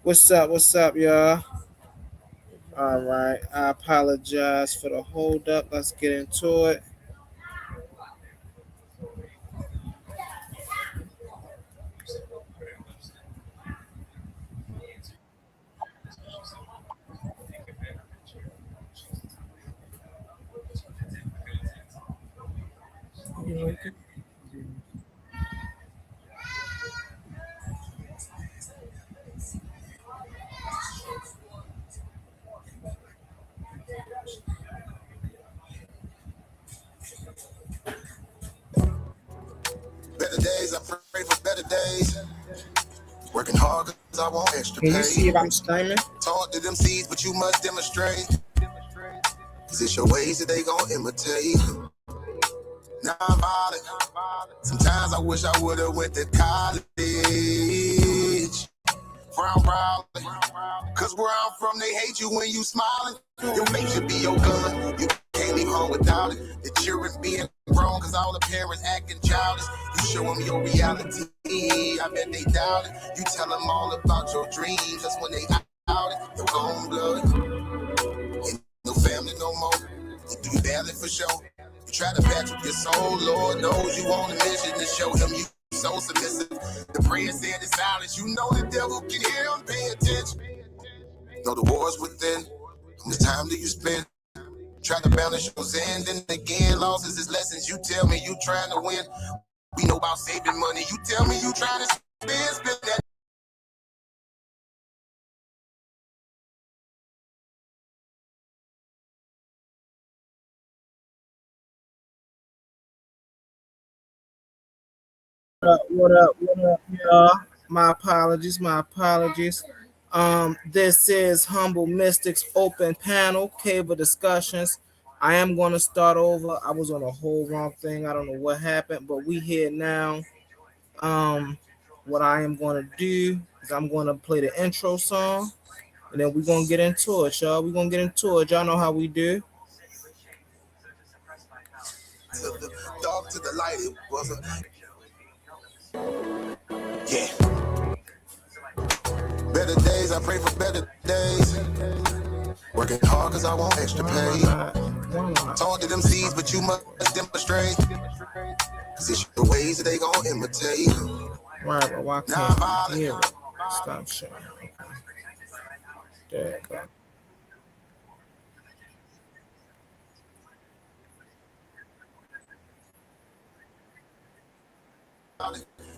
What's up, y'all? All right, I apologize for the hold up. Let's get into it. Better days, I pray for better days. Working hard cause I want extra Can pay. you see if I'm streaming? Talk to them seeds, but you must demonstrate. Cause it's your ways that they gon' imitate. Now I'm violent. Sometimes I wish I would've went to college. Frown proudly. Cause where I'm from, they hate you when you smiling. Your face should be your gun. You can't leave home without it. The children being grown cause all the parents acting childish. You show them your reality. I bet they doubt it. You tell them all about your dreams. That's when they out it. Your own blood. Ain't no family no more. You do badly for sure. You try to patch up your soul. Lord knows you on a mission to show him you so submissive. The prayer said in silence. You know the devil can hear him. Pay attention. Know the war's within. How much time do you spend? Trying to balance your end, and again, losses is lessons. You tell me you trying to win. We know about saving money. You tell me you trying to spend that. What up, y'all? My apologies. This is Humble Mystics Open Panel Cave of Discussions. I am going to start over. I was on a whole wrong thing. I don't know what happened, but we here now. What I am going to do is I'm going to play the intro song, and then we're going to get into it, y'all. We're going to get into it. Y'all know how we do. To the dark to the light, it was a yeah. Better days, I pray for better days. Working hard cause I want extra pay. Talk to them seeds, but you must demonstrate. Cause it's your ways that they gon' imitate. Right, but why can't I hear it? Stop sharing. Okay. There you go.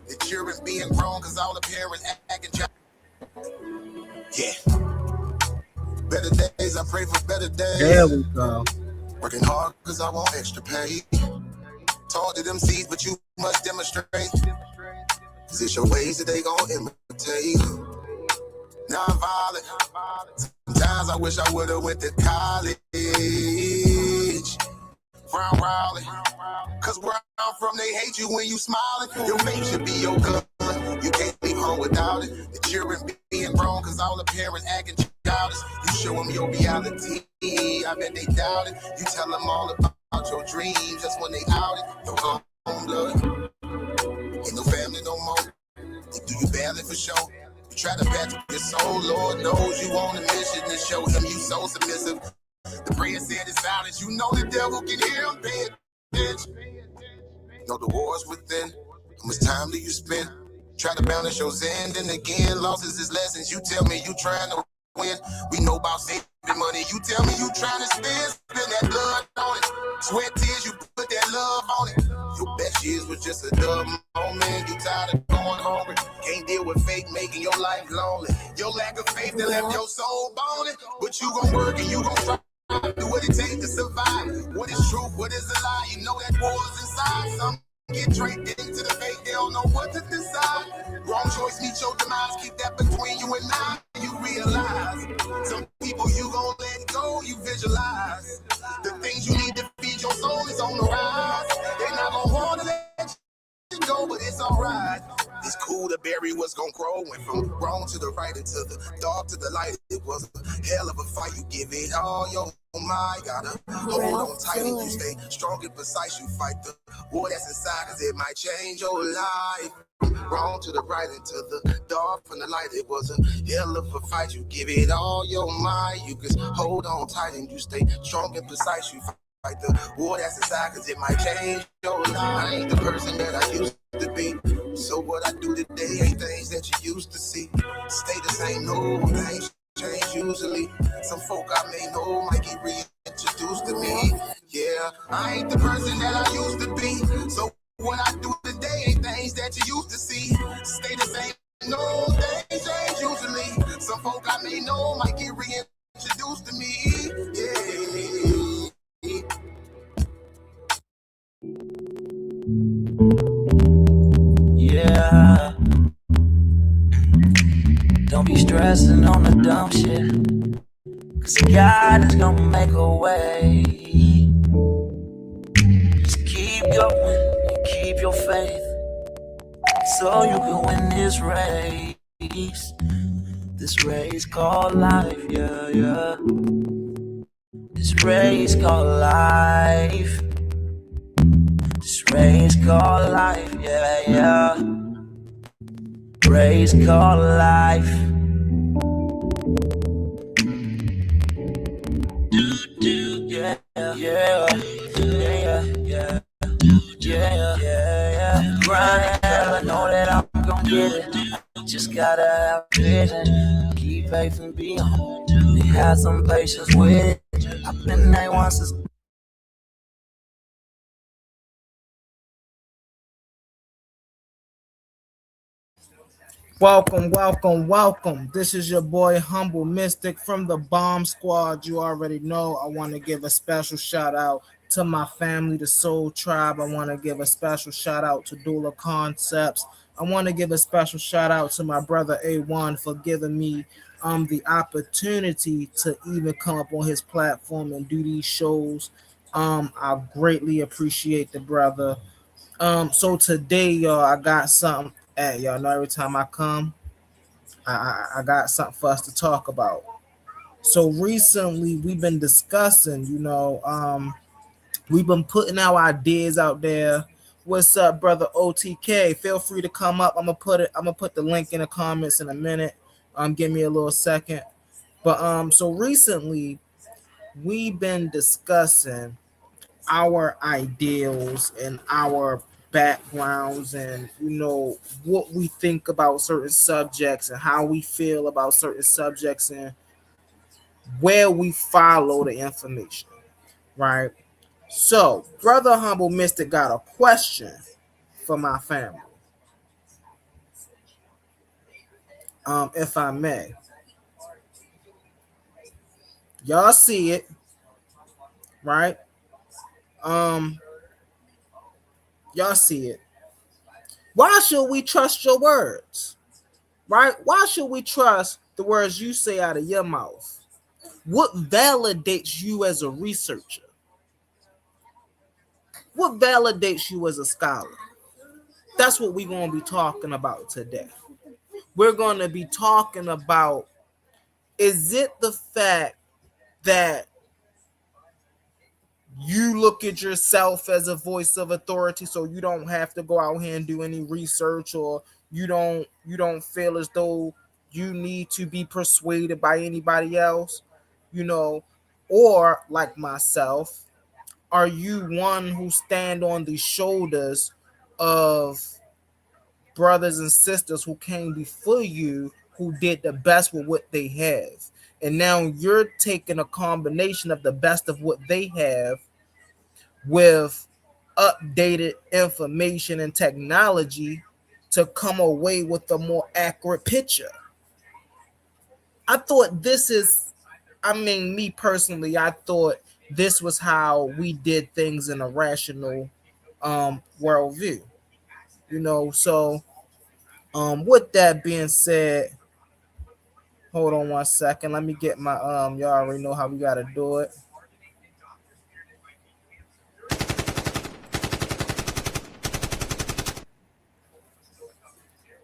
The children being grown cause all the parents acting child. Yeah. Better days, I pray for better days. There we go. Working hard cause I want extra pay. Talk to them seeds, but you must demonstrate. Cause it's your ways that they gon' imitate. Now I'm violent. Sometimes I wish I would've went to college. Frown proudly. Cause where I'm from, they hate you when you smiling. Your face should be your gun. You can't leave home without it. The children being grown cause all the parents acting childish. You show them your reality. I bet they doubt it. You tell them all about your dreams. That's when they out it. Your own blood. Ain't no family no more. They do you badly for sure. You try to patch up your soul. Lord knows you on a mission to show him you so submissive. The prayer said in silence. You know the devil can hear him. Pay attention. Know the war's within. How much time do you spend? Try to balance your end, and again, losses is lessons. You tell me you trying to win. We know about saving money. You tell me you trying to spend that blood on it. Sweat tears, you put that love on it. Your best years was just a dumb moment. You tired of going hungry. Can't deal with fake making your life lonely. Your lack of faith that left your soul boning. But you gon' work and you gon' try. Do what it takes to survive. What is truth? What is a lie? You know that war's inside. Some get draped into the fake. They don't know what to decide. Wrong choice meet your demise. Keep that between you and I. You realize some people you gon' let go. You visualize the things you need to feed your soul is on the rise. They not gon' wanna let you go, but it's alright. It's cool to bury tree was gonna grow. Went from wrong to the right and to the dark to the light. It was a hell of a fight. You give it all your my, gotta hold on tight and you stay strong and precise. You fight the war that's inside, cause it might change your life. Wrong to the right and to the dark from the light. It was a hell of a fight. You give it all your might. You just hold on tight and you stay strong and precise. You fight the war that's inside, cause it might change your life. I ain't the person that I used to be. So what I do today ain't things that you used to see. Stay the same, no things change usually. Some folk I may know might get reintroduced to me. Yeah, I ain't the person that I used to be. So what I do today ain't things that you used to see. Stay the same, no things change usually. Some folk I may know might get reintroduced to me. Yeah. Yeah. Don't be stressing on the dumb shit, cause God is gonna make a way. Just keep going and keep your faith, so you can win this race. This race called life, yeah, yeah. This race called life. This race called life, yeah, yeah. Race called life. Yeah, yeah, yeah, yeah, yeah, yeah, yeah. Grind, I know that I'm gonna get it. Just gotta have vision. Keep faith and be on. Have some patience with it. I've been there once. Welcome, welcome, welcome. This is your boy Humble Mystik from the Bomb Squad. You already know I want to give a special shout out to my family, the Soul Tribe. I want to give a special shout out to Dula Concepts. I want to give a special shout out to my brother A1 for giving me the opportunity to even come up on his platform and do these shows. I greatly appreciate the brother. So today, y'all, I got something. Hey, y'all know every time I come, I got something for us to talk about. So recently, we've been discussing, we've been putting our ideas out there. What's up, brother OTK? Feel free to come up. I'm gonna put the link in the comments in a minute. Give me a little second. But so recently, we've been discussing our ideals and our backgrounds and what we think about certain subjects and how we feel about certain subjects and where we follow the information, right? So brother Humble Mystik got a question for my family, if I may. Y'all see it, right? um y'all see it. Why should we trust your words, right? Why should we trust the words you say out of your mouth? What validates you as a researcher? What validates you as a scholar? That's what we're going to be talking about today. We're going to be talking about, is it the fact that you look at yourself as a voice of authority, so you don't have to go out here and do any research, or you don't feel as though you need to be persuaded by anybody else, or like myself, are you one who stand on the shoulders of brothers and sisters who came before you, who did the best with what they have, and now you're taking a combination of the best of what they have with updated information and technology to come away with a more accurate picture? I thought me personally, I thought this was how we did things in a rational worldview. So with that being said, hold on one second. Let me get my y'all already know how we gotta do it.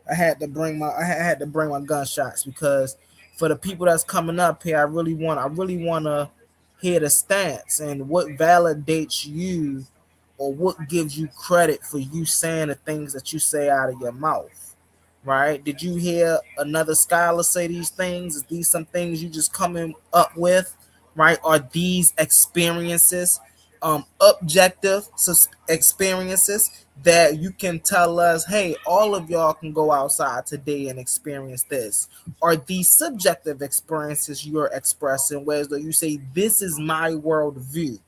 I had to bring my gunshots because for the people that's coming up here, I really want to hear the stance and what validates you or what gives you credit for you saying the things that you say out of your mouth. Right? Did you hear another scholar say these things? Is these some things you just coming up with? Right? Are these experiences objective experiences that you can tell us, hey, all of y'all can go outside today and experience this? Are these subjective experiences you're expressing, whereas though you say, this is my worldview?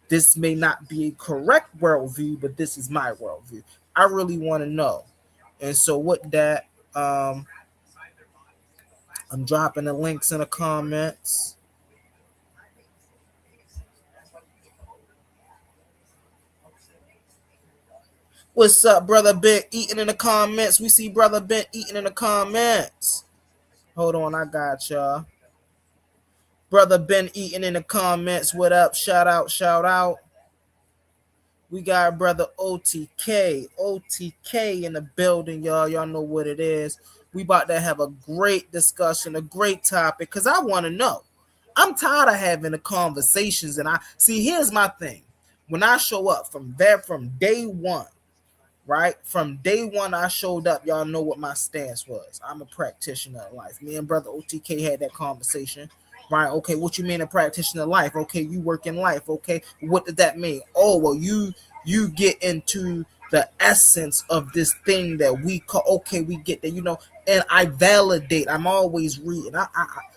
This may not be a correct worldview, but this is my worldview. I really want to know. And so with that, I'm dropping the links in the comments. What's up, brother Ben eating in the comments? We see brother Ben eating in the comments. Hold on, I got y'all. Brother Ben eating in the comments. What up? Shout out, shout out. We got brother OTK. OTK in the building, y'all. Y'all know what it is. We about to have a great discussion, a great topic, because I want to know. I'm tired of having the conversations, and I see, here's my thing. When I show up from day one, right? From day one, I showed up. Y'all know what my stance was. I'm a practitioner of life. Me and brother OTK had that conversation, right? Okay, what you mean a practitioner of life? Okay, you work in life. Okay, what did that mean? Oh, well, you get into the essence of this thing that we call. Okay, we get that, and I validate. I'm always reading.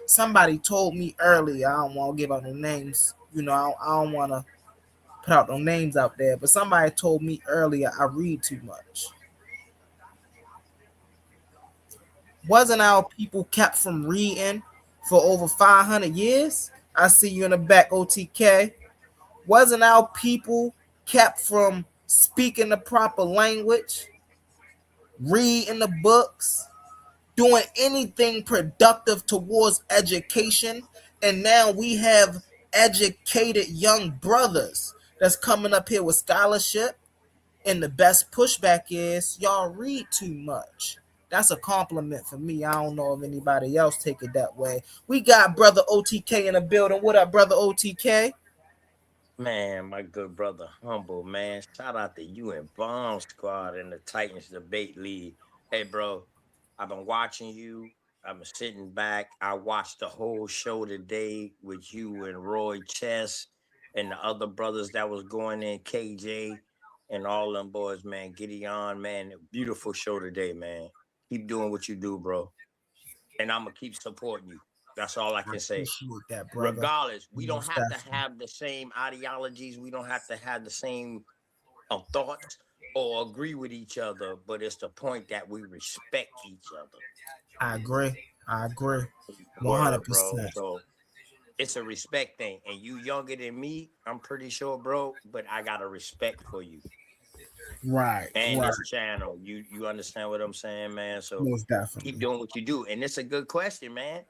Somebody told me earlier. I don't want to give out no names. I don't want to put out no names out there, but somebody told me earlier I read too much. Wasn't our people kept from reading for over 500 years? I see you in the back, OTK. Wasn't our people kept from speaking the proper language, reading the books, doing anything productive towards education? And now we have educated young brothers that's coming up here with scholarship. And the best pushback is y'all read too much. That's a compliment for me. I don't know if anybody else take it that way. We got brother OTK in the building. What up, brother OTK? Man, my good brother Humble, man. Shout out to you and Bomb Squad in the Titans Debate League. Hey, bro, I've been watching you. I've been sitting back. I watched the whole show today with you and Roy Chess and the other brothers that was going in, KJ and all them boys, man. Gideon, man. Beautiful show today, man. Keep doing what you do, bro. And I'm going to keep supporting you. That's all I I can say. appreciate that, brother. Regardless, we don't Most have to definitely. have the same ideologies. We don't have to have the same thoughts or agree with each other. But it's the point that we respect each other. I agree. I agree. Word, bro. 100%. So it's a respect thing. And you younger than me, I'm pretty sure, bro. But I got a respect for you Right, and right. this channel. You understand what I'm saying, man? So Most keep definitely. doing what you do. And it's a good question, man.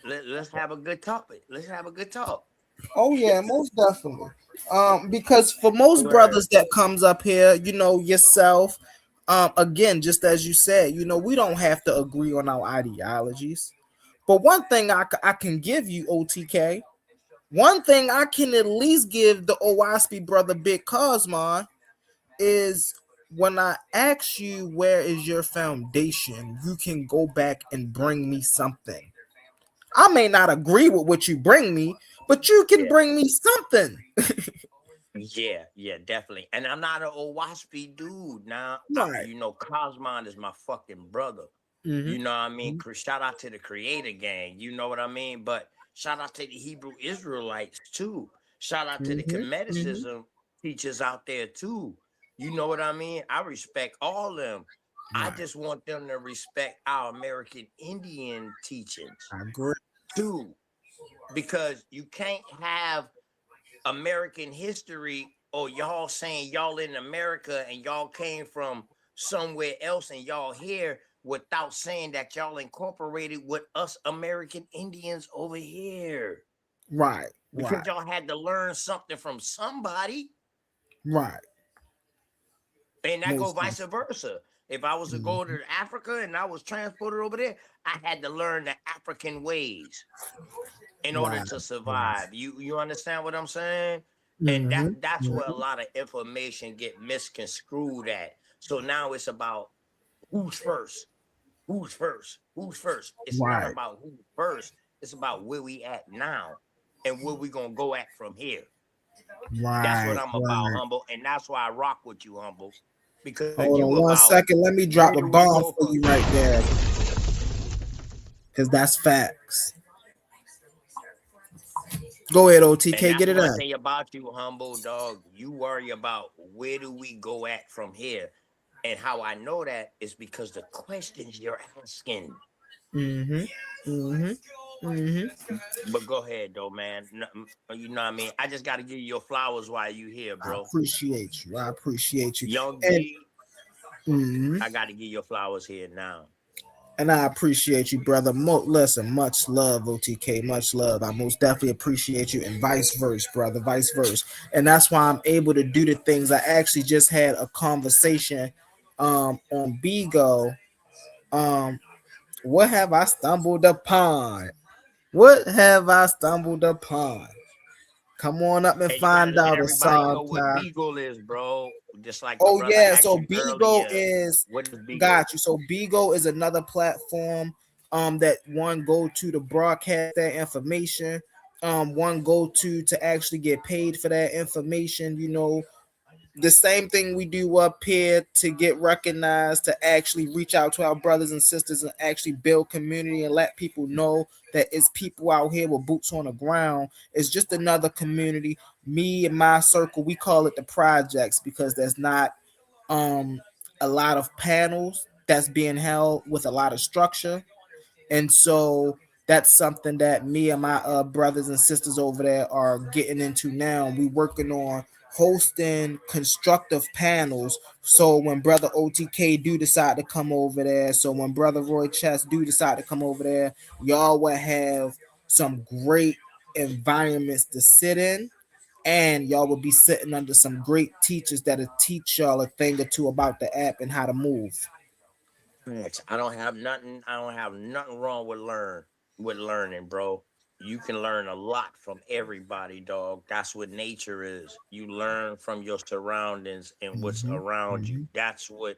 Let's have a good topic. Let's have a good talk. Oh yeah, most definitely. Because for most Word. brothers that comes up here, yourself, again, just as you said, we don't have to agree on our ideologies. But one thing I can give you, OTK, one thing I can at least give the OWASP brother Big Cosmon is when I ask you where is your foundation, you can go back and bring me something. I may not agree with what you bring me, but you can Yeah. bring me something. Yeah, definitely. And I'm not an old waspy dude. Now, Right. Cosmon is my fucking brother. Mm-hmm. You know what I mean? Shout out to the Creator Gang. You know what I mean? But shout out to the Hebrew Israelites too. Shout out to the Mm-hmm. Mm-hmm. Comedicism teachers out there too. You know what I mean? I respect all them. I Right. just want them to respect our American Indian teachings I agree. too, because you can't have American history or y'all saying y'all in America and y'all came from somewhere else and y'all here without saying that y'all incorporated with us American Indians over here. Right. Because Right. y'all had to learn something from somebody. Right. And that go Most vice definitely. versa. If I was to go Mhm. to Africa and I was transported over there, I had to learn the African ways in order Right. to Right. survive. You understand what I'm saying? And Mm-hmm. that's where a Mm-hmm. lot of information get misconstrued at. So now it's about who's first, who's first, who's first. It's not Right. about who's first. It's about where we at now and where we gonna go at from here. That's what Right. I'm about, Right. humble, and that's why I rock with you, humble, because Hold you on one about second. Let me where drop a do we bomb go for from you right here. there, because that's facts. Go ahead, And OTK. that's Get it one in. thing about you, humble dog. You worry about where do we go at from here. And how I know that is because the questions you're asking. Mm-hmm. Mm-hmm. Mm-hmm. But go ahead, though, man. You know what I mean? I just got to give you your flowers while you here, I bro. appreciate you. I appreciate you. Young And G, mhm. I got to give your flowers here now. And I appreciate you, brother. Listen, much love, OTK, much love. I most definitely appreciate you, and vice versa, brother, vice versa. And that's why I'm able to do the things. I actually just had a conversation on Bigo. Um, what have I stumbled upon? What have I stumbled upon? Come on up and And you got to find let out, everybody know what Asanta. Beagle is, bro. Just like the Oh brother yeah, asked so you Bigo earlier. is What is Beagle? got you. So Bigo is another platform that one go to broadcast that information. One go to actually get paid for that information. You know, the same thing we do up here to get recognized, to actually reach out to our brothers and sisters and actually build community and let people know that it's people out here with boots on the ground. It's just another community. Me and my circle, we call it the projects because there's not um a lot of panels that's being held with a lot of structure, and so that's something that me and my brothers and sisters over there are getting into now. We working on hosting constructive panels. So when brother OTK do decide to come over there, so when brother Roy Chess do decide to come over there, y'all will have some great environments to sit in, and y'all will be sitting under some great teachers that'll teach y'all a thing or two about the app and how to move. Facts. I don't have nothing. I don't have nothing wrong with learning, bro. You can learn a lot from everybody, dog. That's what nature is. You learn from your surroundings and what's Mm-hmm. around you. Mm-hmm. That's what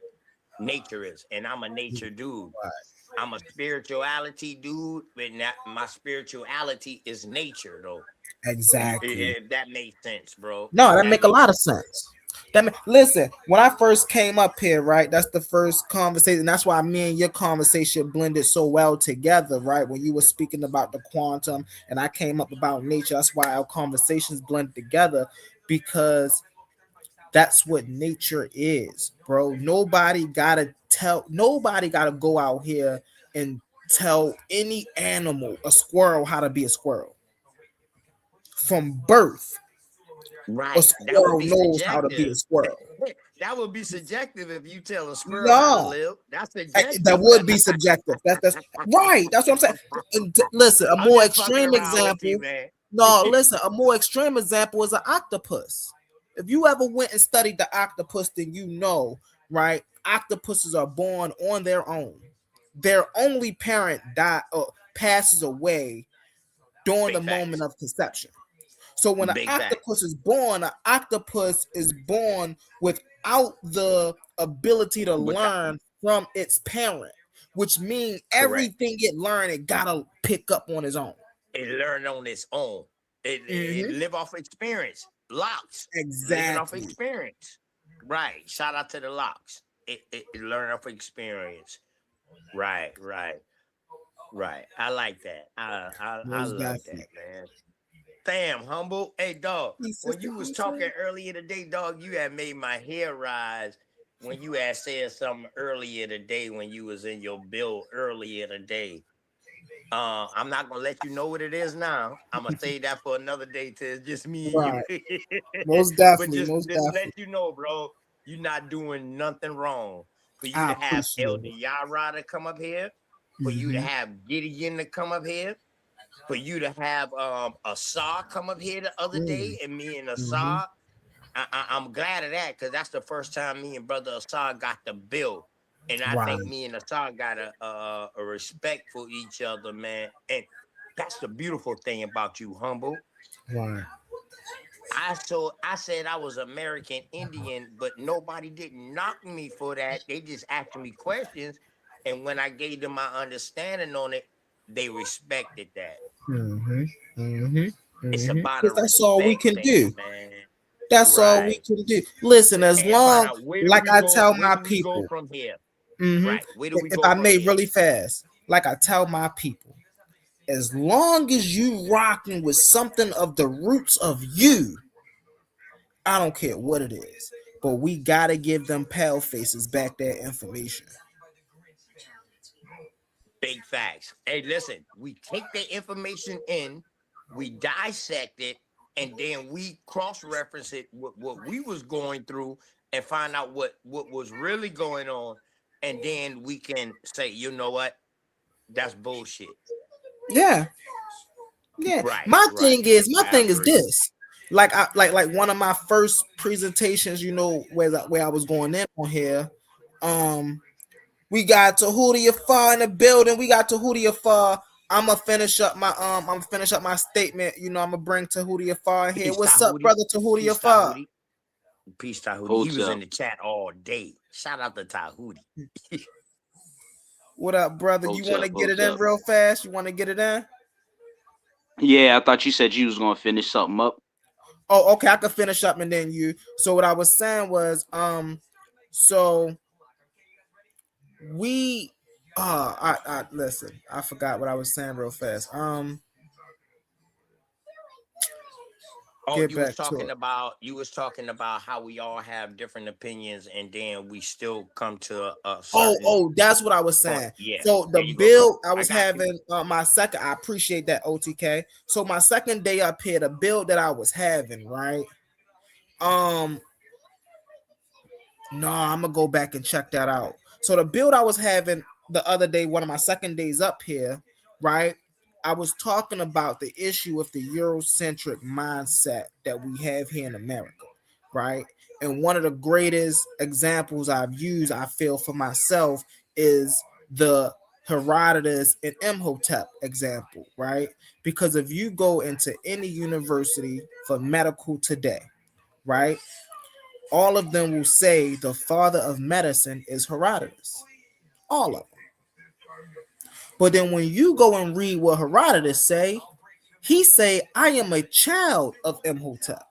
nature is. And I'm a nature dude. Right. I'm a spirituality dude, and that my spirituality is nature, though. Exactly. If that makes sense, bro. No, that That make a makes lot of sense. sense. Listen, when I first came up here, right? That's the first conversation. That's why me and your conversation blended so well together, right? When you were speaking about the quantum and I came up about nature, that's why our conversations blend together, because that's what nature is, bro. Nobody gotta go out here and tell any animal, a squirrel, how to be a squirrel. From birth, a Right. That would squirrel be knows how to be a subjective. squirrel. That would be subjective if you tell a squirrel how to No, live. That's that subjective. would be subjective. That's right. That's what I'm saying. Listen, a I'm more just fucking extreme around with you, example. man. No, listen, a more extreme example is an octopus. If you ever went and studied the octopus, then you know, right? Octopuses are born on their own. Their only parent passes away during the Big moment facts. of conception. So when an Big facts. octopus is born, an octopus is born without the ability to But that, learn from its parent, which means correct. everything it learned, it gotta pick up on its own. It learned on its own. It Mm-hmm. live off experience. Locks. Living off Exactly. experience. Right. Shout out to the locks. It learned off experience. Right. Right. Right. I like that. I Most love definitely. that, man. Damn, humble. Hey, dog. Peace, When sister. you was Peace, talking earlier today, dog, you had made my hair rise. When you had said something earlier today, when you was in your build earlier today. I'm not gonna let you know what it is now. I'm gonna save that for another day till it's just me and right. you. Most But definitely. just Most just let definitely. you know, bro, you're not doing nothing wrong. For you I to have appreciate Elder it. Yara to come up here, for you to Mm-hmm. have Gideon to come up here, for you to have Asar come up here the other day, and me and Mm-hmm. Asar, I'm glad of that because that's the first time me and brother Asar got the bill. And I Right, think me and Asar got a respect for each other, man. And that's the beautiful thing about you, Humble. right. I said I was American Indian, but nobody didn't knock me for that. They just asked me questions, and when I gave them my understanding on it, they respected that. Mm-hmm. Mm-hmm. It's Mm-hmm. about a Because that's all we respect can thing, do. man. That's all we Right. can do. Listen, as And find long, out where do like we I go? tell Where my do we go people, from here? hmm Right. Where do we if go I from may here? really fast, like I tell my people, as long as you rocking with something of the roots of you, I don't care what it is. But we gotta give them pale faces back that information. Big facts. Hey, listen, we take the information in, we dissect it, and then we cross-reference it with what we was going through and find out what was really going on. And then we can say, you know what? That's bullshit. Yeah, yeah. Right, My right. thing is, my I thing is agree. this. Like I like one of my first presentations, where I was going in on here. Um, we got Tahuti Afar in the building. We got Tahuti Afar. I'm gonna finish up my statement. I'm gonna bring Tahuti Afar in here. Peace, What's up, Tahuti. brother Tahuti Peace, Afar? Tahuti. Peace, Tahuti. He was in Hotel. the chat all day. Shout out to Tahuti. What up, brother? You want Hotel. to get it in Hotel. real fast? You want to get it in? Yeah, I thought you said you was gonna finish something up. Oh, okay. I can finish up and then you. So what I was saying was, so we, I listen. I forgot what I was saying real fast. Oh, Get back to it. you was talking about how we all have different opinions, and then we still come to a Oh, certain oh, that's what I was point. saying. Yeah, So the there you go, bro. build I I was got you. having, my second. I appreciate that, OTK. So my second day up here, the build that I was having, right? Um, No, I'm gonna go back and check that out. So the build I was having the other day, one of my second days up here, right? I was talking about the issue of the Eurocentric mindset that we have here in America, right? And one of the greatest examples I've used, I feel for myself, is the Herodotus and Imhotep example, right? Because if you go into any university for medical today, right? All of them will say the father of medicine is Herodotus. All of them. But then when you go and read what Herodotus say, he say, I am a child of Imhotep.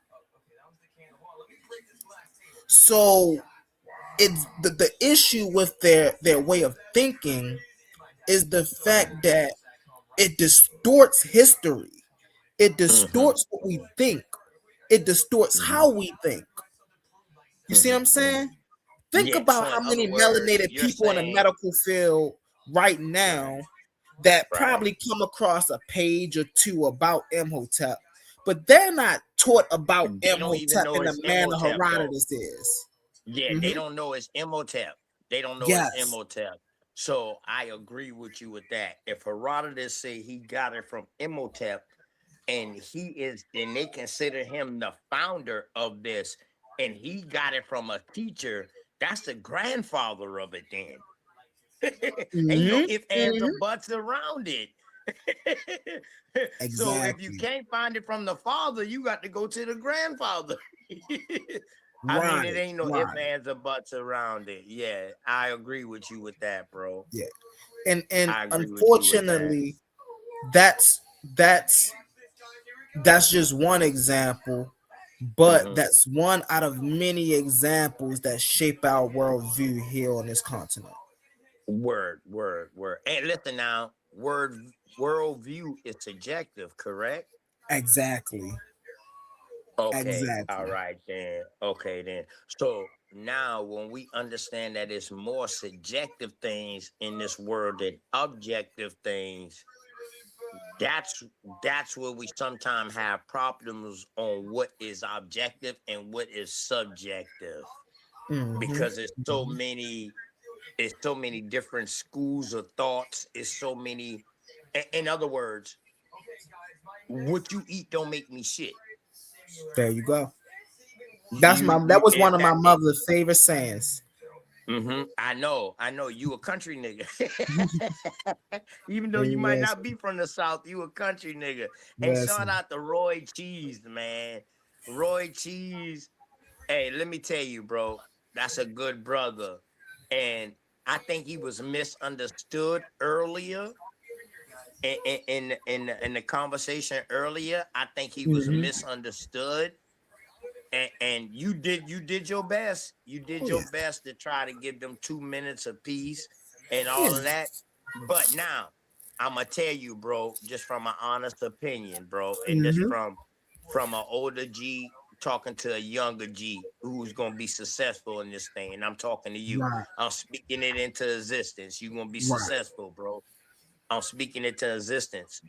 So it's the issue with their way of thinking is the fact that it distorts history. It Mm-hmm, distorts what we think. It distorts mm-hmm, how we think. You see what I'm mm-hmm. saying? Think Yeah. about So, how in other many words, melanated you're people in the saying, medical field right right, now that right. probably come across a page or two about Imhotep, but they're not taught about They don't even Imhotep know in the it's manner Imhotep, though. Herodotus is. Yeah, they Mhm. don't know it's Imhotep. They don't know it's Yes. Imhotep. So I agree with you with that. If Herodotus say he got it from Imhotep, and they consider him the founder of this, and he got it from a teacher, that's the grandfather of it then. Ain't no Hmm. if, ands, or Hmm. buts around it. So if you Exactly. can't find it from the father, you got to go to the grandfather. I mean, it Right. ain't no if, Right. ands, or buts around it. Yeah, I agree with you with that, bro. Yeah. And I agree with you with that. unfortunately, that's that's that's just one example, but Hmm. that's one out of many examples that shape our worldview here on this continent. Word, word, word. And listen now, worldview is subjective, correct? Exactly. Okay, all Exactly. right then. Okay then. So now when we understand that it's more subjective things in this world than objective things, that's that's where we sometimes have problems on what is objective and what is subjective. Hmm. Because it's so many different schools of thoughts, it's so many in other words, what you eat don't make me shit. There you go. That was one of my It, mother's favorite sayings. I know. You a country nigga. Even though Hey, you might not listen, be from the South, you a country nigga. Hey, shout listen. out to Roy Cheese, man. Roy Cheese. Hey, let me tell you, bro. That's a good brother. And I think he was misunderstood earlier in the conversation earlier. I think he was Mm-hmm. misunderstood. And you did your best. You did Oh your yeah, best to try to give them 2 minutes apiece and all yeah. of that. But now I'm gonna tell you, bro, just from an honest opinion, bro, and this Mm-hmm. from an older G talking to a younger G who's gonna be successful in this thing. And I'm talking to you. Right, I'm speaking it into existence. You're gonna be right. successful, bro. I'm speaking it to existence.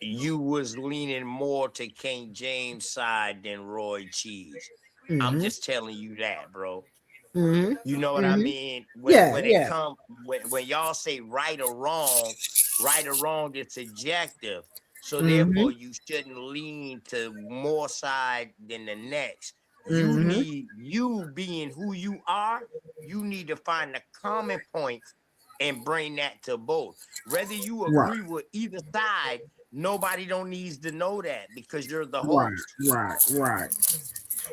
You was leaning more to King James side than Roy Cheese. I'm Mm-hmm. just telling you that, bro. Mm-hmm. You know what I Mm-hmm. mean? When Yeah, when it yeah. come when y'all say right or wrong is subjective. So Mm-hmm. therefore you shouldn't lean to more side than the next. Mm-hmm. You being who you are, you need to find the common point and bring that to both. Whether you Right, agree with either side, nobody don't needs to know that because you're the right, host. right, right.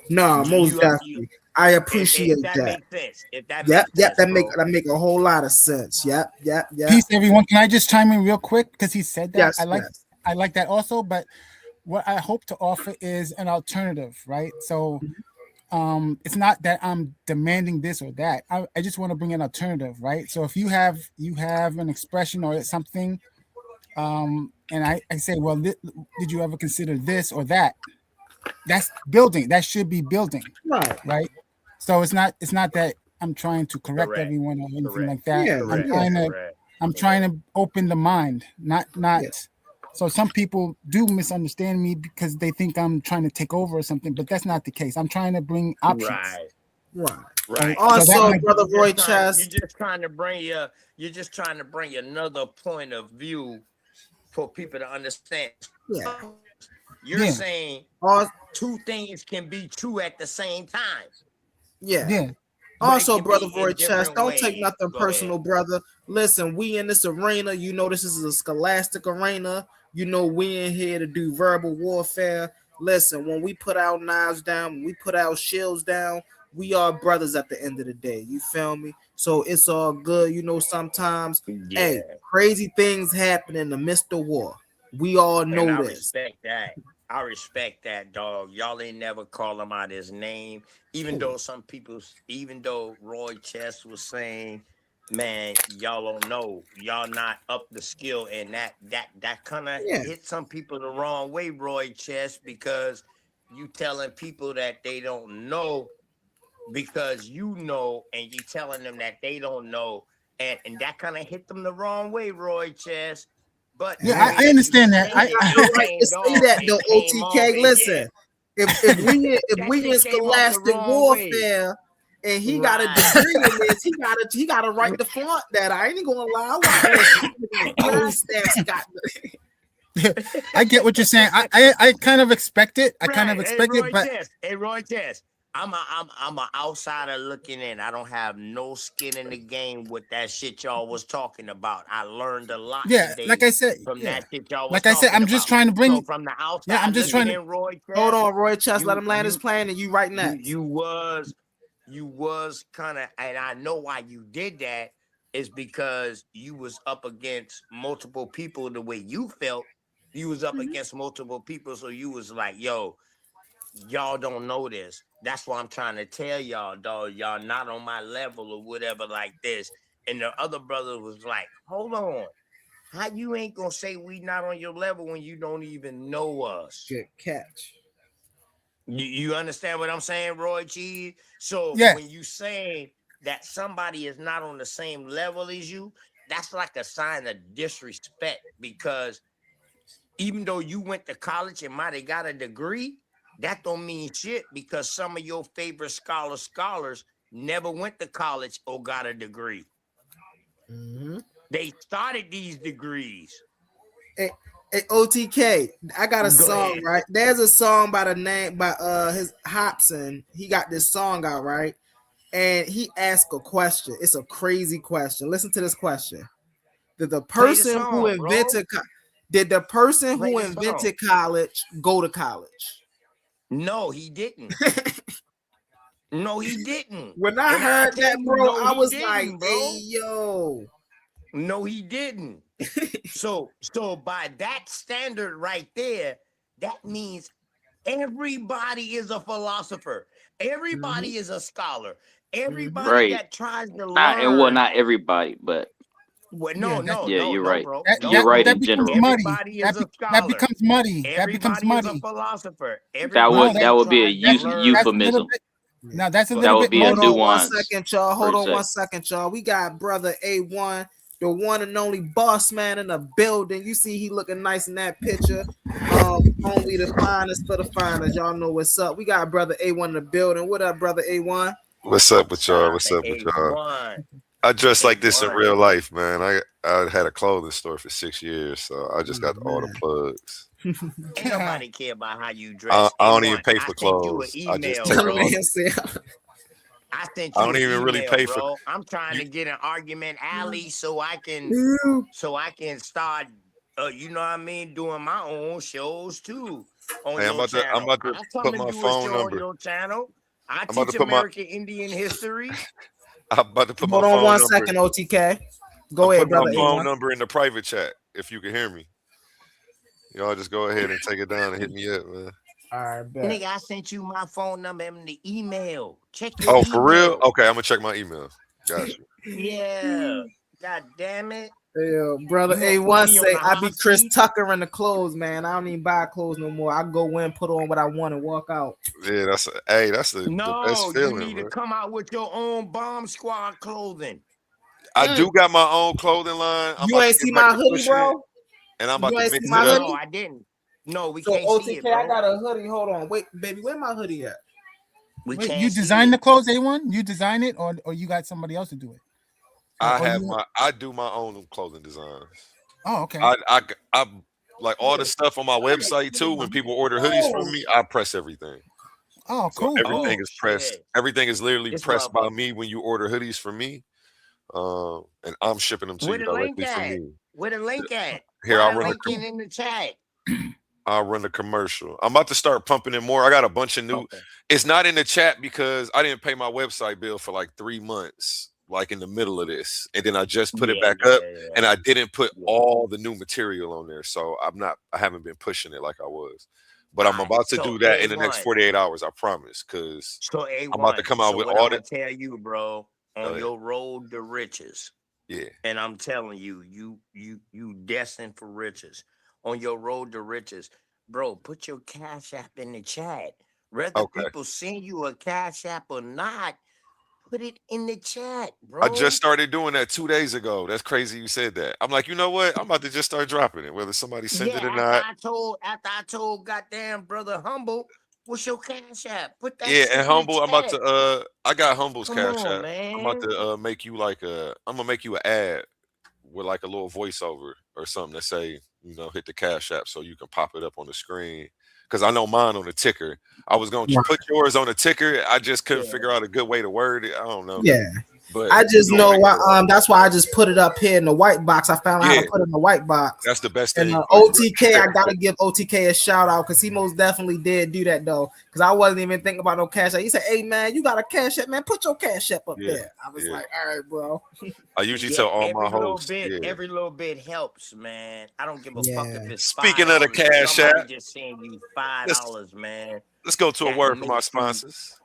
No, most You definitely. I if appreciate that that. makes sense. If that Yep, makes yep. sense, That bro. make a whole lot of sense. Yep, yep, yep. Peace, everyone. Can I just chime in real quick because he said that? Yes, yes. I like that also, but what I hope to offer is an alternative, right? So it's not that I'm demanding this or that. I just want to bring an alternative, right? So if you have an expression or something, and I say, well, did you ever consider this or that? That's building. That should be building, Right. right? So it's not that I'm trying to correct Correct. everyone or anything Correct. like that. Yeah, I'm Correct. yeah, trying to Correct. I'm trying Correct. to open the mind, not. yeah. So some people do misunderstand me because they think I'm trying to take over or something, but that's not the case. I'm trying to bring options, Right. Right. right? Right. So that Also, might brother Roy You Chest. just trying to bring you're just trying to bring another point of view for people to understand. Yeah. You're yeah, saying Al- two things can be true at the same time, yeah. yeah, but it Also, can be brother in Roy Chest, different don't take ways. nothing Go ahead. personal, brother. Listen, we in this arena, you know this is a scholastic arena. You know we in here to do verbal warfare. Listen, when we put our knives down, when we put our shields down, we are brothers at the end of the day. You feel me? So it's all good. You know, sometimes, hey, Yeah. crazy things happen in the midst of war. We all And know I this. respect that. I respect that, dog. Y'all ain't never call him out his name. Even though even though Roy Chess was saying, man, y'all don't know. Y'all not up the skill. And that kind of Yeah, hit some people the wrong way, Roy Chess, because you telling people that they don't know because you know, and you telling them that they don't know. And that kind of hit them the wrong way, Roy Chess. But yeah. the hey, way I that you understand that. said I, it, got it the right to came say off. that It though, came off. OTK. Yeah, Listen, if that we in shit came off the scholastic wrong way. warfare and he got a Right. degree in this, he got a right to flaunt that. I ain't gonna lie. Listen, Joey Stats got I get what you're saying. I kind of expect it. I kind of Right. Hey, expect it, Roy but Test. Hey, Roy Test. I'm a outsider looking in. I don't have no skin in the game with that shit y'all was talking about. I learned a lot yeah, like today I said, from yeah. that shit y'all was like I said, talking I'm just about. trying to So bring. from the Yeah, I'm outside just looking trying to. in, Roy Hold Test, on, Roy Chess. Let you him land his you plane, and you right you next. you was kind of, and I know why you did that is because you was up against multiple people the way you felt. You was up against multiple people, so you was like, yo, y'all don't know this. That's why I'm trying to tell y'all, dog. Y'all not on my level or whatever like this. And the other brother was like, hold on. How you ain't gonna say we not on your level when you don't even know us? Good catch. You understand what I'm saying, Roy Cheese? So Yeah, when you saying that somebody is not on the same level as you, that's like a sign of disrespect because even though you went to college and might have got a degree, that don't mean shit because some of your favorite scholars never went to college or got a degree. Mm-hmm. They started these degrees. Hey, hey, OTK, I got a Go song, ahead. right? There's a song by the name by his Hobson. He got this song out, right? and he asked a question. It's a crazy question. Listen to this question. Did the Play the person song, who bro. invented did the person Play who the song. invented college go to college? No, he didn't. No, he didn't. When I And heard tell that, you, bro, no, I he was didn't, like, bro. hey, yo. No, he didn't. So by that standard right there, that means everybody is a philosopher. Everybody is a scholar. Everybody Right. that tries to Not learn. not everybody, but Well, Yeah, you're right. bro. You're right that in becomes general. muddy. Everybody is a scholar. That becomes muddy. That becomes Everybody is a muddy. philosopher. That Everybody would be a tries to learn. That's a little euphemism. bit. Now that's a That little would bit be a Hold muddy. on one nuance. second, y'all. Hold per on se. one second, y'all. We got brother A1, the one and only boss man in the building. You see he looking nice in that picture. Only the finest for the finest. Y'all know what's up. We got brother A1 in the building. What up, brother A1? What's up with Shout y'all? out What's to up with y'all? A1. I dress like this in A1. real life, man. I had a clothing store for 6 years, so I just got all the man. plugs. Ain't nobody care about how you dress. I don't even A1, pay I for sent you an clothes. I just email, take That bro. them off. man said, I sent I you don't an even really email, pay for. bro. I'm trying to get an argument alley so I can start you know what I mean, doing my own shows too on Hey, your I'm channel. about to I come put and my do a phone show on number. your channel. I I'm about teach to put my American Indian history. I'm about to put my hold on phone one number. second, OTK. Go I'm ahead, putting my brother phone A1. number in the private chat if you can hear me. Y'all just go ahead and take it down and hit me up, man. All right, bet. Nigga, I sent you my phone number in the email. Check your Oh, email. for real? Okay, I'm gonna check my email. Got you. Yeah. God damn it. Yeah, brother You gonna put A1 me say on the I be hot Chris seat? Tucker in the clothes, man. I don't even buy clothes no more. I go in, put on what I want, and walk out. Yeah, that's the best No, you feeling, need to man. come out with your own bomb squad clothing. I do got my own clothing line. I'm You about to ain't get see back my to hoodie, pushing it, bro? and I'm about You to ain't see mix my it up. hoodie? No, I didn't. No, we So can't see OTK, it, bro. I got a hoodie. Hold on, wait, baby, where my hoodie at? We Wait, can't you see designed it. the clothes, A1? You design it, or you got somebody else to do it? I do my own clothing designs. Oh, okay. I like all the stuff on my website too. When people order hoodies from me, I press everything. Oh, So cool. everything Oh, is pressed. shit. Everything is literally This pressed by motherfucker. me when you order hoodies from me. And I'm shipping them to Where you the link directly from at? me. Where the link at? Here, Why the link ain't in the chat? I'll run the commercial. I'm about to start pumping in more. I got a bunch of new. Okay. It's not in the chat because I didn't pay my website bill for like 3 months, like in the middle of this, and then I just put it back up, and I didn't put all the new material on there, so I haven't been pushing it like I was. But I'm about to do that in the next 48 hours. I promise, because So A1, I'm about to come out with what all I'm the. gonna tell you, bro, on your road to riches. Yeah. And I'm telling you, you destined for riches. On your road to riches, bro, put your Cash App in the chat. Whether people send you a Cash App or not, put it in the chat, bro. I just started doing that 2 days ago. That's crazy you said that. I'm like, you know what? I'm about to just start dropping it, whether somebody send it or not. After I told goddamn brother Humble, what's your Cash App? Put that Yeah, shit and in the Humble, I'm about chat. to I got Humble's Come Cash on, App. man. I'm about to make you like I'm gonna make you an ad with like a little voiceover or something that say, hit the Cash App so you can pop it up on the screen. Cause I know mine on the ticker. I was gonna put yours on the ticker. I just couldn't figure out a good way to word it. I don't know. Yeah. But I just know that's why I just put it up here in the white box. I found out how to put it in the white box. That's the best And thing. OTK, I gotta give OTK a shout out because he most definitely did do that though. Because I wasn't even thinking about no Cash App. He said, "Hey man, you got a Cash App, man? Put your Cash App up there." I was like, "All right, bro." I usually tell all my hosts. Every little bit helps, man. I don't give a fuck if it's Speaking of the Cash App, just send you $5, man. Let's go to a word from our sponsors.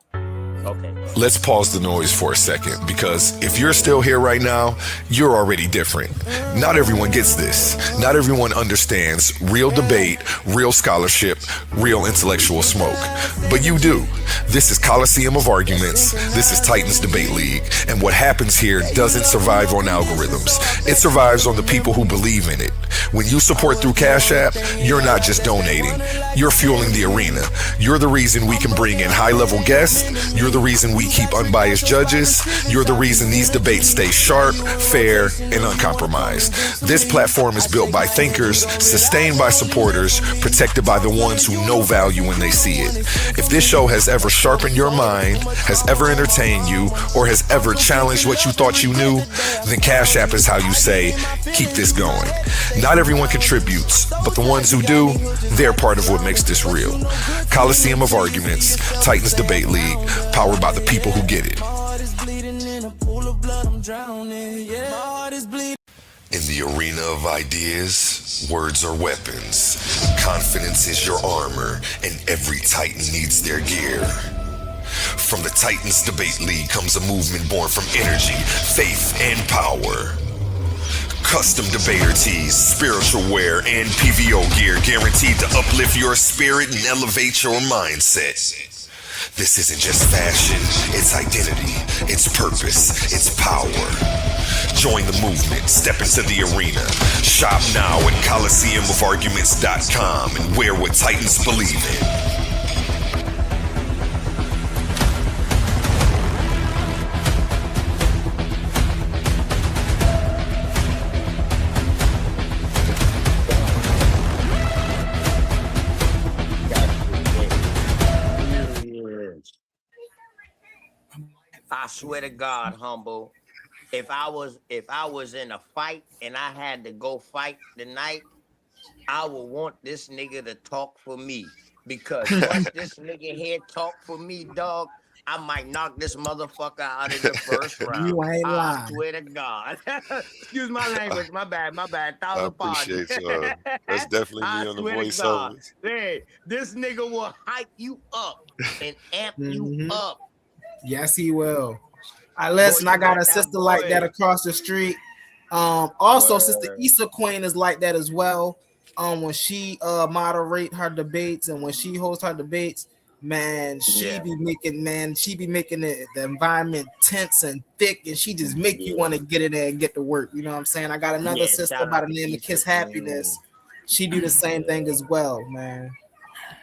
Okay. Let's pause the noise for a second, because if you're still here right now, you're already different. Not everyone gets this. Not everyone understands real debate, real scholarship, real intellectual smoke. But you do. This is Coliseum of Arguments. This is Titans Debate League. And what happens here doesn't survive on algorithms. It survives on the people who believe in it. When you support through Cash App, you're not just donating. You're fueling the arena. You're the reason we can bring in high-level guests. You're the reason we keep unbiased judges. You're the reason these debates stay sharp, fair, and uncompromised. This platform is built by thinkers, sustained by supporters, protected by the ones who know value when they see it. If this show has ever sharpened your mind, has ever entertained you, or has ever challenged what you thought you knew, then Cash App is how you say, keep this going. Not everyone contributes, but the ones who do, they're part of what makes this real. Coliseum of Arguments, Titans Debate League, powered by the people who get it. In the arena of ideas, words are weapons. Confidence is your armor, and every Titan needs their gear. From the Titans Debate League comes a movement born from energy, faith, and power. Custom debater tees, spiritual wear, and PVO gear guaranteed to uplift your spirit and elevate your mindset. This isn't just fashion, it's identity, it's purpose, it's power. Join the movement, step into the arena. Shop now at ColiseumofArguments.com and wear what Titans believe in. I swear to God, Humble, if I was in a fight and I had to go fight tonight, I would want this nigga to talk for me. Because once this nigga here talk for me, dog, I might knock this motherfucker out in the first round. You ain't lying. I swear to God. Excuse my language. My bad. I Thousand appreciate pardons. That's definitely me on the voiceovers. Hey, this nigga will hype you up and amp you up. Yes, he will. Listen, I got a sister like that across the street. Also, Sister Issa Queen is like that as well. When she moderate her debates and when she hosts her debates, man, she be making the environment tense and thick, and she just make you want to get in there and get to work. You know what I'm saying? I got another sister by the name of Kiss Happiness. She do the same thing as well, man.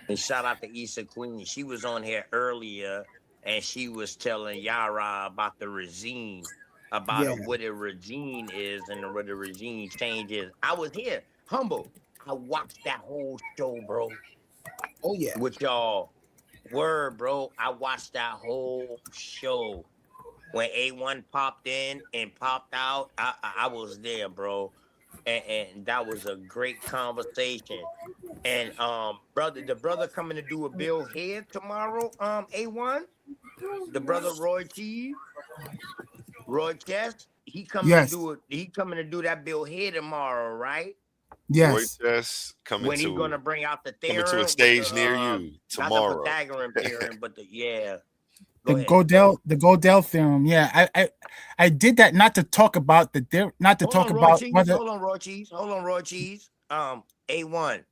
And shout out to Issa Queen. She was on here earlier. And she was telling Yara about the regime, about what a regime is and what a regime change is. I was here, Humble. I watched that whole show, bro. Oh, yeah. With y'all. Word, bro. I watched that whole show. When A1 popped in and popped out, I was there, bro. And that was a great conversation. And the brother coming to do a bill here tomorrow, A1. The brother Roy Chess, he coming to do that bill here tomorrow, right? Yes. Roy Chess coming he's gonna bring out the theorem to a stage near you tomorrow. Not the Pythagorean theorem, but the Godel theorem. Yeah, I did that not to talk about whether. Hold on, Roy Cheese. A1,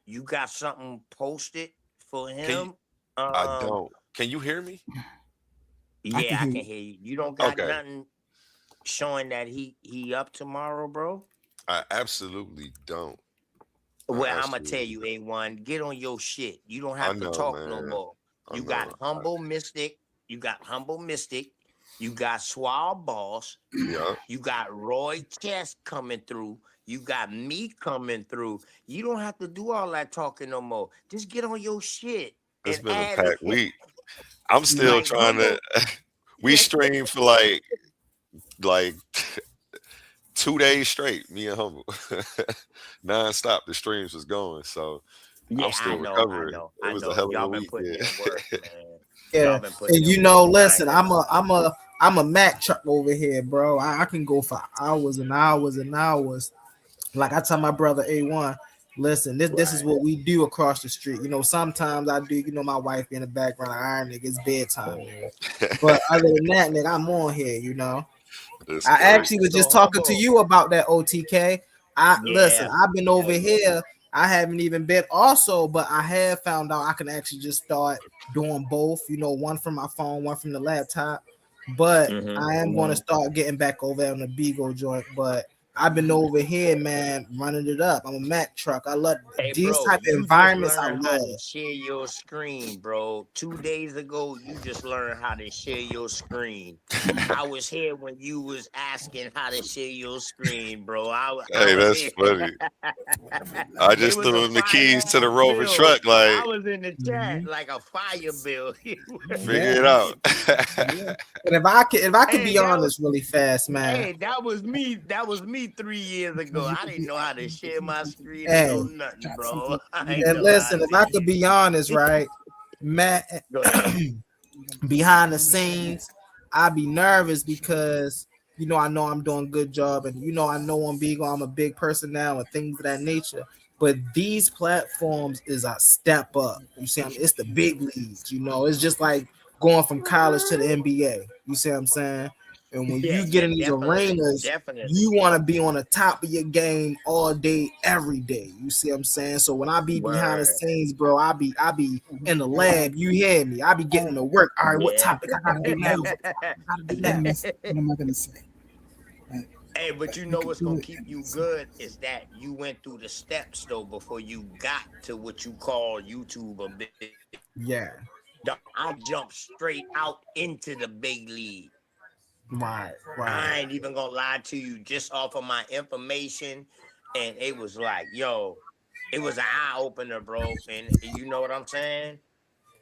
you got something posted for him? I don't. Can you hear me? Yeah, I can hear you. You don't got nothing showing that he up tomorrow, bro? I absolutely don't. Well, I'm gonna tell you, A1, get on your shit. You don't have to talk no more. You got Humble Mystik. You got Swall Boss. Yeah. You got Roy Chess coming through. You got me coming through. You don't have to do all that talking no more. Just get on your shit. It's been a packed week. I'm still trying to. We streamed for like 2 days straight. Me and Humble, non-stop. The streams was going, so I'm still recovering. It was a hell of a week. Yeah, and listen, I'm a Mac truck over here, bro. I can go for hours and hours and hours. Like I tell my brother A1, listen, this is what we do across the street. Sometimes I do, my wife in the background, iron nigga, it's bedtime, nigga. But other than that, nigga, I'm on here, I actually was just talking to you about that OTK. Listen, I've been over here. I haven't even been also, but I have found out I can actually just start doing both, one from my phone, one from the laptop. But I am going to start getting back over there on the Beagle joint. But I've been over here, man, running it up. I'm a Mac truck. I love Hey, these bro, type of you just environments. I learned how to love. share your screen, bro. 2 days ago, you just learned how to share your screen. I was here when you was asking how to share your screen, bro. I Hey, was that's here. funny. I It just was threw a him the keys fire to the ass Rover bill. truck. Like, I was in the Mhm. chat like a fire bill. figure Yeah, it out. yeah. And if I could Hey, be honest really fast, man. hey, that was me. That was me 3 years ago. You I could didn't be know how to share my something screen or no Hey, nothing, got bro. something I you ain't and gonna lie listen, if to I could you. be honest, right, Matt, Go ahead. behind the scenes, I be nervous because I know I'm doing a good job, and I know I'm a big person now and things of that nature. But these platforms is a step up. You see, it's the big leagues. It's just like going from college to the NBA. You see what I'm saying? And when Yeah, you get yeah, in these definitely, arenas, definitely. you want to be on the top of your game all day, every day. You see what I'm saying? So when I be behind the Word. scenes, bro, I be in the Hold lab. You hear me? I be getting to work. All right, what Yeah. topic I gotta do now? What topic I gotta do now? what am I gonna say? Right. Hey, but you You know could what's do gonna it. keep you good is that you went through the steps though before you got to what you call YouTube a big. Yeah, I jumped straight out into the big league. right, right. I ain't even gonna lie to you, just off of my information, and it was like, yo, it was an eye opener, bro. And you know what I'm saying?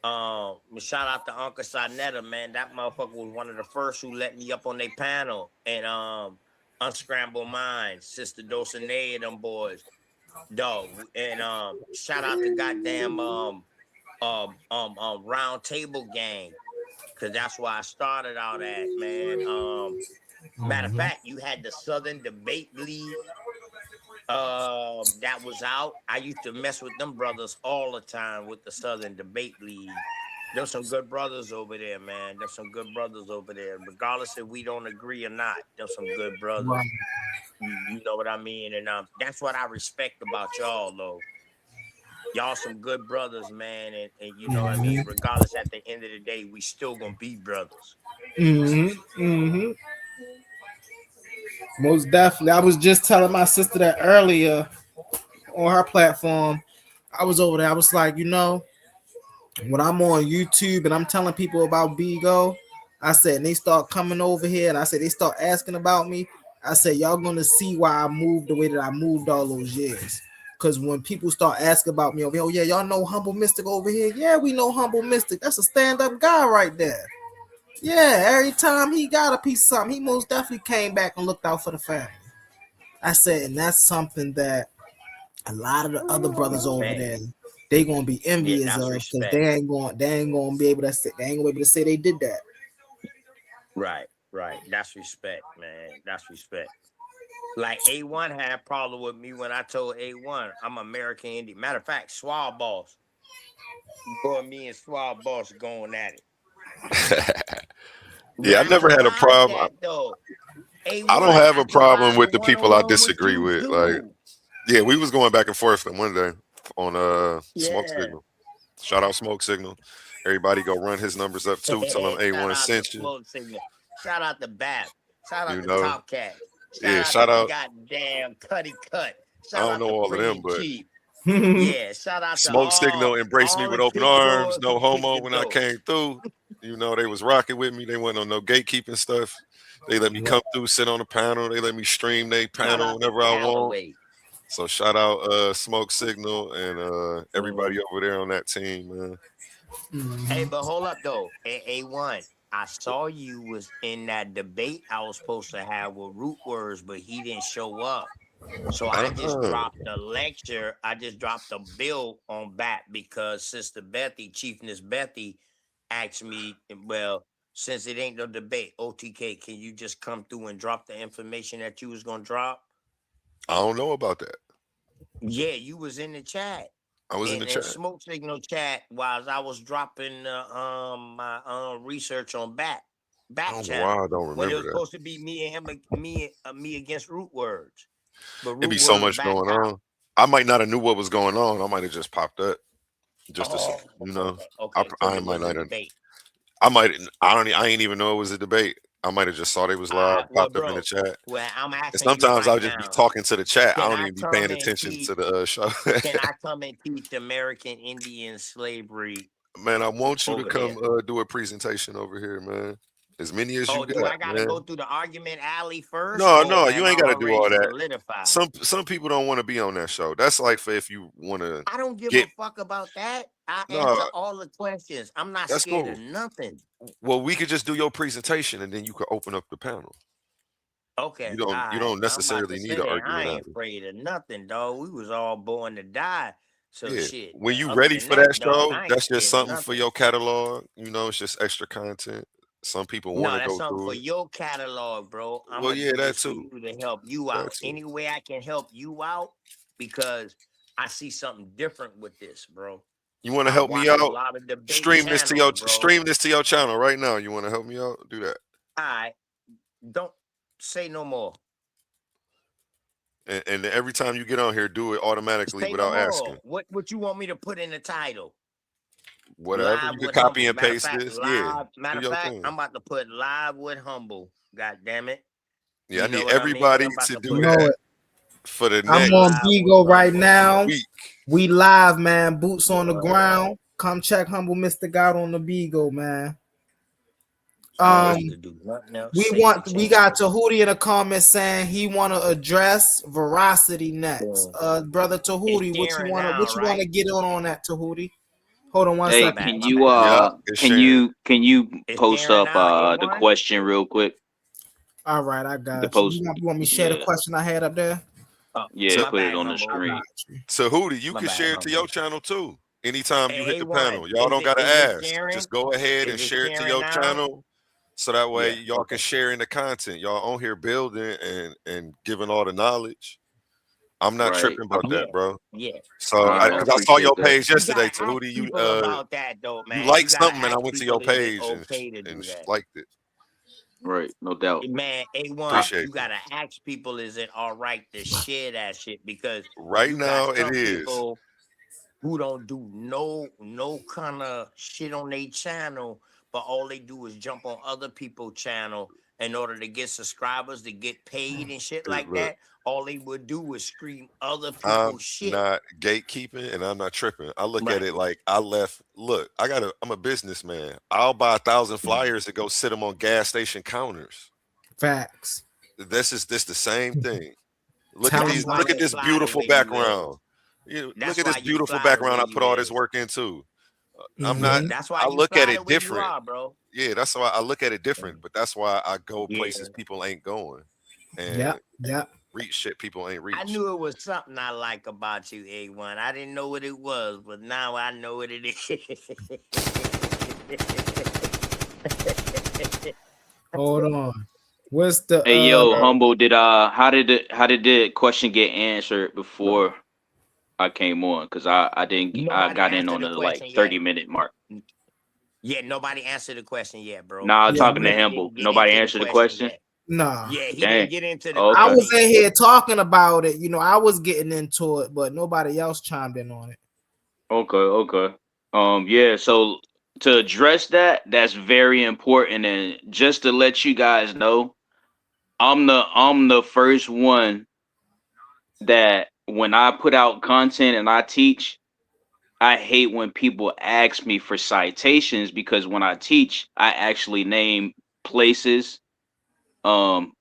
Shout out to Uncle Sinetta, man. That motherfucker was one of the first who let me up on their panel and Unscramble Minds, Sister Dulcinea, them boys, dog. And shout out to goddamn Round Table Gang, cause that's where I started out at, man. Matter of Mhm. fact, you had the Southern Debate League that was out. I used to mess with them brothers all the time with the Southern Debate League. There's some good brothers over there, man. There's some good brothers over there. Regardless if we don't agree or not, there's some good Right. brothers. You know what I mean? And that's what I respect about y'all, though. Y'all some good brothers, man. And you know what I mean? Mhm. Regardless, at the end of the day, we still gonna be brothers. Mhm. Mhm. Most definitely. I was just telling my sister that earlier on her platform. I was over there. I was like, when I'm on YouTube and I'm telling people about Bigo, I said, and they start coming over here, and I said they start asking about me. I said, y'all gonna see why I moved the way that I moved all those years. Cause when people start asking about me, oh yeah, y'all know Humble Mystic over here. Yeah, we know Humble Mystic. That's a stand-up guy right there. Yeah, every time he got a piece of something, he most definitely came back and looked out for the family. I said, and that's something that a lot of the other brothers over Respect. there, they gonna be Yeah, envious that's of because respect. they ain't gonna be able to say they did that. Right, right. That's respect, man. That's respect. Like A1 had a problem with me when I told A1 I'm American Indian. Matter of fact, Swab Boss, boy, me and Swab Boss going at it. Yeah, I Now never had a why is problem. that though? I don't A1, have I a can problem ride with the one on people I one with disagree you with. Like, too. yeah, we was going back and forth one day on Smoke Yeah. Signal. Shout out Smoke Signal. Everybody go run his numbers up too. Tell him Shout A1 out to sent you. Smoke Signal. Shout out to BAP. Shout You out to know. Top Cat. Shout Yeah, out to shout out. goddamn Cuddy Cut. I Shout don't out know to all of them, Pretty but Chief. Yeah, shout out to Smoke Signal embraced me all with the open kick arms, doors no who kicked homo the when I door. came through. You know, they was rocking with me. They wasn't on no gatekeeping stuff. They let me come through, sit on the panel. They let me stream their Shout panel out to whenever I want. Callaway. So shout out Smoke Signal and Mhm. everybody over there on that team, man. Hey, but hold up though. A1, I saw you was in that debate I was supposed to have with Root Words, but he didn't show up. So I just Uh-huh. dropped a lecture. I just dropped a bill on BAT because Sister Bethy, Chiefness Bethy, asked me, well, since it ain't no debate, OTK, can you just come through and drop the information that you was gonna drop? I don't know about that. Yeah, you was in the chat. I was in the In chat. Smoke Signal chat while I was dropping my research on I back don't know why channel I don't when it remember was that. supposed to be me and him, me against Root Words, but It'd Root be so Words much backed going out. on. I might not have knew what was going on. I might have just popped up just to see, Oh, you know. okay, okay. So I there might was a not have. debate. I might. I don't. I ain't even know it was a debate. I might have just saw they was live, Well, popped up in the bro, chat. well, I'm And asking you sometimes right I'll just be now. talking to the chat. I Can don't I even be come paying and attention teach? to the show. Can I come and teach American Indian slavery Man, I want you to over come here? do a presentation over here, man. As many as you Oh, do got, I gotta man. go through the argument alley first, No, or no, am you I ain't got to do already all that. solidified? Some people don't want to be on that show. That's like for if you want to I don't give a get. fuck about that. I answer No, all the questions. I'm not that's scared of cool. nothing. Well, we could just do your presentation and then you could open up the panel. Okay, all You right. don't I'm about to necessarily need say an that I argument ain't alley. afraid of nothing, dog. We was all born to die. So Yeah. shit. When you Other ready than for that that, dog, show, I ain't that's just scared of something for nothing. your catalog. It's just extra content. Some people want No, to that's go something for through it. your catalog, bro. I'm Well, gonna yeah, do that this for too. you to help you That out. too. Any way I can help you out, because I see something different with this, bro. You want to I help me watch a out? lot of debate channels, bro. Stream this to your channel right now. You want to help me out? Do that. I don't say no more. And then every time you get on here, do it automatically Say no without more. asking. What you want me to put in the title? Whatever. Live You could with copy humble. and Matter of paste fact, this. Yeah. live. Do Matter of your fact, thing. I'm about to put live with humble. God damn it. Yeah, I You know need what I mean? everybody I'm about to to do You put know that it. for the I'm next on live with Bigo right humble. now. week. We live, man. Boots on the Word. ground. Come check Humble Mystic out on the Bigo, man. I don't need Um, to do nothing else. we Save the got channel. Tahuti in the comments saying he want to address veracity next. Yeah. Brother It's Tahuti, sharing what now, you want right? to get on that Tahuti? Hold on one Hey, My second. bad, can my you bad. Yep, it's sharing. can you It's post sharing up now, the A1. question real quick? All right, I The got you. post, You want me to share the yeah, question I had up there? Oh, yeah, So, my put it bad, on the I humble. screen. got you. so Hootie, you My can bad, share it to your humble. channel too. Anytime you hit the A1, panel, y'all don't gotta is it ask. sharing? Just go ahead and Is it share it to sharing your now? channel, so that way Yeah. y'all can Okay. share in the content. Y'all on here building and giving all the knowledge. I'm not Right. tripping about Yeah. that, bro. Yeah. So, I because I saw appreciate your that. page You gotta yesterday, ask Tahuti, people about that though, you man. You liked gotta something, and I ask went to your people, is it page okay to do and that? liked it. Right, no doubt. Man, A1, Appreciate you you. gotta ask people, is it all right to share that shit? Because Right you got now, it some is. people who don't do no kind of shit on their channel, but all they do is jump on other people's channel in order to get subscribers, to get paid and shit like Look, that. All they would do is scream other I'm people's shit. not gatekeeping and I'm not tripping. I look at Right. it like look, I'm a businessman. I'll buy 1,000 flyers to go sit them on gas station counters. Facts. This the same thing. That's why Look at you this fly the beautiful way you background. is. Look That's at why this you beautiful fly the way background I you put all this is. work into. I'm Yeah, not Mm-hmm. that's why I you look at fly the it way you different. are, bro. Yeah, that's why I look at it different, but that's why I go Yeah. places people ain't going and Yep. Yep. reach shit people ain't I reach. knew it was something I like about you, A1. I didn't know what it was, but now I know what it is. Hold on. What's the Hey, yo, Uh, humble. How did the question get answered before I came on? Because I didn't I Nobody got in answered on the the like question yet. 30-minute mark. Yeah, nobody answered the question yet, bro. Nah, yeah, talking to man. He humble. didn't get Nobody into the answered the question question. yet. Nah. Yeah, he didn't Dang. get into the Oh, I okay. was question in yet. here talking about it. I was getting into it, but nobody else chimed in on it. Okay. Okay. Yeah. So to address that, that's very important, and just to let you guys know, I'm the first one that when I put out content and I teach, I hate when people ask me for citations because when I teach, I actually name places, um,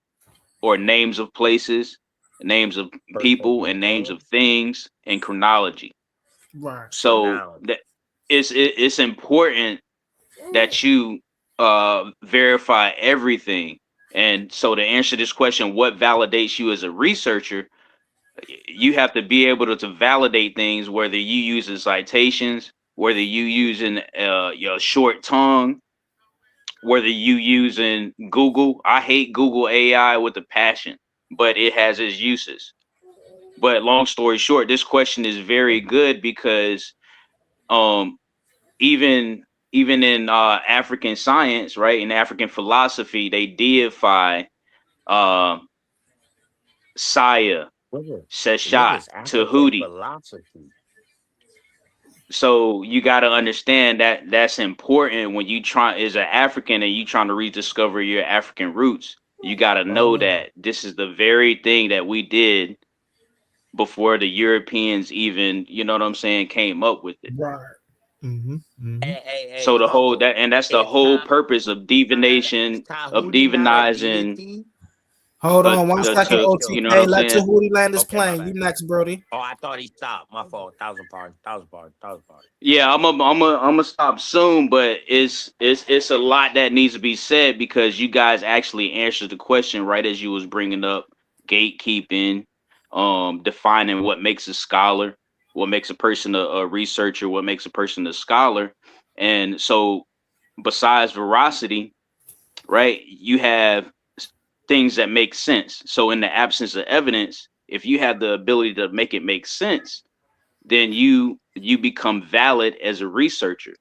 or names of places, names of Persons people, and and names things. of things in chronology. Right. So Chronology. that it's important that you verify everything. And so to answer this question, what validates you as a researcher? You have to be able to validate things, whether you using citations, whether you using your short tongue, whether you using Google. I hate Google AI with a passion, but it has its uses. But long story short, this question is very good because um even in African science, right, in African philosophy, they deify uh Saya, What is Seshat, African Tahuti. philosophy? So you got to understand that that's important when you try as an African and you trying to rediscover your African roots. You got to know that this is the very thing that we did before the Europeans even, you know what I'm saying, came up with it. Right. So the whole Humble. that and that's the It's whole purpose of divination, of Tahuti not a divinizing deity? Hold uh, on one I second, thought he you killed know what OTK. I'm him. Let saying? Tahuti land his Okay, my plane. You bad. next, Brody. Oh, I thought he stopped. My fault. Thousand pardons. Thousand pardons. Thousand pardons. Yeah, I'm a stop soon, but it's a lot that needs to be said because you guys actually answered the question right as you was bringing up gatekeeping, defining what makes a scholar, what makes a person a researcher, what makes a person a scholar, and so besides veracity, right, you have things that make sense. So in the absence of evidence, if you have the ability to make it make sense, then you become valid as a researcher,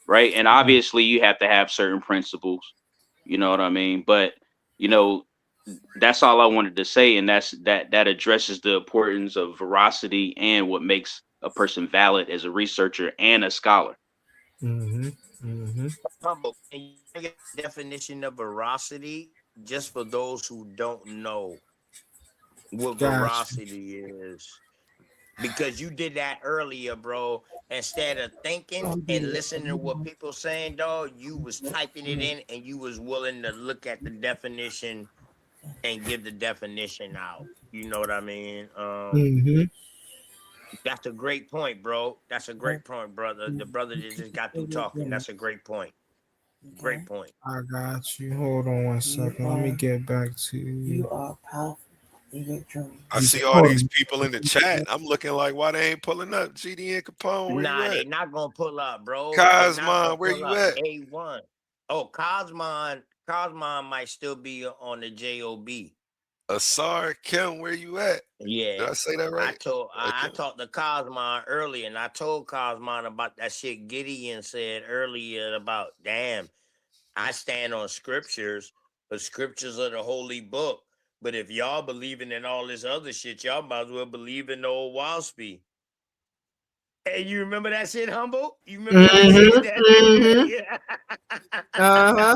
right? And obviously you have to have certain principles, you know what I mean? But you know, that's all I wanted to say, and that addresses the importance of veracity and what makes a person valid as a researcher and a scholar. Humble. Can you bring a definition of veracity just for those who don't know what Gotcha. veracity is? Because you did that earlier, bro. Instead of thinking and listening to what people saying, dog, you was typing it in and you was willing to look at the definition and give the definition out. You know what I mean? That's a great point, bro. That's a great point, brother. The brother that just got through talking. That's a great point. Great point. I got you. Hold on one second. Let me get back to You are powerful in your journey. I see all these people in the chat. I'm looking like, why they ain't pulling up? GD and Capone, where you Nah, at? they not gonna pull up, bro. They not gonna Cosmon, where pull you up. at? A1. Oh, Cosmon might still be on the JOB. Asar Kim, where you at? Yeah. Did I say that right? I Okay. talked to Cosmon earlier, and I told Cosmon about that shit Gideon said earlier about, damn, I stand on scriptures. The scriptures are the holy book. But if y'all believing in all this other shit, y'all might as well believe in the old Walsby. Hey, you remember that shit, Humble? You remember when he said that? Yeah.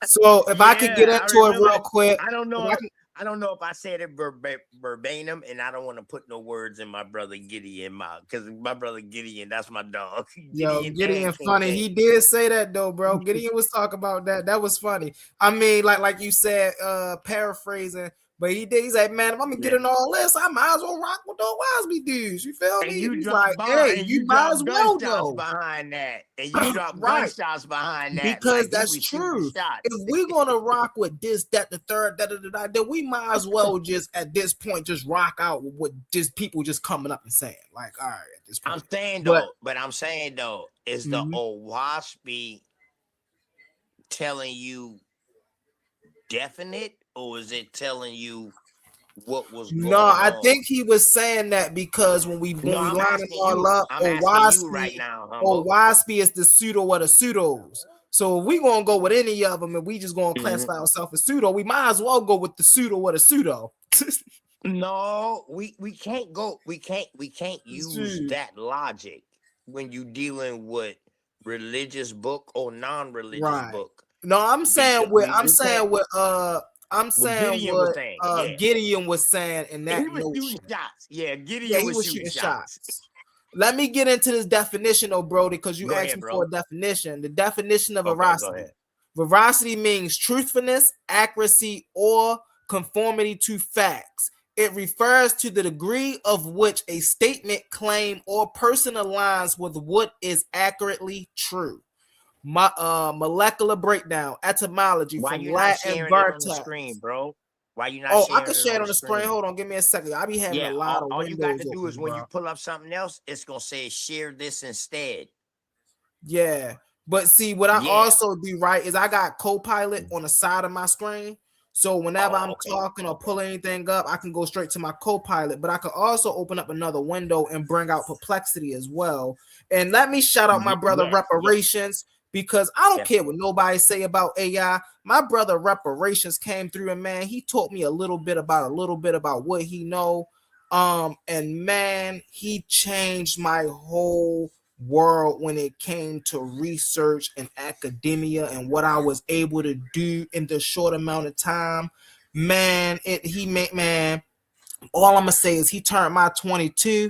So if I could get Yeah, I into it remember. real quick, I don't if know. I can, I don't know if I said it verbatim, and I don't want to put no words in my brother Gideon mouth because my brother Gideon, that's my dog. yo, Gideon Gideon and King funny. He James. did say that though, bro. Gideon was talking about that. That was funny. I mean, like you said, paraphrasing, but he did. He's like, man, if I'm gonna get Yeah. in all this, I might as well rock with those Wasby dudes. You feel And me? you He's drop like, hey, and you you might drop as well gunshots though. behind that. And you drop Right. gunshots behind that. Because Like he that's was shooting true. If shots. we're gonna rock with this, that, the third, then we might as well just at this point just rock out with what just people just coming up and saying. Like, all right, at this point. I'm saying though, is the Owaspy telling you definite, or is it telling you what was no, going I on? think he was saying that because when we No, I'm line them asking all you. up, I'm asking you right now, Humble. Owaspy is the pseudo of the pseudos. So if we gonna go with any of them and we just gonna Mhm. classify ourselves as pseudo, we might as well go with the pseudo of the pseudo. No, we can't go. We can't use that logic when you dealing with religious book or non-religious Right. book. No, I'm saying Because what we can't. What Gideon was saying, yeah, Gideon was saying in he that was shooting notion. shots. Yeah, Yeah, Gideon he was was shooting shooting shots. shots. Let me get into this definition, though, Brody, because you Go asked ahead, me for bro. a definition. The definition of Okay, go veracity. ahead. Veracity means truthfulness, accuracy, or conformity to facts. It refers to the degree of which a statement, claim, or person aligns with what is accurately true. Molecular breakdown, etymology Why from you not Latin sharing it on the screen, vertex. bro? Why you not Oh, I can sharing it share on it the on the screen. screen? Hold on, give me a second. I be having a Yeah, lot of all you got windows to do is open, when you bro. pull up something else, it's gonna say share this instead. Yeah. But see, what I Yeah. also do right is I got Copilot on the side of my screen. So whenever Oh, I'm okay. talking or pulling anything up, I can go straight to my Copilot. But I can also open up another window and bring out perplexity as well. And let me shout out my brother Yes, yes, Reparations because I don't yes. care what nobody say about AI. My brother Reparations came through and man, he taught me a little bit about what he know. And man, he changed my whole world when it came to research and academia and what I was able to do in the short amount of time. Man, all I'm gonna say is he turned my 22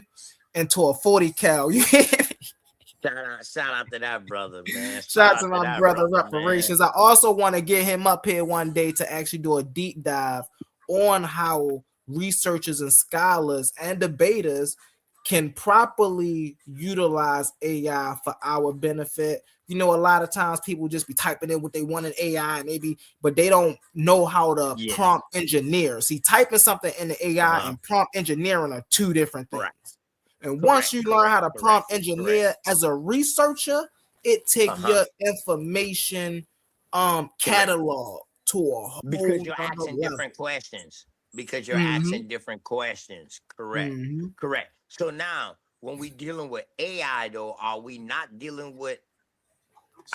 into a 40 cal. Shout out to that brother, man. Shout Shout out to out to my that brother brother, man. reparations. I also want to get him up here one day to actually do a deep dive on how researchers and scholars and debaters can properly utilize AI for our benefit. You know, a lot of times people just be typing in what they want in AI, and but they don't know how to prompt engineer. See, typing something in the AI and prompt engineering are two different things. And once you learn how to prompt engineer as a researcher, it takes your information catalog to a whole because you're other asking level. different questions. Because you're asking different questions. Correct. Correct. So now, when we dealing with AI, though, are we not dealing with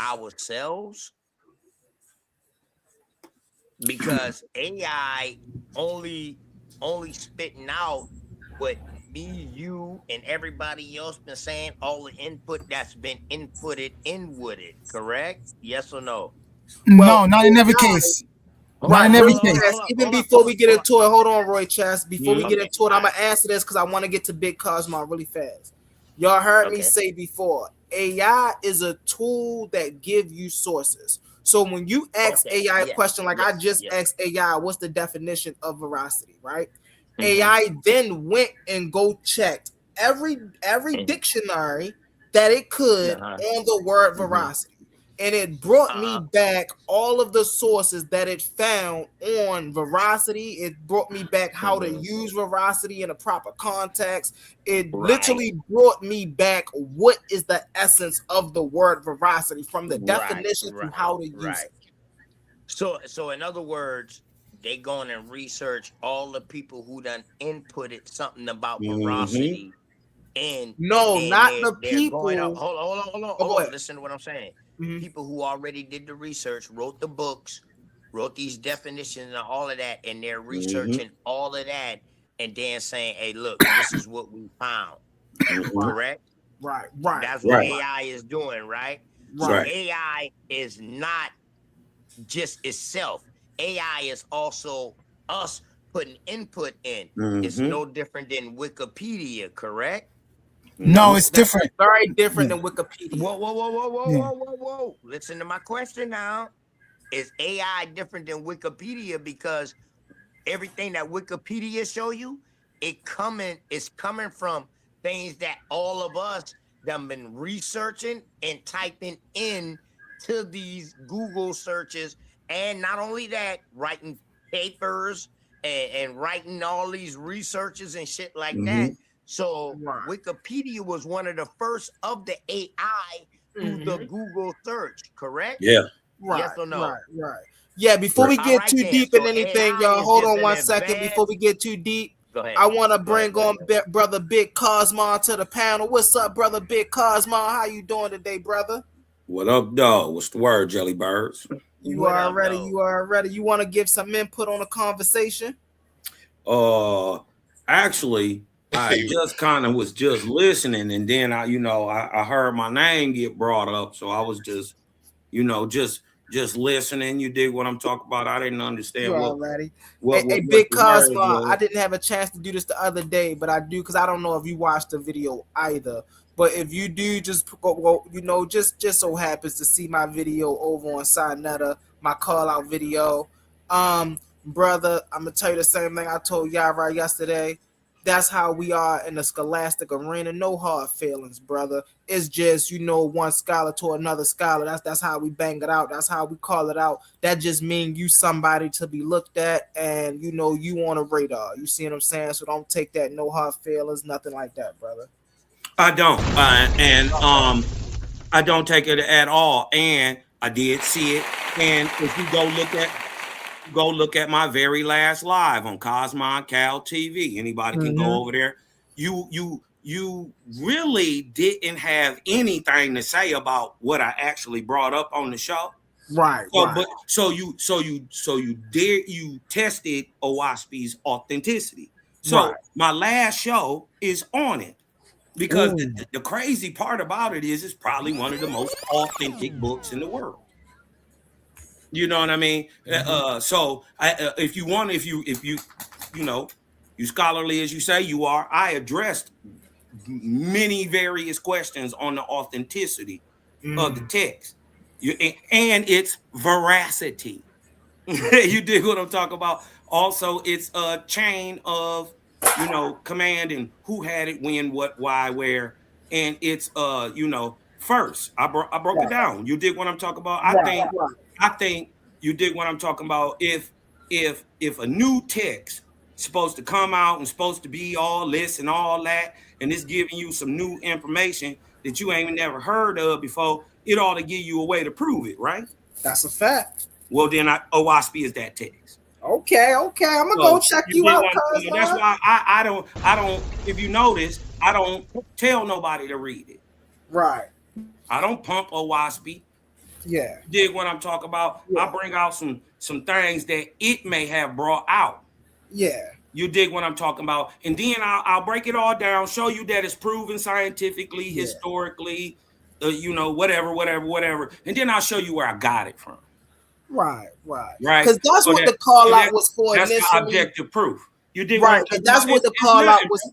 ourselves? Because AI only spitting out what me, you, and everybody else been saying, all the input that's been inputted in with it. Correct? Yes or no? No, not in every case. Not in every case. Even before we get into it, hold on, Roy Chess. Before we get into it, I'm gonna right. answer this because I want to get to Big Cosmo really fast. Y'all heard me say before, AI is a tool that give you sources. So when you ask AI a question, like I just asked AI, what's the definition of veracity, right? AI then went and go checked every dictionary that it could on the word veracity. And it brought me back all of the sources that it found on veracity. It brought me back how to use veracity in a proper context. It literally brought me back what is the essence of the word veracity from the definition to how to use it. So in other words, they going and research all the people who done inputted something about veracity. And no, then not the they're going up. people. Hold on. Listen to what I'm saying. People who already did the research, wrote the books, wrote these definitions and all of that, and they're researching all of that, and then saying, "Hey, look, this is what we found." Correct? Right. That's what AI is doing, right? So Right. AI is not just itself. AI is also us putting input in. It's no different than Wikipedia, correct? No, it's different. Very different than Wikipedia. Whoa. Listen to my question now. Is AI different than Wikipedia? Because everything that Wikipedia show you, it's coming from things that all of us that have been researching and typing in to these Google searches. And not only that, writing papers and writing all these researches and shit like that. So Wikipedia was one of the first of the AI through the Google search, correct? Yeah. Yes or no? Right. Yeah, before we get too deep in anything, AI y'all, is hold just on an 1 second. Before we get too deep, I want to bring on brother Big Cosmo to the panel. What's up, brother Big Cosmo? How you doing today, brother? What up, dog? What's the word, Jelly Birds? You are ready. You want to give some input on the conversation? Actually, I just kind of was just listening, and then I heard my name get brought up, so I was just listening. You dig what I'm talking about? I didn't understand what Big the word Cosmo. was. I didn't have a chance to do this the other day, but I do because I don't know if you watched the video either. But if you do, just go, just so happens to see my video over on Sinetta, my call out video. Brother, I'm gonna tell you the same thing I told Yara yesterday. That's how we are in the scholastic arena. No hard feelings, brother. It's just one scholar to another scholar. That's how we bang it out. That's how we call it out. That just means you somebody to be looked at, and you on a radar. You see what I'm saying? So don't take that no hard feelings, nothing like that, brother. I don't, I don't take it at all. And I did see it. And if you go look at my very last live on Cosmon Cal TV. Anybody can go over there. You really didn't have anything to say about what I actually brought up on the show. Right. So you tested Owaspi's authenticity. So my last show is on it because the crazy part about it is it's probably one of the most authentic books in the world. You know what I mean? So if you want, if you you know, you scholarly as you say you are, I addressed many various questions on the authenticity of the text, and its veracity. You dig what I'm talking about? Also, it's a chain of, you know, command and who had it, when, what, why, where, and it's first. I broke it down. You dig what I'm talking about? I think you dig what I'm talking about. If a new text supposed to come out and supposed to be all this and all that, and it's giving you some new information that you ain't never heard of before, it ought to give you a way to prove it, right? That's a fact. Well, then OWASP is that text. Okay. I'm gonna go check you out. That's why I don't. If you notice, I don't tell nobody to read it. Right. I don't pump OWASP. Yeah. Dig what I'm talking about? Yeah. I bring out some things that it may have brought out. Yeah. You dig what I'm talking about? And then I'll break it all down, show you that it's proven scientifically, historically, whatever. And then I'll show you where I got it from. Right. Because that's what the call out was for. That's the objective proof. You did right. That's what the call out was.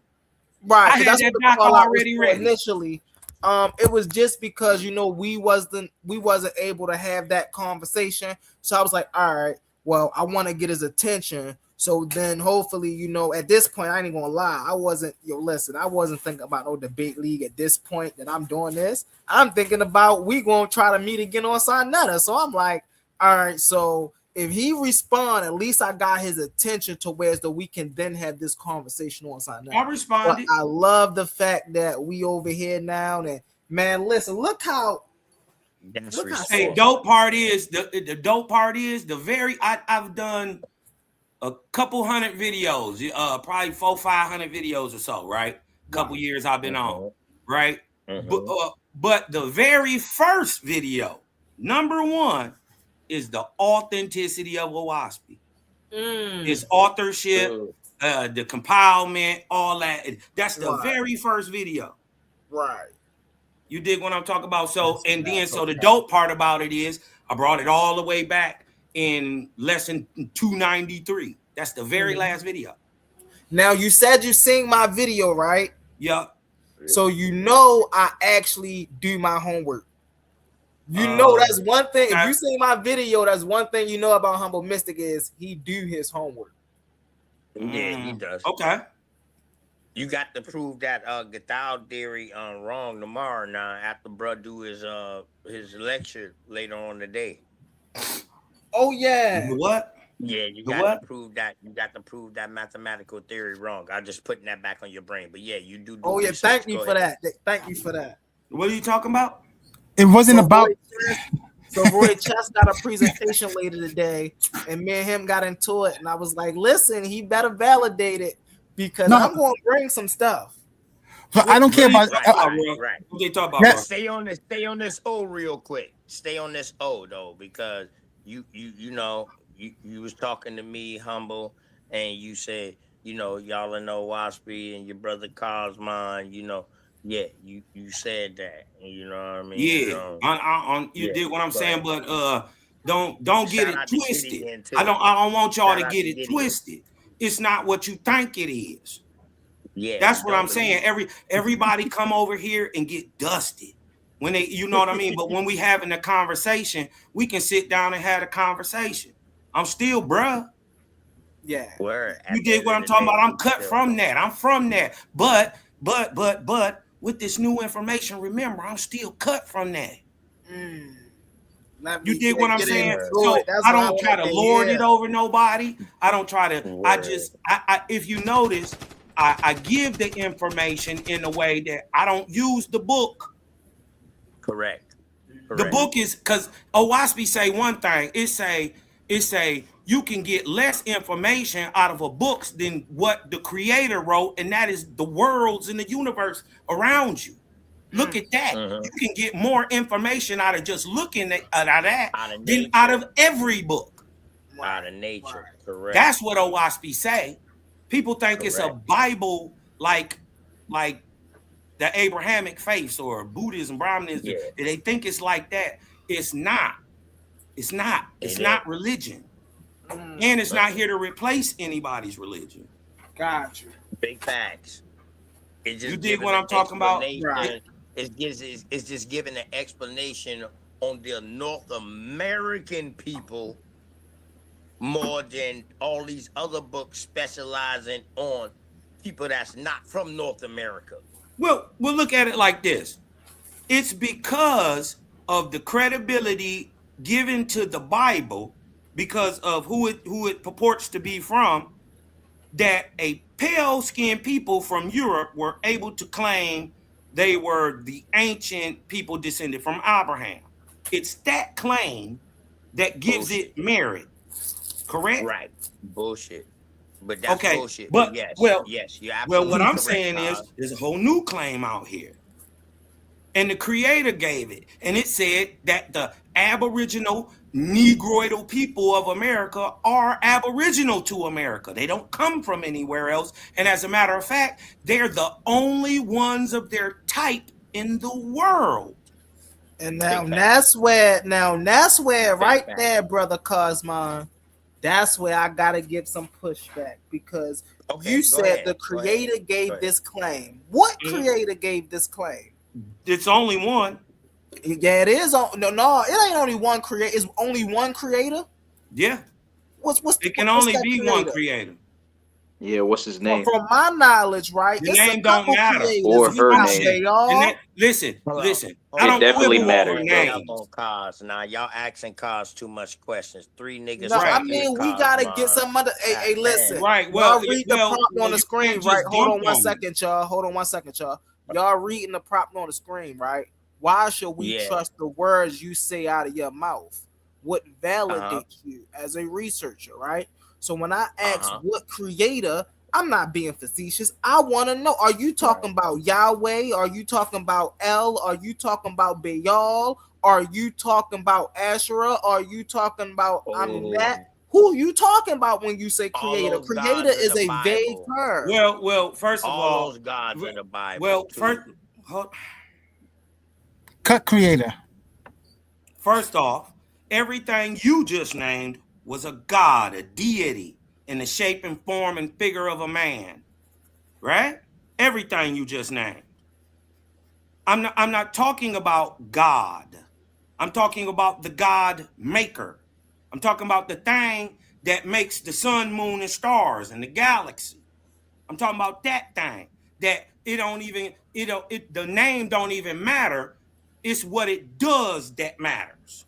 Right. That's what the call out was for initially. It was just because we wasn't able to have that conversation. So I was like, all right, well, I want to get his attention. So then hopefully, at this point, I ain't gonna lie, I wasn't thinking about no debate league at this point that I'm doing this. I'm thinking about we gonna try to meet again on Sinetta. So I'm like, all right, so if he respond, at least I got his attention to where as though we can then have this conversation on Sinetta. I responded. But I love the fact that we over here now, and man, listen, look how. Hey, dope part is the dope part is I've done a couple hundred videos, probably 400-500 videos or so, right? A couple years I've been on, right? But the very first video, number one, is the authenticity of OWASP. His authorship, the compilement, all that. That's the very first video. Right. You dig what I'm talking about? So, and then, so the dope part about it is I brought it all the way back in lesson 293. That's the very last video. Now, you said you seen my video, right? Yeah. So I actually do my homework. That's one thing. If you see my video, that's one thing about Humble Mystik is he do his homework. Yeah, he does. Okay. You got to prove that Gathal theory wrong tomorrow now after bro do his lecture later on today. Oh yeah. What? Yeah, you got to prove that. You got to prove that mathematical theory wrong. I'm just putting that back on your brain. But yeah, you do. Oh yeah, thank you for that. Thank you for that. What are you talking about? It wasn't about. So Roy Chess got a presentation later today, and me and him got into it, and I was like, "Listen, he better validate it because I'm going to bring some stuff." But I don't care about. Right. What they talk about? Stay on this O real quick. Stay on this O though, because you was talking to me, Humble, and you said, y'all know Waspy and your brother Cosmon, yeah, you said that, you know what I mean? Yeah, you did what I'm saying, but don't get it twisted. I don't want y'all to get it twisted. It's not what you think it is. Yeah, that's what I'm saying. Everybody come over here and get dusted when they, you know what I mean. But when we having a conversation, we can sit down and have a conversation. I'm still bruh. Yeah. You did what I'm talking about. I'm cut from that. I'm from that. But with this new information, remember, I'm still cut from that. You dig what I'm saying? So I don't try to lord it over nobody. I don't try to. I if you notice, I give the information in a way that I don't use the book. Correct. The book is because OWASP say one thing. It say you can get less information out of a book than what the creator wrote, and that is the worlds in the universe around you. Look at that. You can get more information out of just looking at that than out of every book. Out of nature, correct. That's what OWASP say. People think it's a Bible like the Abrahamic faith or Buddhism, Brahmanism. They think it's like that. It's not. It's not. It's not religion. And it's not here to replace anybody's religion. Got you. Big facts. You dig what I'm talking about? Right. It's just giving an explanation on the North American people more than all these other books specializing on people that's not from North America. Well, we'll look at it like this. It's because of the credibility given to the Bible, because of who it purports to be from, that a pale-skinned people from Europe were able to claim they were the ancient people descended from Abraham. It's that claim that gives it merit. Correct? Right. Bullshit. But that's bullshit. But yes, you're absolutely well, what I'm correct, saying is there's a whole new claim out here. And the creator gave it. And it said that the aboriginal Negroidal people of America are aboriginal to America. They don't come from anywhere else. And as a matter of fact, they're the only ones of their type in the world. And that's where right there, brother Cosmon, that's where I gotta give some pushback, because you said the creator gave this claim. What creator gave this claim? It's only one. Yeah, it is. No, it ain't only one creator. It's only one creator. Yeah. It can only be one creator. Yeah, what's his name? From my knowledge, right? The name don't matter. Or her name. Listen. I don't definitely matter. Now y'all asking cars too much questions. 3 niggas. No, I mean we gotta get some other. Hey, listen. Right. Well, y'all read the prompt on the screen, right? Hold on 1 second, y'all. Y'all reading the prompt on the screen, right? Why should we trust the words you say out of your mouth? What validates you as a researcher, right? So when I ask what creator, I'm not being facetious. I want to know, are you talking about Yahweh? Are you talking about El? Are you talking about Baal? Are you talking about Asherah? Are you talking about Amunet? Who are you talking about when you say creator? Creator is a vague term. Well, first of all, those gods in the Bible. Well, cut creator. First off, everything you just named was a god, a deity, in the shape and form and figure of a man, right? Everything you just named. I'm not talking about God. I'm talking about the God maker. I'm talking about the thing that makes the sun, moon, and stars and the galaxy. I'm talking about that thing that the name don't even matter. It's what it does that matters.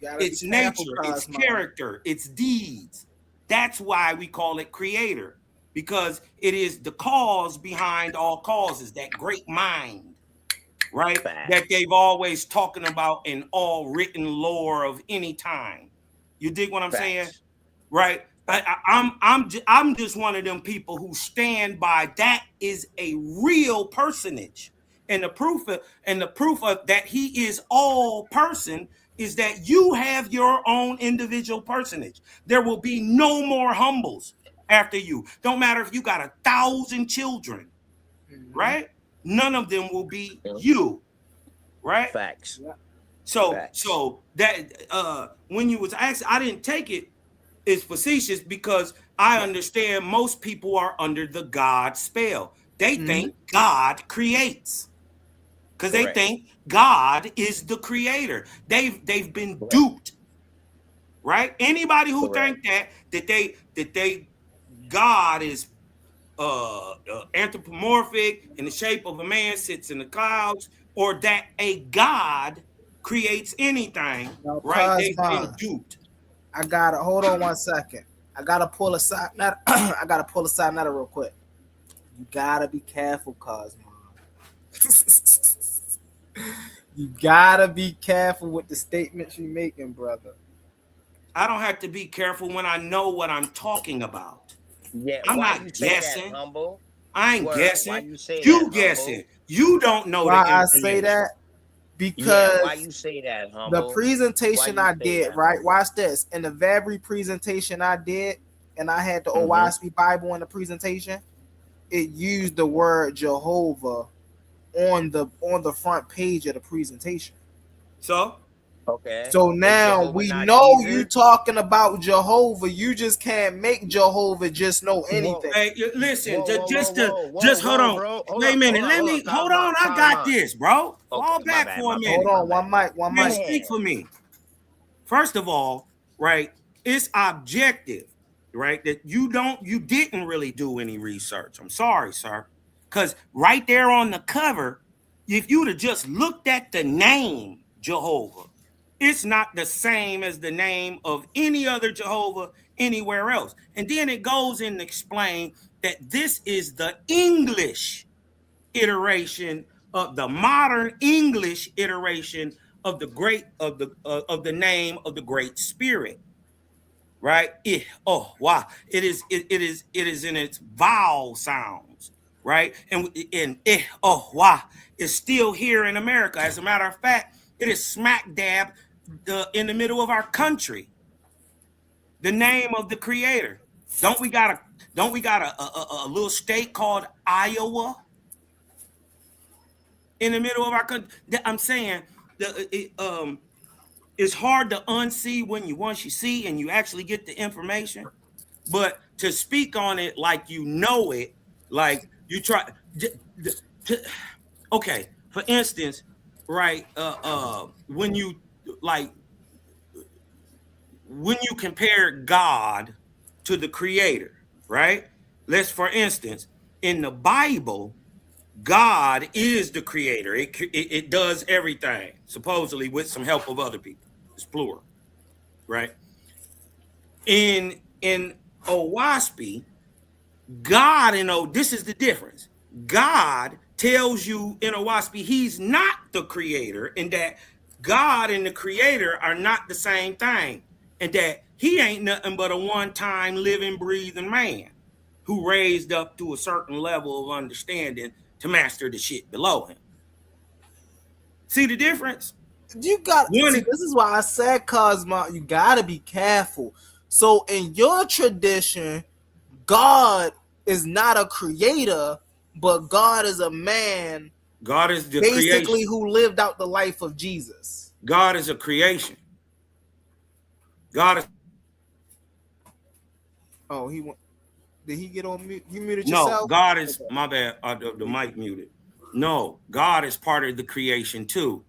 Its nature, its character, its deeds. That's why we call it creator, because it is the cause behind all causes, that great mind, right? That they've always talking about in all written lore of any time. You dig what I'm saying? Right? I'm just one of them people who stand by that is a real personage. And the proof of that he is all person is that you have your own individual personage. There will be no more humbles after you. Don't matter if you got 1,000 children, right? None of them will be you, right? Facts. So that when you was asked, I didn't take it as facetious, because I understand most people are under the God spell. They think God creates. Because they think God is the creator. They've been duped, right? Anybody who think that God is anthropomorphic in the shape of a man, sits in the clouds, or that a God creates anything, right? They've been duped. I gotta hold on 1 second. I gotta pull aside. I gotta pull aside another real quick. You gotta be careful, Cosmo. You gotta be careful with the statements you're making, brother. I don't have to be careful when I know what I'm talking about. Yeah, I'm not guessing. Humble? I ain't guessing. You guessing. You don't know why I say that? Because why you say that, Humble? The presentation I did, right? Watch this. In the very presentation I did, and I had the OYSP Bible in the presentation, it used the word Jehovah on the front page of the presentation. So Okay. So Is now Jehovah we not know you Jesus? talking about Jehovah. You just can't make Jehovah just know Whoa, anything. hey, listen, whoa, whoa, whoa, whoa, whoa, just hold whoa, on. bro. Wait a minute. Let me hold on. I got Cosmo. this, bro. Okay, Fall my back bad, for my a bad, Hold minute. my on, bad. one Man, mic. speak Damn. for me. First of all, right, it's objective, right? That you didn't really do any research. I'm sorry, sir. Because right there on the cover, if you'd have just looked at the name Jehovah, it's not the same as the name of any other Jehovah anywhere else. And then it goes in to explain that this is the English iteration of the modern English iteration of the name of the Great Spirit, right? Wow! It is in its vowel sounds, right? And wow! Is still here in America. As a matter of fact, it is smack dab in the middle of our country. The name of the Creator. Don't we got a little state called Iowa in the middle of our country? I'm saying it's hard to unsee when once you see and you actually get the information. But to speak on it like you know it, like you try okay, for instance, right, when you like when you compare God to the Creator, right? For instance, in the Bible, God is the Creator. It does everything, supposedly with some help of other people. It's plural, right? In Owaspy, God this is the difference. God tells you in Owaspy he's not the Creator, and that God and the Creator are not the same thing, and that he ain't nothing but a one-time living, breathing man who raised up to a certain level of understanding to master the shit below him. See the difference? You got see, this is why I said, Cosmo, you gotta be careful. So in your tradition, God is not a creator, but God is a man. God is the basically creation. Who lived out the life of Jesus. God is a creation. God is. Oh, did he get on mute? You muted No, yourself? God is my bad. The mic muted. No, God is part of the creation too.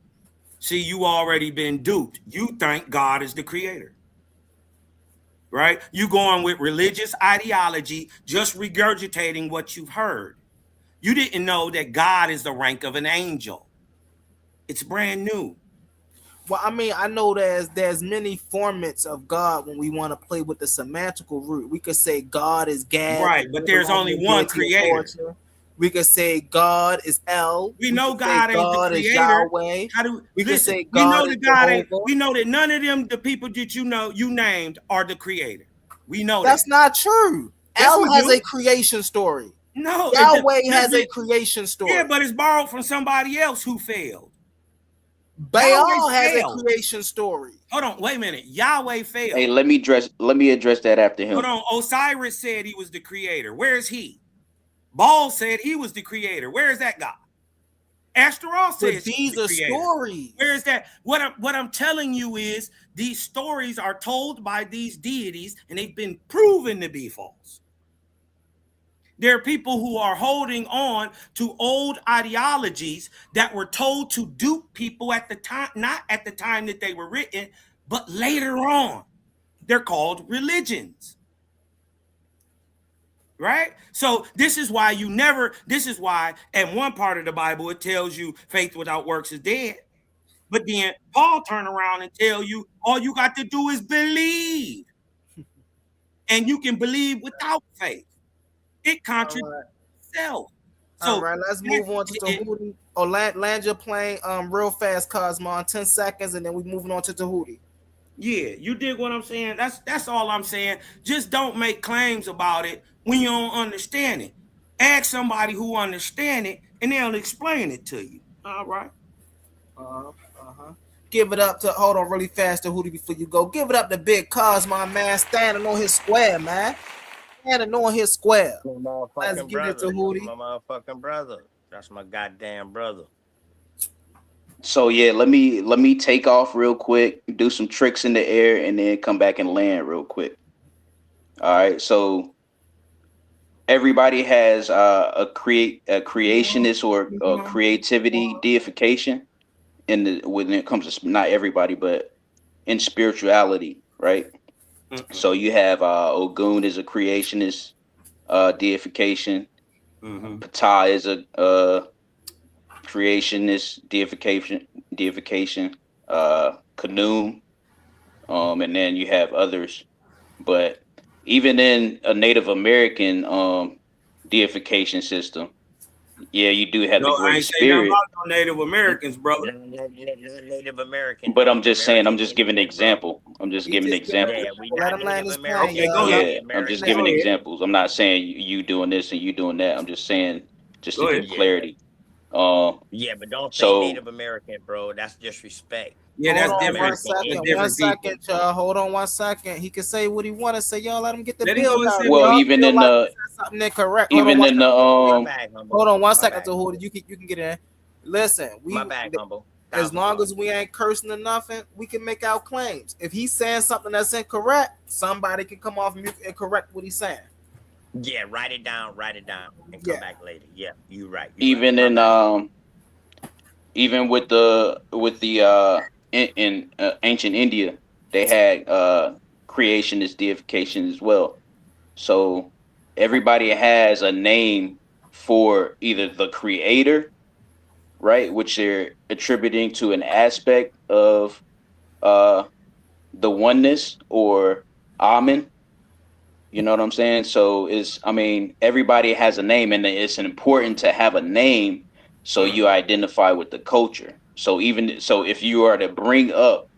See, you already been duped. You think God is the creator, right? You going with religious ideology, just regurgitating what you've heard. You didn't know that God is the rank of an angel. It's brand new. Well, I mean, I know there's many formats of God when we want to play with the semantical root. We could say God is Gad, right? But there's only one creator. We could say God is El. We know God ain't the creator. Is Yahweh. We could say God is Jehovah. We know that none of them, the people that you named, are the creator. We know that's not true. Yes, El has a creation story. No, Yahweh has a creation story. Yeah, but it's borrowed from somebody else who failed. Baal has a creation story. Hold on, wait a minute. Yahweh failed. Hey, let me address that after him. Hold on. Osiris said he was the creator. Where is he? Baal said he was the creator. Where is that God? Astaroth says these are stories. Where is that? What I'm telling you is these stories are told by these deities, and they've been proven to be false. There are people who are holding on to old ideologies that were told to dupe people at the time, not at the time that they were written, but later on. They're called religions. Right? So this is why in one part of the Bible, it tells you faith without works is dead. But then Paul turn around and tell you all you got to do is believe. And you can believe without faith. It contradicts itself. So all right, let's move on to Tahuti. Land your plane real fast, Cosmo, in 10 seconds, and then we're moving on to Tahuti. Yeah, you dig what I'm saying? That's all I'm saying. Just don't make claims about it when you don't understand it. Ask somebody who understand it, and they'll explain it to you. All right. Give it up to hold on really fast, Tahuti, before you go. Give it up to Big Cosmo, man, standing on his square, man. standing on his square. My Let's motherfucking get it to brother. That's Hootie. my motherfucking brother. That's my goddamn brother. So yeah, let me take off real quick, do some tricks in the air, and then come back and land real quick. All right. So everybody has a creationist or creativity deification in the when it comes to not everybody, but in spirituality, right? So you have Ogun is a creationist deification. Ptah is a creationist deification. Khnum, and then you have others. But even in a Native American deification system, yeah, you do have No, the I Great ain't say nothing Spirit. about no Native Americans, brother. Native American But I'm though. just saying, I'm American just giving an Indian, bro. example. I'm just He giving just giving. examples. Yeah, we Let not him land Native his plane, Okay, American. go y'all. ahead. Let Yeah, I'm just American. giving Go ahead. examples. I'm not saying you doing this and you doing that. I'm just saying just to Go ahead. give Yeah. clarity. Um, Yeah, but don't say so Native American, bro. That's disrespect. Yeah, Hold that's on different. American That's one Indian. different people. second, y'all. Hold on 1 second. He can say what he want to say. Y'all let him get the Let him go build and out. say If what well, he. y'all even feel in like the he said something incorrect, hold on even one in the second. My bad, humble. Hold on one My second bad, to hold humble. it. You can get in. Listen, My bad, humble. as Thousand long as pardons. we ain't cursing or nothing, we can make our claims. If he's saying something that's incorrect, somebody can come off mute and correct what he's saying. Yeah, write it down, and come Yeah. back later. Yeah, you right, you right. even My in bad, humble. even with the in ancient India, they had creationist deification as well. So everybody has a name for either the creator, right, which they're attributing to an aspect of uh the oneness, or Amen. You know what I'm saying? So it's, I mean, everybody has a name, and it's important to have a name so you identify with the culture. So even so, if you are to bring up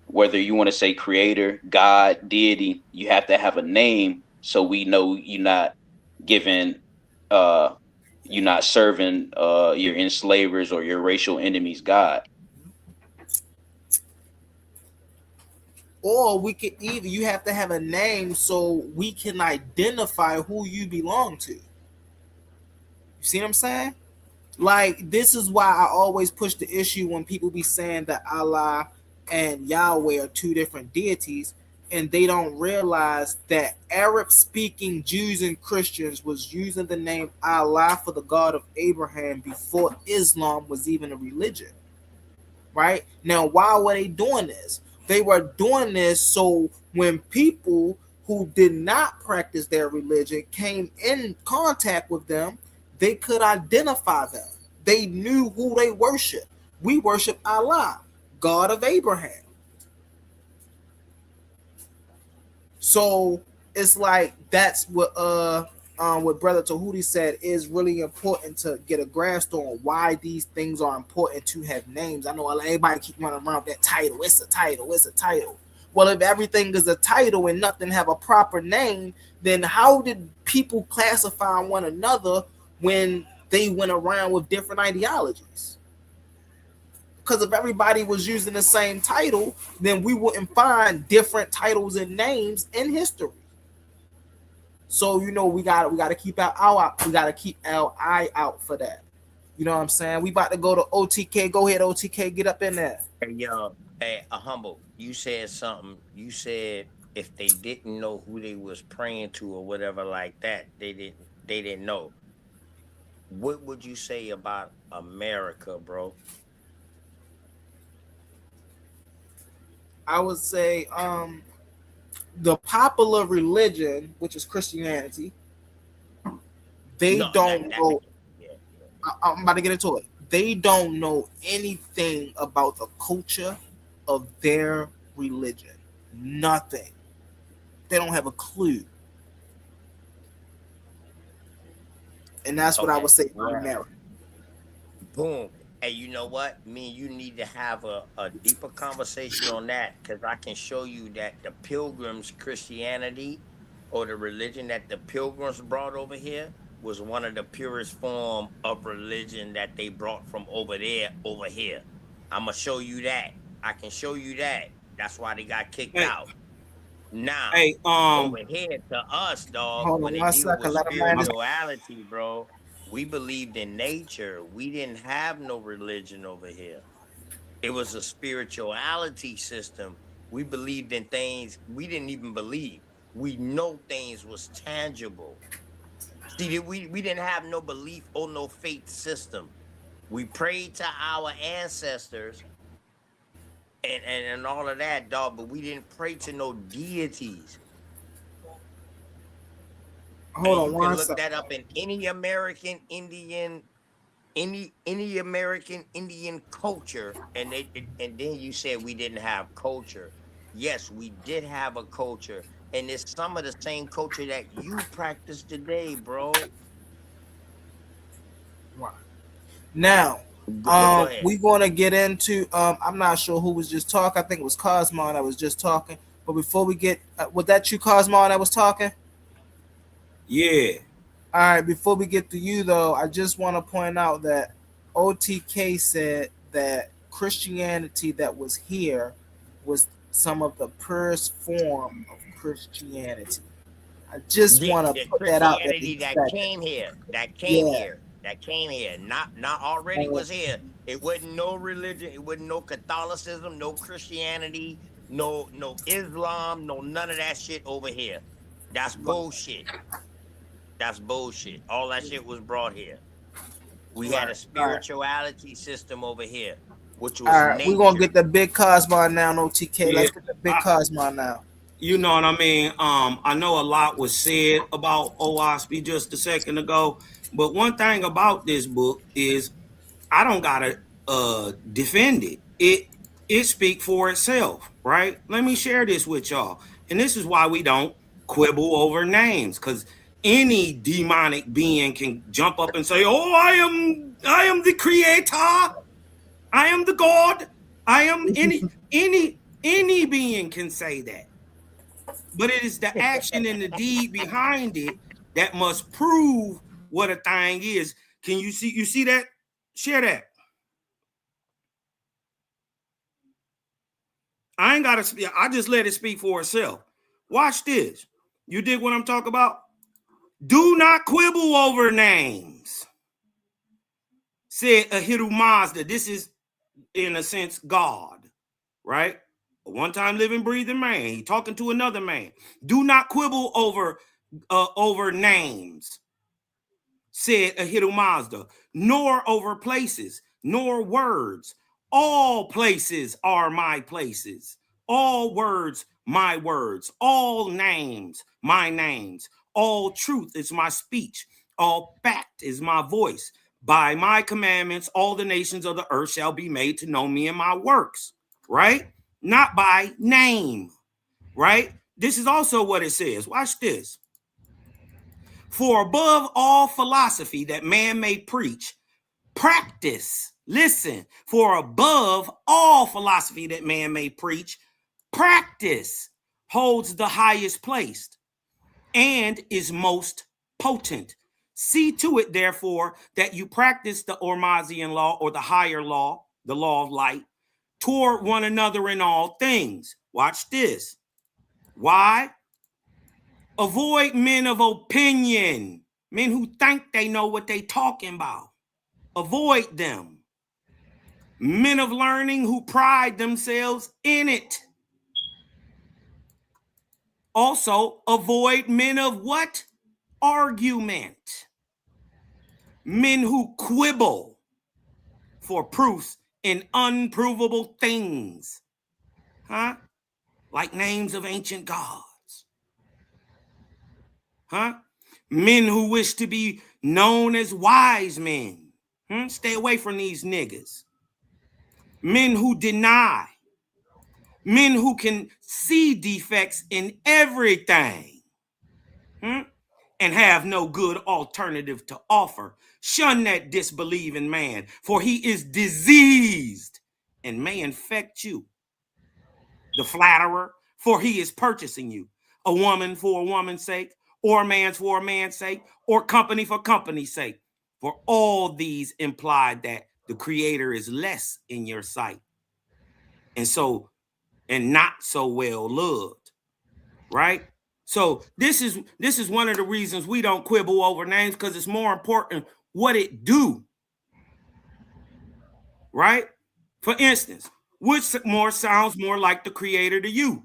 whether you want to say creator, God, deity, you have to have a name so we know you're not giving, uh, you're not serving your enslavers or your racial enemies God. Or we could either you have to have a name so we can identify who you belong to. You see what I'm saying? Like this is why I always push the issue when people be saying that Allah and Yahweh are two different deities, and they don't realize that Arab speaking Jews and Christians was using the name Allah for the God of Abraham before Islam was even a religion. Right? Now, why were they doing this? They were doing this so when people who did not practice their religion came in contact with them, they could identify them. They knew who they worship. We worship Allah, God of Abraham. So it's like that's what Brother Tahuti said is really important to get a grasp on why these things are important to have names. I know everybody keep running around with that title. It's a title. It's a title. Well, if everything is a title and nothing have a proper name, then how did people classify one another when they went around with different ideologies? Because if everybody was using the same title, then we wouldn't find different titles and names in history. So we gotta keep our eye out for that. You know what I'm saying? We about to go to OTK. Go ahead, OTK. Get up in there. Hey, yo, hey, a humble. You said something. You said if they didn't know who they was praying to or whatever like that, they didn't know. What would you say about America, bro? I would say the popular religion, which is Christianity, they No, don't that know. yeah, yeah. I'm about to get into it. They don't know anything about the culture of their religion. Nothing. They don't have a clue. And that's what I would Okay. say about Well, America. boom. Hey, you know what? Me and you need to have a deeper conversation on that because I can show you that the pilgrims' Christianity or the religion that the pilgrims brought over here was one of the purest form of religion that they brought from over there over here. I'm gonna show you that. I can show you that. That's why they got kicked Hey, out. Now, Hey, over here to us, dog, Hold when on it one deal second. with Let him land his. spirituality, bro, we believed in nature. We didn't have no religion over here. It was a spirituality system. We believed in things we didn't even believe. We know things was tangible. See, we didn't have no belief or no faith system. We prayed to our ancestors and all of that, dog, but we didn't pray to no deities. Hold And on you can one look second. that up in any American Indian, any American Indian culture, and and then you said we didn't have culture. Yes, we did have a culture, and it's some of the same culture that you practice today, bro. Right. Now, Go ahead. we gonna get into. I'm not sure who was just talking. I think it was Cosmo that was just talking. But before we get, was that you, Cosmo, that was talking? yeah, All right. Before we get to you, though, I just want to point out that OTK said that Christianity that was here was some of the purest form of Christianity. I just Yeah, want to the put that out there Christianity because that that, came here, yeah, not already uh, was here. It wasn't no religion, it wasn't no Catholicism, no Christianity, no Islam, no none of that shit over here. That's bullshit. That's bullshit. All that shit was brought here. We had right, a right. spirituality system over here, which was All right, we're gonna nature. get the big Cosmo now, no TK. yeah. Let's get the big Cosmo now. You know what I mean? I know a lot was said about OSP just a second ago, but one thing about this book is I don't gotta defend it. It speak for itself, right? Let me share this with y'all. And this is why we don't quibble over names, because any demonic being can jump up and say, "Oh, I am the creator. I am the God. I am any being can say that." But it is the action and the deed behind it that must prove what a thing is. Can you see that? Share that. I ain't gotta speak. I just let it speak for itself. Watch this. You dig what I'm talking about? Do not quibble over names, said Ahiru Mazda. This is, in a sense, God, right? A one-time living, breathing man. He talking to another man. Do not quibble over names, said Ahiru Mazda, nor over places, nor words. All places are my places. All words, my words. All names, my names. All truth is my speech. All fact is my voice. By my commandments, all the nations of the earth shall be made to know me and my works, right? Not by name, right? This is also what it says. Watch this. For above all philosophy that man may preach, practice. Listen, for above all philosophy that man may preach, practice holds the highest place and is most potent. See to it, therefore, that you practice the Ormazian law or the higher law, the law of light, toward one another in all things. Watch this. Why? Avoid men of opinion, men who think they know what they talking about. Avoid them. Men of learning who pride themselves in it. Also, avoid men of what? Argument. Men who quibble for proofs in unprovable things. Huh? Like names of ancient gods. Huh? Men who wish to be known as wise men. Stay away from these niggas. Men who deny. Men who can see defects in everything. And have no good alternative to offer. Shun that disbelieving man, for he is diseased and may infect you. The flatterer, for he is purchasing you. A woman for a woman's sake, or a man's for a man's sake, or company for company's sake. For all these imply that the creator is less in your sight. And not so well loved. right? So this is one of the reasons we don't quibble over names, because it's more important what it do, right? For instance, which more sounds more like the creator to you?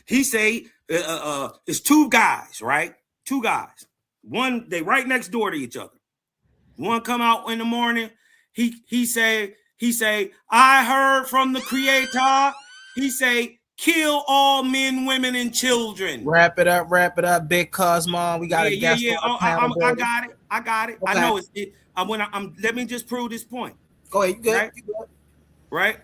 He say it's two guys, right? Two guys. One, they right next door to each other. One come out in the morning. He say, I heard from the creator. He say, kill all men, women, and children. Wrap it up, Big Cosmo. We got a guest on the panel. I got it. Okay. I know it. Let me just prove this point. Go ahead. Good. Right? Right?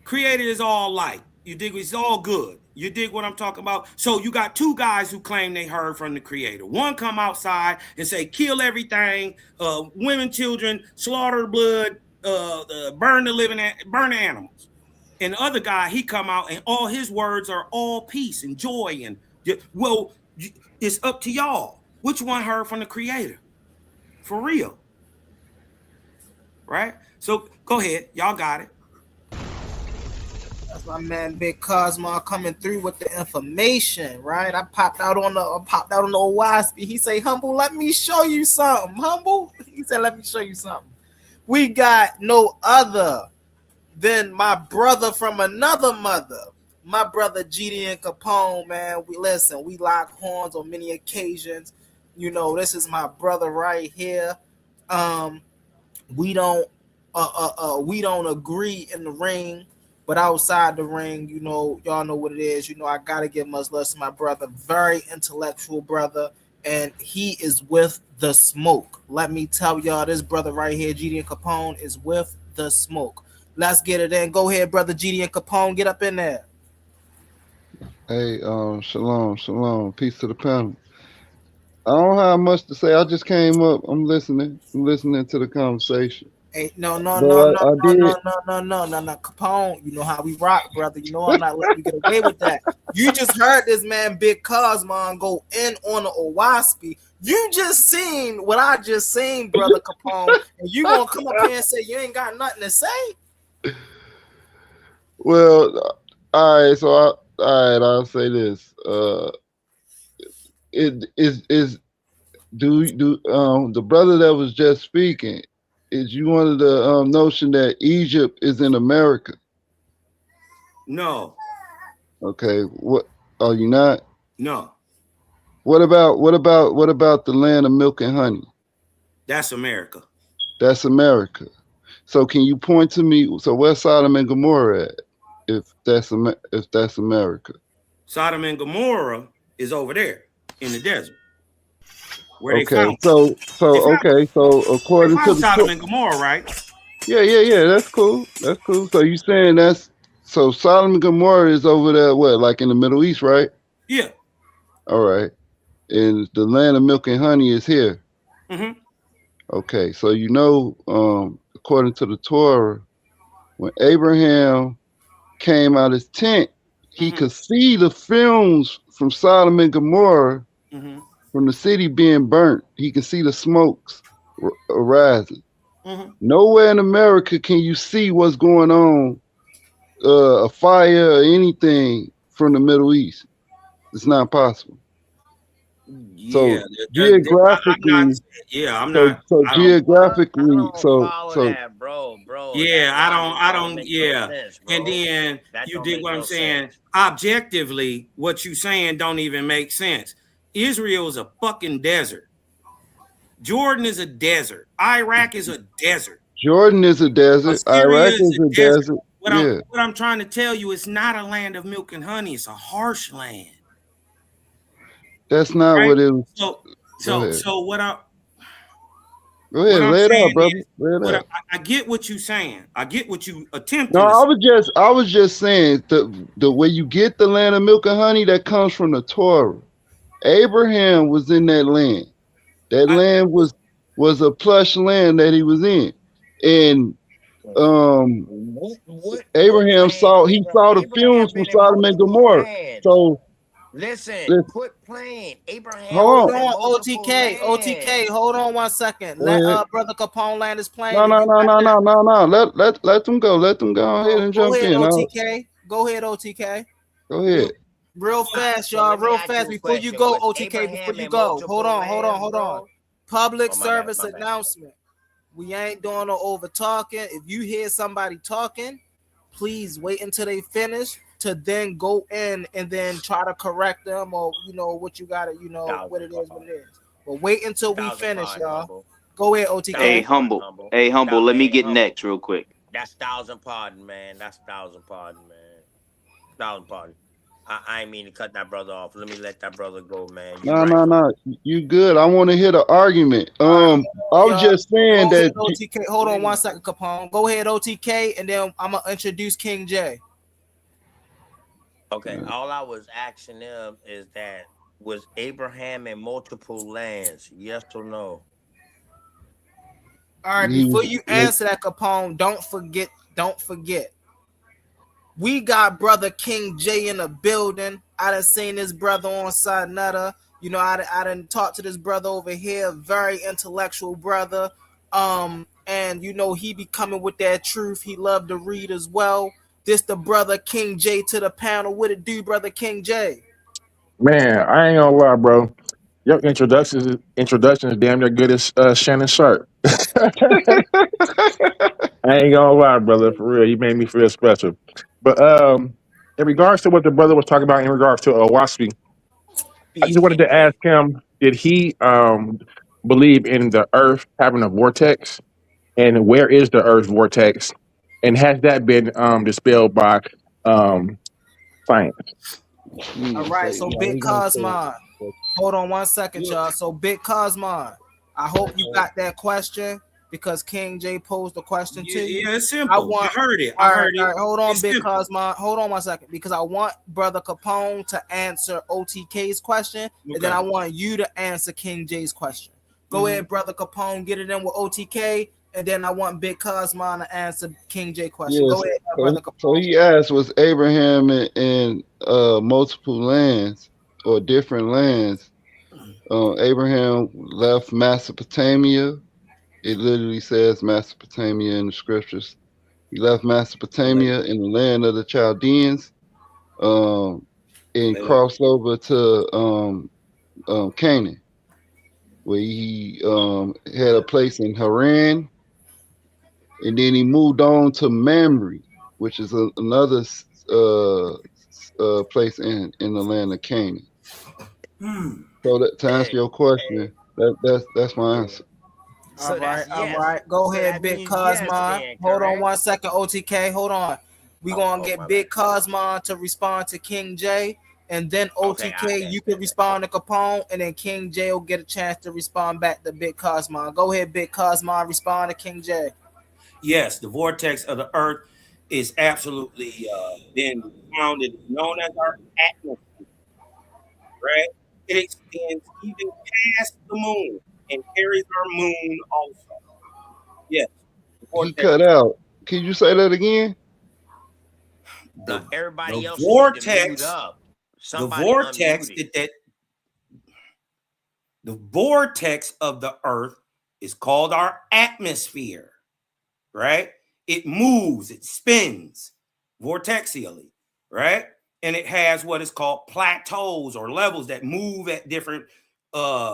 Creator is all light. You dig? It's all good. You dig what I'm talking about? So you got two guys who claim they heard from the creator. One come outside and say, kill everything, women, children, slaughter blood, burn the animals. And the other guy, he come out and all his words are all peace and joy. And well, it's up to y'all. Which one heard from the creator? For real. Right? So go ahead. Y'all got it. That's my man Big Cosmo coming through with the information, right? I popped out on the Owaspy. He say, Humble, let me show you something. Humble. He said, let me show you something. We got no other than my brother from another mother. My brother Gideon Capone, man. We lock horns on many occasions. You know, this is my brother right here. We don't agree in the ring, but outside the ring, you know, y'all know what it is. You know, I gotta give much love to my brother, very intellectual brother, and he is with the smoke. Let me tell y'all, this brother right here, Gideon Capone, is with the smoke. Let's get it in. Go ahead, brother Gideon Capone, get up in there. Hey, shalom. Peace to the panel. I don't have much to say. I just came up. I'm listening to the conversation. Hey, no, Capone. You know how we rock, brother. You know I'm not letting you get away with that. You just heard this man, Big Cosmo, go in on the Owaspy. You just seen what I just seen, brother Capone, and you gonna come up here and say you ain't got nothing to say? Well, all right. So I'll say this. The brother that was just speaking, is you wanted the notion that Egypt is in America? No. Okay. What are you not? No. What about the land of milk and honey? That's America. That's America. So can you point to me? So where's Sodom and Gomorrah at? If that's America. Sodom and Gomorrah is over there in the desert. Where okay, so according to Sodom and Gomorrah, right? Yeah. That's cool. So you saying so Sodom and Gomorrah is over there, what, like in the Middle East, right? Yeah. All right. And the land of milk and honey is here. Mm-hmm. Okay, so you know, according to the Torah, when Abraham came out his tent, he could see the films from Sodom and Gomorrah. Mm-hmm. From the city being burnt. He can see the smokes arising. Mm-hmm. Nowhere in America can you see what's going on, a fire or anything from the Middle East. It's not possible. Yeah, so geographically, geographically, that, bro. Yeah, I don't. Yeah, sense, and then you dig what I'm saying. Objectively, what you saying don't even make sense. Israel is a fucking desert. Jordan is a desert. Iraq is a desert. Jordan is a desert. Iraq is a desert. What I'm trying to tell you, it's not a land of milk and honey. It's a harsh land. That's not what it was. So what I go ahead, lay it out, brother. I get what you're saying. I get what you attempted. No, I was just saying the way you get the land of milk and honey, that comes from the Torah. Abraham was in that land. That land was a plush land that he was in, and Abraham saw the films from Sodom and Gomorrah. So listen, quit playing. Abraham. Hold on, OTK. Hold on 1 second. Let brother Capone land his plane. No. Let them go. Let them go ahead and jump in. OTK. Go ahead, OTK. Go ahead. Real fast, y'all. Real fast. Before you go, OTK, before you go. Hold on. Public service announcement. We ain't doing no over talking. If you hear somebody talking, please wait until they finish to then go in and then try to correct them, or what you gotta, what it is. But wait until we finish, y'all. Go ahead, OTK. Hey, humble. Hey, humble. Let me get next real quick. That's 1,000 pardon, man. That's 1,000 pardon, man. 1,000 pardon. I ain't mean to cut that brother off. Let me let that brother go, man. No. You good. I want to hear the argument. I was just saying that. OTK, hold on 1 second, Capone. Go ahead, OTK, and then I'm gonna introduce King J. Okay. All I was asking them is that was Abraham in multiple lands? Yes or no? All right. Before you answer that, Capone, don't forget. We got brother King J in the building. I done seen this brother on side nutter. I done talked to this brother over here, very intellectual brother. And he be coming with that truth. He loved to read as well. This the brother King J to the panel. What it do, brother King J? Man, I ain't gonna lie, bro. Your introduction is damn near good as Shannon Sharp. I ain't gonna lie, brother. For real, you made me feel special. But in regards to what the brother was talking about in regards to Owaski, I just wanted to ask him: did he believe in the Earth having a vortex, and where is the Earth vortex, and has that been dispelled by science? All right, so Big Cosmon. Hold on 1 second, y'all. So Big Cosmon, I hope you got that question because King J posed the question to you. Yeah, it's simple. I heard it. All right, hold on, Big Cosmon. Hold on 1 second because I want Brother Capone to answer OTK's question, and then I want you to answer King J's question. Go ahead, Brother Capone, get it in with OTK, and then I want Big Cosmon to answer King J question. Go ahead, Brother Capone. So he asked, was Abraham in multiple lands or different lands? Abraham left Mesopotamia. It literally says Mesopotamia in the scriptures. He left Mesopotamia in the land of the Chaldeans, and crossed over to Canaan, where he had a place in Haran, and then he moved on to Mamre, which is another place in the land of Canaan. So to answer your question, that's my answer. All right. Go ahead, Big Cosmon. Hold on 1 second, OTK. Hold on. We're going to get Big Cosmon to respond to King J, and then OTK, you can respond to Capone, and then King J will get a chance to respond back to Big Cosmon. Go ahead, Big Cosmon. Respond to King J. Yes, the vortex of the Earth is absolutely been founded, known as our atmosphere, right? It extends even past the moon and carries our moon also. Yes. He cut out. Can you say that again? Everybody else vortex. The vortex the vortex of the Earth is called our atmosphere, right? It moves, it spins vortexially, right? And it has what is called plateaus or levels that move at different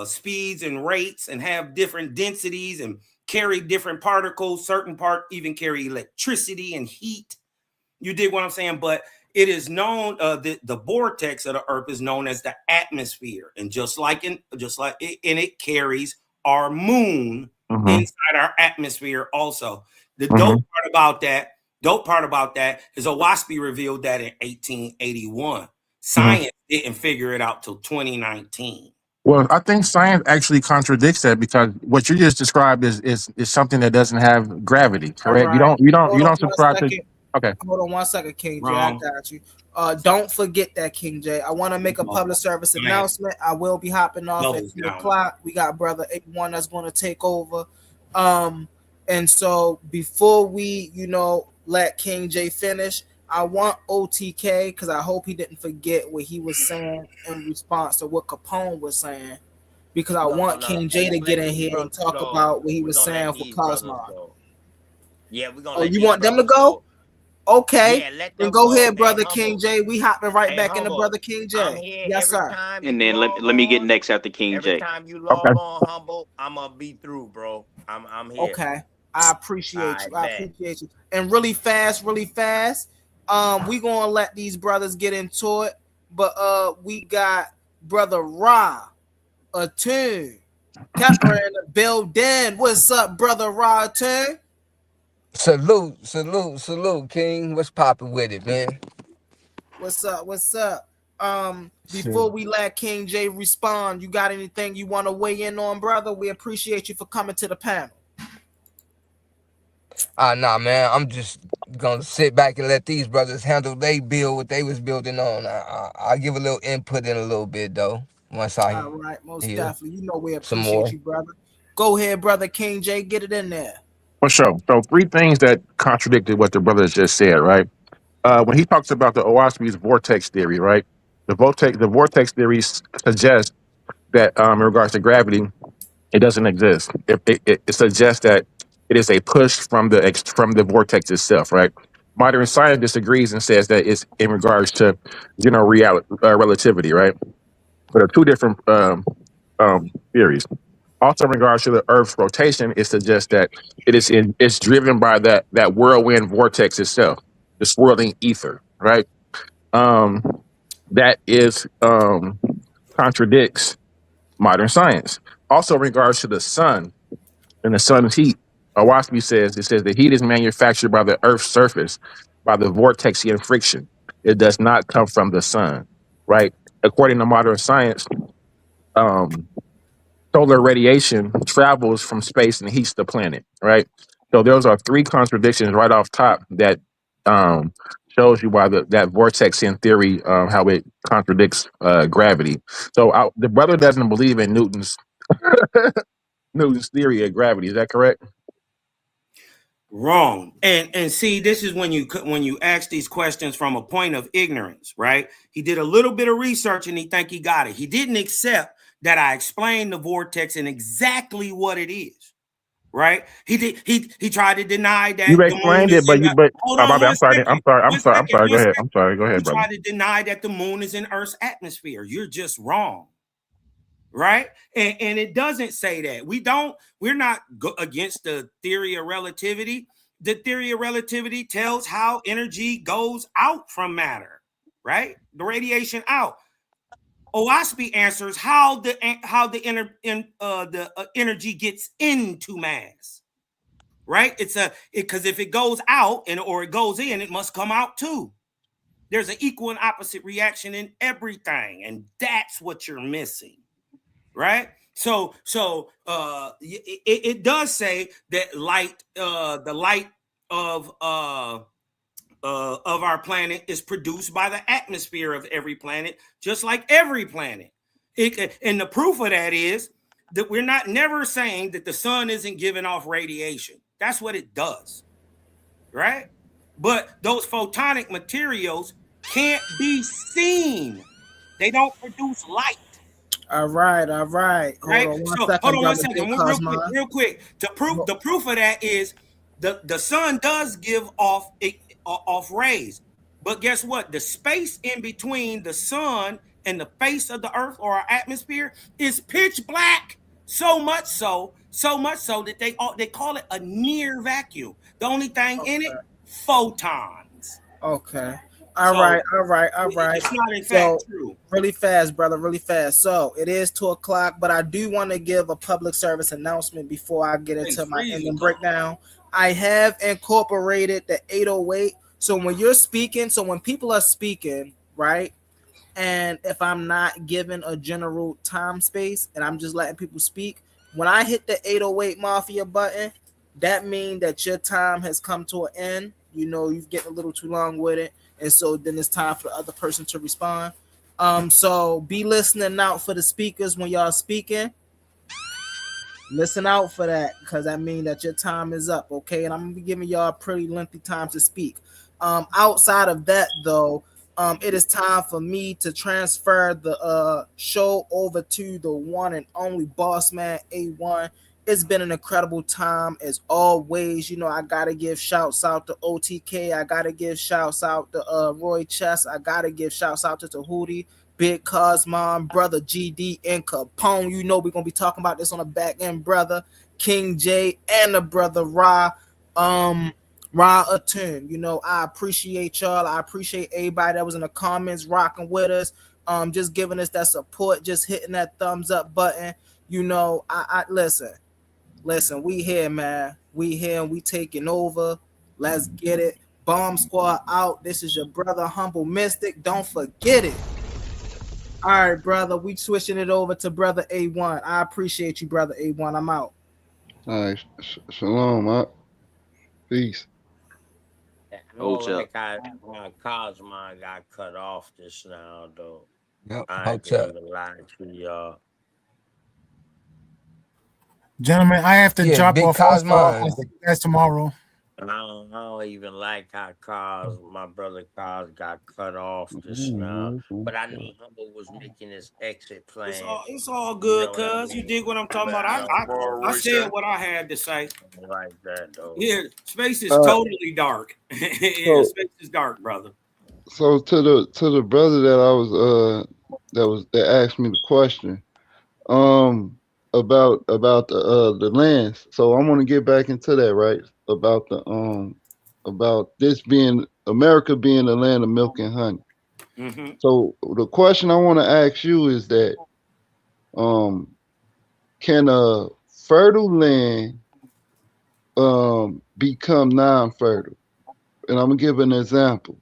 speeds and rates and have different densities and carry different particles. Certain part even carry electricity and heat. You dig what I'm saying? But it is known, the vortex of the Earth is known as the atmosphere, and it carries our moon inside our atmosphere also. The dope part about that is Owaski revealed that in 1881. Science didn't figure it out till 2019. Well, I think science actually contradicts that because what you just described is something that doesn't have gravity, correct? Right. You don't subscribe to. Okay. Hold on 1 second, King J. I got you. Don't forget that, King J. I want to make a public service announcement. I will be hopping off at 2 o'clock. We got Brother 81 that's going to take over. And so before we, let King J finish, I want OTK, because I hope he didn't forget what he was saying in response to what Capone was saying, because I want King J to get in here and talk about what he was saying for Cosmo. Yeah, we're gonna. You want them to go? Okay, Yeah, let then them go go. ahead, Hey, brother King humble. J. We hopping right Hey, back into humble. brother King I'm J. here Yes, every sir. time And you then log let me get on. next after King Every J. time you Okay. log on, humble, I'm gonna be through, bro. I'm here. Okay, I appreciate I you. I bet. appreciate you. And really fast, really fast. We gonna let these brothers get into it, but we got brother Ra, a tune. Kepler in the building. What's up, brother Ra? Tune. Salute, salute, salute, King. What's popping with it, man? What's up? What's up? Shit. Before we let King J respond, you got anything you want to weigh in on, brother? We appreciate you for coming to the panel. Nah, man. I'm just gonna sit back and let these brothers handle they build what they was building on. I'll give a little input in a little bit though. Once I All right, most hear definitely. You know we some appreciate more. you, brother. Go ahead, brother King J. Get it in there. For sure. So three things that contradicted what the brothers just said, right? When he talks about the Owaspi's vortex theory, right? The vortex theory suggests that in regards to gravity, it doesn't exist. It suggests that it is a push from from the vortex itself, right? Modern science disagrees and says that it's in regards to general relativity, right? But there are two different theories. Also, in regards to the Earth's rotation, it suggests that it's driven by that whirlwind vortex itself, the swirling ether, right? Um, that is contradicts modern science. Also, in regards to the sun and the sun's heat, Owaski says it says the heat is manufactured by the Earth's surface by the vortexian friction. It does not come from the sun, right? According to modern science, um, solar radiation travels from space and heats the planet, right? So those are three contradictions right off top that um, shows you why that vortex in theory, how it contradicts gravity. So the brother doesn't believe in Newton's theory of gravity. Is that correct? Wrong. And see, this is when you ask these questions from a point of ignorance, right? He did a little bit of research and he think he got it. He didn't accept that I explained the vortex and exactly what it is, right? He tried to deny You that the moon explained it, is in the, but hold my on bad. one I'm sorry. second. I'm sorry. I'm sorry. One Go ahead. second. I'm sorry. Go He ahead, brother. tried to deny that the moon is in Earth's atmosphere. You're just wrong, right? And it doesn't say that. We're not against the theory of relativity. The theory of relativity tells how energy goes out from matter, right? The radiation out. Owaspy answers how the energy gets into mass, right? Because if it goes out or it goes in, it must come out too. There's an equal and opposite reaction in everything, and that's what you're missing, right? It does say that the light of our planet is produced by the atmosphere of every planet, just like every planet. And the proof of that is that we're not never saying that the sun isn't giving off radiation. That's what it does, right? But those photonic materials can't be seen. They don't produce light. All right, all right. Hold Right. on one So hold second, on one brother second. Big Real quick, Cosma. real quick. The proof of that is the sun does give off rays, but guess what? The space in between the sun and the face of the earth or our atmosphere is pitch black. So much so that they call it a near vacuum. The only thing in it, photons. Okay. All right, So all right, all right. it's not in So fact true. really fast, brother, really fast. So it is 2 o'clock, but I do want to give a public service announcement before I get Things into my freezing. ending breakdown. I have incorporated the 808. So when you're speaking, so when people are speaking, right? And if I'm not given a general time space and I'm just letting people speak, when I hit the 808 Mafia button, that means that your time has come to an end. You know, you've getting a little too long with it. And so then it's time for the other person to respond. So be listening out for the speakers when y'all speaking. Listen out for that because I mean that your time is up, okay? And I'm gonna be giving y'all a pretty lengthy time to speak. Outside of that, though, it is time for me to transfer the show over to the one and only boss man A1. It's been an incredible time as always. You know, I gotta give shouts out to OTK. I gotta give shouts out to Roy Chess. I gotta give shouts out to Tahuti, Big Cosmon, brother GD, and Capone. You know we're gonna be talking about this on the back end, brother King J and the brother Ra Atun. You know, I appreciate y'all. I appreciate everybody that was in the comments rocking with us. Just giving us that support, just hitting that thumbs up button. You know, I listen, we here, man. We here and we taking over. Let's get it. Bomb Squad out. This is your brother Humble Mystik. Don't forget it. All right, brother. We switching it over to brother A1. I appreciate you, brother A1. I'm out. All right, shalom, peace. I Hold don't up. like how Cosmon got cut off just now, though. Yep. I ain't gonna even lie to y'all. Gentlemen, I have to Yeah, drop Big off also. I'll Cosmon. see you guys tomorrow. I don't even like how my brother Cos got cut off just now. But I knew Humble was making his exit plan. It's all You good, know what I cuz. You mean? dig what I'm talking about? Man, tomorrow, I Roy said said. what I had to say. Like that, though. Yeah, space is totally dark. Yeah, So, space is dark, brother. so to the brother that I was that asked me the question, about the lands. So I want to get back into that, right? About this being America being the land of milk and honey. Mm-hmm. So the question I want to ask you is that can a fertile land become non-fertile? And I'm gonna give an example.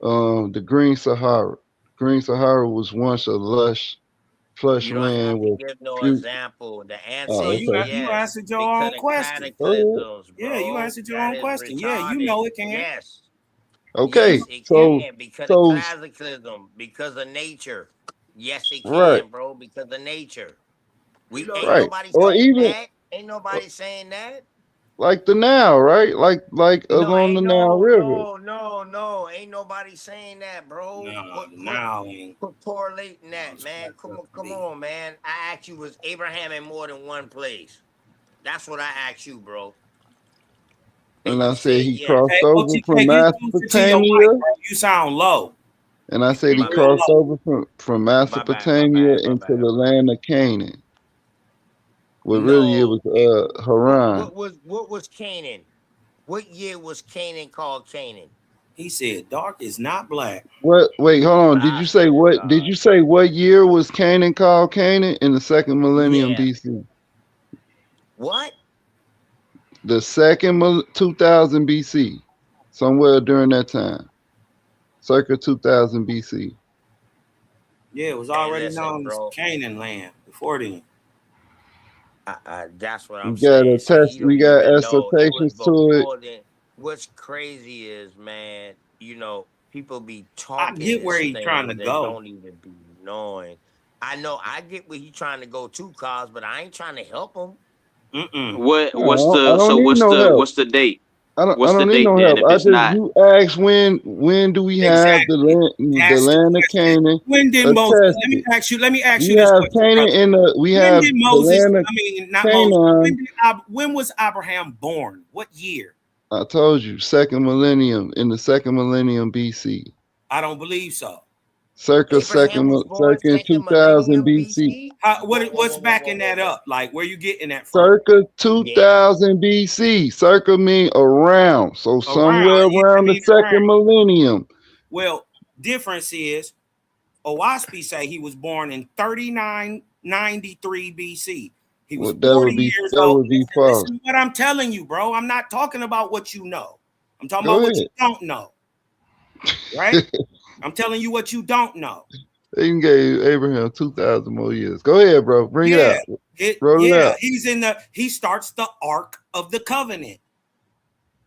The Green Sahara. Green Sahara was once a lush, plush You don't land have to with give no few. example. The answer Oh, So is okay. you yes. answered your Because own of question. Go ahead. cataclysms, Yeah, you bro. answered your That own is question. Yeah, you retarded. know it can. Yes. Okay. Yes, it So, can. Because of so cataclysm. Because of nature. Yes, it right, can, bro. Because of nature. We ain't right, nobody or saying even that. Ain't nobody saying that. like the Nile, right? Like No, along the ain't Nile River. no. Ain't nobody saying that, bro. No, now ain't. Quit correlating that, man. Come on, man. I asked you, was Abraham in more than one place? That's what I asked you, bro. And And you I said said he yes. crossed Hey, over from OTK, get closer to your mic, Mesopotamia, bro. You sound low. and I said he You My real bad. crossed low. over from My bad. Mesopotamia into the My bad. land of Canaan. Well, really, it No. was Haran. What was Canaan? What year was Canaan called Canaan? He said dark is not black. What? Wait, hold on. Did I you say swear to what? Did God. you say what year was Canaan called Canaan in the second millennium Yeah. BC? What? The second 2000 BC, somewhere during that time, circa 2000 BC. Yeah, it was Hey, already listen, known as bro. Canaan land before then. That's what We I'm got saying. a See, test. you We don't got even know. It was exhortations to it, before then. What's crazy is, man, people be I talking get where this he's trying to thing that go. don't even be knowing. I know I get where he's trying to go to, cause, but I ain't trying to help him. Mm-mm. What's no, I the don't so need no help. what's the date? I What's the don't need date no then help. if I it's just not? you ask when do we have Exactly. the That's the land of question. Canaan When did Moses? attested? Let me ask you We this have question, Canaan brother. in the we When have did the Moses? land of I mean, not Moses. Canaan. When was Abraham born? What year? I told you, second millennium in the second millennium BC, I don't believe so. circa Abraham was born second second 2000 millennium BC, BC. What's backing that up? Like, where you getting that from? circa Yeah. 2000 BC. Circa mean around, so Around. somewhere Yeah, I around the mean around. second millennium. Well, difference is Owaspi say he was born in 3993 BC. He was Well, 40 years that old. would be false. Listen to what I'm telling you, bro. I'm not talking about what you know. I'm talking Go about what ahead. you don't know. Right? I'm telling you what you don't know. They can gave Abraham 2,000 more years. Go ahead, bro. Bring it out. Roll it out. He starts the Ark of the Covenant.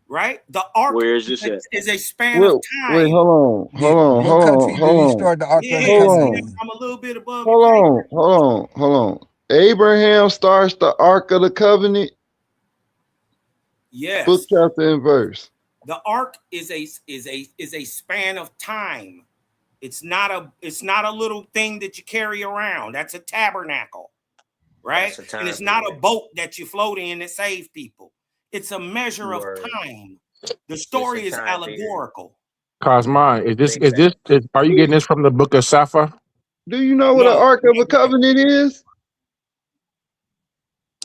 Right? The Ark Where is this at? is a span of Wait, time. What country do you start the Ark of the Covenant in? I'm a little bit above your pay. Hold on. Abraham starts the Ark of the Covenant. Yes. Book, chapter, and verse. The ark is a span of time. It's not a little thing that you carry around. That's a tabernacle, right? That's a time And it's not a period. boat that you float in that saves people. It's a measure of Word. time. The It's a story is time period. allegorical. Cosmine, Big facts. are you getting this from the book of Safa? Do you know what an No, Ark of no, a Covenant is?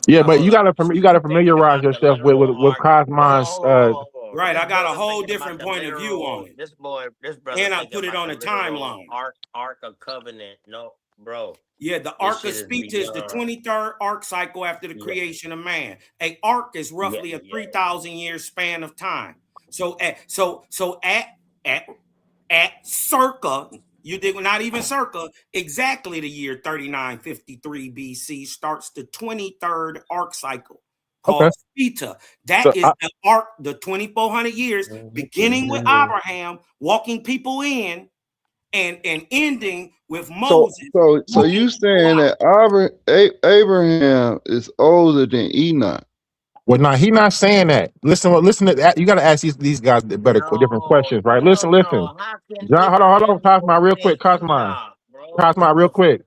Yeah, no. but Hold up. you gotta You thinking familiarize about the yourself literal with ark? Hold on, Cosmine's hold on, hold on. Right, This I got a brother whole thinking about different the point of view on literal. it. This brother And I thinking put it about on the a literal timeline. Ark of Covenant. No, bro. Yeah, the This ark of shit is speech is the beyond. 23rd ark cycle after the Yeah, creation of man. A ark is yeah, roughly a yeah. 3,000 year span of time. So at circa, you dig, not even circa, exactly the year 3953 BC starts the 23rd ark cycle okay. called Spita. That So is the ark, the 2,400 years, beginning with Mhm. Abraham, walking people in and ending with So, Moses. so you saying that Abraham is older than Enoch? well, now he not saying that. Listen to that. You got to ask these guys different No, questions, right? hell Listen. no. How can John, hold on, Abraham be Cosmine, older real than quick, Cosmine, Enoch, bro? What Real the quick.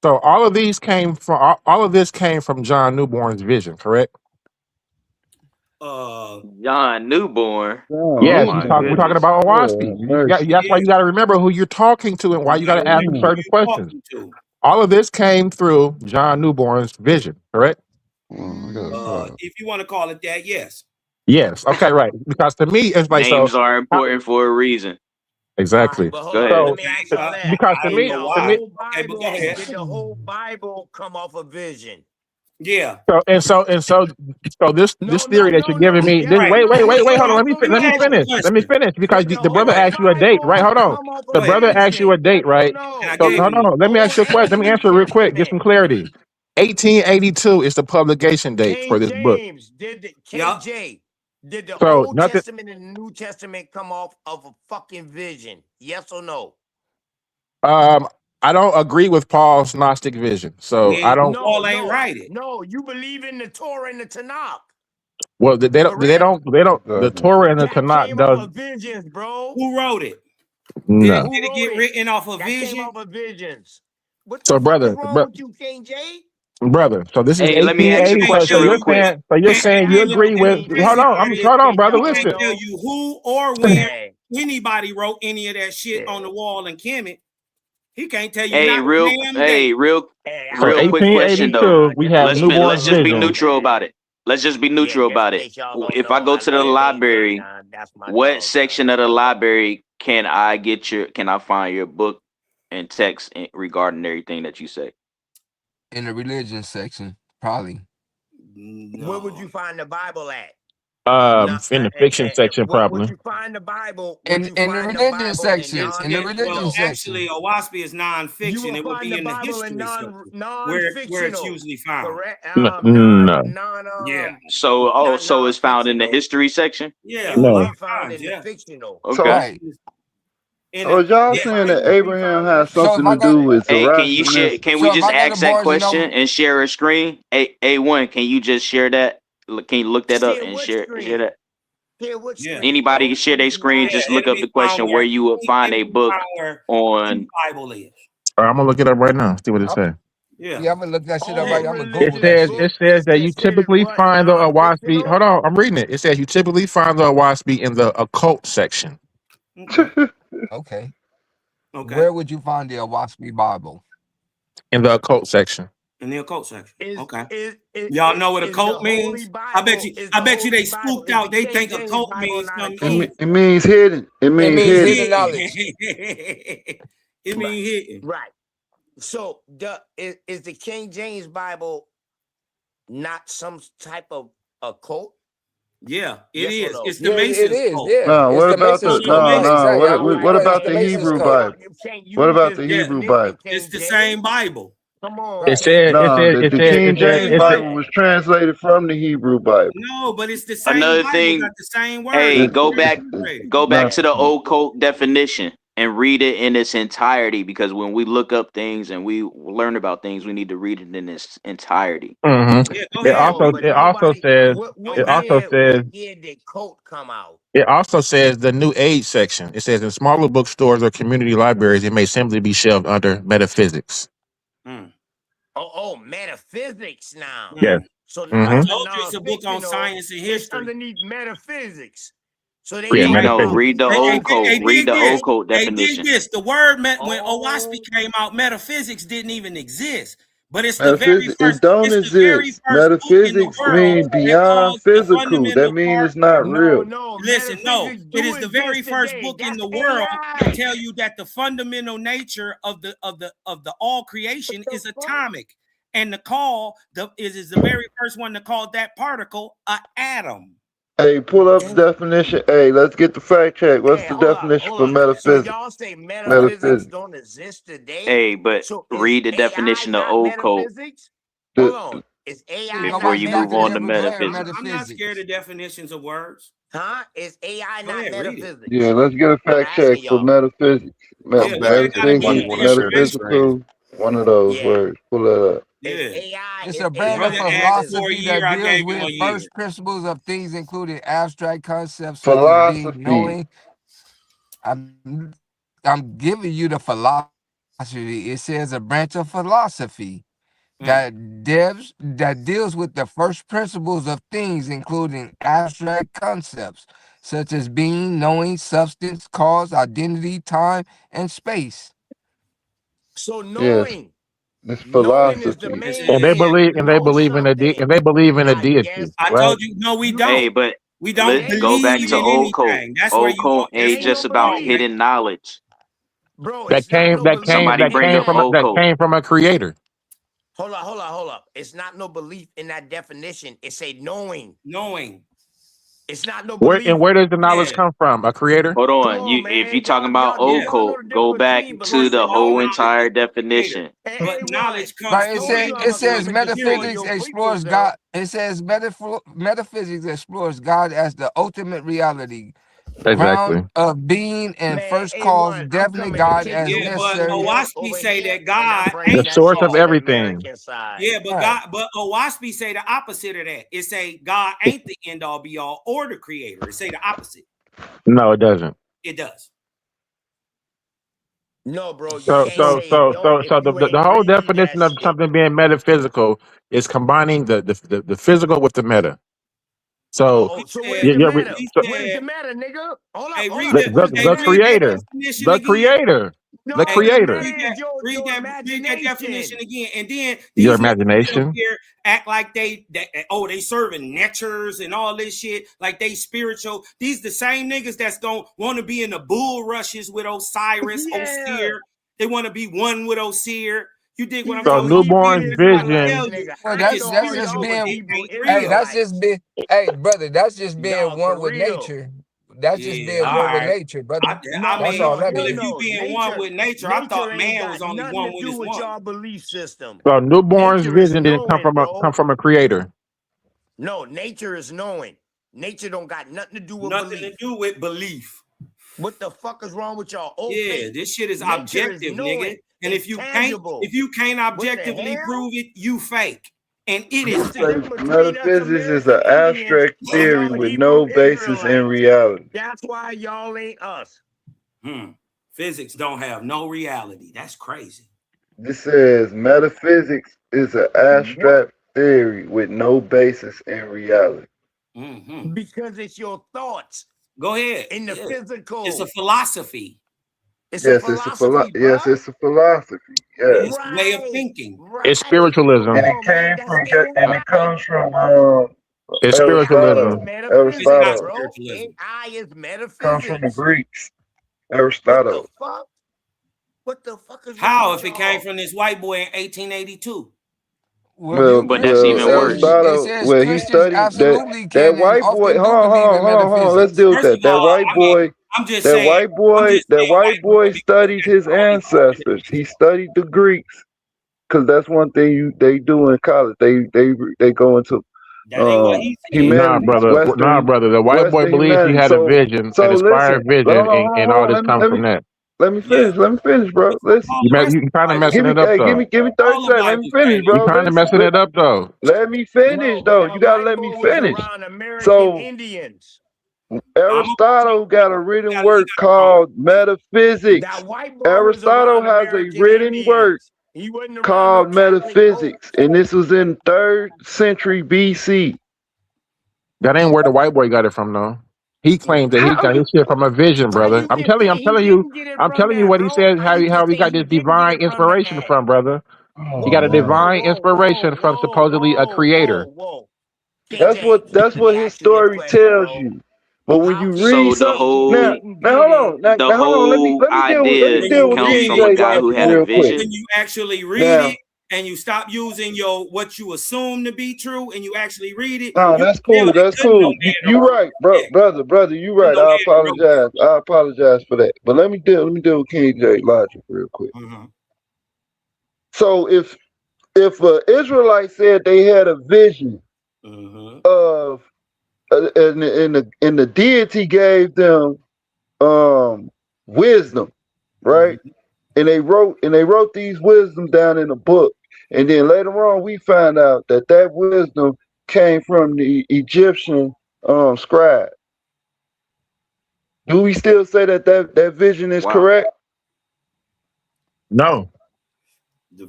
So all of these came from all of this came from John Newborn's vision, correct? John Newborn. Oh, Oh Yes, my we're talking goodness. about Owaski. Lord mercy. That's why you got to remember who you're talking to and why You you got gotta to ask them remember who Mm. certain you're questions. talking to. All of this came through John Newborn's vision, correct? Oh, I got a problem. If you want to call it that, yes. Yes. Okay. Right. Because to me, it's like so. Names are important for a reason. All right, Exactly. but Go hold on. ahead. Let So me ask Okay, y'all that. because I don't know to why. me, Okay, but go ahead. Did the whole Bible come off a vision? Yeah. so this No, no, theory that you're no, giving no. me, Yes or Right. no? Yes wait, or hold on. no? Let Let me me ask you a finish. Let me question. finish because Did the the Go brother whole ahead. asked you a date, right? Bible Hold on. come off The Go a ahead. brother asked you a vision? Yes date, or right? And I no? So gave hold you on. Let me ask Old you a question. Let and me New answer real quick. Get Testament. some clarity. 1882 is the publication date for King this book. James did the Yup. KJ. Did the So Old nothing. Testament and the New Testament come off of a fucking vision? Yes or no? I don't agree with Paul's Gnostic vision. So I Yeah, don't. No, Paul ain't no, write it. no. You believe in the Torah and the Tanakh, Well, they don't. correct? The Torah and the That Tanakh came off does of visions, bro. Who wrote it? Did no. it Who did it wrote get it? written off a That came vision? off of visions. What the So fuck is wrong with you, King J? brother. So this is Hey, let me ask you a 1880. Hey, question So real you're quick. saying. So you're saying you hey, look, agree with. Hold listen, on. artist. Hold on, brother. I can't Listen. tell you who or when Hey, anybody wrote any of that shit yeah. on the wall in Kemet. He can't tell you Hey, not a damn date. Hey, I So real can't quick tell you question though. nah. 1882, we Just in have case y'all Let's newborn's just don't be vision. know, neutral man. about it. Let's just be Yeah, neutral just in about it. case y'all don't If I know, go I to the love KJ. library, Nah, that's my what dog. Nah, section of that's the my dog. library can I find your book and text regarding everything that you say? In the religion section, probably. Where would No. you find the Bible at? Not, In the fiction section, what would probably. you find the Bible? Would In you in the find the religion Bible in section. In the religion Well, non-fictional? section. actually, Owaspy is You nonfiction. will It would find be the in the Bible in history section where it's non-fictional, usually found. correct? No. Yeah. So, Not so it's found in the non-fictional. history section. Yeah, It a would lot No. be of found times. in the Yeah. fictional. Okay. Right. In Oh, the, is y'all The yeah. saying that Bible will be Abraham found in the has So if something I to go do to with Hey, can you share? Zoroastrianism? Can we so if just I go to ask that Barnes and question Noble, and share a screen? A1, can you just share that? Can you look that up Share and what share screen? that? Share what Yeah. screen, Anybody can bro? share What their you screen. Yeah. Just asking? look It'll up be the found question where you will find it'll a be book found where on. the Bible is. I'm gonna look it up right now. See what it I'm, says. Yeah. yeah, I'm gonna look that shit up All right. the I'm gonna It Google religious that says shit. it books says is that you considered typically what? find the Awaspi. Non-fictional? Hold on, I'm reading it. It says you typically find the Awaspi in the occult section. Okay. Okay. Okay. Where would you find the Owaski Bible? In the occult section. In the occult section. Is Okay. is is Y'all know what a is the cult Holy means? I bet Bible? you. Is I the bet you Holy they Bible? spooked Is the out. They King think a James cult Bible means not a something cult? It evil. means hidden. It It means means hidden. hidden Hidden. knowledge. It Right, means hidden. right. So is the King James Bible not some type of a cult? Yeah, it Yes or is. no? It's the Yeah, it Masons is. cult. Yeah, No, it's what the about Masons the Hold on, code. no, Right, listen. no. exactly. What I was what, just what say All it's about the the right, Masons Hebrew code. Bible? you can't What use about this the Yeah, Hebrew definition, Bible? it's King the James. same Bible. Come on, It Right. King said it James. No, said the it said King it said James it said Bible was translated from the Hebrew Bible. No, but it's the same Another Bible. thing. Got the same words. Hey, It, It's go just back. translated. Go back not to the the same. occult definition and read it in its entirety. Because when we look up things and we learn about things, we need to read it in its entirety. Yeah, go it Come ahead. on, also but it also nobody. says Go it ahead. also says What year did cult come out? it also says the New Age section. It says in smaller bookstores or community libraries, it may simply be shelved under metaphysics. Mm. Oh, metaphysics now. Yes. So Mm-hmm. I now told you it's a book on science and it's history. underneath metaphysics. So they Yeah, talk No, about read the Hey, old code. Read the old code Hey, dig definition. this. The word when Oh. Owaski came out, metaphysics didn't even exist. But it's the very Metaphysics, it first. don't It's the very exist. first book in the Metaphysics world mean that beyond calls the physical. That fundamental means part. it's not real. No, Listen, no, metaphysics it do is the very exist first today. book in That's the world to AI. tell you that the fundamental nature of the all creation is atomic, and is the very first one to call that particle a atom. Hey, pull up the definition. Hey, let's get the fact check. What's Hey, the hold definition up. for So metaphysics? y'all say metaphysics Metaphysics. don't exist today? Hey, but So is read the AI definition of not old code metaphysics? The, Hold on. Is AI Go before not watch you move Dr. on to Edward metaphysics? Blair, metaphysics. I'm not scared Metaphysics. of definitions of words. Huh? Is AI Go not ahead, read it. metaphysics? yeah, let's get a I'm fact check asking for y'all. metaphysics. Yeah, what that got to do Metaphysics, with Want to share their information? screen. metaphysical. One of those Yeah. words. Pull that up. Is Yeah. AI It's is a The branch AI of brother asked for a philosophy metaphysics? year, that I deals gave him a with year. first principles of things, including abstract concepts such as being Philosophy. knowing. I'm giving you the philosophy. It says a branch of philosophy that deals with the first principles of things, including abstract concepts such as being, knowing, substance, cause, identity, time, and space. So Yes, knowing. it's Knowing is the philosophy. Yes, it main And they is. thing. believe You know something. and they believe in a I deity, guess I right? told you, no, we you don't. Hey, but We don't ain't go no back believe to in belief. old code. anything. That's where Old you code are. It That's ain't ain't where no just you about wrong, belief. man. hidden knowledge. Bro, That it's not came no that belief came Somebody that in bring came the from that. old that code. came from a creator. Hold up. It's not no belief in that definition. It's a knowing. Knowing. It's not no Where belief. where does the knowledge Yeah. come from? A creator? Hold Come on. on, If you man. talking about Do old Yeah. y'all know code, the go difference back between Of to course, belief the they and know whole knowing? entire knowledge is a creator. definition. But A1. knowledge But comes it through Told says you I'm it gonna come says experience, and destroy metaphysics experience. your people, explores sir. God. It says metaphysics explores God as the ultimate reality, ground Exactly. of being, and Man, first calls A1, I'm definite coming to God take as Yeah, your but necessary. Israel Owaski over say here, that and I'm God bringing The ain't that source shit of all. to the everything. American side. Yeah, Right. but Owaski say the opposite of that. It say God ain't the end all be all or the creator. It say the opposite. No, it doesn't. It does. No, bro, you So can't so say it so don't so if so you the ain't whole read that definition of shit. something being metaphysical is combining the physical with the meta. So He So what is said, the meta? he so What is the said, meta, nigga? hey, Hold up. What is the the read meta, that creator, nigga? definition the again. creator, the No, Hey, the creator. meta is your read that definition imagination. again. And then Your these niggas sit up imagination. here, act like they serving nectars and all this shit, like they spiritual. These the same niggas that's gonna want to be in the bull rushes with Osiris, Yeah. Osir. They want to be one with Osir. You dig what I'm So talking Yo, about? Hebrew newborn's These niggas trying to Israelites, tell vision. you nigga. Well, I they ain't is know that's all just y'all spiritual, but was they being. Hebrew ain't Hey, real. that's just Israelites. being. Hey, brother, that's just being Y'all one for with real. nature. That's just Yeah, being all one with right. nature, brother. I No, That's mean, all no, that well, hell if you is. no. being one with nature, I thought Ain't man got was only nothing to one with do his with woman. y'all belief system. So newborn's Nature is vision didn't knowing, come bro. from a creator. No, nature is knowing. Nature don't got nothing to do with Nothing to belief. do with belief. What the fuck is wrong with y'all? Yeah, Okay. this shit is Nature is objective, nigga. knowing. And It's if tangible. you can't What the objectively hell? prove it, you fake. And it is What's the fake. difference between us Metaphysics is American an Indians abstract and theory y'all with Hebrew no basis in Israelites? reality. That's why y'all ain't us. Physics don't have no reality. That's crazy. This says metaphysics is an What? abstract theory with no basis in reality. Because it's your thoughts Go ahead. in the Yeah. physical. It's a philosophy. It's a philosophy, bro. Yes, it's a philosophy. Yeah, Yes, it's a way of Right. thinking. It's Right. Come spiritualism. and it on, man. came That's from Uh, it AI. comes from It's AI is Aristotle. spiritualism. It's metaphysics, not Aristotle bro. spiritualism. AI is comes from the metaphysics. Greeks. What the Aristotle. fuck? What the fuck is wrong How with if it came y'all? from this white boy in 1882? Well, Well, you But that's Christians, even worse. it Aristotle. says Well, he Christians studied absolutely that can and white boy. often do believe in Hold on. Let's metaphysics. deal with First that. of all, I mean, I'm just saying, That white boy white boy studied because his that's only part of ancestors. He studied the Greeks because that's one thing they do in college. They go into that ain't what he said. humanities, Nah, brother. The white boy Western believes he humanities. had a vision, an So listen. inspired vision, and all this comes from that. Let me Yeah. finish. Let me finish, bro. Listen. All the rest You of kind the of Bible messing Give me, it up hey, give though. me, give me 30 all the seconds. Let me Bible finish, say You bro. that. kind of messing it up though. Let me finish, No, but though. that You gotta white let me boy was finish. around American So Indians. I'm a Aristotle got a written he work got a phone. called Metaphysics. That white boy was Aristotle around has a American written work Indians. He wasn't around no called Catholic metaphysics, and this was in 3rd century BC. That ain't where the white boy got it from, though. He claimed that he How got his shit from a vision, How brother. you I'm get telling you, I'm that? He telling you, didn't get it I'm from telling you that, what he bro. said. How you How get we that? got He this didn't get divine it from the inspiration act. from, brother. He got a Whoa, divine whoa, whoa, inspiration from whoa, supposedly a whoa, creator. whoa, whoa. KJ, that's let me what his ask you this story question, tells bro. you. But when How you can read So the something KJ now, whole didn't now get hold it? on, now hold on. the Let me whole deal with idea King comes from J a guy who Logic had a real quick. vision. When you actually read Now, it and you stop using your what you assume to be true and you actually read it, no, you that's can tell cool. it That's couldn't no cool. man have You wrote right, it. brother. You Couldn't right. no I man have wrote apologize. I apologize for that. But let me deal with King J Logic real quick. it. So if an Israelite said they had a vision of and the deity gave them wisdom, right? And they wrote these wisdom down in a book. And then later on, we find out that wisdom came from the Egyptian scribe. Do we still say that vision is Wow. correct? No,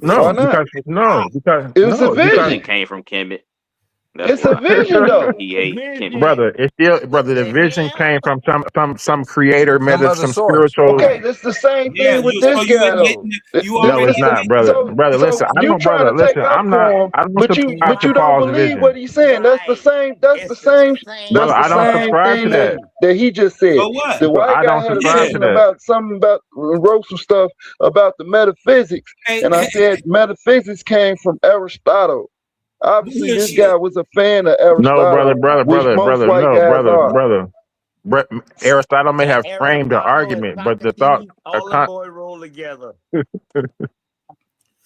Why no, not? It was a The because vision vision. came from Kemet. That's It's a why vision, though. he hate Kemet. brother, it's still What brother. The the vision hell? came from some creator, Some other some source. spiritual. Okay, it's the same Yeah, thing with you so this you guy, though. admitting you No, already it's not, brother. admitting. Brother, listen, So I you don't, trying brother. to take Listen, up I'm not. for him, I don't but subscribe to you don't Paul's believe vision, what he's saying. Right. That's It's the the same same brother. I don't subscribe to thing that. thing. that he just said. So what? The white I guy don't had a subscribe Yeah. to vision that. about something about wrote some stuff about the metaphysics, Hey, and I said metaphysics came from Aristotle. Obviously, this bullshit. guy was a fan of No, brother, Aristotle, brother, which brother, most brother. white No, guys brother, are. brother. Aristotle may That have framed the Aristotle and argument, but the thought, Socrates, all them boy roll together.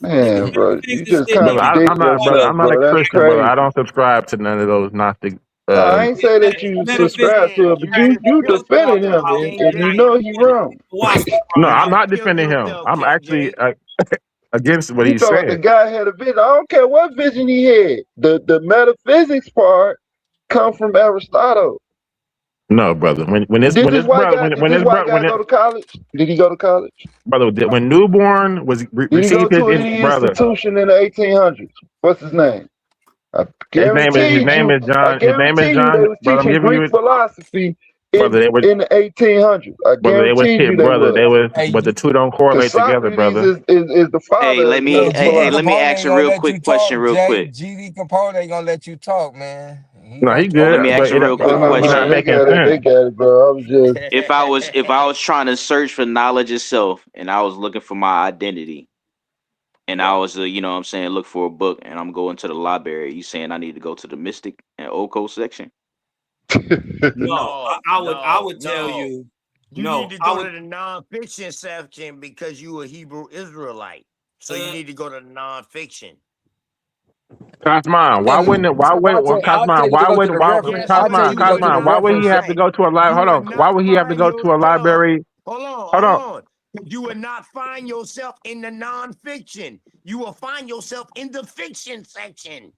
Man, bro, you Metaphysics just didn't brother. even contradict I'm not, brother. yourself, I'm not a bro. That's Christian, brother. I crazy. don't subscribe to none of those Gnostic. No, I ain't say that you metaphysics. subscribe to it, but you Kill defended him, yourself, and you KJ. know he wrong. No, Right I'm now. not Kill defending him. yourself, I'm actually KJ. against what You he's talking about the saying. guy had a vision? I don't care what vision he had. The metaphysics part come from Aristotle. No, brother. Did this white guy? Did When this this white brother guy go to college? Did he go to college? when newborn was Did he go received his to any brother. institution in the 1800s? What's his name? I His guarantee name you. is I John. His name is guarantee you they John. was Brother, I'm teaching giving Greek you philosophy brother. They was in the 1800s. I brother. They was guarantee hit you they brother. was. They was, Hey, but the two don't Because correlate together, Socrates brother. is the Hey, father let of me GD let me Capone ask ain't a gonna real let you quick question, talk, real Jay. quick. GD Capone ain't gonna let you talk, man. He No, gonna he talk. Let good, me but ask a real No, quick you're not question. they making got it. sense. They got it, bro. I was just. If I was trying to search for knowledge itself and I was looking for my identity and I was you know what I'm saying, look for a book and I'm going to the library, you saying I need to go to the Mystic and occult section? No, No, I no, would tell no. you, You need no, to I go would to the nonfiction section because you a Hebrew Israelite. So you need to go to nonfiction. Cosman, why Tell wouldn't it? Why would I'll tell Cosman? you to Why go to would the why reference. Yes, I'll tell sir. you to go to the Cosman? Why would he reference have to section. go to a You will Why not would he have to find go to a yourself. library? Hold on, Hold hold on. on. You will not find yourself in the nonfiction. You will find yourself in the fiction section.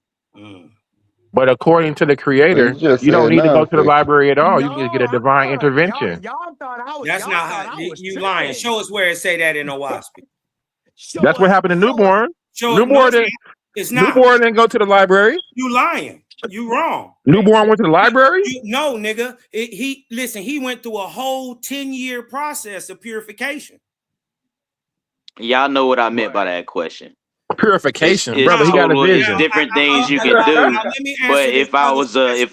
But according to the So you creator, just you don't said need to go to the nonfiction. library at all. You can just get No, a divine y'all intervention. that's y'all not how thought I was you lying. tripping. Show us where it say that in Owaspy. That's what happened to Show us. newborn. Show it. No, Newborn didn't. it's not. Newborn didn't go to the library. You lying. You wrong. Newborn went to the library. No, nigga. He listen. He went through a whole 10-year process of purification. Y'all know what I meant by that question. Purification, It's brother. He got a total. It's Now, vision. different things you can now do. let me But answer this if I brother's was question.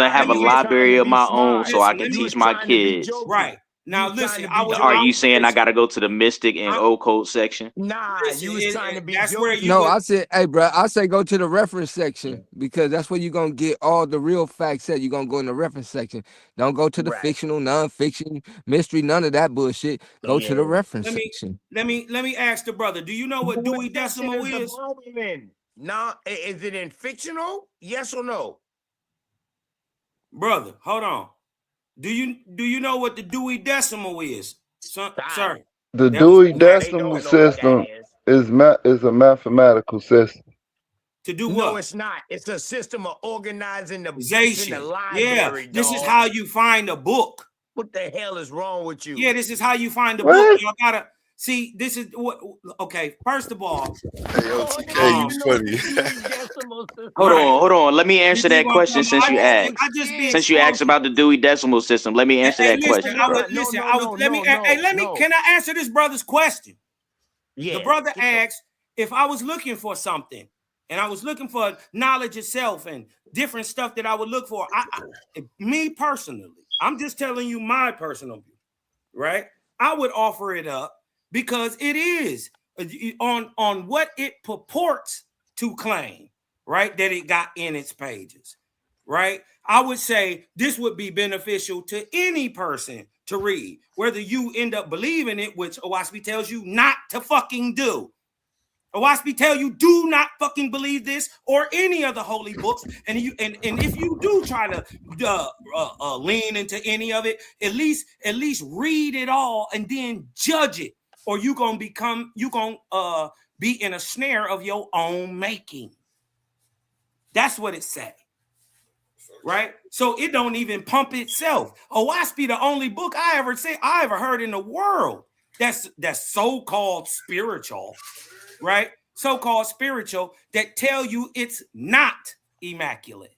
have a You was trying library to of be my own, smart. so I Listen, can let You me. was teach my trying to be kids, jokey. Right You now, was trying listen. to be are you jokey. saying I got to go to the Mystic and occult section? Nah, Listen, you was trying to be that's where jokey. you No, would. I said, hey, bro, I say go to the reference section because that's where you're going to get all the real facts that you're going to go in the reference section. Don't go to the Right. fictional, non-fiction, mystery, none of that bullshit. Go to the Yeah. reference Let section. me ask the brother. Do you know what What Dewey section Decimal is the is? Bible in? Nah, is it in fictional? Yes or no? Brother, hold on. Do you know what the Dewey Decimal is, sir? The That was Dewey No, they Decimal don't know what that System is. is a mathematical system. to do No, what? it's not. It's a system of organizing the books in the Zation. Yeah, library, this is dog. how you find a book. What the hell is wrong with you? Yeah, this is how you find a book. What? Y'all gotta. See, this is what. Okay, first of all, Hey, yo, TK, you funny. Hold on. Let me answer that question since you asked. I just being Since you asked about the Dewey Decimal System, let me answer that question. Can I answer this brother's question? Yeah, the brother asked if I was looking for something, and I was looking for knowledge itself and different stuff that I would look for. Me personally, I'm just telling you my personal view, right? I would offer it up because it is on what it purports to claim, right? That it got in its pages, right? I would say this would be beneficial to any person to read, whether you end up believing it, which Owaspi tells you not to fucking do. Owaspi tell you do not fucking believe this or any of the holy books, and if you do try to lean into any of it, at least read it all and then judge it, or you gonna be in a snare of your own making. That's what it say, right? So it don't even pump itself. Owaspi, the only book I ever heard in the world that's so-called spiritual, right? So-called spiritual that tell you it's not immaculate.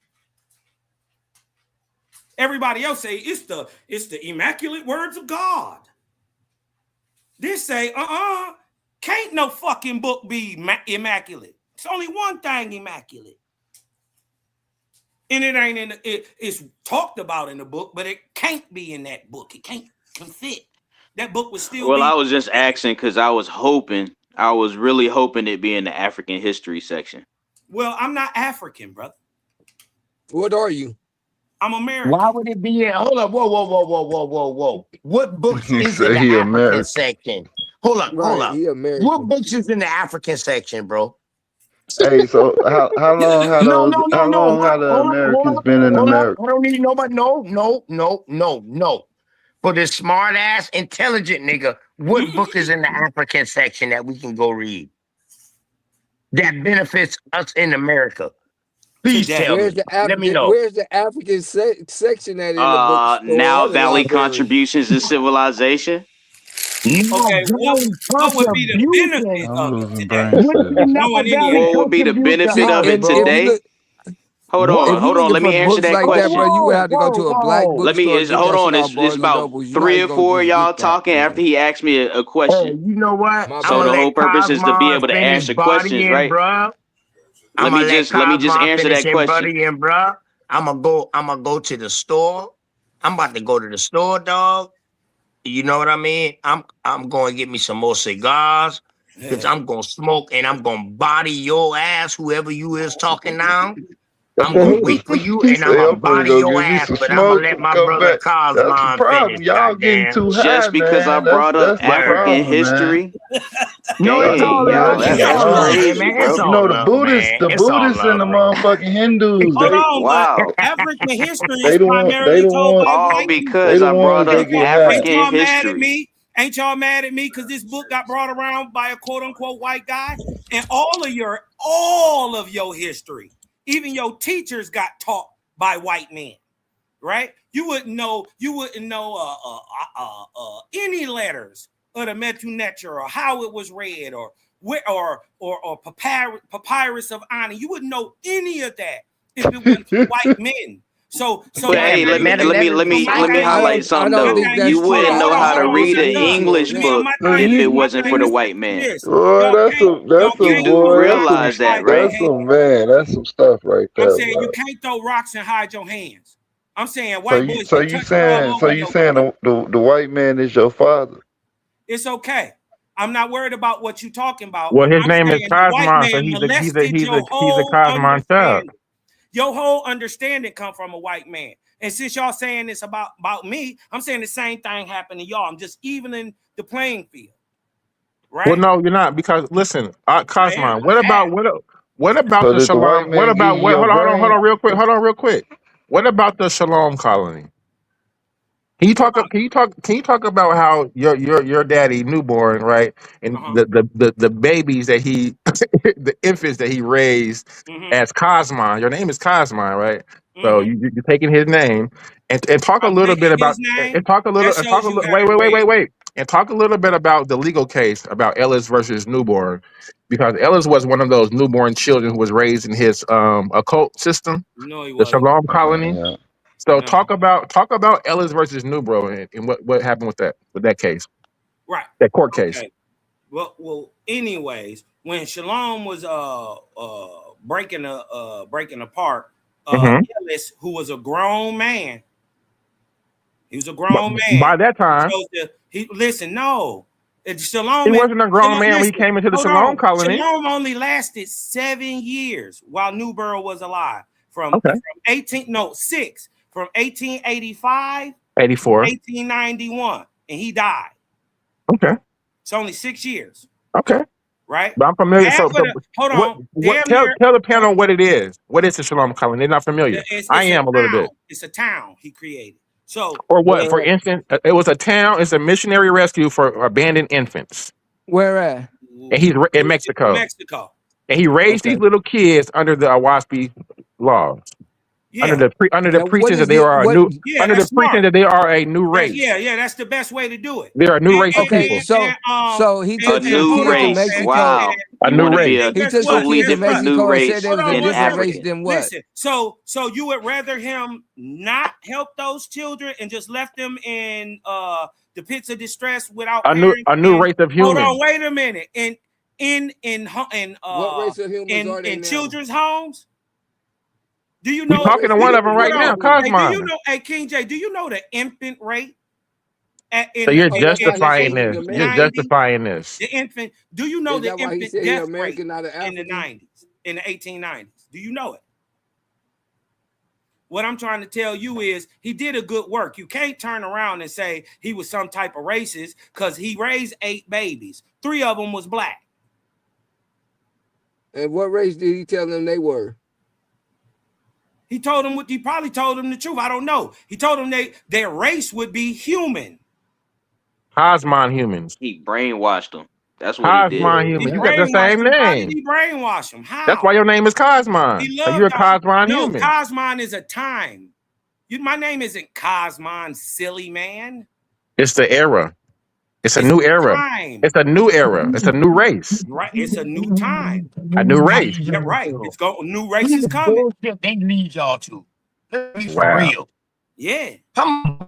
Everybody else say it's the immaculate words of God. This say, can't no fucking book be immaculate. It's only one thing immaculate. And it ain't it's talked about in the book, but it can't be in that book. It can't fit. That book would still Well, be. I was just asking because I was really hoping it'd be in the African history section. Well, I'm not African, brother. What are you? I'm American. Why would it be in? Hold up, whoa. What books is in the He African American. section? Hold up. What books is in the African section, bro? Hey, so how long had the Americans been in America? I don't need nobody. No. For this smart ass, intelligent nigga, what book is in the African section that we can go read that benefits us in America? Please tell me. Let me know. Where's the African section at in the book? Now Valley Contributions in Civilization. Okay, what would be the benefit I'm of it losing today? brain cells. What would be the benefit of it today? Hold on. Let me answer that question. Bro, you would have to go to a black bookstore. Hold on. It's about 3 or 4 of y'all talking after he asked me a question. You know what? So the whole purpose is to be able to answer questions, right? Let me just answer that question. I'm gonna go to the store. I'm about to go to the store, dog. You know what I mean? I'm going to get me some more cigars because I'm going to smoke and I'm going to body your ass, whoever you is talking now. I'm going to wait for you and I'm going to body your ass, but I'm going to let my brother Cosmon finish. Y'all getting too high, just because I brought up African history. No, it's all love. That's crazy, bro. You know, the Buddhists and the motherfucking Hindus. Wow. African history is primarily told by all because I brought up African history. Ain't y'all mad at me because this book got brought around by a quote unquote white guy? And all of your history, even your teachers got taught by white men, right? You wouldn't know any letters of the Metu Neter or how it was read or papyrus of Ani. You wouldn't know any of that if it wasn't for white men. So hey, let me highlight something though. You wouldn't know how to read an English book if it wasn't for the white man. Well, you do realize that, right? That's some stuff right there. I'm saying you can't throw rocks and hide your hands. I'm saying white boys. So you saying the white man is your father? It's okay. I'm not worried about what you're talking about. Well, his name is Cosmon, so he's a Cosmon child. Your whole understanding come from a white man. And since y'all saying this about me, I'm saying the same thing happened to y'all. I'm just evening the playing field. Right? Well, no, you're not, because listen, Cosmon, what about So the Shalom? Hold on real quick. What about the Shalom colony? Can you talk about how your daddy newborn, right? And the babies that he the infants that he raised as Cosmon. Your name is Cosmon, right? So you're taking his name and talk a little bit about wait. and talk a little bit about the legal case about Ellis versus Newborn, because Ellis was one of those newborn children who was raised in his occult system, No, he the wasn't. Shalom Colony. Yeah. So No. talk about Ellis versus Newbro and what happened with that case, Right. that court case. Okay. Well. Anyways, when Shalom was breaking apart, Ellis, who was a grown man, he was a grown man. By that time, no. Shalom, he wasn't a grown man when he came into the Shalom Colony. Shalom only lasted 7 years while Newborough was alive. From 1885 84 1891, and he died. Okay. It's only 6 years. Okay. Right? But I'm familiar. Hold on. Tell the panel what it is. What is the Shalom Colony? They're not familiar. I am a little bit. It's a town he created. So, or what? For instance, it was a town. It's a missionary rescue for abandoned infants. Where at? And he's in Mexico. Mexico. And he raised these little kids under the Awaspi laws. Yeah. Under the pretense that they are a new. Under the pretense that they are a new race. Yeah. That's the best way to do it. They're a new race of people. So he took a new kids to race. Mexico. Wow. A new race. He took some kids to Mexico and said there was a different race than what? Listen, so you would rather him not help those children and just left them in the pits of distress without a new race of humans. Hold on, wait a minute. In what race of humans are they in now? children's homes? Do you know? We're talking to one of them right now, Cosmon. Do you know? Hey, King J, do you know the infant rate? So you're justifying this. You're justifying this. The infant. Do you know the infant death rate in the 90s, in the 1890s? Do you know it? What I'm trying to tell you is he did a good work. You can't turn around and say he was some type of racist because he raised 8 babies. 3 of them was black. And what race did he tell them they were? He told them he probably told them the truth. I don't know. He told them their race would be human. Cosmon humans. He brainwashed them. That's what he did. Cosmon humans. You got the same name. How did he brainwash them? How? That's why your name is Cosmon. So you're a Cosmon human. No, Cosmon is a time. My name isn't Cosmon, silly man. It's the era. It's a new era. It's a new era. It's a new race. Right. It's a new time. A new race. Yeah, right. It's new race is coming. They lead y'all to. Let's be Wow. for real. Yeah. Some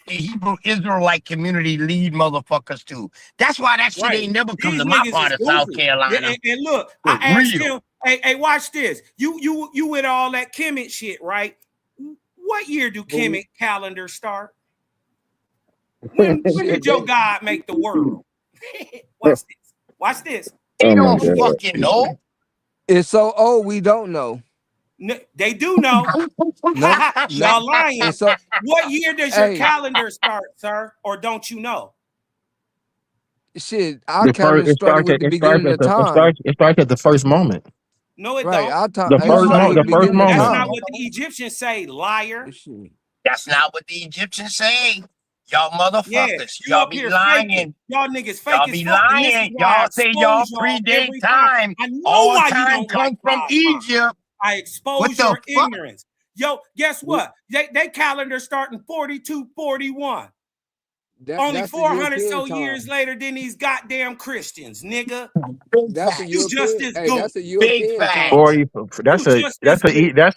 Hebrew Israelite community lead motherfuckers too. That's why that shit ain't never come to my part of South Carolina. Yeah, and look, I asked him, hey, watch this. You with all that Kemet shit, right? What year do Kemet calendars start? When did your God make the world? Watch this. Watch this. They don't fucking know. It's so old we don't know. No, they do know. Y'all lying. So, what year does your calendar start, sir? Or don't you know? Shit, our calendar started with the beginning of time. It starts at the first moment. No, it Right, don't. The first moment. That's not what the Egyptians say, liar. That's not what the Egyptians say. Y'all motherfuckers. Yeah, y'all be lying. Faking. Y'all niggas fake Y'all as be fuck. lying. Y'all say y'all predate time. I know all why time you don't comes from Egypt. I expose your ignorance. Yo, guess what? They calendar starting 42, 41. Only 400 so years later than these goddamn Christians, nigga. That's a you just as goofy. That's a European time. That's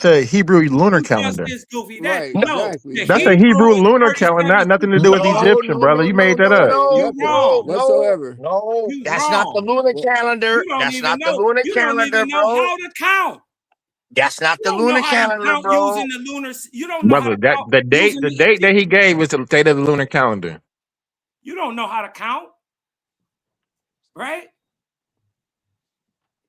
a Hebrew lunar calendar. Just as goofy. Right, no, exactly. That's a Hebrew lunar calendar, not nothing to do with Egyptian, brother. You made that up. Whatsoever. No, that's not the lunar calendar. That's not the lunar calendar, bro. How to count. That's not the lunar calendar, bro. Using the lunar, you don't know brother, the date that he gave is the date of the lunar calendar. You don't know how to count, right?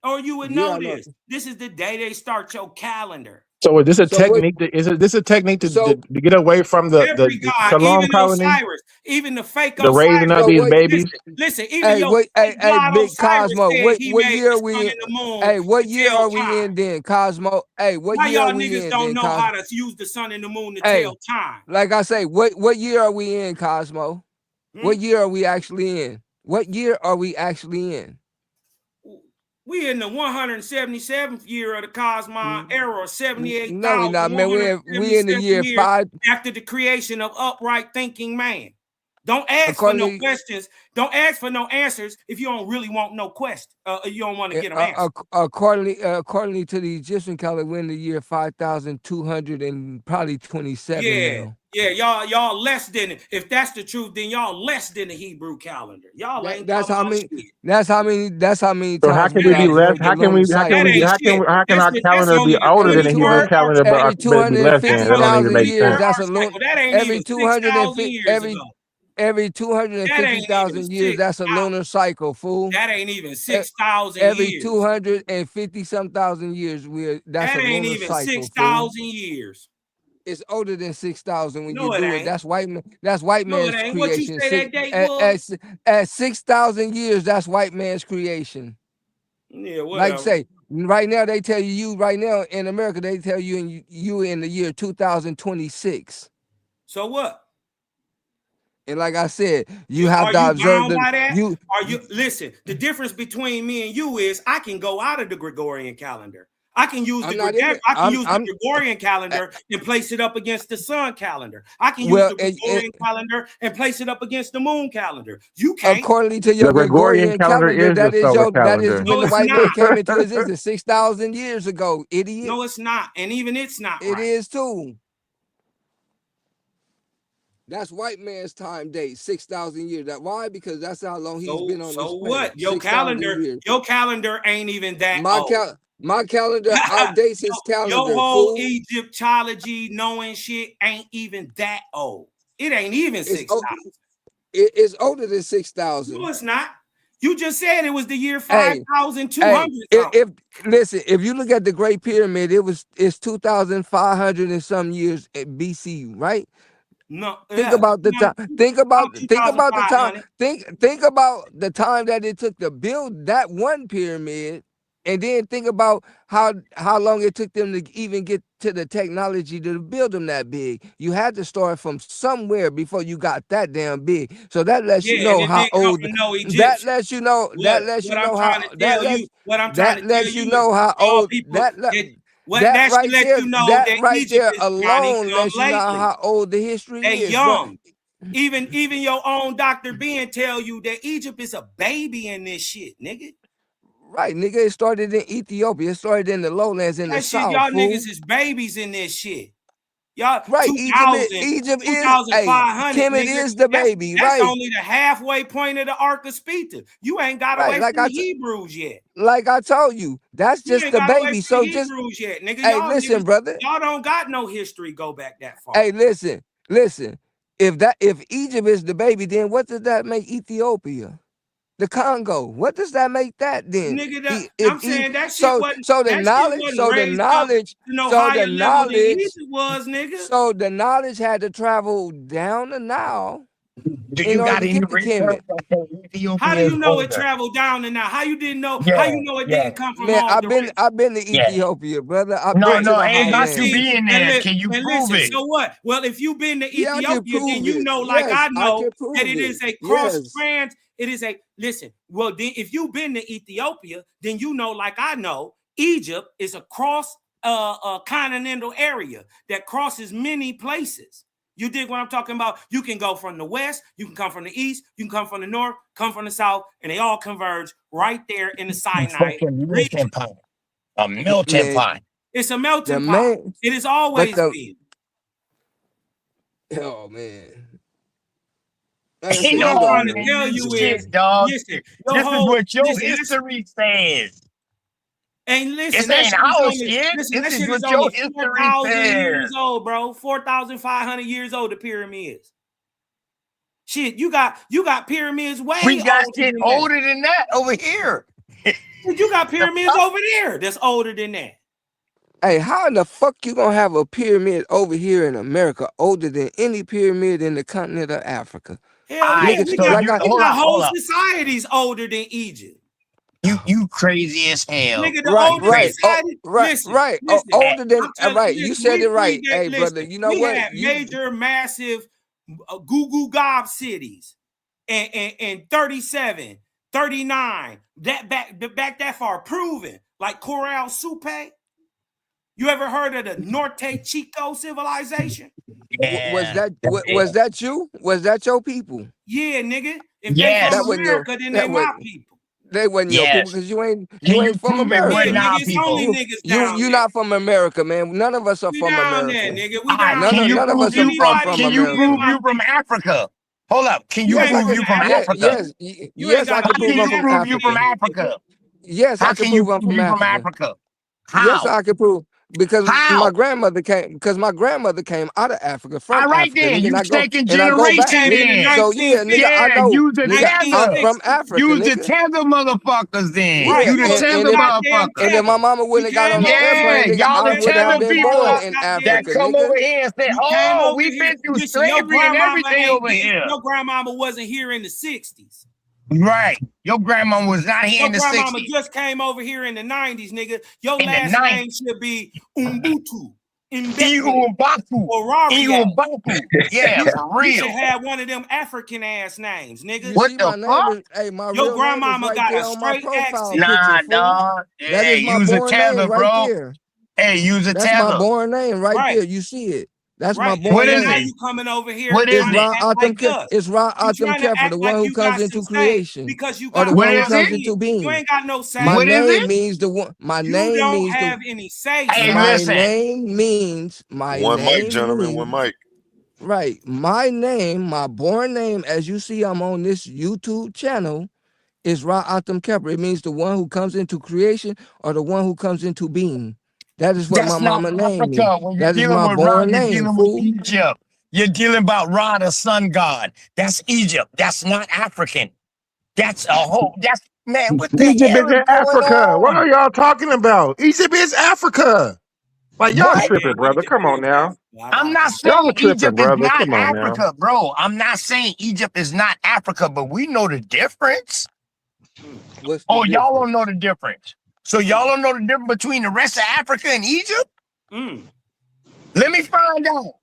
Or you would know this. This is the day they start your calendar. So is this a technique? Is this a technique to get away from the Shalom colony? Osiris, even the fake the raising of these babies. Listen, even Big Cosmo. What year are we in? Hey, what year are we in then, Cosmo? Hey, what year are we in? Y'all niggas don't know how to use the sun and the moon to tell time. Like I say, what year are we in, Cosmo? What year are we actually in? What year are we actually in? We in the 177th year of the Cosmon era, or 78,000. No, we're not, man. We in the year 5 after the creation of upright thinking man. Don't ask for no questions. Don't ask for no answers if you don't really want no question. You don't want to get them answered. Accordingly to the Egyptian calendar, we're in the year 5,200 and probably 27 now. Yeah, y'all less than it. If that's the truth, then y'all less than the Hebrew calendar. Y'all ain't that's how many. shit. That's how many So times. how can we be less? How can our calendar be older than the Hebrew calendar, every but be less than? That don't even 250,000 make years? sense. That's a lunar. That ain't Every even 250 years ago. Every 250,000 years, that's a lunar cycle, fool. That ain't even 6,000 every years. 250 some thousand years, that's that a ain't lunar even cycle. 6,000 years. It's older than 6,000 when No, you it do ain't. it. That's white man. That's white No, man's it ain't. creation. What you say that date was? At 6,000 years, that's white man's creation. Yeah, whatever. Like say, right now they tell you right now in America they tell you in the year 2026. So what? And like I said, you have to observe the. Are you listen? The difference between me and you is I can go out of the Gregorian calendar. I can use the Gregorian calendar and place it up against the sun calendar. I can use the Gregorian calendar and place it up against the moon calendar. You can't. According to your Gregorian calendar, that is when the white man came into existence 6,000 years ago, idiot. No, it's not, and even it's not. It is too. That's white man's time date, 6,000 years. Why? Because that's how long he's been on this planet. So what? Your calendar ain't even that old. My calendar outdates his calendar. Your whole Egyptology knowing shit ain't even that old. It ain't even 6,000. It's older than 6,000. No, it's not. You just said it was the year 5,200. If you look at the Great Pyramid, it's 2,500 and some years BC, right? No, think about the time. Think about the time. Think about the time that it took to build that one pyramid, and then think about how long it took them to even get to the technology to build them that big. You had to start from somewhere before you got that damn big. So that lets you know how old. That lets you know. That lets you know how. That lets you know how old. That right there alone lets you know how old the history is. Young. Even your own Dr. Ben tell you that Egypt is a baby in this shit, nigga. Right, nigga. It started in Ethiopia. It started in the lowlands in the south. Y'all niggas is babies in this shit. Y'all, right? 2000, Egypt is. Kemet is the baby. That's only the halfway point of the Ark of Spita. You ain't got away from the Hebrews yet. Like I told you, that's just the baby. So just yet, nigga. Hey, listen, brother. Y'all don't got no history go back that far. Hey, listen. If Egypt is the baby, then what does that make Ethiopia? The Congo. What does that make that then? Nigga, I'm saying that shit wasn't. So the knowledge had to travel down the Nile. Do you got any research? How do you know it traveled down the Nile? How you didn't know? How you know it didn't come from? Man, I've been to Ethiopia, brother. Ain't got to be in there. Can you prove it? So what? Well, if you've been to Ethiopia, then you know, like I know, that it is a cross-trans. It is a well, then if you've been to Ethiopia, then you know, like I know, Egypt is a cross continental area that crosses many places. You dig what I'm talking about? You can go from the west, you can come from the east, you can come from the north, come from the south, and they all converge right there in the Sinai region. A melting pot. It's a melting pot. It has always been. Oh man. Ain't no trying to tell you shit, dog. Listen, this is what your history says. And listen, this ain't our shit. This is what your history 4,000 years old, bro. 4,500 years old. The pyramids. Shit, you got pyramids way. We got shit older than that over here. You got pyramids over there that's older than that. Hey, how in the fuck you gonna have a pyramid over here in America older than any pyramid in the continent of Africa? Hell yeah, we got whole societies older than Egypt. You crazy as hell. Nigga, the older society. Listen, older than right. You said it right. Hey, brother, you know what? We had major, massive Goo Gob cities and 37, 39, back that far, proven, like Coral Supe. You ever heard of the Norte Chico civilization? Was Yeah. that you? Was that your people? Yeah, nigga. If they Yes. from That wasn't your. America, then they That was. my people. They wasn't your people Yes. because you ain't Can you from prove it? We're America. Yeah, nigga, not it's only people. niggas down You there. not from America, man. None of us are We from down there, America. nigga. We All right. down Can there. you None of prove us you are from? from Anybody, Can you you in prove America. my you from people. Africa? Hold up. Can you You Yes, ain't I prove from you can. from Yeah, Africa, Africa? yes, nigga. You ain't yes, I got can a How prove can I'm you lick from in prove you your from Africa. head, nigga. Africa? Yes, How I can can you prove I'm prove from you from Africa. Africa? Yes, How? I can prove because my How? grandmother came out of Africa from All right Africa, then. nigga, You taking and I go She back, generations came nigga. in the then. So yeah, nigga, 1950s. I Yeah, know, use the nigga, I'm tether. 1960s. from Africa, Use the nigga. tether, motherfuckers then. Right. Yeah, You the You was in tether, the goddamn and if motherfuckers. my tether. mama You wouldn't have got on came no over here Yeah, airplane, in nigga, the y'all I the would goddamn have tether been people born Cadillac, in that Africa, goddamn. come over nigga. here and say, You came oh, over we've here. been through Listen, slavery and everything over here. your grandmama wasn't here in the 60s. Right. Your grandma was not here Your in the grandmama 60s. just came over here in the 90s, nigga. Your In the last 90s. name should be Umbutu, Mbekwe, Iumbaku. or Raria. Iumbaku. Yeah, You, for you should real. have one of them African ass names, You nigga. What see, the my name fuck? is my Your real name is grandmama right got there a on my straight profile accent. picture, Nah, fool. dog. That Hey, is my use a born name tether, right bro. there. Hey, use a That's my tether. born name right Right, there. You see it. That's my right. What born And is now it? name. you coming over here What is It's trying to it? Ra act like Atum us. It's Ra You Atum trying to Kefir, act the one like who you comes got some into say creation, because you or the got one What who is comes it? into European. You being. ain't got no My say. What is name it? means the one. You don't have any say, Hey, son. My listen. name means. My One mic, name gentlemen. One means. mic. Right. My name, my born name, as you see, I'm on this YouTube channel, is Ra Atum Kefir. It means the one who comes into creation or the one who comes into being. That is what my That's not mama named me. Africa. When you're That is dealing my with Ra, born you're name, dealing with fool. Egypt. You're dealing about Ra, the sun god. That's Egypt. That's not African. That's a whole. That's man. What the Egypt hell is is in going Africa. What on? are y'all talking about? Egypt is Africa. Like y'all What? tripping, Yeah, brother. Egypt Come on is now. Africa. I I'm gotta not find saying Y'all tripping, Egypt is brother. not Come on now. Africa, bro. I'm not saying Egypt is not Africa, but we know the difference. What's the Oh, y'all don't know difference? the difference. So y'all don't know the difference between the rest of Africa and Egypt? Mm, Let me find out.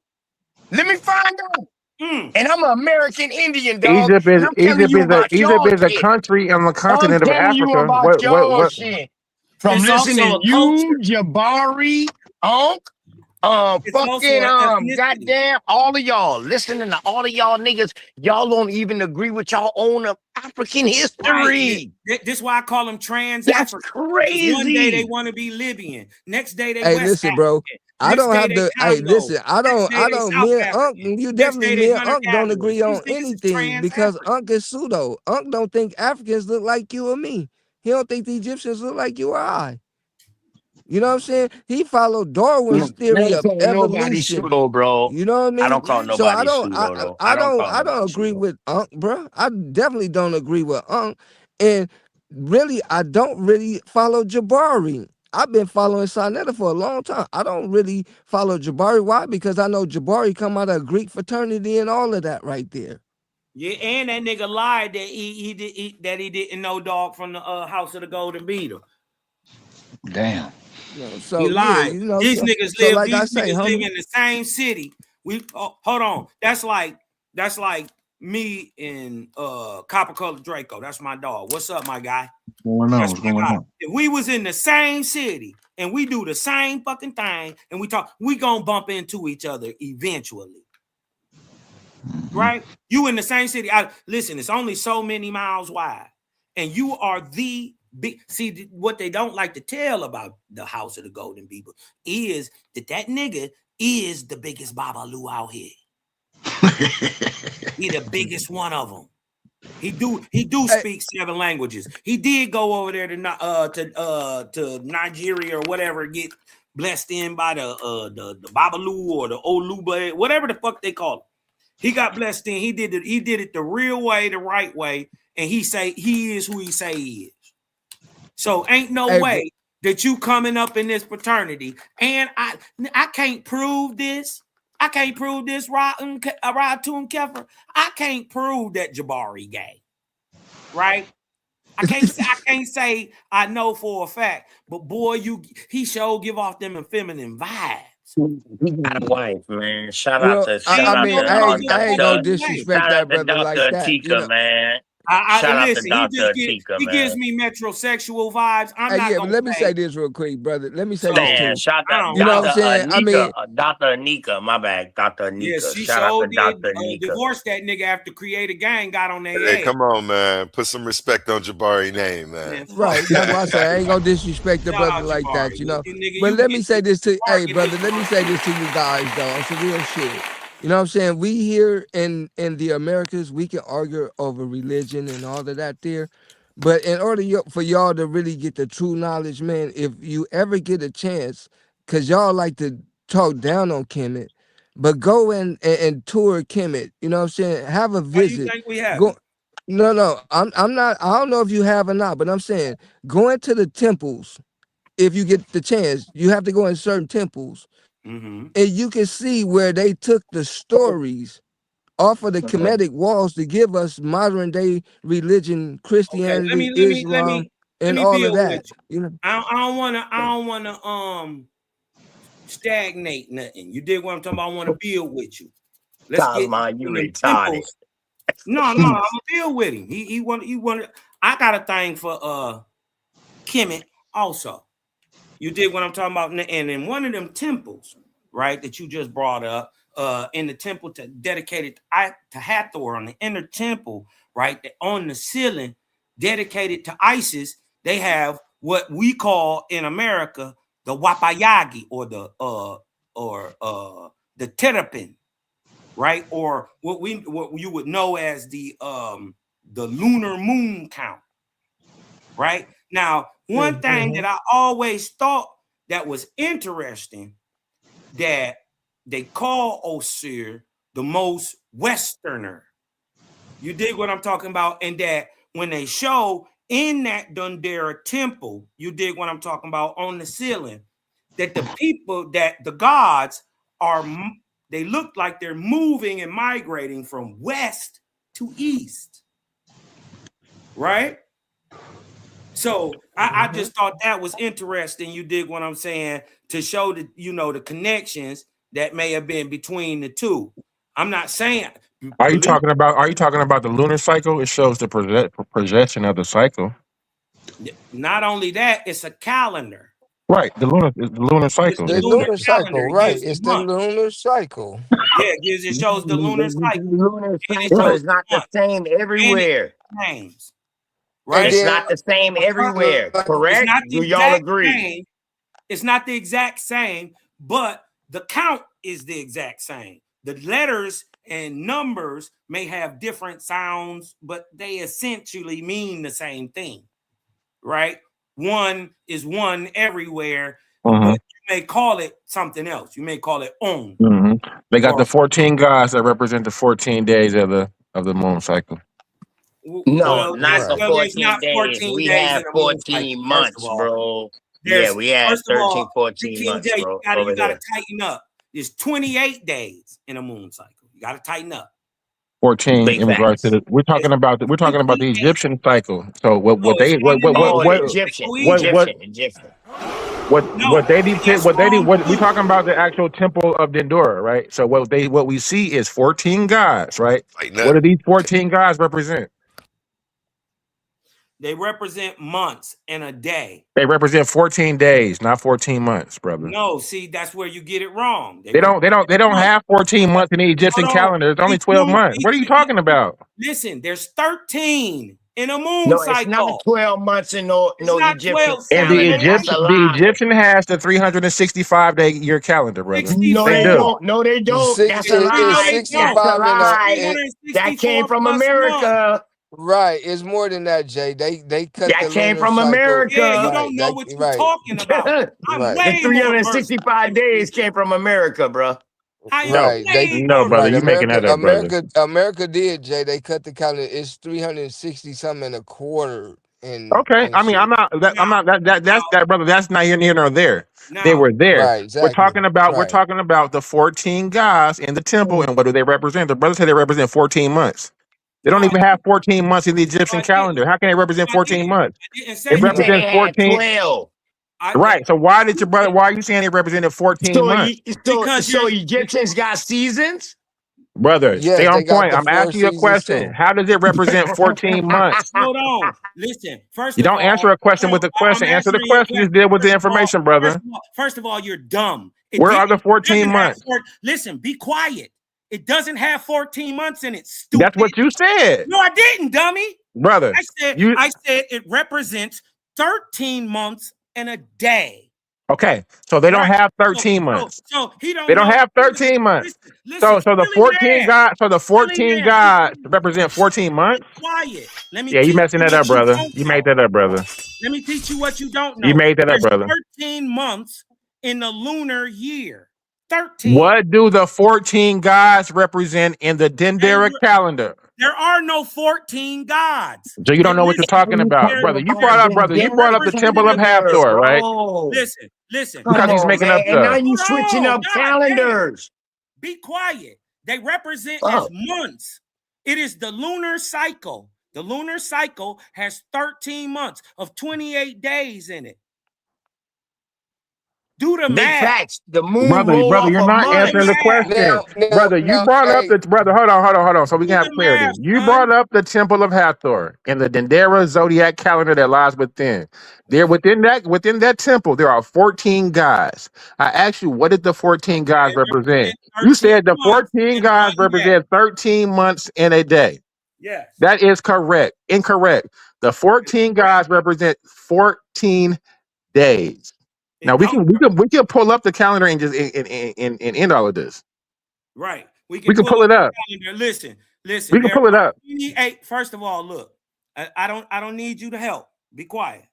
Let me find out. mm. And I'm an American Indian, dog. And I'm telling you about Egypt y'all is a shit. country on the I'm continent of telling you Africa. about y'all What shit. From It's also listening to a you, culture. Jabari, Unc, It's also fucking an ethnicity. goddamn all of y'all. Listening to all of y'all niggas, y'all don't even agree with y'all own African Right. history. This is why I call them trans That's Africans. Because one day they crazy. want to be Libyan. Next day they Hey, West listen, bro. African. I Next don't day have they to. Hey, Congo. listen. Next day I they don't. South Me and Unc. African. You Next day definitely. they Me and hunter Unc don't gatherers. agree These on niggas is anything trans because African. Unc is pseudo. Unc don't think Africans look like you or me. He don't think the Egyptians look like you or I. You know what I'm saying? He followed Darwin's I theory don't of call nobody evolution. pseudo, bro. You know what I I mean? don't call So I nobody don't. pseudo, though. I don't call I don't nobody agree pseudo. with Unc, bro. I definitely don't agree with Unc, and really, I don't really follow Jabari. I've been following Sonetta for a long time. I don't really follow Jabari. Why? Because I know Jabari come out of a Greek fraternity and all of that right there. Yeah, and that nigga lied that he didn't know dog from the House of the Golden Beetle. Damn. He So yeah, lied. These niggas so live. like I These say, niggas live humble. in the same city. Hold on. That's like me and Copper Color Draco. That's my dog. What's up, my guy? That's What's my going guy. on? If we was in the same city and we do the same fucking thing and we talk, we gonna bump into each other eventually. Right? You in the same city. Listen, it's only so many miles wide, and you are the big. See, what they don't like to tell about the House of the Golden Beetle is that nigga is the biggest Babalu out here. He the biggest one of them. He do speak 7 languages. He did go over there to Nigeria or whatever, get blessed in by the Babalu or the Oluba, whatever the fuck they call it. He got blessed in. He did it the real way, the right way, and he is who he say he is. So ain't no way that you coming up in this fraternity, and I can't prove this. I can't prove this, Ratum Kefir. I can't prove that Jabari gay, right? I can't say I know for a fact, but boy, he sure give off them feminine vibes. He got a wife, man. Shout out Well, to I Ain't mean, no I motherfucking ain't gonna way. disrespect shout out that to brother like Dr. that. You Atika, know, man. I Shout out to listen. Dr. Atika, He gives man. me metrosexual vibes. I'm not Yeah, but gonna let me say say. this real quick, brother. Let me say this So Saying too. shout I out don't You know what Dr. I'm know. saying? I mean, Dr. Anika, my bad, Dr. Yeah, Anika. she Shout out sure to did Dr. Anika. divorce that nigga after Create a Gang got on their Hey, ass. come on, man. Put some respect on Jabari name, man. Man, fuck right. That's why I say I ain't gonna disrespect the Shout brother out like Jabari. that, Nigga, But you can let get me say this to Jabari hey get his brother, let me say this to you guys though, on some real shit. You know what I'm saying? We here in the Americas, we can argue over religion and all of that there. But in order for y'all to really get the true knowledge, man, if you ever get a chance, cause y'all like to talk down on Kemet, but go and tour Kemet, you know what I'm saying? Have a Why you visit. think we Go haven't? no, I'm not. I don't know if you have or not, but I'm saying go into the temples if you get the chance. You have to go in certain temples, Mm-hmm. and you can see where they took the stories off of the Kemetic walls to give us modern day religion, Okay, Christianity, Islam, let and me all of build with that. you. You know, I don't wanna stagnate nothing. You dig what I'm talking about? I want to build with you. Let's get Cosmo, you in them retarded. temples. No, I'm gonna build with him. He wanted. I got a thing for Kemet also. You dig what I'm talking about? And in one of them temples, right, that you just brought up, in the temple dedicated to Hathor, on the inner temple, right, on the ceiling, dedicated to Isis, they have what we call in America the Wapayagi, or the terrapin, right, or what you would know as the lunar moon count, right? Now, one thing that I always thought that was interesting, that they call Osir the most Westerner. You dig what I'm talking about? And that when they show in that Dundera temple, you dig what I'm talking about, on the ceiling, that the people, that the gods are, they look like they're moving and migrating from west to east, right? So I just thought that was interesting. You dig what I'm saying? To show that, the connections that may have been between the two. I'm not saying. Are you Believe, talking about? Are you talking about the lunar cycle? It shows the projection of the cycle. not only that, it's a calendar. Right, the lunar It's cycle. the the lunar lunar calendar. cycle, It right? gives the It's the month. lunar cycle. Yeah, it shows the lunar cycle, The lunar and it cycle shows is the not the month, same and it everywhere. names, And right? It's then not the same everywhere. It's Correct? not the Do y'all exact agree? same. It's not the exact same, but the count is the exact same. The letters and numbers may have different sounds, but they essentially mean the same thing, right? One is one everywhere, Mm-hmm. but you may call it something else. You may call it on, Mm-hmm. They got or the 14 gods that represent the 14 days of the moon cycle. No, well, not the there's 14 not days. 14 We days have in a moon cycle. 14 First of months, all, bro. Yeah, there's we had first of all, 13, Big 14 King months, J, bro, you over gotta here. tighten up. There's 28 days in a moon cycle. You gotta tighten up. 14 Big in regards to facts. the There's we're talking about the 28. Egyptian cycle. So No, it's not in the Oh, the Egyptian, Egyptian, Egypt. Egyptian. No, that's wrong what we too. talking about the actual temple of Dendora, right? So what we see is 14 gods, right? Like What do nothing. these 14 gods represent? They represent months and a day. They represent 14 days, not 14 months, brother. No, see, that's where you get it wrong. They They don't they represent don't they don't months. have 14 months in the Egyptian Hold on. calendar. It's only Be 12 cool. months. What are you talking about? Listen, there's 13 in a moon No, it's not cycle. 12 months in It's no not Egyptian 12 And the calendar. That's calendars. a Egyptian the lie. Egyptian has the 365-day year calendar, brother. No, They they do. 64. don't. No, they don't. That's a No, It's lie. they don't. That's a 65 and lie. That came 364 from plus months. America. right. It's more than that, Jay. They cut the That came lunar from cycle. Yeah, you America. Right. don't know That what you're right. talking about. I'm Right. The way more versed 365 than days you. came from America, bro. I am No. Right. They way No, more brother, right. you versed. making that up, brother. America did, Jay. They cut the calendar. It's 360 something and a quarter Okay. and I mean, shit. Now, that's now, that brother. That's not here nor there. They now, were there. Right, exactly. We're Right. talking about the 14 gods in the temple, and what do they represent? The brother said they represent 14 months. They no, don't I even have 14 months in the no, Egyptian I didn't. calendar. How can they represent No, I 14 didn't. months? I didn't It say He that. said they represents had 14. 12. Right. So why did your brother? Why are you saying it represented 14 So, months? Because so you're Egyptians got seasons? Brother, stay Yes, on they got point. the I'm four asking you a seasons question. too. How does it represent 14 months? Hold on. Listen, first You of don't answer all, a question with no, a I'm question. Answer the answering your question. question. Just deal with the information, brother. First of all, you're dumb. It Where are the didn't. It 14 doesn't have months? listen, be quiet. It doesn't have 14 months in it, That's stupid. what you said. No, I didn't, dummy. Brother, I said it represents 13 months and a day. okay, so they don't Right. have 13 months. So he don't They don't know. have 13 months. Listen, So the silly 14 man. God, so the Silly 14 man. gods represent 14 Be months? quiet. Let me Yeah, you teach messing you that what up, you brother. don't You know. made that up, brother. Let me teach you what you don't You know. made that up, There's brother. 13 months in the lunar year. 13. What do the 14 gods represent in the Dendera calendar? There are no 14 gods. So you don't know what you're Listen, talking about, brother. You brought up, brother. You brought up the Temple of representative. Hathor, right? Listen. Because Come he's on, making up man. And now stuff. you switching up God damn. calendars. Be quiet. They represent as months. It is the lunar cycle. The lunar cycle has 13 months of 28 days in it. Do the Big math. facts. The moon Brother, roll off you're a not month. answering the question. Brother, you brought up Hey, the brother. Hold on. So we Do can have the clarity. math, You son. brought up the Temple of Hathor and the Dendera zodiac calendar that lies within. There within that temple, there are 14 gods. I asked you, what did the 14 gods represent? You 13 said the months 14 in gods 1 day. represent 13 months in a day. Yes. That is correct. Incorrect. The 14 gods represent 14 days. Now we can pull up the calendar and just and end all of this. Right. We We can can pull pull up it up. the calendar. Listen. We can There pull it are up. 28. First of all, look. I don't need you to help. Be quiet.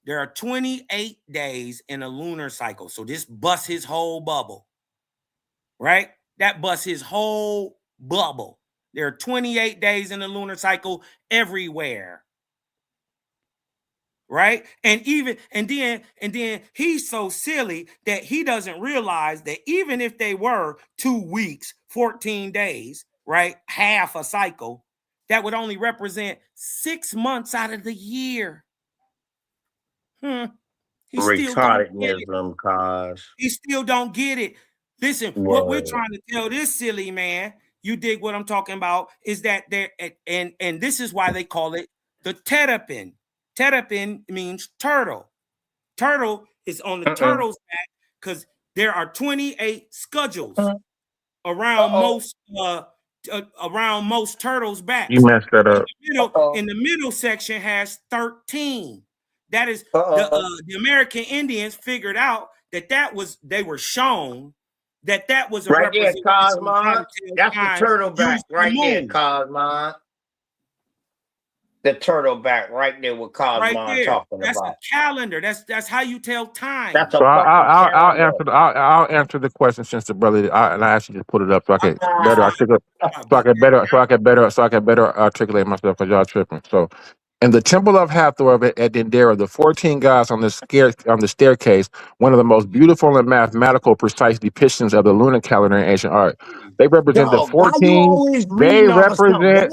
There are 28 days in a lunar cycle. So this busts his whole bubble. Right? That busts his whole bubble. There are 28 days in the lunar cycle everywhere. Right? And then he's so silly that he doesn't realize that even if they were 2 weeks, 14 days, right? Half a cycle, that would only represent 6 months out of the year. He still don't get it. Cause He still don't get it. Listen, what we're trying to tell this silly man, you dig what I'm talking about, is that there, and this is why they call it the terrapin. Terrapin means turtle. Turtle is on the turtle's back because there are 28 schedules around most turtles' You backs. messed that up. In the middle section has 13. That is the American Indians figured out that they were shown that was a Right there, representation. Cosmon. That's the turtle back right there, Cosmon. The turtle back right there with Cosmon right there. talking That's about. a calendar. That's how you tell time. That's a So calendar. I'll answer the question since the brother and I actually just put it up so I can better articulate so I can better articulate myself because y'all tripping. So in the Temple of Hathor at Dendera, the 14 gods on the staircase, one of the most beautiful and mathematical precise depictions of the lunar calendar in ancient art. They represent the Dog, why you 14. always reading off of something?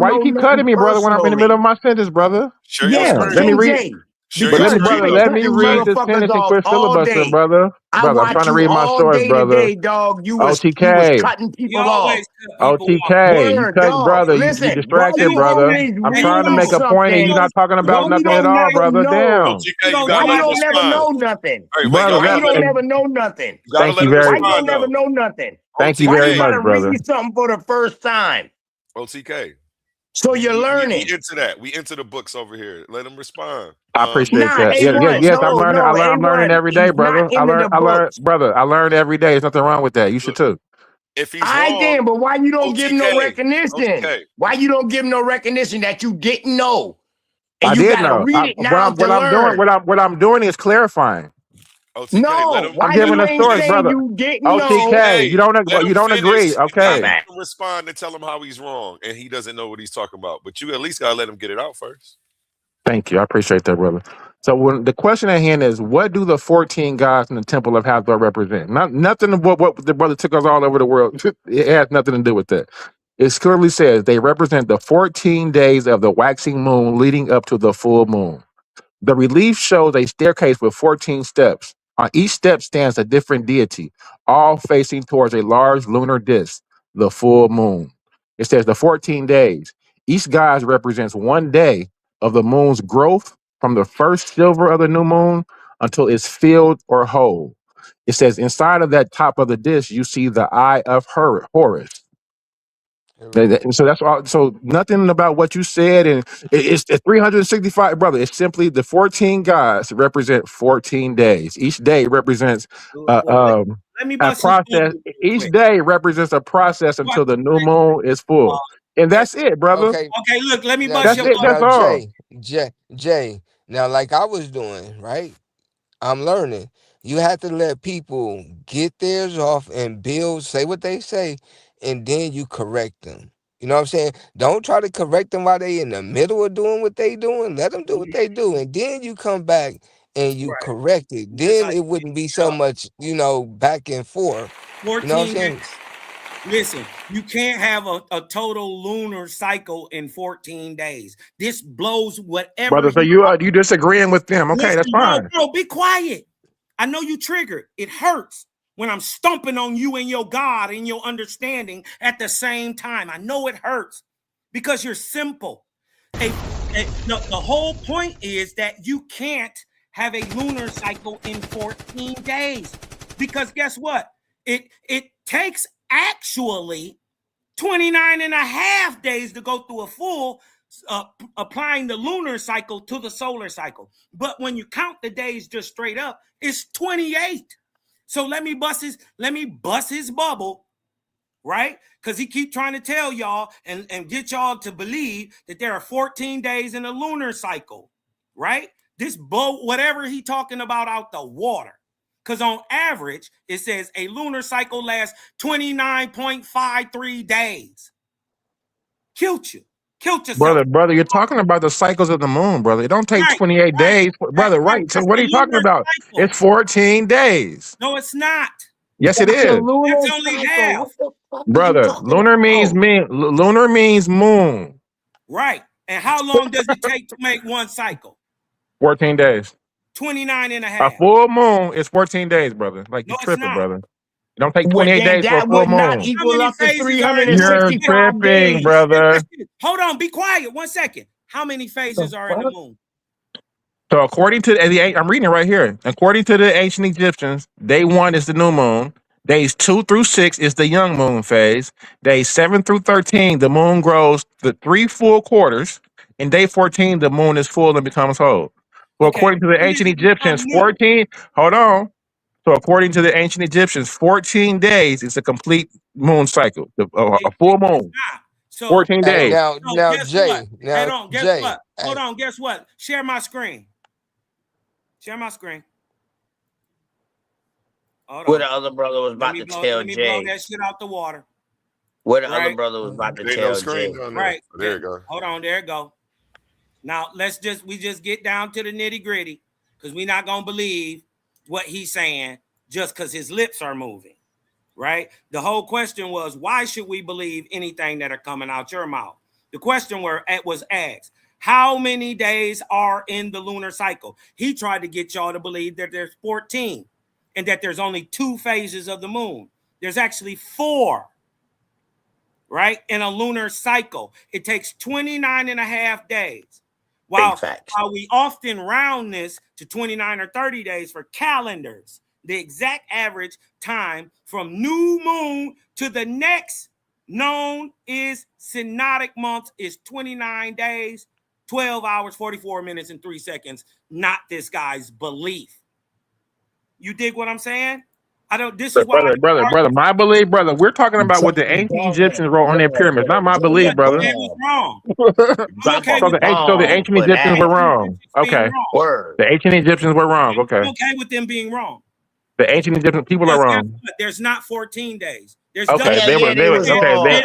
Why you keep cutting me, brother, when I'm in the middle of my sentence, brother? Share your Yeah, Let me screen. read. KJ. Share your Because you screen. been Let me cutting read this motherfuckers sentence and off quit all filibustering, day. brother. I Brother, I'm trying watch to you read my all source, day brother. today, dog. You was OTK. cutting He people off. always cut people off. OTK. You Word, cut, dog. brother. You Listen, why distracted, you brother. always I'm And you trying to reading make a know, point and you're something? not talking Why about you nothing at don't all, never brother. know? Damn. OTK, you Why gotta you let him don't never respond. know nothing? Hey, man, Brother, y'all Why you gotta let don't him. never know nothing? You gotta thank let you him very Why you much. don't respond never though. know nothing? Thank you Why very you OTK, much, gotta brother. read something for the first time? OTK. So you're We learning. into that. We into the books over here. Let him respond. I appreciate Nah, that. A1. Yes, I'm No, learning. no, I'm learning A1. every day, He's not brother. into the I learn, books. brother. I learn every day. There's nothing wrong with that. You should too. If he's I wrong, did, but why you don't give him no OTK, recognition? OTK. Why you don't give him no recognition that you didn't know? And I you did gotta know. read it now to What I'm doing, learn. what I'm doing is clarifying. OTK, let No, him I'm why giving you a ain't source, finish. saying brother. you didn't know? OTK, OTK, let you him don't agree. finish, and My then Okay. bad. you can respond and tell him how he's wrong, and he doesn't know what he's talking about. But you at least gotta let him get it out first. Thank you. I appreciate that, brother. So when the question at hand is, what do the 14 gods in the Temple of Hathor represent? Nothing of what the brother took us all over the world. It has nothing to do with that. It clearly says they represent the 14 days of the waxing moon leading up to the full moon. The relief shows a staircase with 14 steps. On each step stands a different deity, all facing towards a large lunar disk. the full moon. It says the 14 days. Each guise represents 1 day of the moon's growth from the first silver of the new moon until it's filled or whole. It says inside of that top of the dish, you see the eye of Horus. So that's all. So nothing about what you said, and it's 365, brother. It's simply the 14 gods represent 14 days. Each day represents let me a bust his process. bubble real Each quick. day represents a process until the new moon is full, and that's it, brother. Okay. Okay, look, let me Now, bust That's your it. That's now, bubble. all. Jay. Now, like I was doing, right? I'm learning. You have to let people get theirs off and build, say what they say, and then you correct them. You know what I'm saying? Don't try to correct them while they in the middle of doing what they doing. Let them do what they do, and then you come back and you Right. correct it. Just Then like it wouldn't be so much, back and forth. You know what I'm 14 saying? days. Listen, you can't have a total lunar cycle in 14 days. This blows whatever Brother, so he. you disagreeing with them? Okay, that's Listen, fine. bro, be quiet. I know you triggered. It hurts when I'm stomping on you and your God and your understanding at the same time. I know it hurts because you're simple. The whole point is that you can't have a lunar cycle in 14 days because guess what? It takes actually 29 and a half days to go through a full applying the lunar cycle to the solar cycle. But when you count the days just straight up, it's 28. So let me bust his bubble, right? Because he keep trying to tell y'all and get y'all to believe that there are 14 days in a lunar cycle, right? This blow whatever he talking about out the water. Because on average, it says a lunar cycle lasts 29.53 days. Killed you. Killed yourself. Brother, you're talking about the cycles of the moon, brother. It don't take Right, 28 days, brother. Right. So That's what are the you talking lunar about? cycle. It's 14 days. No, it's not. Yes, it That's a is. lunar That's only cycle. half. What the fuck are you Brother, talking about? lunar means moon. Right. And how long does it take to make one cycle? 14 days. 29 and a A half. full moon is 14 days, brother. Like you No, it's tripping, not. brother. It don't take Well, 28 then days for a that full would not moon. How equal many up to phases are in the You're moon? 365 tripping, days. brother. Hold on, be quiet 1 second. How many The phases are in the fuck? moon? So according to I'm reading it right here. According to the ancient Egyptians, day 1 is the new moon. Days 2 through 6 is the young moon phase. Days 7 through 13, the moon grows the 3 full quarters. And day 14, the moon is full and becomes whole. Well, Okay. according to the When does ancient it become Egyptians, new? 14, hold on. So according to the ancient Egyptians, 14 days is a complete moon cycle, a full It's moon. not. So, 14 Hey, days. so now, guess what? Jay. Hold Now, on, guess Jay. what? Hold on, guess what? Share my screen. Share my screen. Hold What on. the other brother was about to tell Let me blow Jay. that shit out the water. What the other Right? brother was about to There ain't no tell screen Jay. down there. Right. Oh, there you go. Hold on, there it go. Now we just get down to the nitty-gritty because we're not gonna believe what he's saying just because his lips are moving. Right? The whole question was, why should we believe anything that are coming out your mouth? The question was asked, how many days are in the lunar cycle? He tried to get y'all to believe that there's 14 and that there's only 2 phases of the moon. There's actually 4, right? In a lunar cycle. It takes 29 and a half days. Big facts. While we often round this to 29 or 30 days for calendars, the exact average time from new moon to the next known is synodic month is 29 days, 12 hours, 44 minutes, and 3 seconds. Not this guy's belief. You dig what I'm saying? This is why Brother, my belief, brother. We're talking about what the ancient Egyptians wrote on their pyramids, not my belief, brother. Jay was wrong. I'm Drop okay a So with the bomb ancient for Egyptians that. were wrong. being Okay. wrong. Word. The ancient Egyptians were wrong. I'm Okay. okay with them being wrong. The ancient Egyptian people are Because guess wrong. what? There's not 14 days. There's Okay. double. Hell yeah, they They were was okay. wrong.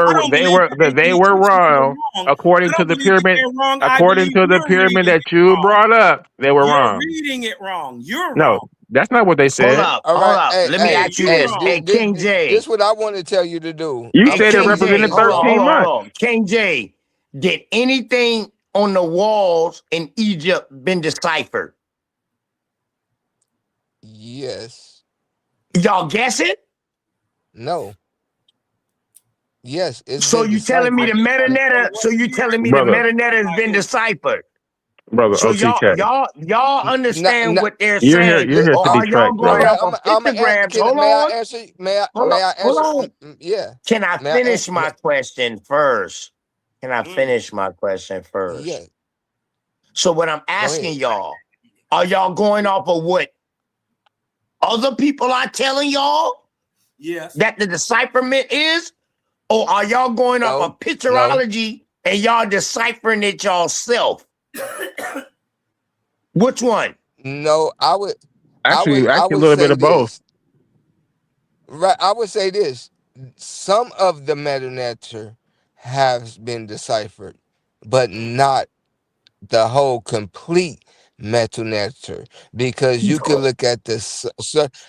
I don't believe the They ancient were Egyptians were wrong wrong. I according to don't the believe that pyramid. they're wrong. I According believe to the you're pyramid reading that it you wrong. brought up, they were You're wrong. reading it wrong. You're No, wrong. that's not what they Hold said. up. all Hold right. up. Let me Yeah, ask you you're this. wrong. Hey, King J. This what I want to tell you to do. You I'm Hey, said it finna King do J. represented this, y'all. 13 months. Hold on. King J. Did anything on the walls in Egypt been deciphered? Yes. Y'all guess it? No. Yes, it's So been you telling me the deciphered. metadata? So you telling me the Brother, metadata has been deciphered? brother, So OTK. y'all understand Not, what they're You're here. saying, You're here or to are be y'all tracked, going all brother. right, off of I'm pictograms? Hold may I on, answer? hold May on, I hold answer? on. Yeah. Can I May I finish answer? my question first? Can I Mm. finish my question Yeah. first? So what I'm Go ahead. asking y'all, are y'all going off of what other people are telling y'all Yes. that the decipherment is? Or are y'all going off No. of picturology and y'all deciphering it yourself? Which one? No, Actually, I a would little bit say of both. this. Right, I would say this. Some of the metanature has been deciphered, but not the whole complete metanature, because you can look at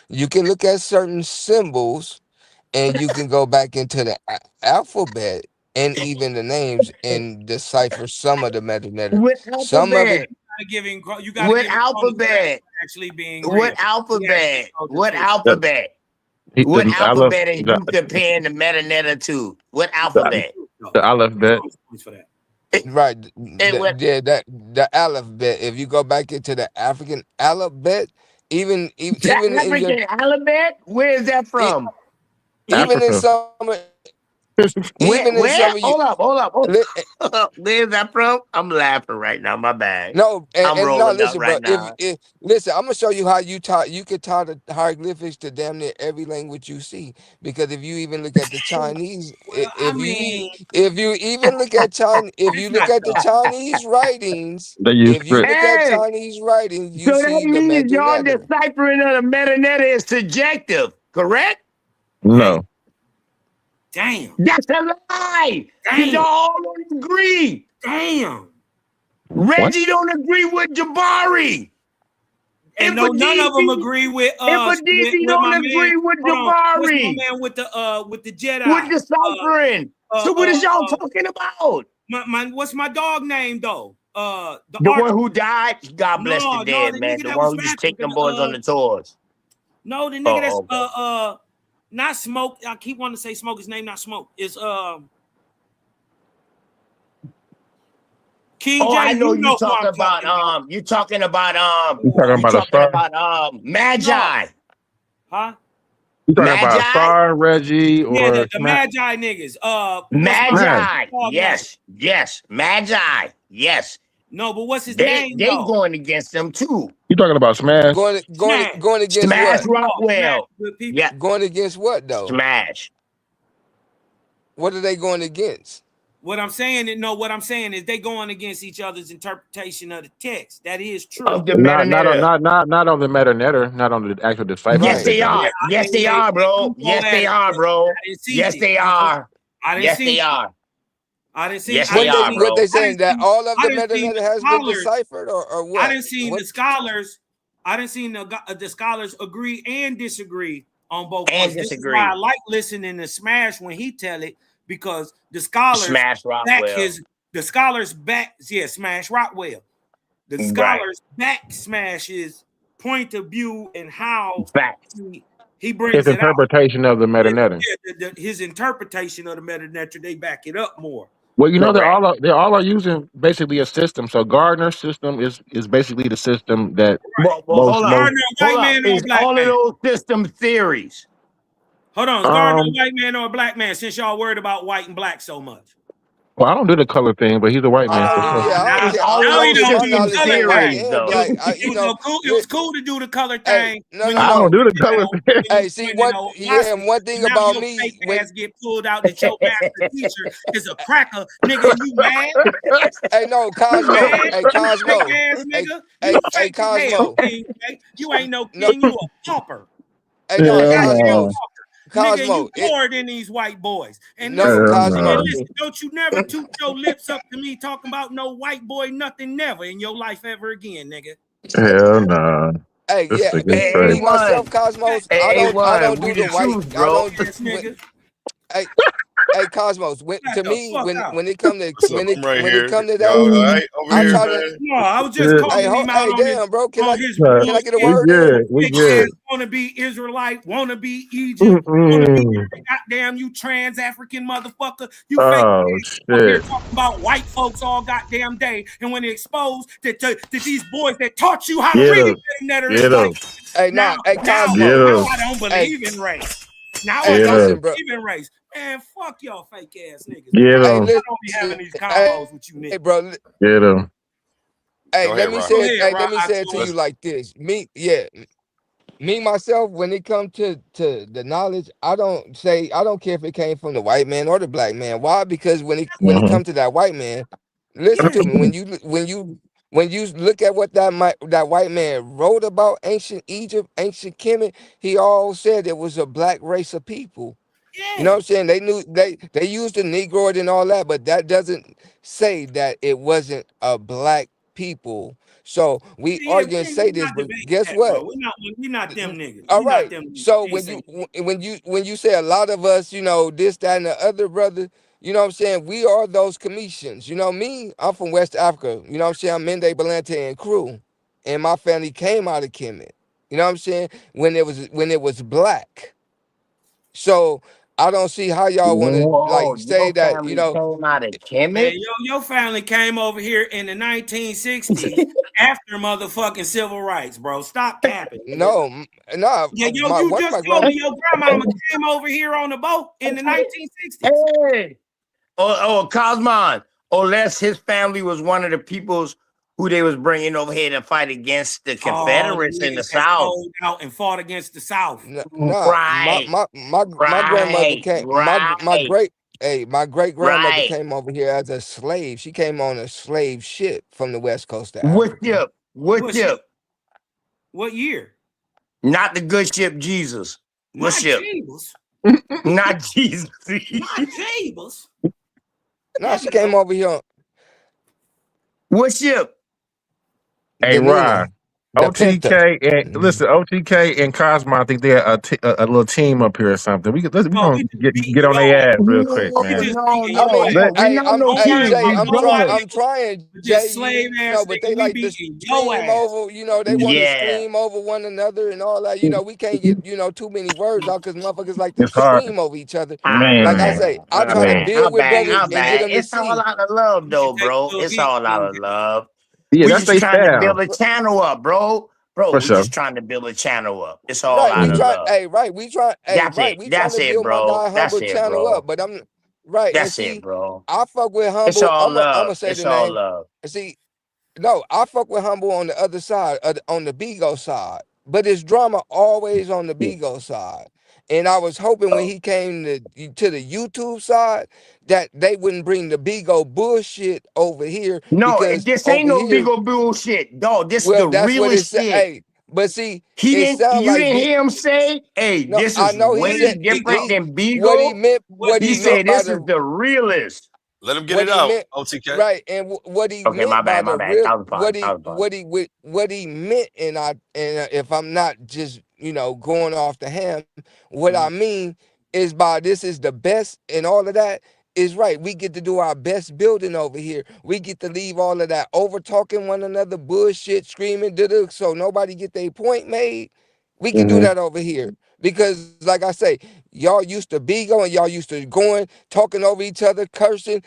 you can look at certain symbols, and you can go back into the alphabet and even the names and decipher some of the metanature. With Some of alphabet. it, You gotta With give him credit alphabet. for actually being real. What He actually alphabet? told the What truth. The, alphabet? What the Aleph, alphabet is you comparing the metadata to? What the, alphabet? the Aleph bet. Points for that. right? What The alphabet. If you go back into the African alphabet, the even in your African alphabet? Where is that e- from? even in Africa. some even in Where? some of you. Hold up. li- Where is that from? I'm laughing right now. My bad. No, I'm and no, rolling up listen, bro. right now. If listen, I'm gonna show you how you could taught the hieroglyphics to damn near every language you see. Because if you even look at the Chinese, Well, I mean, if you even look at if it's you look not at the though. Chinese writings, They use if you script. look at Hey, Chinese writings, you so that see the means metal y'all letter. deciphering of the metadata is subjective, correct? Hey, No. damn, That's a lie. Because y'all damn, all don't agree. damn. What? Reggie don't agree with Jabari. And If no, a none of them DB, agree if a DB with don't my man. agree with Hold on, what's my Jabari, man with the with Jedi? deciphering. Uh, So what uh, is y'all uh, talking about? what's my dog name though? The The arch. one who died? God bless the No, dead, the man. nigga The that was one who used to take rapping. them boys on the tours. No, the nigga that's Oh, okay. not Smoke. I keep wanting to say Smoke. His name not Smoke. It's King Oh, J. I know You know who I'm talking about. you talking about You talking you about a talking star? about No, Magi. huh? You talking about Magi? Star, Reggie, Yeah, or the Smash? Magi niggas. What's my Smash. Magi. dog name? Yes. Magi. Yes. No, but what's his They name they though? going against them too. You talking about Smash? Smash. Going against Smash what? Smash Rockwell. good people. Yeah. Going against what though? Smash. What are they going against? What I'm saying is they going against each other's interpretation of the text. That is true. Of the Not metadata. on the meta netter, not on the actual Yes, deciphering Right. they thing. Yeah, are. I Yes, mean they are, they bro. do go Yes, at they it. are, bro. I didn't see Yes, it. they are. I didn't Yes, see they it. are. I didn't see. Yes, they are, What they bro. saying, that all of I the didn't see metadata the has been scholars. deciphered, or I what? didn't see the scholars. I didn't see the scholars agree and disagree on both And points. This is why I disagree. like listening to Smash when he tell it, because the scholars Smash back Rockwell. Smash Rockwell. The Right. scholars back Smash's point of view and how Facts. he His brings it out. interpretation of the meta netting. His interpretation of the metanetra, they back it up more. Well, you know, Correct. they all are using basically a system. So Gardner's system is basically the system that Well, most hold up. most Gardner, a Hold white up. man or a Is black all of man? those system theories? Hold on, is Gardner a um. white man or a black man? Since y'all worried about white and black so much. Well, I don't do the color thing, but he's a white I man know for you. sure. Yeah, I don't Now, Is care. all of now he To those don't my do the system knowledge, color he white theories, thing. and though? black. It was cool. It was cool to do the color Hey, thing no, when no, you I no. don't do the when color thing. Hey, see in what? Yeah, and Owaski, one thing and now about your me, fake when ass get pulled out that your master teacher is a cracker, nigga, and you mad? hey, no, You Cosmo, mad? hey, You fake Cosmo, ass hey, nigga. You hey, fake as hell, Cosmo. King. You ain't no No, king. You a pauper. hey, You a no, Hell goddamn no. Cosmos, pauper. Nigga, and you Cosmo. poured in these white boys. And No, listen, Hell Cosmo. no. don't you never toot your lips up to me talking about no white boy, nothing never in your life ever again, nigga. Hell no. Hey, This yeah, nigga's Hey, crazy. me myself, A1. Cosmos. Hey, I A1. don't We do the the white. truth, I bro. don't. Ass nigga. Hey, Hey, Cosmos. Shut To the me, fuck when up. when it come to What's up? I'm right when it here. come to Y'all that, all right over I'm here, trying to. man? No, I was just Good. Hey, calling him out hey, on his damn, bro. on his Can I get a bullshit. We word in? good. We Bitch ass good. wanna be Israelite, wanna be Egypt, wanna be Mm-mm. goddamn you trans African motherfucker. You fake Oh up here shit. talking about white folks all goddamn day. And when it exposed that these boys that taught you how to Get read him. that are Get him. enslaved. Hey, Now, nah. Hey, now, Get Cosmos. now him. I don't Hey, believe in race. Now I hey, Get don't him. listen, bro. believe in race. Man, fuck y'all fake ass niggas, bro. Get Hey, him. I don't be listen. having these Hey, combos with you niggas. bro. Get him. Hey, Go ahead, let me Rock. Go say it. ahead, Hey, let Rock. me I say it to told you Let's, you. like this. Me myself, when it comes to the knowledge, I don't care if it came from the white man or the black man. Why? Because when it Mm-hmm. comes to that white man, listen Yeah. to me. When you look at what that white man wrote about ancient Egypt, ancient Kemet, he all said it was a black race of people. You know Yeah. what I'm saying? They knew they used the Negroid and all that, but that doesn't say that it wasn't a black people. So we Yeah, argue and we say this, not but debating guess that, what? bro. We not them niggas. All We not right. them niggas. So We ain't when saying you say a lot of us, this, that, and the other, brother, you know what I'm saying? We are those commissions. You know me, I'm from West Africa. You know what I'm saying? I'm Mende Belante and crew. And my family came out of Kemet. You know what I'm saying? When it was black. So I don't see how y'all want to Whoa, like say your that, family came out of man, Kemet? your family came over here in the 1960s after motherfucking civil rights, bro. Stop capping, nigga. no, no, Yeah, yo, my you one of just my told grand me your grandmama came over here on the boat in the 1960s. Hey, Cosmon, unless his family was one of the peoples who they was bringing over here to fight against the Oh, the Confederates in the niggas that South. sold out and fought against the South. nah, Right, my grandmother right, came my right, great hey, my great grandmother right. came over here as a slave. She came on a slave ship from the west coast of What Africa. ship? What What ship? ship? What year? Not the good ship Jesus. What Not ship? Jeebus. Not Jesus. Not Jeebus. No, Damn she it. came over here on What ship? Hey, the Rod. Nina, the Pinta. OTK and Mhm. listen, OTK and Cosmo. I think they're a little team up here or something. We Oh, gonna we just get beating on your their ass ass. real quick, No, We man. just no, beating I your mean, ass. no, no. We hey, not no Don't worry Jay, team. We about none of y'all I'm brothers. niggas. trying, But Jay. this slave ass But nigga, they we like to beating your stream ass. over. They want to Yeah. stream over one another and all that. We can't get too many words out because motherfuckers like to It's hard, stream over each other. Like I man. say, I try to Man. build with brothers How and get bad? them to It's all see. out of love, You should though, take a bro. little It's hit all from out him. of love. Yeah, We that's just their trying to style build a channel up, bro. Bro, for we sure. just trying to build a channel up. It's all Right, out we of Mhm. try. love. Hey, right, we try. Hey, That's right, it. we trying That's to it, build my bro. guy That's Humble it, channel up. bro. But I'm right, and That's it, see, bro. I fuck with It's Humble. all I'm gonna love. say It's the all name. love. And see, no, I fuck with Humble on the other side, on the Bigo side. But it's drama always on the Bigo side. And I was hoping when Oh. he came to the YouTube side that they wouldn't bring the Bigo bullshit over here No, because this ain't over no big here, old bullshit, dog. This is well, the that's what it realest said. shit. Hey, but see, He it didn't. sound You like didn't hear him say, "Hey, no, this I is know he What said is way different Bigo? than what he Beagle." meant. What What He he Bigo? meant said, by "This is the the realest." let him get what it he out. meant OTK. right and what he Okay, meant by my the bad. real That was fine. That was fine. what he meant and if I'm not just going off the ham, what I Mhm. mean is by this is the best and all of that is right. We get to do our best building over here. We get to leave all of that over talking one another, bullshit, screaming, so nobody get their point made. We can do Hmm. that over here because, like I say, y'all used to be going, y'all used to going, talking over each other, cursing,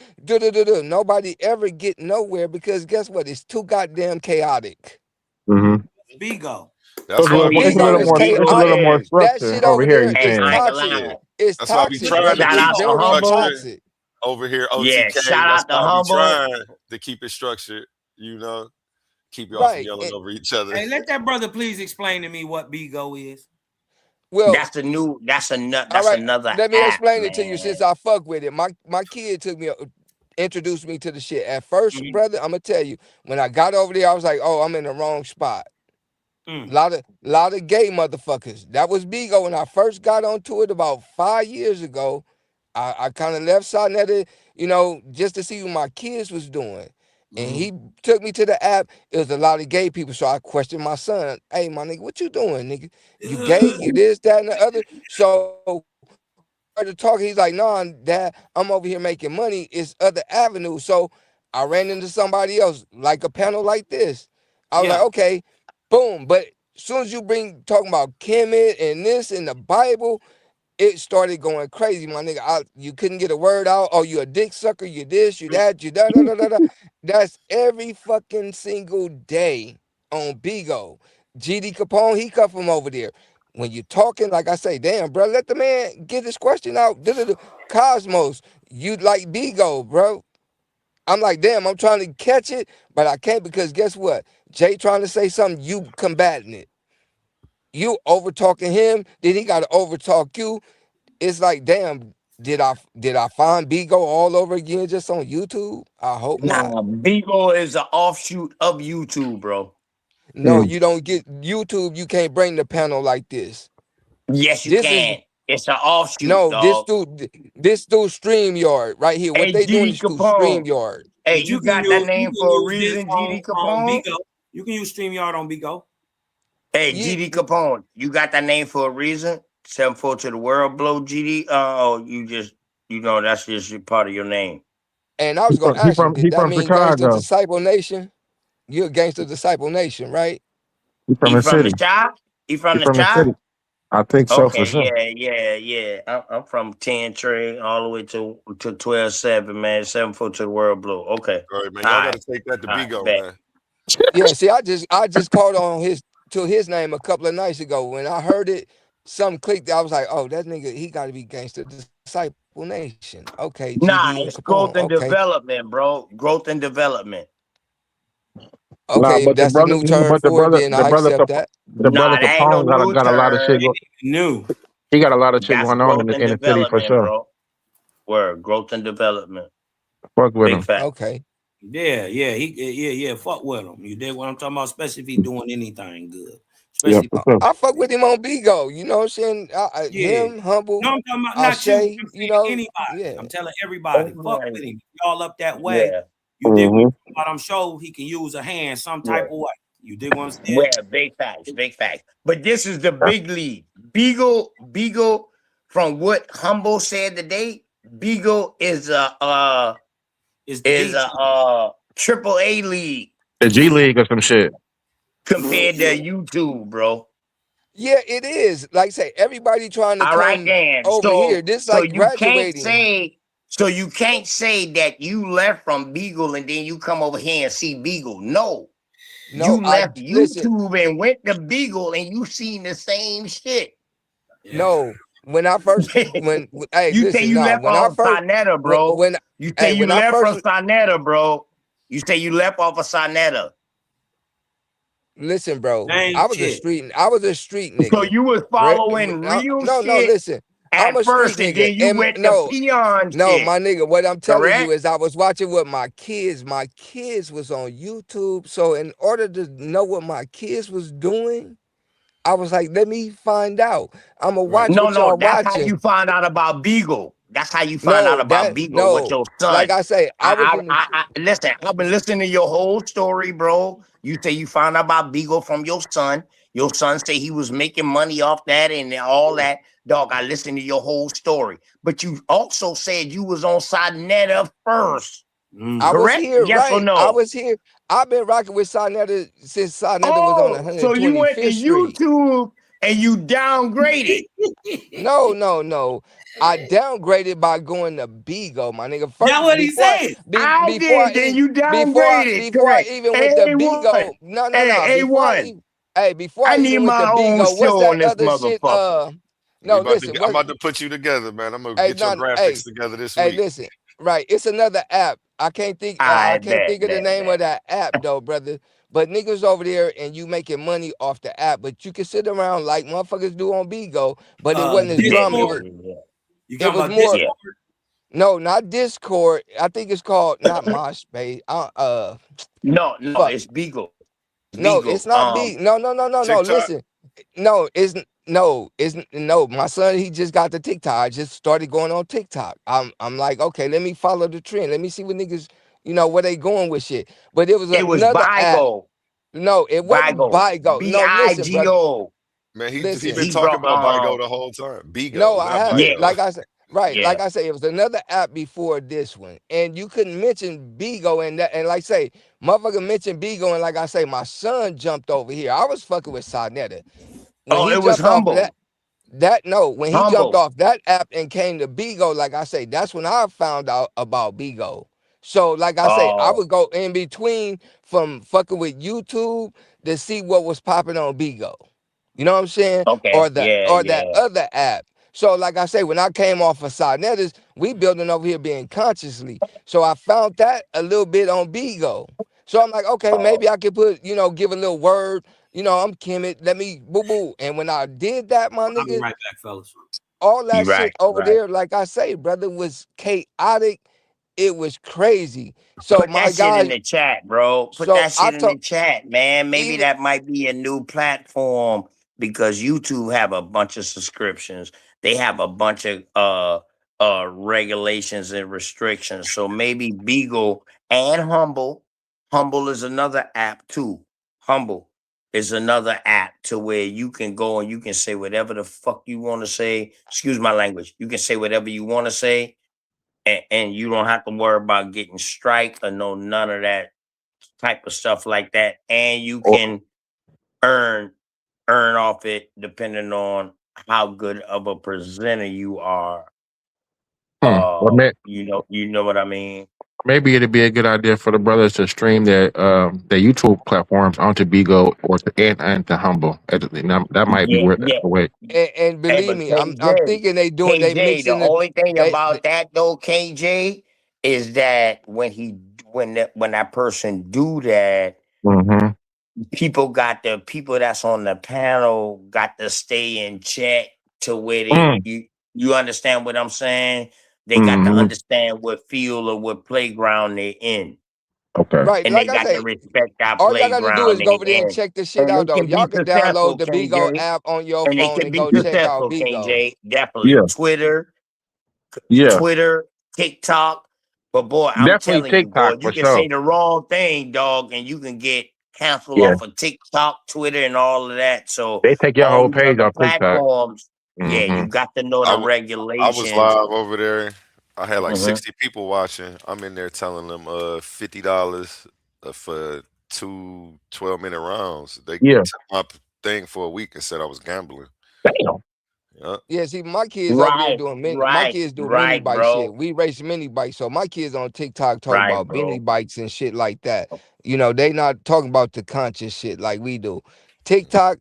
Nobody ever get nowhere because guess what? It's too goddamn chaotic. Hmm. Bigo. That's why we It's a Bigo little is more. It's a Beagle little chaotic. more is. That structure shit over over here. there You Hey, is saying? I ain't gonna toxic. lie. yeah. It's That's why we toxic. What is trying to It's keep Shout out it to very Humble. structured toxic. over here, Yeah, OTK. shout That's out to why we Humble. trying to keep it structured, keep y'all from Right. yelling over each other. Hey, let that brother please explain to me what Bigo is. Well, That's the new. all That's right. another Let me app, explain it to you man. since I fuck with it. My kid introduced me to the shit. At first, Mhm. brother, I'm gonna tell you, when I got over there, I was like, oh, I'm in the wrong spot. Mm. Lot of gay motherfuckers. That was Bigo when I first got onto it about 5 years ago. I kind of left side at it, just to see what my kids was doing. And Mhm. he took me to the app. It was a lot of gay people. So I questioned my son. Hey, my nigga, what you doing, nigga? You gay? You this, that, and the other. So, what I did, I went to the app. I was like, oh, I'm in the wrong spot. Like I say, I tried to build with brothers and get them to see. Like I say, I don't care if it came from the white man or the black man. Why? Because when it comes to that white man, started talking. He's like, "No, Dad, I'm over here making money. It's other avenues." So I ran into somebody else, like a panel like this. I was like, Yeah. "Okay, boom." But as soon as you bring talking about Kemet and this and the Bible, it started going crazy, my nigga. You couldn't get a word out. Oh, you a dick sucker. You this, you that, you da da da da da. That's every fucking single day on Bigo. GD Capone, he come from over there. When you talking, like I say, damn, bro, let the man get his question out. Cosmos, you like Bigo, bro. I'm like, damn, I'm trying to catch it, but I can't because guess what? Jay trying to say something, you combating it. You over talking him, then he got to over talk you. It's like, damn, did I find Bigo all over again just on YouTube? I hope not. Nah, Bigo is an offshoot of YouTube, bro. No, you don't get YouTube. You can't bring the panel like this. Yes, you This is can. It's an offshoot, no dog. this through StreamYard right here. What Hey, they doing GD is through Capone. StreamYard. Hey, But you got that you name can for a use this reason, GD on Capone? Bigo. You can use StreamYard on Bigo. Hey, Yeah, GD Capone, you got that name for a reason? 7-4 to the world, blow GD. Oh, you just, that's just part of your name. and I was gonna ask him, did that mean Gangster Disciple Nation? You're a Gangster Disciple Nation, right? He from He the from the city. shop? He from He the from the shop? city. I think so for Okay, sure. yeah. I'm from 10 Trey all the way to 12-7, man. 7-4 to the world, blue. Okay. All right, man. All Y'all got right. to take that to All right, Bigo, bet. man. Yeah, see, I just called on his name a couple of nights ago. When I heard it, something clicked. I was like, oh, that nigga, he got to be Gangster Disciple Nation. Okay, GD Nah, and it's Capone. growth and Okay, development, bro. Growth and development. Nah, okay, if but the that's a brother, new term but the for it, brother, then I accept that. The brother Nah, that ain't no Capone new got a lot of shit. term. New. He got a lot of shit That's going on growth and in the city for development, sure. bro. Word, growth and development. Fuck with Big him. fact. Okay. Yeah. Fuck with him. You dig what I'm talking about? Especially if he doing anything good. Yeah, Especially, for sure. I fuck with him on Bigo. You know what I'm saying? yeah. Him, Humble, No, I'm talking about not you. Shay. I'm You saying know, anybody. yeah. I'm telling everybody. Fuck with him. Y'all up that way. Yeah. You dig what I'm talking about? I'm sure he can use a hand some type Yeah. of way. You dig what I'm saying? Yeah, big facts, big facts. But this is the big league. Beagle, from what Humble said today, Beagle is It's the G. a triple A league The G League or some shit. compared to YouTube, bro. Yeah, it is. Like I say, everybody trying to All right, come then. over here. This like You can't graduating. say that you left from Beagle and then you come over here and see Beagle. No. No, You I left listen. YouTube and went to Beagle and you seen the same shit. No, when I first hey, You say listen, you nah. left When I off first Sonetta, bro. when You say hey, you when I left first from Sonetta, bro. You say you left off of Sonetta. listen, bro. Same I was a shit. street So nigga. you was following real No, shit listen. I'm at a street first, and nigga. then you And went to no, peon no, shit. my nigga, what I'm telling you Correct? is I was watching what my kids was on YouTube. So in order to know what my kids was doing, I was like, let me find out. I'ma watch what No, y'all that's how watching. you find out about Beagle. That's how you find out about Beagle with your Like son. I say, I was in the Listen. I've been listening to your whole story, bro. You say you found out about Beagle from your son. Your son say he was making money off that and all that. Dog, I listened to your whole story. But you also said you was on Sonetta first. I was Correct? here, Yes or right? I no? was here. I've been rocking with Sonetta since Sonetta was on Oh, so you went to 125th Street. YouTube and you downgraded. No. I downgraded by going to Bigo, my nigga. That's First, what he said. I did. Then you downgraded. before I Correct. even went to A1. Bigo, no. Hey, A1. Before I I need even went to my own Bigo, what's show on that this other shit? motherfucker. No, listen, I'm what? about to put you together, man. I'm gonna Hey, get your not graphics together this hey, week. listen. Right, it's another app. I can't think I of the name of that app though, brother. But niggas over there and you making money off the app, but you can sit around like motherfuckers do on Bigo, but it wasn't as drama. Discord. You It talking was about more Discord? no, not Discord. I think it's called not MySpace. No, Fuck. it's Beagle. No, Beagle. it's not B. No. TikTok. Listen, it's no. My son, he just got the TikTok. I just started going on TikTok. I'm like, okay, let me follow the trend. Let me see what niggas, where they going with shit. But it was It was another app. Bigo. No, it wasn't Bigo. Bigo. No, listen, brother. Man, he Listen. been He talking brought about Bigo the whole time. No, Bigo, I not haven't. yeah. Bigo. Like I said, Right, Yeah. like I say, it was another app before this one, and you couldn't mention Bigo and that, and like say, motherfucker mentioned Bigo, and like I say, my son jumped over here. I was fucking with Sarnetta when Oh, he it was jumped off humble. that no, when he jumped Humble. off that app and came to Bigo, like I say, that's when I found out about Bigo. So, like I say, I Oh, would go in between from fucking with YouTube to see what was popping on Bigo. You know what I'm saying? okay. Or the Yeah, or that yeah. other app. So, like I say, when I came off of Sarnetta's, we building over here being consciously. So I found that a little bit on Bigo. So I'm like, okay, Oh, maybe I could put, give a little word, I'm Kemet. Let me boo boo. And when I did that, my I'll be nigga, right back, fellas. all you that right, shit over right. there, like I say, brother, was chaotic. It was crazy. So Put my that shit in guy, the chat, bro. Put so that I shit in the told chat, man. Maybe even that might be a new platform because YouTube have a bunch of subscriptions. They have a bunch of regulations and restrictions. So maybe Beagle and Humble. Humble is another app too. Humble is another app to where you can go and you can say whatever the fuck you want to say. Excuse my language. You can say whatever you want to say, and you don't have to worry about getting strike or no none of that type of stuff like that. And you Or, can earn off it depending on how good of a presenter you are. or You know what I mean? maybe it'd be a good idea for the brothers to stream their YouTube platforms onto Bigo or and to Humble. That might be Yeah, where yeah. the way. and Hey, believe but me, I'm thinking they KJ, the mixing the only thing they about that though, KJ, is that when that person do that, Mm-hmm. the people that's on the panel got to stay in check to where they Mm. you understand what I'm saying? They got to Mm-hmm. understand what field or what playground they're in. Okay. right, And they like I got to say, respect that all y'all got to do playground is they're go over there and in. check the shit And out they though. can be Y'all can download successful, the Bigo KJ. app on your And they phone can and be go check out successful, Bigo. KJ. Definitely. Yeah. Yeah. Twitter, TikTok. But boy, I'm Definitely telling you, boy, TikTok you for can sure. say the wrong thing, dog, and you can get canceled Yeah. off of TikTok, Twitter, and all of that. So They take your all whole these page other off TikTok. platforms, yeah, Mm-hmm. you got to know I, the w- I was regulations. live over there. I had like Mhm. 60 people watching. I'm in there telling them $50 for two 12-minute rounds. They Yeah. took my thing for a week and said I was gambling. Damn. Yeah. Yeah, see, my kids over there Right, doing my right, kids do mini right, bike bro. shit. We race mini bikes, so my kids on TikTok talk Right, about mini bro. bikes and shit like that. They not talking about the conscious shit like we do. TikTok,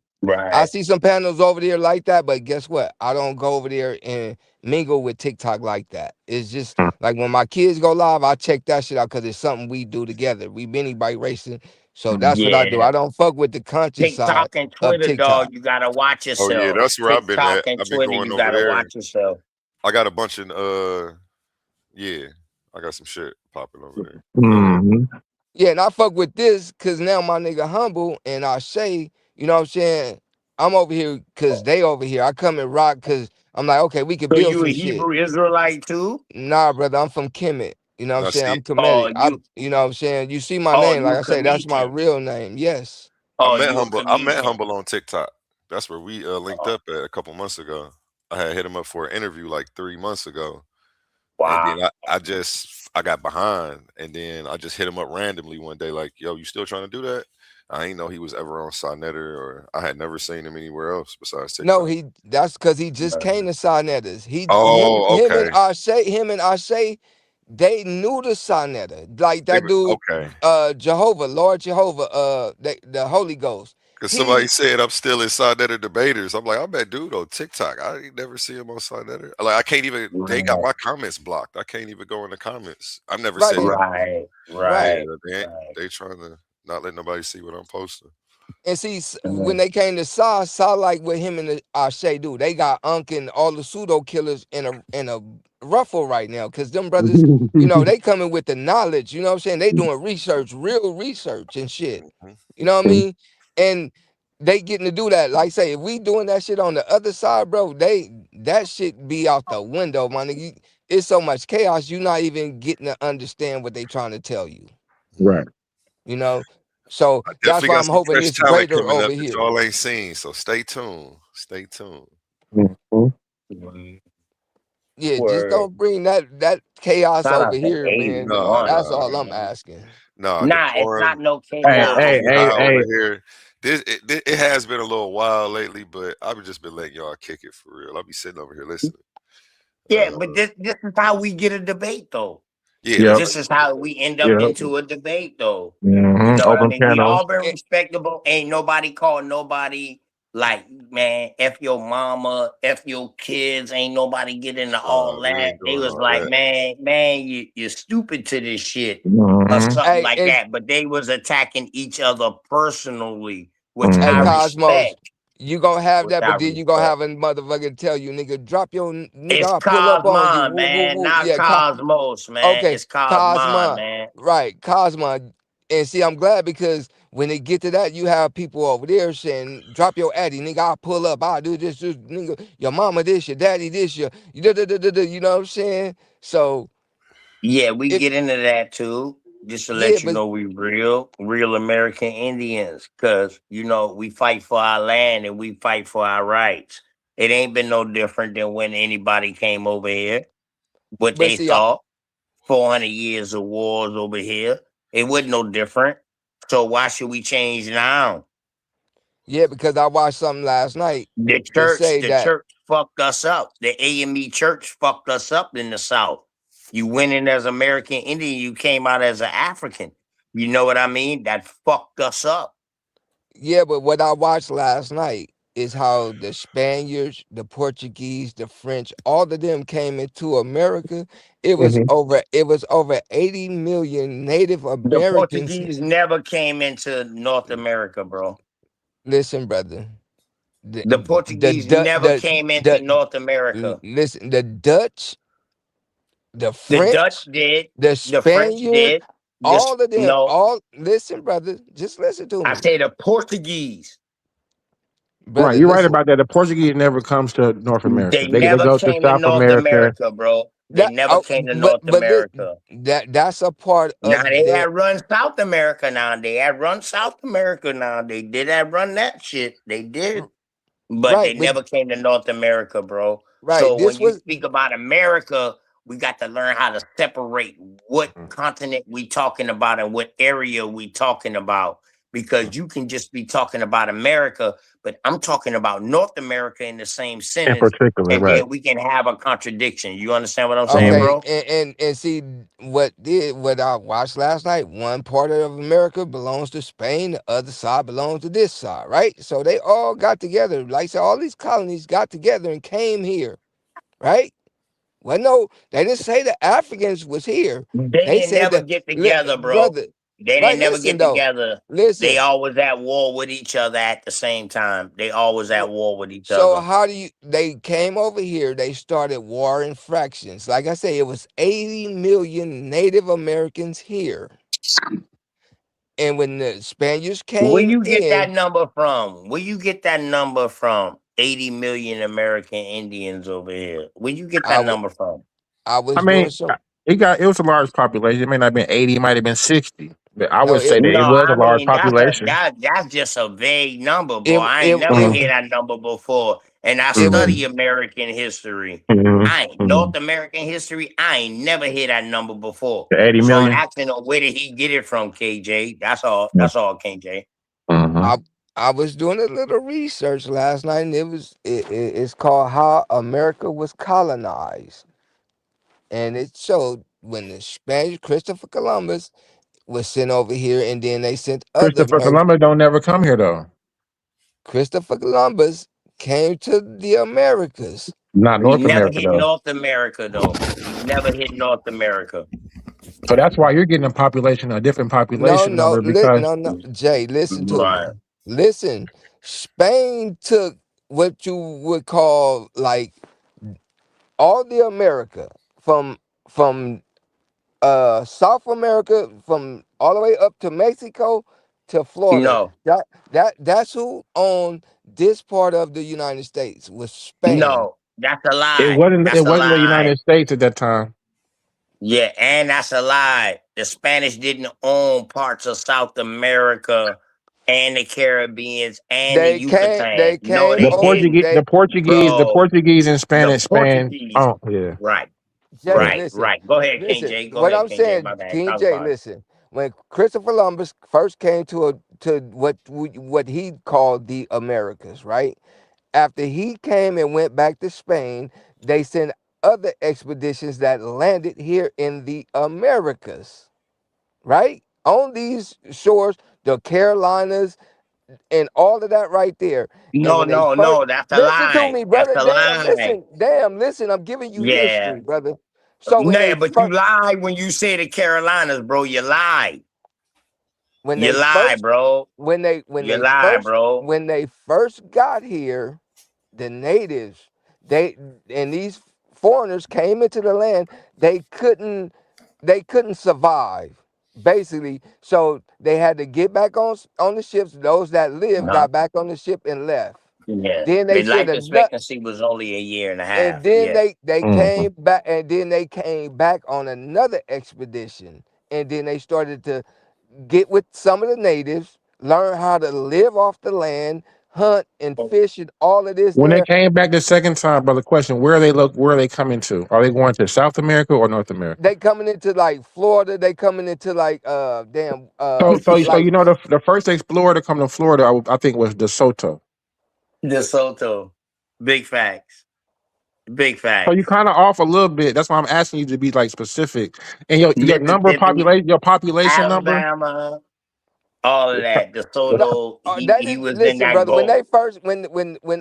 I Right. see some panels over there like that, but guess what? I don't go over there and mingle with TikTok like that. It's just Mm. like when my kids go live, I check that shit out because it's something we do together. We mini bike racing, so that's what I do. Yeah. I don't fuck with the conscious side TikTok and of Twitter, dog, TikTok. you gotta watch Oh yeah, yourself. that's where I've been TikTok at. and I've been Twitter, going you over gotta there. watch yourself. I got a bunch of yeah, I got some shit popping over there. Go ahead. Mm-hmm. Yeah, and I fuck with this because now my nigga humble and I say, you know what I'm saying? I'm over here because they over here. I come and rock because I'm like, okay, we could So build you a some shit. Hebrew Israelite too? Nah, brother, I'm from Kemet. You know what I'm Now saying? see, I'm Kemetic. You know what I'm saying? You see my name, like You I say, that's my Comedian. real name. Yes. Oh, you a I met comedian. Humble on TikTok. That's where we linked Oh, up at a couple months ago. I had hit him up for an interview like 3 months ago. And wow. then I got behind, and then I just hit him up randomly one day, like, "Yo, you still trying to do that?" I ain't know he was ever on Sonetter, or I had never seen him anywhere else besides No, TikTok. that's because he just came to Sarnetta's. Oh, okay. Him and Ashe, they knew the Sarnetta. Like that dude, Okay. Jehovah, Lord Jehovah, the Holy Ghost. Because somebody He said I'm still in Sonetter debaters. I'm like, I'm that dude on TikTok. I ain't never see him on Sonetter. Like, I can't even. They got Right, my comments blocked. I can't even go in the comments. I've never right, said and nothing. right, right. Yeah, right, they trying to not let nobody see what I'm posting. And see, when right. they came to Saw like what him and Ashe do. They got Unk and all the pseudo killers in a ruffle right now. Cause them brothers, they coming with the knowledge. You know what I'm saying? They doing research, real research and shit. Mhm. You know what I mean? And they getting to do that. Like I say, if we doing that shit on the other side, bro, that shit be out the window, my nigga. It's so much chaos, you not even getting to understand what they trying to tell you. Right. You know? So I that's definitely why got I'm some hoping fresh it's talent greater coming over up that here. y'all ain't seen. So stay tuned. Stay tuned. Mm-hmm. Mhm. Yeah, just Word. don't bring that chaos Shout over out to here, man. No, 81, That's no, all I'm man. asking. no. Nah, it's Decorum, not no Hey, chaos. decorum hey, be hey, high over hey. here. It has been a little while lately, but I've just been letting y'all kick it for real. I'll be sitting over here listening. Yeah, Uh, but this is how we get a debate, though. yeah, Yep, let's This is how we end up yep. into a debate, though. You Hmm. know what I Open mean? We panels. all been respectable. Ain't nobody called nobody like, man, F your mama, F your kids. Ain't nobody get into all we that. ain't They doing was all like, that. man, you're stupid to this shit or Hmm. something Hey, like is that. But they was attacking each other personally, which hey I Hmm. Cosmos, respect. you gonna have Which that, I but then you gonna respect. have a motherfucker tell you, nigga, drop your nigga, It's I'll pull up on you. Cosmon, Woo, woo, man, woo. not Yeah, Cosmos, man. okay, It's Cosmon, Cosma, man. right, Cosma. And see, I'm glad because when they get to that, you have people over there saying, drop your addy, nigga, I'll pull up, I'll do this, nigga, your mama this, your daddy this, you know what I'm saying? So, Yeah, we it, get into that too. Just to yeah, let you but, know, we real American Indians, cause we fight for our land and we fight for our rights. It ain't been no different than when anybody came over here. What but they see, thought, 400 years of wars over here, it wasn't no different. So why should we change now? yeah, because I watched something last night The to church, say the that, church fucked us up. The AME church fucked us up in the South. You went in as American Indian, you came out as an African. You know what I mean? That fucked us up. yeah, but what I watched last night is how the Spaniards, the Portuguese, the French, all of them came into America. Hmm. It was over 80 million Native The Americans. Portuguese never came into North America, bro. Listen, brother. The The Portuguese the never the, came into the North America. listen, the Dutch, the The Dutch French, did, the the French Spaniard, did. This all of them, no, all listen, brother. Just listen to I me. say the Portuguese. Right, Brother, you're right listen. about that. The Portuguese never comes to North America. They They never go to came to South North America. America, bro. They That never came to North America. that's a part Now of they their had run South America now. They had run South America now. They did have run that shit. They did. But they right, but never came to North America, bro. right. So This when you was speak about America, we got to learn how to separate what continent we talking about and what area we talking about. Because you can just be talking about America, but I'm talking about North America in the same In sentence, particular, and right. then we can have a contradiction. You understand what I'm saying, Hmm. okay, bro? and see what I watched last night. One part of America belongs to Spain, the other side belongs to this side, right? So they all got together, like I said, all these colonies got together and came here, right? Well, no, they didn't say the Africans was here. They They didn't said never that, get together, bro. brother, They right? didn't never Listen get though, together. They listen. always at war with each other at the same time. They always at war with each So other. how do you? They came over here. They started war in fractions. Like I say, it was 80 million Native Americans here, and when the Spaniards Where came you get that in, number from? Where you get that number from? 80 million American Indians over here. Where you get I that was number from? I I was mean, doing some. it was a large population. It may not have been 80, it might have been 60. But I No, would say that No, it was a I large mean population. that's just a vague number, boy. it I ain't it never it Hmm. heard that number before. And I it was study American history. Hmm. I ain't Hmm. North American history. I ain't never heard that number before. The 80 So I'm million. asking him where did he get it from, KJ? That's all. Yeah. That's all, KJ. Hmm. I I was doing a little research last night, and it's called How America Was Colonized, and it showed when the Spanish Christopher Columbus was sent over here, and then they sent other Christopher Americans. Columbus don't never come here though. Christopher Columbus came to the Americas. Not He North never America hit though. North America though. He never hit North America. So that's why you're getting a different No, population no, number because no. Jay, listen to me. Right. Listen, Spain took what you would call like all the America from from South America, from all the way up to Mexico to Florida. No, That's who owned this part of the United States was Spain. no, that's a lie. it That's a wasn't the lie. United States at that time. Yeah, and that's a lie. The Spanish didn't own parts of South America and the Caribbeans and the They Yucatan. No, came they over. didn't, They The bro. Portuguese and The Spanish span. Portuguese. Oh yeah. Right, Yeah. Jay, listen, right. Go ahead, King listen. J. Go What ahead, I'm King J. saying, My bad. King J, Cosmo. listen. When Christopher Columbus first came to what he called the Americas, right? After he came and went back to Spain, they sent other expeditions that landed here in the Americas, right? On these shores, the Carolinas, and all of that right there. And No, when they no, first no. That's a listen to lie. me, That's brother, a lie. damn, listen, I'm giving you Yeah. history, brother. So Nah, but you lied when you say the Carolinas, bro. You lied. when You they lied, first bro. when they You lied, bro. when they first got here, the natives, they and these foreigners came into the land, they couldn't survive, basically. So they had to get back on the ships. Those that lived Uh-huh. got back on the ship and left. Yeah. Then they The said life enough. expectancy was only a year and a And half. then Yeah. they Mhm. came back, and then they came back on another expedition, and then they started to get with some of the natives, learn how to live off the land, hunt and fish and all of this When they there. came back the second time, brother, question: Where are they coming to? Are they going to South America or North America? They coming into like Florida, they coming into like damn So like you know the first explorer to come to Florida, I think was De Soto. De Soto. Big facts. Big So you facts. kind of off a little bit. That's why I'm asking you to be like specific. And your number of Mississippi, population, your population number. Alabama, all of that. De no, Soto, they he didn't was in listen, that brother. When they boat. first, when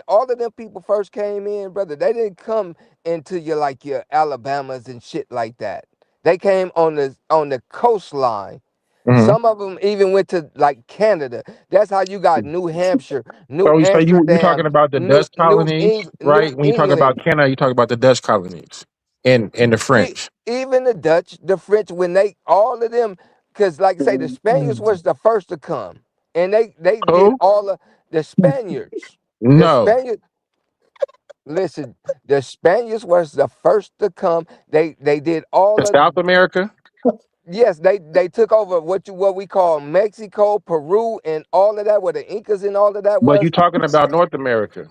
all of them people first came in, brother, they didn't come into your like your Alabamas and shit like that. They came on the coastline. Hmm. Some of them even went to like Canada. That's how you got New Hampshire, New So you Amsterdam, talking about the Dutch colonies, New right? When you talk about England. Canada, you talk about the Dutch colonies and the French. Even the Dutch, the French, when they all of them, because like I say, the Spaniards was the first to come, and they did Who? all of the Spaniards. The No, Spaniards, listen, the Spaniards was the first to come. They did all to of South America. yes, they took over what we call Mexico, Peru, and all of that, where the Incas and all of that But you was. talking about North America?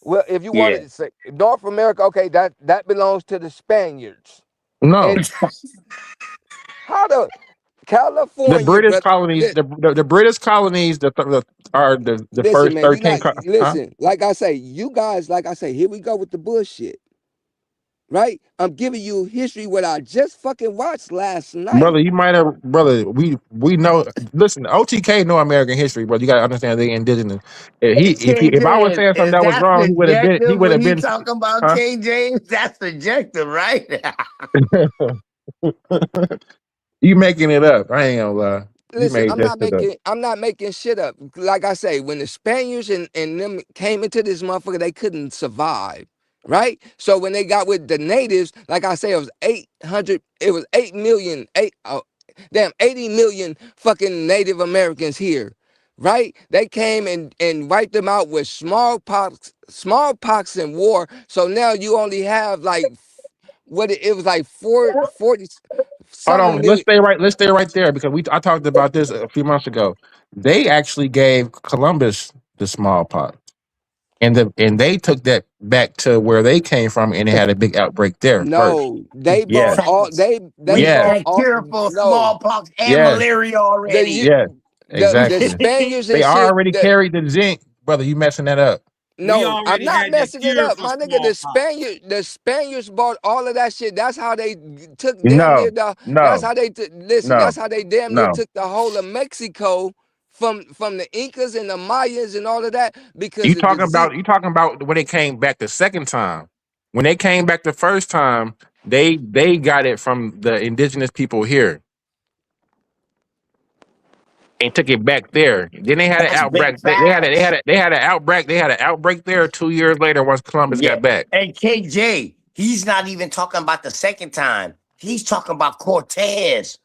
Well, if you Yeah. wanted to say North America, okay, that belongs to the Spaniards. No, And how the the California, British brother. colonies. The British colonies. Are the Listen, first man, 13. Huh? listen. Like I say, you guys, like I say, here we go with the bullshit, right? I'm giving you history what I just fucking watched last night. Brother, you might have, brother. We know. Listen, OTK know American history, brother. You got to understand they indigenous. If I was KJ, saying something is that was that wrong, he subjective would when have you been, talk about huh? King James? That's subjective, right? You making it up? I ain't gonna lie. You Listen, made that shit up. I'm not making shit up. Like I say, when the Spaniards and them came into this motherfucker, they couldn't survive. Right? So when they got with the natives, like I say, it was 800, it was 8 million, damn, 80 million fucking Native Americans here. Right? They came and wiped them out with smallpox and war. So now you only have like it was like 40 Hold something on. Let's million. stay right. Let's stay right there because I talked about this a few months ago. They actually gave Columbus the smallpox, and they took that back to where they came from, and they had a big outbreak there first. No, they bought Yes, all Facts. they We yes, bought had all cure for no smallpox and yes, malaria the already. yes. the Exactly. Spaniards They and shit. already carried the zinc, brother. You messing that up? We No, I'm already not had the messing it cure up, for my nigga. smallpox. The Spaniards bought all of that shit. That's how they took damn near No, the. That's no, how they listen. no, That's how they damn near no. took the whole of Mexico from the Incas and the Mayans and all of that because You of the talking zinc. about when they came back the second time. When they came back the first time, they got it from the indigenous people here and took it back there. Then they had an That's outbreak. big facts. They had an outbreak. They had an outbreak there 2 years later once Columbus Yeah. got back. And KJ, he's not even talking about the second time. He's talking about Cortez.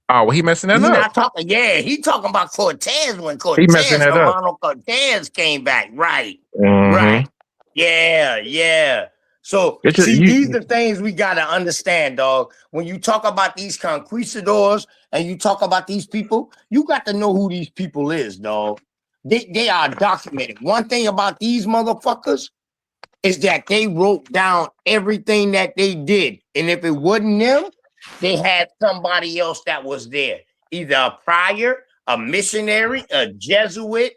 Oh, well, he messing that He up. not talking, yeah, he talking about Cortez when He messing Cortez, that up. Hermano Cortez came back. Right, Mm-hmm. right. Yeah, yeah. So It's just, see, these the things we gotta understand, dog. When you talk about these conquistadors and you talk about these people, you got to know who these people is, dog. They are documented. One thing about these motherfuckers is that they wrote down everything that they did. And if it wasn't them, they had somebody else that was there. Either a prior, a missionary, a Jesuit,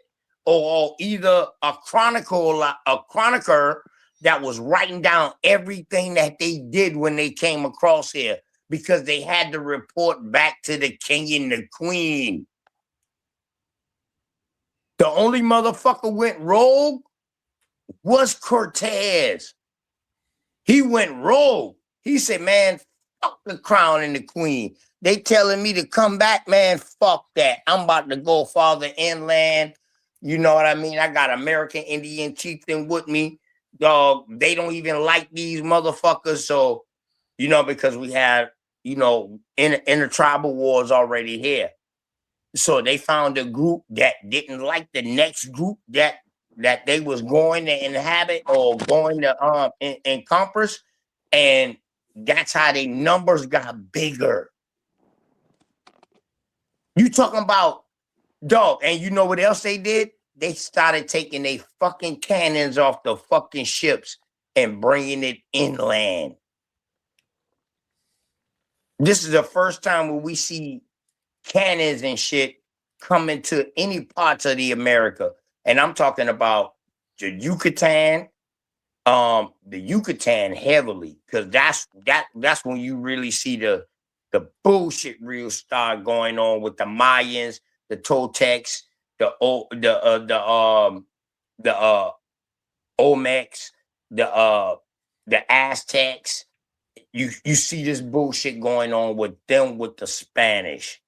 or either a chronicler that was writing down everything that they did when they came across here, because they had to report back to the king and the queen. The only motherfucker went rogue was Cortez. He went rogue. He said, man, fuck the crown and the queen. They telling me to come back, man, fuck that. I'm about to go farther inland. You know what I mean? I got American Indian chieftain with me. Dog, they don't even like these motherfuckers. So, you know, because we have, you know, intertribal wars already here. So they found a group that didn't like the next group that they was going to inhabit or going to encompass, and that's how their numbers got bigger. You talking about, dog, and you know what else they did? They started taking their fucking cannons off the fucking ships and bringing it inland. This is the first time where we see cannons and shit coming to any parts of the America. And I'm talking about the Yucatan heavily, because that's when you really see the bullshit real start going on with the Mayans, the Toltecs, the Olmecs, the Aztecs. You see this bullshit going on with them, with the Spanish.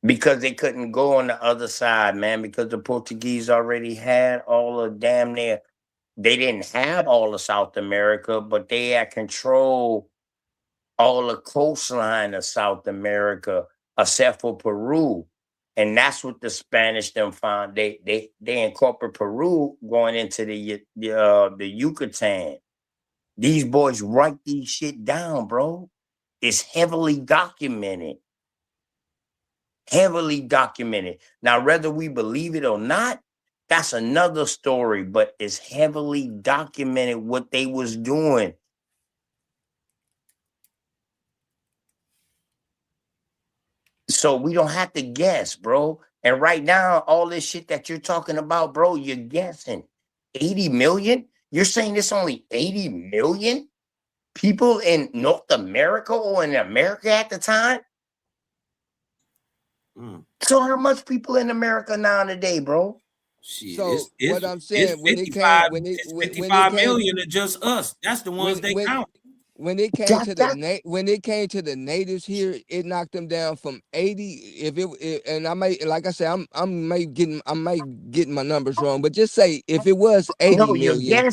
Because they couldn't go on the other side, man, because the Portuguese already had all of damn near, they didn't have all of South America, but they had control all the coastline of South America, except for Peru. And that's what the Spanish them found. They incorporate Peru going into the Yucatan. These boys write these shit down, bro. It's heavily documented. Heavily documented. Now, whether we believe it or not, that's another story, but it's heavily documented what they was doing. So we don't have to guess, bro. And right now, all this shit that you're talking about, bro, you're guessing. 80 million? You're saying there's only 80 million people in North America or in America at the time? So how much people in America now today, bro? Shit, So what I'm saying, it's 55 million to just us. That's the ones they count. When it came to the natives here, it knocked them down from 80. And I may, like I said, I might get my numbers wrong, but just say if it was 80 million.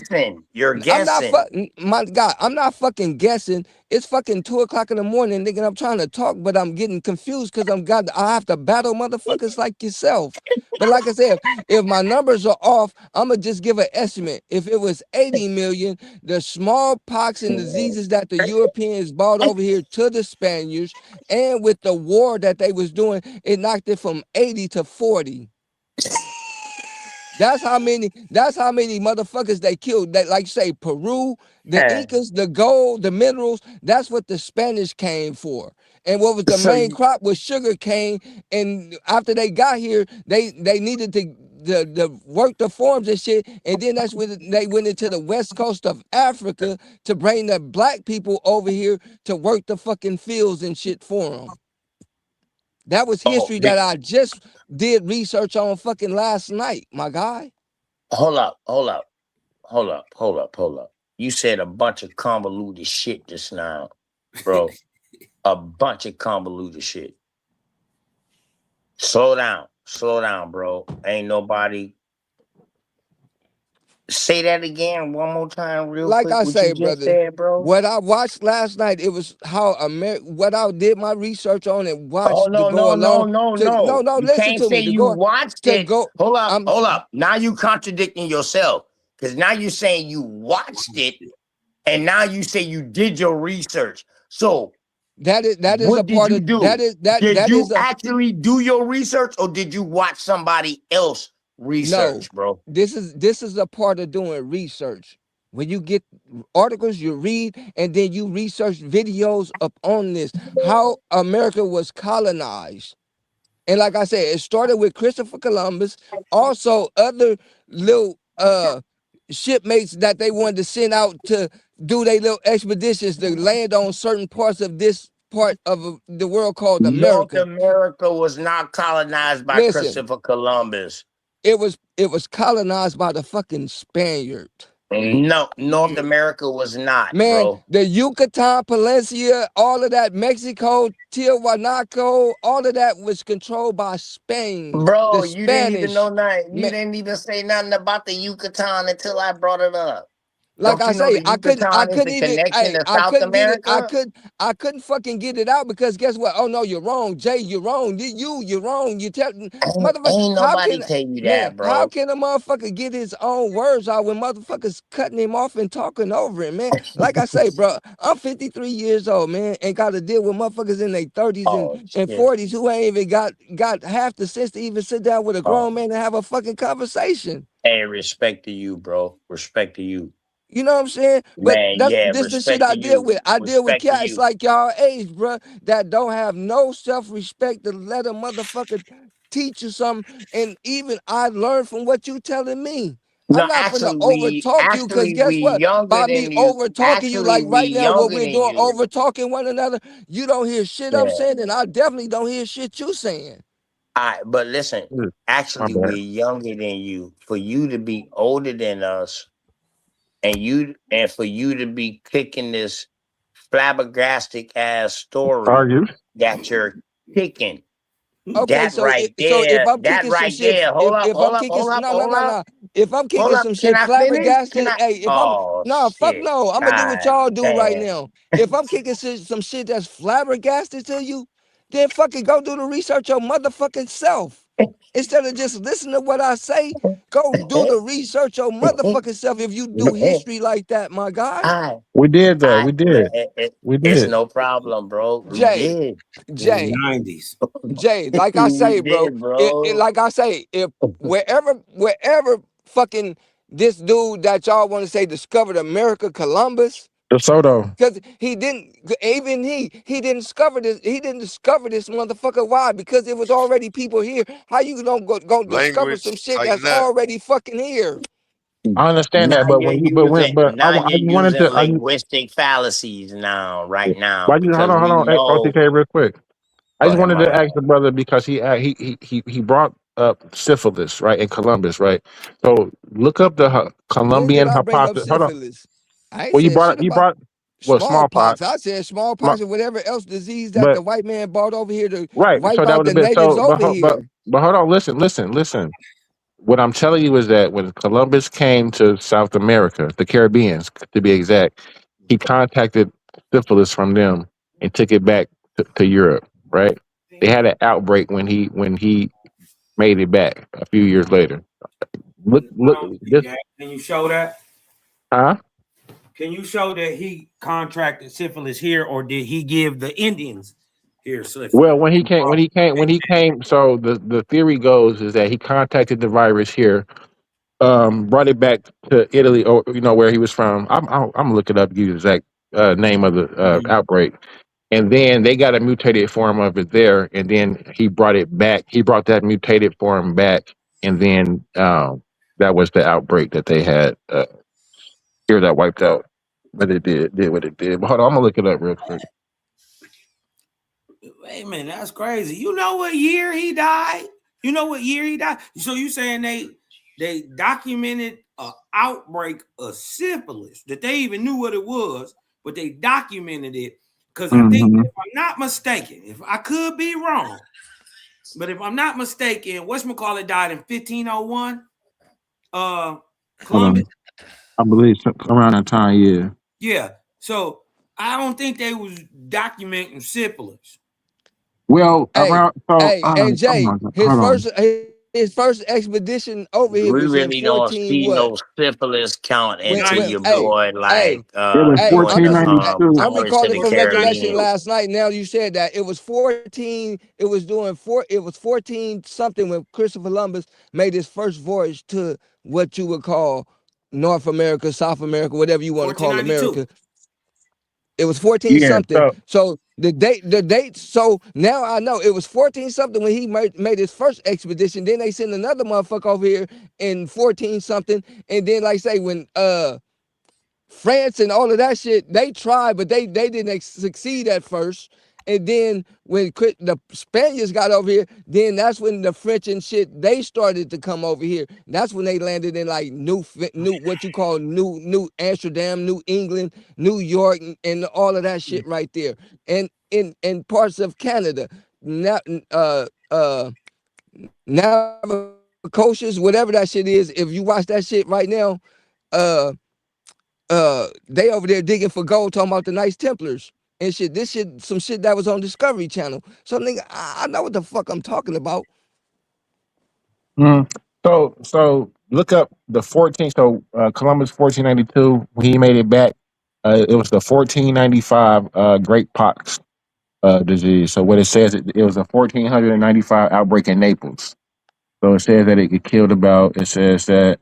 You're guessing. I'm not fucking guessing. It's fucking 2:00 in the morning, nigga. I'm trying to talk, but I'm getting confused because I have to battle motherfuckers like yourself. But like I said, if my numbers are off, I'ma just give an estimate. If it was 80 million, the smallpox and diseases that the Europeans brought over here to the Spaniards, and with the war that they was doing, it knocked it from 80 to 40. That's how many motherfuckers they killed. That, like say, Peru, the Incas, the gold, the minerals, that's what the Spanish came for. And what was the main crop was sugar cane. And after they got here, they needed to work the farms and shit. And then that's when they went into the west coast of Africa to bring the black people over here to work the fucking fields and shit for them. That was history that I just did research on fucking last night, my guy. Hold up. You said a bunch of convoluted shit just now, bro. A bunch of convoluted shit. Slow down, bro. Ain't nobody. Say that again one more time, real quick. Like I say, brother, said, bro. What I watched last night, it was how what I did my research on and watched No. You listen can't to say me. you watched it. Hold I'm, up. Now you contradicting yourself, because now you're saying you watched it, and now you say you did your research. So That is a What did part you of do? Did that you is a actually do your research, or did you watch somebody else no. research, bro? This is a part of doing research. When you get articles, you read, and then you research videos up on this, how America was colonized. And like I said, it started with Christopher Columbus, also other little shipmates that they wanted to send out to do their little expeditions to land on certain parts of this part of the world called North America. America was not colonized by Listen, Christopher Columbus. it was colonized by the fucking Spaniard. No, North America was not, Man, bro. the Yucatan Peninsula, all of that, Mexico, Tijuanaco, all of that was controlled by Spain, Bro, the you didn't even know Spanish. nothing. You Ma- didn't even say nothing about the Yucatan until I brought it up. Like Don't I you know say, the Yucatan is the connection to I South couldn't get it, America? I couldn't fucking get it out because guess what? Oh no, you're wrong, Jay, you're wrong. You're wrong. You tell motherfucker, Ain't how nobody can tell you man, that, how bro. can a motherfucker get his own words out when motherfuckers cutting him off and talking over him, man? Like I say, bro, I'm 53 years old, man, and got to deal with motherfuckers in their 30s Oh and shit. 40s who ain't even got half the sense to even sit down with a Oh. grown man and have a fucking conversation. Hey, respect to you, bro. Respect to you. You know what I'm saying? But Man, that's yeah, this the shit respect I to deal you. with. I deal with Respect to cats you. like y'all age, bruh, that don't have no self-respect to let a motherfucker teach you something. And even I learned from what you telling me. I'm No, not finna over talk you because guess we what? younger By me than you. over talking you, Actually, like we right now, what younger we're than doing, you. over talking one another, you don't hear shit I'm Yeah. saying, and I definitely don't hear shit you saying. All right, but listen, My actually, bad. we're younger than you. For you to be older than us, and for you to be kicking this flabbergastic ass story Argue. that you're kicking, Okay, that right so if there, I'm that kicking some right shit, there. Hold up, if hold I'm up, kicking hold up, no no hold no up, no, if I'm hold kicking up. some Can shit I finish? Can flabbergasted, I? hey, if I'm Oh no fuck shit! no, I'm gonna do what God y'all do right damn. now. If I'm kicking some shit that's flabbergasted to you, then fucking go do the research your motherfucking self. Instead of just listening to what I say, go do the research your motherfucking self. If you do history like that, my guy, We did though. We did. We It's did. no problem, bro. We Jay, did. In the Jay. 90s. Jay, like I We say, bro, did, bro. like I say, if wherever fucking this dude that y'all want to say discovered America, Columbus, DeSoto. because he didn't, even he didn't discover this, motherfucker. Why? Because it was already people here. How you don't go discover some Language, shit that's tighten that. already fucking here? I understand Now that, but you're when you but when using but now I you're just wanted using to linguistic fallacies now, right now, why you hold because on, hold we on, hey, know. OTK real quick. I Go just ahead, wanted my to bad. ask the brother because he brought up syphilis, right, in Columbus, right? So look up the When did Colombian I bring up hypothesis. Hold on. syphilis? I ain't Well, saying shit you about brought well smallpox. smallpox, I said small, smallpox and whatever else disease that but the white man brought over here to right. wipe So that out would the have been natives so. over here. But hold on, listen. What I'm telling you is that when Columbus came to South America, the Caribbeans to be exact, he contacted syphilis from them and took it back to Europe. Right? They had an outbreak when he made it back a few years later. I Look, don't see this, that. Can you show that? huh? Can you show that he contracted syphilis here, or did he give the Indians here syphilis? Well, when he came. So the theory goes is that he contacted the virus here, brought it back to Italy, or where he was from. I'm looking up the exact name of the outbreak, and then they got a mutated form of it there, and then he brought it back. He brought that mutated form back, and then that was the outbreak that they had here that wiped out. But it did what it did. But hold on, I'm gonna look it up real quick. Wait a minute, that's crazy. You know what year he died? You know what year he died? So you saying they documented an outbreak of syphilis that they even knew what it was, but they documented it because I think, Mm-hmm. if I'm not mistaken, if I could be wrong, but if I'm not mistaken, whatchamacallit died in 1501. Hold Columbus. on, I believe around that time. Yeah. Yeah. So I don't think they was documenting syphilis. Well, Hey, around so hey, oh Jay, my God, hold on. his first expedition over here We was in really don't 14 see what? no syphilis count When into your hey, boy hey, It was hey, doing the 1492. I'm voyage to recalling the from recollection Caribbean. last night. Now you said that it was 14. It was doing four. It was 14 something when Christopher Columbus made his first voyage to what you would call North America, South America, whatever you want to call 1492. America. It was 14 Yeah. something. So the date. So now I know it was 14 something when he made his first expedition. Then they sent another motherfucker over here in 14 something. And then like say when France and all of that shit, they tried, but they didn't succeed at first. And then when the Spaniards got over here, then that's when the French and shit they started to come over here. That's when they landed in like new what you call new Amsterdam, New England, New York, and all of that shit right there. And in parts of Canada, now Navicocious, whatever that shit is. If you watch that shit right now, they over there digging for gold, talking about the Knights Templars and shit. This shit, some shit that was on Discovery Channel. So nigga, I know what the fuck I'm talking about. Mm. So look up the 14. So Columbus 1492 when he made it back. It was the 1495 Great Pox disease. So what it says, it was a 1495 outbreak in Naples. So it says that it killed about. It says that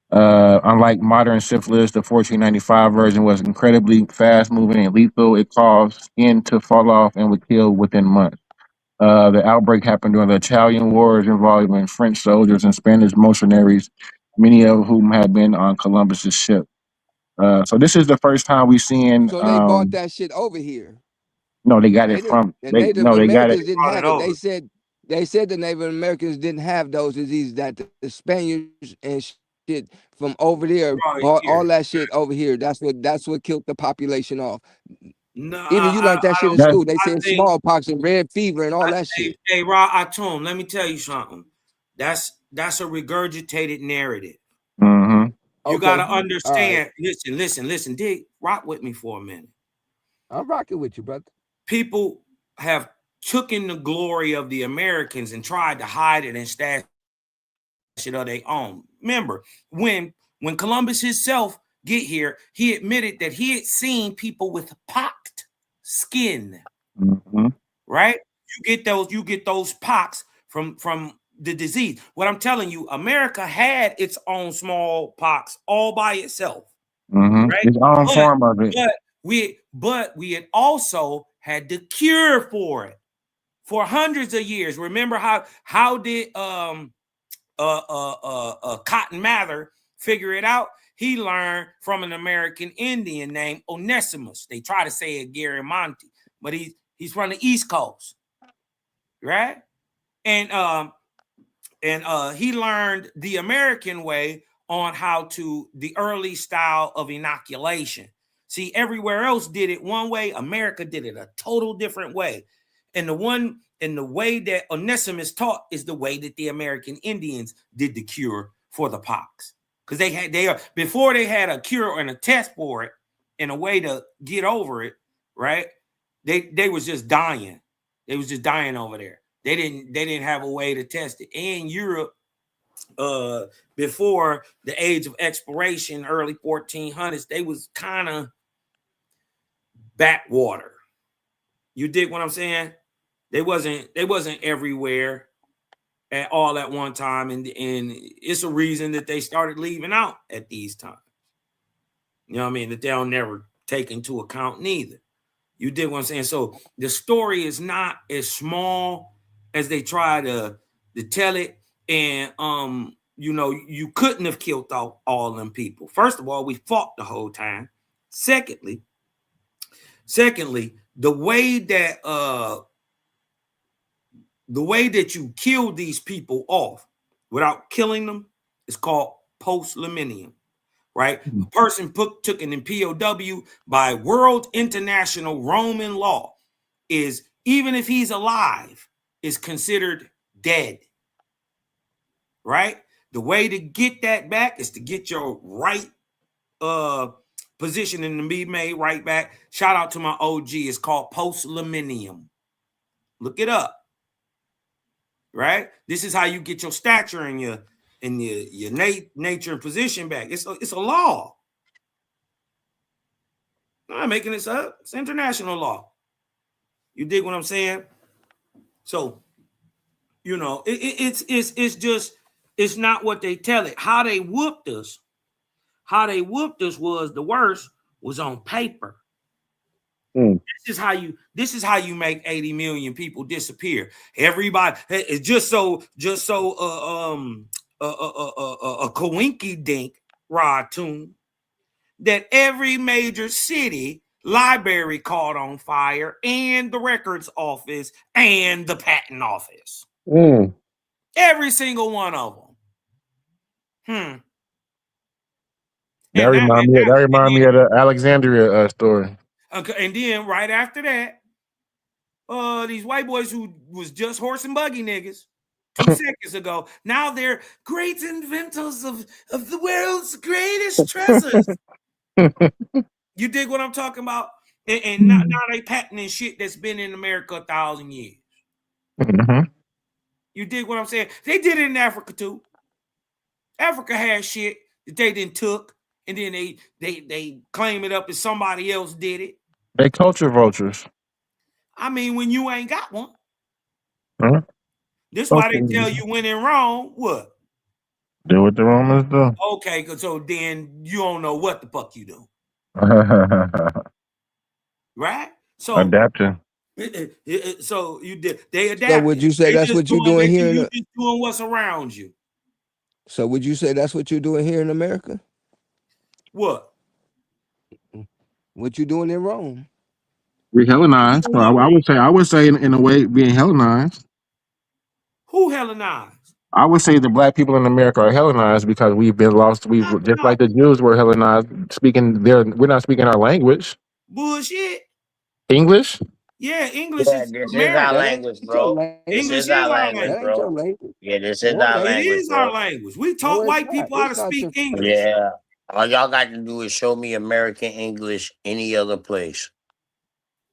unlike modern syphilis, the 1495 version was incredibly fast moving and lethal. It caused skin to fall off and would kill within months. The outbreak happened during the Italian Wars involving French soldiers and Spanish mercenaries, many of whom had been on Columbus's ship. So this is the first time we've seen. So they bought that shit over here. No, they got They it didn't. from. The They Native no, they got it. Americans didn't Brought it have it. over. They said the Native Americans didn't have those diseases. That the Spaniards and shit from over there Brought it bought all here. that shit over here. That's what killed the population off. No, Even you learned that I shit in don't. That's school. They I said think. smallpox and red fever and all that shit. Hey, Rod Atum, let me tell you something. That's a regurgitated narrative. mm-hmm. You got to Okay. All right. understand. Listen. Dig, rock with me for a minute. I'm rocking with you, brother. People have taken the glory of the Americans and tried to hide it and stash it of their own. Remember, when Columbus himself get here, he admitted that he had seen people with pocked skin. Mm-hmm. Right? You get those pox from the disease. What I'm telling you, America had its own smallpox all by itself, Mm-hmm. right? His own form of it. But we had also had the cure for it for hundreds of years. Remember how did Cotton Mather figure it out? He learned from an American Indian named Onesimus. They try to say it Gary Monty, but he's from the East Coast, right? And he learned the American way on how to the early style of inoculation. See, everywhere else did it one way. America did it a total different way. And the way that Onesimus taught is the way that the American Indians did the cure for the pox. Because before they had a cure and a test for it and a way to get over it, right? They was just dying. They was just dying over there. They didn't have a way to test it. And Europe, before the age of exploration, early 1400s, they was kind of backwater. You dig what I'm saying? They wasn't everywhere at all at one time, and it's a reason that they started leaving out at these times. You know what I mean? That they'll never take into account neither. You dig what I'm saying? So the story is not as small as they try to tell it. And you couldn't have killed all them people. First of all, we fought the whole time. Secondly, the way that you kill these people off without killing them is called post-liminium. Right? A person taken in POW by world international Roman law is, even if he's alive, is considered dead. Right? The way to get that back is to get your right position in the be made right back. Shout out to my OG. It's called post-liminium. Look it up. right? This is how you get your stature and your nature and position back. It's a law. I'm not making this up. It's international law. You dig what I'm saying? So, you know, it's just, it's not what they tell it. How they whooped us was the worst was on paper. This is how you make 80 million people disappear. Everybody, it's just so a coinky dink rod tune that every major city library caught on fire, and the records office and the patent office. Every single one of them. That remind me of the Alexandria story. Okay, and then right after that, these white boys who was just horse and buggy niggas 2 seconds ago, now they're great inventors of the world's greatest treasures. You dig what I'm talking about? And now they patenting shit that's been in America 1,000 years. You dig what I'm saying? They did it in Africa too. Africa has shit that they didn't took, and then they claim it up as somebody else did it. They culture vultures. I mean, when you ain't got one. Huh? This why they tell you when in Rome, what? Do what the Romans do. Okay, so then you don't know what the fuck you do. Right? So adapting. So you did. They adapt. So would you say that's what you're doing here? You just doing what's around you. So would you say that's what you're doing here in America? What? What you doing in Rome? We're Hellenized. So I would say in a way being Hellenized. Who Hellenized? I would say the black people in America are Hellenized because we've been lost. We just like the Jews were Hellenized, we're not speaking our language. Bullshit. English? Yeah, English Yeah, is this American. is our language, bro. English This is our language, bro. Yeah, this is our language. It is our language. We taught white people how to speak English. Yeah. All y'all got to do is show me American English any other place.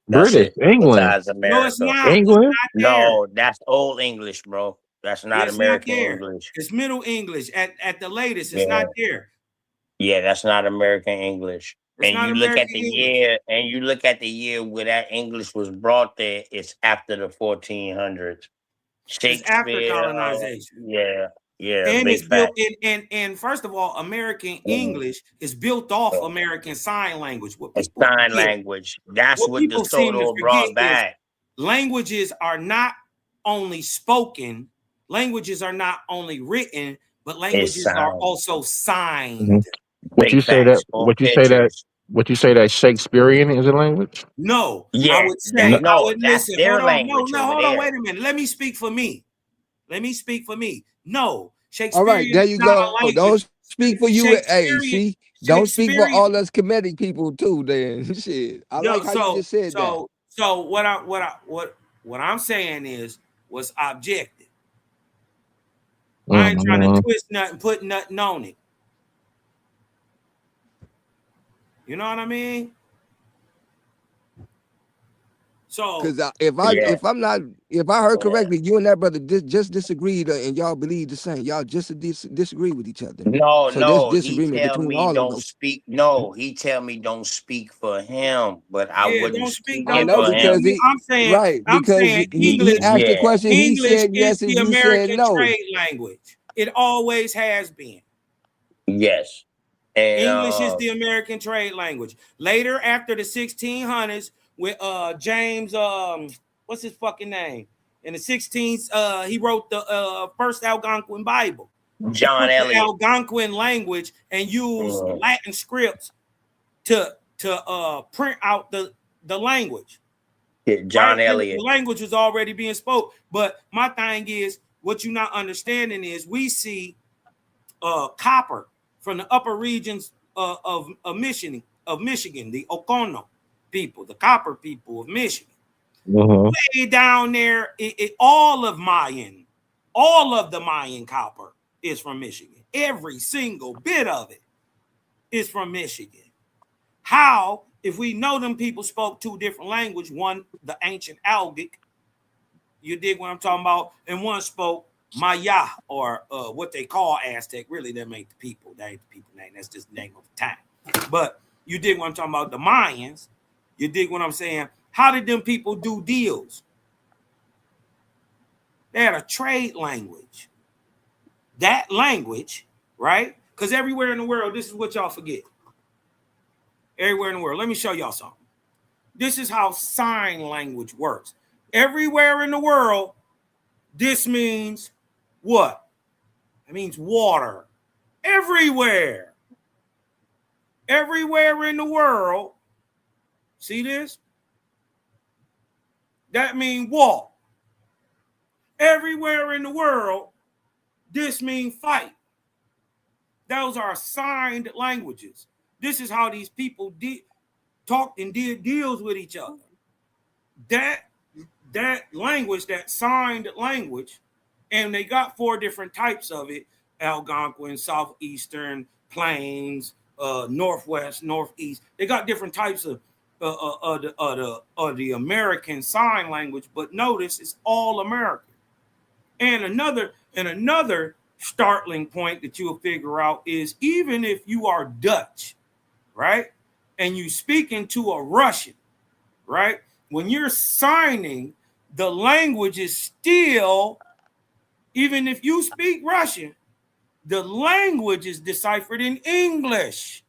That's British, it. England. Besides America. No, it's not. England? It's not no, that's old English, bro. That's not American English. It's Middle English at the latest. It's not there. Yeah, that's not American English. It's and not you American look at the English. year, and you look at the year where that English was brought there. It's after the 1400s. Shakespeare. It's after colonization. Yeah. And it's built in. And first of all, American English is built off American Sign Language. Sign language. That's what the Soto brought back. Languages are not only spoken. Languages are not only written, but languages are also signed. Would you say that Shakespearean is a language? No, yeah, I would say no, I would that's listen. their Hold on, language. no, hold on, wait a minute. Let me speak for me. No, Shakespeare. All right, there you go. Don't speak for you. Hey, see, don't speak for all us Kemetic people too. Then shit, I like how you just said that. So what I'm saying is what's objective. I ain't trying to twist nothing, put nothing on it. You know what I mean? So, because if I heard correctly, you and that brother just disagreed, and y'all believe the same. Y'all just disagree with each other. No, so no. there's disagreement he tell between me all don't of those. speak. No, he tell me don't speak for him, but I wouldn't speak I know because him. I'm saying he asked the question. He said yes, and is the you American said no. trade language. It always has been. Yes. And, English is the American trade language. Later, after the 1600s, with James, what's his fucking name? In the 16th, he wrote the first Algonquin Bible. John Eliot. The Algonquin language and used Latin scripts to print out the language. Yeah, John Eliot. The language was already being spoke. But my thing is, what you're not understanding is we see copper from the upper regions of Michigan, the Ocono people, the copper people of Michigan. Way down there, all of the Mayan copper is from Michigan. Every single bit of it is from Michigan. How, if we know them people spoke two different languages, one, the ancient Algic, You dig what I'm talking about? And one spoke Maya, or what they call Aztec. Really, them ain't the people. That ain't the people name. That's just the name of the time. But you dig what I'm talking about? The Mayans. You dig what I'm saying? How did them people do deals? They had a trade language. That language, right? Because everywhere in the world, this is what y'all forget. Everywhere in the world. Let me show y'all something. This is how sign language works. Everywhere in the world, this means what? It means water. Everywhere. Everywhere in the world. See this? That means walk. Everywhere in the world, this means fight. Those are signed languages. This is how these people talked and did deals with each other. That language, that signed language, and they got 4 different types of it: Algonquin, Southeastern, Plains, Northwest, Northeast. They got different types of the American Sign Language, but notice it's all American. And another startling point that you'll figure out is, even if you are Dutch, right, and you speaking to a Russian, right, when you're signing, the language is still, even if you speak Russian, the language is deciphered in English.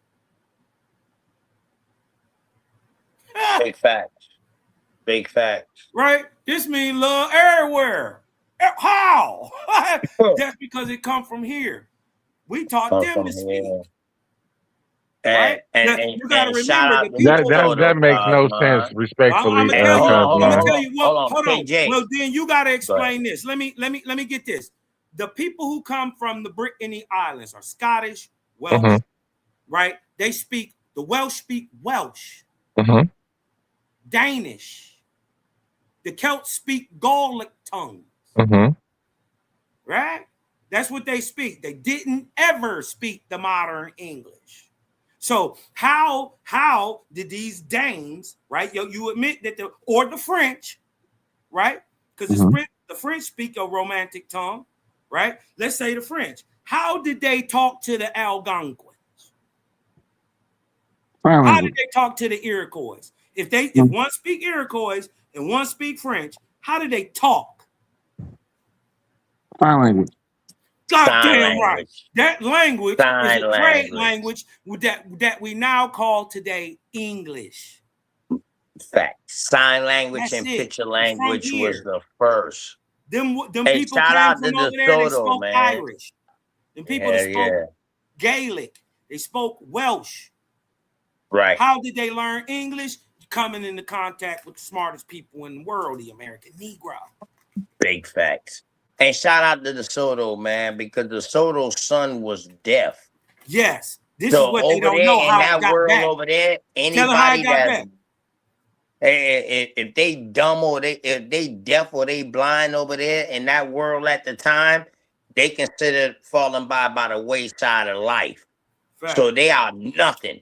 Big facts. Big facts. Right? This means love everywhere. How? That's because it come from here. We taught them to speak. Right? And you got to remember that makes no sense. Respectfully, I'm gonna tell you what. Hold on. Well, then you got to explain this. Let me get this. The people who come from the Brittany Islands are Scottish, Welsh, right? They speak. The Welsh speak Welsh, Danish. The Celts speak Gallic tongues, right? That's what they speak. They didn't ever speak the modern English. So how did these Danes, right? You admit that the French, right? Because the French speak a romantic tongue, right? Let's say the French. How did they talk to the Algonquins? How did they talk to the Iroquois? If one speak Iroquois and one speak French, how did they talk? Sign language. Goddamn right. That language is a trade language that we now call today English. Fact. Sign language and picture language was the first. Them people came from over there, they spoke Irish. Them people that spoke Gaelic, they spoke Welsh. Right. How did they learn English? Coming into contact with the smartest people in the world, the American Negro. Big facts. And shout out to DeSoto, man, because DeSoto's son was deaf. Yes. This is what they don't know, how that it got world back. over there, anybody that if they dumb or if they deaf or they blind over there in that world at the time, they considered falling by the wayside of life. Fact. So they are nothing.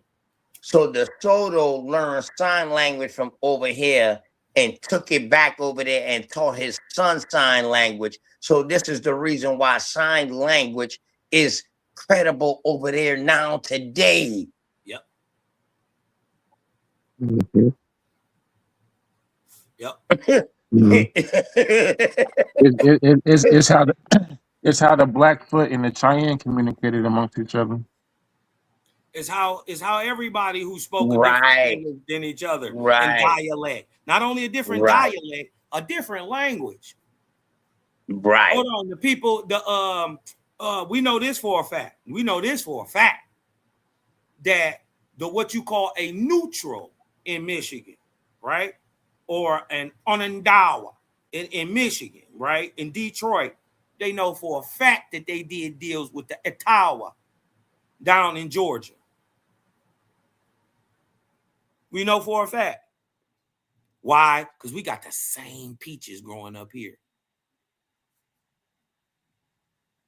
So DeSoto learned sign language from over here and took it back over there and taught his son sign language. So this is the reason why sign language is credible over there now today. Yep. Yep. It's how the Blackfoot and the Cheyenne communicated amongst each other. It's how everybody who spoke a different language than each other in dialect. Not only a different dialect, a different language. Right. Hold on. The people, we know this for a fact. That what you call a neutral in Michigan, right? Or an Onondaga in Michigan, right? In Detroit, they know for a fact that they did deals with the Etowah down in Georgia. We know for a fact. Why? Because we got the same peaches growing up here.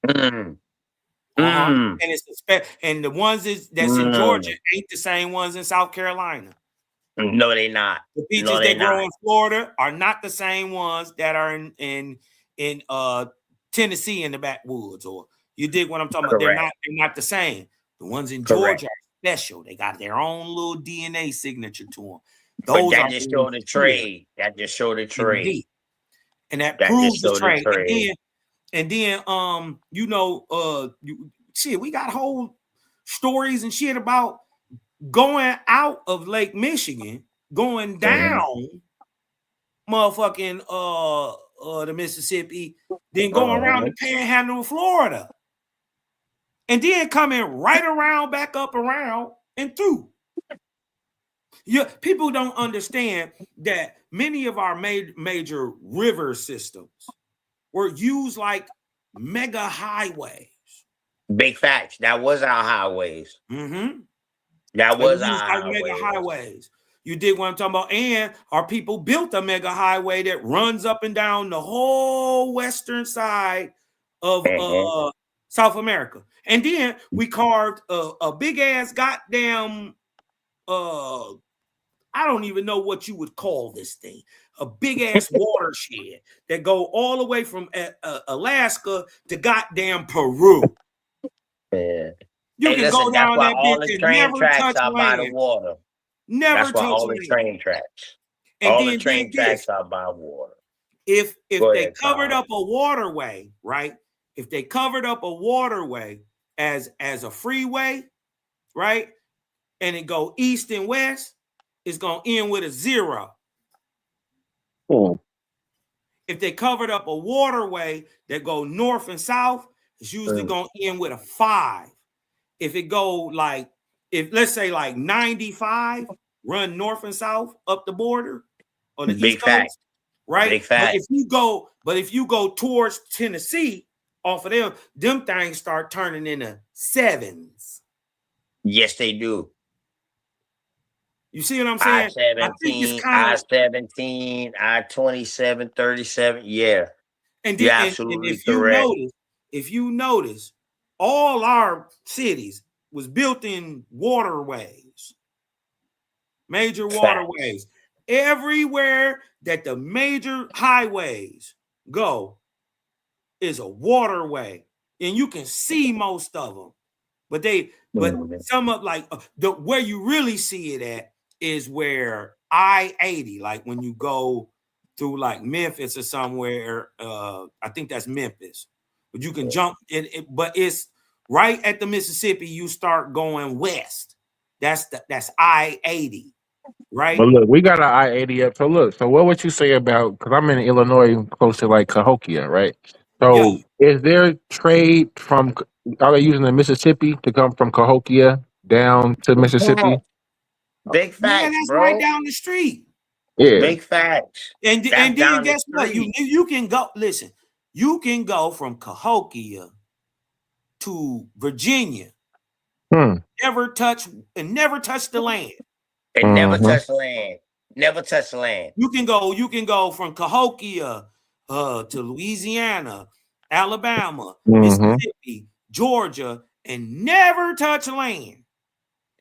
And it's and the ones that's in Georgia ain't the same ones in South Carolina. No, they not. The peaches that grow in Florida are not the same ones that are in Tennessee in the backwoods, or you dig what I'm talking about? They're not the same. The ones in Georgia are special. They got their own little DNA signature to them. Those but that just show the trade. That just show the trade. Indeed. And that proves the trade. And then shit, we got whole stories and shit about going out of Lake Michigan, going down motherfucking the Mississippi, then going around the Panhandle of Florida, and then coming right around back up around and through. Yeah, people don't understand that many of our major river systems were used like mega highways. Big facts. That was our highways. That was our mega highways. You dig what I'm talking about? And our people built a mega highway that runs up and down the whole western side of South America. And then we carved a big ass goddamn I don't even know what you would call this thing. A big ass watershed that go all the way from Alaska to goddamn Peru. Yeah. You can go down that bitch and never touch land. By the water. Never touch all land. The train tracks. And all then the train tracks are by water. If they covered up a waterway, right? If they covered up a waterway as a freeway, right? And it go east and west, it's gonna end with a 0. If they covered up a waterway that go north and south, it's usually gonna end with a 5. If it go if let's say 95 run north and south up the border or the east coast, right? Big fact. But if you go towards Tennessee off of them things start turning into 7s. Yes, they do. You see what I'm saying? I-17, I-27, 37. Yeah. And then, and if you notice, all our cities was built in waterways, major waterways. Everywhere that the major highways go is a waterway, and you can see most of them. But some of where you really see it at is where I-80, like when you go through Memphis or somewhere. I think that's Memphis, but you can jump it. But it's right at the Mississippi. You start going west. That's I-80, right? But look, we got an I-80 up. So look, what would you say about? Because I'm in Illinois, close to Cahokia, right? So is there trade from? Are they using the Mississippi to come from Cahokia down to Mississippi? Big facts, that's bro. right down the street. Yeah, big facts. And then guess what? You can go. Listen, you can go from Cahokia to Virginia. Never touch the land. And never touch land. Never touch land. You can go from Cahokia to Louisiana, Alabama, Mississippi, Georgia, and never touch land.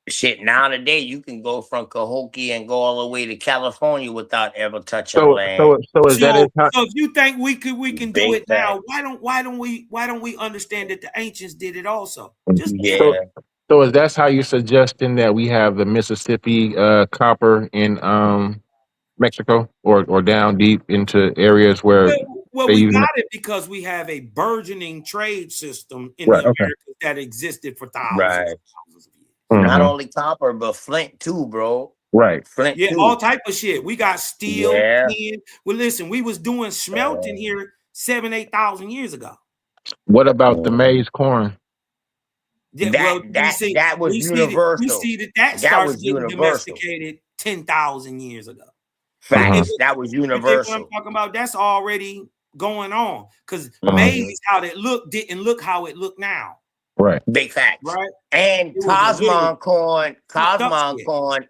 Shit, nowadays you can go from Cahokia and go all the way to California without ever touching land. So if you think we can do it now, why don't we understand that the ancients did it also? So is that how you're suggesting that we have the Mississippi copper in Mexico or down deep into areas where we got it because we have a burgeoning trade system in the Americas that existed for thousands of years. Not only copper, but flint too, bro. Right. Flint too. All type of shit. We got steel. Tin. Well, listen, we was doing smelting here 7,000-8,000 years ago. What about the maize corn? That was universal. We see that starts getting domesticated 10,000 years ago. Facts. That was universal. What I'm talking about, that's already going on because maize, how it looked, didn't look how it look now. Right. Big facts. Right. And Cosmon corn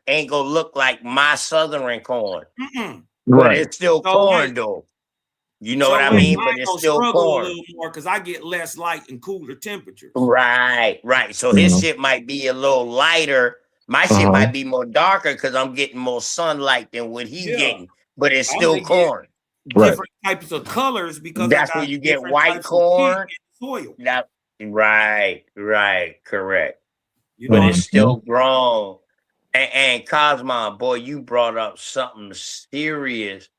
ain't gonna look like my Southern corn. But it's still corn though. You know what I mean? But it's still corn. A little more because I get less light and cooler temperatures. Right. So his shit might be a little lighter, My shit might be more darker because I'm getting more sunlight than what he getting, but it's I still may get corn. different types of colors because I That's where got you get different white types of pig corn. in the soil. That right, correct. You But know, it's still grown. And Cosmo, boy, you brought up something serious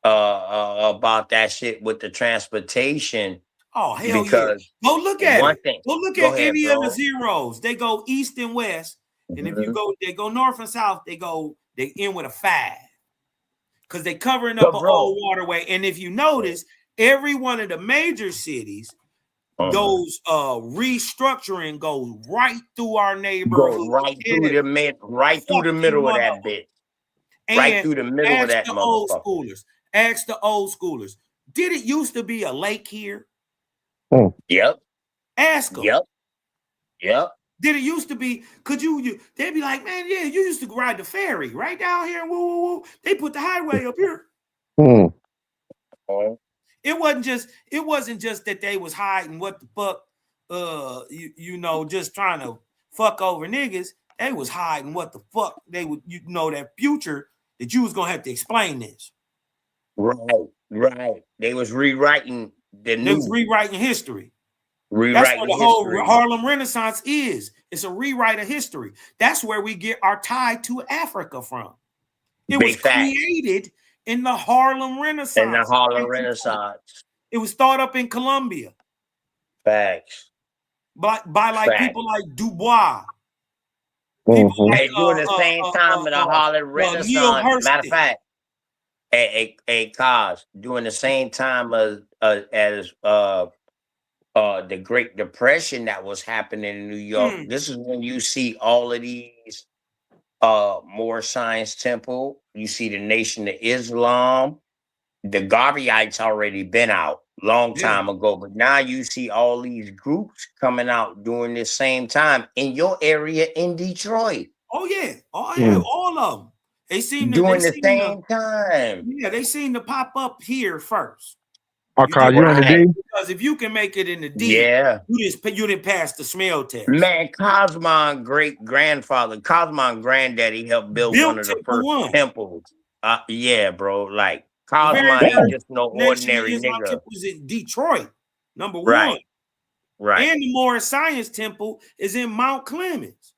about that shit with the transportation. oh hell yeah! Because Go look at one it. thing, Go look go at ahead, any of the bro. zeros. They go east and west, and if you Mhm. go, they go north and south. They end with a 5 because they covering up But an bro, old waterway. And if you notice, every one of the major cities, those restructuring goes right through our neighborhood. go right through the middle of that bitch. Right And through the middle of ask that the old motherfucker. schoolers. Ask the old schoolers. Did it used to be a lake here? Yep. Ask them. Yep. Did it used to be? Could you? They'd be like, man, yeah, you used to ride the ferry right down here. Woo, woo, woo. They put the highway up here. It wasn't just that they was hiding what the fuck, you know, just trying to fuck over niggas. They was hiding what the fuck they would, you know, that future that you was gonna have to explain this. Right. They was rewriting the They was new. rewriting history. That's Rewriting what the whole history. Harlem Renaissance is. It's a rewrite of history. That's where we get our tie to Africa from. It was created in the Harlem Renaissance. In the Harlem Renaissance. It was thought up in Colombia. Facts. By like people like Dubois. People like, during the same time in the Harlem Renaissance. Matter of fact, a cause during the same time as the Great Depression that was happening in New York. This is when you see all of these Moorish Science Temple. You see the Nation of Islam. The Garveyites already been out long time ago, but now you see all these groups coming out during this same time in your area in Detroit. Oh yeah, all of them. They seem to during the same time. Yeah, they seem to pop up here first. I'll call you in the D. Because if you can make it in the D, you didn't pass the smell test. Man, Cosmo great grandfather, Cosmo granddaddy helped build one of the first temples. Yeah, bro. Like Cosmo ain't just no ordinary nigga. Temple was in Detroit, number one. Right. And the Moorish Science Temple is in Mount Clemens.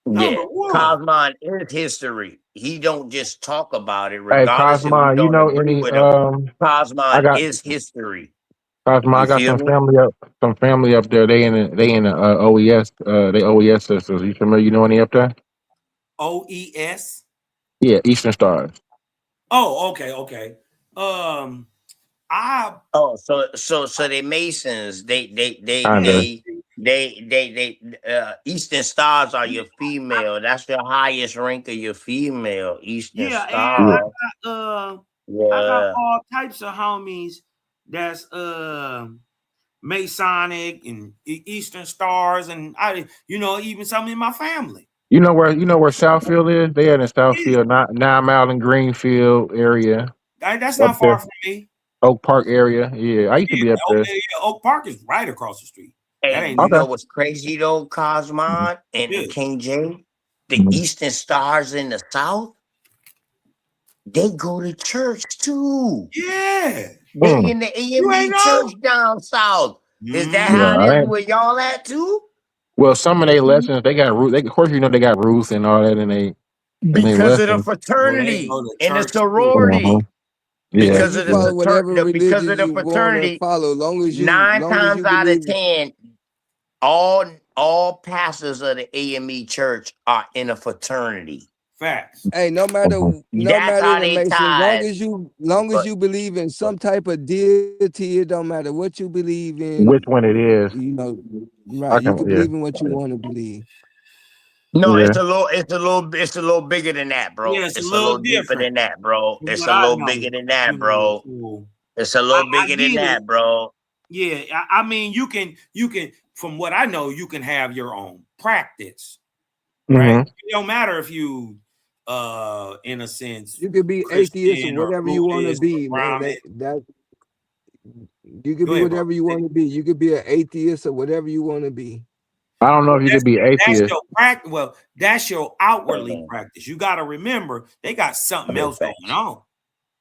Yeah, Cosmo is history. He don't just talk about it, Hey, regardless Cosmo, if you you don't know agree any? with him. Cosmo is history. Cosmo, I got some family up there. They in the OES. They OES sisters. You familiar? You know any up there? OES. Yeah, Eastern Stars. Oh, okay. So they Masons. They Eastern Stars are your female. That's the highest rank of your female. Eastern Star. And I got all types of homies that's Masonic and Eastern Stars, and even some in my family. You know where Southfield is? They in the Southfield, now I'm out in Greenfield area. That's not far from me. Oak Park area. Yeah, I used to be up there. Oak Park is right across the street. Hey, you know what's crazy though, Cosmo and King J? The Eastern Stars in the South, they go to church too. Yeah. They in the AME church down south. Is that how it is where y'all at too? Well, some of their lessons, they got Ruth. Of course, they got Ruth and all that, and they because of the fraternity and the sorority. Because of the fraternity, follow, long as you 9 times out of 10, all pastors of the AME church are in a fraternity. Facts. Hey, no matter the Mason, long as you believe in some type of deity, it don't matter what you believe in. Which one it is, you can believe in what you want to believe. No, it's a little bigger than that, bro. Yeah, it's a little deeper than that, bro. It's a little bigger than that, bro. It's a little bigger than that, bro. Yeah, I mean, you can, from what I know, you can have your own practice, right? It don't matter if you, in a sense, you could be atheist or whatever you want to be. You could be whatever you want to be. You could be an atheist or whatever you want to be. I don't know if you could be That's atheist. your practice. Well, that's your outwardly practice. You got to remember they got something else going on.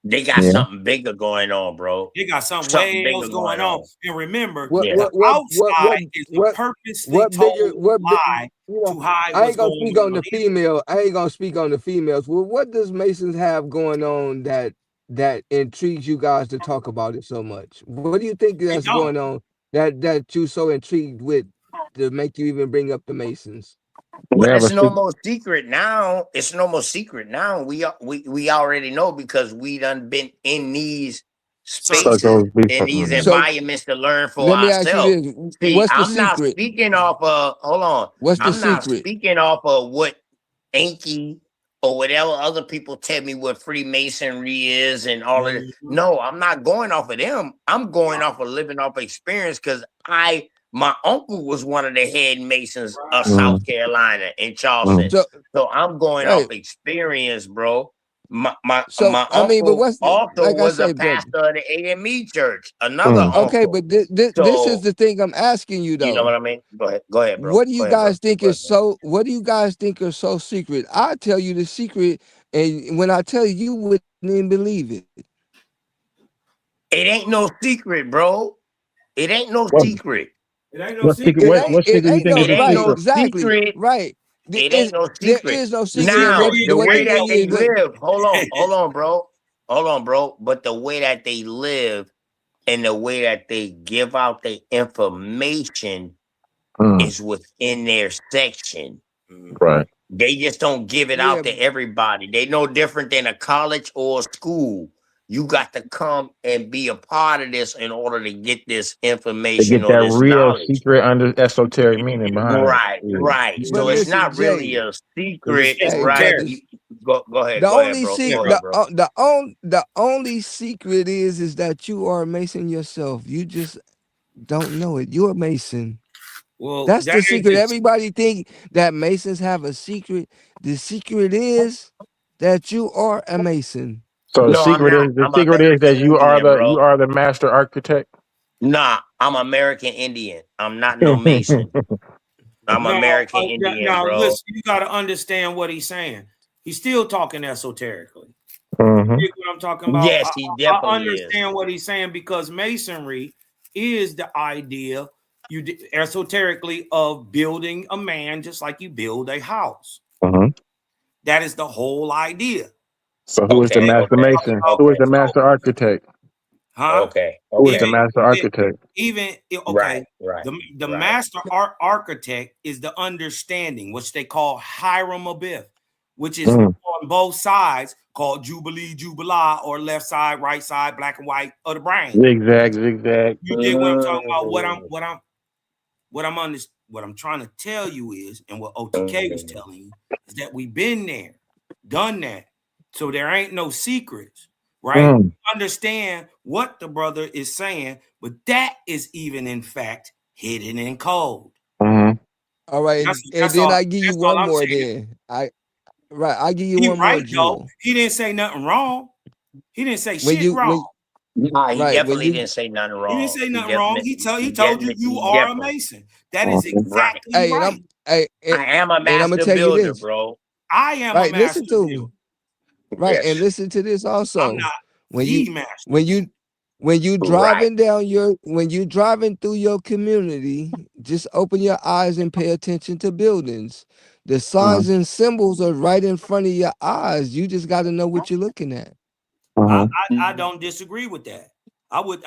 They got something bigger going on, bro. They got something way else going on. And remember, the outside is a purposely told lie to hide I what's ain't gonna going speak on on. the female. I ain't gonna speak on the females. Well, what does Masons have going on that intrigues you guys to talk about it so much? What do you think that's going on that you so intrigued with to make you even bring up the Masons? Well, it's no more secret now. It's no more secret now. We already know because we done been in these spaces, in these environments to learn for let me ask you ourselves. this. See, What's the I'm not secret? speaking off of, hold on. What's the I'm not secret? speaking off of what Enki or whatever other people tell me what Freemasonry is and all of this. No, I'm not going off of them. I'm going off of living off experience because my uncle was one of the head Masons of South Carolina in Charleston. So I'm going off experience, bro. My uncle also was a pastor of the AME church. Another uncle. Okay, but this is the thing I'm asking you though. You know what I mean? Go ahead, bro. What do you guys think is so? What do you guys think are so secret? I tell you the secret, and when I tell you, you wouldn't even believe it. It ain't no secret, bro. It ain't no secret. It ain't no secret. What secret you think is a secret? Exactly. Right. It ain't no secret. There is no secret. Now, the way that they live, hold on, bro. But the way that they live and the way that they give out the information is within their section. Right. They just don't give it out to everybody. They no different than a college or a school. You got to come and be a part of this in order to get this information. To get that this real knowledge. Secret under esoteric meaning behind it. Right. So it's not really a secret, right? Go ahead. The only secret is that you are a Mason yourself. You just don't know it. You're a Mason. Well, that's the secret. Everybody think that Masons have a secret. The secret is that you are a Mason. So the secret is that you are the master architect. Nah, I'm American Indian. I'm not no Mason. I'm American Indian, bro. Listen, you got to understand what he's saying. He's still talking esoterically. Mm-hmm. You get what I'm talking about? Yes, he definitely I understand what he's saying because Masonry is the idea esoterically of building a man just like you build a house. That is the whole idea. So who is the master Mason? Who is the master architect? Huh? Who is the master architect? The master architect is the understanding, which they call Hiram Abiff, which is on both sides called Jubilee, Jubilah, or left side, right side, black and white, or the brain. Zigzag. You get what I'm talking about? What I'm trying to tell you is, and what OTK was telling you, is that we've been there, done that. So there ain't no secrets, right? Understand what the brother is saying, but that is even in fact hidden in code. All right, and then I give you one more. Then I give you one more. Though. He didn't say nothing wrong. He didn't say shit wrong. Nah, he definitely didn't say nothing wrong. He didn't say nothing wrong. He told you are a Mason. That is exactly right. I am a master builder, bro. I am a master listen to builder. me. Right, and listen to this also. I'm not when you driving when you driving through your community, just open your eyes and pay attention to buildings. The signs and symbols are right in front of your eyes. You just got to know what you're looking at. I don't disagree with that. I would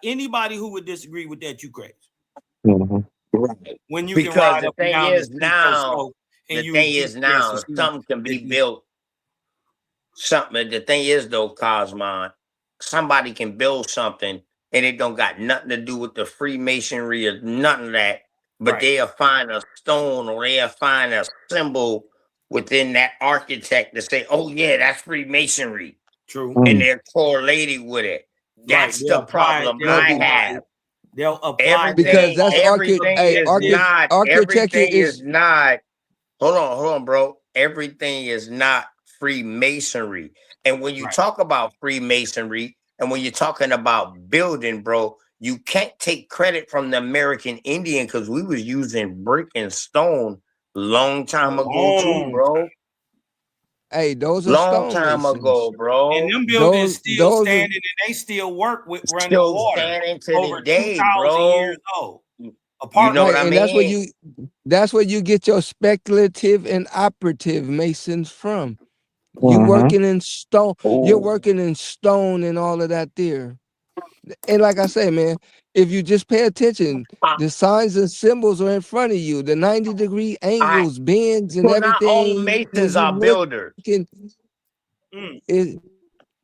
anybody who would disagree with that, you crazy. When you because can ride the up and thing down is now, something can be built. The thing is though, Cosmon, somebody can build something and it don't got nothing to do with the Freemasonry or nothing of that, but they'll find a stone or they'll find a symbol within that architect to say, oh yeah, that's Freemasonry. True. And they're correlated with it. That's the problem I have. They'll apply because that's everything is not. Hold on, bro. Everything is not Freemasonry. And when you talk about Freemasonry and when you're talking about building, bro, you can't take credit from the American Indian because we was using brick and stone long time ago too, bro. Hey, those are Long time ago, stonemasons. bro. And them buildings still Those are, standing, and they still work with running Still water. standing to Over the day, 2,000 bro. years old. You know what right, I and mean? that's where you get your speculative and operative masons from. You Mm-hmm. working in stone, you're Oh. working in stone and all of that there. And like I say, man, if you just pay attention, the signs and symbols are in front of you. The 90-degree angles, bends, and So not all everything. When masons you are builders. looking,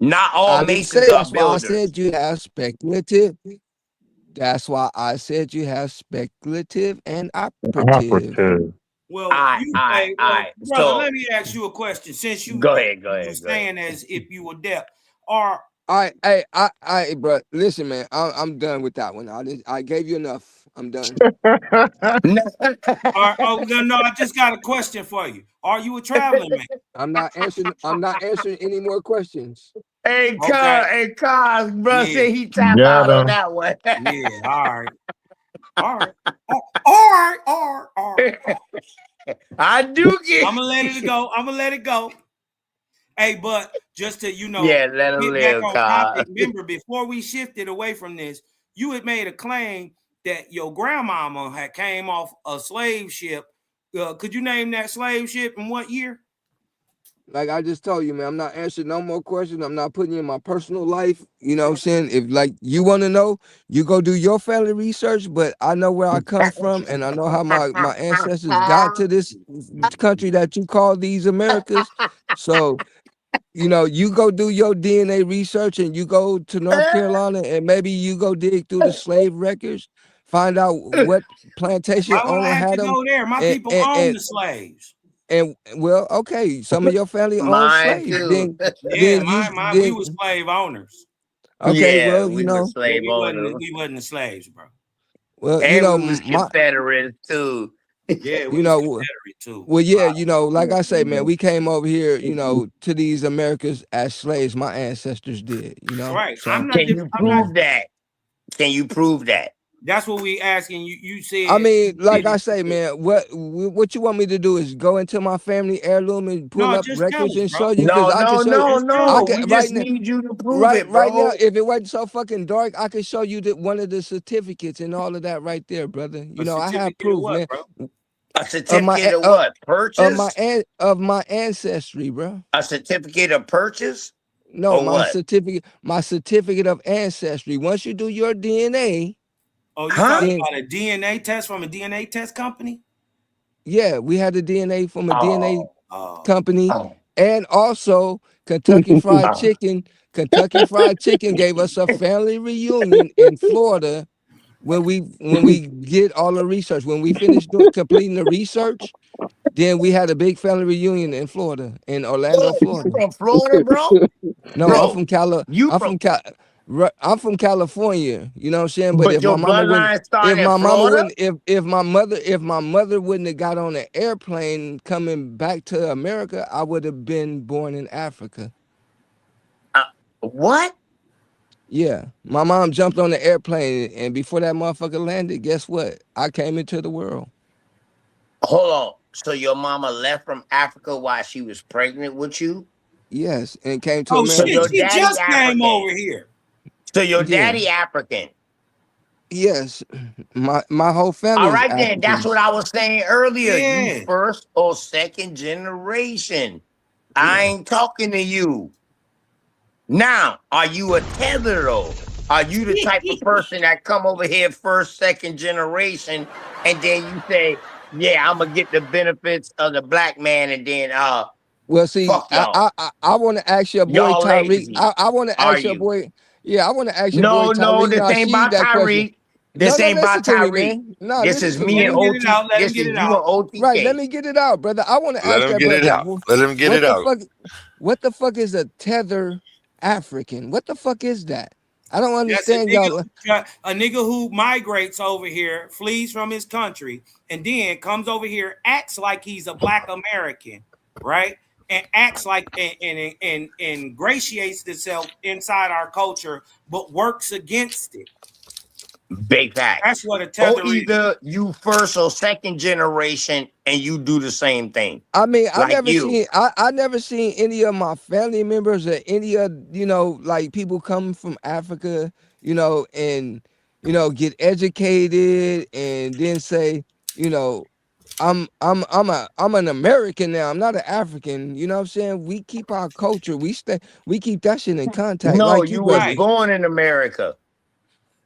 Not all I didn't say masons are that's why I builders. said you have speculative. That's why I said you have speculative and operative. Well, All brother, So let me ask you a question. Since you go ahead. saying as if you were deaf, or I, bro, listen, man, I'm done with that one. I gave you enough. I'm done. no, I just got a question for you. Are you a traveling man? I'm not answering any more questions. Hey, Okay. Cuz, bro, Yeah. say he tap out on that one. Yeah, all right. All right. All right. I do get. I'm gonna let it go. I'm gonna let it go. Hey, but just to Yeah, let him get back live, on topic. Cuz. Remember, before we shifted away from this, you had made a claim that your grandmama had came off a slave ship. Could you name that slave ship and what year? Like I just told you, man, I'm not answering no more questions. I'm not putting you in my personal life. You know what I'm saying? If like you want to know, you go do your family research, but I know where I come from and I know how my ancestors got to this country that you call these Americas. So, you know, you go do your DNA research and you go to North Carolina and maybe you go dig through the slave records, find out what plantation Why would I owner have to had them. go there? My And, people and, own and the slaves. and well, okay, some of your family own Mine slaves. too. Yeah, we were slave owners. Okay, Yeah, well, we you were know, slave owners. We wasn't the slaves, bro. well, you And know, we was Confederates too. Yeah, we you was know, Confederate too. well, yeah, you know, like I say, man, we came over here, you know, to these Americas as slaves. My ancestors did, you know. Right. So Can you prove that? Can you prove that? That's what we asking you. You said. I mean, like I say, man, what you want me to do is go into my family heirloom and pull No, up just tell records us, and bro. show you because I can show you. I No. can We right just now. need you to prove it, Right now, bro. if it wasn't so fucking dark, I could show you one of the certificates and all of that right there, brother. You know, I have certificate of proof, what, man. bro? A certificate of what? Purchase? Of my ancestry, bro. A certificate of purchase? No, Or what? my certificate of ancestry. Once you do your DNA, Oh, you talking about a DNA test from a DNA test company? Yeah, we had the DNA from a DNA Oh. company, and also Kentucky Fried Chicken. Kentucky Fried Chicken gave us a family reunion in Florida when we get all the research. When we finished completing the research, then we had a big family reunion in Florida, in Orlando, Florida. You from Florida, bro? No, Bro, I'm from California. You know what I'm saying? But But if my your mama wouldn't, bloodline started in Florida? if my mother wouldn't have got on an airplane coming back to America, I would have been born in Africa. What? Yeah, my mom jumped on the airplane, and before that motherfucker landed, guess what? I came into the world. Hold on. So your mama left from Africa while she was pregnant with you? Yes, and came to Oh America. shit! She just came over here. So your daddy African? Yes, my whole family All is right, then. That's Africans. what I was saying earlier. Yeah. You first or second generation. I ain't talking to you. Now, are you a tether though? Are you the type of person that come over here first, second generation, and then you say, "Yeah, I'm gonna get the benefits of the black man," and then Well, see, fuck y'all. I want to ask your boy Y'all Tyreek. lazy. I want to Are ask your you? boy. Yeah, I want to ask your boy No, Tyreek this ain't Nasheed about that question. Tyreek. No, This no, ain't listen about to me, Reed. Tyreek. No, This listen is to me me, and Let him Reed. get it OT. out. Let him This get is it you and out. Right, let OTK. me get it out, brother. I want to Let ask him that get it brother. out. Let him get it out. What the fuck is a tether African? What the fuck is that? I don't That's a understand y'all. nigga who migrates over here, flees from his country, and then comes over here, acts like he's a black American, right? And acts like and ingratiates itself inside our culture, but works against it. Big facts. That's what a Or tether is. either you first or second generation and you do the same thing. I mean, I Like never you. seen I never seen any of my family members or any of, you know, like people come from Africa, you know, and you know, get educated and then say, you know, I'm an American now. I'm not an African. You know what I'm saying? We keep our culture. We keep that shit in contact. No, Like you you was brothers. born in America.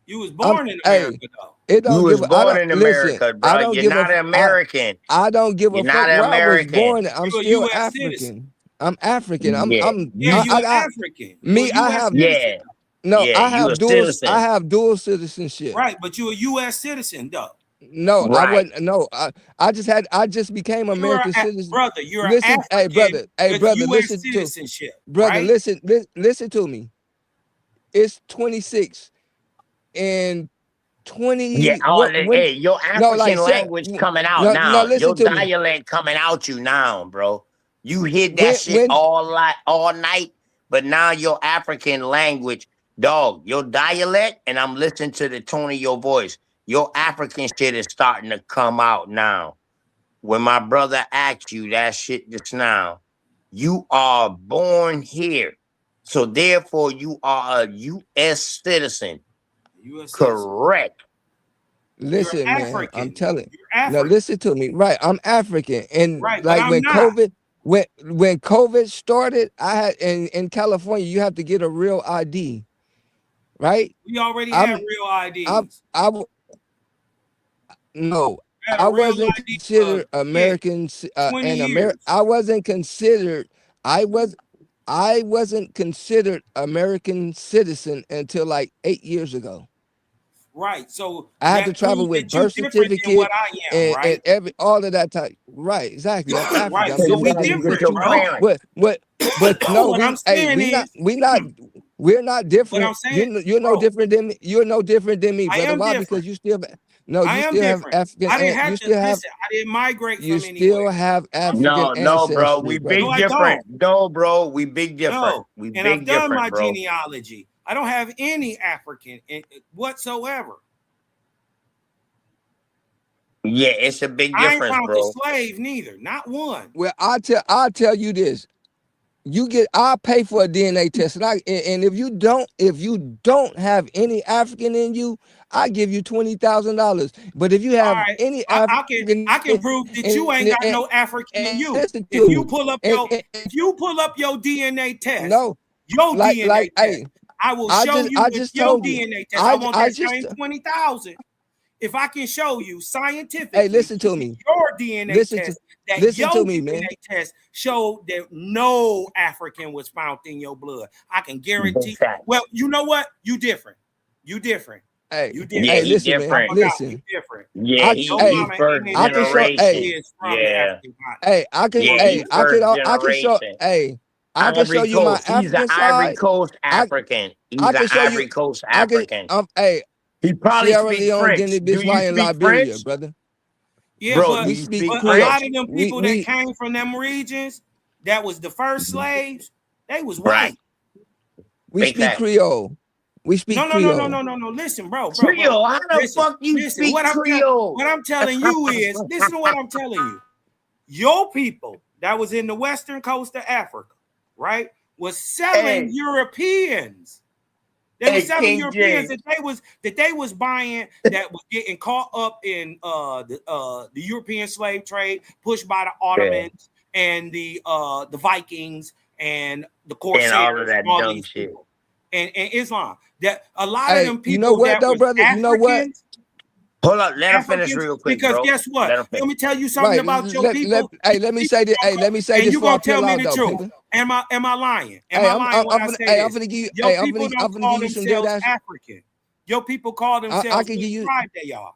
You was I'm born in hey, America, though. it don't You give was a, I born don't in listen. America, I bro. don't You're give a not American. I don't give You're a fuck not where I was American. born. I'm You're a still U.S. citizen. African. I'm African. Yeah. Yeah, You you an I African. You a me, I U.S. have citizen. yeah. no, Yeah, you a citizen. I have dual citizenship. Right, but you a U.S. citizen, though. No, I Right. wasn't. No, I just became You're American citizen. brother. You're an Listen, African hey with brother, U.S. citizenship, brother, right? listen to me. It's 26 and Yeah, 20. all What that. when? Hey, your No, like African said. language coming out No, now. listen Your to me. dialect coming out you now, bro. You hear that shit When all night, but now your African language, dog, your dialect, and I'm listening to the tone of your voice. Your African shit is starting to come out now. When my brother asked you that shit just now, you are born here. So therefore, you are a U.S. citizen. U.S. citizen. Correct. You're listen, man, I'm African. telling. You're Now African. listen to me. Right, I'm African, and Right, but like I'm when not. COVID started, I had in California, you have to get a real ID, right? We already I'm had real I'm IDs. I w- no, I had I a real wasn't ID for considered 20 years. I wasn't considered. I wasn't considered American citizen until like 8 years ago. Right. So I had to that travel proves with that you birth different than what certificate I am, and right? every all of that type. Right, exactly. I'm African. Right. I'm So You just we gotta than get what different, your you. bro. parents. But no, What I'm saying we not is, we're not what I'm different. saying, You're no bro, different than me. You're no different than me, I brother. am Why? different. Because you still no, I you am still have different. African I didn't and have to listen. I didn't migrate you from still anywhere. have African No, bro. ancestry, We brother. No, big I different. don't. No, bro. We big different. No. We And I've big done different, my bro. genealogy. I don't have any African whatsoever. Yeah, it's a big I ain't difference, found a bro. slave neither. Not one. Well, I'll tell you this. I'll pay for a DNA test, and if you don't have any African in you, I give you $20,000. But if you All have right. any I African, can prove that you ain't got no African in and you. listen to me, If you pull up your DNA test, no, your DNA test, hey, I will show you I with just your told you, DNA test. I want I that just same 20,000. If I can show you hey, scientifically listen to me, your DNA listen test, to that listen your to me, DNA man. test showed that no African was found in your blood, I can guarantee. Fact. Well, you know what? You different. You different. Hey, You different. Yeah, hey, he listen, man, different. listen. You different. Yeah, Your Hey, he mama first ain't I in can show, She generation. is from the Yeah, African continent. hey, yeah, he first I can show, generation. I can show Ivory you my Coast. He's an African Ivory side. Coast I African. He's I an can show you. Ivory Coast I can. African. Hey, He probably Sierra speak Leone, French. Guinea Do you Bissau, and speak Liberia, French, brother. Yeah, bro? Do We you speak speak but a Creole. lot French? of them people that came from them regions that was the first slaves, they was Right. white. We Big speak fact. Creole. We speak Creole. No. Listen, bro. Creole. How the Listen, fuck you listen. speak Creole? What I'm telling you is, listen to what I'm telling you. Your people that was in the western coast of Africa, right, was selling Hey. Europeans. They were selling King Europeans James. that they was buying, that was getting caught up in the European slave trade pushed by the Ottomans and the Vikings and the Corsairs, And all of that all dumb these shit. people, and Islam. That a lot of Hey, them you know people what that though, was brother? You know what? Africans. Hold up, let him finish Africans, real quick, because bro. guess what? Let him Let finish. me tell you something about your people. Let me say this. Hey, let me say And this you before I gonna tell peel me out the though, truth. Pimpin'. Am I lying? Am Hey, I lying when I finna, say hey, this? I'm finna give you. Your Hey, people I'm don't finna call give you some dead themselves ass. African. Your people call I themselves can what give you. tribe they are.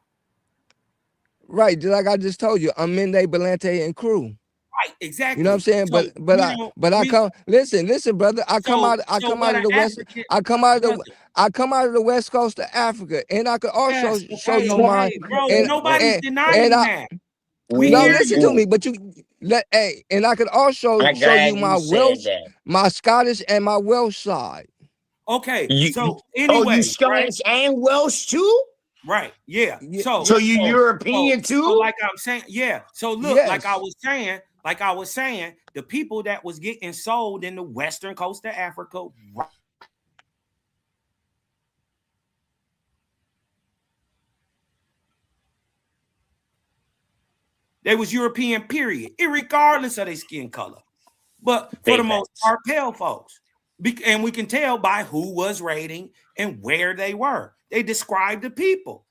Right, just like I just told you, I'm Mende, Belante, and crew. Right, exactly. You know what I'm saying? So I come. Listen, brother. I come out of the west. I come out of the west coast of Africa, and I could also show you my. bro. And Nobody's and, denying and I that. We no, hear listen you. to me. But and I could also I'm show you glad my you said Welsh, that. my Scottish, and my Welsh side. Okay, You so anyway, right? Scottish and Welsh too? Right. Yeah. So you European too? So like I'm saying, yeah. So look, Yes. like I was saying, the people that was getting sold in the western coast of Africa. They was European, period, irregardless of their skin color. But for the most part, pale folks. And we can tell by who was raiding and where they were. They described the people.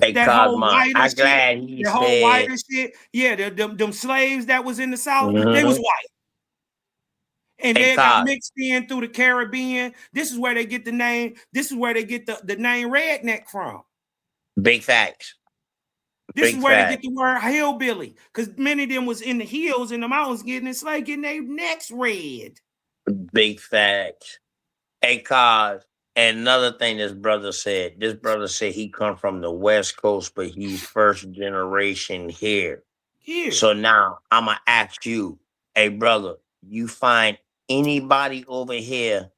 Hey, That Cosmo, whole white I'm shit, glad he the said. whole white shit. Yeah, them slaves that was in the South, they was white. And they got mixed in through the Caribbean. This is where they get the name. This is where they get the name redneck from. Big facts. This is where they get the word hillbilly, because many of them was in the hills in the mountains getting enslaved, getting their necks red. Big facts. Hey, Cos, and another thing this brother said he come from the West Coast, but he's first generation here. So now I'm going to ask you, hey, brother, you find anybody over here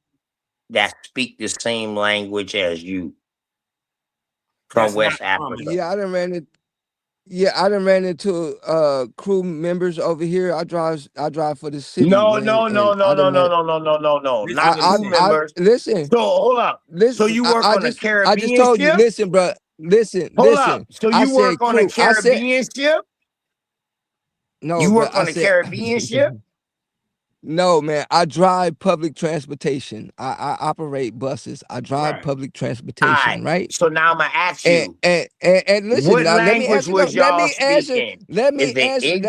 that speak the same language as you from West Africa? Yeah, I done ran into crew members over here. I drive for the city. No. Not crew members. Listen. So hold up. Listen. So you work on a Caribbean I just told ship? you. Listen, bro. Listen. Hold up. So you work on a Caribbean ship? No. You work on a Caribbean ship? No, man. I drive public transportation. I operate buses. I drive public transportation. Right. So now I'm gonna ask you. And listen. What now, language was y'all speaking? Let me answer.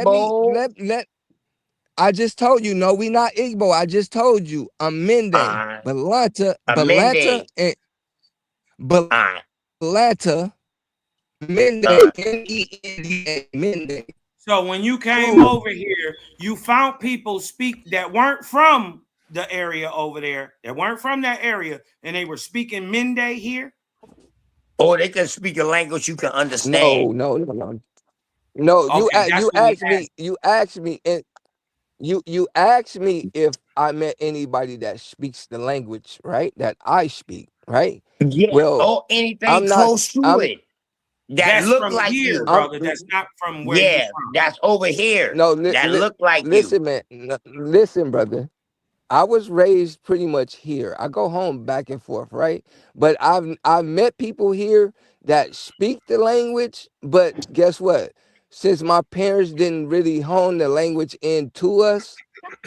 I just told you, no, we not Igbo. I just told you, Mende, Balanta, and Balanta, Mende, N-E-N-D-A, Mende. So when you came over here, you found people that weren't from the area over there, that weren't from that area, and they were speaking Mende here? Or they can speak a language you can understand. No. Okay, you asked me, and you asked me if I met anybody that speaks the language, right? That I speak, right? Yeah. Well, anything close to it. That look like here, you, brother. That's not from where you're from. That's over here. No, that look like listen, you. Man. Listen, brother. I was raised pretty much here. I go home back and forth, right? But I've met people here that speak the language, but guess what? Since my parents didn't really hone the language into us,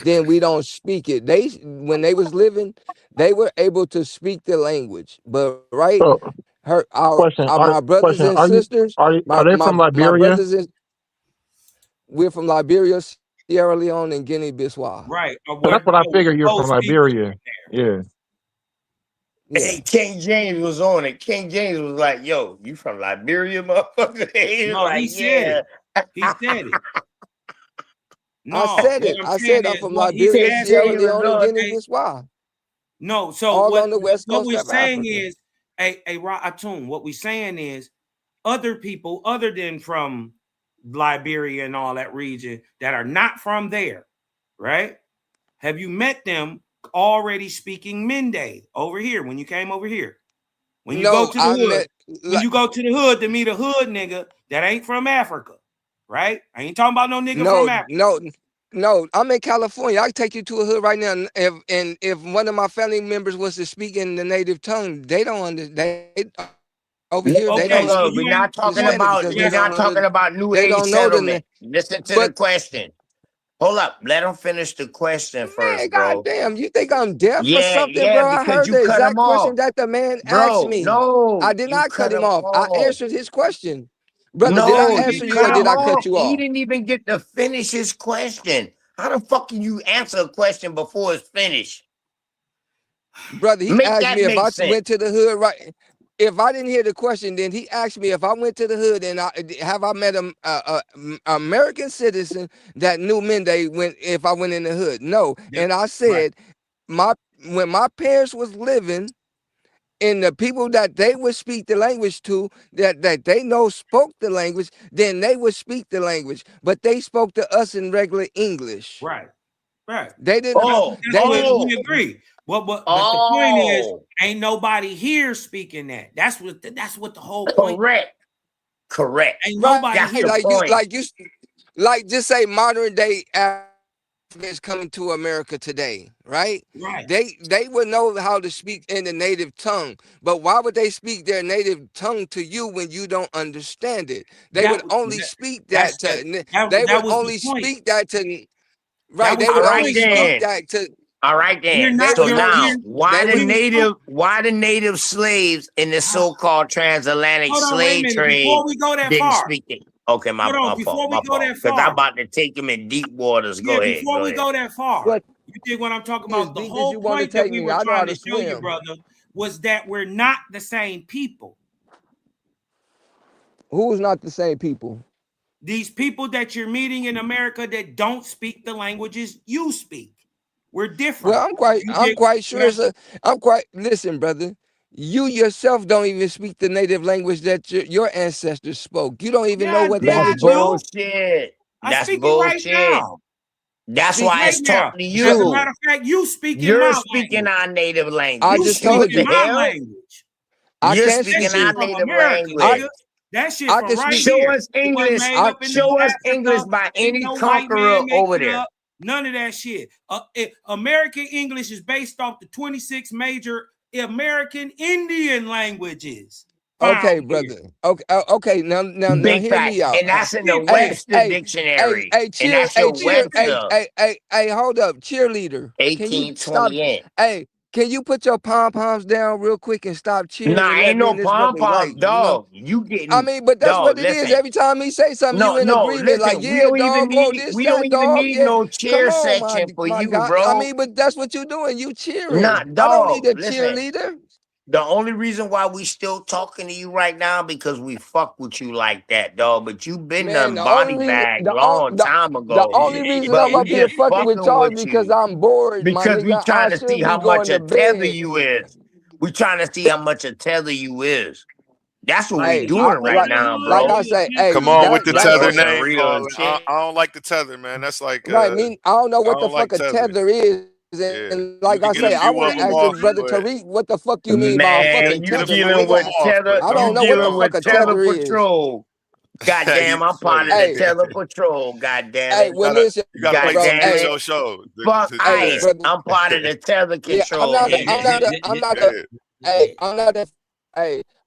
then we don't speak it. When they was living, they were able to speak the language, but right. My brothers and sisters, are they from Liberia? My brothers we're from Liberia, Sierra Leone, and Guinea-Bissau. Right. That's what I figured. You're from Liberia. Yeah. Hey, King James was on it. King James was like, "Yo, you from Liberia, motherfucker?" He said it. No, I said it. I said I'm from Liberia, Sierra Leone, and Guinea-Bissau. No, so all on the west coast what we're of saying Africa. is, Atun, what we're saying is, other people other than from Liberia and all that region that are not from there, right? Have you met them already speaking Mende over here when you came over here? When you go to the hood, when you go to the hood to meet a hood nigga that ain't from Africa, right? I ain't talking about no nigga from Africa. No, I'm in California. I can take you to a hood right now. If one of my family members was to speak in the native tongue, they don't understand. Over here, they don't. So we're not talking about New Age settlement. Listen to the question. Hold up, let him finish the question first, bro. Goddamn, you think I'm deaf or something, bro? I heard the exact question that the man asked me. No, I did not cut him off. I answered his question. Brother, no, did I answer you or did I cut you off? He didn't even get to finish his question. How the fuck can you answer a question before it's finished? Brother, he asked me if I went to the hood, right? If I didn't hear the question, then he asked me if I went to the hood and I met a American citizen that knew Mende if I went in the hood. No, and I said when my parents was living, and the people that they would speak the language to, that they know spoke the language, then they would speak the language, but they spoke to us in regular English. Right. They didn't. We agree. But the point is, ain't nobody here speaking that. That's what the whole point. Correct. Ain't nobody That's here. the point. Like just say modern day Africans coming to America today, right? Right. They would know how to speak in the native tongue, but why would they speak their native tongue to you when you don't understand it? They would only speak that to. They would only speak that to. Right. They would only speak that to. All right then. So now, why the native slaves in the so-called transatlantic slave trade before we go that didn't far? speak it? Okay, my fault. Because I'm about to take him in deep waters. Go ahead. Before we go that far, you dig what I'm talking about? The whole point that we were trying to show you, brother, was that we're not the same people. Who's not the same people? These people that you're meeting in America that don't speak the languages you speak. We're different. Well, I'm quite sure. Listen, brother. You yourself don't even speak the native language that your ancestors spoke. You don't even know what language. That's bullshit. That's bullshit. Right, that's why I talking to you. As a matter of fact, you're speaking our native language. I just told you. My language. You're speaking our native language. That shit from right Show here. us English. Show us English by any conqueror over there. None of that shit. American English is based off the 26 major American Indian languages. Okay, brother. Okay. Now hear me out. And that's in the Webster dictionary. Hey, hold up, cheerleader. 1828. Hey, can you put your pom-poms down real quick and stop cheering? Nah, ain't no pom-pom, dog. You getting? I mean, but that's what it is. Every time he say something, you in agreement. Like, yeah, dog, we don't even need no cheer section for you, bro. I mean, but that's what you doing. You cheering. Nah, dog. I don't need a cheerleader. The only reason why we still talking to you right now because we fuck with you like that, dog. But you been done body bag long time ago. The only reason I'm up here fucking with y'all is because I'm bored. Because we trying to see how much a tether you is. We trying to see how much a tether you is. That's what we doing right now, bro. Like I say, hey, come on with the tether name. I don't like the tether, man. That's like right. I don't know what the fuck a tether is. And like I say, I want to ask your brother Tariq, what the fuck you mean by a fucking tether? Dealing with tether, I don't know what the fuck a tether is. Goddamn, I'm part of the tether patrol. Goddamn. Hey, well, listen, you gotta play your show. Fuck ice. I'm part of the tether control.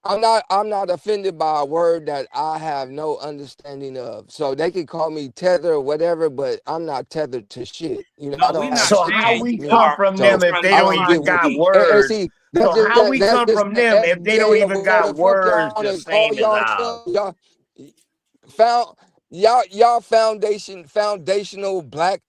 I'm not offended by a word that I have no understanding of. So they can call me tether or whatever, but I'm not tethered to shit. You know, so how we come from them if they don't even got words? So how we come from them if they don't even got words the same as ours? Y'all foundational black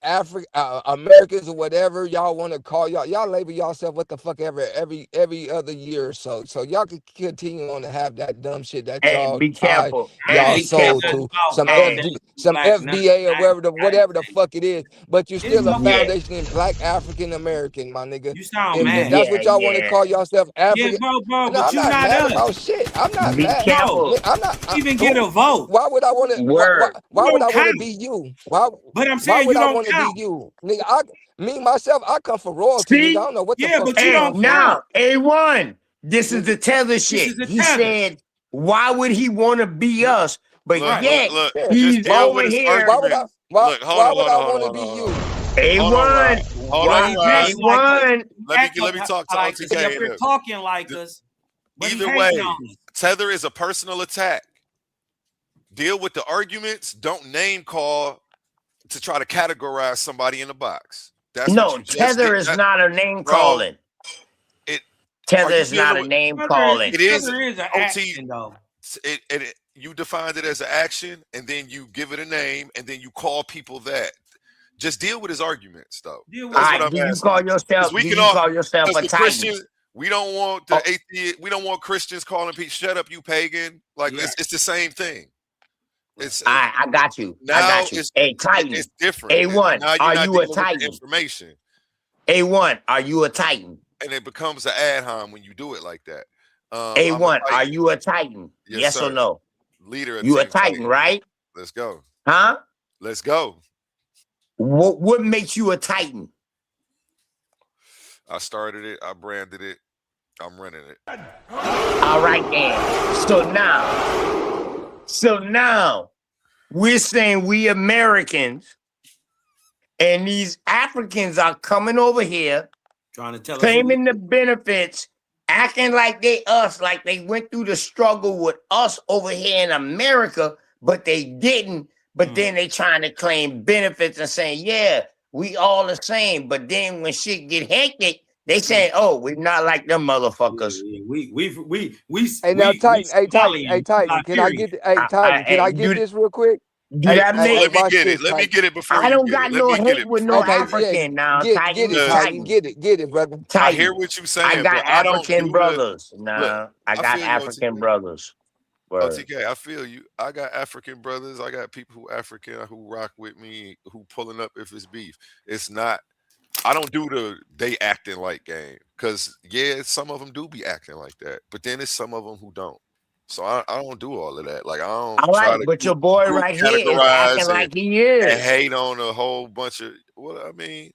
Americans or whatever y'all want to call y'all label yourself what the fuck ever every other year or so. So y'all can continue on to have that dumb shit that y'all be careful. Y'all sold to some FBA or whatever the fuck it is. But you still a foundation in black African American, my nigga. You sound mad. If that's what y'all want to call yourself African. Yeah, bro, no, but I'm you're not not mad us. about shit. I'm not mad. Careful. I'm not even get a vote. Why would I want to? Why would I want to be you? But I'm saying you don't count. Be you, nigga? Me myself, I come for royalty. Nigga. I don't know what the fuck. But you don't now, A1. This is the tether shit. He said, "Why would he want to be us?" But look, he's over here. Why would I want to be you? A1. A1. Let me talk to OTK. You're talking like us. Either way, tether is a personal attack. Deal with the arguments. Don't name call to try to categorize somebody in a box. Tether is not a name calling. Tether is not a name calling. It is. Tether is an action, though. You defined it as an action, and then you give it a name, and then you call people that. Just deal with his arguments, though. Do you call yourself a titan? We don't want the atheist. We don't want Christians calling people. Shut up, you pagan! Like it's the same thing. I got you. Hey, Titan. It's different. A1, are you a Titan? Information. A1, are you a Titan? And it becomes an ad hom when you do it like that. A1, are you a Titan? Yes or no? Leader. You a Titan, right? Let's go. Huh? Let's go. What makes you a Titan? I started it. I branded it. I'm running it. All right, then. So now, we're saying we Americans and these Africans are coming over here, trying to tell claiming the benefits, acting like they us, like they went through the struggle with us over here in America, but they didn't. But then they trying to claim benefits and saying, yeah, we all the same. But then when shit get hectic, they say, oh, we're not like them motherfuckers. Hey, now Titan, Titan, can I get this real quick? Do that make? Let me watch get this, it. Let me Titan. get it before I you don't get got it. Let no me get hate it with no before you African now. Get Titan, it, Titan. Get it, brother. I hear what you're saying, I got but I don't African do brothers. the Nah, look. I got feel you, African OTK. brothers. Word. OTK, I feel you. I got African brothers. I got people who African who rock with me, who pulling up if it's beef. It's not. I don't do the they acting like game because yeah, some of them do be acting like that, but then it's some of them who don't. So I don't do all of that. Like I don't All try right, to but your boy group right here is acting categorize like he and is. hate on a whole bunch of. Well, I mean,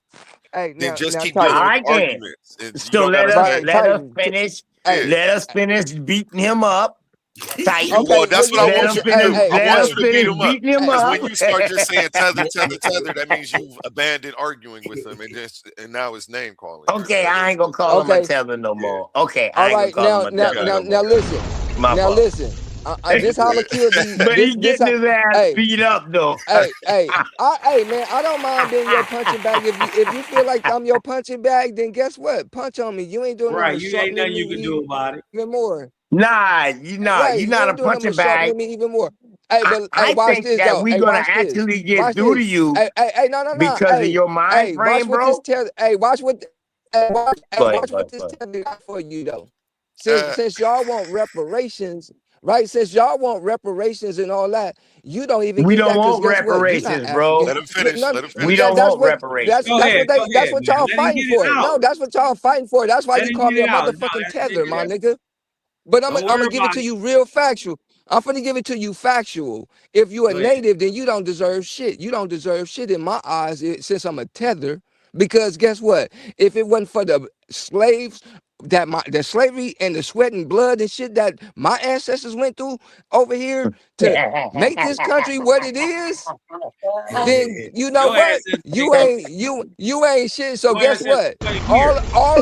Hey, then just keep Titan. dealing All with right the then. arguments, and you So don't gotta say. let us Titan. finish. Yeah. Let us finish beating him up. Titan. Well, that's what I Let want him you to finish. do. I Let want us you to beat finish him up. beating him Because up. when you start just saying tether, that means you've abandoned arguing with him, and now it's name calling. Okay, I ain't gonna call him a tether no more. Okay, I ain't gonna call him a tether no more. Now listen. My fault. Listen. This how I'ma kill these. But he This getting his ass beat up though. hey, man, I don't mind being your punching bag. If you feel like I'm your punching bag, then guess what? Punch on me. You ain't doing nothing Right, but you ain't sharpening nothing me you can do about it. even more. Nah, you Right, you you not a ain't doing nothing punching but sharpening bag. me even more. Hey, but I watch think this that though. we Hey, gonna watch this. actually get Watch through to this. you No. because of your mind Watch frame, what bro. this tether. Hey, watch what. Go Watch ahead. what this tether got for you though. Since y'all want reparations, right? Since y'all want reparations and all that, you don't even We get don't that because want guess what? You're not reparations, African. bro. Let him finish. Let him We finish. don't That's want what reparations. Go ahead, that's man. what y'all Let him fighting get it for. out. No, that's what y'all fighting for. That's why Let you him call get me it a out. No, motherfucking tether, my nigga. But I'm don't gonna worry give it about to it. you real factual. I'm gonna give it to you factual. If you a Go ahead. native, then you don't deserve shit. You don't deserve shit in my eyes since I'm a tether. Because guess what? If it wasn't for the slaves, the slavery and the sweat and blood and shit that my ancestors went through over here to make this country what it is, then you know Your what? ancestors You ain't ain't you ain't shit. So your guess ancestors what? ain't here. All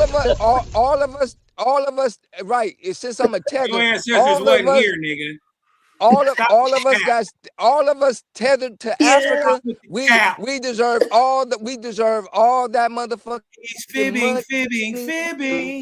of us, right? Since I'm a Your tether, ancestors all of wasn't us, here, nigga. Stop all the of us cap. all of us tethered to Stop Africa, with the we cap. deserve all that motherfucking He's fibbing, money fibbing,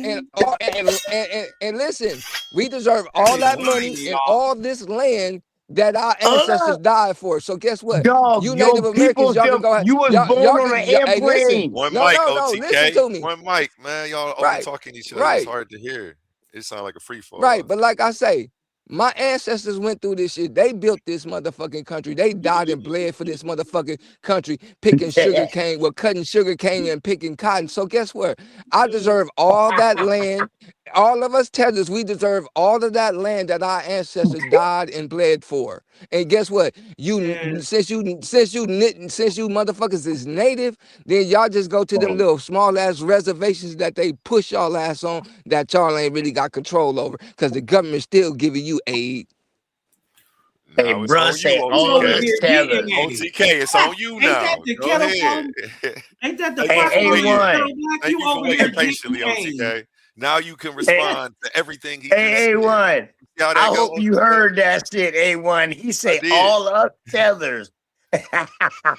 and fibbing. listen, we deserve all That nigga that lying money to and y'all. all this land that our ancestors died for. So guess what? Dog, You your Native Americans, people, y'all can go ahead. you was born Y'all on can, an hey, listen. airplane. One No, mic, no, no. Listen OTK. to me. One mic, man. Y'all over Right, talking each other. It's right. hard to hear. It sounds like a free Right, fall. but like I say, my ancestors went through this shit. They built this motherfucking country. They died and bled for this motherfucking country, picking sugar cane, cutting sugar cane and picking cotton. So guess what? I deserve all that land. All of us tethers, we deserve all of that land that our ancestors died and bled for. And guess what? Man, Since you motherfuckers is native, then y'all just go to them little small ass reservations that they push y'all ass on that y'all ain't really got control over because the government still giving you aid. Hey, Now it's bro, on you, say you all over OTK. us here getting tethers. a. OTK, it's on you Ain't that now. the Go kettle ahead. farm? Ain't that the Thank you Hey, for platform in the waiting. A1. kettle black? Thank You you for over here waiting getting patiently, game. OTK. Now you can Hey, respond to everything he just hey, said. A1. See how I that go, hope you OTK? heard that shit, A1. He I say did. all us tethers.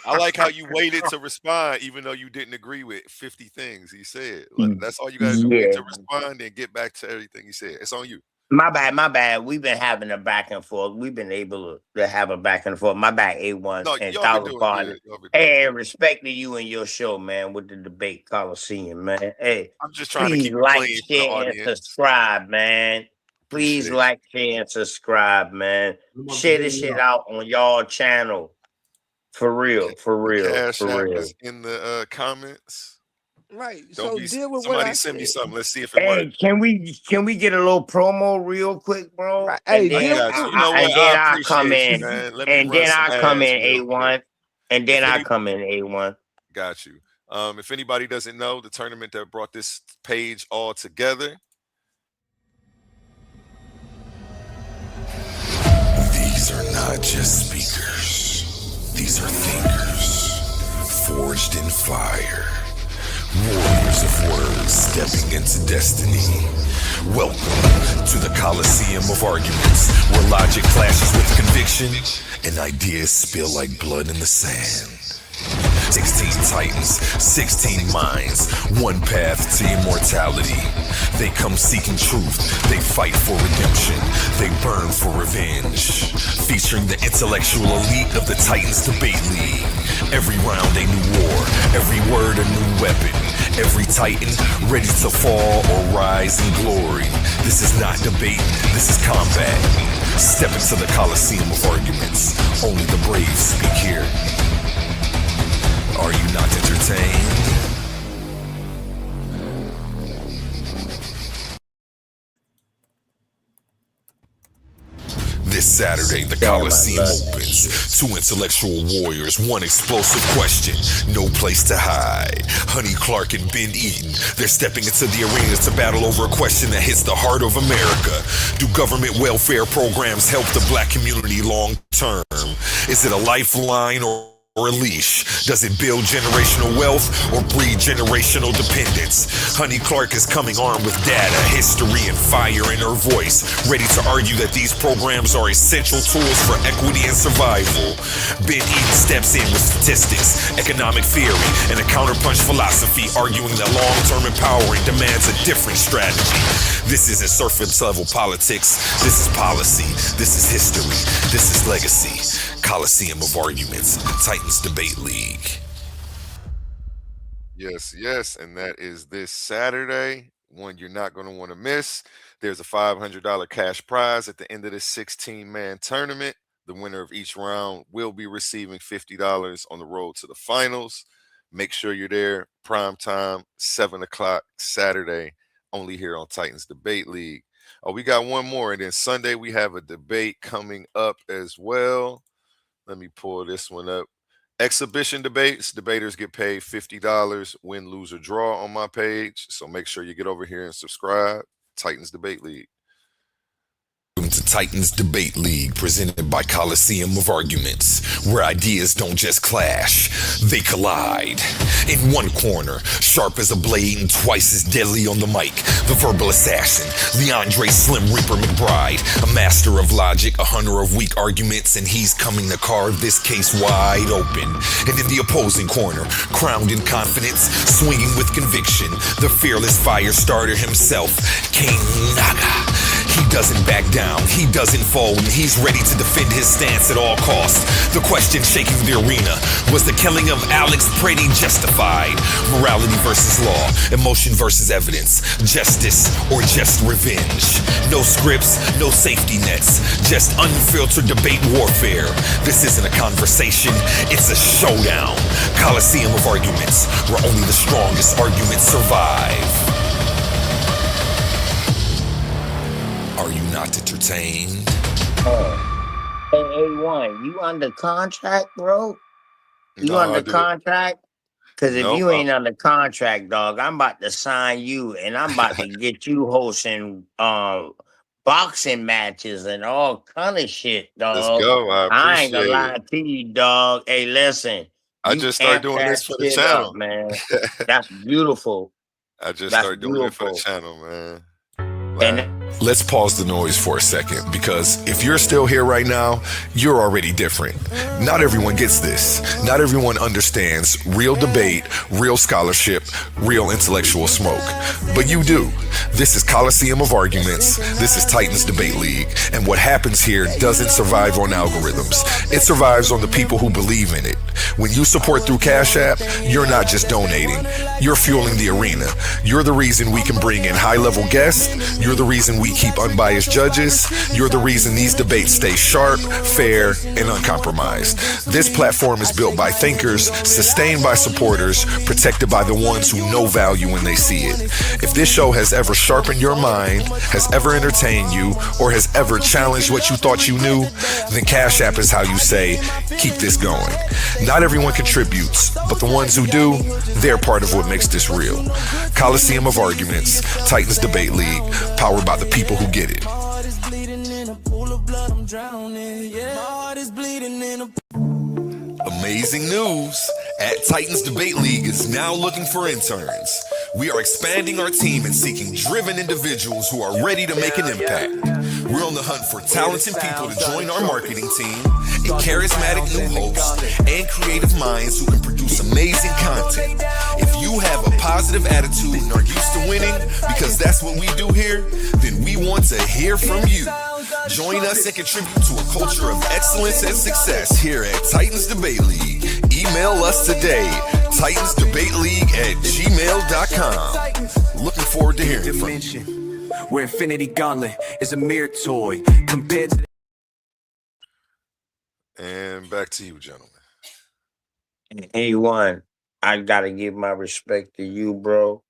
I like how you waited to respond, even though you didn't agree with 50 things he said. That's all you got to do. Wait Yeah. to respond and get back to everything he said. It's on you. My bad. We've been having a back and forth. We've been able to have a back and forth. My bad, A1 No, and y'all been thousand doing partner. good. Y'all been doing Hey, good. respect to you and your show, man, with the debate Coliseum, man. Hey, I'm just trying to please keep it like, clean for the share, and audience. subscribe, man. Please Appreciate like, share, and subscribe, man. I'm about to Share bring this you shit up. out on y'all channel. For real, it. for The real, Cash for App real. is in the comments. Right. Don't So be deal with what somebody I send me said. something. Let's see if it works. Hey, can we get a little promo real quick, bro? Right. Hey, I deal got you. You know what? And I then I come appreciate you, in, man. Let me and run then some I come ads in real quick. A1, and then If I any come in A1. got you. If anybody doesn't know, the tournament that brought this page all together. These are not just speakers. These are thinkers, forged in fire. Warriors of words stepping into destiny. Welcome to the Coliseum of Arguments, where logic clashes with conviction and ideas spill like blood in the sand. 16 titans, 16 minds, one path to immortality. They come seeking truth, they fight for redemption, they burn for revenge. Featuring the intellectual elite of the Titans Debate League. Every round a new war, every word a new weapon. Every titan ready to fall or rise in glory. This is not debate, this is combat. Step into the Coliseum of Arguments. Only the brave speak here. Are you not entertained? This Saturday, the Coliseum opens. Two intellectual warriors, one explosive question, no place to hide. Honey Clark and Ben Eaton, they're stepping into the arena to battle over a question that hits the heart of America. Do government welfare programs help the black community long term? Is it a lifeline or a leash? Does it build generational wealth or breed generational dependence? Honey Clark is coming armed with data, history, and fire in her voice, ready to argue that these programs are essential tools for equity and survival. Ben Eaton steps in with statistics, economic theory, and a counterpunch philosophy, arguing that long-term empowering demands a different strategy. This isn't surface level politics, this is policy, this is history, this is legacy. Coliseum of Arguments, Titans Debate League. Yes, and that is this Saturday, one you're not going to want to miss. There's a $500 cash prize at the end of this 16-man tournament. The winner of each round will be receiving $50 on the road to the finals. Make sure you're there, prime time, 7 o'clock Saturday, only here on Titans Debate League. Oh, we got one more, and then Sunday we have a debate coming up as well. Let me pull this one up. Exhibition debates. Debaters get paid $50, win, lose, or draw on my page. So make sure you get over here and subscribe. Titans Debate League. Welcome to Titans Debate League, presented by Coliseum of Arguments, where ideas don't just clash, they collide. In one corner, sharp as a blade and twice as deadly on the mic, the verbal assassin, Leandre Slim Reaper McBride, a master of logic, a hunter of weak arguments, and he's coming to carve this case wide open. And in the opposing corner, crowned in confidence, swinging with conviction, the fearless fire starter himself, King Naga. He doesn't back down, he doesn't fold, and he's ready to defend his stance at all costs. The question shaking the arena, was the killing of Alex Brady justified? Morality versus law, emotion versus evidence, justice or just revenge? No scripts, no safety nets, just unfiltered debate warfare. This isn't a conversation, it's a showdown. Coliseum of Arguments, where only the strongest arguments survive. Are you not entertained? Hey, A1, you under contract, bro? You under contract? Because if you ain't under contract, dog, I'm about to sign you, and I'm about to get you hosting boxing matches and all kind of shit, dog. Let's go. I ain't gonna lie to you, dog. Hey, listen. I just started doing this for the channel, man. That's beautiful. I just started doing it for the channel, man. Let's pause the noise for a second, because if you're still here right now, you're already different. Not everyone gets this. Not everyone understands real debate, real scholarship, real intellectual smoke. But you do. This is Coliseum of Arguments. This is Titans Debate League. And what happens here doesn't survive on algorithms. It survives on the people who believe in it. When you support through Cash App, you're not just donating. You're fueling the arena. You're the reason we can bring in high-level guests. You're the reason reason we keep unbiased judges. You're the reason these debates stay sharp, fair, and uncompromised. This platform is built by thinkers, sustained by supporters, protected by the ones who know value when they see it. If this show has ever sharpened your mind, has ever entertained you, or has ever challenged what you thought you knew, then Cash App is how you say, keep this going. Not everyone contributes, but the ones who do, they're part of what makes this real. Coliseum of Arguments, Titans Debate League, powered by the people who get it. Amazing news! At Titans Debate League is now looking for interns. We are expanding our team and seeking driven individuals who are ready to make an impact. We're on the hunt for talented people to join our marketing team, a charismatic new host, and creative minds who can produce amazing content. If you have a positive attitude and are used to winning, because that's what we do here, then we want to hear from you. Join us and contribute to a culture of excellence and success here at Titans Debate League. Email us today, titansdebateleague@gmail.com. Looking forward to hearing from you. Where Infinity Gauntlet is a mere toy compared to. And back to you, gentlemen. A1, I gotta give my respect to you, bro.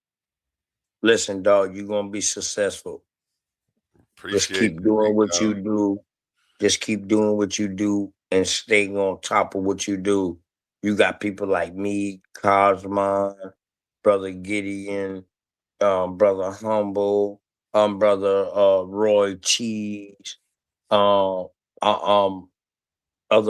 Listen, dog, you're gonna be successful. Just keep doing what you do. Just keep doing what you do and stay on top of what you do. You got people like me, Cosmon, Brother Gideon, Brother Humble, Brother Roy Cheese, other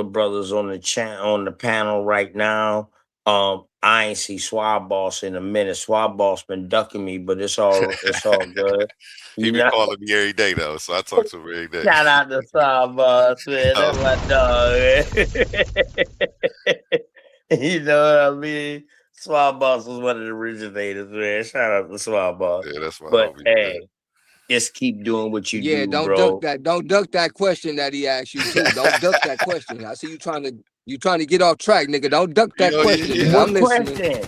brothers on the panel right now. I ain't see Swab Boss in a minute. Swab Boss been ducking me, but it's all good. He be calling me every day though, so I talk to him every day. Shout out to Swab Boss, man. That's my dog, man. You know what I mean? Swab Boss was one of the originators, man. Shout out to Swab Boss. Yeah, that's my But homie, hey, man. just keep doing what you do, don't bro. duck that. Don't duck that question that he asked you too. Don't duck that question. I see you trying to get off track, nigga. Don't duck that question. Nigga. I'm listening.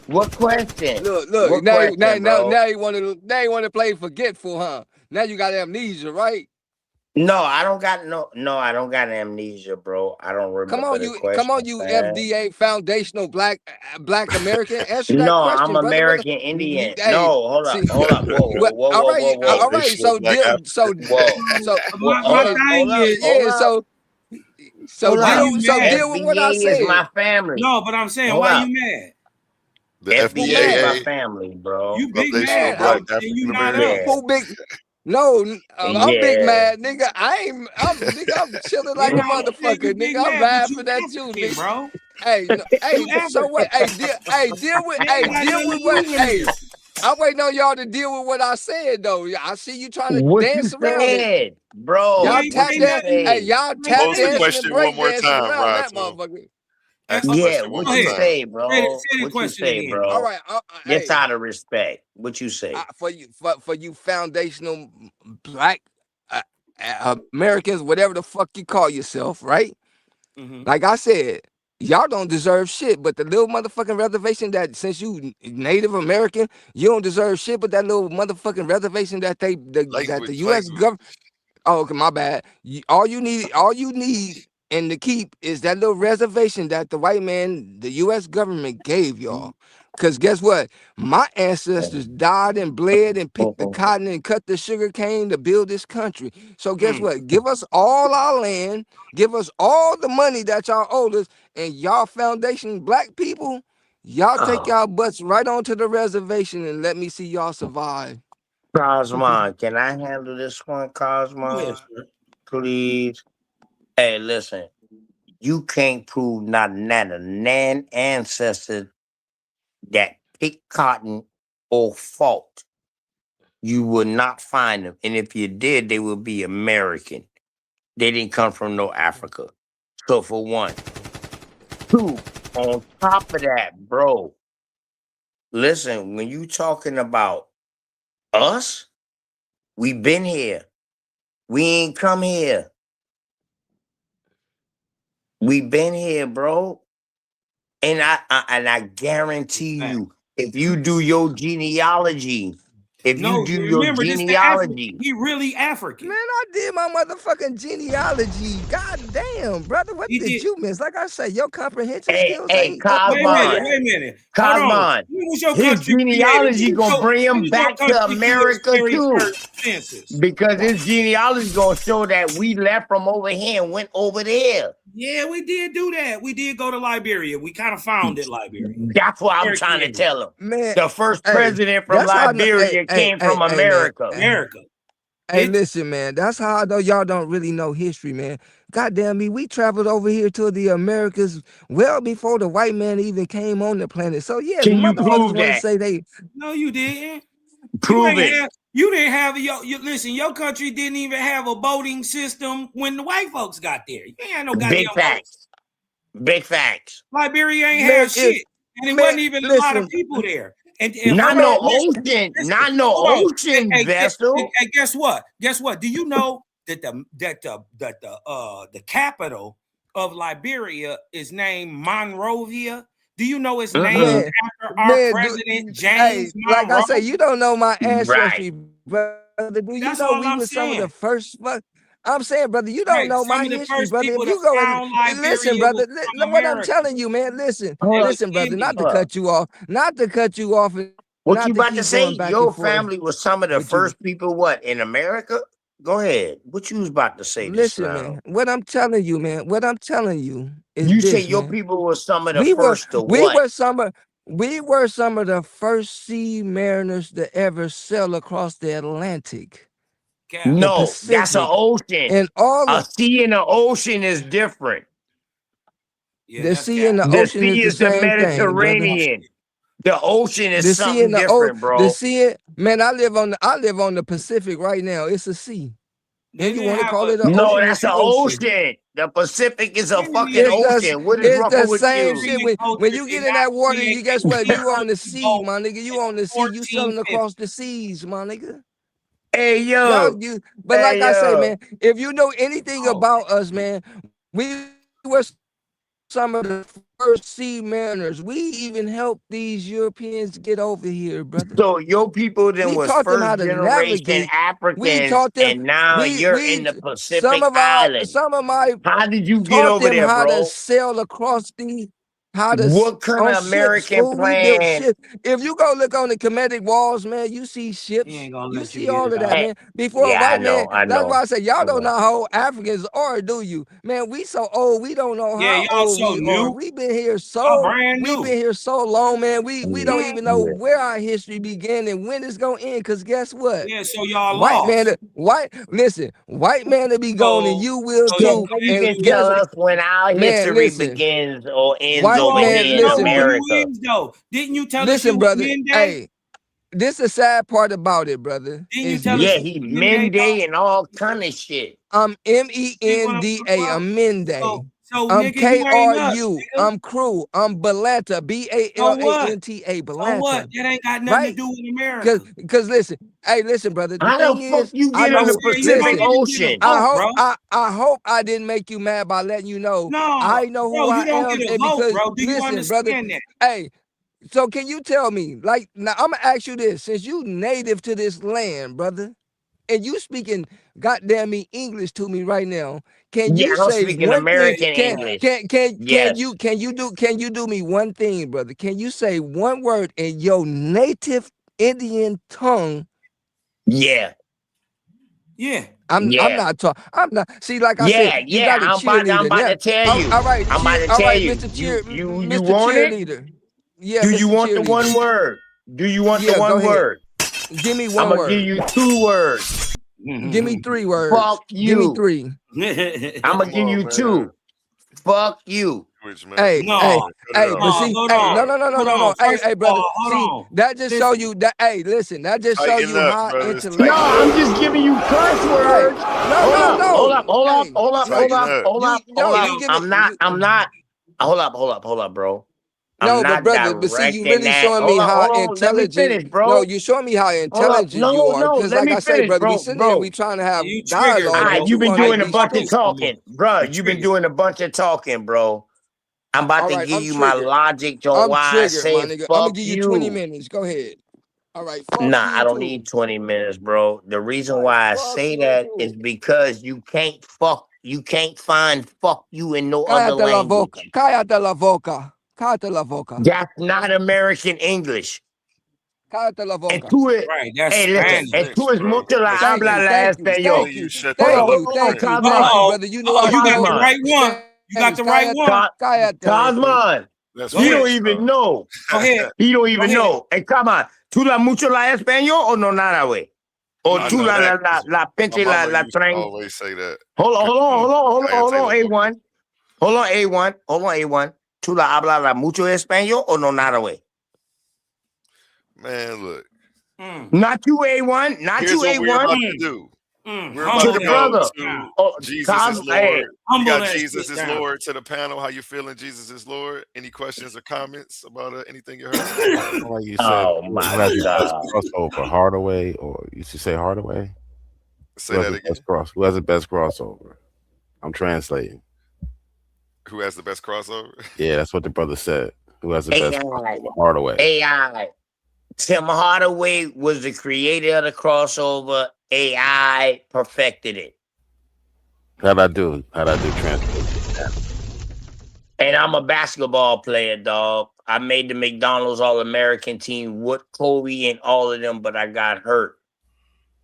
What question? Look. What Now you want to play forgetful, huh? Now you got amnesia, right? No, I don't got I don't got amnesia, bro. I don't remember. Come on, you FDA foundational black American. Answer that no, question, I'm brother. American Indian. Hey, no, hold up. Whoa. All right. So deal with what I said. Is my family. No, but I'm saying, why you mad? The FDA is my family, bro. You big mad? I'm not up. Who big? No, I'm big mad, nigga. I'm chilling like a motherfucker, nigga. I'm laughing at you, nigga. Bro. Hey, so what? Hey, deal with what? Hey, I'm waiting on y'all to deal with what I said, though. I see you trying to dance around it, bro. Y'all tap dance. Hey, y'all tap dancing and break dancing around that motherfucker. Yeah, what you say, bro? Say the What you question say, again. bro? All right, Just out of respect. What you say? For you foundational black Americans, whatever the fuck you call yourself, right? Mm-hmm. Like I said, y'all don't deserve shit, but the little motherfucking reservation that since you Native American, you don't deserve shit, but that little motherfucking reservation that the U.S. government. Oh, okay, my bad. All you need and to keep is that little reservation that the white man, the U.S. government gave y'all. Because guess what? My ancestors died and bled and picked the cotton and cut the sugar cane to build this country. So guess what? Give us all our land. Give us all the money that y'all owe us. And y'all foundation black people, y'all take y'all butts right onto the reservation and let me see y'all survive. Cosmon, can I handle this one, Cosmon? Please. Hey, listen. You can't prove not a nan ancestor that picked cotton or fought. You will not find them. And if you did, they would be American. They didn't come from no Africa. So for one. Two, on top of that, bro, listen, when you talking about us, we been here. We ain't come here. We been here, bro. And I guarantee you, if you do your genealogy, If you No, do your remember this the African. genealogy. He really African. Man, I did my motherfucking genealogy. God damn, brother. What He did did. you miss? Like I say, your comprehension Hey, skills hey, ain't up to Wait a par minute. Cosmon. yet. Wait a minute. Hold on. Cosmon. When was your His country created? genealogy gonna bring him When was your back to country created America very too. first census? Because his genealogy gonna show that we left from over here and went over there. Yeah, we did do that. We did go to Liberia. We kind of founded Liberia. That's what I'm Very trying to creative. tell him. Man, The first hey, president from that's how I know. Liberia came from Man. America. America. Hey, listen, man. That's how I know y'all don't really know history, man. Goddamn me, we traveled over here to the Americas well before the white man even came on the planet. So yes, Can you motherfuckers prove want to that? say they. No, you didn't. Prove it. You didn't have listen. Your country didn't even have a voting system when the white folks got there. You ain't had no goddamn Big facts. Big facts. Liberia ain't Man, have shit, and it wasn't even a lot of people there. And not hold no on, ocean, not no ocean vessel. Hey, guess what? Guess what? Do you know that the capital of Liberia is named Monrovia? Do you know it's named after our president James Monroe? Like I say, you don't know my ancestry, Right. brother. Do you That's know all we I'm were some of the saying. first? I'm saying, brother, you don't Right, know some my of the history, first brother. If people you to go found and listen, Liberia brother, was from what I'm America. telling you, man, listen, Hold listen, brother, not to up. cut you off, and What not you to about to keep say? going back Your and forth. family was some of the But you, first people, what, in America? Go ahead. What you was about to say this listen, now? man, what I'm telling you, man, is You say this, your man. people were some of the We were first to what? some of the first sea mariners to ever sail across the Atlantic, the No, that's an Pacific, ocean. and all A of sea and an ocean is different. Yeah, the that's sea and the The ocean is sea the is the same thing, brother. Mediterranean. The ocean is The sea something and different, the bro. sea, man. I live on the Pacific right now. It's a sea, and you want to call it an No, ocean? that's It's an an ocean. ocean. The Pacific is a fucking It's ocean. What is the wrong with same you? shit. When you get in that water, you guess what? You on the sea, my nigga. You on the sea. You sailing across the seas, my nigga. Hey Y'all, yo. but like Hey I say, yo. man, if you know anything about us, man, we were some of the first sea mariners. We even helped these Europeans get over here, brother. So your people then We was taught them how first to generation navigate. We Africans, taught them. and now you're in the Pacific Island. Some of my How did you get taught over them there, how to bro? sail across What kind on of ships, American fool. We built plan? ships. If you go look on the Kemetic walls, man, you see He ships. ain't gonna You let you see get all it of that, out. Hey, man. Before a yeah, white man, I that's know. why I say y'all don't know how old Africans are, do you? Man, we so old, we don't know Yeah, how y'all old so we are. new. We've been here Brand new. long, man. We don't even know Yeah. where our history began and when it's gonna end. Cause guess what? Yeah, so y'all White man, lost. white man to be gone and you will So So too. how you And can guess, tell us when our man, history listen, begins or ends You white over man, already here in know listen, when brother. America? you is though. Didn't you tell us you Listen, was brother. Mende? Hey, this is the sad part about it, brother. Didn't you Is tell us Yeah, you this. he was Mende Mende and all kind of shit. I'm See what I'm talking MENDA. about? I'm Mende. So I'm nigga, you ain't us, KRU. nigga. I'm crew. I'm Balanta. So what? BALANTA. So what? Balanta. That ain't got nothing to Right? do with America. Cause listen, hey, listen, brother. The How the thing fuck is, you I get in I'm know. the saying you don't Pacific Listen, even get a Ocean? vote, bro. I hope I didn't make you mad by letting you know No, I know who bro, I you don't am. get a And vote, because bro. Do you listen, brother, understand that? hey, so can you tell me, like, now I'm gonna ask you this, since you native to this land, brother, and you speaking goddamn me English to me right now, can Yeah, you I'm say speaking one thing? American English. Yes. Can you do me one thing, brother? Can you say one word in your native Indian tongue? Yeah. Yeah. I'm Yeah. not talking. I'm not. See, like I said, Yeah, you yeah. got a I'm cheerleader about now. to tell you. All right, I'm about to all tell right, you. You Mr. want it? Cheerleader. Yeah, Do you Mr. want the one Cheerleader. word? Do you want the Yeah, go one ahead. word? Give me I'm one gonna give word. you 2 words. Give me 3 words. Fuck Give me you. 3. I'm gonna Come give on, you man. 2. Fuck you. Which, man? Hey, No, hey, Cut it hey, out. but no, see, hold hey, on. no. Hey, First hey, of brother. all, hold See, on. that just show Listen. you that. Hey, listen, that just show Tighten you up, how brothers. No, Tighten intellectual. I'm up. just giving you curse Hey, words. no, no, no. Hey, Tighten up. no, You you know, give it. I'm not. Hold up, bro. I'm No, but not brother, but see, you directing really that. showing me how Hold on. Let me intelligent. finish, No, bro. you showing me how Hold up. intelligent you No, are. no. Because, Let like me I say, finish, brother, we bro. sitting there, we Bro. trying to have you triggered, dialogue, All right, bro. but you you've been want to doing a be bunch of stupid. talking, bro. You You've been triggered. doing a bunch of talking, bro. I'm about All to right, give I'm you my triggered. logic on I'm why I triggered, my say nigga. I'm gonna fuck give you 20 you. minutes. Go ahead. All right, fuck Nah, I you don't too. need 20 minutes, bro. The reason All right, why I fuck say you that is too. because you can't find fuck you in no other Cállate la boca. language. Cállate la boca. Cállate la boca. That's not American English. Cállate la And boca. tú es, Right, that's hey, listen, That's Spanish. and French, tú es bro. mucho la That's Thank habla you, French. la thank you, español. thank Telling you, you, shut the Hold thank on, hell you, up, thank you, French. thank you, Cosman. brother. You know I You got the spoke Cosman. right one. You got the right Spanish. one. Cállate. That's He Go ahead. don't French, even though. know. Go ahead. He don't Go even ahead. know. Hey, come on. ¿Tú la mucho la español o no nada, güey? O I tú know that because la my pinche mama la used to train. always say that. Hold on, Taylor Moore. A1. Hold on, A1. ¿Tú la habla la mucho español o no nada, güey? Man, look. Not you, A1. Not Here's you, what we're A1. about to do. We're Humble To about the to that go brother. shit to down. Oh, Jesus is hey. Lord. We Humble got that Jesus shit is down. Lord to the panel. How you feeling? Jesus is Lord. Any questions or comments about anything you heard? Like you said, Oh who my has the best God. crossover, Hardaway, or you should say Hardaway? Who Say has that the again. best cross? Who has the best crossover? I'm translating. Who has the best crossover? Yeah, that's what the brother said. Who has the best AI. crossover? Hardaway. AI. Tim Hardaway was the creator of the crossover. AI perfected it. How'd I do? Translation? And I'm a basketball player, dog. I made the McDonald's All-American team with Kobe and all of them, but I got hurt.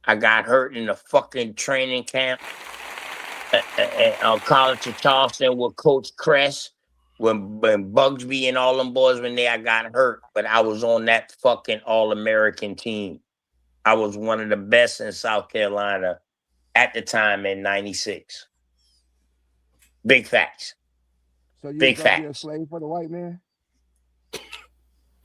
I got hurt in the fucking training camp at College of Charleston with Coach Kress. When Bugsby and all them boys when I got hurt, but I was on that fucking All-American team. I was one of the best in South Carolina at the time in '96. Big facts. So you was Big gonna be a facts. slave for the white man?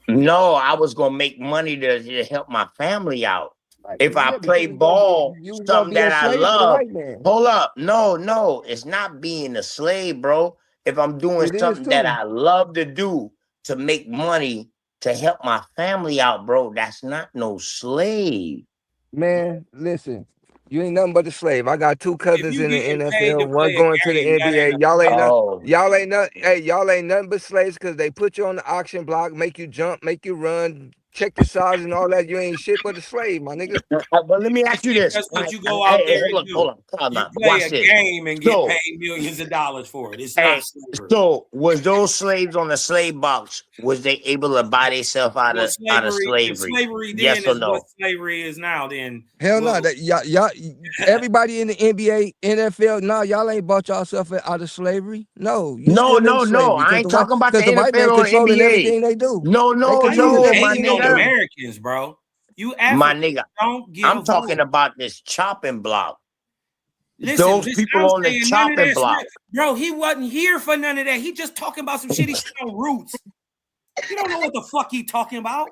No, I was gonna make money to help my family out. Right. If I Yeah, play because ball, you was gonna something be a that I slave for the love. white man. Hold up. No, it's not being a slave, bro. If I'm doing It is something that too. I love to do to make money to help my family out, bro, that's not no slave. Man, listen. You ain't nothing but a slave. I got two If cousins you in the getting paid to NFL, one play a going to the game, that ain't NBA. a Oh, Y'all ain't nothing but slaves because they put you on the auction block, make you jump, make you run, check your size and all that. You ain't shit but a slave, my nigga. but let me ask you this. That's what you Hey, go out there and hold do. on. Come You on. play Watch a this. game and get So, paid millions of dollars for it. It's hey, not slavery. so was those slaves on the slave box? Was they able to buy themselves out Well, of slavery, if slavery? slavery Yes then or is what no? slavery is now, then Hell no. well, That y'all everybody in the NBA, NFL, no, y'all ain't bought yourself out of slavery. No, you No. still in slavery I because ain't talking about the the white man NFL or controlling NBA. everything they do. No, They why you controlling my everything hating they on nigga. do. Americans, bro? You My Africans nigga. don't get a I'm talking vote. about this chopping block. Listen, Those people I'm on the saying none of chopping that block. shit. Bro, he wasn't here for none of that. He just talking about some shit he on Roots. You don't know what the fuck he talking about.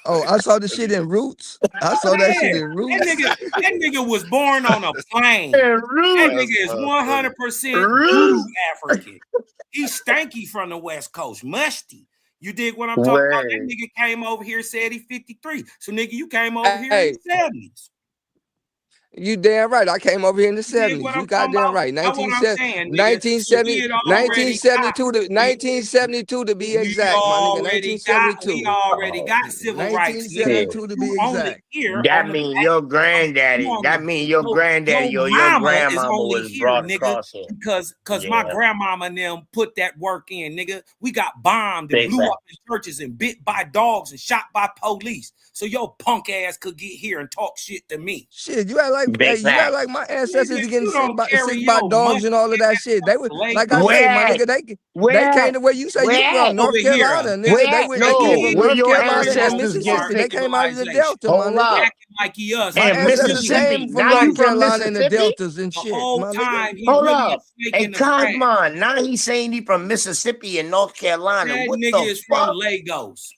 Oh, I saw the shit in Roots. I saw that shit in Roots. That nigga was born on a plane. And That Ruth, nigga is 100% Ruth. voodoo African. He's stanky from the West Coast, musty. You dig what I'm talking about? That Word. nigga came over here, said he 53. So nigga, you came over here in Hey, the 70s. you damn right. I came over here in the You dig 70s. what You I'm talking goddamn about? right. That's what I'm saying, nigga. So we had already 1972 to be exact, my nigga. we 1972. already got civil rights, nigga. 1972 to You be only exact. here That on the mean back your of granddaddy. That mean your granddaddy or your mama is grandmama only was here, brought nigga, across here. because my Yeah. grandmama and them put that work in, nigga. We got bombed and Big blew fact. up in churches and bit by dogs and shot by police. So your punk ass could get here and talk shit to me. Shit, you act like Big fact. my ancestors Nigga, are getting you don't carry sick by your dogs and all of that shit. They were like I say, my nigga, they came to where you say you from, North over here. Carolina, nigga. They came from Where North your Carolina and ancestors get Mississippi. They sick? came out of the civilization. Delta, my Hold nigga. up. Acting like he us. My And ancestors Mississippi. came from Now you North from Carolina and the Mississippi? Deltas and The shit, whole my nigga. time he Hold really up. a snake Hey, in the grass. Cosmon, now he's saying he from Mississippi and North Carolina. That What nigga the is from fuck? Lagos.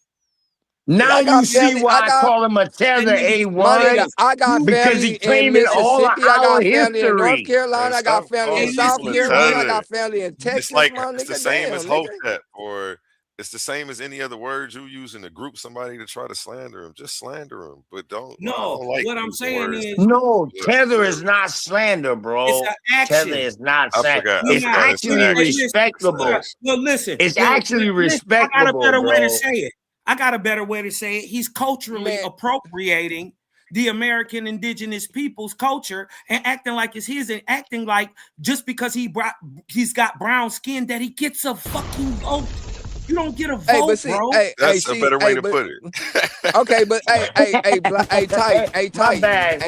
Now I you got see family. why I call him a tether My nigga, A1, I got because family he in claiming all of Mississippi. I our got family in North history. Carolina. Man, I got stop family in calling South people a Carolina. I tether. got family in It's Texas, like my it's the nigga. same as Damn, nigga. Hotep, or it's the same as any other words you using to group somebody to try to slander them. Just slander them, but don't. I No, don't like what I'm using saying words. is No, But tether is not slander, bro. it's an Tether action. is not I slander. forgot. I It's forgot. It's an actually action. Listen, respectable. well, listen. It's Well, actually listen, I got a respectable, better way to bro. say it. I got a better way to say it. He's culturally appropriating the American indigenous people's culture and acting like it's his, and acting like just because he's got brown skin that he gets a fucking vote. You don't get a vote, bro. That's a better way to put it. Okay, but tight. My bad.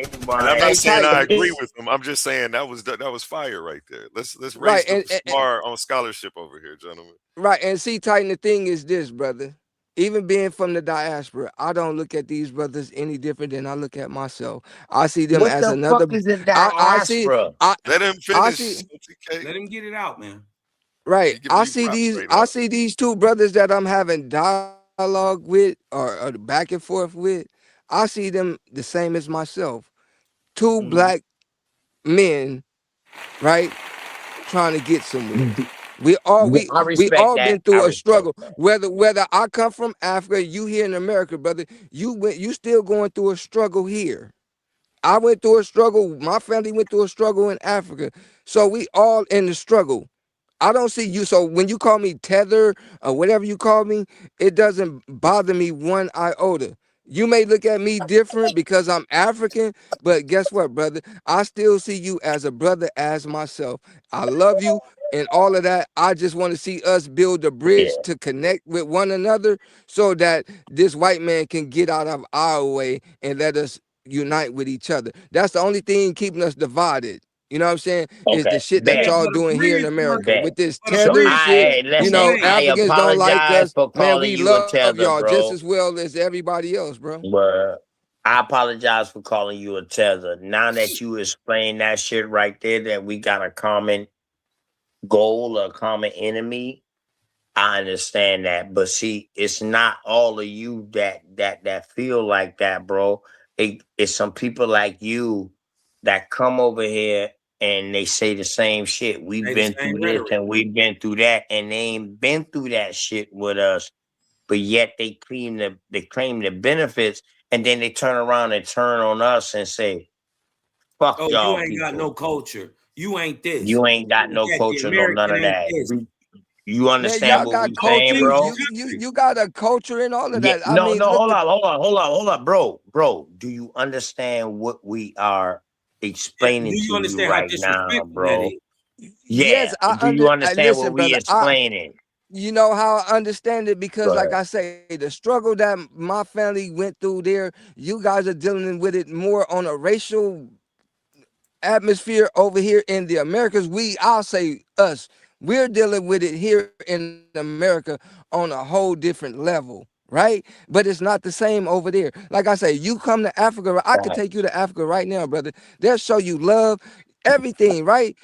And I'm not saying I agree with him. I'm just saying that was fire right there. Let's raise the bar on scholarship over here, gentlemen. Right, and see, Titan, the thing is this, brother. Even being from the diaspora, I don't look at these brothers any different than I look at myself. I see them as another. Fuck is the diaspora? Let him finish. Let him get it out, man. Right. I see these two brothers that I'm having dialogue with or back and forth with. I see them the same as myself. Two black men, right, trying to get somewhere. We all been through a struggle. Whether I come from Africa, you here in America, brother, you still going through a struggle here. I went through a struggle. My family went through a struggle in Africa. So we all in the struggle. I don't see you. So when you call me tether or whatever you call me, it doesn't bother me one iota. You may look at me different because I'm African, but guess what, brother? I still see you as a brother as myself. I love you and all of that. I just want to see us build a bridge to connect with one another so that this white man can get out of our way and let us unite with each other. That's the only thing keeping us divided. You know what I'm saying? Is the shit that y'all doing here in America with this tether shit. You know, Africans don't like us. Man, we love y'all just as well as everybody else, bro. Well, I apologize for calling you a tether. Now that you explain that shit right there, that we got a common goal, a common enemy, I understand that. But see, it's not all of you that feel like that, bro. It's some people like you that come over here and they say the same shit. We've been through this and we've been through that, and they ain't been through that shit with us. But yet they claim the benefits, and then they turn around and turn on us and say, "Fuck y'all." You ain't got no culture. You ain't this. You ain't got no culture, no none of that. You understand what we're saying, bro? You got a culture and all of that. I mean, hold on, bro. Do you understand what we are explaining to you right now, bro? Yes, do you understand what we explaining? You know how I understand it because, like I say, the struggle that my family went through there, you guys are dealing with it more on a racial atmosphere over here in the Americas. I'll say us, we're dealing with it here in America on a whole different level, right? But it's not the same over there. Like I say, you come to Africa, I could take you to Africa right now, brother. They'll show you love, everything, right?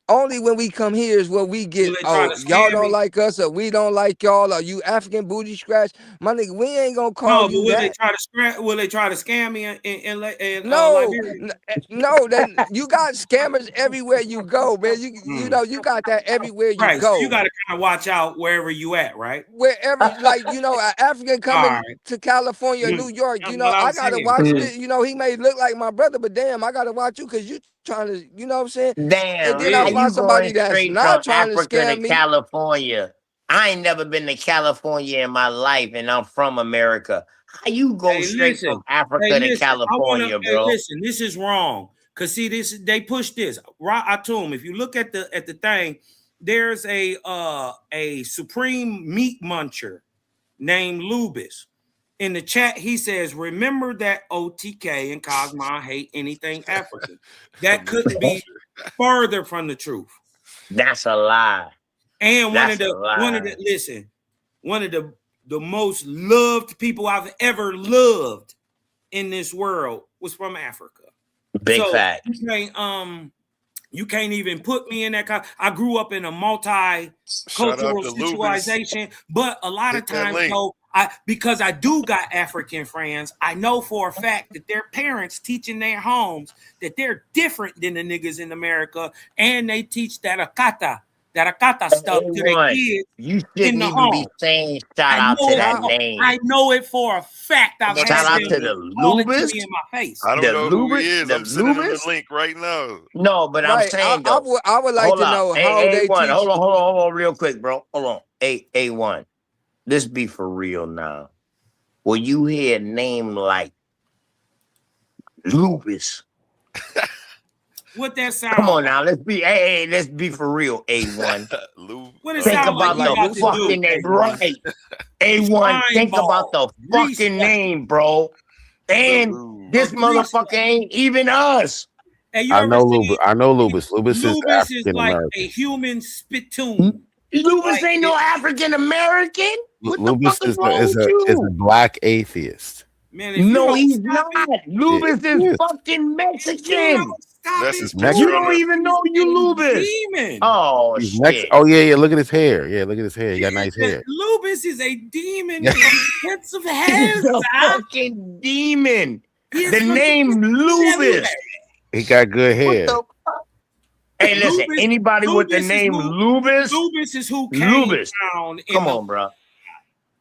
Only when we come here is where we get, y'all don't like us, or we don't like y'all, or you African booty scratch. My nigga, we ain't gonna call you that. Will they try to scam me in no, then you got scammers everywhere you go, man. You know, you got that everywhere you go. So you gotta kind of watch out wherever you at, right? Wherever, like, you know, an African coming to California, New York, you know, I gotta watch it. You know, he may look like my brother, but damn, I gotta watch you because you trying to, you know what I'm saying? Damn, and then I find somebody that's not trying to scam me. California. I ain't never been to California in my life, and I'm from America. How you go straight from Africa to California, bro? Listen, this is wrong. Cause see, they push this. I told him, if you look at the thing, there's a supreme meat muncher named Lubis. In the chat, he says, remember that OTK and Cosmo hate anything African. That couldn't be further from the truth. That's a lie. And one of the most loved people I've ever loved in this world was from Africa. Big fact. You can't even put me in that. I grew up in a multi-cultural situation, but a lot of times, though, because I do got African friends, I know for a fact that their parents teach in their homes that they're different than the niggas in America, and they teach that akata stuff to their kids. You shouldn't even be saying shout out to that name. I know it for a fact. Shout out to the Lubis in my face. I don't know who he is. I'm sending him the link right now. No, but I'm saying though, I would like to know how they teach. Hold on, real quick, bro. Hold on. A1. let's be for real now. When you hear a name like Lupus, what that sound? Come on now, let's be for real. A1. What it Think sound about like the fucking name, right? A1. Think about the fucking name, bro. And this motherfucker ain't even us. Hey, you I ever know seen Lubus. I know Lubus. Lubus is Lubus is African like American. a human spittoon. Lupus ain't no African American. What the Lubus fuck is wrong with is you? a black atheist. Man, if No, you he's stop not. it, Lubus is Yes. fucking Mexican. That's his You picture. don't even know you Lubus. demon. Oh He's shit. Oh yeah. Look at his hair. Yeah, look at his hair. He got nice hair. Lubus is a demon Yeah. from the pits of hell. He's a fucking demon. He is The from name Lubus. He got good hair. Hey, listen, Lubus- anybody with the Lubus is name who- Lubus? Lubus is who came Lubus. down. Come on, bro.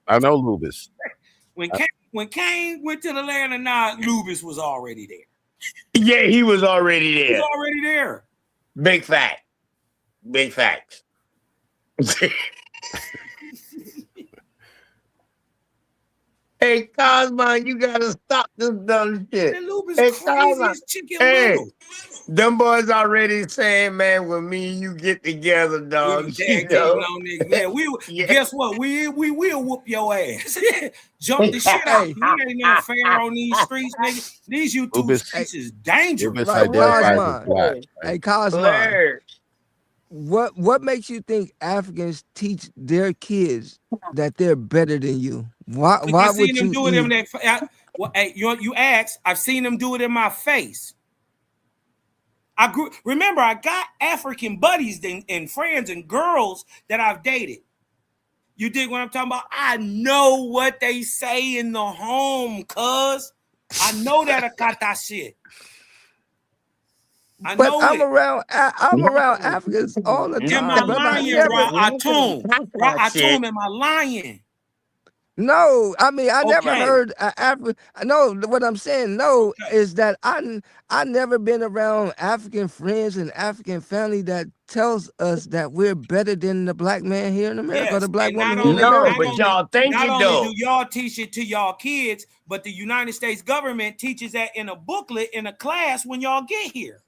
I know Lubus. When Cain went to the land of Nod, Lubus was already there. Yeah, he was already He there. was already there. Big fact. Big facts. Hey, Cosmo, you gotta stop this dumb shit. And Lubus Hey, crazy Cosmo. as chicken Hey, little. them boys already saying, man, when me and you get together, dog. We You tag know? teaming on niggas. Man, Yeah. guess what? We will whoop your ass. Jump the shit out. You ain't never fair on these streets, nigga. These YouTube Lubus- streets is dangerous. Lubus Right, identifies as Cosmo. black. Hey, Cosmo. Larry. What makes you think Africans teach their kids that they're better than you? Why I would seen them you do it in that. Hey, you asked. I've seen them do it in my face. Remember, I got African buddies and friends and girls that I've dated. You dig what I'm talking about? I know what they say in the home, cuz. I know that Akata shit. I But know I'm it. around Africans all the Am time, I brother. I lying, never, Atum, am I lying? no, I mean I never Okay. heard African. No, what I'm saying is that I never been around African friends and African family that tells us that we're better than the black man here in America, or the black and woman not here in only, America. No, but y'all think not it only though. do y'all teach it to y'all kids, but the United States government teaches that in a booklet in a class when y'all get here.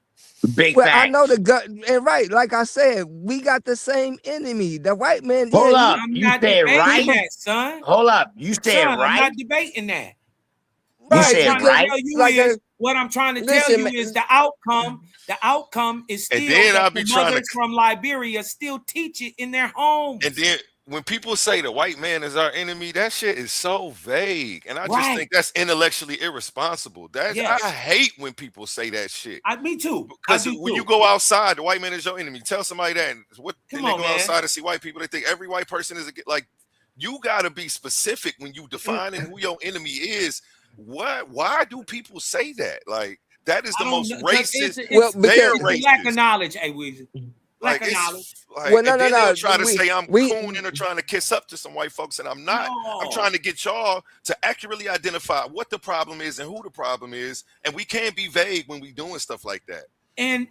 Big Well, fact. I know and right, like I said, we got the same enemy. The white man. Hold yeah, up. I'm You not said debating right? that, son. Hold up. You said Son, I'm right? not debating that. You What I'm said trying right? to tell you Like is what I'm trying to tell listen, you man. is the outcome. The outcome is And still then that I'll the be trying to- mothers from Liberia still teach it in their homes. And then when people say the white man is our enemy, that shit is so vague, and I just Right. think that's intellectually irresponsible. Yes. I hate when people say that shit. Me too. Because when you go outside, the white man is your enemy. Tell somebody that. And what Come then they on, go man. outside and see white people. They think every white person is like. You got to be specific when you defining who your enemy is. Why do people say that? Like that is the most racist. They're racist. Lack of knowledge, hey Weezy. Like, Lack of knowledge. Like, Well, no, and no, then no. they'll try to say I'm we- cooning or trying to kiss up to some white folks, and I'm not. No. I'm trying to get y'all to accurately identify what the problem is and who the problem is, and we can't be vague when we doing stuff like that. And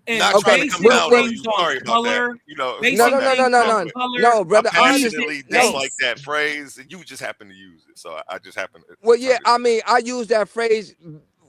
Not trying to come down on you. Sorry about that. You know, No, brother. I I passionately understand. dislike that phrase, and you just happen to use it, so I just happen to. Well, yeah, I mean, I use that phrase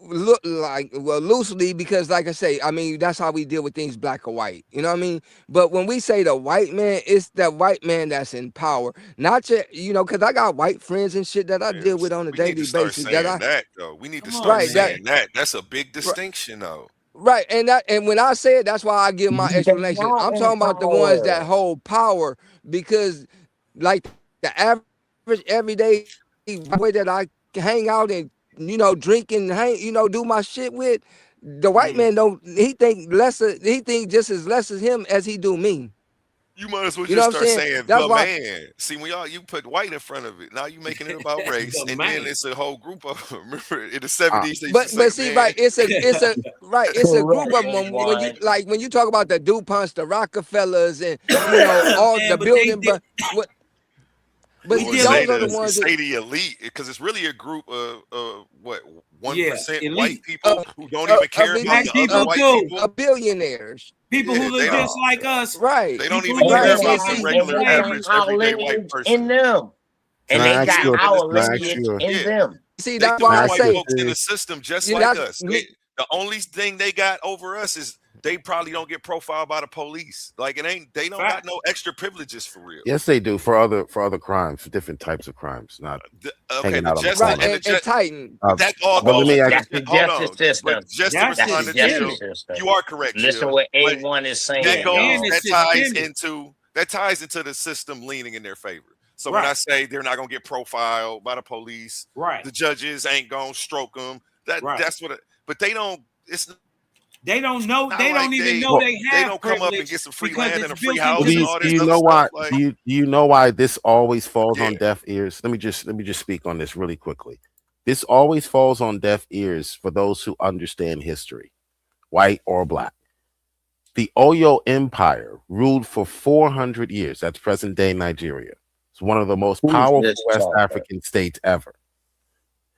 loosely because, like I say, I mean, that's how we deal with things, black or white. You know what I mean? But when we say the white man, it's the white man that's in power, not because I got white friends and shit that I deal with on a daily basis. That though, we need to start saying that. That's a big distinction, though. Right, and when I say it, that's why I give my explanation. I'm talking about the ones that hold power because, like, the average everyday way that I hang out and drink and do my shit with, the white man he think just as less as him as he do me. You might as well You know just what I'm start saying? saying That's the why- man. See, when you put white in front of it, now you making it about race, and then it's a whole group of them. Remember in the 70s, they used to but say, see, man. right, it's a group of them. When you talk about the DuPonts, the Rockefellers, and all the building, but those are the ones say the elite, because it's really a group of what 1% white people who don't even care about the other white people. Billionaires. People who look just like us. Right. They don't People even who care look about just the like regular us. average everyday white person. In them. And They they threw got them in the our system. lineage in them. See, They that's threw why them I white say folks in the system just yeah, like that's us. The only thing they got over us is they probably don't get profiled by the police. Like they don't got no extra privileges for real. Yes, they do for other crimes, for different types of crimes, not Okay, hanging the out on the justice corner. and Titan. that all But let goes me into ask. That's the the hold justice on. But system. just to That's That's respond the to justice Jill, system. you are correct, Listen Jill. what But A1 is that saying, goes y'all. that ties into the system leaning in their favor. So when Right. I say they're not gonna get profiled by the police, Right. the judges ain't gonna stroke them. That's what. But they don't. It's They don't know. not They like don't even know they they have don't come up and privilege get some free because land it's and a free built house into Do and the you all do this you other know why? stuff. Like, Do you know why this always falls yeah. on deaf ears? Let me just speak on this really quickly. This always falls on deaf ears for those who understand history, white or black. The Oyo Empire ruled for 400 years. That's present day Nigeria. It's one of the most Who's powerful this West talking? African states ever.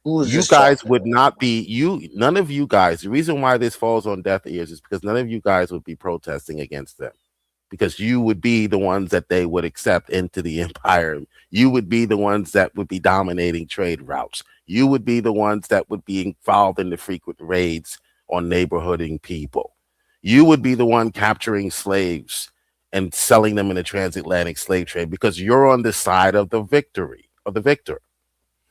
Who's You this guys talking? would not be none of you guys. The reason why this falls on deaf ears is because none of you guys would be protesting against them, because you would be the ones that they would accept into the empire. You would be the ones that would be dominating trade routes. You would be the ones that would be involved in the frequent raids on neighborhooding people. You would be the one capturing slaves and selling them in the transatlantic slave trade, because you're on the side of the victor.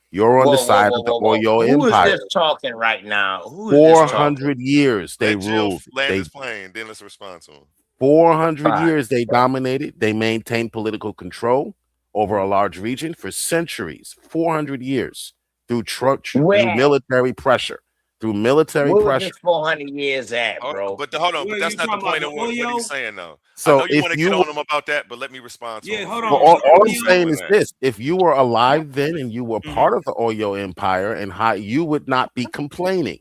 You're on the side of the Oyo Who is Empire. this talking right now? Who is this talking? 400 years they Let Jill ruled. land They his plane, then let's respond to him. 400 Right. years they dominated. They maintained political control over a large region for centuries. 400 years through Where? military pressure. Through military Where was pressure. this 400 years at, bro? But hold on, What but are that's you not the talking point about? of The what Oyo? he's saying, though. I So know you if want to you get were, on him about that, but let me respond to Yeah, him. hold before on. well, you The all I'm Oyo. saying is that. this: if you were alive then and you were part of the Oyo Empire, and how you would not be complaining.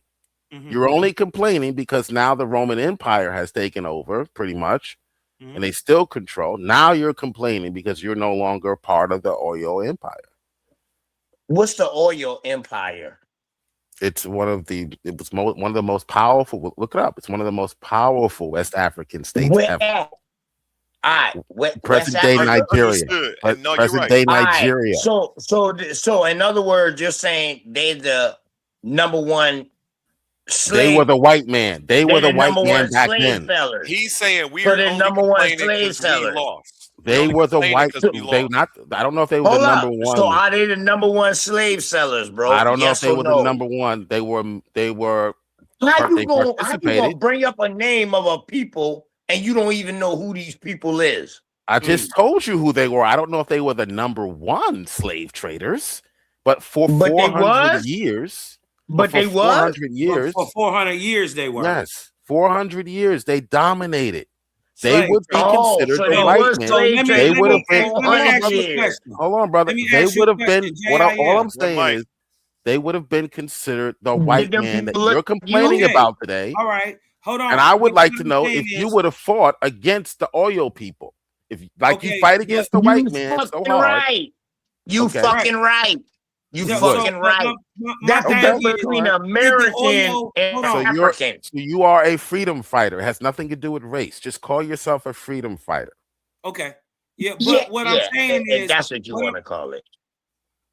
You're only complaining because now the Roman Empire has taken over, pretty much, and they still control. Now you're complaining because you're no longer part of the Oyo Empire. What's the Oyo Empire? It's one of the most powerful. Look it up. It's one of the most powerful West African states Where? ever. All right, West Present day Africa. Nigeria. Understood. And no, you're Present right. day All right. Nigeria. So in other words, you're saying they're the number one slave. They were the white man. They were the white number man one back slave then. sellers. He's saying So we're they're only number one complaining slave because we sellers. lost. They were the white. because we They lost. not. I don't know if they were Hold the up. number one. So are they the number one slave sellers, bro? I don't know Yes if they or were no? the number one. They were. How They you gonna participated. bring up a name of a people and you don't even know who these people is? I just told you who they were. I don't know if they were the number one slave traders, but for But they 400 was? years. But for they was? 400 years. For 400 years they were. Yes, 400 years they dominated. Slave They would be trade. considered so the they white was man. slave let me They traders would for have been. Hold 400 on, brother. years. Hold on, brother. Let me They ask you would a have been. question, All I'm JIL. Well, saying Mike, is they would have been considered the Did white them man that people you're look complaining you? Okay. about today. All right. Hold on. And I would But like what to I'm know saying if you is, would have fought against the Oyo people. If you okay, fight but against the You white man so fucking hard. right. You Okay. fucking right. You So- fucking but right. my That's the thing difference is, between did the American Oyo, and hold So on. African. you are a freedom fighter. It has nothing to do with race. Just call yourself a freedom fighter. Okay. Yeah, but Yeah, what I'm saying and is, that's what you want to call it.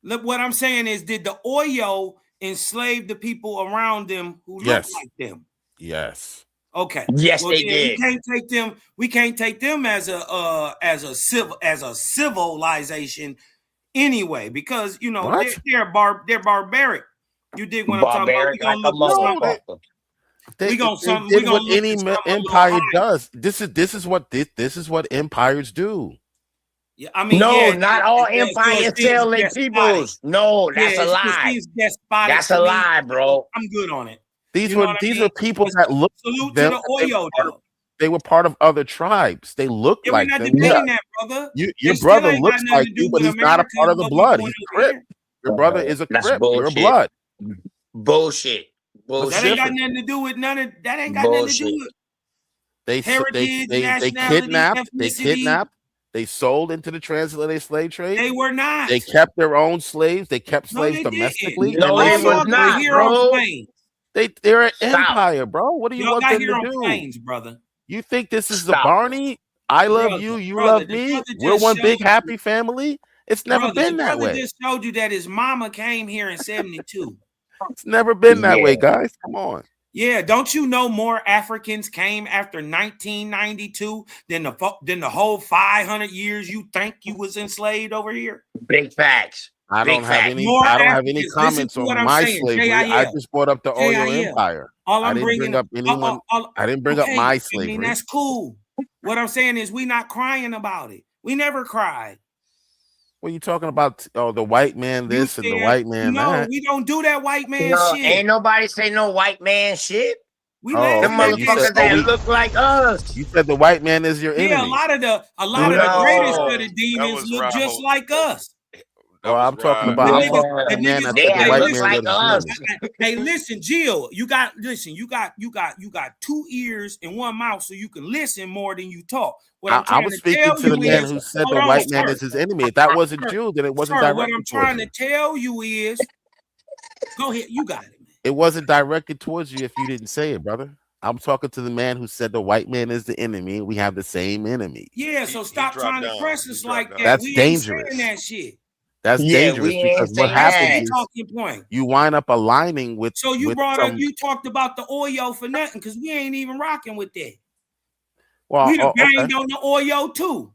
what I'm saying is, did the Oyo enslave the people around them who Yes. look like them? Yes. Okay. Yes, Well, they then did. we can't take them as a civilization anyway, because you know What? they're barbaric. You dig what I'm talking about? We Barbaric gonna like a look for something. motherfucker. They We gonna did what look any at something a little empire high. does. This is what empires do. Yeah, I mean, No, yeah, not all so empires it seems sell their despotic. peoples. No, Yeah, that's a it lie. seems despotic That's to a me. lie, bro. I'm good on it. These You know were what I these mean? are people But that look salute them. to the Oyo, though. They were part of other tribes. They look Yeah, we're like not them. debating that, brother. Your They still brother ain't got looks nothing like to you, do but with he's not a America part of and the what we blood. doing He's over Crip. here. Your brother is a That's Crip. You're a bullshit. blood. Bullshit. What's That ain't got different? nothing to do with none of that. Ain't got nothing to do Bullshit. with They heritage, they nationality, kidnapped. ethnicity. They sold into the transatlantic slave trade. They were not. They kept their own slaves. They kept No, slaves they didn't. domestically, No, and All they they y'all was sold got slaves not, here on abroad. bro. planes. They're an Stop. empire, bro. What do you Y'all want got them here to on do? planes, brother. You think this is the Stop. Barney? I love Brother, you. You brother, love the me. brother We're just one big showed happy family. It's never brother, been the that brother way. just showed you that his mama came here in 72. It's never been that way, guys. Come on. Yeah, don't you know more Africans came after 1992 than the whole 500 years you think you was enslaved over here? Big facts. I don't have any. More I don't have any Africans. Listen comments to what on I'm my saying. slavery. I just brought up the Oyo JIL. Empire. All I I'm didn't bringing bring up anyone. I didn't bring up my slavery. I mean, that's cool. What I'm saying is we not crying about it. We never cried. What are you talking about? Oh, the white man this and the white man that. No, we don't do that white man shit. Ain't nobody say no white man shit. We laugh the motherfuckers that look like us. You said the white man is your enemy. Yeah, a lot of the greatest of the demons look just like us. Oh, I'm talking about the man that said the white man like us. Hey, listen, Jill, you got 2 ears and 1 mouth, so you can listen more than you talk. I was speaking to the man who said the white man is his enemy. If that wasn't Jew, then it wasn't directed. What I'm trying to tell you is, go ahead, you got it. It wasn't directed towards you if you didn't say it, brother. I'm talking to the man who said the white man is the enemy. We have the same enemy. Yeah, so stop trying to press us like that. That's we dangerous. Ain't saying that shit. That's dangerous because what happens is you wind up aligning with. So you you talked about the Oyo for nothing because we ain't even rocking with that. Well, we done banged on the Oyo too.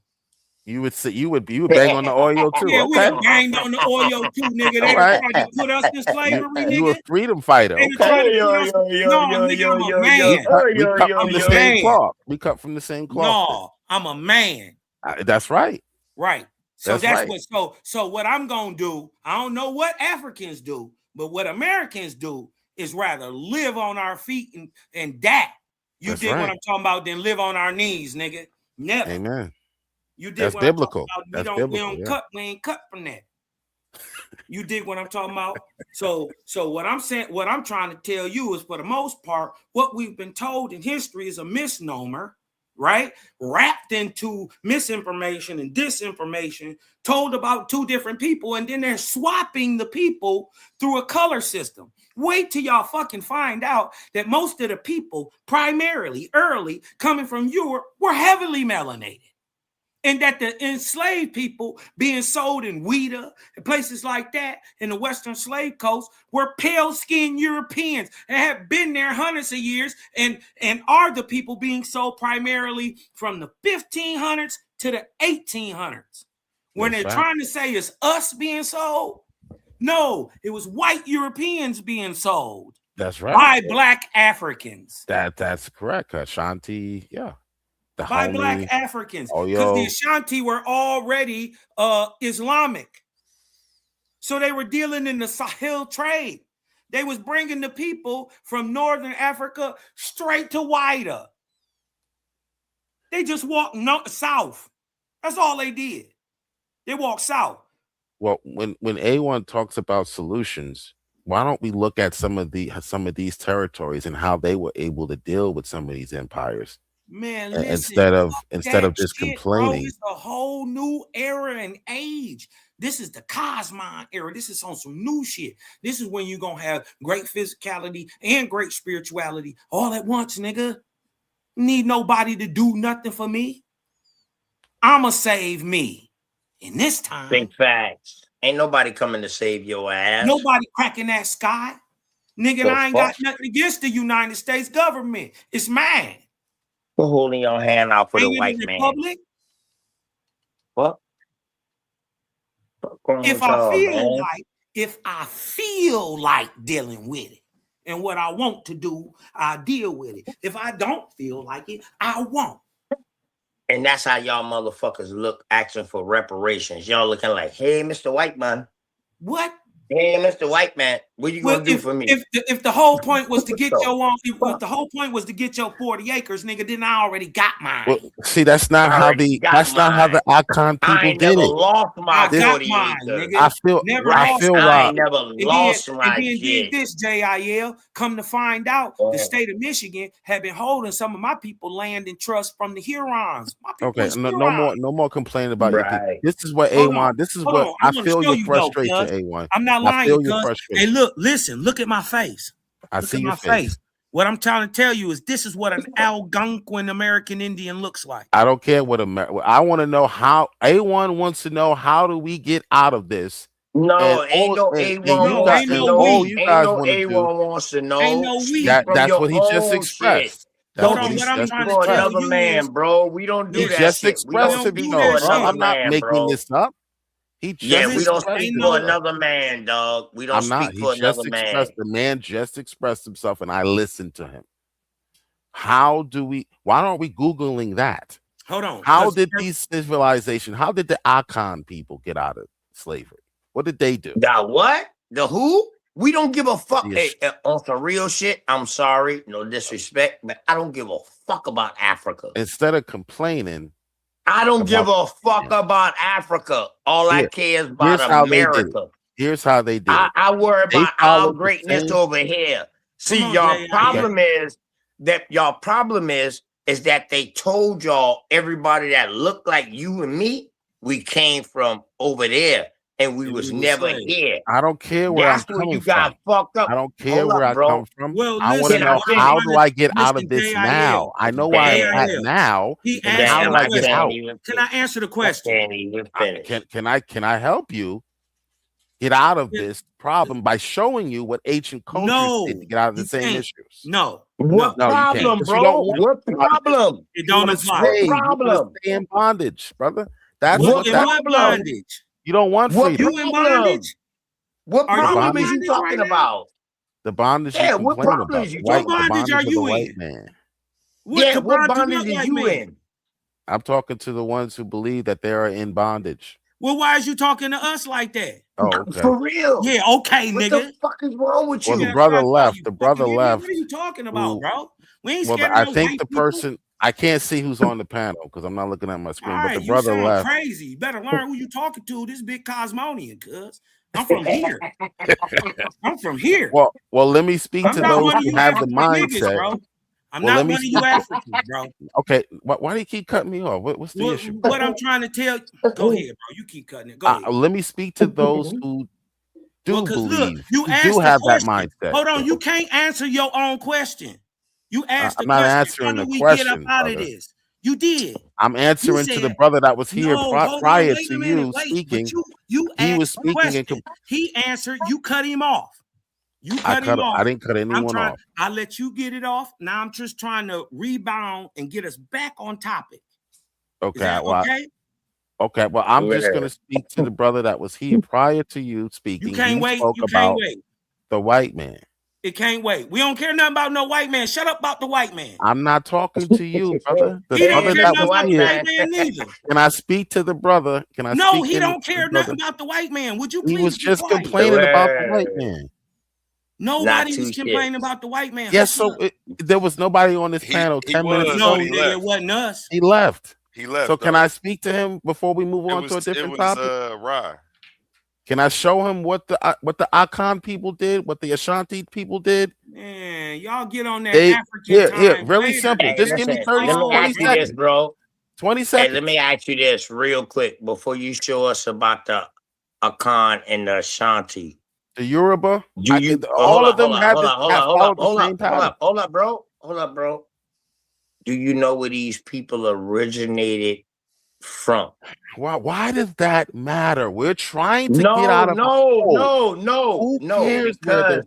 You would bang on the Oyo too. Yeah, we done banged on the Oyo too, nigga. They tried to put us in slavery, nigga. You a freedom fighter. They tried to put us. No, nigga, I'm a man. We cut from the same cloth. We cut from the same cloth. No, I'm a man. That's right. Right. So that's right. So what I'm gonna do, I don't know what Africans do, but what Americans do is rather live on our feet and die. You did what I'm talking about, then live on our knees, nigga. Never. Amen. You did that's what biblical. I'm talking about. We ain't cut from that. You dig what I'm talking about? So what I'm saying, what I'm trying to tell you is, for the most part, what we've been told in history is a misnomer, right? Wrapped into misinformation and disinformation, told about 2 different people, and then they're swapping the people through a color system. Wait till y'all fucking find out that most of the people, primarily early, coming from Europe, were heavily melanated. And that the enslaved people being sold in Ouida and places like that in the Western slave coast were pale-skinned Europeans and have been there hundreds of years and are the people being sold primarily from the 1500s to the 1800s. When they're trying to say it's us being sold, no, it was white Europeans being sold. That's right. By black Africans. That's correct. Ashanti, yeah. By black Africans, because the Ashanti were already Islamic, so they were dealing in the Sahel trade. They was bringing the people from Northern Africa straight to Ouida. They just walked south. That's all they did. They walked south. Well, when A1 talks about solutions, why don't we look at some of these territories and how they were able to deal with some of these empires? Man, listen, instead of just complaining. Bro, it's a whole new era and age. This is the Cosmon era. This is on some new shit. This is when you're gonna have great physicality and great spirituality all at once, nigga. Need nobody to do nothing for me. I'ma save me. And this time, big facts. Ain't nobody coming to save your ass. Nobody cracking that sky. Nigga, I ain't got nothing against the United States government. It's mine. For holding your hand out for the white man. What? If I feel like dealing with it, and what I want to do, I deal with it. If I don't feel like it, I won't. And that's how y'all motherfuckers look, asking for reparations. Y'all looking like, hey, Mr. White Man. What? Hey, Mr. White Man, what you gonna do for me? If the whole point was to get if the whole point was to get your 40 acres, nigga, then I already got mine. Well, see, that's not how the Icon people did it. Lost my 40 acres. I feel I never lost my shit. Did this, JIL. Come to find out, the state of Michigan had been holding some of my people land in trust from the Hurons. Okay, no more complaining about it. This is what A1. This is what I feel your frustration, A1. I'm not lying. Hey, look at my face. I see your face. What I'm trying to tell you is this is what an Algonquin American Indian looks like. I don't care what I want to know how A1 wants to know how do we get out of this. No, ain't no A1 wants to know. Ain't no A1 wants to know. Ain't no we. That's what he just expressed. Hold on, what I'm trying to tell another you man, is, bro. We don't do he that just shit. expressed it, though, bro. I'm not making this up. He just we don't expressed speak it. for another man, dog. We don't I'm not. speak for another man. The man just expressed himself, and I listened to him. How do we? Why aren't we Googling that? Hold on. How did these civilization? How did the Akan people get out of slavery? What did they do? The what? The who? We don't give a fuck. Hey, on some real shit, I'm sorry, no disrespect, but I don't give a fuck about Africa. Instead of complaining, I don't give a fuck about Africa. All I care is about America. Here's how they did it. I worry about our greatness over here. See, y'all problem is that they told y'all everybody that looked like you and me, we came from over there. And we was never here. I don't care where I'm coming from. You got fucked up. I don't care where I come from. Well, I want to know how do I get out of this now? I know why I'm at now. How do I get out? Can I answer the question? Can I help you get out of this problem by showing you what ancient cultures did to get out of the same issues? No. What problem, bro? What problem? It don't apply. What problem? Stay in bondage, brother. That's what bondage. You don't want freedom. You in bondage? What problem is you talking about? The bondage. Yeah, what problem is you talking about? What bondage are you in? What bondage are you in? I'm talking to the ones who believe that they are in bondage. Well, why is you talking to us like that? Oh, okay. For real? Yeah, okay, nigga. What the fuck is wrong with you? Well, the brother left. The brother left. What are you talking about, bro? We ain't Well, scared I of think the person. I can't see who's on the panel because I'm not looking at my screen. But the brother you sound left. Crazy. You better learn who you talking to. This big Cosmonian, cuz. I'm from here. I'm from here. Well, let me speak to those who have the mindset. Bro. I'm not one of you Africans, bro. Okay, why do you keep cutting me off? What's the issue? What I'm trying to tell you, go ahead, bro. You keep cutting it. Go ahead. Let me speak to those who do believe, you do have that mindset. Hold on, you can't answer your own question. You asked I'm not answering the question. Get up out of this? You did. I'm answering to the brother that was here prior to you speaking. He was speaking. He answered. You cut him off. You cut him off. I didn't cut anyone off. I let you get it off. Now I'm just trying to rebound and get us back on topic. Okay. Okay. Well, I'm just going to speak to the brother that was here prior to you speaking. You can't wait. You can't wait. The white man. It can't wait. We don't care nothing about no white man. Shut up about the white man. I'm not talking to you, brother. He don't care nothing about the white man neither. Can I speak to the brother? No, he don't care nothing about the white man. Would you please? He was just complaining about the white man. Nobody was complaining about the white man. Yes, so there was nobody on this panel 10 minutes ago. No, it wasn't us. He left. He left. So can I speak to him before we move on to a different topic? Rye. Can I show him what the Akan people did, what the Ashanti people did? Man, y'all get on that African time. Yeah, really simple. Hey, just give me 30 seconds, bro. 20 seconds. Hey, let me ask you this real quick before you show us about the Akan and the Ashanti. The Yoruba. Hold up, bro. Do you know where these people originated from? Why does that matter? We're trying to get out of no. Who cares because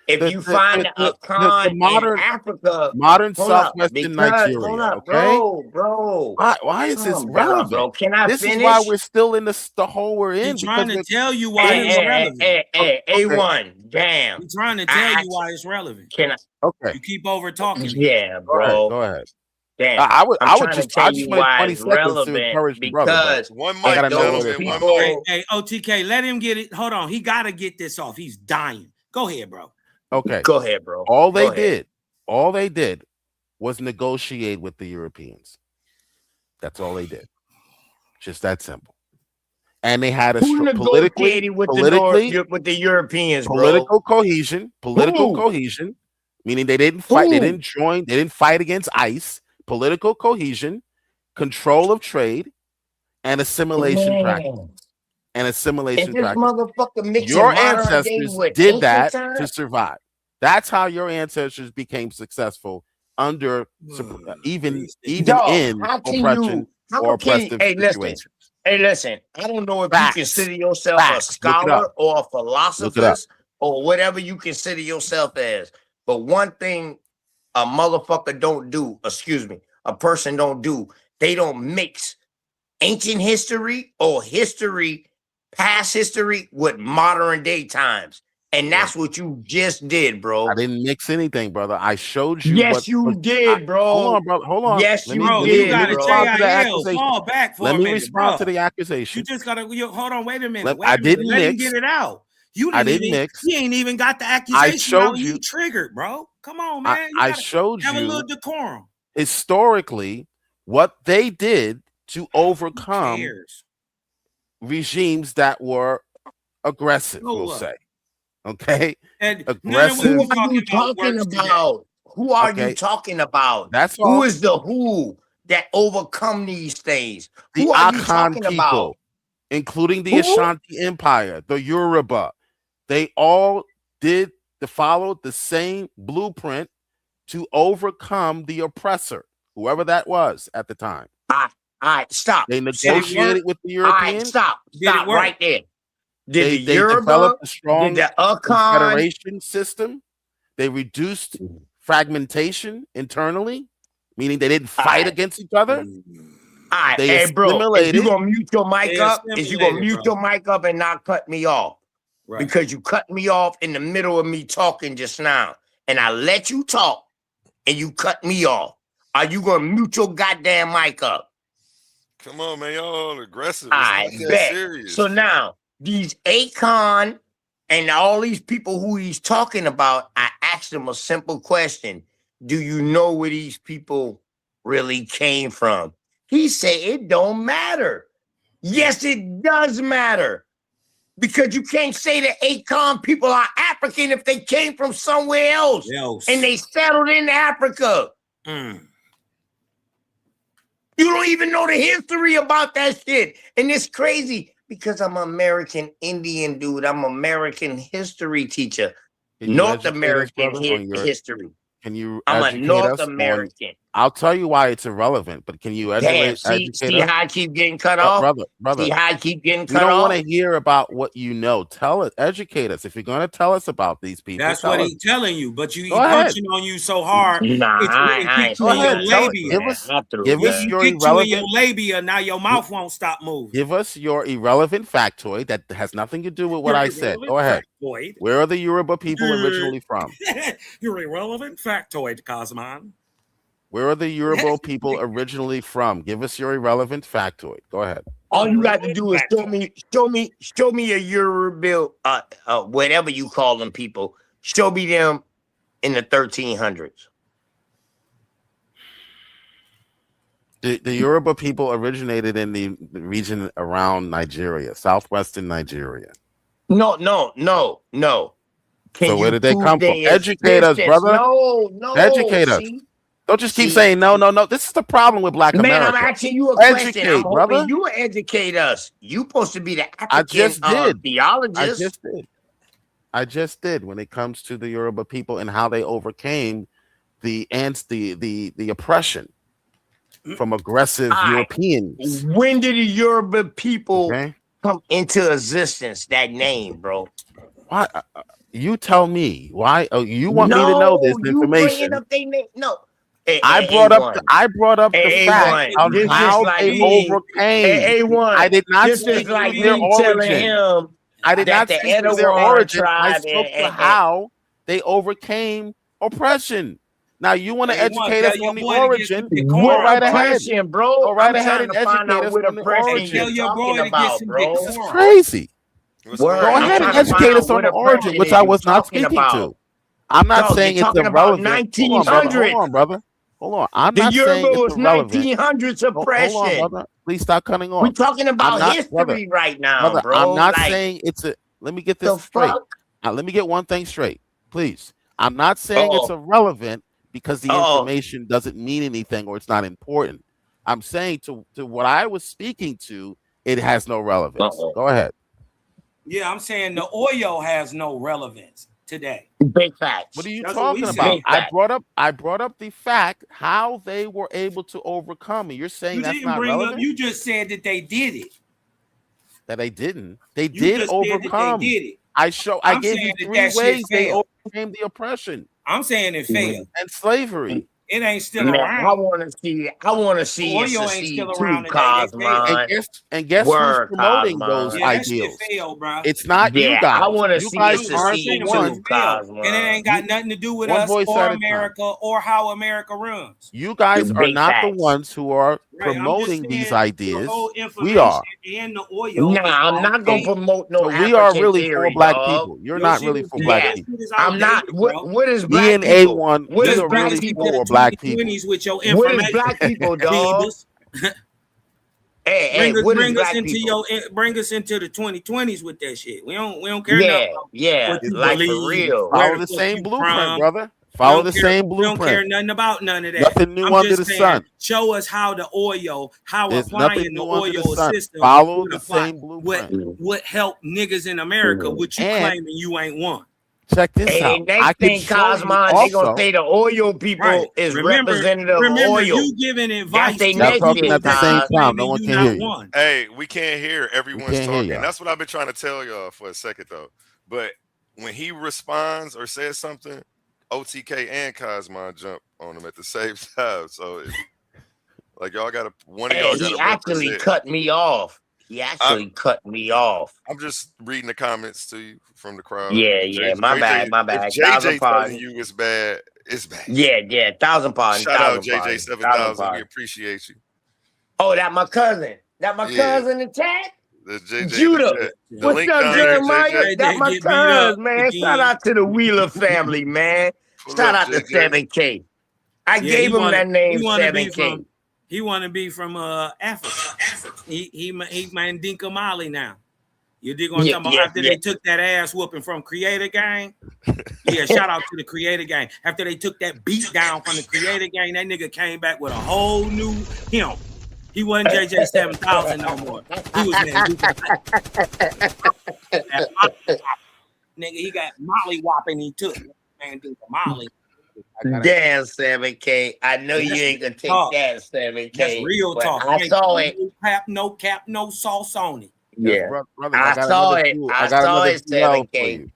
if you find a Akan in Africa, modern southwestern Nigeria, okay, bro. Why is this relevant? Bro, can I this finish? is why we're still in the hole we're in. I'm trying to tell you why it's relevant. A1, damn. I'm trying to tell you why it's relevant. Can I? Okay. You keep over talking. Yeah, bro. Go ahead. Damn. I would just tell want you 20 seconds to encourage the brother. Because one I gotta know mic, what one mic. Hey, OTK, let him get it. Hold on. He got to get this off. He's dying. Go ahead, bro. Okay. Go ahead, bro. All they did was negotiate with the Europeans. That's all they did. Just that simple. And they had a politically with the Europeans, political cohesion, meaning they didn't fight, they didn't join, they didn't fight against ICE, political cohesion, control of trade, and assimilation practices. Your ancestors did that to survive. That's how your ancestors became successful under even Dog, in how can oppression you? How or can you? oppressive Hey, listen. situations. Hey, listen. I don't know if you Facts. consider yourself a Facts. Look it up. scholar or a Look it up. philosopher or whatever you consider yourself as. But one thing a motherfucker don't do, excuse me, a person don't do, they don't mix ancient history or history, past history with modern day times. And that's what you just did, bro. I didn't mix anything, brother. I showed you Yes, you did, bro. Hold on, brother. Hold on. Yes, let you me, Bro, let you me, did, let got me a bro. respond to the JIL. accusation. Fall back for Let a me minute, respond to bro. the accusation. You just gotta hold on. Wait a minute. I Wait a minute. didn't Let him mix. get it out. You I didn't didn't even. mix. He ain't even got the I accusation showed out. You you. triggered, bro. Come on, man. You I gotta showed have a you little decorum. historically what they did to Who overcome cares? regimes that were aggressive, So we'll what? say. Okay? And none of what Aggressive. Who we are you talking works today. about? Who are you Okay. talking about? That's Who all. is the who that overcome these things? The Who are you Akan talking about? people, including the Who? Ashanti Empire, the Yoruba, they all followed the same blueprint to overcome the oppressor, whoever that was at the time. All right, stop. They Did it work? negotiated with the All right, Europeans. stop Did it work? right there. Did the They Yoruba, developed a did strong the Akan? confederation system. They reduced fragmentation internally, meaning they didn't fight against each other. All right, They hey, bro, if assimilated. you gonna mute your mic They up, is you gonna assimilated, mute bro. your mic up and not cut me off? Right. Because you cut me off in the middle of me talking just now, and I let you talk, and you cut me off. Are you gonna mute your goddamn mic up? Come on, man. Y'all aggressive. I It's not that bet. serious. So now these Akon and all these people who he's talking about, I asked them a simple question: do you know where these people really came from? He said it don't matter. Yes, it does matter. Because you can't say that Akon people are African if they came from somewhere else and they settled in Africa. You don't even know the history about that shit. And it's crazy because I'm an American Indian dude. I'm an American history teacher. North American history. Can you I'm a educate North us American. I'll tell you why it's irrelevant, but can you Damn, educate see us? how I keep getting cut off? Brother. See how I keep getting We cut don't off? want to hear about what you know. Tell us, educate us. If you're going to tell us about these people, That's what he's telling you, but he Go ahead. punching on you so hard. Nah, it keeps you in your labia. Give us your irrelevant. You in your labia. Now your mouth won't stop moving. Give us your irrelevant factoid that has nothing to do with what I said. Go ahead. Factoid. Where are the Yoruba people originally from? Your irrelevant factoid, Cosman. Where are the Yoruba people originally from? Give us your irrelevant factoid. Go ahead. All you got to do is show me a Yoruba, whatever you call them people. Show me them in the 1300s. The Yoruba people originated in the region around Nigeria, southwestern Nigeria. No. So where did they come from? Educate us, brother. No. Educate us. Don't just keep saying no. This is the problem with Black America. Man, I'm asking you a question. I'm brother. hoping you educate us. You supposed to be the African I just did. theologist. I just did when it comes to the Yoruba people and how they overcame the oppression from aggressive Europeans. When did the Yoruba people come into existence? That name, bro. Why? You tell me. Why? Oh, you want me to know this information? Up their name. No. I brought up the fact of how they overcame. I did not speak to their origin. I did not speak to their origin. I spoke to how they overcame oppression. Now you want to educate us on the origin? Go right ahead, bro. Go right ahead and educate us on the origin. This is crazy. Go ahead and educate us on the origin, which I was not speaking to. I'm not saying it's irrelevant. Hold on, brother. Hold on. I'm not saying it's irrelevant. 1900s oppression. Hold on, brother. Please stop cutting off. We're talking about history right now, bro. I'm not saying it's a. Let me get this straight. Now, let me get one thing straight, please. I'm not saying it's irrelevant because the information doesn't mean anything or it's not important. I'm saying to what I was speaking to, it has no relevance. Go ahead. Yeah, I'm saying the oil has no relevance. today. Big facts. What are you That's what we talking said. about? Big facts. I brought up the fact how they were able to overcome it. You're saying You that's didn't not bring up. relevant? You just said that they did it. That they didn't. They You did just said that they overcome. did it. I I'm gave you saying that 3 that shit ways they failed. overcame the oppression I'm saying it failed. and slavery. It ain't still Man, around. I want to see it Oil ain't succeed still too, around today. They failed. And guess who's Word, promoting Cosmo. those Yeah, that shit ideals? failed, bro. It's not you Yeah, guys. I want to You see guys it aren't the succeed ones. too, Failed. Cosmo. And it ain't got nothing to do with One us voice or at a time. America or how America runs. You guys are Big not the facts. ones who are Right. I'm just promoting these saying ideas. the whole We information are. and the oil. Nah, I'm not gonna promote no So we are African really for theory, black dog. people. You're not really for Yeah, black people. I'm not. What is Me black and people? A1, What we is are black really people? for black people. 2020s with your What information. is black people, dog? Hey, what is black people? Bring us into the 2020s with that shit. We don't care Yeah, nothing yeah, what you like for believe, real. where Follow the the fuck same you blueprint, from. brother. Follow the same We don't care blueprint. nothing about none of that. Nothing new I'm under just the saying, sun. show us how the oil, how There's applying nothing the new under the oil sun. system Follow would the apply. same blueprint. What helped niggas in America, what you And claiming you ain't want. check this out. And I next can thing, show you Cosmo, they gonna also. say the oil people Right. is Remember, representative of oil. you giving advice That's they to Y'all next people talking shit, at the that same you Cos. time. No claiming one you can not hear you. one. Hey, we can't hear. We Everyone's can't hear talking. y'all. That's what I've been trying to tell y'all for a second though. But when he responds or says something, OTK and Cosmo jump on him at the same time. So it's like y'all got to one of y'all got to He actually represent. cut me off. He actually cut me off. I'm just reading the comments to you from the crowd. Yeah, my bad. If 1,000 JJ telling pardons. you it's bad, it's bad. Yeah, 1,000 pardons. Shout out 1,000 JJ pardons. 7000. We appreciate you. Oh, that my cousin. That my Yeah. cousin in chat. The JJ Judah. the What's link up, down there, Jeremiah? JJ. That my Get beat up cousin, man. again. Shout out to the Wheeler family, man. Pull Shout up, out to JJ. 7K. I gave him that name, 7K. He want to be from Africa. He Mandinka Mali now. You dig what I'm talking about? After they took that ass whooping from Creator Gang. Yeah, shout out to the Creator Gang. After they took that beat down from the Creator Gang, that nigga came back with a whole new him. He wasn't JJ 7000 no more. He was nigga, he got Molly whopping he took. Mandinka Mali. Damn, 7K. I know you ain't gonna take that, 7K. That's real talk. I saw it. No cap, no sauce on it. Yeah, brother, I saw it. I got another 7K. for you.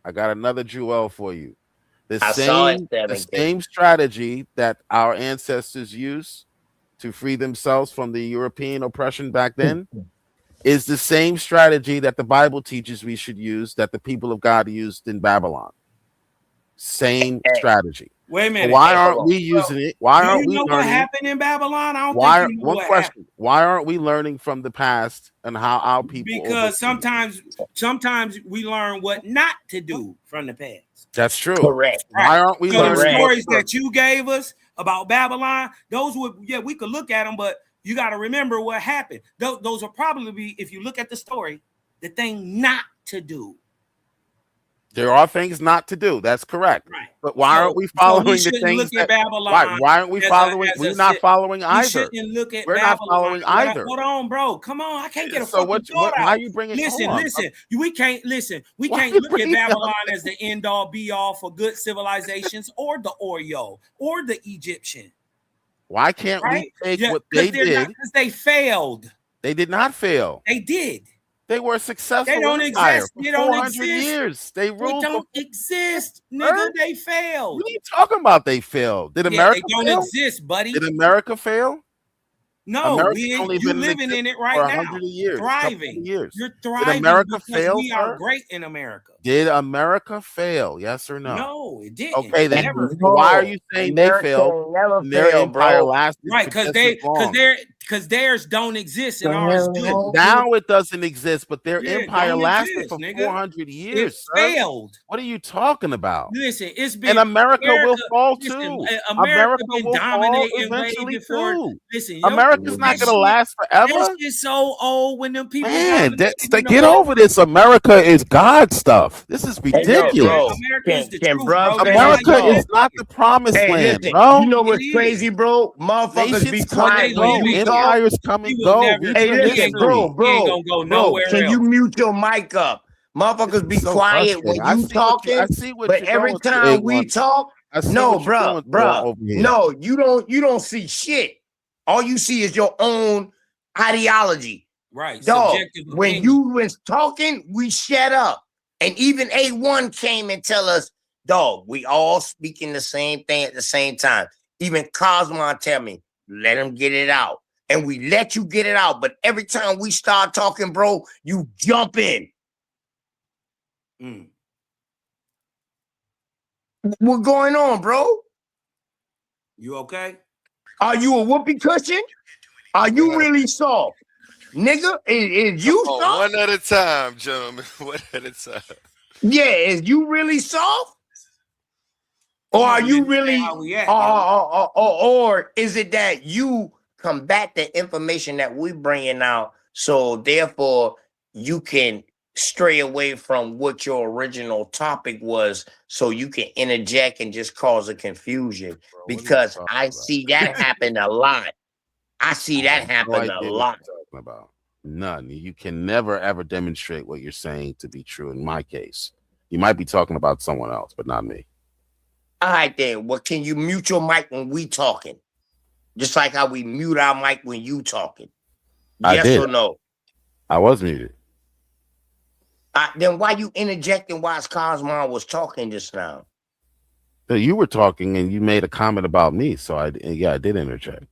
I got another jewel for you. The saw it, the 7K. same strategy that our ancestors used to free themselves from the European oppression back then is the same strategy that the Bible teaches we should use, that the people of God used in Babylon. Same strategy. Wait a minute. Why aren't we using it? Why aren't we know learning? What happened in Babylon? I don't Why? think you know One what question: happened. why aren't we learning from the past and how our people? Because sometimes we learn what not to do from the past. That's true. Correct. Why aren't we learning? The stories that you gave us about Babylon, those would we could look at them, but you got to remember what happened. Those will probably be, if you look at the story, the thing not to do. There are things not to do. That's correct. Right. But why aren't we following the things that? Babylon Why aren't we following? We're not following either. We're not following either. Hold on, bro. Come on. I can't get a so fucking thought out. Why are you bringing? Listen. We can't We can't look at Babylon as the end all be all for good civilizations or the Oreo or the Egyptian. Why can't we take what they did? Because they failed. They did not fail. They did. They were successful. They don't exist. They don't 400 years. They ruled. They don't exist, nigga. They failed. What are you talking about? They failed. Did America fail? They don't exist, buddy. Did America fail? No, you living in it right now. 100 years, thriving. Years. You're thriving. Did America fail? We are great in America. Did America fail? Yes or no? No, it didn't. Okay, then why are you saying they failed? Their empire lasted. Right, because theirs don't exist and ours do. Now it doesn't exist, but their empire lasted for 400 years. It failed. What are you talking about? Listen, it's been and America will fall too. America will dominate fall eventually too. Listen, America's not going to last forever. This is so old when them people. Man, get over this. America is God stuff. This is ridiculous. America is not the promised land, bro. You know what's crazy, bro? Motherfuckers be quiet, bro. Empires come and go. Hey, listen, bro. Can you mute your mic up? Motherfuckers be so quiet when I you see talking, I see what but you're every going through, time we A1. talk, I see no, what you're going through bruh, over here. no, you don't see shit. All you see is your own ideology. Right. Dog, Subjective when opinion. you was talking, we shut up. And even A1 came and tell us, dog, we all speaking the same thing at the same time. Even Cosmon tell me, let him get it out. And we let you get it out. But every time we start talking, bro, you jump in. What's going on, bro? You okay? Are you a whoopee cushion? Are you really soft? Nigga, is you soft? One at a time, gentlemen. One at a time. Yeah, is you really soft? Or are you really, or is it that you combat the information that we bringing out, so therefore you can stray away from what your original topic was, so you can interject and just cause a confusion? Because I see that happen a lot. I see that happen a lot. About none. You can never ever demonstrate what you're saying to be true. In my case, you might be talking about someone else, but not me. All right, then. Well, can you mute your mic when we talking? Just like how we mute our mic when you talking. Yes or no? I was muted. Then why you interjecting whilst Cosmon was talking just now? So you were talking and you made a comment about me, so I did interject.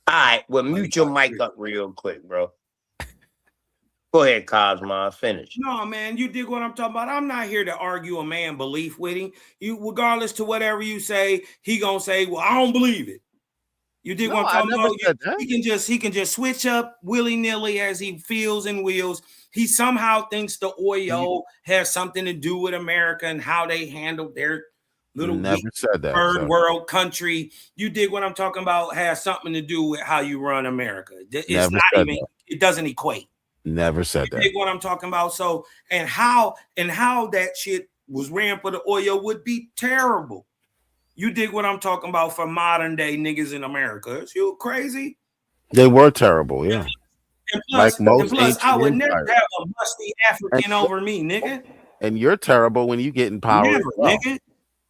All right, well, mute your mic up real quick, bro. Go ahead, Cosmon, finish. No, man, you dig what I'm talking about. I'm not here to argue a man belief with him. You, regardless to whatever you say, he gonna say, "Well, I don't believe it." You dig what I'm talking about? He can just switch up willy-nilly as he feels and wills. He somehow thinks the oil has something to do with America and how they handle their little third world country. You dig what I'm talking about? Has something to do with how you run America. It's not even. It doesn't equate. Never said that. You dig what I'm talking about? So and how that shit was ran for the oil would be terrible. You dig what I'm talking about for modern day niggas in America? Is you crazy? They were terrible, yeah. And plus, like most I would empires. never have a musty African over me, nigga. And you're terrible when you get in power. Never, nigga.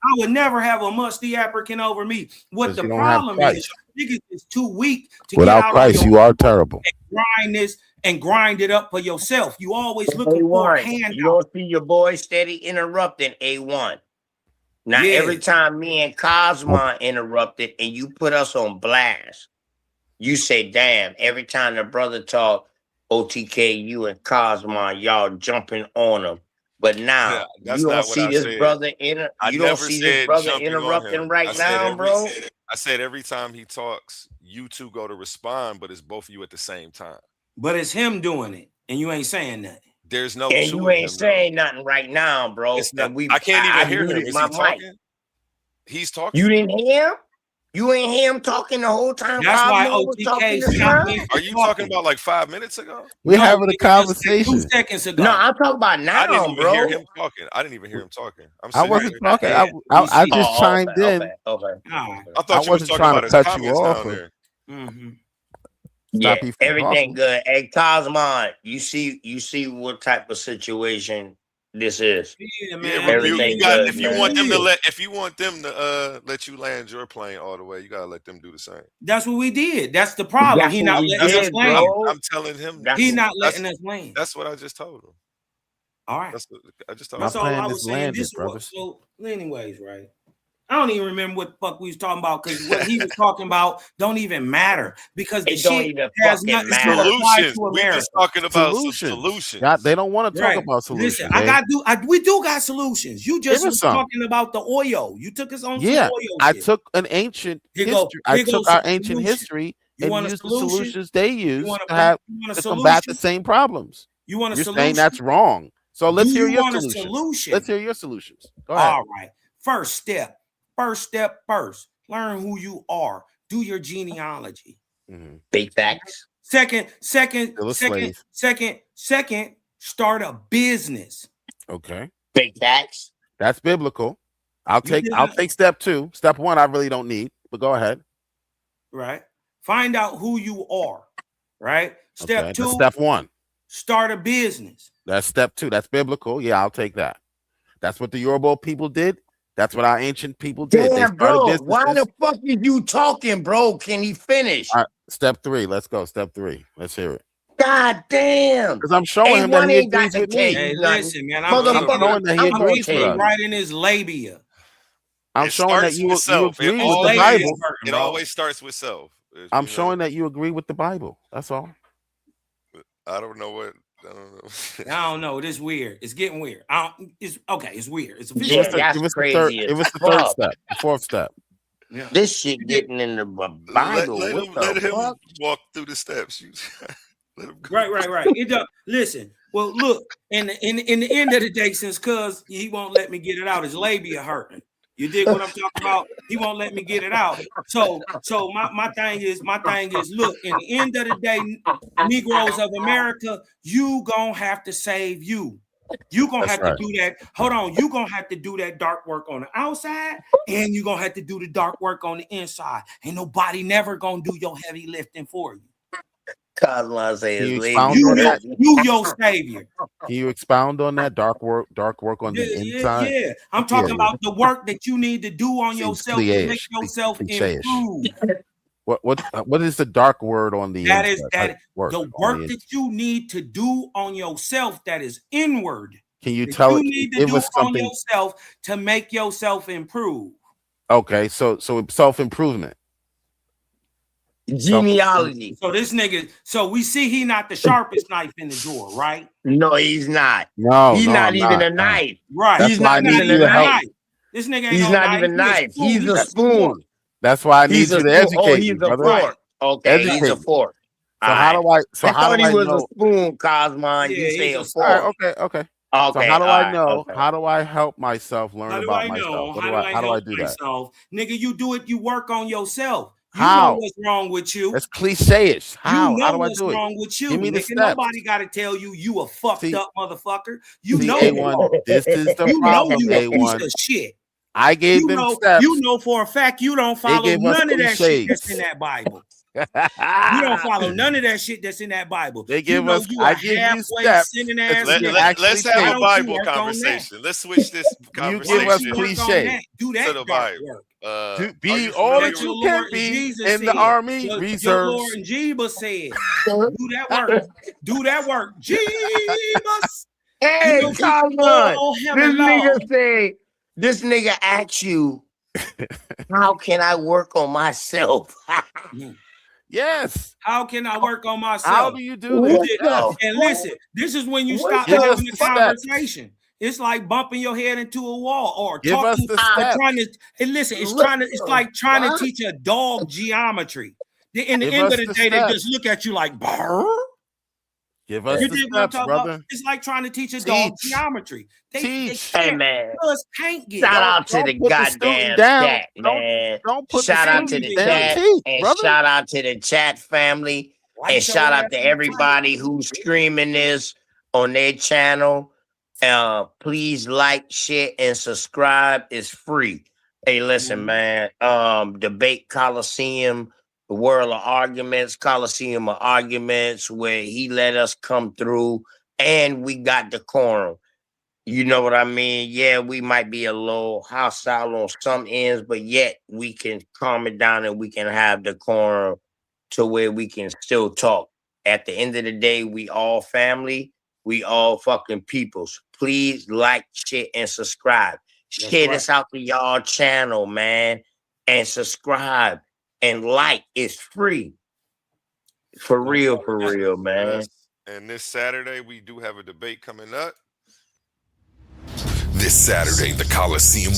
I would never have a musty African over me. What the problem is, niggas is too weak to without get out Christ, you are terrible. And grind this and grind it up for yourself. You always looking for a handout. You don't see your boy steady interrupting A1. Now, every time me and Cosmon interrupted and you put us on blast, you say, damn, every time the brother talk, OTK, you and Cosmon, y'all jumping on him. But now, you don't see this brother interrupting right now, bro? I said every time he talks, you two go to respond, but it's both of you at the same time. But it's him doing it, and you ain't saying nothing. There's no. And you ain't saying nothing right now, bro. I can't even hear him. Is he talking? He's talking. You didn't hear him? You ain't hear him talking the whole time? That's why OTK. Are you talking about like 5 minutes ago? We're having a conversation. 2 seconds ago. No, I'm talking about now, I didn't even bro. hear him talking. I didn't even hear him talking. I wasn't talking. I just chimed in. Okay. I thought you was talking about his comments down there. Yeah, everything good. Hey, Cosmon, you see what type of situation this is. Yeah, man. Everything good, if you want them to let you land your plane all the way, you gotta let them do the same. That's what we did. That's the problem. He not letting us land. I'm telling him He not letting us land. That's what I just told him. All right. I just told him. That's all I was saying. Landed, So, anyways, right? I don't even remember what the fuck we was talking about because what he was talking about don't even matter because the shit has nothing to apply to America. We're just talking about solutions. They don't want to talk about solutions. Listen, we do got solutions. You just was talking about the oil. You took us on some oil. I took an ancient history. I took our ancient history and used the solutions they used to combat the same problems. You want a solution? You're saying that's wrong. So let's hear your solutions. Let's hear your solutions. Go ahead. All right. First step. Learn who you are. Do your genealogy. Big facts. Second, start a business. Okay. Big facts. That's biblical. I'll take step 2. Step 1, I really don't need, but go ahead. Right. Find out who you are. Right. Step 2. Step 1. Start a business. That's step 2. That's biblical. Yeah, I'll take that. That's what the Yoruba people did. That's what our ancient people did. They Damn, started bro. Why businesses. the fuck is you talking, bro? Can he finish? All right, step 3. Let's go. Step 3. Let's hear it. God damn. Because I'm showing him that A1 he ain't got agrees to with tell me. you Hey, nothing. listen, man. I'm showing that he I'm gonna agrees tell with you. us. Right in his labia. I'm It showing that starts you with self. It agree with the always, Bible. it always starts with self. I'm showing that you agree with the Bible. That's all. I don't know what. I don't know. I don't know. This weird. It's getting weird. It's okay. It's weird. It's Yeah, official. that's Give us the crazy. Give us the third step. The 4th step. Yeah. This shit getting in the Bible. Let him walk through the steps. Let him go. Right. It does. Listen. Well, look. In the end of the day, since cuz he won't let me get it out, his labia hurting. You dig what I'm talking about? He won't let me get it out. So my thing is, look, in the end of the day, Negroes of America, you gonna have to save you. You gonna have to do that. Hold on, you gonna have to do that dark work on the outside, and you gonna have to do the dark work on the inside. Ain't nobody never gonna do your heavy lifting for you. You your savior. Can you expound on that dark work on the inside? Yeah. I'm talking about the work that you need to do on yourself to make yourself improve. What is the dark word on the that inside? Is that the work that you need to do on yourself that is inward. Can you tell you need to do on yourself to make yourself improve? Okay, so self-improvement. Genealogy. So this nigga, so we see he not the sharpest knife in the drawer, right? No, he's not. No, he's not even a knife. Right. He's not even a knife. This nigga ain't he's not even knife. He's a spoon. That's why I need you to educate me, brother. Fork. Okay, he's a fork. So how do I? So I how thought do I he was know? a spoon, Cosmon. You say a fork. All right, okay. So how do I know? How do I help myself learn about myself? How do I do that? Nigga, you do it. You work on yourself. You How? know what's wrong with you. That's cliche-ish. How? You know how do I what's do it? wrong with you. Give me the Nigga, steps. nobody got to tell you you a fucked up motherfucker. You know A1, this is the you problem, know you a A1. piece of shit. I gave them steps. You know for a fact you don't follow none of that shit that's in that Bible. You don't follow none of that shit that's in that Bible. They give you know us. You I give you steps. Let's have a Bible conversation. Let's switch this conversation. You give us cliche. Do that to the Bible. Be all that you can be in the Army Reserves. Your Lord and Jeebus said, "Do that work. Do that work." Jeebus. Hey, come on. This nigga asked you, how can I work on myself? Yes. How can I work on myself? How do you do this? And listen, this is when you stop having the conversation. It's like bumping your head into a wall or give talking. Us the trying to listen. It's like trying to teach a dog geometry. In the end of the day, they just look at you like, "Brr." Give us the steps, brother. It's like trying to teach a dog geometry. Teach. Hey, man. Shout out to the goddamn chat, man. Shout out to the chat. And shout out to the chat family. And shout out to everybody who's streaming this on their channel. Please like, share, and subscribe. It's free. Hey, listen, man. Debate Coliseum. The World of Arguments, Coliseum of Arguments, where he let us come through and we got decorum. You know what I mean? Yeah, we might be a little hostile on some ends, but yet we can calm it down and we can have decorum to where we can still talk. At the end of the day, we all family. We all fucking peoples. Please like, share, and subscribe. Share this out to y'all channel, man, and subscribe. And like, it's free. For real, man. And this Saturday, we do have a debate coming up. This Saturday, the Coliseum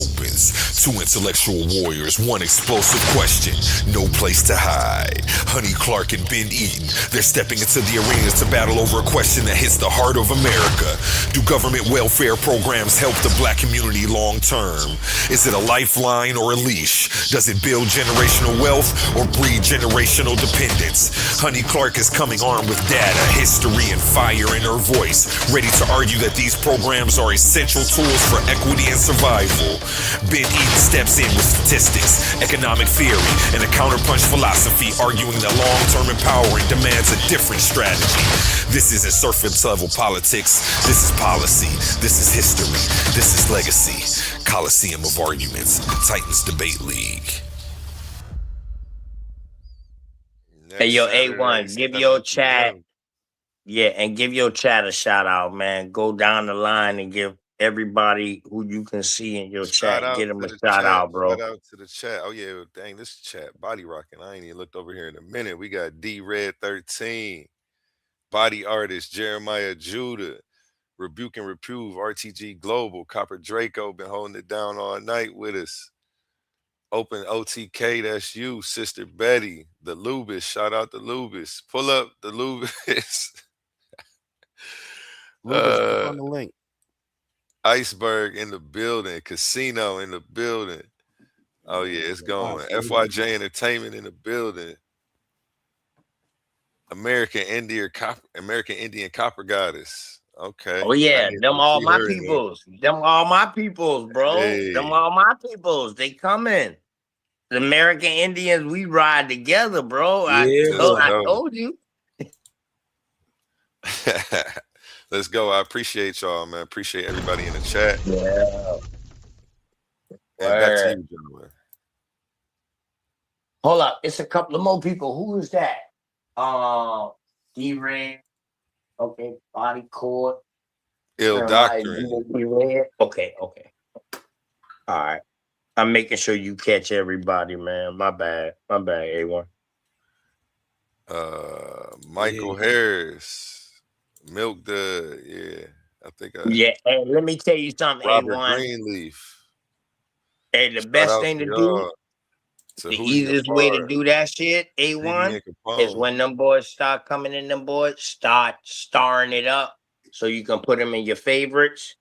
opens. 2 intellectual warriors, 1 explosive question, no place to hide. Honey Clark and Ben Eaton, they're stepping into the arena to battle over a question that hits the heart of America. Do government welfare programs help the black community long term? Is it a lifeline or a leash? Does it build generational wealth or breed generational dependence? Honey Clark is coming armed with data, history, and fire in her voice, ready to argue that these programs are essential tools for equity and survival. Ben Eaton steps in with statistics, economic theory, and a counterpunch philosophy, arguing that long-term empowering demands a different strategy. This isn't surface level politics. This is policy. This is history. This is legacy. Coliseum of arguments. Titans Debate League. Hey, yo, Saturday, A1, give 7 your chat. p.m. Yeah, and give your chat a shout out, man. Go down the line and give everybody who you can see in your Shout chat, out get them to a the shout chat. out, bro. Shout out to the chat. Oh yeah, dang, this chat body rocking. I ain't even looked over here in a minute. We got D Red 13, Body Artist Jeremiah Judah, Rebuke and Reprove RTG Global, Copper Draco been holding it down all night with us. Open OTK, that's you, Sister Betty, the Lubis. Shout out to Lubis. Pull up the Lubis. Lubis, click on the link. Iceberg in the building, Casino in the building. Oh yeah, it's going. FYJ Entertainment in the building. American Indian Copper Goddess. Okay. Oh yeah, them all my peoples. Them all my peoples, bro. Hey. Them all my peoples. They coming. The American Indians, we ride together, bro. Yeah, I told you. Let's go. I appreciate y'all, man. Appreciate everybody in the chat. Yeah. And back to you, gentlemen. Hold up. It's a couple of more people. Who is that? D-Red. Okay. Body Court. Ill Doctrine. Okay. All right. I'm making sure you catch everybody, man. My bad, A1. Michael Harris. Milk Dud. Yeah. I think Yeah, hey, let me tell you something, Robert A1. Greenleaf. Hey, the best thing to do, the easiest way to do that shit, A1, is when them boys start coming in, start starring it up so you can put them in your favorites.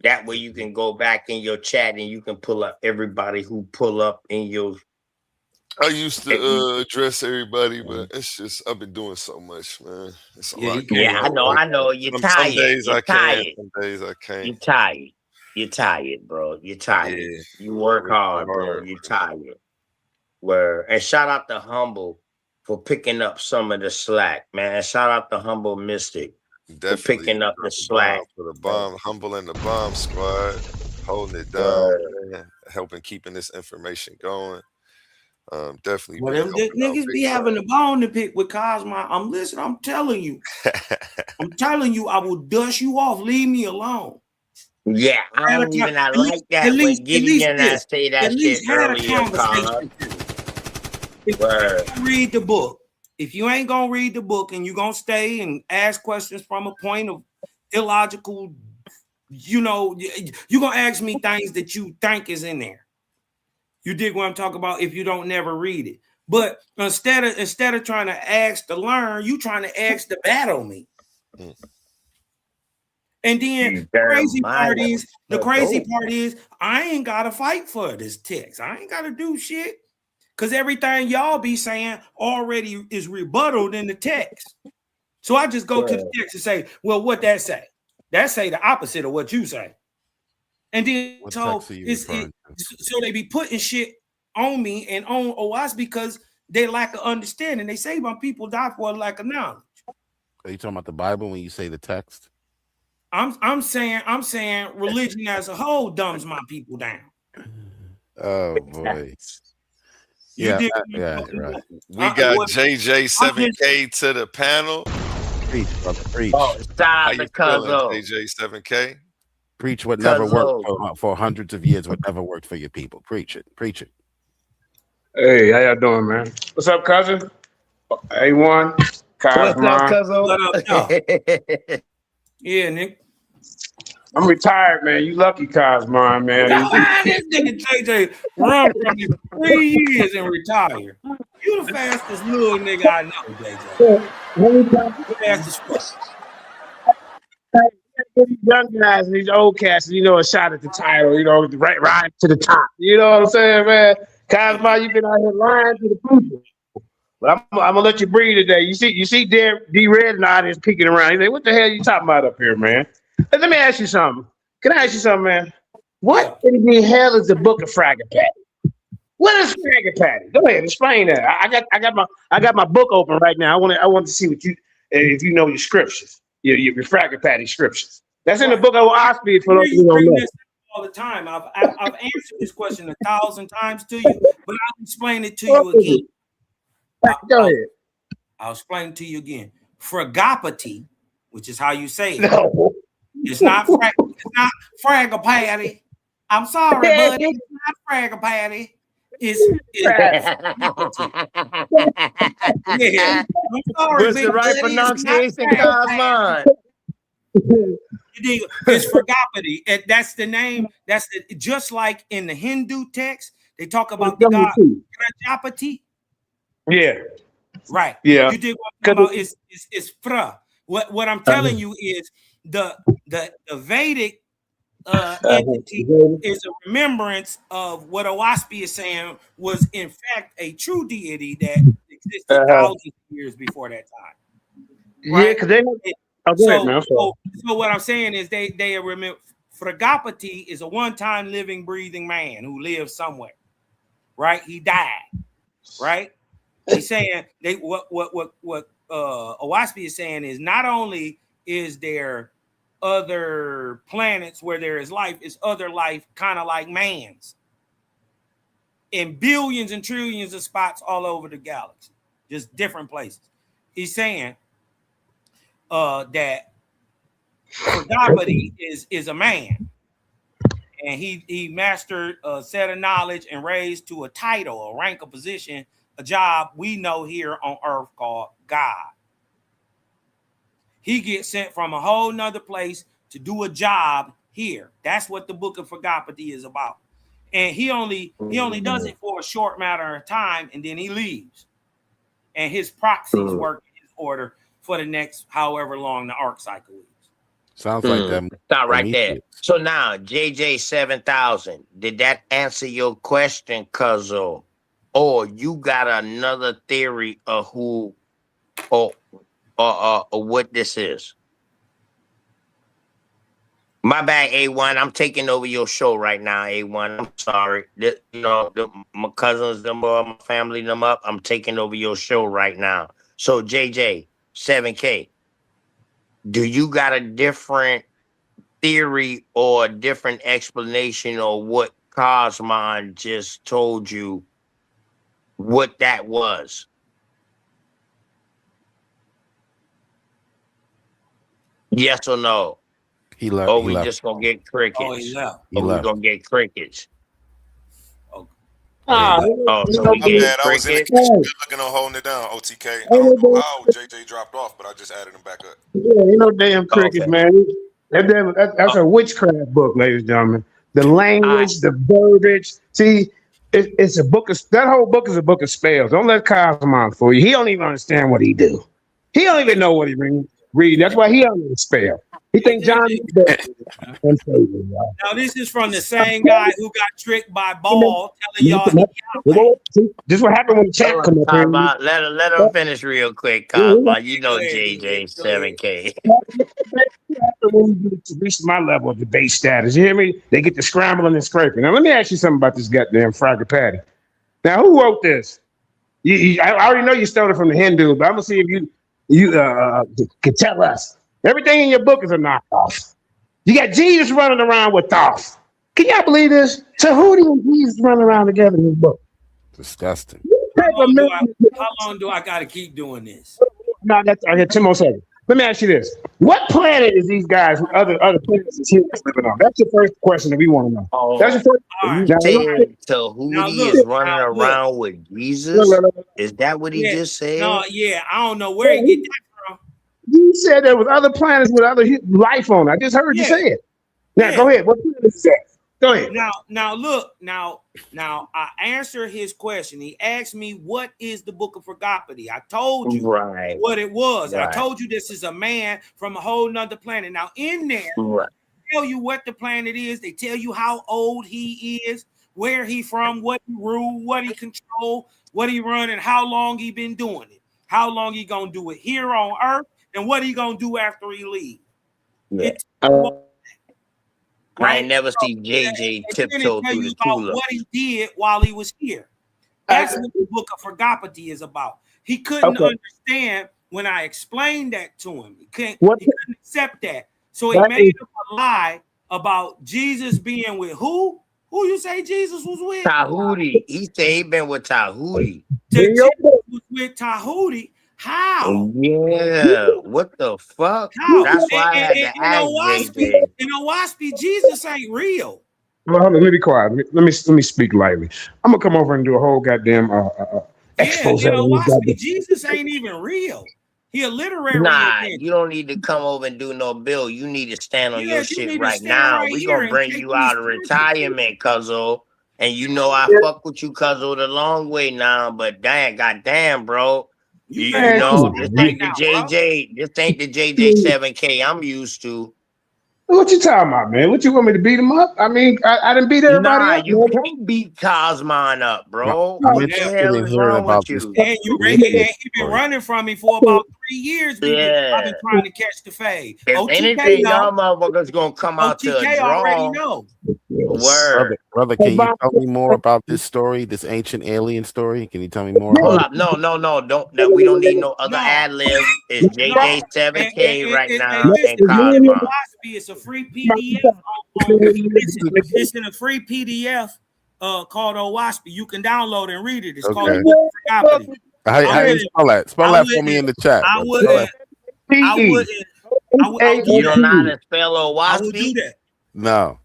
That way you can go back in your chat and you can pull up everybody who pull up in your. I used to address everybody, but it's just I've been doing so much, man. It's a lot going on. I know. You're tired. Some days You're I tired. can, some days I can't. You're tired, bro. You're tired. Yeah. You work hard, bro. You're tired. And shout out to Humble for picking up some of the slack, man. Shout out to Humble Mystik for picking up the slack. For the bomb, Humble and the Bomb Squad, holding it down, man, helping keeping this information going. Definitely. Well, them niggas be having a bone to pick with Cosmo. I'm telling you. I will dust you off. Leave me alone. Yeah, I don't even like that when Gideon I say that shit earlier, If you read the book, if you ain't gonna read the book and you gonna stay and ask questions from a point of illogical, you gonna ask me things that you think is in there. You dig what I'm talking about? If you don't never read it, but instead of trying to ask to learn, you trying to ask to battle me. And then the crazy part is I ain't gotta fight for this text. I ain't gotta do shit. Because everything y'all be saying already is rebutted in the text. So I just go to the text and say, well, what that say? That say the opposite of what you say. And then so they be putting shit on me and on OS because they lack of understanding. They say my people die for a lack of knowledge. Are you talking about the Bible when you say the text? I'm saying religion as a whole dumbs my people down. Oh boy. Right. We got JJ7K to the panel. Preach, brother, preach. How you feeling, JJ7K? Preach what never worked for hundreds of years. What never worked for your people. Preach it. Preach it. Hey, how y'all doing, man? What's up, cousin? A1, What's up, cousin? Yeah, Nick. I'm retired, man. You lucky, Cosmon, man. This nigga JJ run from me for 3 years and retire. You the fastest little nigga I know, JJ. The fastest. These young guys and these old cats, a shot at the title, right to the top. You know what I'm saying, man? Cosmo, you've been out here lying to the people. But I'm gonna let you breathe today. You see D-Red and I is peeking around. He's like, what the hell are you talking about up here, man? Let me ask you something. Can I ask you something, man? What in the hell is the book of Fraggle Patty? What is Fraggle Patty? Go ahead, explain that. I got my book open right now. I want to see what you if you know your scriptures, your Fraggle Patty scriptures. That's in the book of Osby for those who don't bring know. this all the time. I've answered this question 1,000 times to you, but I'll explain it to you again. Go ahead. I'll explain it to you again. Fragopathy, which is how you say it. No. It's not Fraggle Patty. I'm sorry, buddy. It's not Fraggle Patty. It's yeah. I'm sorry, What's the right pronunciation, Cosmon? It's Fragopathy. That's the name. Just like in the Hindu text, they talk about the god Prajapati. Yeah. Right. Yeah. You did what about it's Fra. What I'm telling you is the Vedic entity is a remembrance of what Owaspy is saying was in fact a true deity that existed thousands of years before that time. Right? Yeah, because so what I'm saying is they remember Fragopati is a one-time living, breathing man who lives somewhere. Right? He died. Right? He's saying what Owaspy is saying is not only is there other planets where there is life, it's other life kind of like man's in billions and trillions of spots all over the galaxy, just different places. He's saying that Fragopati is a man, and he mastered a set of knowledge and raised to a title, a rank, a position, a job we know here on Earth called God. He gets sent from a whole nother place to do a job here. That's what the book of Fragopati is about. And he only does it for a short matter of time, and then he leaves. And his proxies work in his order for the next however long the arc cycle is. Sounds like them. Stop right there. So now, JJ 7000, did that answer your question, Cuzzo? Or you got another theory of who or what this is? My bad, A1. I'm taking over your show right now, A1. I'm sorry. My cousins, my family, them up. I'm taking over your show right now. So, JJ, 7K, do you got a different theory or a different explanation or what Cosmon just told you what that was? Yes or no? He left. Or we just gonna get crickets? Oh, he left. Or we gonna get crickets? Oh, so we get I was in the crickets. kitchen looking on holding it down. OTK. I don't know how JJ dropped off, but I just added him back up. Yeah, ain't no damn crickets, man. That's a witchcraft book, ladies and gentlemen. The language, the verbiage. See, it's a book of that whole book is a book of spells. Don't let Cosmon fool you. He don't even understand what he do. He don't even know what he read. That's why he don't spell. He thinks John. Now this is from the same guy who got tricked by Ball telling y'all. This what happened when the chat come up. Let him finish real quick, Cosmon. You know JJ 7K. When you reach my level of debate status, you hear me? They get to scrambling and scraping. Now let me ask you something about this goddamn Fraggle Patty. Now who wrote this? I already know you stole it from the Hindu, but I'm gonna see if you can tell us. Everything in your book is a knockoff. You got Jesus running around with Thoth. Can y'all believe this? So who do you Jesus running around together in his book? Disgusting. How long do I got to keep doing this? No, I got 10 more seconds. Let me ask you this: what planet is these guys? Other planets is humans living on? That's the first question that we want to know. That's the first. Tahuti is running around with Jesus. Is that what he just said? No, I don't know where he get that from. You said there was other planets with other life on. I just heard you say it. Now go ahead. What planet is that? Go ahead. Now look. Now I answer his question. He asked me, "What is the Book of Fragopati?" I told you what it was. I told you this is a man from a whole nother planet. Now in there, they tell you what the planet is. They tell you how old he is, where he from, what he rule, what he control, what he run, and how long he been doing it. How long he gonna do it here on Earth, and what he gonna do after he leave. I ain't never seen JJ tiptoe through the tulip. What he did while he was here. That's what the Book of Fragopati is about. He couldn't understand when I explained that to him. He couldn't accept that. So he That made is- up a lie about Jesus being with who? Who you say Jesus was with? Tahuti. He said he been with Tahuti. Jesus was with Tahuti. How? Yeah. What the fuck? How? That's why I had to In ask Owaspy, JJ. Jesus ain't real. Well, hold on, let me be quiet. Let me speak lightly. I'm gonna come over and do a whole goddamn expose. In Owaspy, Jesus ain't even real. He a literary Nah, invention. you don't need to come over and do no bill. You need to stand on Yeah, your you shit need to right stand now. right We here gonna and bring take you these out of charges. retirement, cuzzo. And you know I fuck with you, cuzzo, the long way now. But damn, goddamn, bro. You better know, watch this this right ain't the now, bro. JJ. This ain't the JJ 7K I'm used to. What you talking about, man? What you want me to beat him up? I mean, I didn't beat everybody Nah, up. you Man. can't beat Cosmon up, bro. I'm What the interested hell in is hearing wrong with about this. you? And The ancient he been story. running from me for about 3 years. I've Yeah. been trying to catch the fade. If OTK anything, know. y'all motherfuckers gonna come out to a OTK already draw. know. Word. Brother, can you tell me more about this story, this ancient alien story? Can you tell me more Hold about up. No. Don't that we don't need no other No. ad libs. It's No. JJ 7K right now Listen, and Cosmo. it's a free PDF. It's in a free PDF called Owaspy. You can download and read it. It's called Okay. Property. How you spell that? Spell that for me in the chat. I Brother. Spell wouldn't. that. I would do You don't know how that. to spell I would do Owaspy? that. No,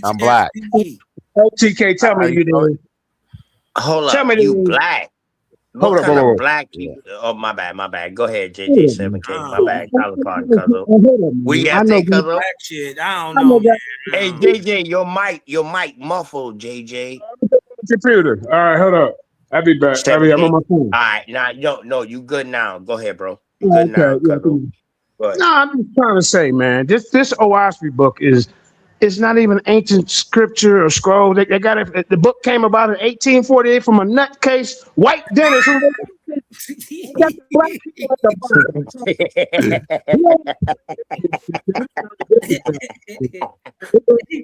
I'm black. OTK, tell How me you you spell it? did. Hold Tell up. me You the- black. Hold What up, kind hold of up. black people? Oh, my bad. Go ahead, JJ 7K. My bad. Call pardon, cuzzo. What you I gotta know say, cuzzo? Black shit. I don't know, man. Hey, JJ, your mic muffled, JJ. Computer. All right, hold up. I'll be back. I'm 7K. on my phone. All right, no, you good now. Go ahead, bro. You good now, Okay, yeah. cuzzo. Go ahead. No, I'm just trying to say, man, this Owaspy book is it's not even ancient scripture or scroll. They got it. The book came about in 1848 from a nutcase white dentist who got the black people at the bottom.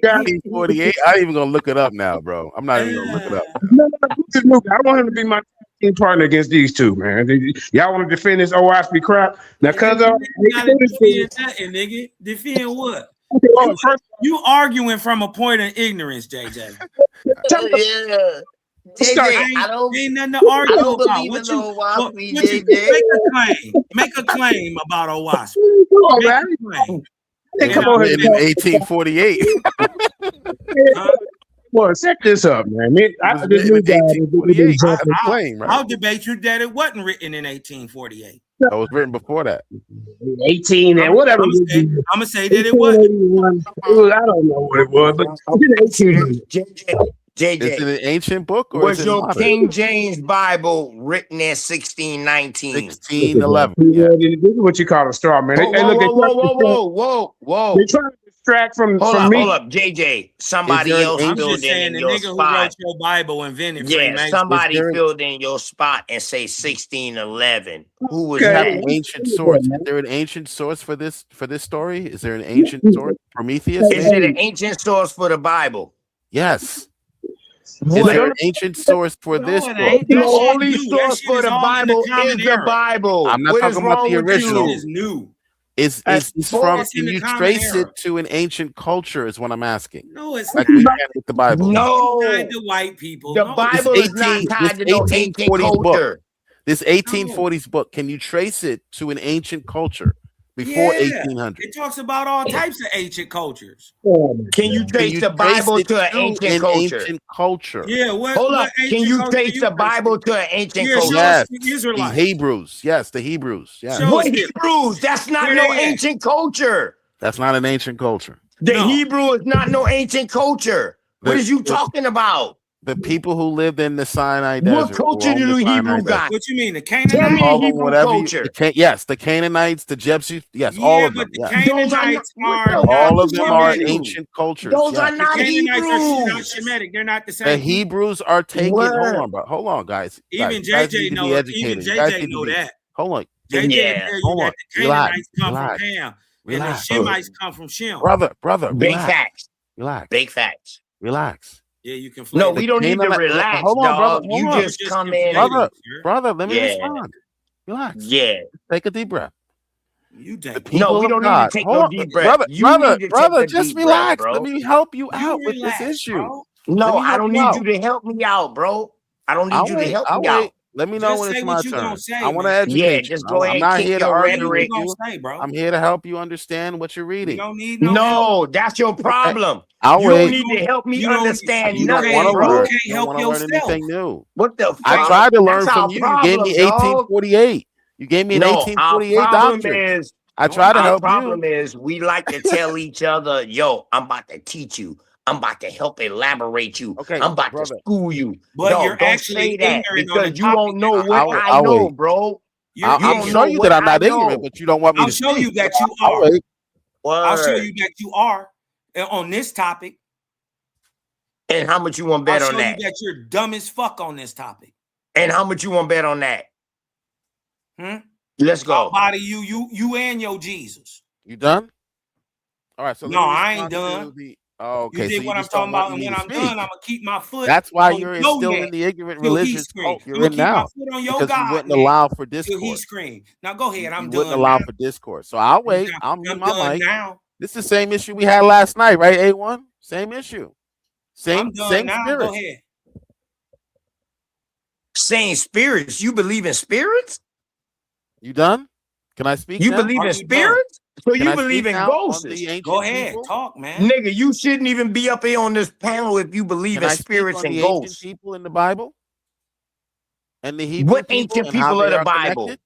1848. I ain't even gonna look it up now, bro. I'm not even gonna look it up. No, I want him to be my team partner against these two, man. Y'all want to defend this Owaspy crap? Now, cuz Defend nothing, nigga. Defend what? You arguing from a point of ignorance, JJ. Yeah. JJ, ain't nothing to argue I don't about. believe in no Owaspy, What you JJ. make a claim about Owaspy. Come on, man. Hey, come on here. In 1848. Well, check this up, man. This new guy, 1848. That's a claim, right? I'll debate you that it wasn't written in 1848. That was written before that. 18 and whatever. I'm gonna say that it wasn't. I don't know what it was, but it's in 1800. JJ, Is it an ancient book or was is it your modern? King James Bible written in 1619? 1611. Yeah. This is what you call a straw man. Whoa. They try to distract from me. Hold up, JJ. Somebody else I'm filled just saying in the your nigga who spot. wrote your Bible invented Yeah, Freemasonry. somebody filled in your spot and say 1611. Who was You have that? an ancient source. Is there an ancient source for this story? Is there an ancient source? Prometheus? Is it an ancient source for the Bible? Yes. What? Is there an ancient source for this book? The only source for the Bible is the Bible. I'm not What talking is about wrong the with original. you? Is new. Is from? It's in Can the you common trace era. it to an ancient culture? Is what I'm asking. No, it's Like not. we can with the Bible. No, Tied to white people. the No, Bible is not tied to no ancient 1840s book. culture. This 1840s book. Can you trace it to an ancient culture before 1800? It talks about all types of ancient cultures. Can you trace the Bible to an ancient culture? Ancient culture. Yeah, what? Hold what up. Can ancient you culture trace the Bible to an ancient culture? Yes, the the Israelites. Hebrews. Yes, the Hebrews. Yes. Show What us them. Hebrews? That's not Where no they at? ancient culture. That's not an ancient culture. The Hebrew is not no ancient culture. What is you The- talking about? The people who lived in the Sinai desert. What culture do the Hebrew got? What you mean, the Tell me Canaanites? a Hebrew culture. Yes, the Canaanites, the Jebusites. Yes, all Yeah, of them. but the Yes. Canaanites are not All of them are Shemitic. ancient cultures. Those yes. are not The Canaanites are not Hebrews. Shemitic. They're not the The same. Hebrews are taken. Word. Hold on, guys. Even You guys JJ need to know. be educated. Even You guys JJ need to know be- that. Hold on. JJ Yeah. will tell you Hold that on. the Canaanites come Relax. from Ham, and the Relax. Shemites come from Shem. Brother, Big relax. facts. Relax. Big facts. Relax. Yeah, you can. No, we don't need to relax, Hold on, brother. dog. Hold You on. just come in. Brother, let me respond. Relax. Yeah. Take a deep breath. You The take people No, we of don't need God. to take Hold no on, deep breath. You need to take a just deep breath, relax. Let bro. me help you You out with this relax, issue. bro. Let No, me I help don't you need out. you to help me out, bro. I don't need I'll you to wait. help I'll me wait. out. Let me know Just when say it's my what you gonna turn. I say, want to man. Yeah, educate you. just go I'm ahead and not kick here to your Say argue what with you rhetoric. gonna you. say, bro. I'm here to help you understand what you're You reading. don't need no help. No, that's your Okay. problem. I'll You don't wait. need to help me You don't. understand You don't nothing, want to You bro. learn. can't You don't help want to learn yourself. anything new. What the I fuck? tried to That's learn from our you. You gave problem, me dog. 1848. You gave me an No, our 1848 problem doctrine. is I tried to our help you. problem is we like to tell each other, yo, I'm about to teach you. I'm about to help elaborate you. Okay, I'm about to brother. school you. But Dog, you're don't say actually that ignorant on the because you topic don't that know I'm what talking. I I'll know, wait. bro. You're You I'll don't ignorant. show know you what that I'm I not ignorant, know. but you don't want me I'll to show you speak. that So you I'll are. wait. I'll show Word. you that you are on this topic. And how much you want to I'll bet on show you that? that you're dumb as fuck on this topic. And how much you want to bet on that? Let's I'll go. body you and your Jesus. You done? All right. So let No, me I ain't respond done. to the. Oh, You okay. So did you what I'm just don't talking want about, and me when to I'm done, speak. I'm gonna keep my foot That's why on you're your instilled neck in the ignorant till he religious scream. cult I'm you're gonna in keep my now, foot on your because you God wouldn't neck allow for till he discourse. scream. Now go ahead. You I'm wouldn't done allow now. for discourse. So I'll wait. I'll mute I'm my done mic. now. This is the same issue we had last night, right? A1? Same issue. I'm done Same now. Go spirit. ahead. Saying spirits. You believe in spirits? You done? Can I speak You now? believe Are in you done? spirits? So Can you I believe speak in now on ghosts? the Go ancient ahead. people? Talk, man. Nigga, you shouldn't even be up here on this panel if you believe Can in I speak spirits on and the ancient ghosts. people in the Bible and the Hebrew What people ancient and how people of they the are connected? Bible?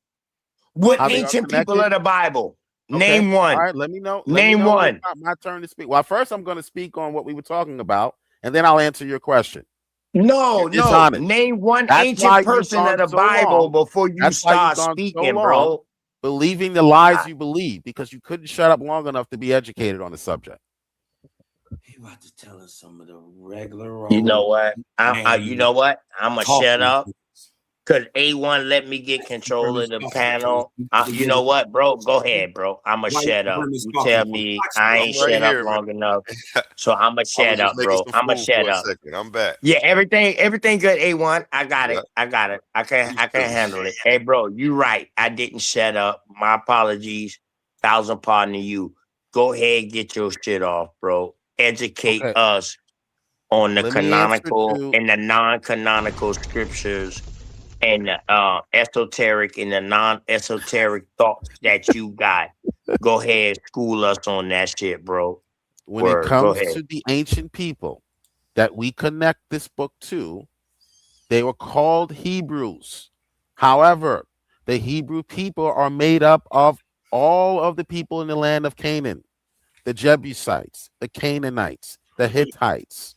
What How they are ancient people connected? of the Bible? Okay. Name All one. right. Let me know. Let me Name know when it's one. my turn to speak. Well, first I'm going to speak on what we were talking about, and then I'll answer your question. No, You're no. dishonest. Name one That's ancient why you've person of gone the so Bible long. before you That's why you've start gone so speaking, long bro. believing the lies you believe because you couldn't shut up long enough to be educated on the subject. He about to tell us some of the regular You know old what? You know what? I'm gonna shut talking. up because A1 let me get control of the panel. You know what, bro? Go ahead, bro. I'm gonna shut up. You tell me I I'm ain't right shut up here, man. long enough, so I'm gonna I was shut just up, making bro. some I'm gonna food for shut a up. second. I'm back. Yeah, everything good. A1, I got it. Yeah. I got it. I Me can too. handle it. Hey, bro, you right. I didn't shut up. My apologies. Thousand pardon to you. Go ahead, get your shit off, bro. Educate Okay. us on the Let me answer canonical to and the non-canonical scriptures and the esoteric and the non-esoteric thoughts that you got. Go ahead, school us on that shit, bro. when it Word. Go comes ahead. to the ancient people that we connect this book to, they were called Hebrews. However, the Hebrew people are made up of all of the people in the land of Canaan, the Jebusites, the Canaanites, the Hittites.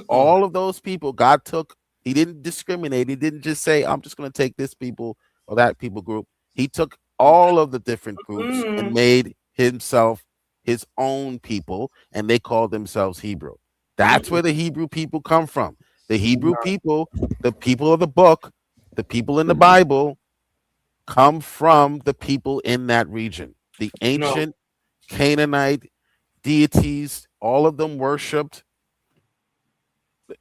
All of those people, God took, he didn't discriminate. He didn't just say, I'm just going to take this people or that people group. He took all of the different groups and made himself his own people, and they called themselves Hebrew. That's where the Hebrew people come from. The Hebrew people, the people of the book, the people in the Bible come from the people in that region. The No. ancient Canaanite deities, all of them worshipped.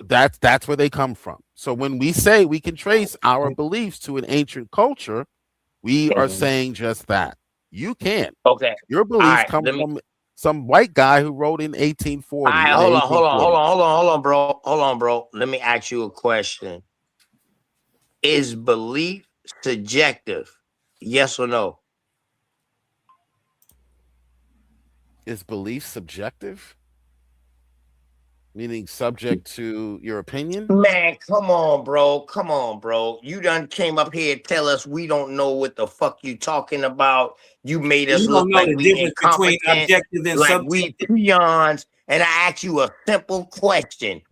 That's where they come from. So when we say we can trace our beliefs to an ancient culture, we are saying just that. You can't. Okay. Your All beliefs right. come Let me. from some white guy who wrote in All 1840 right. in the Hold 1840s. on, bro. Hold on, bro. Let me ask you a question. Is belief subjective? Yes or no? Is belief subjective? Meaning subject to your opinion? Man, come on, bro. Come on, bro. You done came up here and tell us we don't know what the fuck you talking about. You made us You don't look know like the we difference between incompetent, objective and like we subjective. peons. And I asked you a simple question.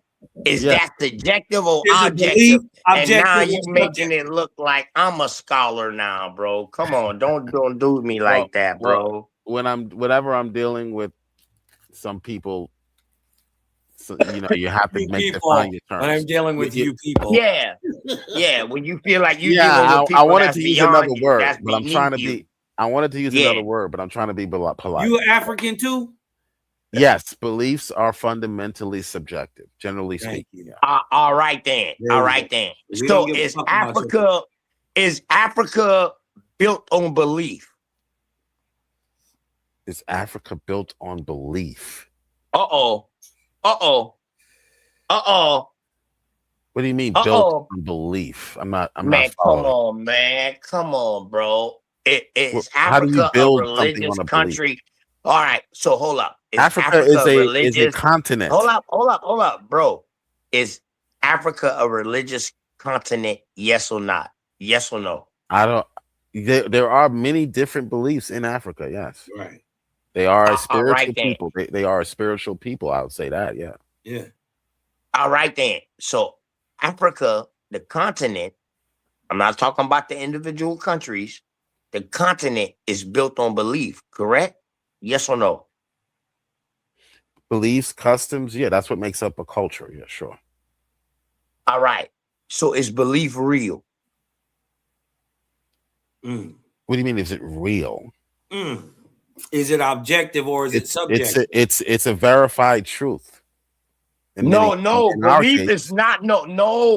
Is Yeah. that subjective or Is a belief objective? And now objective you or making subjective? it look like I'm a scholar now, bro. Come on, don't do me Well, like that, well, bro. whenever I'm dealing with some people, so, you have to You define people, your when I'm terms. dealing with you people. Yeah. Yeah. When you feel like you Yeah, dealing with I people wanted that's to use another beyond you, word, that's but I'm trying beneath to you. be. I wanted to use Yeah. another word, but I'm trying to be polite. You African too? Yes, beliefs are fundamentally subjective, generally Thank speaking. you. Yeah. All right then. There All you right go. then. We don't So give a fuck about your Is Africa built on belief? Is Africa built on belief? Uh-oh. Uh-oh. Uh-oh. What do you mean built on belief? I'm not Man, following. come on, man. Come on, bro. Is How do you Africa a build something religious on a belief? country? All right, so hold up. Is Africa is a religious? continent. Hold up, bro. Is Africa a religious continent? Yes or not? Yes or no? I don't. There are many different beliefs in Africa. Yes, Right. They are a All spiritual right, then. people. They are a spiritual people. I would say that. Yeah. Yeah. All right, then. So Africa, the continent, I'm not talking about the individual countries. The continent is built on belief, correct? Yes or no? Beliefs, customs. Yeah, that's what makes up a culture. Yeah, sure. All right. So is belief real? Mm. What do you mean? Is it real? Mm. Is it objective or is it subjective? It's a verified truth. No, belief case, is not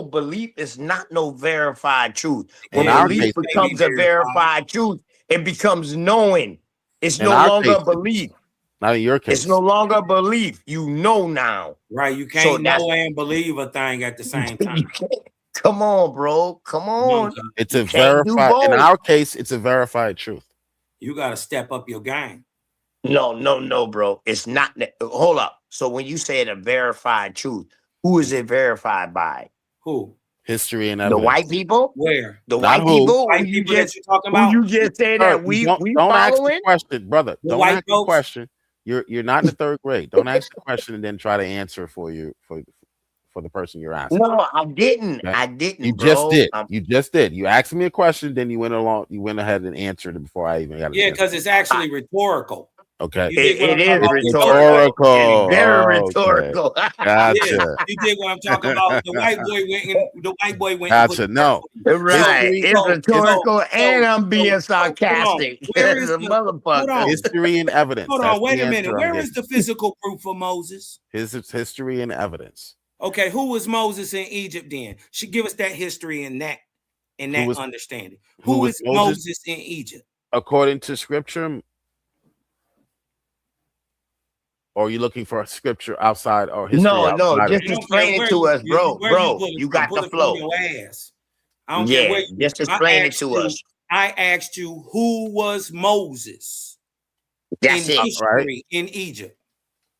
belief is not no verified truth. When our belief case, becomes a verified truth, it becomes knowing. It's In no our longer case, belief. Not in your case. It's no longer belief. You know now. Right. You So can't know and believe a thing at the same time. Come on, bro. Come on. It's You a can't do verified. In both. our case, it's a verified truth. You got to step up your game. No, bro. It's not. Hold up. So when you say a verified truth, who is it verified by? Who? History and The evidence. white people? Where? The Not white who. people? White Who you people that just you're talking who about? you just say that we don't ask the following? question, brother. The Don't white ask the folks? question. You're not in the third grade. Don't ask the question and then try to answer for you for the person you're asking. No, I didn't. Okay? I didn't. You bro. just did. You just did. You asked me a question, then you went ahead and answered it before I even got a Yeah, chance. because it's actually rhetorical. Okay. You dig what I'm It talking is about? rhetorical. It's very Okay. rhetorical. Yeah, Gotcha. you dig what I'm talking about? The white boy went and Gotcha. put No. Right. History, It's rhetorical and I'm being sarcastic. Where As is a the hold on? history and evidence. Hold That's on, wait the a minute. answer I'm Where getting. is the physical proof for Moses? His history and evidence. Okay, who was Moses in Egypt then? She give us that history and that understanding. Who is Moses in Egypt? According to scripture, or are you looking for a scripture outside or history? No, just explain it to us, bro. You got the flow. Your ass. I don't care where you just explain it to us. I asked you who was Moses That's in it. history in Egypt.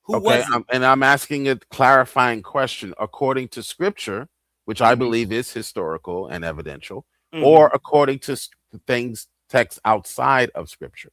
Who Okay, was it? and I'm asking a clarifying question. According to scripture, which I believe is historical and evidential, or according to texts outside of scripture.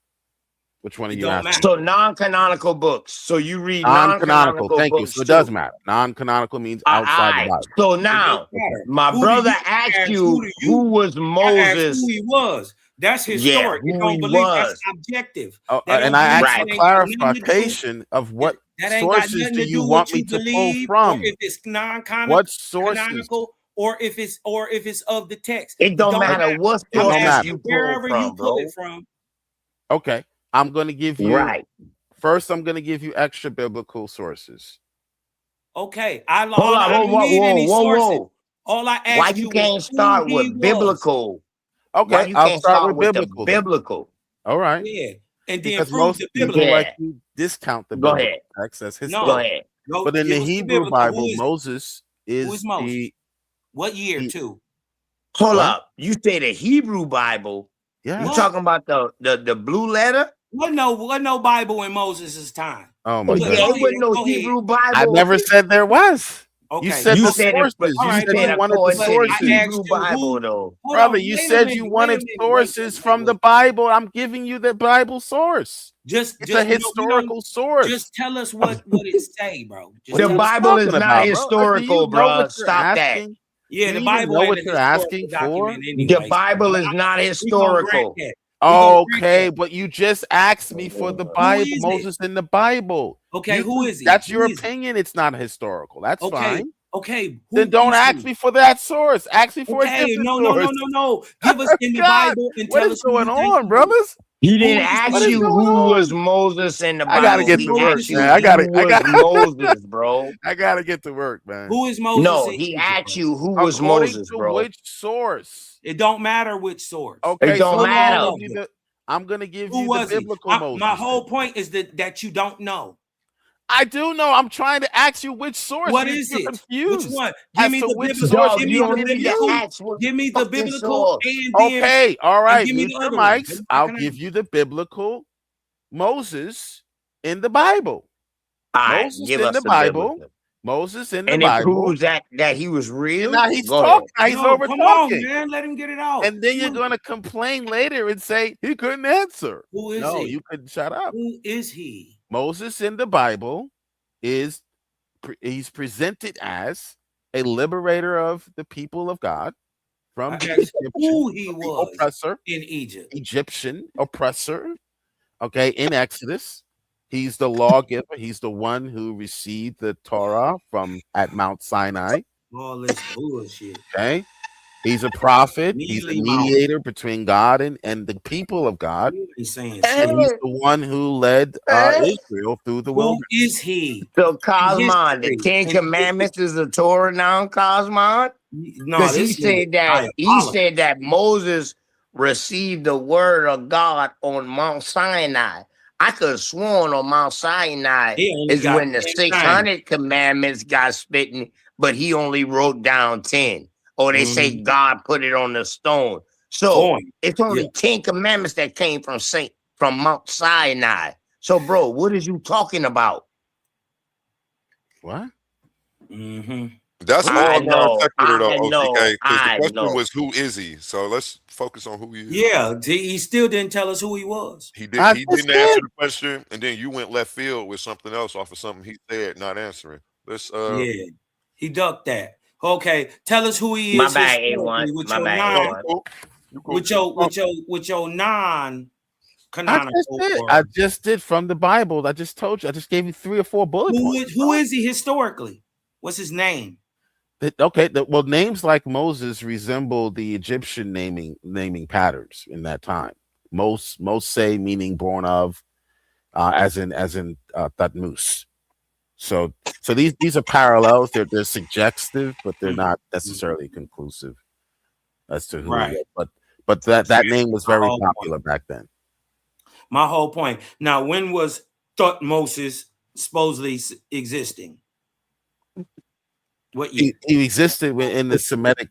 Which one are you asking? So non-canonical books. So you read Non-canonical. Thank you. books So it too. does matter. Non-canonical means outside the Bible. So now, my brother asked you who was Moses. Who he was. That's historic. Yeah, you don't believe that's objective. And I asked for clarification of what sources do you want me to pull from? Or if it's non-canonical, what sources? Or if it's of the text. It don't matter what sources you pull it from. Okay, I'm going to give you first. I'm going to give you extra biblical sources. Okay, I don't need any sources. All I ask why you can't start with biblical? Okay, I'll start with biblical. All right. Yeah, and then because prove most the people biblical. like to discount the biblical text as historical. Go ahead. But in the Hebrew Bible, Moses is Moses? What year too? Hold up. You say the Hebrew Bible. Yeah. You talking about the blue letter? What no Bible in Moses' time. Oh my God. There wasn't no Hebrew Bible. I never said there was. Okay. You said the sources. You said you wanted the sources. Hebrew Bible, though. Brother, you said you wanted sources from the Bible. I'm giving you the Bible source. It's a historical source. Just tell us what it say, bro. The Bible is not historical, bro. Stop that. Yeah, the Bible know what you're asking for. The Bible is not historical. Okay, but you just asked me for the Bible, Moses in the Bible. Okay, who is he? That's your opinion. It's not historical. Fine. Okay. Then don't ask me for that source. Ask me for a different source. No. Give us in the Bible and tell us what is going on, brothers. He didn't ask you who was Moses in the Bible. I gotta get to work, man. I got Moses, bro. I gotta get to work, man. Who is Moses? No, he asked you who was Moses, bro. Which source? It don't matter which source. Okay, It don't so matter. I'm gonna give Who you was the he? biblical Moses. My whole point is that you don't know. I do know. I'm trying to ask you which source. What is You're it? confused. Which one? Give me the biblical. Dog, Give me you don't the need to biblical. ask what Give me the fucking biblical, source. and then Okay, all right. give me Mute the your other one. mics. I'll give you the biblical Moses in the Bible. All right, Moses give in us the the Bible. biblical. Moses in the And it Bible. proves that he was real. Now he's Go talking. ahead. He's No, over come on, talking. man. Let him get it out. And then you're gonna complain later and say he couldn't answer. Who is No, he? you couldn't shut up. Who is he? Moses in the Bible he's presented as a liberator of the people of God from I the asked Egyptian, who he was oppressor in Egypt. Egyptian oppressor. Okay, in Exodus, he's the lawgiver. He's the one who received the Torah at Mount Sinai. All this bullshit. Okay, he's a prophet. He's a Mealy mediator between God and the people of God. He's saying And shit. he's the one who led Israel through the Who wilderness. is he? So Cosmon, the History. 10 Commandments is the Torah now, Cosmon? No, Because this he said that Moses received the word of God on Mount Sinai. I could have sworn on Mount Sinai is when the 600 commandments got spitting, but he only wrote down 10. Or they say God put it on the stone. So it's only 10 commandments that came from Mount Sinai. So, bro, what is you talking about? What? That's all non-sequitur though, OTK. Because the question know. was, who is he? So let's focus on who he is. Yeah, he still didn't tell us who he was. He didn't answer the question, and then you went left field with something else off of something he said, not answering. Let's yeah, he ducked that. Okay, tell us who he My is bad, historically A1. with My your bad, non, A1. with your non-canonical. I just did from the Bible. I just told you. I just gave you 3 or 4 bullet points. Who is he historically? What's his name? Okay, well, names like Moses resemble the Egyptian naming patterns in that time. Mose meaning born of, as in Thutmose. So these are parallels. They're suggestive, but they're not necessarily conclusive as to who. Right. But that name was very popular back then. My whole point. Now, when was Thutmose supposedly existing? What year? He existed in the Semitic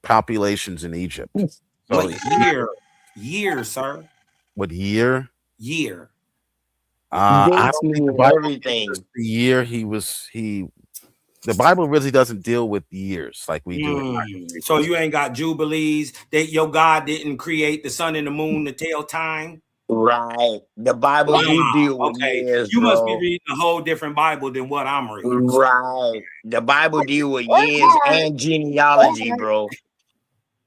populations in Egypt. So what year? Year, sir. What year? Year. I don't think the Bible gives the year the Bible really doesn't deal with years like we do. So you ain't got jubilees. That your God didn't create the sun and the moon to tell time. Right. The Bible do deal with years. You must be reading a whole different Bible than what I'm reading. Right. The Bible deal with years and genealogy, bro.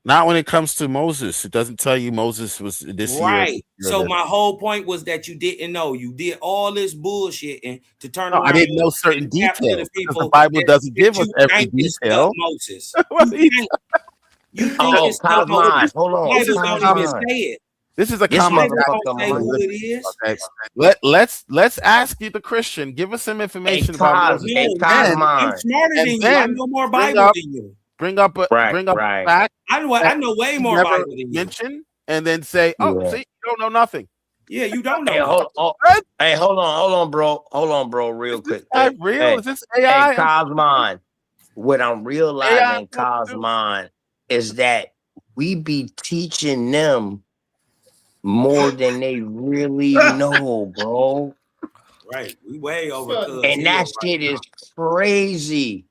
Not when it comes to Moses. It doesn't tell you Moses was this year. Right. So my whole point was that you didn't know. You did all this bullshit and to turn around. I didn't know certain details because the Bible doesn't give us every detail. Moses. You think it's Cosmon. Hold on. Bible don't even say it. This is a common. Okay. Let's ask you, the Christian. Give us some information about Moses. I'm smarter than you. I know more Bible than you. Bring up a fact. I know way more Bible than you. Mention and then say, see, you don't know nothing. Yeah, you don't know. Hey, hold on, bro, real quick. Is this AI? Hey, Cosmon. What I'm realizing, Cosmon, is that we be teaching them more than they really know, bro. Right. We way over. And that shit is crazy.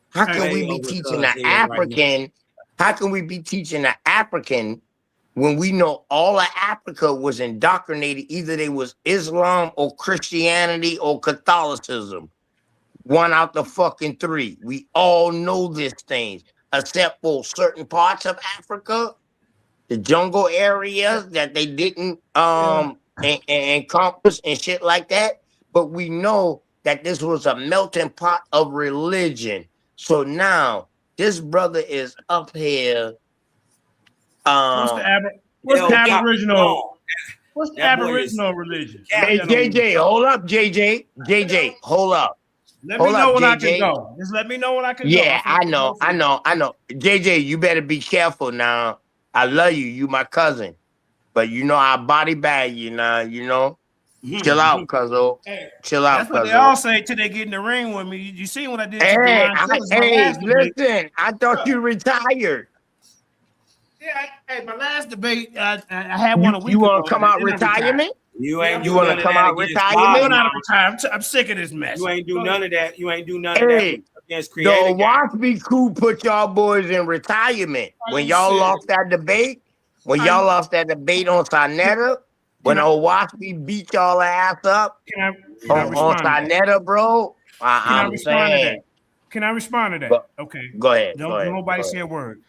How can we be teaching an African? How can we be teaching an African when we know all of Africa was indoctrinated? Either they was Islam or Christianity or Catholicism. One out the fucking 3. We all know these things, except for certain parts of Africa, the jungle areas that they didn't encompass and shit like that. But we know that this was a melting pot of religion. So now this brother is up here. What's the Aboriginal religion? Hey, JJ, hold up, JJ, hold up. Let hold me know up, when I can JJ. go. Just let me know when I can go. Yeah, I know. JJ, you better be careful now. I love you. You my cousin. But you know I body bag you now, you know. Chill out, cuzzo. Hey, Chill out, that's what they all cuzzo. say till they get in the ring with me. You seen what I did to Hey, Jermaine Phillips my last debate. listen, I thought you retired. Yeah, hey, my last debate, I had one a You week wanna ago. come out And I retired. retirement? You Yeah, ain't I'm do You coming wanna none out. of come that out against I'm retirement? coming out of Cosmo. retirement. I'm sick of this mess. You ain't do Go none ahead. of that. You ain't do none of that Hey, against the Creator Gang. Waspy crew put y'all boys in retirement. Are When you y'all serious? lost that debate, on Can Sinetta, when I, old Waspy beat y'all ass up can I on respond to that? Sinetta, bro, Can I I'm respond to that? saying, Can I respond to that? go, Okay. go ahead, Don't nobody say a word.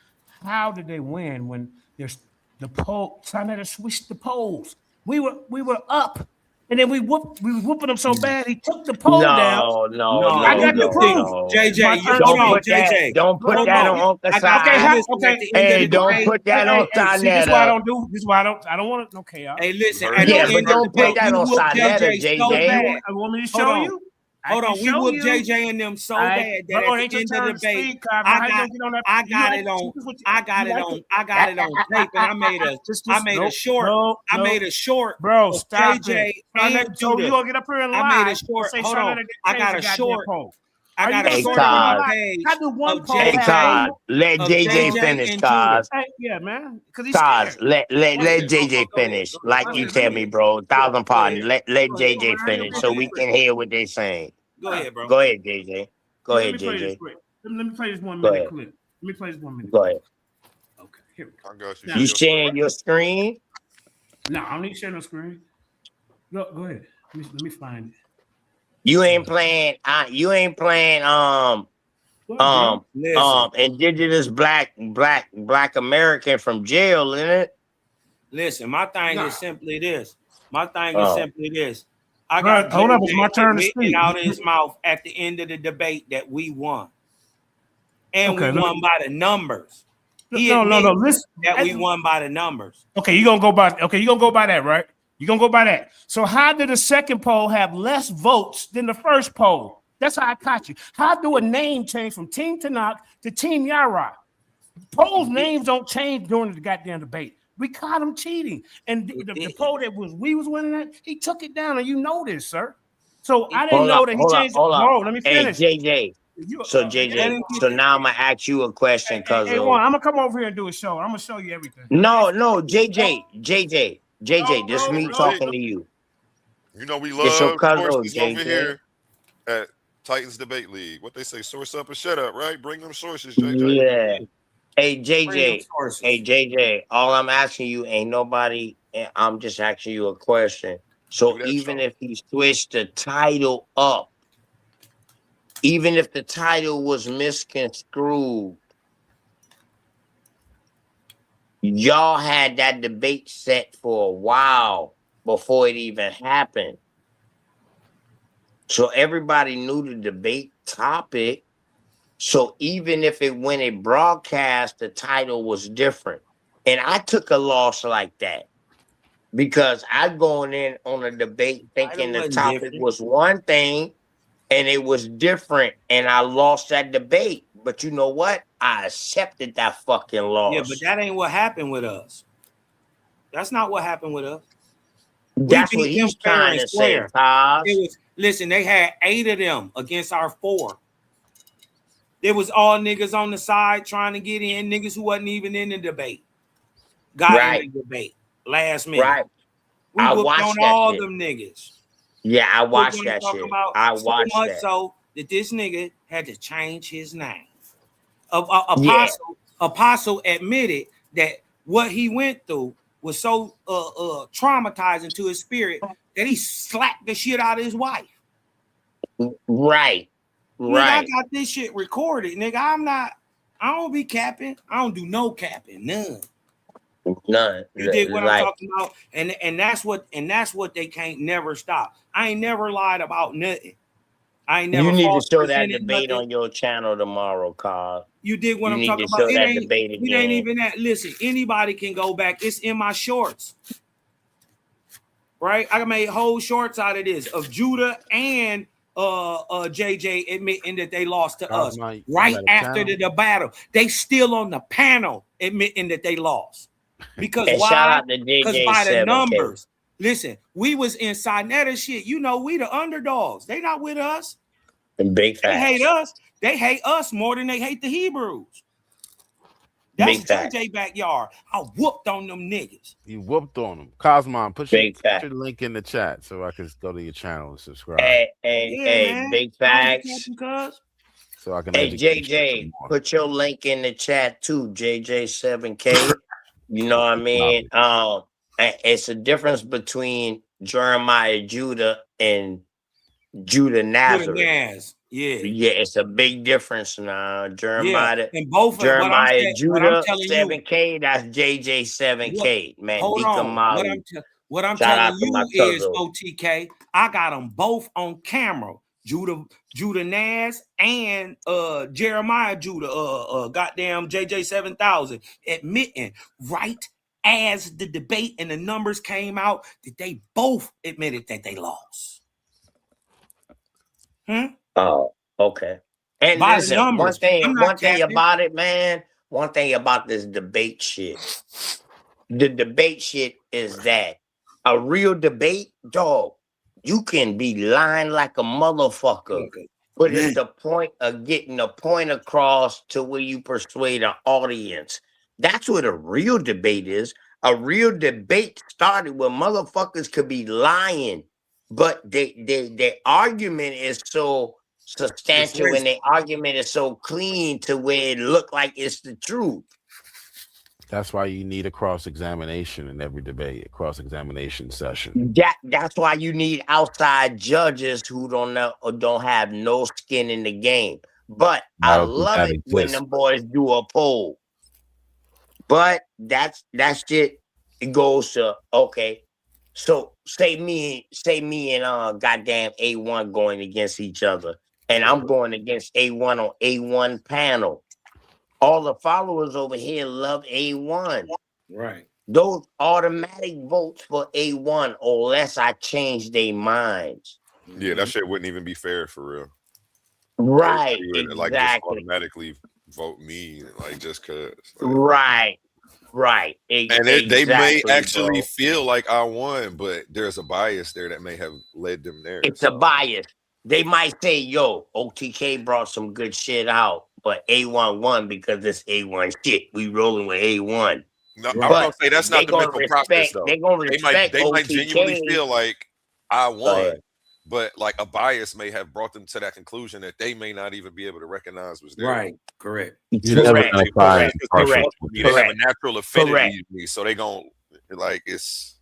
How did they win when there's the poll? Sinetta switched the polls. We were up, and then we was whooping them so bad he took the poll down. No, I you got the look see, proof. It's my JJ, turn to hold on, speak. JJ. Don't put Hold that on. on Uncle I got Okay, hey, Si. listen, at okay. the end of Hey, the don't debate. put that on See, this is why I Sinetta. don't do. This is why I don't want it. Okay, y'all. Hey, listen, Heard at it. the Yeah, You but end of heard the don't it, put debate, bro. that you on whooped Sinetta, JJ so You JJ. bad. want me to Hold show on. you? I Hold can on. We show whooped you. JJ and them so I, bad that bro, at it the ain't your end of the turn to debate, speak, Cosmo. I How you got gonna get on that? I You got like it on this is what I got you it like on it? I got it on tape and I Just made a nope, short no, I no, made a short bro. of Stop it. JJ and So you Judah. gonna get up here and I made a lie and short. say Hold on. Sonetta didn't change the goddamn poll? I Are you got a gonna Hey, sit up short here on and my Cos. lie? How page do one of poll Hey, have way JJ Cos. more? Let of JJ JJ finish, and Judah. Cos. Hey, yeah, man, because he's Cos. scared. Let Watch this. JJ Go ahead. finish. Like Watch you this. Let tell me. me, bro. Thousand Go pardon. ahead. Let Go ahead. Come on, JJ man. Hurry up finish and so do this we quick. can hear what they're saying. Go ahead, bro. Go ahead, JJ. Go Let ahead, me play this JJ. quick. Let me play this 1 Go minute ahead. clip. Let me play this 1 minute Go clip. ahead. Okay, here we go. I got you. Now, Share You your screen. sharing your screen? no, I don't need to share no screen. Go ahead. Let me find it. You ain't playing. You ain't playing. What, bro? Listen. Indigenous black American from jail, isn't it? Listen, my thing Nah. is simply this. My thing is Oh, simply this. I Bro, got hold up. It's JJ my turn to admitting speak. out of his mouth at the end of the debate that we won. And we Okay, won by the numbers. He no. admitted Listen. that we won by the numbers. Okay, you gonna go by. Okay, you gonna go by that, right? You gonna go by that. So how did the second poll have less votes than the first poll? That's how I caught you. How do a name change from Team Tanakh to Team Yara? Polls names don't change during the goddamn debate. We caught him cheating, and the poll that we was winning at, he took it down, and you know this, sir. So I didn't know that he changed. hold up. Bro, let me Hey, finish. JJ. You, So hey, JJ. So now I'm gonna ask you a question, hey, cuz Juan, I'm gonna come over here and do a show. I'm gonna show you everything. no, JJ. This is me See, talking to you. you know we It's your love cousin, sources over JJ. here at Titans Debate League. What they say, source up and shut up, right? Bring them sources, JJ. Yeah. Hey, Bring them JJ. Hey, sources. JJ. All I'm asking you ain't nobody. I'm just asking you a question. So Do that even show. if he switched the title up, even if the title was misconstrued, y'all had that debate set for a while before it even happened. So everybody knew the debate topic. So even if it when it broadcast, the title was different. And I took a loss like that because I going in on a debate Title thinking the wasn't topic different. was one thing and it was different and I lost that debate. But you know what? I accepted that fucking Yeah, but loss. that ain't what happened with us. That's not what happened with us. We That's what beat them he's fair trying and to say, square. It Taz. was listen, they had 8 of them against our 4. It was all niggas on the side trying to get in, niggas who wasn't even in the debate. Got in Right, the debate last minute. right. We I whooped on watched that all shit. them niggas. Yeah, I Look watched what I'm that talking shit. about. I So watched much that. so that this nigga had to change his name. Yeah. Apostle admitted that what he went through was so traumatizing to his spirit that he slapped the shit out of his wife. Right. Nigga, I Right. got this shit recorded. Nigga, I don't be capping. I don't do no capping, none. None. You dig what I'm Like, talking about? And that's what they can't never stop. I ain't never lied about nothing. I ain't you never need to false show that presented debate nothing. on your channel tomorrow, Carl. You dig what You I'm need talking to about? show that debate It ain't again. even that. Listen, anybody can go back. It's in my shorts. Right? I made whole shorts out of this of Judah and JJ admitting that they lost to us Cosmo, right after channel? the battle. They still on the panel admitting that they lost. Because And why? shout out to Because by the DJ7K. numbers. Listen, we was inside that shit. You know, we the underdogs. They not with us. And big They facts. hate us. They hate us more than they hate the Hebrews. That's Big facts. JJ backyard. I whooped on them niggas. You whooped on them. Cosmo, put your Big fact. link in the chat so I can go to your channel and subscribe. Hey, big facts. So I can Hey, educate you JJ, more. put your link in the chat too, JJ7K. You know what I mean? It's a difference between Jeremiah Judah and Judah Nazareth. Yeah. Yeah, it's a big difference now. Jeremiah, and both Jeremiah what I'm Judah telling 7K, that's JJ7K. Man, hold on. What I'm Shout out telling to my you is, cousin. OTK, I got them both on camera. Judah Naz and Jeremiah Judah, goddamn JJ 7000, admitting right as the debate and the numbers came out that they both admitted that they lost. Oh, okay. And By listen, numbers. one thing about it, man. One thing about this debate shit. The debate shit is that a real debate, dog, you can be lying like a motherfucker. But it's the point of getting a point across to where you persuade an audience. That's what a real debate is. A real debate started where motherfuckers could be lying, but their argument is so substantial and their argument is so clean to where it look like it's the truth. That's why you need a cross-examination in every debate, a cross-examination session. That's why you need outside judges who don't know or don't have no skin in the game. But I love it when them boys do a poll. But that's it. It goes to okay. So say me and goddamn A1 going against each other, and I'm going against A1 on A1 panel. All the followers over here love A1. Right. Those automatic votes for A1 unless I change their minds. Yeah, that shit wouldn't even be fair for real. Right. Would, like, just automatically vote me, like, just cause. Like, Right. And they may actually feel like I won, but there's a bias there that may have led them there. It's a bias. They might say, yo, OTK brought some good shit out, but A1 won because this A1 shit. We rolling with A1. No, I was gonna say that's not the mental process though. They're gonna respect they might OTK. genuinely feel like I won, but like a bias may have brought them to that conclusion that they may not even be able to recognize was there. Right. Correct. They have a natural affinity to me, so they gon' like it's.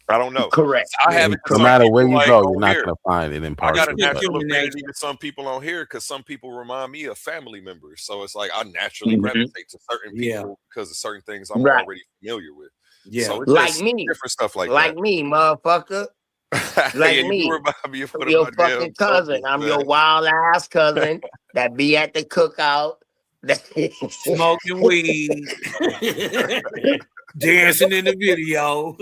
I don't know. Correct. I have it. No matter where you go, you're not going to find it in I got a person. natural affinity to some people on here because some people remind me of family members. So it's like I naturally gravitate to certain people because of certain things I'm already familiar with. Yeah, so it's like just me, different stuff like that. Me, motherfucker. Like me, you remind me of your fucking cousin. I'm your wild ass cousin that be at the cookout, smoking weed, dancing in the video.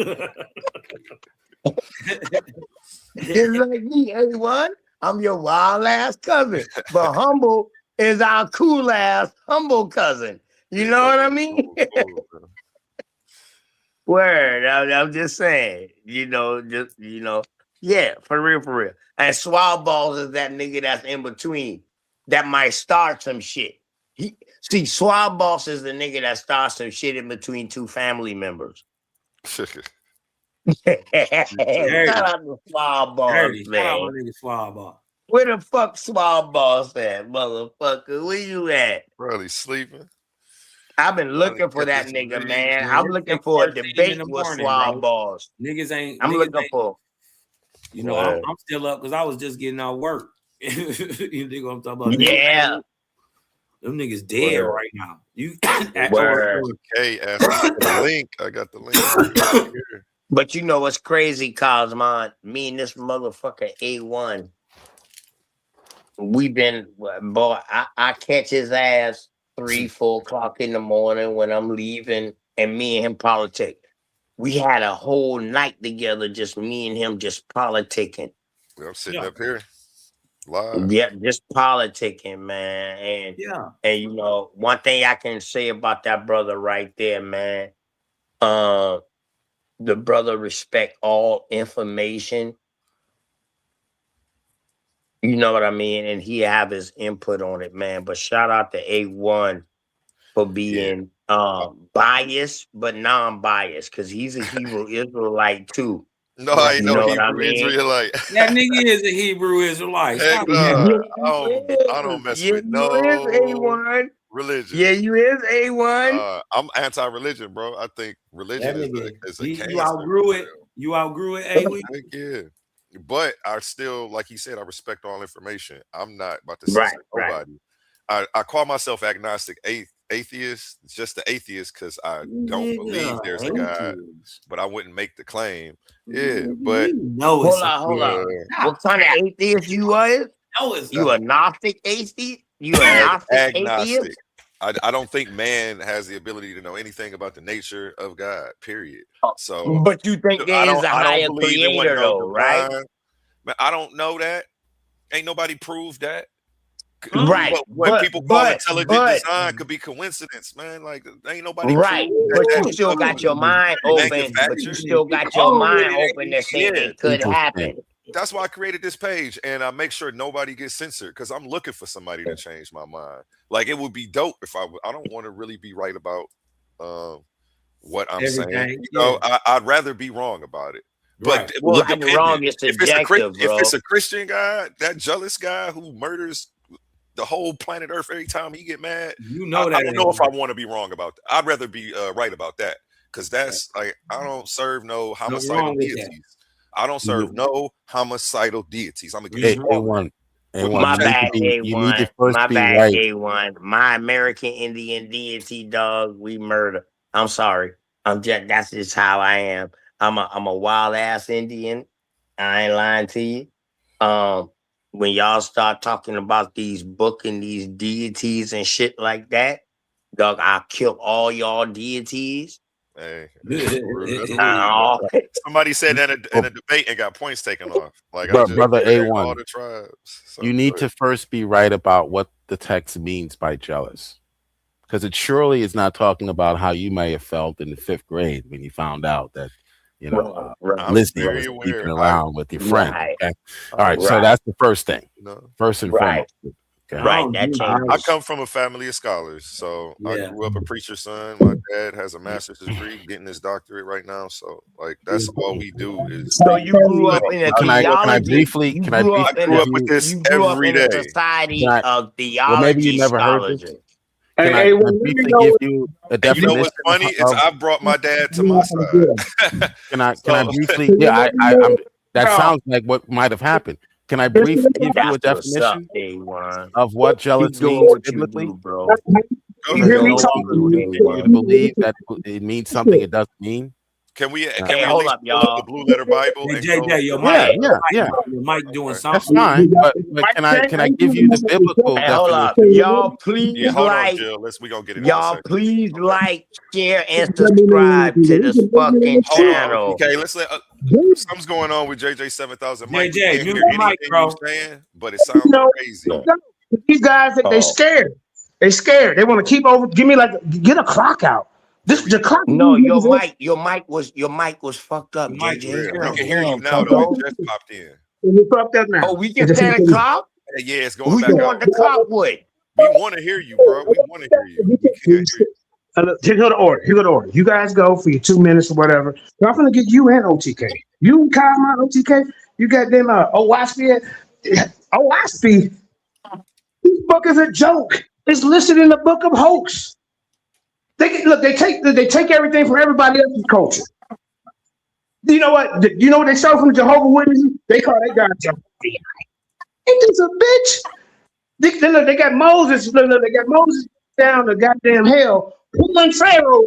It's like me, A1. I'm your wild ass cousin, but Humble is our cool ass humble cousin. You know what I mean? Word. I'm just saying. Yeah, for real. And Swab Balls is that nigga that's in between that might start some shit. Swab Boss is the nigga that starts some shit in between two family members. Shout out to Swab Boss, man. Swab Boss. Where the fuck Swab Boss at, motherfucker? Where you at? Probably sleeping. I've been looking for that nigga, man. I'm looking for a debate with Swab Boss. Niggas ain't. I'm looking for. You know, I'm still up because I was just getting out work. You know what I'm talking about? Yeah. Them niggas dead right now. You okay, ask me for the link. I got the link. But you know what's crazy, Cosmon? Me and this motherfucker A1. We've been, boy, I catch his ass 3-4 o'clock in the morning when I'm leaving, and me and him politic. We had a whole night together, just me and him just politicking. I'm sitting up here. Live. Yeah, just politicking, man. And you know, one thing I can say about that brother right there, man. The brother respect all information. You know what I mean? And he have his input on it, man. But shout out to A1 for being biased but non-biased, because he's a Hebrew Israelite too. No, I ain't You no know what I Hebrew mean? Israelite. That nigga is a Hebrew Israelite. Heck Stop no. that. I don't mess Yeah, with you is A1. religion. Yeah, you is A1. I'm anti-religion, bro. I think religion is a cancer. You outgrew it. You outgrew it, A-Week. Heck yeah. But I still, like he said, I respect all information. I'm not about to Right, censor right. nobody. I call myself agnostic atheist, just the atheist, because I don't believe there's a God, but I wouldn't make the claim. Yeah, but Hold on. What kind of atheist you are? No, it's You a Gnostic atheist? You a Gnostic agnostic. atheist? I don't think man has the ability to know anything about the nature of God, period. So But you think there is a higher creator though, right? Man, I don't know that. Ain't nobody proved that. Right. But what people call intelligent design could be coincidence, man. Like ain't nobody right. proved But you still got your mind open. But you still got your mind open to say it could happen. That's why I created this page, and I make sure nobody gets censored because I'm looking for somebody to change my mind. Like it would be dope if I don't want to really be right about what I'm saying. You know, I'd rather be wrong about it. But well, right and wrong is subjective, if it's a Christian guy, that jealous guy who murders the whole planet Earth every time he get mad, you know I don't know if I want to be wrong about that. I'd rather be right about that because that's like I don't serve no homicidal deities. I don't serve no homicidal deities. I'm against A1. My bad, A1. You need to first My be bad, right. A1. My American Indian deity, dog. We murder. I'm sorry. That's just how I am. I'm a wild ass Indian. I ain't lying to you. When y'all start talking about these booking these deities and shit like that, dog, I'll kill all y'all deities. Hey, somebody said that in a debate and got points taken off. Like brother A1, all the tribes. You need to first be right about what the text means by jealous, because it surely is not talking about how you may have felt in the 5th grade when you found out that Lizzie was sleeping around with your friend. Okay? All right, so that's the first thing. First and foremost. Okay. Right, that changes. I come from a family of scholars, so I grew up a preacher's son. My dad has a master's degree, getting his doctorate right now. So, like, that's all we do is. So you grew up in a theology. Can I grew up with this every day. A society of theology. Well, maybe you never heard this. Can I briefly give you a definition? You know what's funny? It's I brought my dad to my side. Can I briefly? Yeah, I'm. That sounds like what might have happened. Can I briefly give you a definition of what jealous means biblically? Bro. You believe that it means something it doesn't mean? Can we hold up, y'all? The Blue Letter Bible? Hey, JJ, your mic doing something. That's fine. But can I give you the biblical definition? Hold up, y'all. Please hold on, Jill. We gonna get it. Y'all, please like, share, and subscribe to this fucking channel. Okay, let's let. Something's going on with JJ 7000. JJ, mute the mic, bro. But it sounds crazy. These guys, they scared. They scared. They want to keep over. Give me get a clock out. The clock. No, your mic was fucked up, JJ. We can hear you now. Though. It just popped in. You fucked up now. Oh, we can set a clock. Yeah, it's going Who back. Who you want the clock with? We want to hear you, bro. We want to hear you. We can't hear you. Here go the order. Here go the order. You guys go for your 2 minutes or whatever. So I'm gonna get you and OTK. You and Kyle, OTK. You got them. Owaspy. Owaspy. This book is a joke. It's listed in the book of hoax. They take everything from everybody else's culture. You know what? You know what they stole from the Jehovah's Witnesses? They call that guy Jehovah. Ain't this a bitch? They got Moses. They got Moses down the goddamn hell, pulling Pharaoh,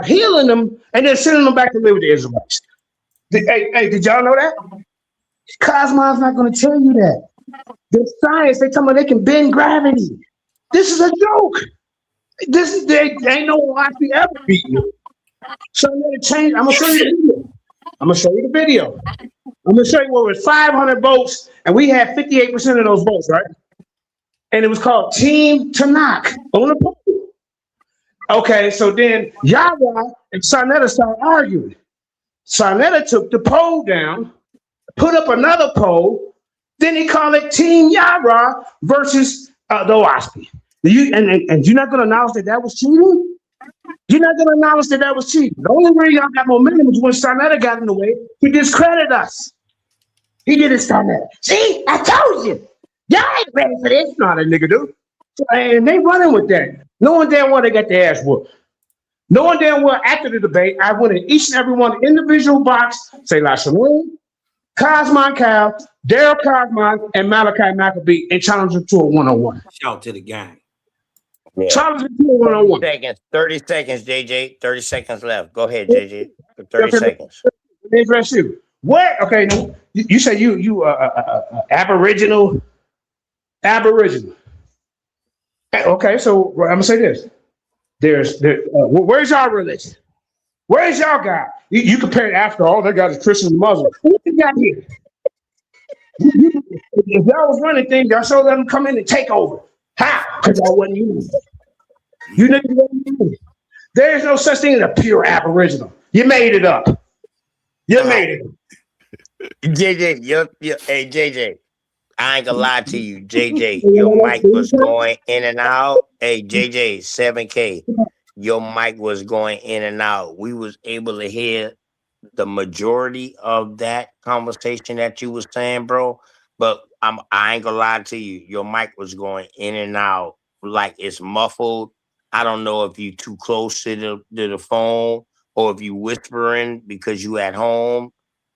healing them, and then sending them back to live with the Israelites. Hey, did y'all know that? Cosmo's not going to tell you that. The science, they tell me they can bend gravity. This is a joke. They ain't no Owaspy ever beat you. So I'm gonna change. I'm gonna show you the video. I'm gonna show you where it was 500 votes, and we had 58% of those votes, right? And it was called Team Tanakh on the poll. Okay, so then Yahweh and Sarnetta started arguing. Sarnetta took the poll down, put up another poll, then he called it Team Yara versus the WASP. And you're not going to acknowledge that was cheating? You're not going to acknowledge that was cheating. The only way y'all got momentum is when Sarnetta got in the way. He discredited us. He did it, Sarnetta. See, I told you. Y'all ain't ready for this. No, that nigga do. And they running with that. No one damn well they got their ass whooped. No one damn well after the debate, I went in each and every one individual box, say La Shalom, Cosmon Cal, Daryl Cosmon, and Malachi Maccabee, and challenge them to a one-on-one. Shout to the gang. Yeah. Challenge them to a one-on-one. 30 seconds, JJ. 30 seconds left. Go ahead, JJ. 30 seconds. Let me address you. What? Okay, you say you Aboriginal. Okay, so I'm gonna say this. Where's y'all religion? Where's y'all God? You compare Africa, all they got is Christian and Muslim. What you got here? If y'all was running things, y'all should let them come in and take over. How? Because y'all wasn't using it. You niggas wasn't using it. There is no such thing as a pure Aboriginal. You made it up. You made it up. JJ, hey JJ, I ain't gonna lie to you, JJ. Your mic was going in and out. Hey JJ, 7K. Your mic was going in and out. We was able to hear the majority of that conversation that you was saying, bro. But I ain't gonna lie to you. Your mic was going in and out, like it's muffled. I don't know if you too close to the phone or if you whispering because you at home.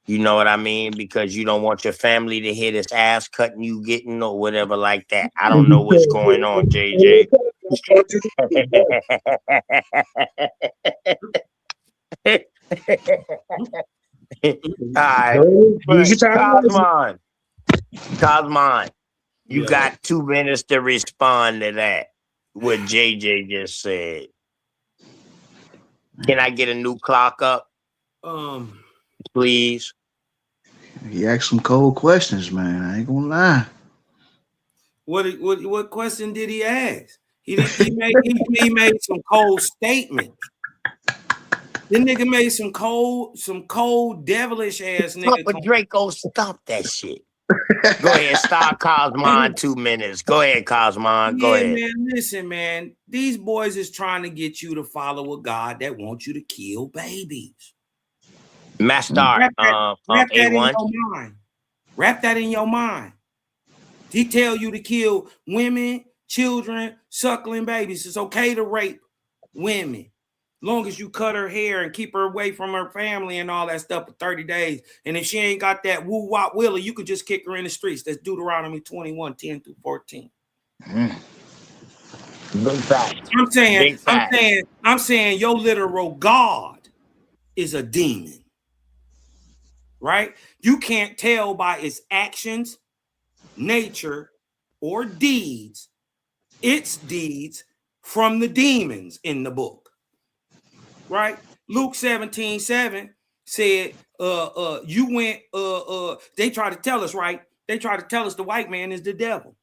You know what I mean? Because you don't want your family to hear this ass cutting you getting or whatever like that. I don't know what's going on, JJ. All right. Cosmon, you got 2 minutes to respond to that. What JJ just said. Can I get a new clock up? Please. He asked some cold questions, man. I ain't gonna lie. What question did he ask? He made some cold statements. The nigga made some cold devilish ass nigga. Papa Draco, stop that shit. Go ahead, start Cosmon 2 minutes. Go ahead, Cosmon. Go ahead. Man, listen, man. These boys is trying to get you to follow a God that wants you to kill babies. Master wrap that A1. In your mind. Wrap that in your mind. He tell you to kill women, children, suckling babies. It's okay to rape women. Long as you cut her hair and keep her away from her family and all that stuff for 30 days. And if she ain't got that woo-wop willy, you could just kick her in the streets. That's Deuteronomy 21, 10 through 14. Big fact. I'm saying your literal God is a demon. Right? You can't tell by its actions, nature, or deeds, its deeds from the demons in the book. Right? Luke 17:7 said, you went, they try to tell us, right? They try to tell us the white man is the devil.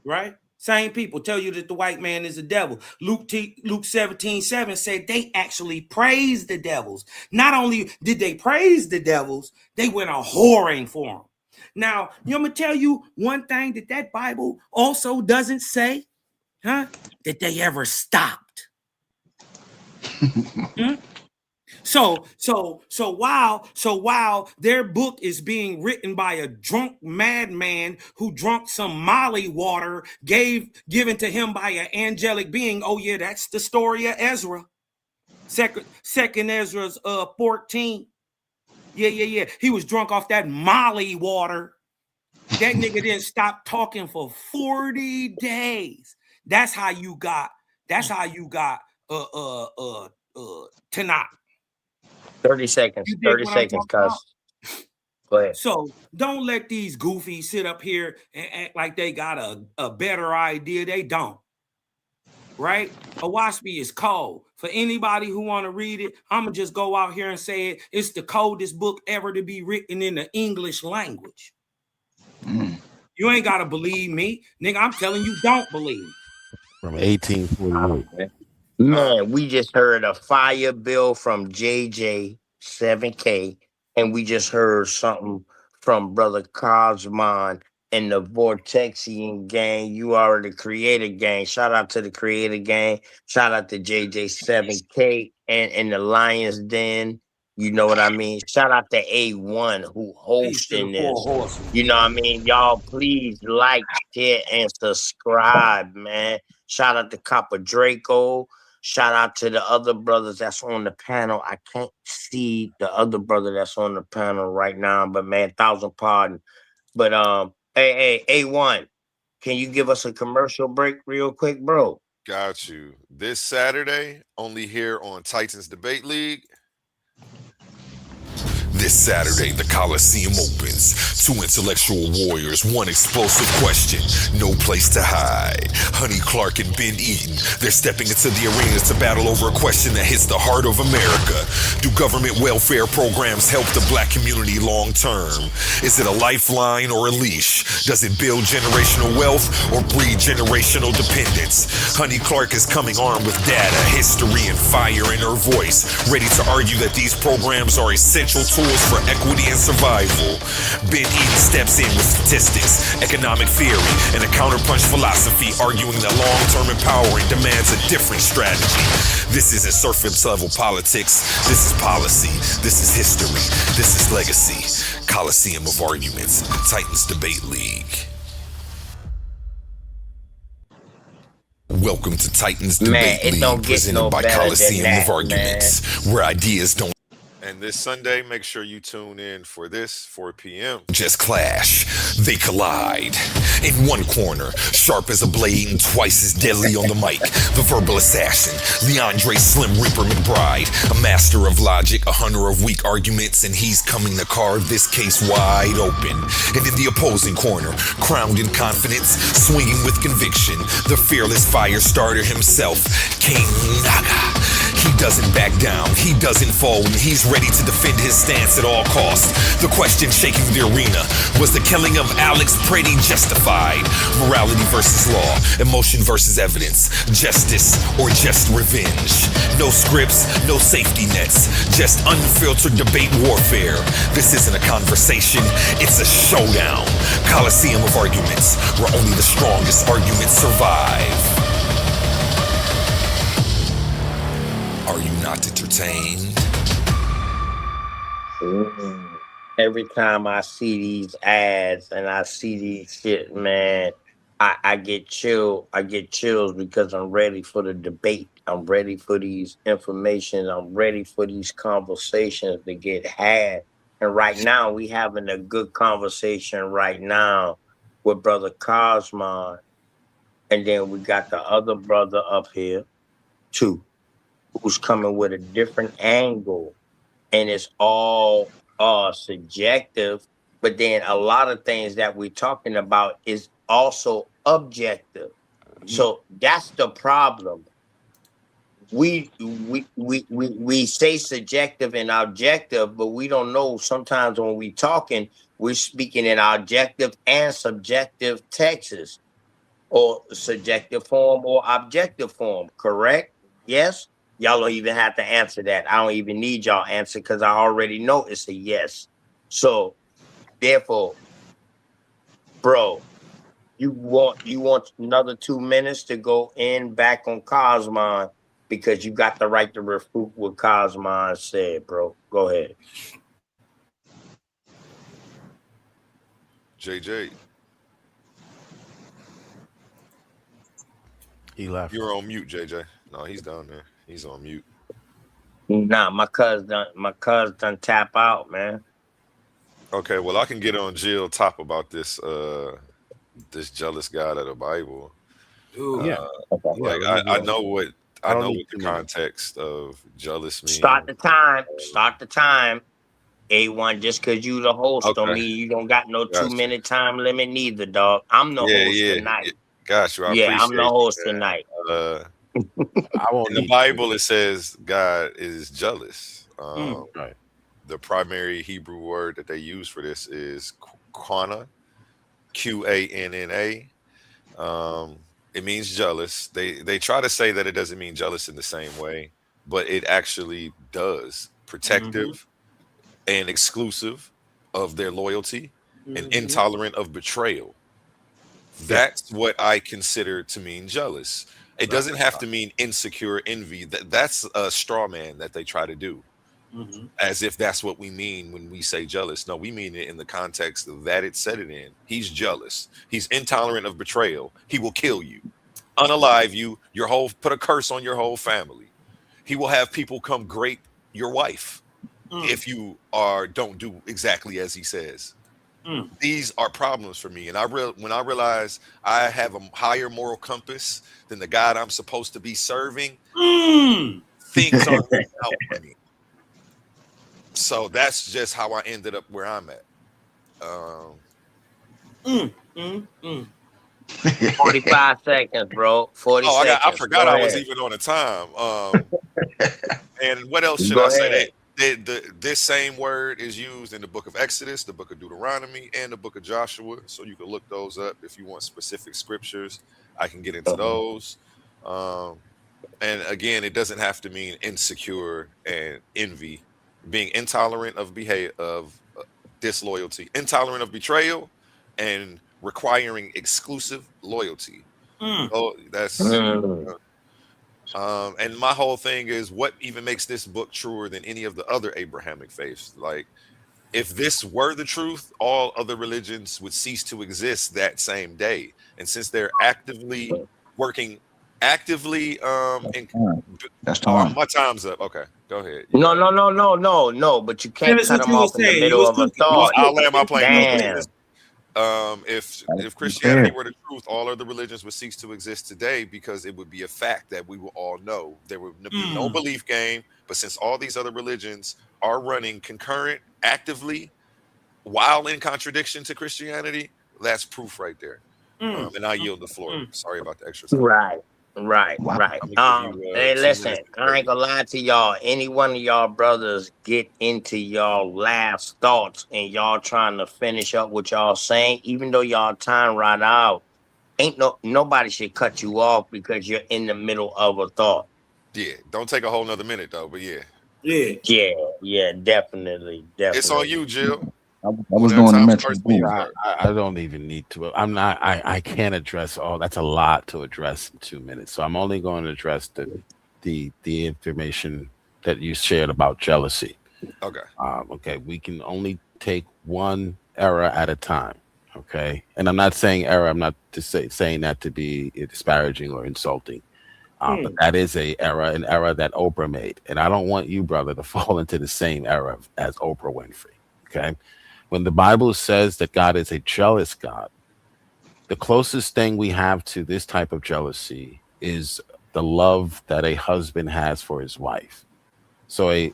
Right? Same people tell you that the white man is the devil. Luke 17:7 said they actually praised the devils. Not only did they praise the devils, they went a whoring for them. Now, I'm going to tell you one thing that Bible also doesn't say, that they ever stopped. So while their book is being written by a drunk madman who drunk some Molly water given to him by an angelic being, oh yeah, that's the story of Ezra. Second Ezra's 14. Yeah. He was drunk off that Molly water. That nigga didn't stop talking for 40 days. That's how you got Tanakh. 30 seconds. 30 seconds, cuz. Go ahead. So don't let these goofies sit up here and act like they got a better idea. They don't. right? Owaski is cold. For anybody who want to read it, I'm going to just go out here and say it. It's the coldest book ever to be written in the English language. You ain't got to believe me. Nigga, I'm telling you, don't believe. From 1848. Man, we just heard a fire bill from JJ 7K, and we just heard something from Brother Cosmon and the Vortexian gang. You are the creator gang. Shout out to the creator gang. Shout out to JJ 7K and the Lions Den. You know what I mean? Shout out to A1 who hosting this. You know what I mean? Y'all please like, share, and subscribe, man. Shout out to Copper Draco. Shout out to the other brothers that's on the panel. I can't see the other brother that's on the panel right now, but man, 1,000 pardon. But hey, A1, can you give us a commercial break real quick, bro? Got you. This Saturday, only here on Titans Debate League. This Saturday, the Coliseum opens. 2 intellectual warriors, 1 explosive question, no place to hide. Honey Clark and Ben Eaton, they're stepping into the arena to battle over a question that hits the heart of America. Do government welfare programs help the black community long term? Is it a lifeline or a leash? Does it build generational wealth or breed generational dependence? Honey Clark is coming armed with data, history, and fire in her voice, ready to argue that these programs are essential tools for equity and survival. Ben Eaton steps in with statistics, economic theory, and a counterpunch philosophy, arguing that long-term empowering demands a different strategy. This isn't surface level politics. This is policy. This is history. This is legacy. Coliseum of Arguments. Titans Debate League. Welcome to Titans Debate League, presented by Coliseum of Arguments, where ideas don't. And this Sunday, make sure you tune in for this, 4 p.m. just clash, they collide. In one corner, sharp as a blade and twice as deadly on the mic, the verbal assassin, Leandre Slim Reaper McBride, a master of logic, a hunter of weak arguments, and he's coming to carve this case wide open. And in the opposing corner, crowned in confidence, swinging with conviction, the fearless fire starter himself, King Naga. He doesn't back down, he doesn't fold, and he's ready to defend his stance at all costs. The question shaking the arena, was the killing of Alex Pretty justified? Morality versus law, emotion versus evidence, justice or just revenge? No scripts, no safety nets, just unfiltered debate warfare. This isn't a conversation, it's a showdown. Coliseum of Arguments, where only the strongest arguments survive. Are you not entertained? Every time I see these ads and I see these shit, man, I get chilled. I get chills because I'm ready for the debate. I'm ready for these information. I'm ready for these conversations to get had. And right now, we having a good conversation right now with Brother Cosmon. And then we got the other brother up here, too, who's coming with a different angle. And it's all subjective, but then a lot of things that we're talking about is also objective. So that's the problem. We say subjective and objective, but we don't know. Sometimes when we talking, we're speaking in objective and subjective texts, or subjective form or objective form. Correct? Yes. Y'all don't even have to answer that. I don't even need y'all answer because I already know it's a yes. So therefore, bro, you want another 2 minutes to go in back on Cosmon because you got the right to refute what Cosmon said, bro. Go ahead. JJ. He left. You're on mute, JJ. No, he's down there. He's on mute. Nah, my cuz done tap out, man. Okay, well, I can get on Jill top about this this jealous God of the Bible. Yeah. Like I know what the context of jealous means. Start the time. A1, just because you the host don't mean you don't got no 2-minute time limit neither, dog. I'm the host tonight. Got you. I'm the host tonight. won't In the need Bible, it says God is jealous. right. The primary Hebrew word that they use for this is qanna, Qanna. It means jealous. They try to say that it doesn't mean jealous in the same way, but it actually does. Protective and exclusive of their loyalty and intolerant of betrayal. That's what I consider to mean jealous. It doesn't have to mean insecure envy. That's a straw man that they try to do, as if that's what we mean when we say jealous. No, we mean it in the context of that it said it in. He's jealous. He's intolerant of betrayal. He will kill you, unalive you, put a curse on your whole family. He will have people come grape your wife if you don't do exactly as he says. These are problems for me, and when I realize I have a higher moral compass than the God I'm supposed to be serving, things are working out for me. So that's just how I ended up where I'm at. 45 seconds, bro. 40 seconds. I forgot I was even on the time. And what else should Go I say? ahead. This same word is used in the book of Exodus, the book of Deuteronomy, and the book of Joshua. So you can look those up if you want specific scriptures. I can get into those. And again, it doesn't have to mean insecure and envy. Being intolerant of disloyalty, intolerant of betrayal, and requiring exclusive loyalty. Oh, that's and my whole thing is, what even makes this book truer than any of the other Abrahamic faiths? Like, if this were the truth, all other religions would cease to exist that same day. And since they're actively working, That's time. my time's up. Okay, go ahead. No. But you can't cut them off in the middle of a thought. I'll land my plane. Damn. If Christianity were the truth, all other religions would cease to exist today, because it would be a fact that we will all know. There would be no belief game. But since all these other religions are running concurrent, actively, while in contradiction to Christianity, that's proof right there. And I yield the floor. Sorry about the extra time. Right. Hey, listen, I ain't gonna lie to y'all. Any one of y'all brothers get into y'all last thoughts and y'all trying to finish up what y'all saying, even though y'all time right out, nobody should cut you off because you're in the middle of a thought. Yeah, don't take a whole nother minute though. But yeah, definitely. It's on you, Jill. I was going to mention. I don't even need to. I'm not. I can't address all. That's a lot to address in 2 minutes. So I'm only going to address the information that you shared about jealousy. Okay. Okay. We can only take one era at a time. Okay. And I'm not saying era. I'm not saying that to be disparaging or insulting. But that is an era that Oprah made, and I don't want you, brother, to fall into the same era as Oprah Winfrey. Okay. When the Bible says that God is a jealous God, the closest thing we have to this type of jealousy is the love that a husband has for his wife. So a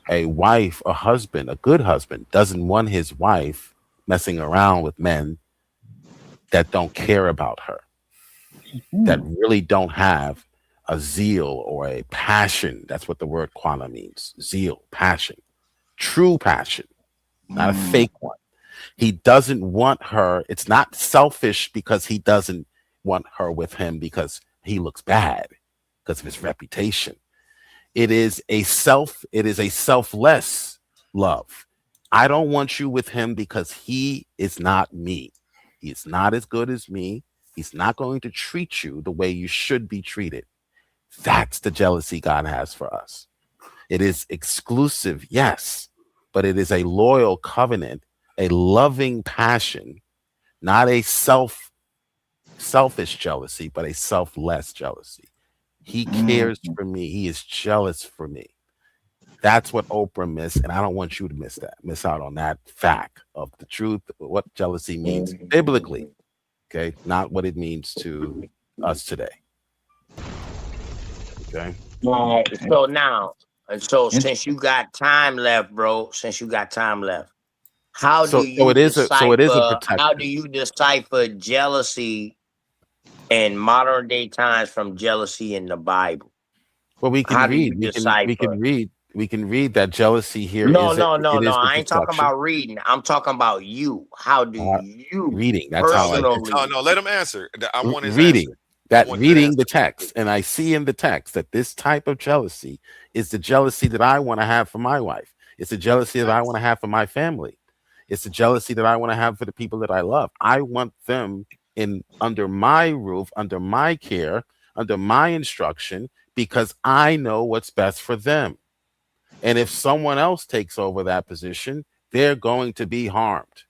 husband, a good husband, doesn't want his wife messing around with men that don't care about her, that really don't have a zeal or a passion. That's what the word quana means. Zeal, passion, true passion, not a fake one. He doesn't want her. It's not selfish because he doesn't want her with him because he looks bad because of his reputation. It is a selfless love. I don't want you with him because he is not me. He is not as good as me. He's not going to treat you the way you should be treated. That's the jealousy God has for us. It is exclusive, yes, but it is a loyal covenant, a loving passion, not a selfish jealousy, but a selfless jealousy. He cares for me. He is jealous for me. That's what Oprah missed, and I don't want you to miss out on that fact of the truth, what jealousy means biblically, okay? Not what it means to us today. Okay. So now, since you got time left, bro, how do you decipher jealousy in modern day times from jealousy in the Bible? Well, we can How do read. you We can decipher? read. We can read that jealousy here No, is no, no, it no. is the I ain't talking destruction. about reading. I'm talking about you. How do you Reading. That's how I personally? No, let him answer. I want his answer. reading I that want the reading the answer. text, and I see in the text that this type of jealousy is the jealousy that I want to have for my wife. It's the jealousy that I want to have for my family. It's the jealousy that I want to have for the people that I love. I want them in under my roof, under my care, under my instruction, because I know what's best for them. And if someone else takes over that position, they're going to be harmed.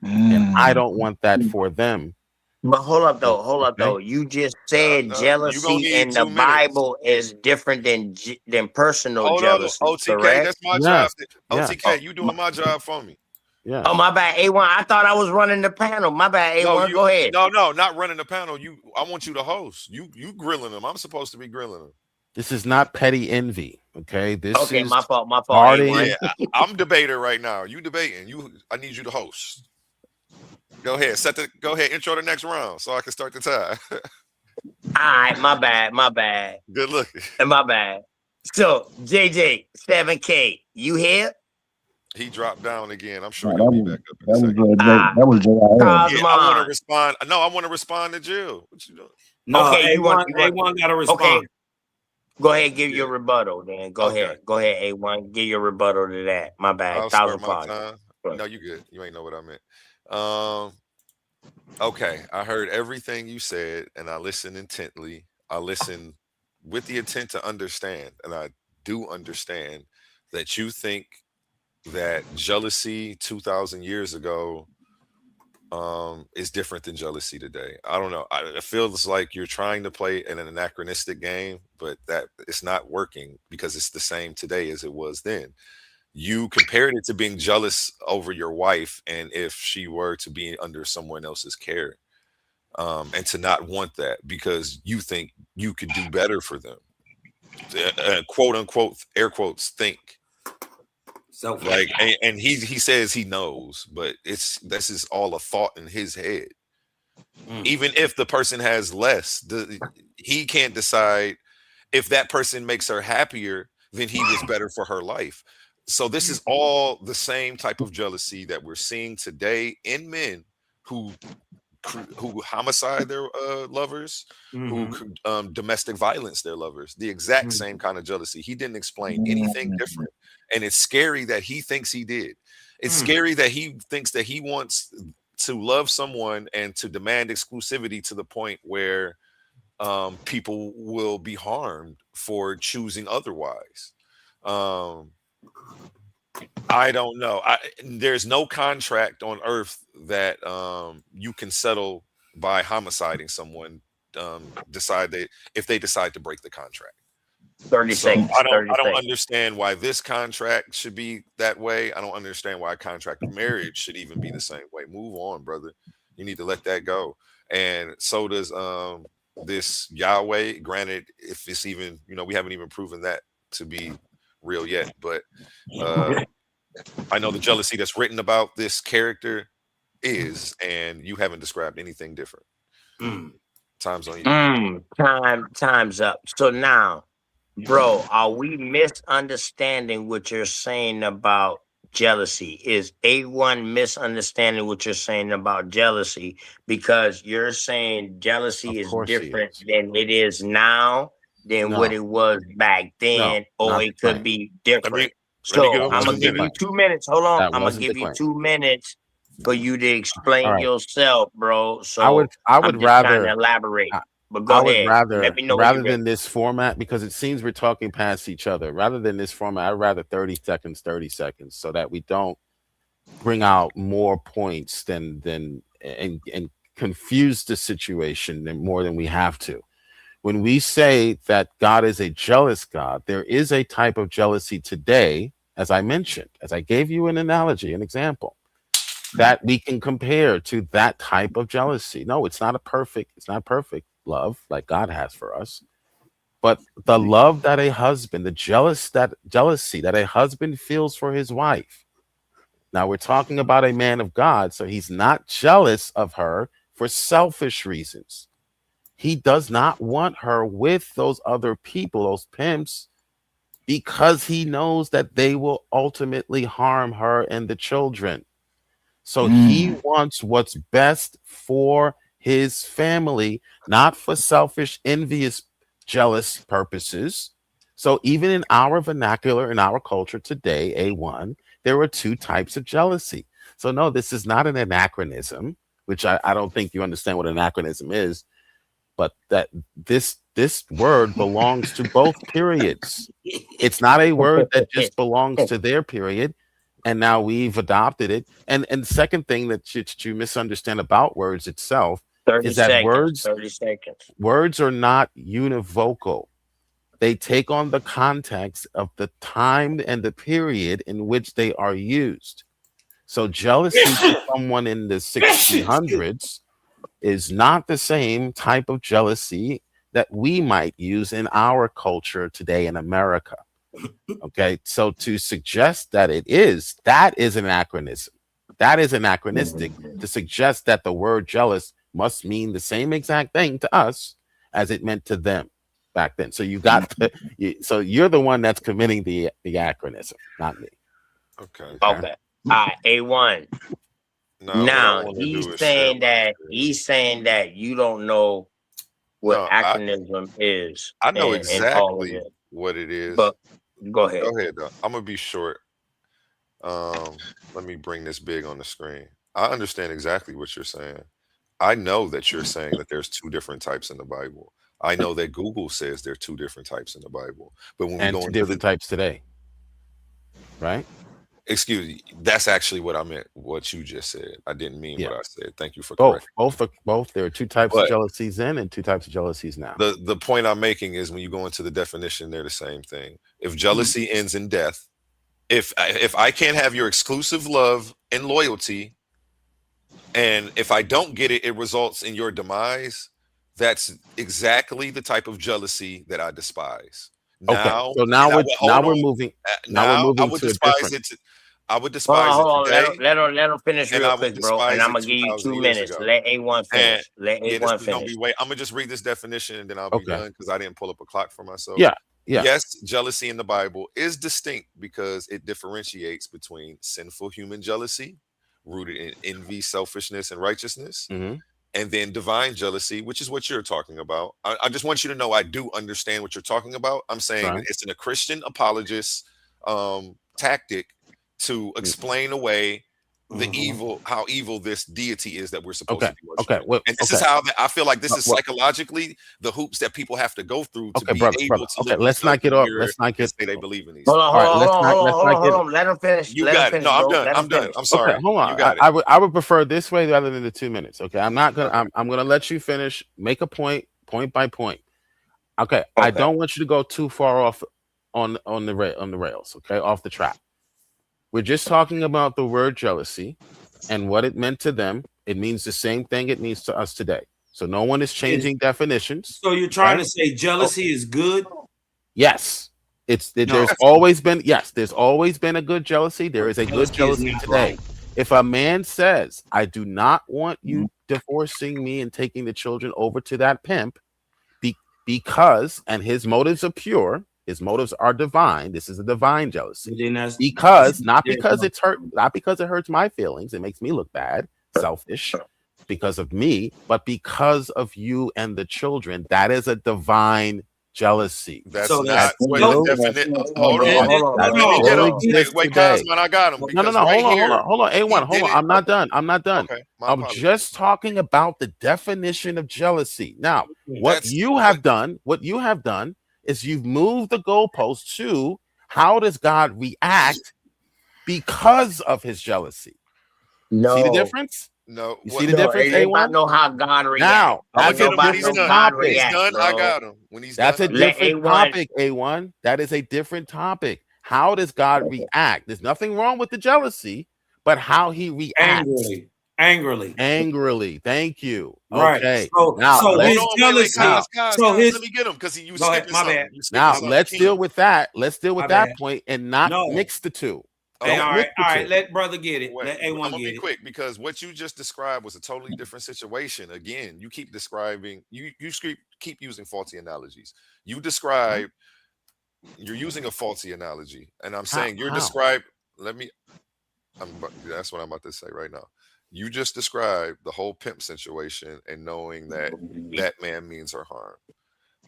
And I don't want that for them. But hold up Okay. though. You just said You gonna jealousy need in the 2 minutes. Bible is different than personal Hold on, jealousy, OTK. correct? That's my job. Yes. Yes. Oh, OTK, you doing my job for me. Yes. oh, my bad, A1. I thought I was running the panel. My bad, No, A1. Go ahead. no, not running the panel. I want you to host. You grilling them. I'm supposed to be grilling them. This is not petty envy. Okay. This Okay, is my fault, guarding. A1. Yeah, I'm debater right now. You debating. I need you to host. Go ahead. Go ahead. Intro the next round so I can start the time. All right, my bad. Good looking. My bad. So, JJ, 7K, you here? He dropped down again. I'm sure Nah, he'll be back up in a second. that was JIL. Yeah, I want to Cosmon. respond. No, I want to respond to Jill. What you doing? No, Okay, you want A1 got to respond. Okay, go ahead, give your Yeah. rebuttal. Then go ahead, A1, give your rebuttal to that. My bad, I'll start 1,000 my apologies. time. No, you good. You ain't know what I meant. Okay, I heard everything you said, and I listened intently. I listened with the intent to understand, and I do understand that you think that jealousy 2,000 years ago is different than jealousy today. I don't know. It feels like you're trying to play an anachronistic game, but that it's not working because it's the same today as it was then. You compared it to being jealous over your wife, and if she were to be under someone else's care, and to not want that because you think you could do better for them, quote unquote, air quotes, think. So Like, and he says he knows, but this is all a thought in his head. Even if the person has less, he can't decide if that person makes her happier, then he was better for her life. So this is all the same type of jealousy that we're seeing today in men who homicide their lovers, who domestic violence their lovers. The exact same kind of jealousy. He didn't explain anything different, and it's scary that he thinks he did. It's scary that he thinks that he wants to love someone and to demand exclusivity to the point where people will be harmed for choosing otherwise. I don't know. There's no contract on earth that you can settle by homiciding someone. If they decide to break the contract. 30 seconds. I don't understand why this contract should be that way. I don't understand why a contract of marriage should even be the same way. Move on, brother. You need to let that go. And so does this Yahweh. Granted, if it's even, we haven't even proven that to be real yet, but I know the jealousy that's written about this character is, and you haven't described anything different. Time's on you. Time's up. So now, bro, are we misunderstanding what you're saying about jealousy? Is A1 misunderstanding what you're saying about jealousy? Because you're saying jealousy is different than it is now than what it was back then, or it could be different. So I'm gonna give you 2 minutes. Hold on. I'm gonna give you 2 minutes for you to explain yourself, bro. So I would I'm just rather trying to elaborate. But go ahead. Let me know when rather you're ready. than this format, because it seems we're talking past each other. Rather than this format, I'd rather 30 seconds, so that we don't bring out more points and confuse the situation more than we have to. When we say that God is a jealous God, there is a type of jealousy today, as I mentioned, as I gave you an analogy, an example, that we can compare to that type of jealousy. No, it's not perfect love like God has for us, but the love that a husband, jealousy that a husband feels for his wife. Now we're talking about a man of God, so he's not jealous of her for selfish reasons. He does not want her with those other people, those pimps, because he knows that they will ultimately harm her and the children. So he wants what's best for his family, not for selfish, envious, jealous purposes. So even in our vernacular, in our culture today, A1, there are two types of jealousy. So no, this is not an anachronism, which I don't think you understand what anachronism is, but that this word belongs to both periods. It's not a word that just belongs to their period, and now we've adopted it. And the second thing that you misunderstand about words itself 30 is that seconds. 30 seconds. words are not univocal. They take on the context of the time and the period in which they are used. So jealousy to someone in the 1600s is not the same type of jealousy that we might use in our culture today in America. Okay, so to suggest that that is anachronism. That is anachronistic to suggest that the word jealous must mean the same exact thing to us as it meant to them back then. So so you're the one that's committing the anachronism, not me. Okay. All right, A1. Now he's saying that you don't know what acronym is. I know and all of exactly it. what it is. But go ahead. Go ahead, though. I'm gonna be short. Let me bring this big on the screen. I understand exactly what you're saying. I know that you're saying that there's two different types in the Bible. I know that Google says there are two different types in the Bible. But when we go two into different types today, right? Excuse me, that's actually what I meant. What you just said, I didn't mean what I said. Thank you for both. correcting. Both. There are two types of jealousies then, and two types of jealousies now. The point I'm making is when you go into the definition, they're the same thing. If jealousy ends in death, if I can't have your exclusive love and loyalty, and if I don't get it, it results in your demise. That's exactly the type of jealousy that I despise. Now, so now we're moving to a different. I would despise hold it on. today. Let him finish real quick, bro. And I'm gonna give you 2 minutes. Let A1 finish. Let A1 finish. I'm gonna just read this definition and then I'll be done because I didn't pull up a clock for myself. Yeah. Yes, jealousy in the Bible is distinct because it differentiates between sinful human jealousy, rooted in envy, selfishness, and righteousness, and then divine jealousy, which is what you're talking about. I just want you to know I do understand what you're talking about. I'm saying it's in a Christian apologist tactic to explain away the evil, how evil this deity is that we're supposed to be worshiping. And this is how I feel like this is psychologically the hoops that people have to go through to be able to let's not get off. Let's not get. Say they believe in these. Hold on. Let him finish. You got it. No, I'm done. I'm sorry. Okay, hold on. You got it. I would prefer this way rather than the 2 minutes. Okay, I'm not gonna. I'm gonna let you finish. Make a point by point. Okay. I don't want you to go too far off on the rails. Okay, off the track. We're just talking about the word jealousy and what it meant to them. It means the same thing it means to us today. So no one is changing definitions. So you're trying to say jealousy is good? Yes. There's always been a good jealousy. There is a good jealousy today. Right. If a man says, I do not want you divorcing me and taking the children over to that pimp because, and his motives are pure, his motives are divine. This is a divine jealousy. Not because it hurts my feelings. It makes me look bad, selfish because of me, but because of you and the children. That is a divine jealousy. That's not what the definition. Hold on. Wait, Cosman, I got him. No. Hold on. A1, hold on. I'm not done. Okay, I'm just talking about the definition of jealousy. Now, what you have done is you've moved the goalpost to how does God react because of his jealousy? No. See the difference? No. You see the difference? I know how God reacts. Now, that's a different topic. When he's done, I got him. When he's that's done, a different topic, A1. That is a different topic. How does God react? There's nothing wrong with the jealousy, but how he reacts. Angrily. Thank you. Right. Okay. So his jealousy. Let me get him because you skipped my bad. Now let's deal with that. Let's deal with that point and not mix the two. Hey, all right, literature. let brother get it. Wait, Let I'm A1 gonna be get it. quick because what you just described was a totally different situation. Again, you keep describing you keep using faulty analogies. You describe you're using a faulty analogy, and I'm saying you're describe. Let me. That's what I'm about to say right now. You just described the whole pimp situation and knowing that that man means her harm.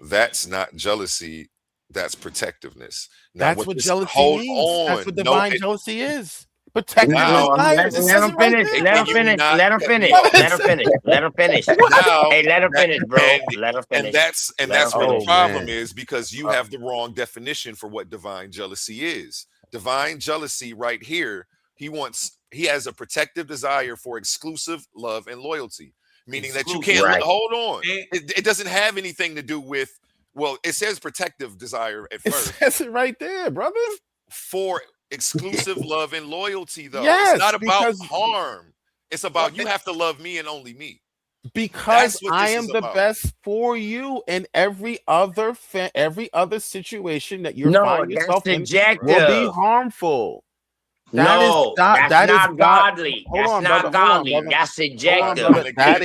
That's not jealousy. That's protectiveness. Now, That's what jealousy means. That's what divine jealousy is. Protecting now, desires. It says it right there. Let him finish. Let him finish. Let him finish. Let him finish. Now, Hey, let him finish, bro. Let him and finish. that's where the problem is, because you have the wrong definition for what divine jealousy is. Divine jealousy right here, he has a protective desire for exclusive love and loyalty, meaning that you can't hold on. It doesn't have anything to do with, well, it says protective desire at first. It says it right there, brother. For exclusive love and loyalty, though. Yes, it's not about harm. It's about you have to love me and only me. Because I am the best for you, and every other situation that you find yourself in will be harmful. That's not godly. That's not godly. That's subjective. That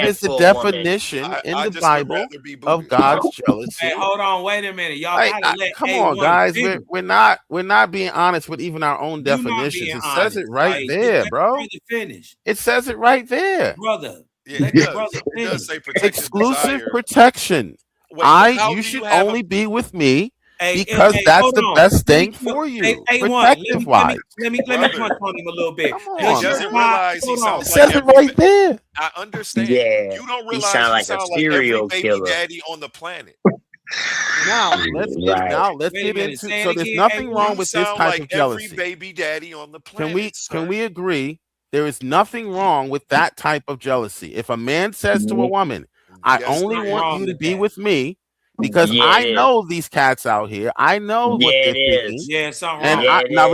is the definition in the Bible of God's jealousy. Hey, hold on, wait a minute, y'all gotta let come A1 on, guys. finish. We're not being honest with even our own definitions. It says it right there, bro. Finish. It says it right there, brother. Yeah, it does say exclusive protection. You should only be with me because that's the best thing for you. Protective wise. Let me punch on him a little bit. He doesn't realize he sounds it says it right there. I understand. Yeah, you don't realize he sound like a serial every baby killer. daddy on the planet. Now let's get into. So there's nothing wrong with this type of jealousy. Every baby daddy on the planet. Can we agree? There is nothing wrong with that type of jealousy. If a man says to a woman, "I only want you to be with me," because I know these cats out here. I know what they're thinking. Yeah, something wrong. And now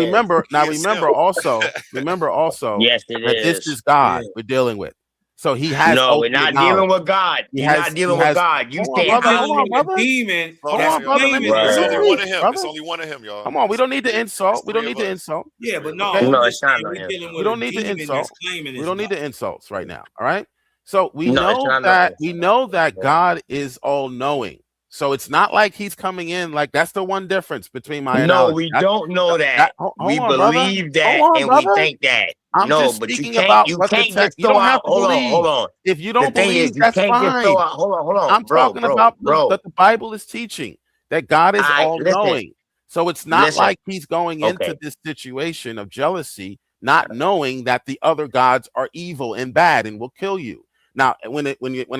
remember also yes, that this is God we're dealing with. So he has we're not dealing with God. You're not dealing with God. You stay a demon. It's only one of him. It's only one of him, y'all. Come on, we don't need to insult. We don't need to insult. Yeah, but no, it's not. We don't need to insult. We don't need the insults right now. All right. So we know that God is all knowing. So it's not like he's coming in like that's the one difference between my No, we don't know that. We believe that and we think that. But you can't just throw out. Hold on. If you don't believe, that's fine. Hold on. I'm talking about that the Bible is teaching that God is all knowing. So it's not like he's going into this situation of jealousy, not knowing that the other gods are evil and bad and will kill you. Now, when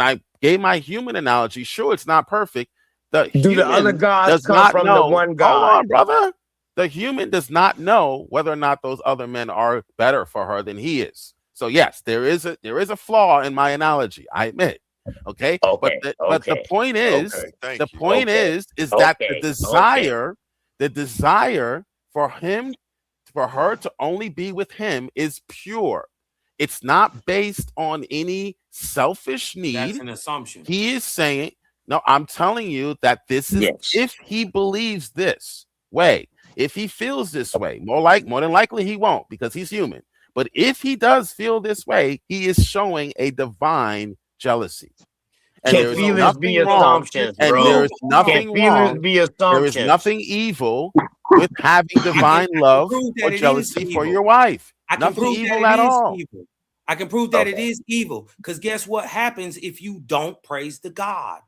I gave my human analogy, sure, it's not perfect. Do the other gods come from the one God? Hold on, brother. The human does not know whether or not those other men are better for her than he is. So yes, there is a flaw in my analogy. I admit. Okay. But the point is, that the desire for her to only be with him is pure. It's not based on any selfish need. That's an assumption. He is saying, no, I'm telling you that this is if he believes this way, if he feels this way, more than likely he won't because he's human. But if he does feel this way, he is showing a divine jealousy. And there is nothing wrong. And there is nothing wrong. There is nothing evil with having divine love or jealousy for your wife. Nothing evil at all. I can prove that it is evil because guess what happens if you don't praise the God?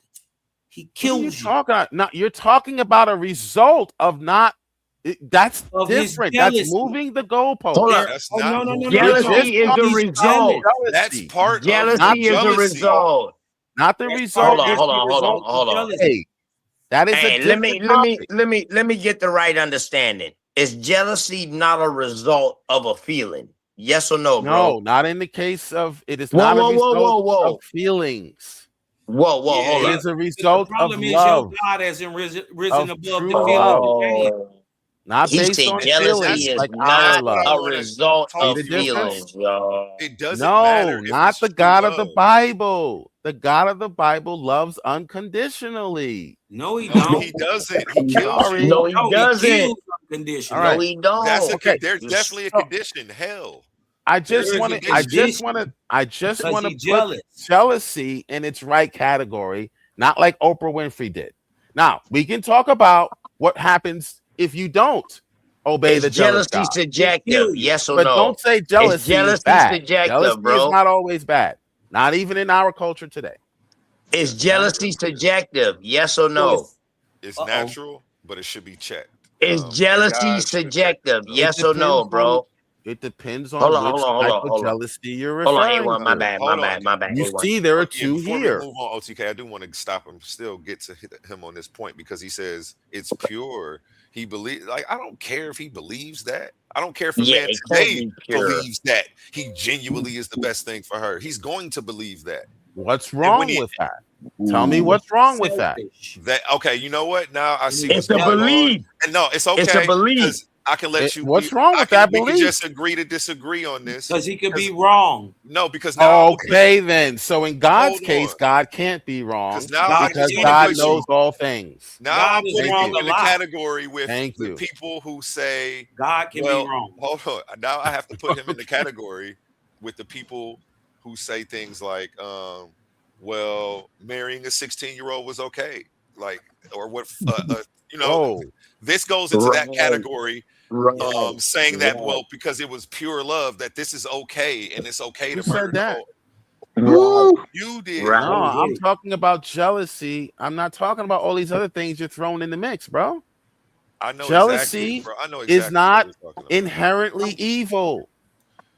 He kills you. You're talking about a result of not. That's different. That's moving the goalpost. No. Jealousy is the result. That's part of jealousy is the result. Not the result. Hold on. Hey, that is a let me get the right understanding. Is jealousy not a result of a feeling? Yes or no, bro? No, not in the case of it is not a result of feelings. Hold on. It is a result of love. Your God hasn't risen above the feeling. Not based on feelings, is like not our a result of feelings, y'all. It doesn't matter. Not the God of the Bible. The God of the Bible loves unconditionally. No, he don't. He doesn't. He kills you. No, he doesn't. condition. All right. No, he don't. That's a Okay. there's definitely a condition. Hell, I just There is want a to. I just condition. want to. I just Because want to he put jealous. jealousy in its right category, not like Oprah Winfrey did. Now we can talk about what happens if you don't obey the Is jealous jealousy God, He'll subjective? kill you. Yes or but no? don't say Is jealousy is jealousy bad. subjective, Jealousy is bro? not always bad, not even in our culture today. Is yeah, jealousy subjective? Yes or no? it's Uh-oh. natural, but it should be checked. Is And jealousy God should check that subjective? stuff. It Yes or no, depends on bro? it depends Hold on on, hold which on, hold type on, of hold on. jealousy you're Hold on, referring A1, my to. bad, my Hold on. bad, my bad, You A1. see, there are Yeah, two before we here. move on, OTK, I do want to stop him. Still get to him on this point because he says it's pure. He believes. Like I don't care if he believes that. I don't care if a Yeah, man it can't today be pure. believes that he genuinely is the best thing for her. He's going to believe that. What's And when wrong he with that? Tell me what's wrong with that. Selfish. that okay, you know what? Now I see what's It's a going on, belief. and no, it's It's a okay belief. because I can let you. What's wrong with that We can belief? just agree to disagree on this. Because he could be 'Cause- wrong. No, because now I'm gonna put Okay, then. So in God's hold case, on. God can't be wrong Because now I God because just want to God put knows you. all things. Now God I'm is putting wrong you a in the lot. category with Thank the you. people who say, God can be well, wrong. hold on. Now I have to put him in the category with the people who say things like, well, marrying a 16-year-old was okay. Like, or what, you know, Whoa. this goes into that Right, category, right, saying that, right, well, because it was pure love, that this is okay and it's okay Who to murder. said that? right, You did. right. No, I'm talking about jealousy. I'm not talking about all these other things you're throwing in the mix, bro. I know exactly, Jealousy bro. I know is exactly what not you're talking about. inherently evil.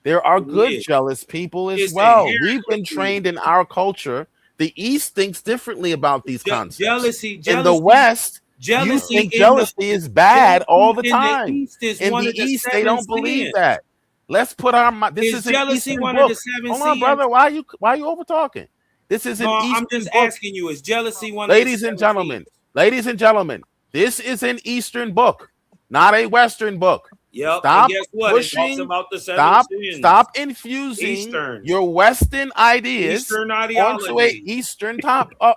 There are It good is. jealous people as It's well. We've been inherently trained in our culture. The East thinks differently about these concepts. jealousy. In the West, you Jealousy think in the jealousy is bad all the in the time. East is In one the of the East, they 7 don't believe sins. that. Let's put our this Is is an jealousy Eastern one of the book. 7 Hold on, sins? brother. Why are you over talking? This is an No, I'm Eastern just book. asking you, is jealousy one of the Ladies 7 and gentlemen, sins? ladies and gentlemen, this is an Eastern book, not a Western book. Yep. Stop And guess what? It talks pushing, about the 7 sins. stop infusing Eastern. your Western ideas Eastern onto a ideology.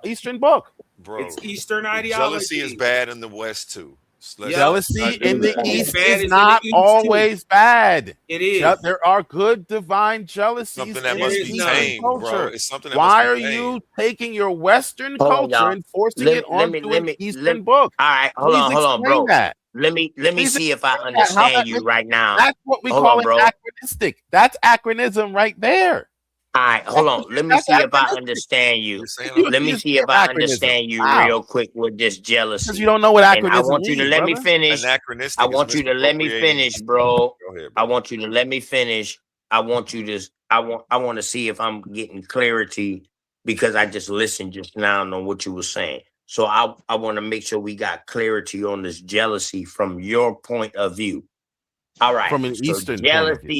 Eastern book. Bro, It's Eastern jealousy is ideology. bad in the West too. Let's Jealousy not do in the that. It's East bad is as in not the East, too. always bad. It is. There are good divine jealousies Something that in There the must is be none. Eastern tamed, bro. culture. It's something that Why must are be you tamed. taking your Western Hold on, culture y'all. and forcing it onto an Eastern book? All right, Please hold on, explain bro. that. Let me Please see if I explain that. How understand that you makes right now. That's what we Hold call on, bro. anachronistic. That's anachronism right there. All right, hold on. Let me That's see if I anachronistic. understand you. You're saying You Let me accuse see me if of I anachronism. understand you How? real quick with this Because jealousy. you don't know what And I anachronism want you to means, let me brother. finish. I anachronistic is want you to let me misappropriating. finish, bro. Go ahead, I bro. want you to let me finish. I want you to I want to see if I'm getting clarity because I just listened just now on what you were saying. So I want to make sure we got clarity on this jealousy from your point of view. All right. From an So Eastern point of view.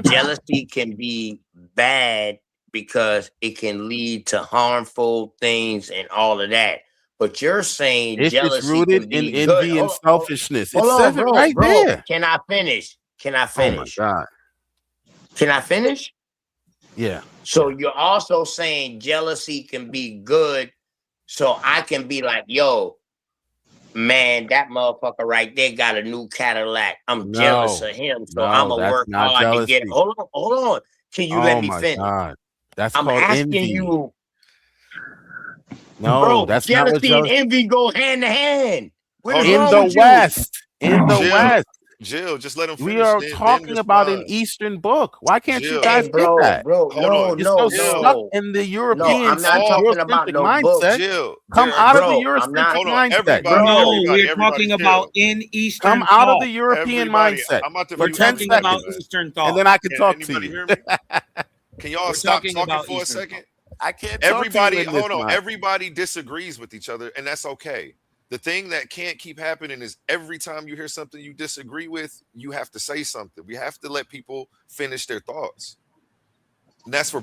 jealousy can be bad because it can lead to harmful things and all of that. But you're saying If it's jealousy rooted can in be good. envy and selfishness, it Hold on, says it bro. right there. Can I finish? Can I Oh my finish? God. Can I finish? Yeah. So you're also saying jealousy can be good. So I can be like, yo, man, that motherfucker right there got a new Cadillac. I'm jealous No. of him. So I'm No, gonna that's work not hard to get it. jealousy. Hold on. Can you let Oh me my finish? God. That's I'm called asking envy. you, No, bro, that's not what jealousy and jealousy. envy go hand to hand. What is Hold on. In wrong the with you? West. In the West. Jill, just let him We finish. are Then talking about an respond. Eastern book. Why can't you Jill, Hey, guys get that? bro, hold on. You're so stuck no. in the No, European I'm not All talking about Eurocentric no book. mindset. Jill, Come there are out of the Bro, I'm not. Eurocentric hold on. mindset. Everybody, No, we're everybody, talking about Jill. in Come Eastern out of the thought. European Everybody, mindset I'm about to for We're mute 10 talking everybody, about seconds, man. Eastern and thought. then I can Can talk to anybody you. hear me? Can y'all We're stop talking talking about for a Eastern second? thought. I can't talk to you Everybody, in this hold on. mind. Everybody disagrees with each other, and that's okay. The thing that can't keep happening is every time you hear something you disagree with, you have to say something. We have to let people finish their thoughts. And that's for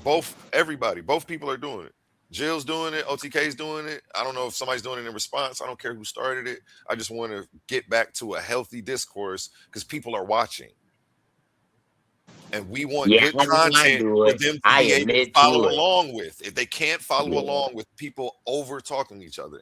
everybody. Both people are doing it. Jill's doing it. OTK's doing it. I don't know if somebody's doing it in response. I don't care who started it. I just want to get back to a healthy discourse because people are watching. And we want Yeah, good I content do for it. them to I be able to admit follow to it. along with. If they can't follow Yeah. along with people over talking each other,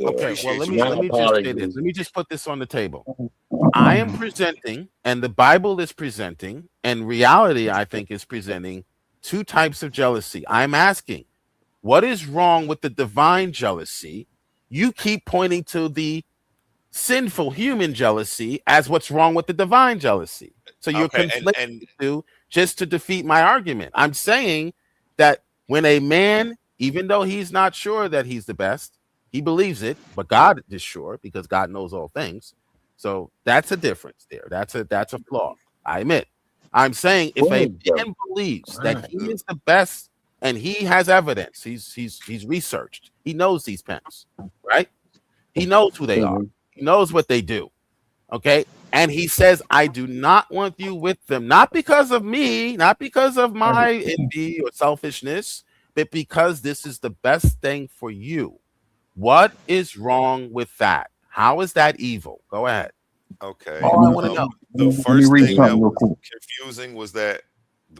Okay, well, Shit, let my me just say this. apologies. Let me just put this on the table. I am presenting, and the Bible is presenting, and reality, I think, is presenting two types of jealousy. I'm asking, what is wrong with the divine jealousy? You keep pointing to the sinful human jealousy as what's wrong with the divine jealousy. So you're Okay, conflating and the two just to defeat my argument. I'm saying that when a man, even though he's not sure that he's the best, he believes it, but God is sure because God knows all things. So that's a difference there. That's a flaw. I admit. I'm saying if a man believes that he is the best and he has evidence, he's researched, he knows these pens, right? He knows who they are. He knows what they do. Okay. And he says, I do not want you with them, not because of me, not because of my envy or selfishness, but because this is the best thing for you. What is wrong with that? How is that evil? Go ahead. okay. All I want to know. The Let me first read thing that something real was quick. confusing was that,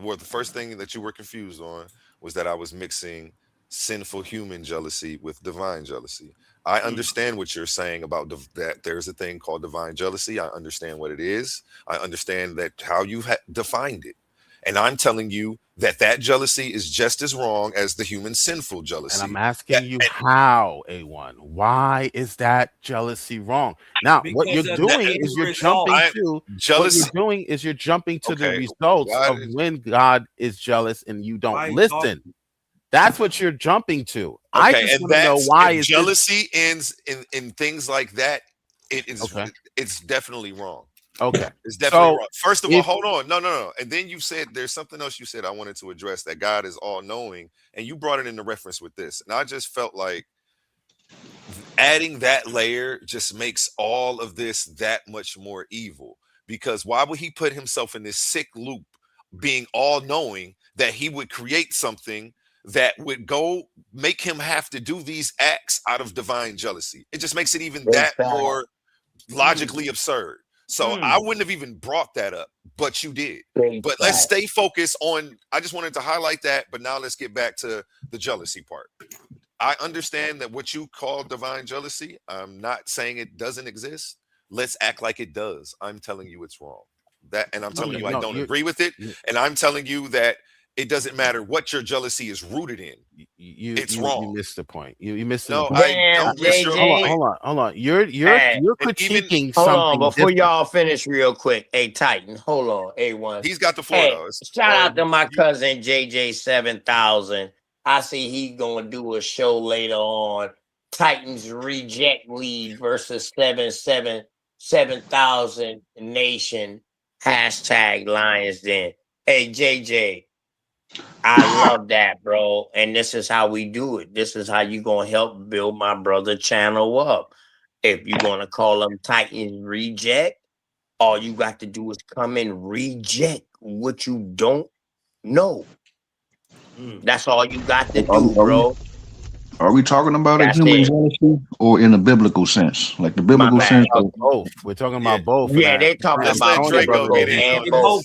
well, the first thing that you were confused on was that I was mixing sinful human jealousy with divine jealousy. I understand what you're saying about that there's a thing called divine jealousy. I understand what it is. I understand that how you defined it. And I'm telling you that that jealousy is just as wrong as the human sinful jealousy. And I'm asking you how, A1. Why is that jealousy wrong? Now, what you're doing is you're jumping to what you're doing is you're jumping to the results of when God is jealous and you don't listen. That's what you're jumping to. I Okay, just and want to know that's why if is jealousy ends in things like that, it is okay. It's definitely wrong. Okay. It's definitely So wrong. First of all, if hold on. No. And then you said there's something else you said I wanted to address, that God is all knowing, and you brought it into reference with this. And I just felt like adding that layer just makes all of this that much more evil, because why would he put himself in this sick loop, being all knowing, that he would create something that would go make him have to do these acts out of divine jealousy? It just makes it even that more logically absurd. So I wouldn't have even brought that up, but you did. But let's stay focused on, I just wanted to highlight that, but now let's get back to the jealousy part. I understand that what you call divine jealousy, I'm not saying it doesn't exist. Let's act like it does. I'm telling you it's wrong. That, and I'm telling you I don't agree with it. And I'm telling you that it doesn't matter what your jealousy is rooted in. It's wrong. You missed the point. You missed No, the point. I don't miss your point. Hold on. You're critiquing Hold something on, before different. y'all finish real quick. Hey, Titan, hold on. A1. He's got the floor, Hey, though. shout out to my cousin JJ7000. I see he gonna do a show later on. Titans Reject League versus 7,000 Nation. Hashtag Lions Den. Hey, JJ, I love that, bro. And this is how we do it. This is how you gonna help build my brother channel up. If you're gonna call them Titans Reject, all you got to do is come and reject what you don't know. That's all you got to do, bro. Are we talking about a That's human it. jealousy or in the biblical sense? Like the biblical sense of both. We're talking about both. Yeah, they talking Let's about let Draco get in and on both.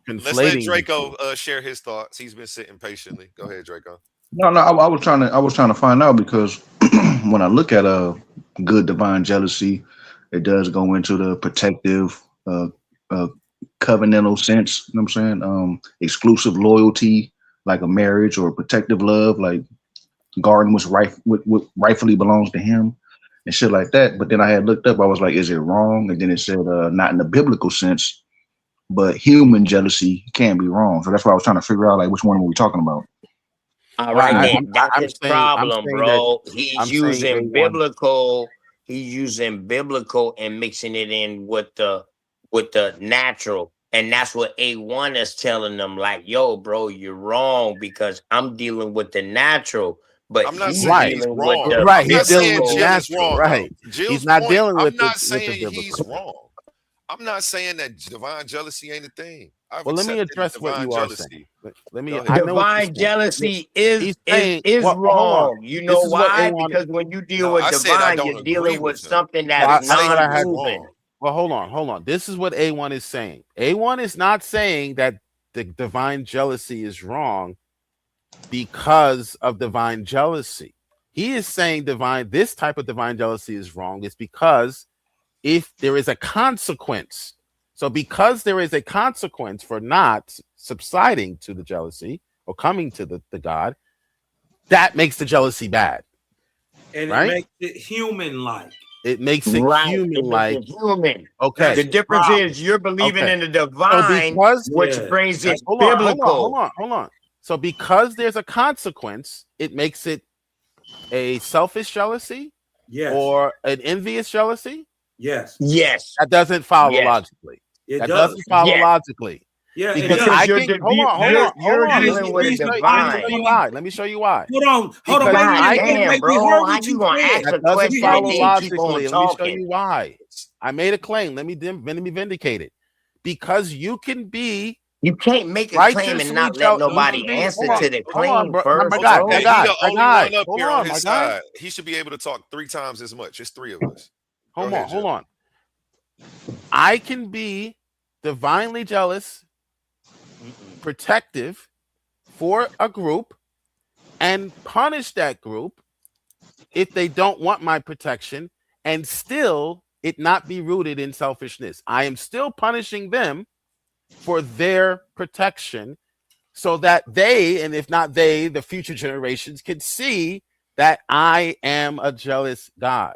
this. Let's let Draco share his thoughts. He's been sitting patiently. Go ahead, Draco. no. I was trying to find out because when I look at a good divine jealousy, it does go into the protective, covenantal sense. You know what I'm saying? Exclusive loyalty, like a marriage, or protective love, like guarding what rightfully belongs to him and shit like that. But then I had looked up, I was like, is it wrong? And then it said, not in the biblical sense, but human jealousy can be wrong. So that's why I was trying to figure out, like, which one were we talking about? All right, then. That's his problem, saying bro. that- He's I'm saying using A1. biblical. He's using biblical and mixing it in with the natural. And that's what A1 is telling them, like, yo, bro, you're wrong because I'm dealing with the natural. But I'm not he's saying he's dealing with wrong. the Right, I'm not he's dealing saying with the Jill is natural, wrong. right. Though. Jill's He's not point, dealing with I'm not the saying biblical. he's wrong. I'm not saying that divine jealousy ain't a thing. I've Well, let me accepted address what divine you are jealousy. saying. Let me. Go I ahead. know what you're divine saying. jealousy He's saying, is well, hold on. wrong. You know This is what why? A1. Because when you deal No, with I said I divine, don't you're agree dealing with with him. something I that's didn't say he was non-proven. wrong. Well, hold on. This is what A1 is saying. A1 is not saying that the divine jealousy is wrong because of divine jealousy. He is saying this type of divine jealousy is wrong. It's because if there is a consequence, so because there is a consequence for not subsiding to the jealousy or coming to the God, that makes the jealousy bad. And right? it makes it human-like. It makes it human-like. Human. Okay. The difference is you're believing in the divine, which brings it biblical. Hold on. So because there's a consequence, it makes it a selfish jealousy, or an envious jealousy. Yes. That doesn't follow logically. It doesn't follow logically. Yeah, because it does. You're dealing with the divine. Let me show you why. Hold on. Damn, bro. How you gonna ask a doesn't question follow and logically. keep Let on me show talking? you why. I made a claim. Let me vindicate it. Because you can be. You can't make a claim and not let nobody answer to the claim first. My guy. Hold on, my guy. He should be able to talk 3 times as much. It's 3 of us. Hold on. I can be divinely jealous, protective for a group, and punish that group if they don't want my protection, and still it not be rooted in selfishness. I am still punishing them for their protection so that they, and if not they, the future generations can see that I am a jealous God.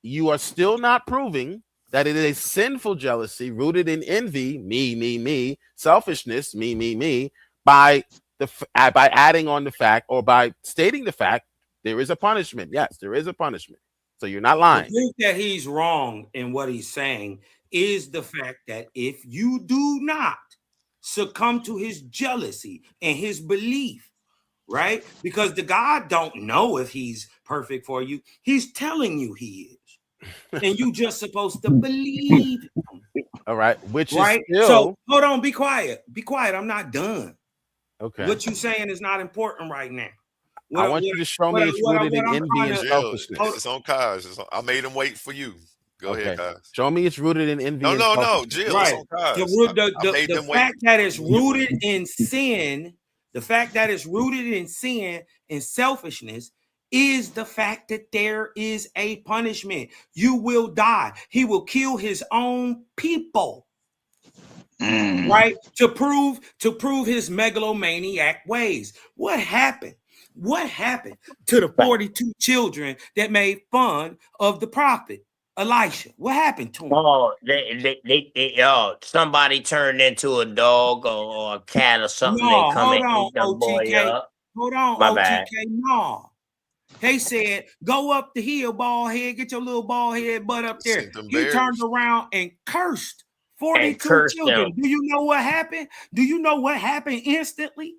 You are still not proving that it is sinful jealousy rooted in envy, me, selfishness, me, by adding on the fact, or by stating the fact there is a punishment. Yes, there is a punishment. So you're not lying. I think that he's wrong in what he's saying is the fact that if you do not succumb to his jealousy and his belief, right? Because the God don't know if he's perfect for you. He's telling you he is. And you just supposed to believe him. All right. Which right? is still... So hold on, be quiet. Be quiet. I'm not done. Okay. What you saying is not important right now. I want you to show me it's rooted in envy and selfishness. It's on Kaz. I made him wait for you. Go ahead, Kaz. Show me it's rooted in envy and No, selfishness. Jill, right. it's on Kaz. The fact that it's rooted in sin, the fact that it's rooted in sin and selfishness is the fact that there is a punishment. You will die. He will kill his own people. Right? To prove his megalomaniac ways. What happened? What happened to the 42 children that made fun of the prophet Elisha? What happened to them? Oh, somebody turned into a dog or a cat or something. No, they come hold and on, eat the boy OTK. up. Hold on, My OTK. bad. No. They said, go up the hill, bald head, get your little bald head butt up there. He turned around and cursed 42 children. Them. Do you know what happened? Do you know what happened instantly?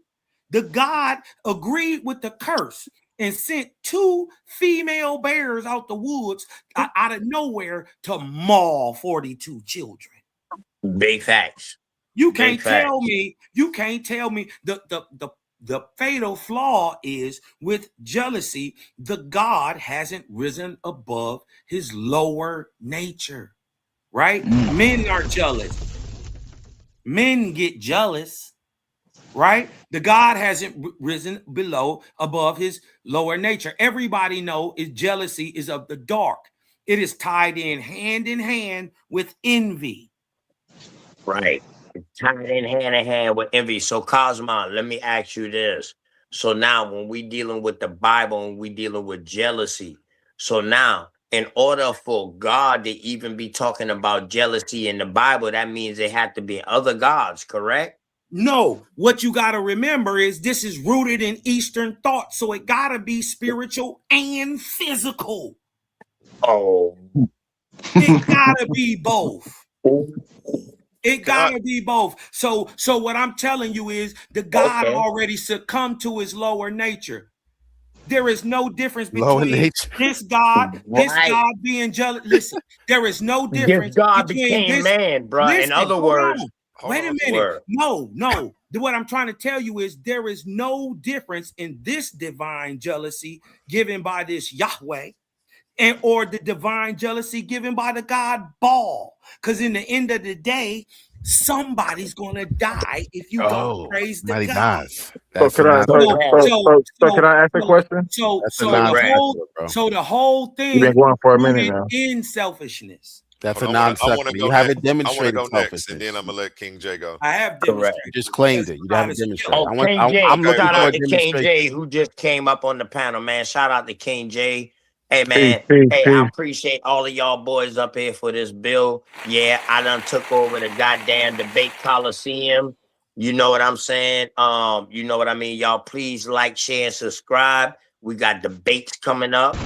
The God agreed with the curse and sent 2 female bears out the woods out of nowhere to maul 42 children. Big facts. You can't tell me the fatal flaw is with jealousy, the God hasn't risen above his lower nature, right? Men are jealous. Men get jealous, right? The God hasn't risen above his lower nature. Everybody know is jealousy is of the dark. It is tied in hand with envy. Right. Tied in hand with envy. So Cosmon, let me ask you this. So now when we dealing with the Bible and we dealing with jealousy, so now in order for God to even be talking about jealousy in the Bible, that means there had to be other gods, correct? No, what you got to remember is this is rooted in Eastern thought, so it got to be spiritual and physical. Oh. It got to be both. It gotta be both. So what I'm telling you is the God already succumbed to his lower nature. There is no difference between this God being jealous. Listen, there is no difference. This God between became man, bro. In other words, wait a minute. No. What I'm trying to tell you is there is no difference in this divine jealousy given by this Yahweh or the divine jealousy given by the God Baal. Because in the end of the day, somebody's gonna die if you don't praise the Mighty God. Nas. So That's a could I? non So, sequitur. can I ask a question? That's a non sequitur, bro. So the whole You've been thing going for a minute rooted now. in selfishness. That's Hold a on, non I want to sequitur. go You next. haven't I want to demonstrated go next, and then selfishness. I'm gonna let King J go. I have Correct. demonstrated. You just claimed it. You haven't demonstrated. Oh, King J. I'm looking Shout for out a to King demonstration. J who just came up on the panel, man. Shout out to King J. Hey, Peace, man. peace, Hey, I peace. appreciate all of y'all boys up here for this bill. Yeah, I done took over the goddamn debate coliseum. You know what I'm saying? You know what I mean? Y'all please like, share, and subscribe. We got debates coming up.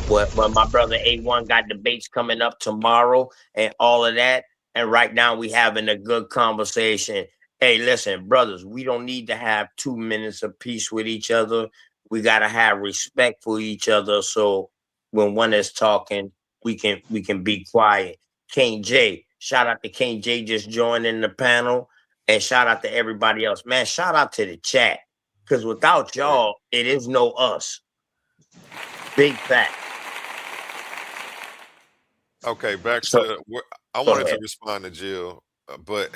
But my brother A1 got debates coming up tomorrow and all of that. And right now we having a good conversation. Hey, listen, brothers, we don't need to have 2 minutes of peace with each other. We gotta have respect for each other. So when one is talking, we can be quiet. King J, shout out to King J just joining the panel. And shout out to everybody else. Man, shout out to the chat. Because without y'all, it is no us. Big fact. Okay, back So to I go wanted to ahead. respond to Jill, but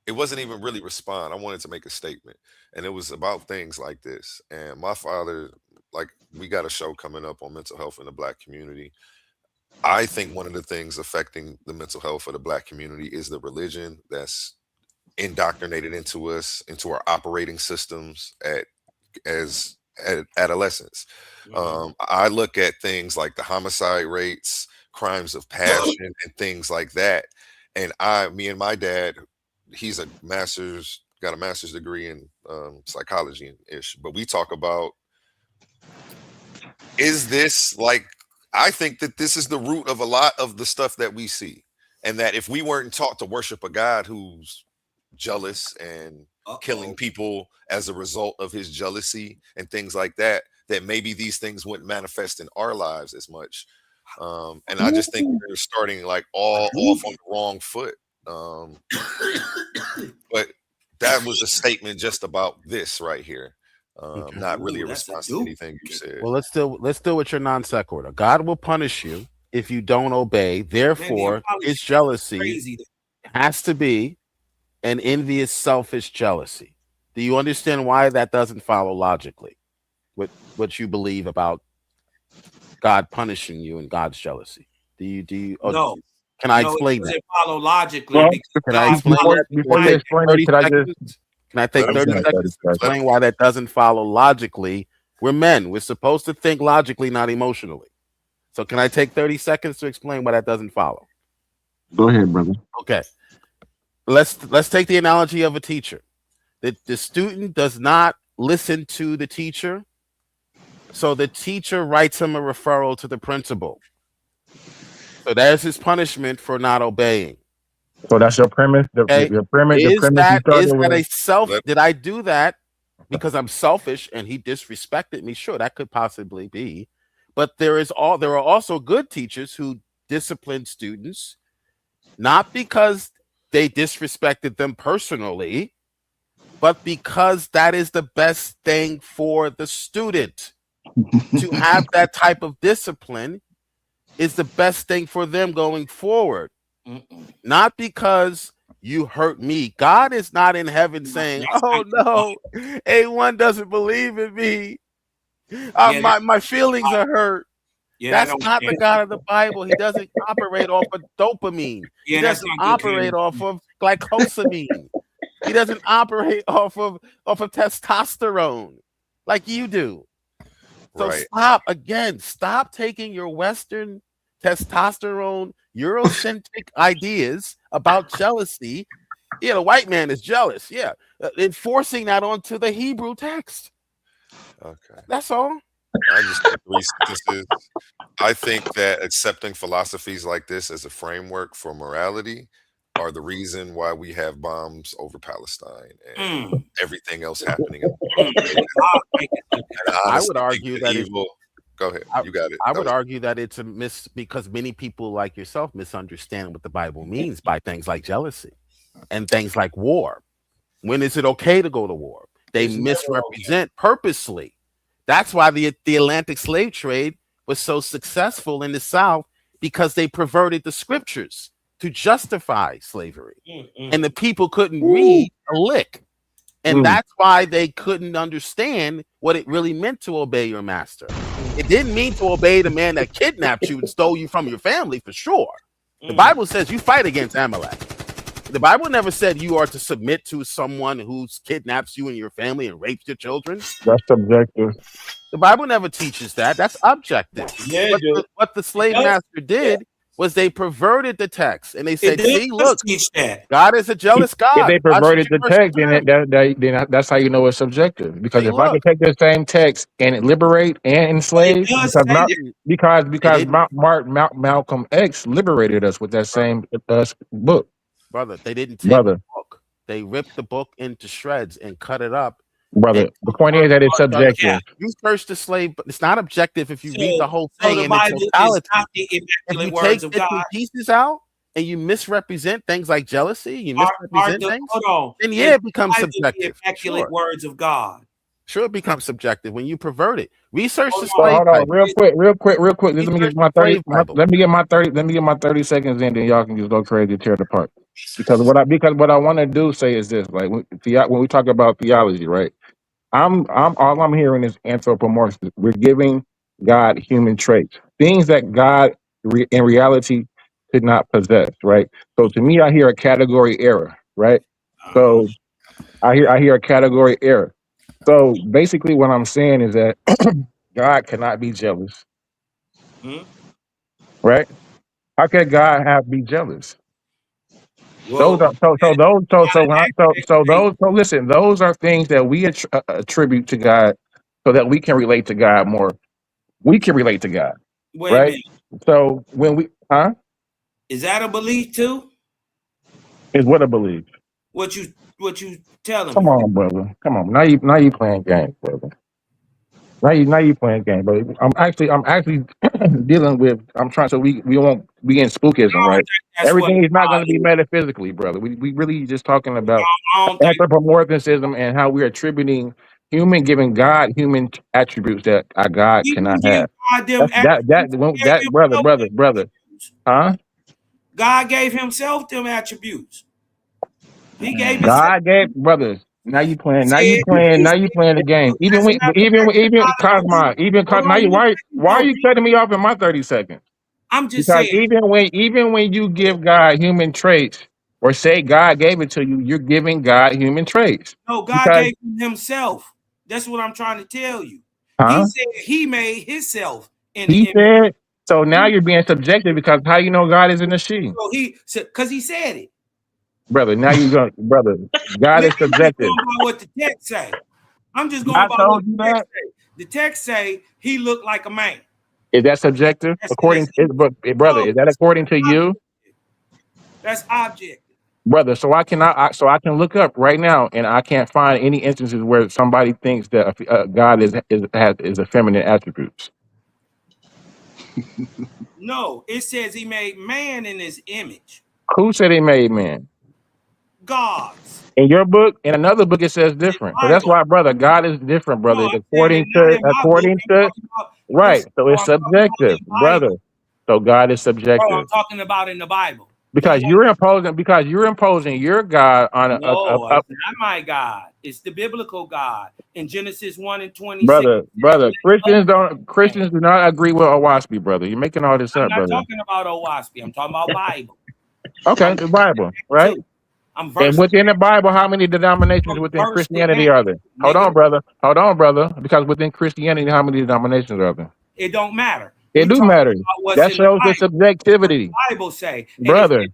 it wasn't even really respond. I wanted to make a statement, and it was about things like this. And my father, like, we got a show coming up on mental health in the Black community. I think one of the things affecting the mental health of the Black community is the religion that's indoctrinated into us, into our operating systems at adolescence. I look at things like the homicide rates, crimes of passion, and things like that. And me and my dad, he's got a master's degree in psychology and ish. But we talk about, is this like, I think that this is the root of a lot of the stuff that we see. And that if we weren't taught to worship a God who's jealous and killing people as a result of his jealousy and things like that, that maybe these things wouldn't manifest in our lives as much. And I just think we're starting like all off on the wrong foot. But that was a statement just about this right here. Not really a response to anything you said. Well, let's deal with your non sequitur. God will punish you if you don't obey. Therefore, his jealousy has to be an envious, selfish jealousy. Do you understand why that doesn't follow logically? What you believe about God punishing you and God's jealousy? Do you? No. Can I explain it that? doesn't follow logically. Well, Can I explain that? before you explain it, could I just? Can I take 30 seconds to explain why that doesn't follow logically? We're men. We're supposed to think logically, not emotionally. So can I take 30 seconds to explain why that doesn't follow? Go ahead, brother. Okay. Let's take the analogy of a teacher. The student does not listen to the teacher, so the teacher writes him a referral to the principal. So there's his punishment for not obeying. So that's your premise. Your premise. The premise you started with. Did I do that because I'm selfish and he disrespected me? Sure, that could possibly be. But there are also good teachers who discipline students, not because they disrespected them personally, but because that is the best thing for the student. To have that type of discipline is the best thing for them going forward. Not because you hurt me. God is not in heaven saying, oh no, A1 doesn't believe in me. My feelings are hurt. That's not the God of the Bible. He doesn't operate off of dopamine. He doesn't operate off of glycosamine. He doesn't operate off of testosterone like you do. So stop taking your Western testosterone, Eurocentric ideas about jealousy. Yeah, the white man is jealous. Yeah, enforcing that onto the Hebrew text. Okay, that's all. I just have 3 sentences. I think that accepting philosophies like this as a framework for morality are the reason why we have bombs over Palestine and everything else happening. I would argue that evil. Go ahead, you got it. I would argue that it's a because many people like yourself misunderstand what the Bible means by things like jealousy and things like war. When is it okay to go to war? They misrepresent purposely. That's why the Atlantic slave trade was so successful in the South, because they perverted the scriptures to justify slavery. And the people couldn't read a lick. And that's why they couldn't understand what it really meant to obey your master. It didn't mean to obey the man that kidnapped you and stole you from your family, for sure. The Bible says you fight against Amalek. The Bible never said you are to submit to someone who kidnaps you and your family and rapes your children. That's subjective. The Bible never teaches that. That's objective. Yeah, what the slave master did was they perverted the text, and they said, "See, look, God is a jealous God." If they perverted the text, then that's how you know it's subjective. Because if I can take the same text and liberate and enslave, because Malcolm X liberated us with that same book. Brother, they didn't take the book. They ripped the book into shreds and cut it up. Brother, the point is that it's subjective. You search the slave, but it's not objective if you read the whole thing in its totality. If you take bits and pieces out and you misrepresent things like jealousy, you misrepresent things, then it becomes subjective. Immaculate words of God. Sure, it becomes subjective when you pervert it. Research the Hold slave. on, real quick. Let me get my 30. Let me get my 30 seconds in, then y'all can just go crazy, tear it apart. Because what I want to do say is this: like when we talk about theology, right? All I'm hearing is anthropomorphism. We're giving God human traits, things that God in reality could not possess, right? So to me, I hear a category error, right? So I hear a category error. So basically, what I'm saying is that God cannot be jealous, right? How can God be jealous? Those are listen. Those are things that we attribute to God, so that we can relate to God more. We can relate to God, Wait a right? minute. So when we, is that a belief too? Is what a belief? What you telling Come me? on, brother. Come on. Now you playing games, brother. Now you playing games, brother. I'm actually dealing with. I'm trying so we won't be in spookism, right? Everything is not going to be metaphysically, brother. We really just talking about anthropomorphism and how we're attributing giving God human attributes that our God cannot have. Brother. Huh? God gave himself them attributes. He gave God gave brothers. Now you playing the game. Even Cosmo, why are you cutting me off in my 30 seconds? I'm just because saying. even when you give God human traits or say God gave it to you, you're giving God human traits. No, God gave himself. That's what I'm trying to tell you. He said he made himself in the image. Said, so now you're being subjective because how you know God is in the she? So because he said it. Brother, now you go, brother. God is subjective. I'm going by what the text say. I'm just going by what the text say. The text say he looked like a man. Is that subjective? Brother, is that according to you? That's objective. Brother, so I can look up right now, and I can't find any instances where somebody thinks that God is a feminine attributes. No, it says he made man in his image. Who said he made man? God's. In your book, in another book, it says different. So that's why, brother, God is different, brother. No, according to right. So it's subjective, brother. So God is subjective. Bro, I'm talking about in the Bible. Because you're imposing your God on it's not my God. It's the biblical God in Genesis 1:26. Brother, Christians do not agree with Owaspy, brother. You're making all this up, brother. I'm not talking about Owaspy. I'm talking about Bible. Okay, the Bible, right? And within the Bible, how many denominations within Christianity are there? Hold on, brother. Because within Christianity, how many denominations are there? It don't matter. It do matter. That shows the subjectivity. The Bible say, brother.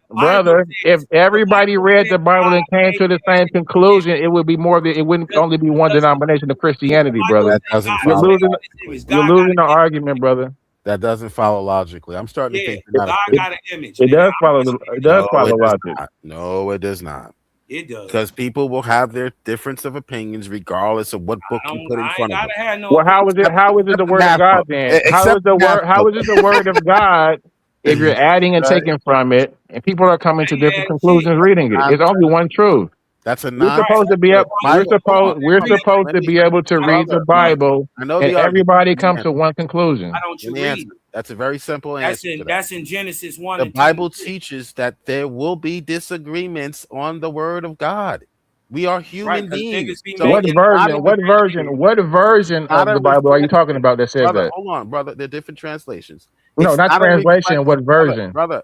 If everybody read the Bible and came to the same conclusion, it would be more. It wouldn't only be one denomination of Christianity, brother. You're losing the argument, brother. That doesn't follow logically. I'm starting to think God got an image. It does follow. It does follow logic. No, it does not. It does. Because people will have their difference of opinions regardless of what book you put in front of them. Well, how is it the word of God then? How is it the word of God if you're adding and taking from it and people are coming to different conclusions reading it? It's only one truth. That's a we're supposed to be able to read the Bible and everybody comes to one conclusion. Why don't you read it? That's a very simple answer to that. That's in Genesis 1 The and 2. Bible teaches that there will be disagreements on the word of God. We are human Right, 'cause niggas beings. be So What making it's not a version? What reflection. version? What version Not of a the Bible are you talking reflection. about that says Brother, that? hold on, brother. They're different translations. No, It's not not a translation. reflection. What version? Brother,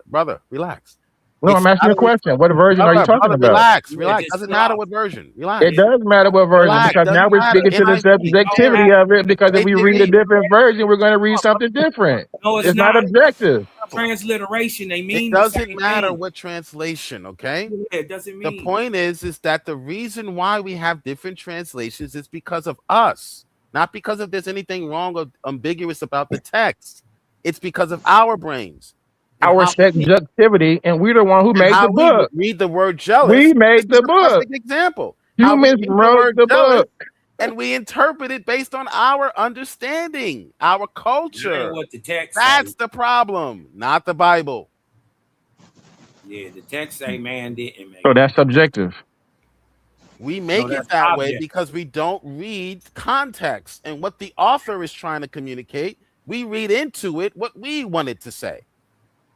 relax. No, It's I'm asking not you a a question. What version are you talking about? Yeah, relax. just Doesn't chill matter out. what version. It Relax. does matter what version Relax. because now Doesn't we're matter. speaking to the NIV. subjectivity of it. Because if we read a KJV. different version, we're going to read something different. No, it's It's not not. objective. Transliteration, they It mean the doesn't same matter thing. what translation, okay? Yeah, it doesn't The mean. point is that the reason why we have different translations is because of us, not because of there's anything wrong or ambiguous about the text. It's because of our brains and Our how subjectivity, and we're the one who made the we would book. read the word We jealous. This made is the a book. classic example. How we Humans read the wrote word the jealous book. and we interpret it based on our understanding, our That culture. ain't what the text That's say. the problem, not the Bible. Yeah, the text say man didn't make So it. that's subjective. We No, make it that's that way object. because we don't read context and what the author is trying to communicate. We read into it what we want it to say.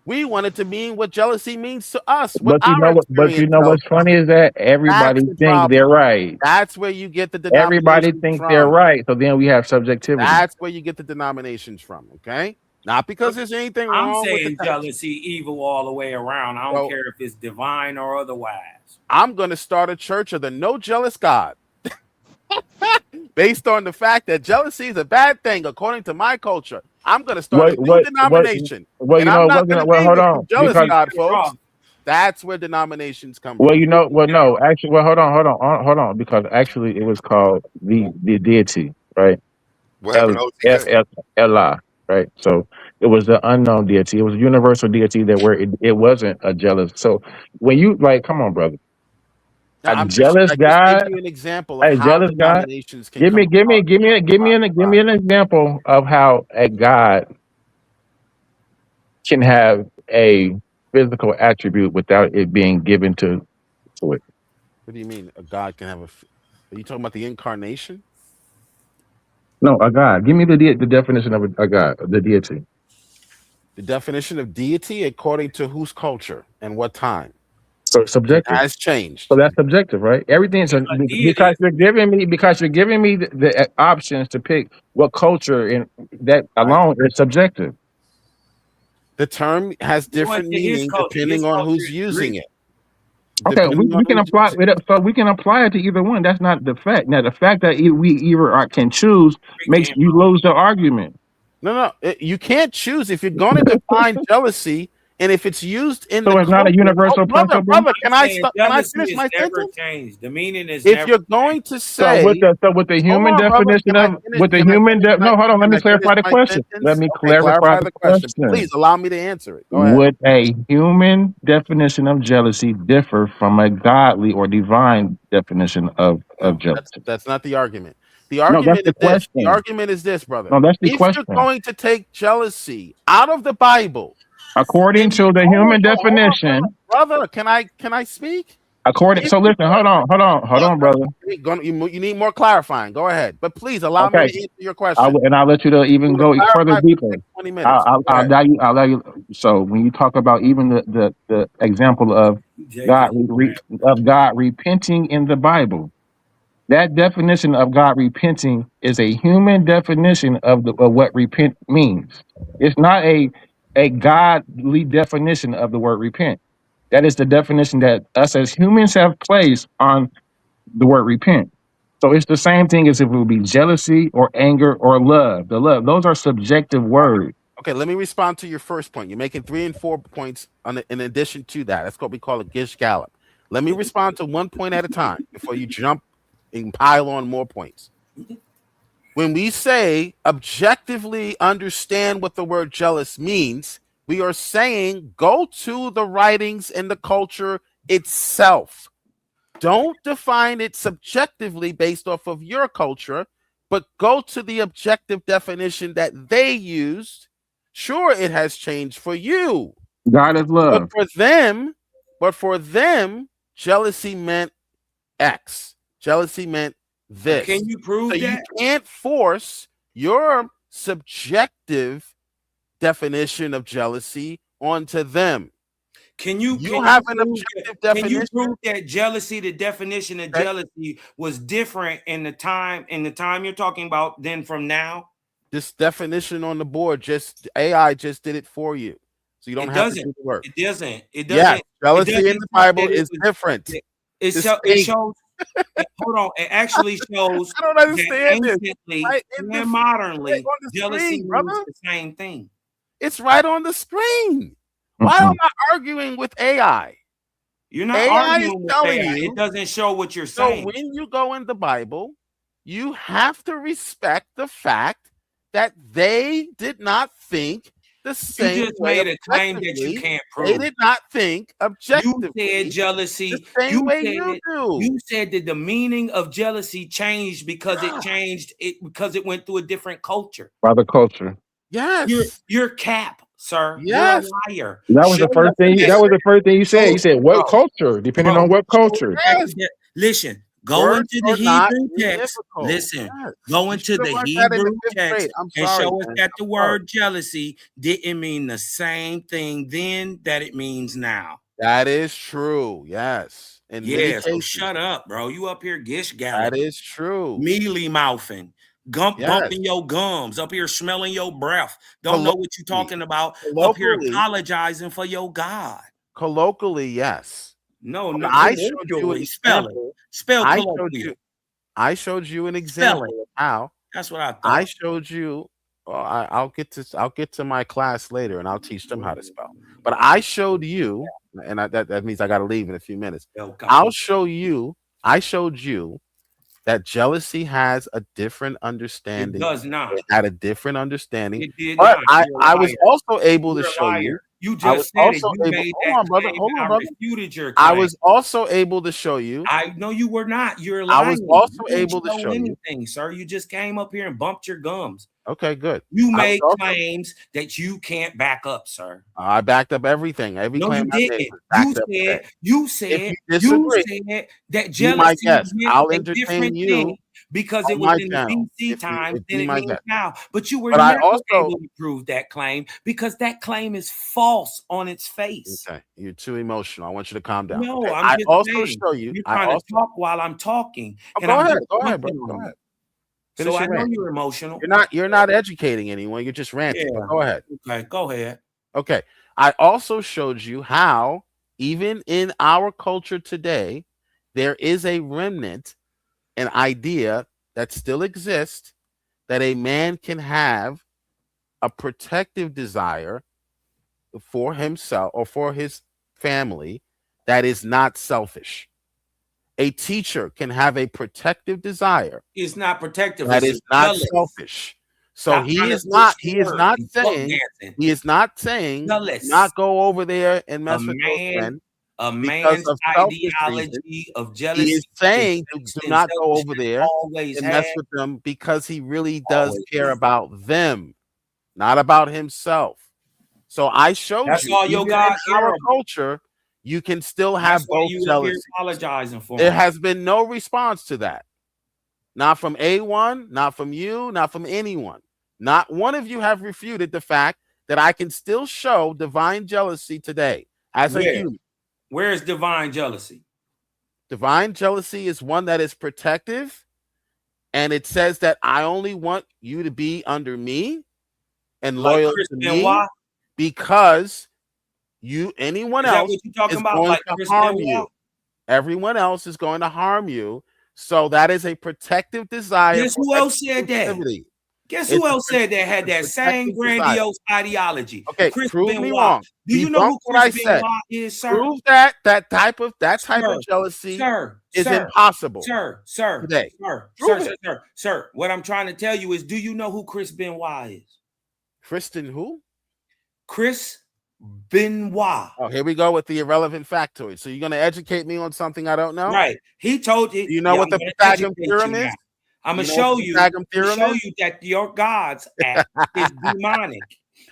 We want it to mean what jealousy means to us, what But you our know what? But you experience know tells what's us. funny is that That's everybody the thinks they're problem. right. That's where you get the Everybody denominations thinks they're from. right. So then we have subjectivity. That's where you get the denominations from, okay? Not because there's anything I'm wrong with the saying text. jealousy evil all the way around. I don't So care if it's divine or otherwise. I'm going to start a church of the no jealous God based on the fact that jealousy is a bad thing according to my culture. I'm going to start a new denomination. Well, And you I'm know, it not going to wasn't. Well, be hold with on, you jealous because God, folks. That's where denominations come well, from. you know, well, no, actually, well, hold on, because actually, it was called the deity, right? What El, happened to El, OTK? El, Allah, right? So it was the unknown deity. It was a universal deity that where it wasn't a jealous. So when you like, come on, brother, Now, a jealous I just gave God, you an example of a how jealous God. denominations can come Give me an example of how a God can have a physical attribute without it being given to it. What do you mean a God can have are you talking about the incarnation? No, a God. Give me the definition of a God, the deity. The definition of deity according to whose culture and what time? So It subjective. has changed. So that's subjective, right? Everything's A deity because you're giving me the options to pick what culture, and that Right. alone is subjective. The term has He went different to his meaning culture. His depending on culture who's is using Greek. it. Okay, Depending on we can who's apply using it. it. So we can apply it to either one. That's not the fact. Now the fact that we either can choose Greek makes and you lose the argument. No. You can't choose if you're going to define jealousy and if it's used in the So it's not a culture. Oh, universal principle. brother, I'm can I saying stop? Can I jealousy finish is my never sentence? changed. The meaning is If never you're going changed. to So say, with the hold human on, brother, definition can I of finish? no, hold on. Let Can me I finish clarify the my question. Let sentence? me Okay, clarify clarify the the question. question. Please allow me to answer it. Go ahead. Would a human definition of jealousy differ from a godly or divine definition of No, jealousy? that's not the argument. The No, that's argument the is this. The question. argument is this, brother. No, that's the If you're question. going to take jealousy out of the Bible, According and to the human definition, brother, can I speak? If so you're listen, going hold on, brother. you need more clarifying. Go ahead, but please allow me Okay, to answer your question. and I'll let you to I'm even going to go further clarify for the deeper. next 20 minutes. Go I'll ahead. allow you. I'll allow you. So when you talk about even the example of God JJ. of God repenting in the Bible, that definition of God repenting is a human definition of what repent means. It's not a godly definition of the word repent. That is the definition that us as humans have placed on the word repent. So it's the same thing as if it would be jealousy or anger or love. The love, those are subjective words. Okay, let me respond to your first point. You're making 3 and 4 points in addition to that. That's what we call a gish gallop. Let me respond to one point at a time before you jump and pile on more points. When we say objectively understand what the word jealous means, we are saying go to the writings and the culture itself. Don't define it subjectively based off of your culture, but go to the objective definition that they used. Sure, it has changed for you. God is love. But for them, jealousy meant X. Jealousy meant this. Can you prove so that? you can't force your subjective definition of jealousy onto them. Can you have an prove objective that, definition? Can you prove that jealousy, the definition of jealousy, was different in the time you're talking about than from now? This definition on the board, just AI just did it for you, so you don't have to do the work. It doesn't. It Yeah, doesn't. jealousy in the Bible is different. It shows. Hold on. It actually shows. I don't understand this. Anciently Right and modernly, right on the jealousy screen, brother. means the same thing. It's right on the screen. Why am I arguing with AI? You're not AI arguing is with telling AI. you. It doesn't show what you're So saying. when you go in the Bible, you have to respect the fact that they did not think the same You just way made a claim that you objectively. can't prove. They did not think objectively. You said jealousy. The same way you do. You said that the meaning of jealousy changed because it went through a different culture. By the culture. Yes. You're cap, sir. Yes. You're a liar. That was the first thing. That was the first thing you said. You said what culture? Depending on what culture. Yes. Listen, go Words into the are not Hebrew text. difficult. Listen, Yes. go You into should've the learned that in the Hebrew fifth text grade. I'm and sorry, show us man. that the I'm sorry. word jealousy didn't mean the same thing then that it means now. That is true. Yes. In many Yeah, so cases. shut up, bro. You up here gish That galloping, is true. mealy mouthing, bumping your gums, up here smelling your breath. Don't know what you're talking about. Up here Colloquially. apologizing for your God. Colloquially, yes. No, But no. I showed you an colloquially. Spell it. example. Spell I colloquially. showed you an Spell example it. of how That's what I thought. I showed you. Well, I'll get to my class later, and I'll teach them how to spell. But I showed you, and that means I got to leave in a few minutes. I'll show you. I showed you that jealousy has a different understanding. It does not. It had a different understanding. It did But not. I was also able You're to a show liar. you. You I was just said it. also You able. made Hold that on, brother. claim, Hold and on, I brother. refuted your I claim. was also able to show you. I know you were not. You're I lying. was also You didn't able to show you. anything, sir. You just came up here and bumped your gums. Okay, good. You I was made also- claims that you can't back up, sir. I backed up everything. Every No, claim you I made didn't. was backed up You today. said, you If said, you you disagree, said that be my jealousy guest. meant I'll a entertain different you thing because on it was my in the channel. BC If you times be than it my means guest. now. But you were But I never also able to prove that claim because that claim is false on its face. okay. You're too emotional. I want you to calm down. No, Okay. I'm I just also saying. show you. You're I trying also. to talk while I'm talking, Oh, and go I'm ahead. just Go ahead, jumping brother. Go on ahead. you. Finish So I your know rant. you're emotional. You're not educating anyone. You're just ranting. Yeah. But go ahead. Okay, go ahead. Okay. I also showed you how, even in our culture today, there is a remnant, an idea that still exists that a man can have a protective desire for himself or for his family that is not selfish. A teacher can have a protective desire It's not protective. that It's is not jealous. selfish. So Stop he trying to is not switch words and fuck dancing. Jealous. not go over there and A mess with your man, friend a because man's of selfish reasons. ideology of jealousy. He is saying exists do and not go over selfishness there always and mess had. with them because he really does Always care will. about them, not about himself. So I showed That's you, all your even God in our care about. culture, you can still have That's why both you up here jealousy. apologizing for There him. has been no response to that. Not from A1, not from you, not from anyone. Not one of you have refuted the fact that I can still show divine jealousy today as a Where? human. Where is divine jealousy? Divine jealousy is one that is protective, and it says that I only want you to be under me and Like loyal Chris to me Benoit? because anyone Is that else what you're talking is about? going Like to Chris harm Benoit? you. Everyone else is going to harm you. So that is a protective desire. Guess for who else said that? exclusivity. Guess It's who a else said that had that protective same desire. grandiose ideology? Okay, Chris prove Benoit. me wrong. Do you know who Debunk what I Chris said. Benoit is, sir? Prove that type of Sir, jealousy Sir, is sir, impossible sir, sir, today. sir, Prove sir, it. sir, sir. What I'm trying to tell you is, do you know who Chris Benoit is? Kristen who? Chris Benoit. Oh, here we go with the irrelevant factoid. So you're going to educate me on something I don't know? Right. He told you. Do you know what the I'm gonna Pythagorean educate theorem you is? now. I'm Do gonna you know show what the you. Pythagorean To theorem show is? you that your God's act is demonic.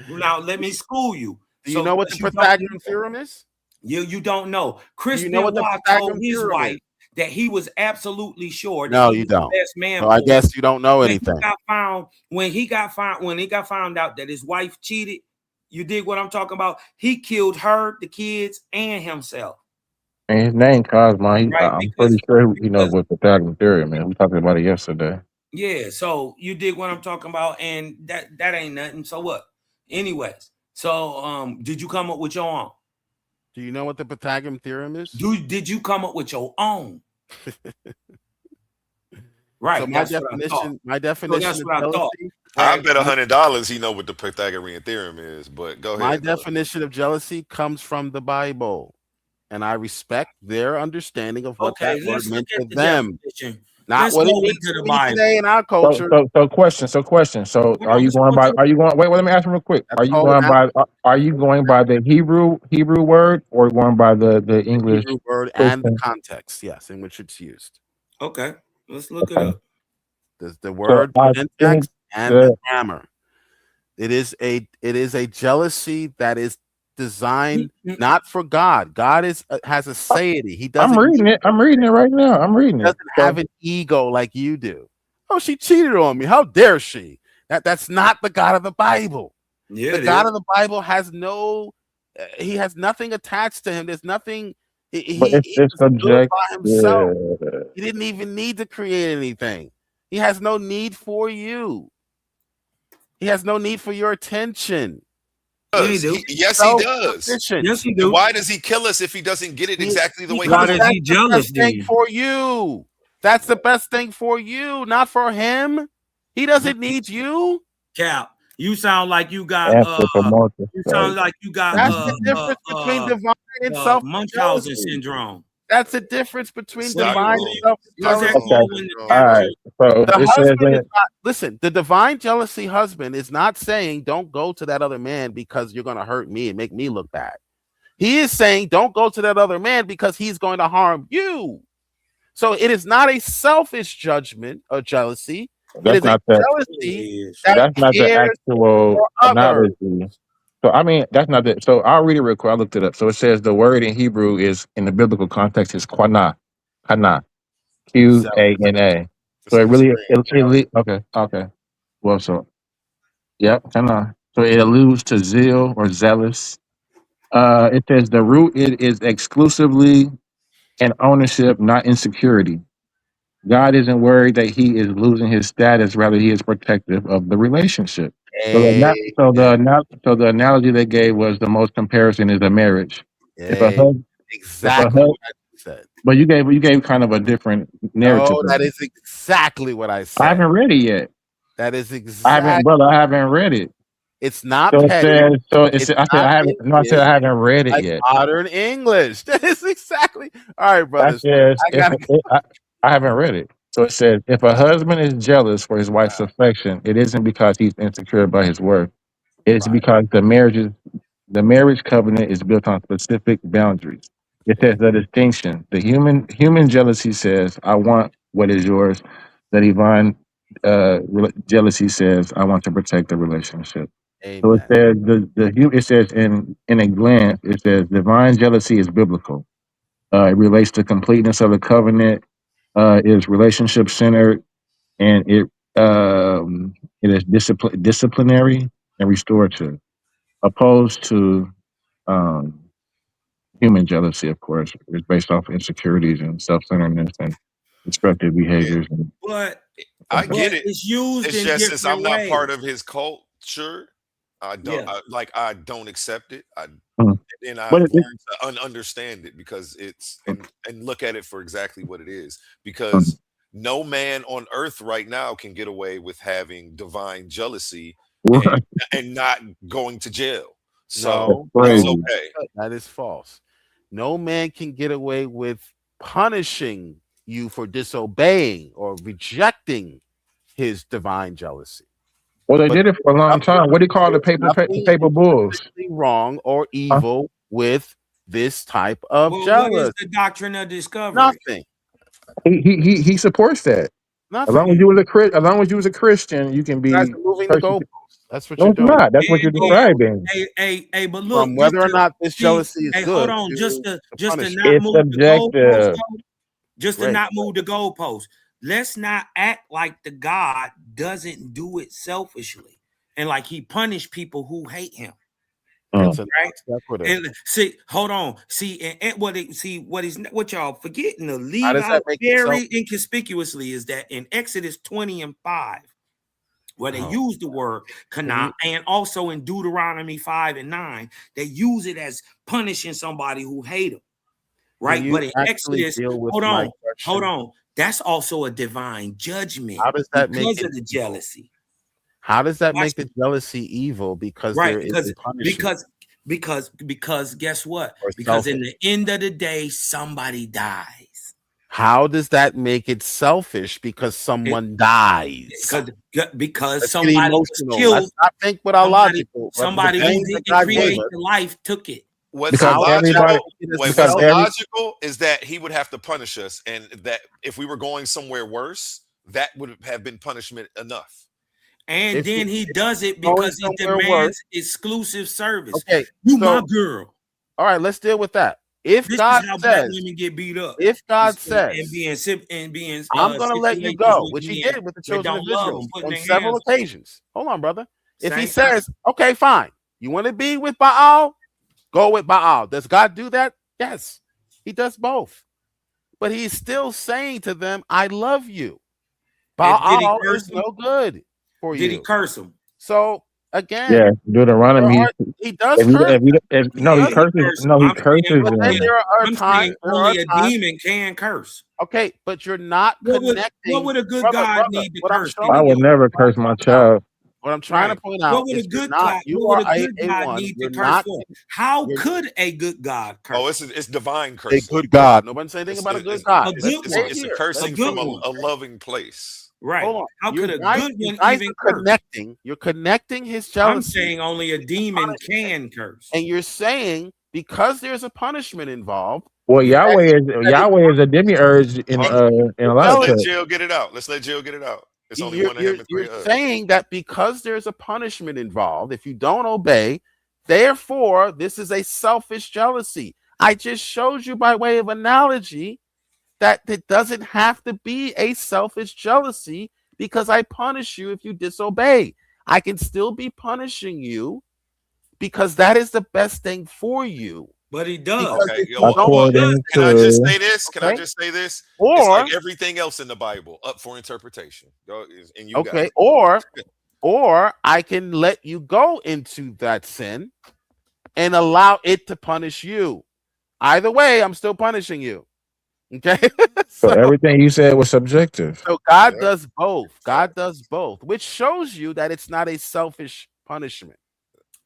Now let me school you. Do you know what the because you don't Pythagorean know. theorem is? You don't know. Chris Do you know what the Benoit told Pythagorean his theorem wife is? that he was absolutely sure that No, he you was the don't. best man. So I for guess you don't know when anything. he got found out that his wife cheated, You dig what I'm talking about? He killed her, the kids, and himself. And his name Cosmo. Right, I'm pretty sure you know because what the Pythagorean theorem, man. We talked about it yesterday. yeah, so you dig what I'm talking about, and that ain't nothing. So what? Anyways, so did you come up with your own? Do you know what the Pythagorean theorem is? Did you come up with your own? Right. So my definition of jealousy. I bet $100 he know what the Pythagorean theorem is, but go ahead. My definition of jealousy comes from the Bible, and I respect their understanding of what that word meant to them. Not what it means to me today in our culture. So question. So are you going by? Are you going? Wait. Let me ask you real quick. Are you going by? Are you going by the Hebrew word, or going by the English Hebrew word and the context? Yes, in which it's used. Okay, let's look it up. The word, syntax, and the grammar. It is a jealousy that is designed not for God. God has a satiety. He doesn't. I'm reading it. I'm reading it right now. I'm reading it. Doesn't have an ego like you do. Oh, she cheated on me. How dare she? That's not the God of the Bible. Yeah, the God of the Bible has no. He has nothing attached to him. There's nothing. He was good by himself. Yeah. He didn't even need to create anything. He has no need for you. He has no need for your attention. Yes, he does. Yes, he do. Why does he kill us if he doesn't get it exactly the way? Why is he jealous? Thing for you. That's the best thing for you, not for him. He doesn't need you. Cap, you sound like you got. You sound like you got. That's the difference between divine and self Munchausen syndrome. That's the difference between divine and self jealousy. All right. So the husband is not, listen, the divine jealousy husband is not saying don't go to that other man because you're going to hurt me and make me look bad. He is saying don't go to that other man because he's going to harm you. So it is not a selfish judgment or jealousy. That's not jealousy. That's not the actual analogy. So I mean, that's not the. So I'll read it real quick. I looked it up. So it says the word in Hebrew is in the biblical context is qana, Qana. So it really okay. Well, so yep, Qana. So it alludes to zeal or zealous. It says the root it is exclusively an ownership, not insecurity. God isn't worried that he is losing his status; rather, he is protective of the relationship. So the analogy they gave was the most comparison is a marriage. Exactly what I said. But you gave kind of a different narrative. No, that is exactly what I said. I haven't read it yet. That is exactly. I haven't read it. It's not petty. I said I haven't read it like yet. Modern English. That is exactly. All right, brothers. I haven't read it. So it says, if a husband is jealous for his wife's affection, it isn't because he's insecure about his worth. It's because the marriage covenant is built on specific boundaries. It says the distinction. The human jealousy says, I want what is yours. The divine jealousy says, I want to protect the relationship. Amen. So it says it says in a glance, it says divine jealousy is biblical. It relates to completeness of the covenant, is relationship centered, and it is disciplinary and restorative, opposed to human jealousy. Of course, is based off insecurities and self-centeredness and destructive behaviors. But I get it. It's used. It's in just since I'm not ways. part of his culture, I don't I don't accept it. And I've learned to understand it because it's and look at it for exactly what it is. Because no man on earth right now can get away with having divine jealousy and not going to jail. So that's okay. That is false. No man can get away with punishing you for disobeying or rejecting his divine jealousy. Well, they did it for a long time. What do you call the paper bulls? Wrong or evil with this type of jealousy. What is the doctrine of discovery? Nothing. He supports that. Nothing. As long as you was a Christian, you can be moving the goalposts. That's what you're doing. not. That's what you're describing. Hey, but look, from whether or not this jealousy is good. Hold on, just to not it's move subjective. the goalposts. Just to not move the goalposts. Let's not act like the God doesn't do it selfishly and like he punished people who hate him. It's a right? non-sequitur. And see, hold on. See, and what y'all forgetting to How leave does that out make it very inconspicuously is that in Exodus 20 and 5, where they use the word kana, and also in Deuteronomy 5 and 9, they use it as punishing somebody who hate them, Can right? you But in actually Exodus, deal with hold my on, question? that's also a divine judgment How does that make because it of the evil? jealousy. How does that Watch make the jealousy evil? Because Right, there is a punishment because guess what? or Because in selfish. the end of the day, somebody dies. How does that make it selfish? Because It someone dies. because Let's get somebody was emotional. killed. Let's not think with our Somebody logical. The somebody who brains that didn't God gave create us. the life took it. What's Because How does that everybody, make it a what's because selfish? every logical is that he would have to punish us, and that if we were going somewhere worse, that would have been punishment enough. And If then he does it you're going because he somewhere worse. demands exclusive service. Okay, You my so girl. all right, let's deal with that. If This is God how black says, women get beat up. if God And says, being I'm going to let you situations go, with which he men did with the that children don't of love Israel them, putting on their several hands. occasions. Hold on, brother. If he Same says, okay, fine, you want to be with Baal, go with Baal. Does God do that? Yes, he does both. But he's still saying to them, I love you. And did he Baal curse is them? no good for Did he you. curse them? So yeah, again, Deuteronomy. he does curse. No, he Yeah, he curses. curse them. No, he curses But then them. I'm saying only a demon can curse. Okay, but you're not What connecting, would a good brother. God need to What I'm curse? I showing would you, never curse my child. what I'm trying to Right. point out is you What would are a good God one. need to You're curse not for? How you're could a good God curse? Oh, it's divine a cursing. good God. Nobody say anything It's about a good it's God. A it's, Let's good it's, stay one. it's a here. A cursing good from one. a loving place. Right. Hold on. How could a good You one guys even are curse? connecting. You're connecting his I'm jealousy, saying only a demon can curse. and you're saying because there's a punishment involved. Well, That Yahweh is a demiurge in a lot Let's of let jealousy. texts. Jill get it out. Let's let Jill get it out. It's only one of him and You're three of us. saying that because there's a punishment involved, if you don't obey, therefore this is a selfish jealousy. I just showed you by way of analogy that it doesn't have to be a selfish jealousy because I punish you if you disobey. I can still be punishing you because that is the best thing for you. But he does. Because Okay, if yo, you don't, According can I just say to this? Can I okay, just say this? It's or like everything else in the Bible, up for interpretation. Go, and you got okay, it. or I can let you go into that sin and allow it to punish you. Either way, I'm still punishing you. Okay. so so everything you said was subjective. so God Yeah. does both. God Fact. does both, which shows you that it's not a selfish punishment.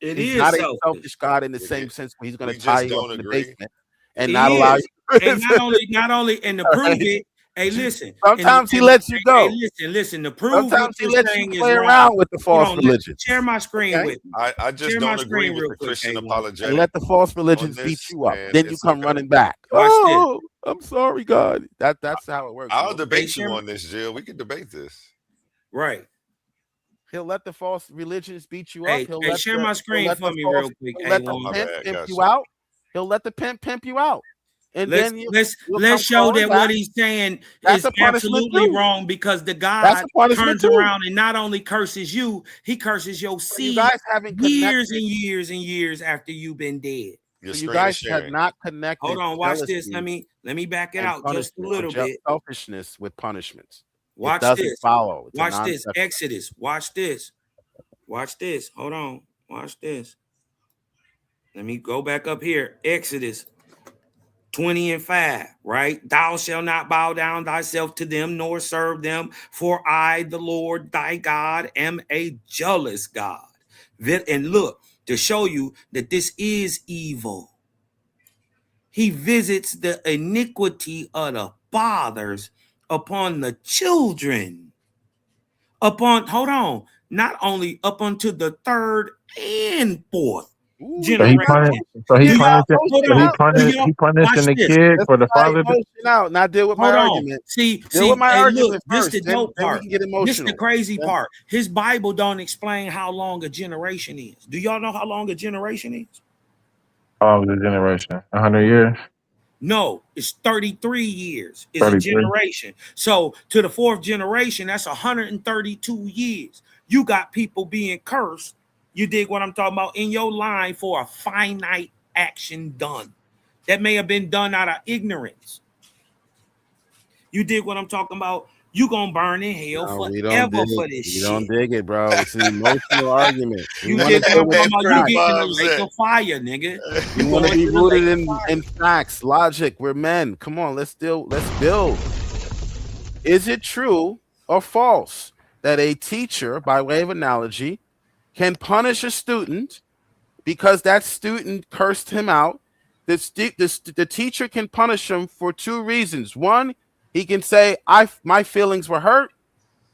It He's is not a selfish. selfish God in the We same get. sense where he's going We to tie just you up don't in the agree. basement and not He allow is. And you. and to All prove right? it, hey, listen, Sometimes he lets you go. listen, to prove what Sometimes he you're lets you saying is play wrong. around with the Hold false on, share religions. my screen Okay. with me. I just Share my don't agree screen with real the quick, Christian A1. And apologetic let the false on religions beat this, you up. and Then you it's come okay. running back. Watch this. Oh, I'm sorry, God. That's how it works, I'll Will. Hey, debate you on this, Jill. We can debate this. right. He'll let the false religions beat you up. Hey, share my screen for me real quick, He'll let the Oh, A1. my pimp bad. pimp you Gotcha. out. He'll let the pimp you out. And then you'll Let's come show crawling that back. what he's saying That's is a punishment absolutely too. wrong because the That's God a punishment turns too. around and not only curses you, he curses your So you seed guys haven't years connected. and years and years after you've been dead. Your So you screen is guys have sharing. not Hold connected on, watch this. jealousy Let me back it and out just a punishment or little bit. selfishness with punishments. It Watch doesn't this. follow. It's a Watch non this. sequitur. Exodus. Watch this. Watch this. Hold on. Watch this. Let me go back up here. Exodus 20 and 5, right? Thou shalt not bow down thyself to them, nor serve them, for I, the Lord thy God, am a jealous God. And look, to show you that this is evil, he visits the iniquity of the fathers upon the children, hold on, not only up unto the third and fourth Ooh, So he generation. punished. Do y'all, hold So on, do y'all he punishing watch the this? kid let's for the try father. emotion out. Now deal with my Hold on. argument. See, Deal with my hey, look, argument this the first. Then dope we part. can get This the emotional. crazy Okay? part. His Bible don't explain how long a generation is. Do y'all know how long a generation is? Oh, the generation, 100 years, No, it's 33 years is a 33. generation. So to the fourth generation, that's 132 years. You got people being cursed You dig what I'm talking about? In your line for a finite action done that may have been done out of ignorance. You dig what I'm talking about? You gonna burn in hell No, we don't forever dig for it. this We don't shit. dig it, bro. It's an emotional argument. We You want to dig what deal I'm with talking the about? You facts. getting in the lake of fire, nigga. We You want to going be to the lake rooted of in fire. facts, logic. We're men. Come on, let's build. Is it true or false that a teacher, by way of analogy, can punish a student because that student cursed him out? The teacher can punish him for two reasons. One, he can say, my feelings were hurt,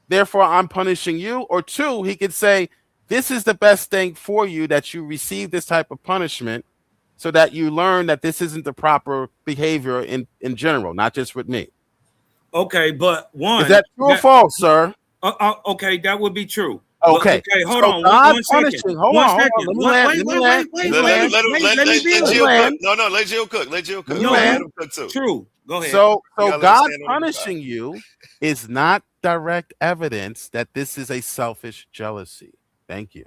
therefore I'm punishing you. Or two, he could say, this is the best thing for you that you receive this type of punishment so that you learn that this isn't the proper behavior in general, not just with me. Okay, but Is one that true or false, sir? Okay, that would be true. But Okay, okay, hold so on. God One second. punishing. Hold One on, hold on. second. Let me One, land. wait, Let me wait, land. wait, wait, Let me wait, land. wait. Let me Let build. Jill cook. land. No, let Jill cook. Let Jill cook. Let me You gotta let land. him cook too. True. Go ahead. So You gotta let him God stand on his side. punishing you is not direct evidence that this is a selfish jealousy. Thank you.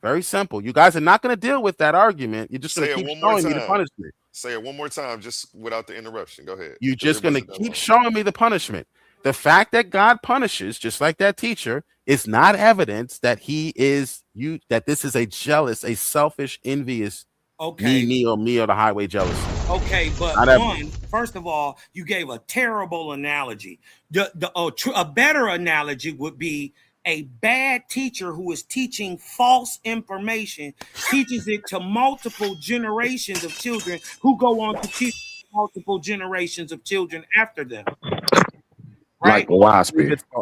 Very simple. You guys are not going to deal with that argument. You're just going Say to it keep one more showing me the time. punishment. Say it one more time, just without the interruption. Go ahead. You're 'Cause just it going to wasn't that keep long. showing me the punishment. The fact that God punishes, just like that teacher, is not evidence that that this is a jealous, a selfish, envious, Okay. me or the highway jealousy. Okay, but Not one, first of all, you gave a terrible analogy. A better analogy would be a bad teacher who is teaching false information, teaches it to multiple generations of children who go on to teach multiple generations of children after them. Like Right? Wasp.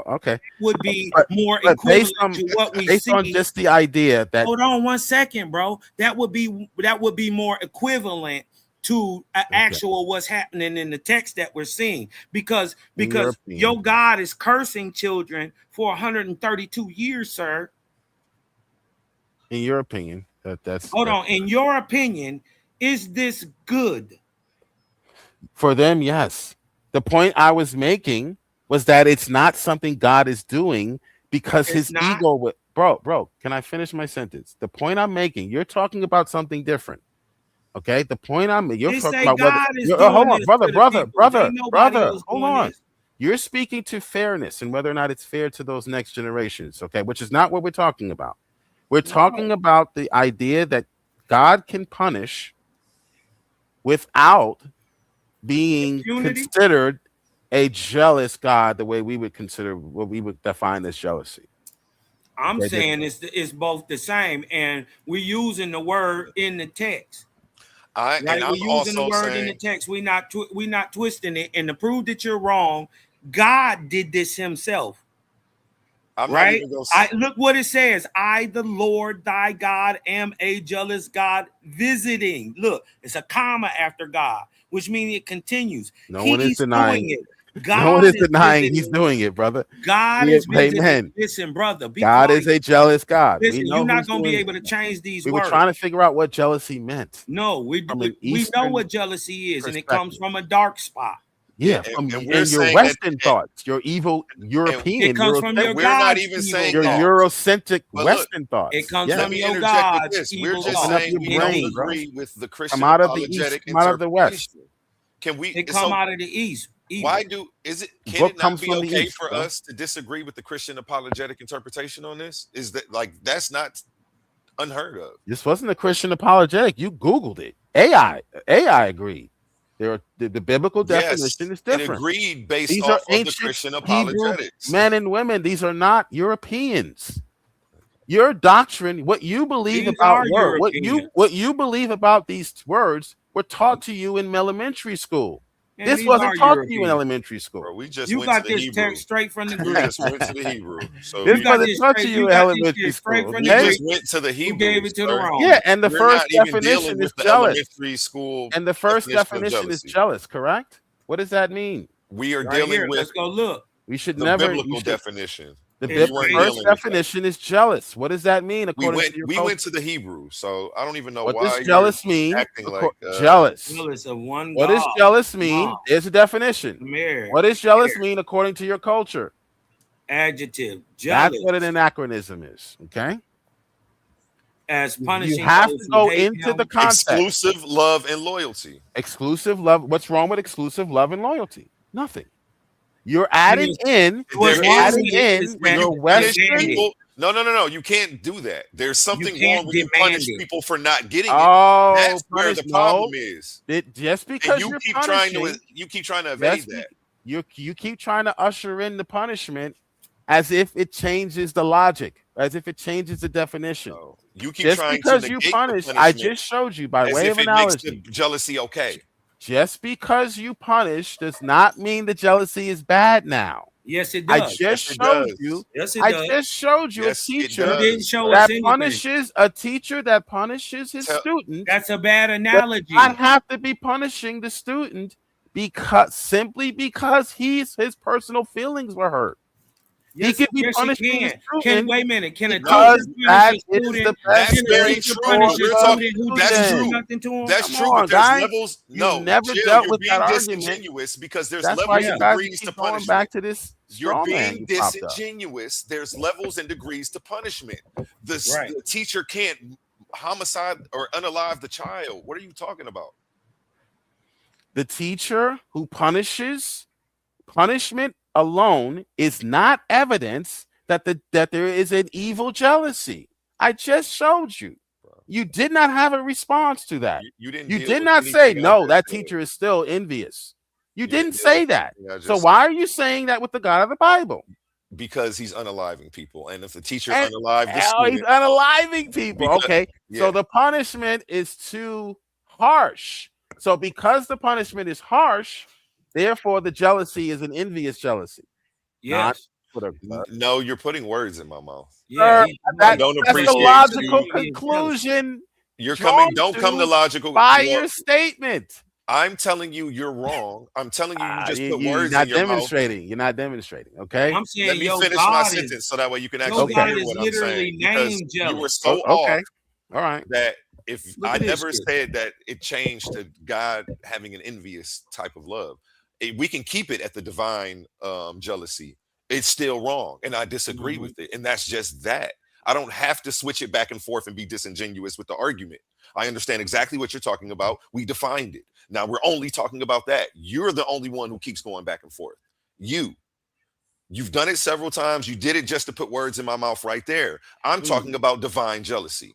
Okay. Would be But, more but equivalent to what we based on see. just the idea that Hold on one second, bro. That would be more equivalent to actual what's happening in the text that we're seeing because your God is cursing children for 132 years, sir. In your opinion, that's In your opinion, is this good? For them, yes. The point I was making was that it's not something God is doing because his ego would. Bro, can I finish my sentence? The point I'm making, you're talking about something different. Okay, the point you're talking about whether. Hold on, brother. Hold on. You're speaking to fairness and whether or not it's fair to those next generations. Okay, which is not what we're talking about. We're talking about the idea that God can punish without being considered a jealous God, the way we would consider what we would define as jealousy. I'm saying it's both the same, and we're using the word in the text. And we're I'm using the word in the text. We're not twisting it. And to prove that you're wrong, God did this himself. Right? Look what it says. I, the Lord thy God, am a jealous God visiting. Look, it's a comma after God, which means it continues. No one is denying it. No one is denying he's doing it, brother. God is visiting. Amen. Listen, brother. God is a jealous God. Listen, you're not going to be able to change these words. We were trying to figure out what jealousy meant. No, we know what jealousy is, and it comes from a dark spot. Yeah, and your Western thoughts, your evil European, it comes from your we're not even saying your Eurocentric Western thoughts. It comes from your God. We're just saying we don't agree with the Christian apologetic interpretation. Can we? It come out of the East. Why can it not be okay for us to disagree with the Christian apologetic interpretation on this? Is that that's not unheard of? This wasn't a Christian apologetic. You Googled it. AI agreed. The biblical definition is different. It agreed based off of the Christian apologetics. Hebrew men and women, these are not Europeans. Your doctrine, what you believe about words, what you believe about these words were taught to you in elementary school. And this wasn't taught to you in elementary school. Bro, we just you went got to the this Hebrew. Text straight from the We Greek. just went to the Hebrew. So this wasn't taught to you in elementary school. We just went to the Hebrew. Gave it to the wrong. Yeah, and the first definition is jealous. Elementary school. And the first definition is jealous, correct? What does that mean? We are dealing with. Let's go look. We should the never biblical definition. The first definition is jealous. What does that mean? We went to the Hebrew, so I don't even know what why. What does jealous mean? Jealous. Jealous of one. What does jealous mean? There's a definition. What does jealous mean according to your culture? Adjective. Jealous. That's what an anachronism is. Okay. as You punishing have those to who go hate into him. the context. Exclusive love and loyalty. Exclusive love. What's wrong with exclusive love and loyalty? Nothing. You're adding in. What's You're wrong adding with it is in when that you your punish Western. people. No. You can't do that. There's You something can't wrong when you demand punish it. people for not getting it. Oh, That's where the problem no. is. Just And because you you're keep punishing, trying to evade that. You keep trying to usher in the punishment as if it changes the logic, as if it changes the definition. No. You keep Just trying because to you negate punish, the I punishment just showed you by as way if of it makes the analogy. jealousy okay. Just because you punish does not mean the jealousy is bad now. Yes, it I does. just Yes, it showed does. you. Yes, it I does. just showed you Yes, a it teacher You didn't does. show that us anything. punishes a teacher that punishes his Tell- student. That's a bad Does analogy. not have to be punishing the student simply because his personal feelings were hurt. Yes, He could be yes, it punishing the can. student Wait a minute? Can a because teacher that punish a is the student? best That's Can a very thing teacher true. punish But a we're for talking. student who That's didn't do true. nothing to him? That's Come true. But on, there's guys. levels. You No, never Jill, dealt you're with that being argument. disingenuous because there's That's why levels you and guys degrees to keep going punishment. back to this You're straw man being you popped up. disingenuous. There's levels and degrees to punishment. Right. The teacher can't homicide or unalive the child. What are you talking about? The teacher who punishes, punishment alone is not evidence that there is an evil jealousy. I just showed you. You did not have a response to that. You didn't. You deal did with not say anything I no. just That said. teacher is still envious. You didn't didn't deal say with that. anything I just So said. why are you saying that with the God of the Bible? Because he's unaliving people, and if the teacher And- unalived the he's student, unaliving people. Because- Okay, yeah. so the punishment is too harsh. So because the punishment is harsh, therefore the jealousy is an envious jealousy. Yes. No, you're putting words in my mouth. Yeah. I don't That's appreciate the logical you. conclusion. You're coming. Don't come to to logical by you know, your statement. I'm telling you, you're wrong. I'm telling you, you just put You're words not in your mouth. demonstrating. You're not demonstrating. Okay. I'm saying Let me your finish God my is- sentence so that way you can your actually God hear is what I'm literally saying. Because name you were jealous. so Okay. off All right. that if Look I at this never shit. said that it changed to God having an envious type of love. We can keep it at the divine jealousy. It's still wrong, and I disagree with it. And that's just that. I don't have to switch it back and forth and be disingenuous with the argument. I understand exactly what you're talking about. We defined it. Now we're only talking about that. You're the only one who keeps going back and forth. You've done it several times. You did it just to put words in my mouth right there. I'm talking about divine jealousy.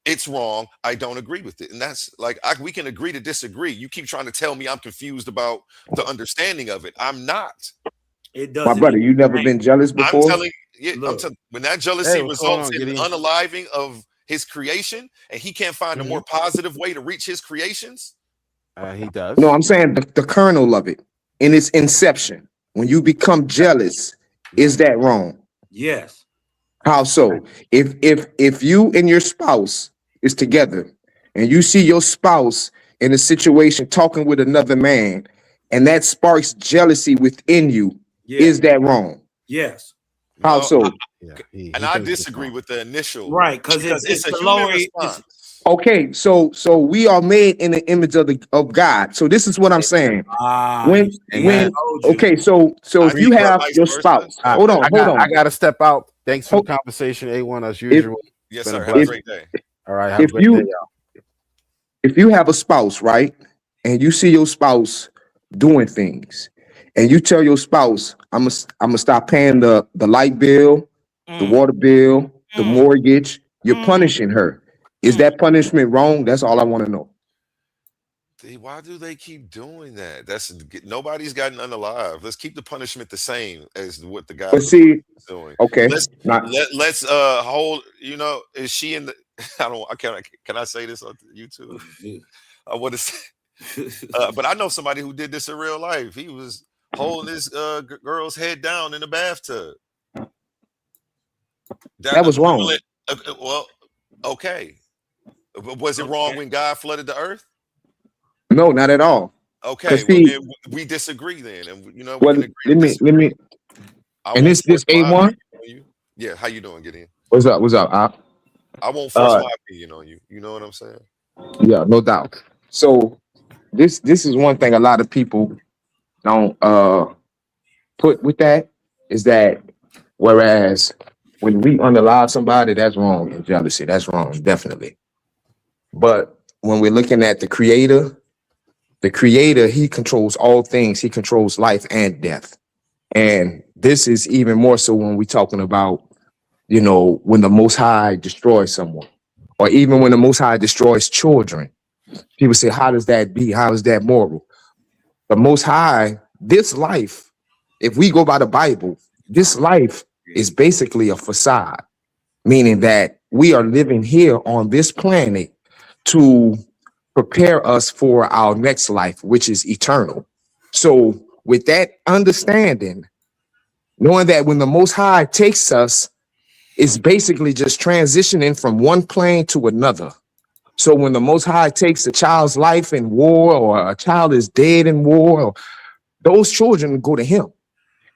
It's wrong. I don't agree with it. And that's like, we can agree to disagree. You keep trying to tell me I'm confused about the understanding of it. I'm not. It My doesn't. brother, you never been jealous before? I'm telling you, when that jealousy Hey, what's going results on, in the Gideon? unaliving of his creation, and he can't find a more positive way to reach his creations. He does. No, I'm saying the kernel of it in its inception. When you become jealous, is that wrong? Yes. How so? If you and your spouse is together and you see your spouse in a situation talking with another man, and that sparks jealousy within you, is that wrong? Yes. How so? And I disagree with the initial. Right, because it's a the human lower. response. Okay, so we are made in the image of God. So this is what I'm saying. Okay, so if you have your spouse, hold on. I got to step out. Thanks for the conversation, A1 as usual. Yes, Been sir. a Have a pleasure. great day. All right. Have a great day, y'all. If you have a spouse, right, and you see your spouse doing things, and you tell your spouse, I'm gonna stop paying the light bill, the water bill, the mortgage, you're punishing her. Is that punishment wrong? That's all I want to know. Why do they keep doing that? Nobody's gotten unalive. Let's keep the punishment the same as what the guy But see, is doing. okay, Let's hold. You know, is she in the? Can I say this on YouTube? I want to say, but I know somebody who did this in real life. He was holding this girl's head down in the bathtub. That was wrong. Well, okay. Was it wrong when God flooded the earth? No, not at all. Okay, see, then we disagree then, and we well, can agree. let me. And this A1. Yeah, how you doing, Gideon? What's up? What's up? I won't force my opinion on you. You know what I'm saying? Yeah, no doubt. So this is one thing a lot of people don't put with that is that whereas when we unalive somebody, that's wrong. In jealousy, that's wrong, definitely. But when we're looking at the creator, he controls all things. He controls life and death. And this is even more so when we're talking about, when the Most High destroys someone, or even when the Most High destroys children. People say, how does that be? How is that moral? The Most High, this life, if we go by the Bible, this life is basically a facade, meaning that we are living here on this planet to prepare us for our next life, which is eternal. So with that understanding, knowing that when the Most High takes us, it's basically just transitioning from one plane to another. So when the Most High takes a child's life in war, or a child is dead in war, those children go to him.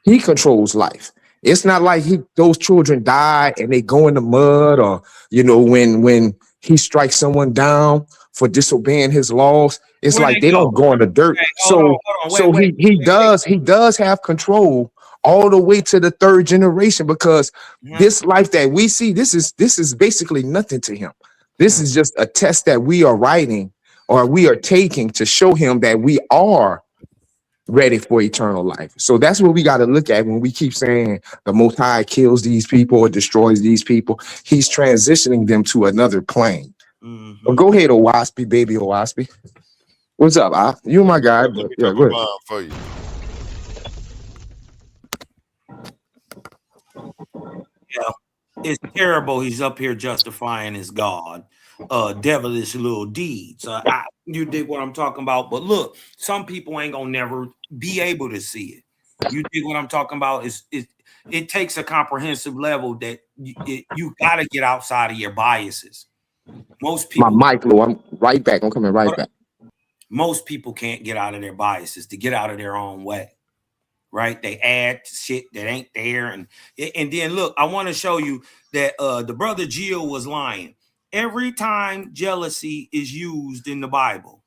He controls life. It's not like those children die and they go in the mud, or when he strikes someone down for disobeying his laws, it's Where like they they don't go? go in the dirt. Hey, hold on, wait. He does have control all the way to the third generation, because this life that we see, this is basically nothing to him. This is just a test that we are writing, or we are taking to show him that we are ready for eternal life. So that's what we got to look at when we keep saying the Most High kills these people or destroys these people. He's transitioning them to another plane. Well, go ahead, Owaspy, baby Owaspy. What's up? You my guy, but yeah, go ahead. For you. Yeah, it's terrible. He's up here justifying his God, devilish little deeds. You dig what I'm talking about? But look, some people ain't gonna never be able to see it. You dig what I'm talking about? It takes a comprehensive level that you got to get outside of your biases. Most people. My mic, Lou. I'm right back. I'm coming right back. Most people can't get out of their biases to get out of their own way. Right? They add shit that ain't there. And then look, I want to show you that the brother Jill was lying. Every time jealousy is used in the Bible,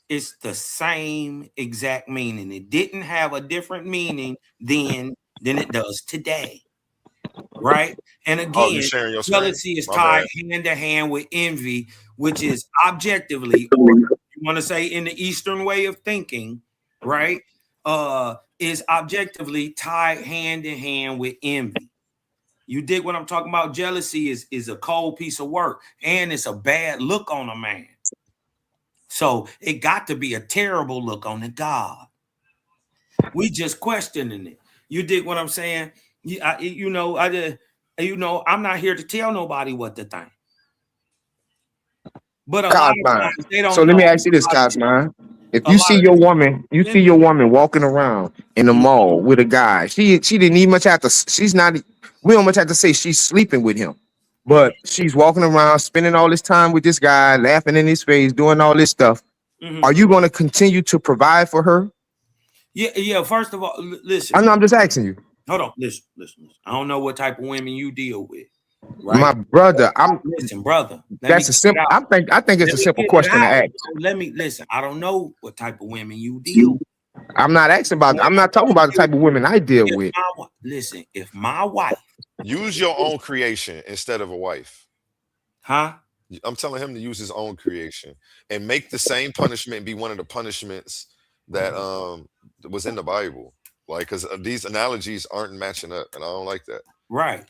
it's the same exact meaning. It didn't have a different meaning then than it does today. Right? And again, jealousy is tied hand to hand with envy, which is objectively, or you want to say in the Eastern way of thinking, right? Is objectively tied hand in hand with envy. You dig what I'm talking about? Jealousy is a cold piece of work, and it's a bad look on a man. So it got to be a terrible look on the God. We just questioning it. You dig what I'm saying? I'm not here to tell nobody what to think. But a lot of times they don't. So let me ask you this, Cosman. If you see your woman, walking around in the mall with a guy, she didn't even much have to. We don't much have to say she's sleeping with him, but she's walking around, spending all this time with this guy, laughing in his face, doing all this stuff. Are you going to continue to provide for her? Yeah. First of all, listen. I'm just asking you. Hold on, listen. I don't know what type of women you deal with. Right? My brother, brother. That's a simple. I think it's a simple question to ask. Let me listen. I don't know what type of women you deal with. I'm not asking about. I'm not talking about the type of women I deal with. Listen, if my wife use your own creation instead of a wife, huh? I'm telling him to use his own creation and make the same punishment be one of the punishments that was in the Bible. Like, because these analogies aren't matching up, and I don't like that. Right.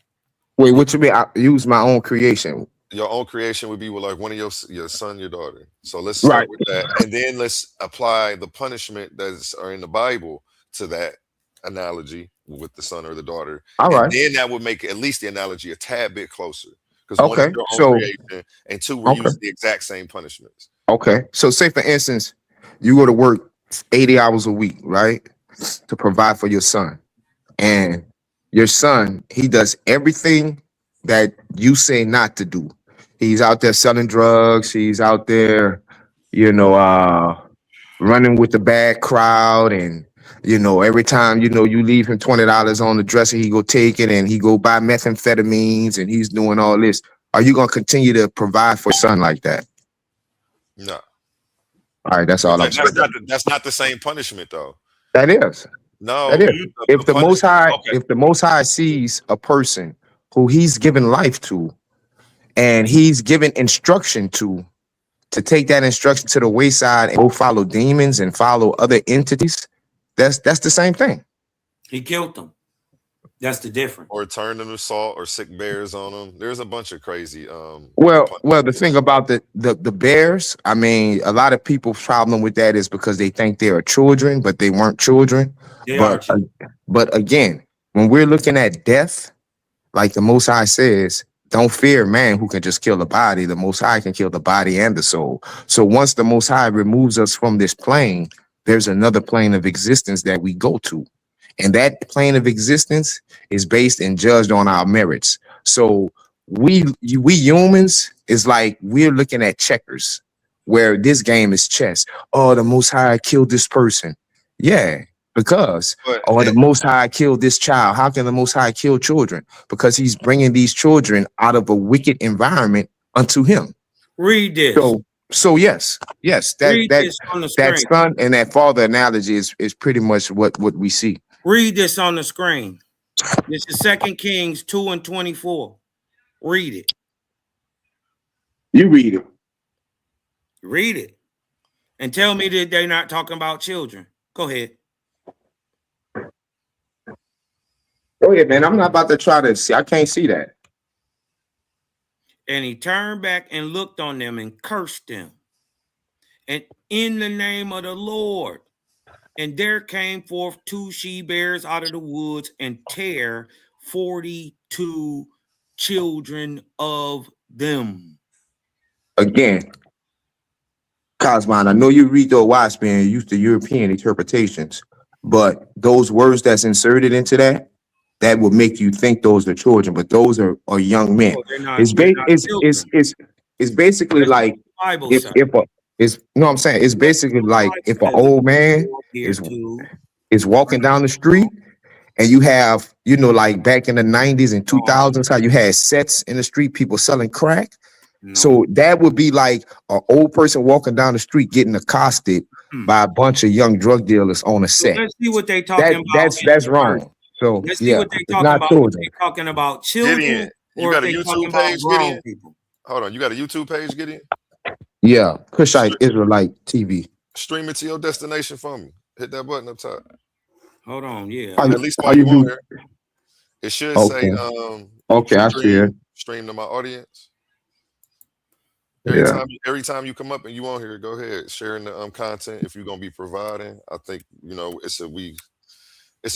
Wait, what you mean? I use my own creation. Your own creation would be with like one of your son, your daughter. So let's start with that, and then let's apply the punishment that's are in the Bible to that analogy with the son or the daughter. All right. Then that would make at least the analogy a tad bit closer. Because one is your own creation, and two, we're using the exact same punishments. Okay. So say for instance, you go to work 80 hours a week, right? To provide for your son. And your son, he does everything that you say not to do. He's out there selling drugs. He's out there, running with the bad crowd. And, every time, you leave him $20 on the dresser, he go take it and he go buy methamphetamines and he's doing all this. Are you going to continue to provide for your son like that? No. All right. That's all I'm saying. That's not the same punishment, though. That is. No. That is. If the Most High sees a person who he's given life to, and he's given instruction to take that instruction to the wayside and go follow demons and follow other entities, that's the same thing. He killed them. That's the difference. Or turn them to salt or sick bears on them. There's a bunch of crazy. Well, the thing about the bears, I mean, a lot of people's problem with that is because they think they are children, but they weren't children. But again, when we're looking at death, like the Most High says, don't fear man who can just kill the body. The Most High can kill the body and the soul. So once the Most High removes us from this plane, there's another plane of existence that we go to. And that plane of existence is based and judged on our merits. So we humans is like we're looking at checkers, where this game is chess. Oh, the Most High killed this person. Yeah, because the Most High killed this child. How can the Most High kill children? Because he's bringing these children out of a wicked environment unto him. Read this. So yes, that son and that father analogy is pretty much what we see. Read this on the screen. This is 2 Kings 2:24. Read it. You read it. Read it. And tell me that they're not talking about children. Go ahead. Go ahead, man. I'm not about to try to see. I can't see that. And he turned back and looked on them and cursed them. And in the name of the Lord. And there came forth 2 she-bears out of the woods and tear 42 children of them. Again, Cosmon, I know you read the Wasp and use the European interpretations, but those words that's inserted into that will make you think those are children, but those are young men. It's basically like it's basically like if an old man is walking down the street and you have, like back in the 90s and 2000s, how you had sets in the street, people selling crack. So that would be like an old person walking down the street getting accosted by a bunch of young drug dealers on a set. Let's see what they talking about. That's wrong. So let's see what they talking about. They talking about children. Gideon, you got a YouTube page, Gideon? Hold on, you got a YouTube page, Gideon? Yeah, Cushite Israelite TV. Stream it to your destination for me. Hit that button up top. Hold on, yeah. At least while you on here, it should say okay, I see it. Stream to my audience. Every time you come up and you on here, go ahead sharing the content if you're gonna be providing. I think it's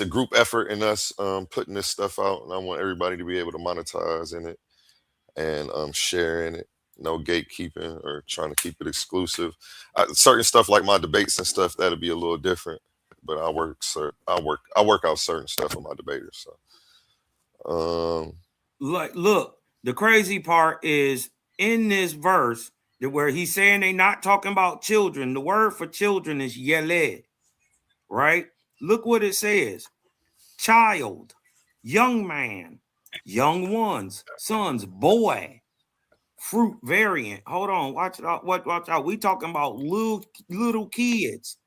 a group effort in us putting this stuff out, and I want everybody to be able to monetize in it and sharing it. No gatekeeping or trying to keep it exclusive. Certain stuff like my debates and stuff, that'll be a little different. But I work out certain stuff with my debaters. So, look, the crazy part is in this verse where he's saying they're not talking about children. The word for children is yeled, right? Look what it says: child, young man, young ones, sons, boy. Fruit variant. Hold on. Watch out. Watch out. We talking about little kids.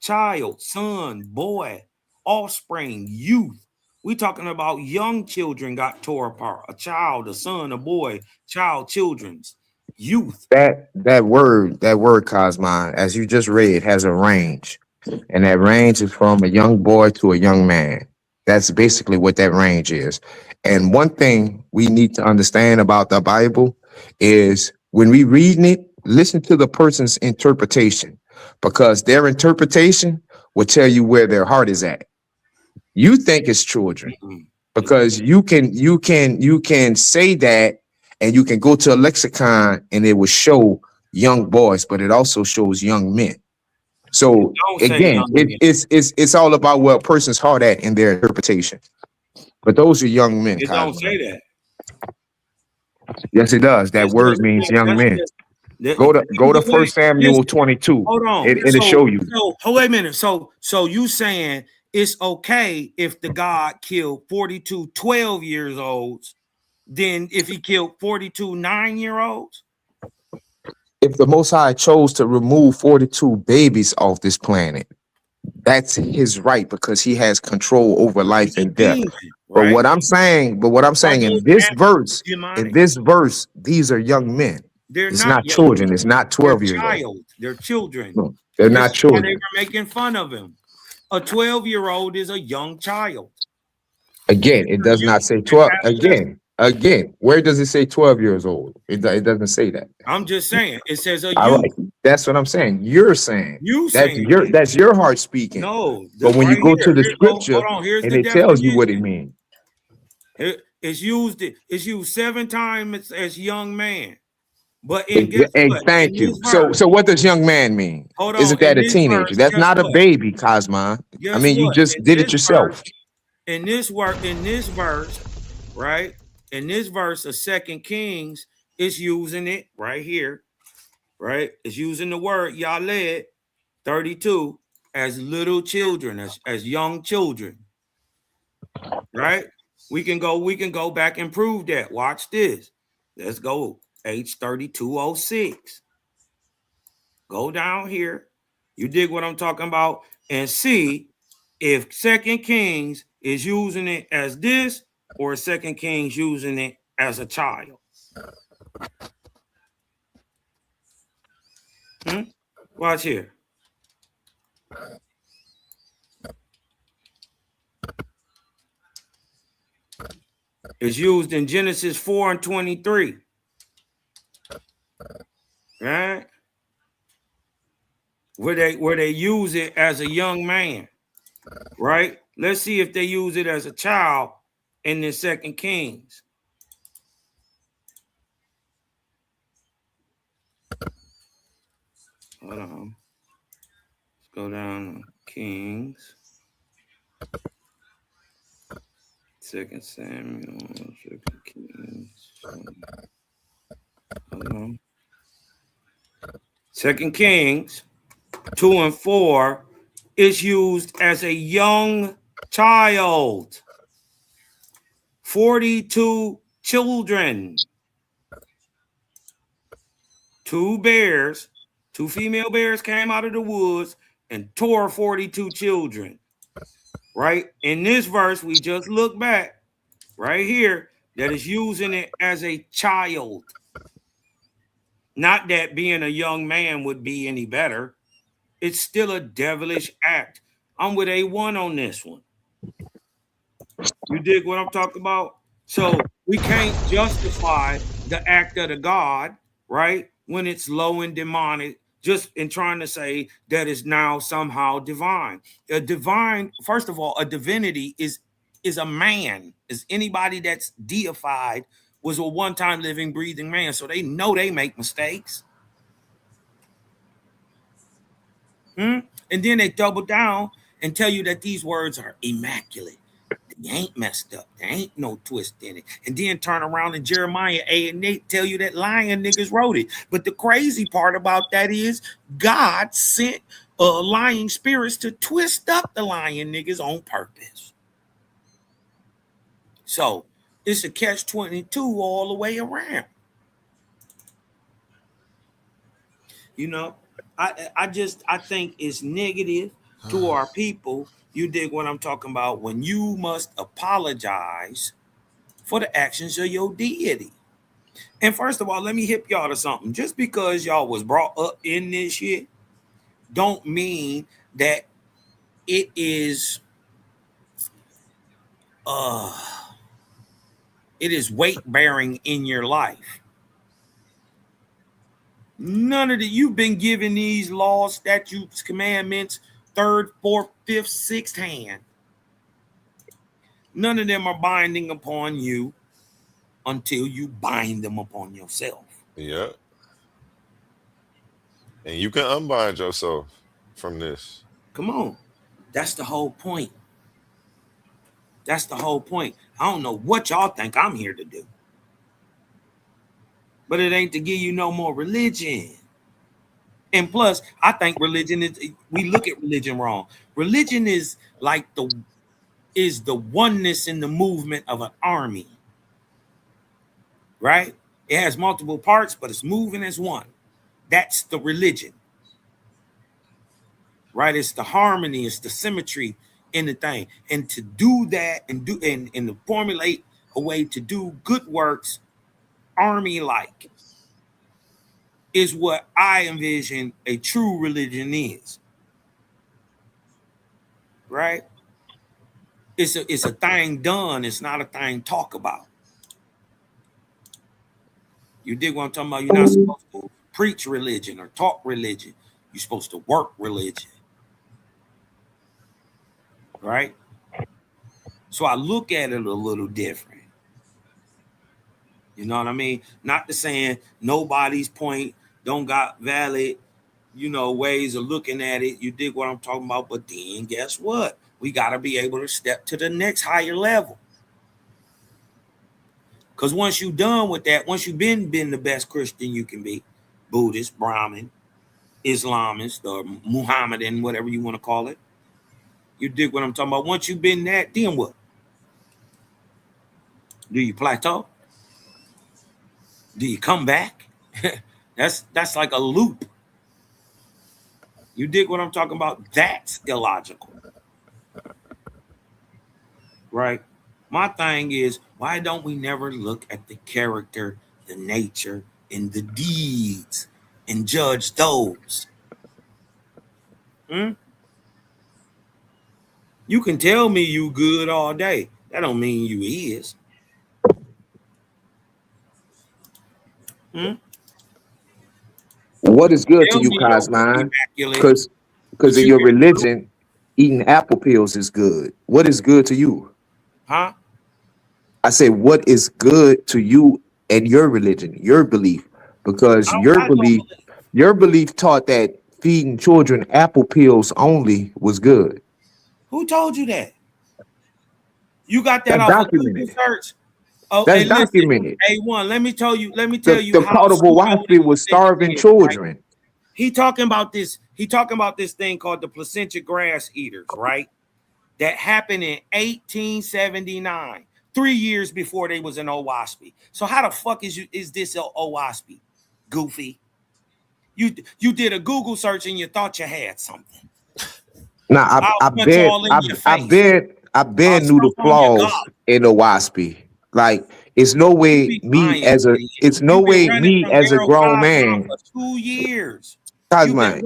Child, son, boy, offspring, youth. We talking about young children got tore apart. A child, a son, a boy, child, children's, youth. That word, Cosmon, as you just read, has a range. And that range is from a young boy to a young man. That's basically what that range is. And one thing we need to understand about the Bible is when we reading it, listen to the person's interpretation, because their interpretation will tell you where their heart is at. You think it's children because you can say that, and you can go to a lexicon and it will show young boys, but it also shows young men. So again, it's all about where a person's heart at in their interpretation. But those are young men. It don't say that. Yes, it does. That word means young men. Go to 1 Samuel 22. Hold on. It'll show you. Wait a minute. So you saying it's okay if the God killed 42 12 years olds, then if he killed 42 9-year-olds? If the Most High chose to remove 42 babies off this planet, that's his right, because he has control over life and death. But right? what I'm saying, Are in those demonic? this verse, these are young men. They're It's not not young children. men. It's not They're 12 years old. child. They're children. No, they're This not is why they children. were making fun of him. A 12-year-old is a young child. Again, it does not say 12. Again, where does it say 12 years old? It doesn't say that. I'm just saying. It says a All youth. right. That's what I'm saying. You're saying You saying that. that's your heart speaking. No, But when you right go to here. the Hold scripture on. Here's and the it tells you what it definition. means. It's used 7 times as young man. But guess what? Thank you. So what does young man mean? Hold on. Isn't that In a this teenager? verse, That's guess not a what? baby, Cosma. I Guess mean, you what? just did it yourself. In this verse, right? In this verse of 2 Kings, it's using it right here, right? It's using the word Yaled 32 as little children, as young children, right? We can go back and prove that. Watch this. Let's go. H3206. Go down here. You dig what I'm talking about? And see if 2 Kings is using it as this or 2 Kings using it as a child. Watch here. It's used in Genesis 4 and 23. Right? Where they use it as a young man. Right? Let's see if they use it as a child in the 2 Kings. Hold on. Let's go down to Kings. 2 Samuel, 2 Kings. Hold on. 2 Kings 2 and 4 is used as a young child. 42 children. 2 bears, 2 female bears came out of the woods and tore 42 children. Right? In this verse, we just look back right here that is using it as a child. Not that being a young man would be any better. It's still a devilish act. I'm with A1 on this one. You dig what I'm talking about? So we can't justify the act of the God, right? When it's low and demonic, just in trying to say that is now somehow divine. A divine, first of all, a divinity is a man. Is anybody that's deified was a one-time living, breathing man. So they know they make mistakes. And then they double down and tell you that these words are immaculate. They ain't messed up. There ain't no twist in it. And then turn around in Jeremiah 8 and 8 tell you that lying niggas wrote it. But the crazy part about that is God sent lying spirits to twist up the lying niggas on purpose. So it's a catch-22 all the way around. You know, I think it's negative to our people. You dig what I'm talking about? When you must apologize for the actions of your deity. And first of all, let me hip y'all to something. Just because y'all was brought up in this shit don't mean that it is weight bearing in your life. None of the you've been given these laws, statutes, commandments, third, fourth, fifth, sixth hand. None of them are binding upon you until you bind them upon yourself. Yeah. And you can unbind yourself from this. Come on. That's the whole point. That's the whole point. I don't know what y'all think I'm here to do. But it ain't to give you no more religion. And plus, I think religion is, we look at religion wrong. Religion is like the oneness in the movement of an army. Right? It has multiple parts, but it's moving as one. That's the religion. Right? It's the harmony, it's the symmetry in the thing. And to do that and to formulate a way to do good works, army-like, is what I envision a true religion is. Right? It's a thing done. It's not a thing talk about. You dig what I'm talking about? You're not supposed to preach religion or talk religion. You're supposed to work religion. Right? So I look at it a little different. You know what I mean? Not to saying nobody's point don't got valid, ways of looking at it. You dig what I'm talking about? But then guess what? We got to be able to step to the next higher level. Because once you're done with that, once you've been the best Christian you can be, Buddhist, Brahmin, Islamist, or Muhammadan, whatever you want to call it, you dig what I'm talking about? Once you've been that, then what? Do you plateau? Do you come back? That's like a loop. You dig what I'm talking about? That's illogical. Right? My thing is, why don't we never look at the character, the nature, and the deeds and judge those? You can tell me you good all day. That don't mean you is. What is good to you, Cosmine? Because in your religion, eating apple pills is good. What is good to you? Huh? I say, what is good to you and your religion, your belief? Because your belief taught that feeding children apple pills only was good. Who told you that? You got that That's off documented. of Google search. Oh, That's hey, listen, documented. A1, let me tell you The how portable Wi-Fi was starving children. Right? He talking about this thing called the placenta grass eaters, right? That happened in 1879, 3 years before they was in Owaspie. So how the fuck is this Owaspie? Goofy. You did a Google search and you thought you had something. Now I bet knew the flaws in Owaspie. Like it's no way me as a grown man. For 2 years. Cosmine,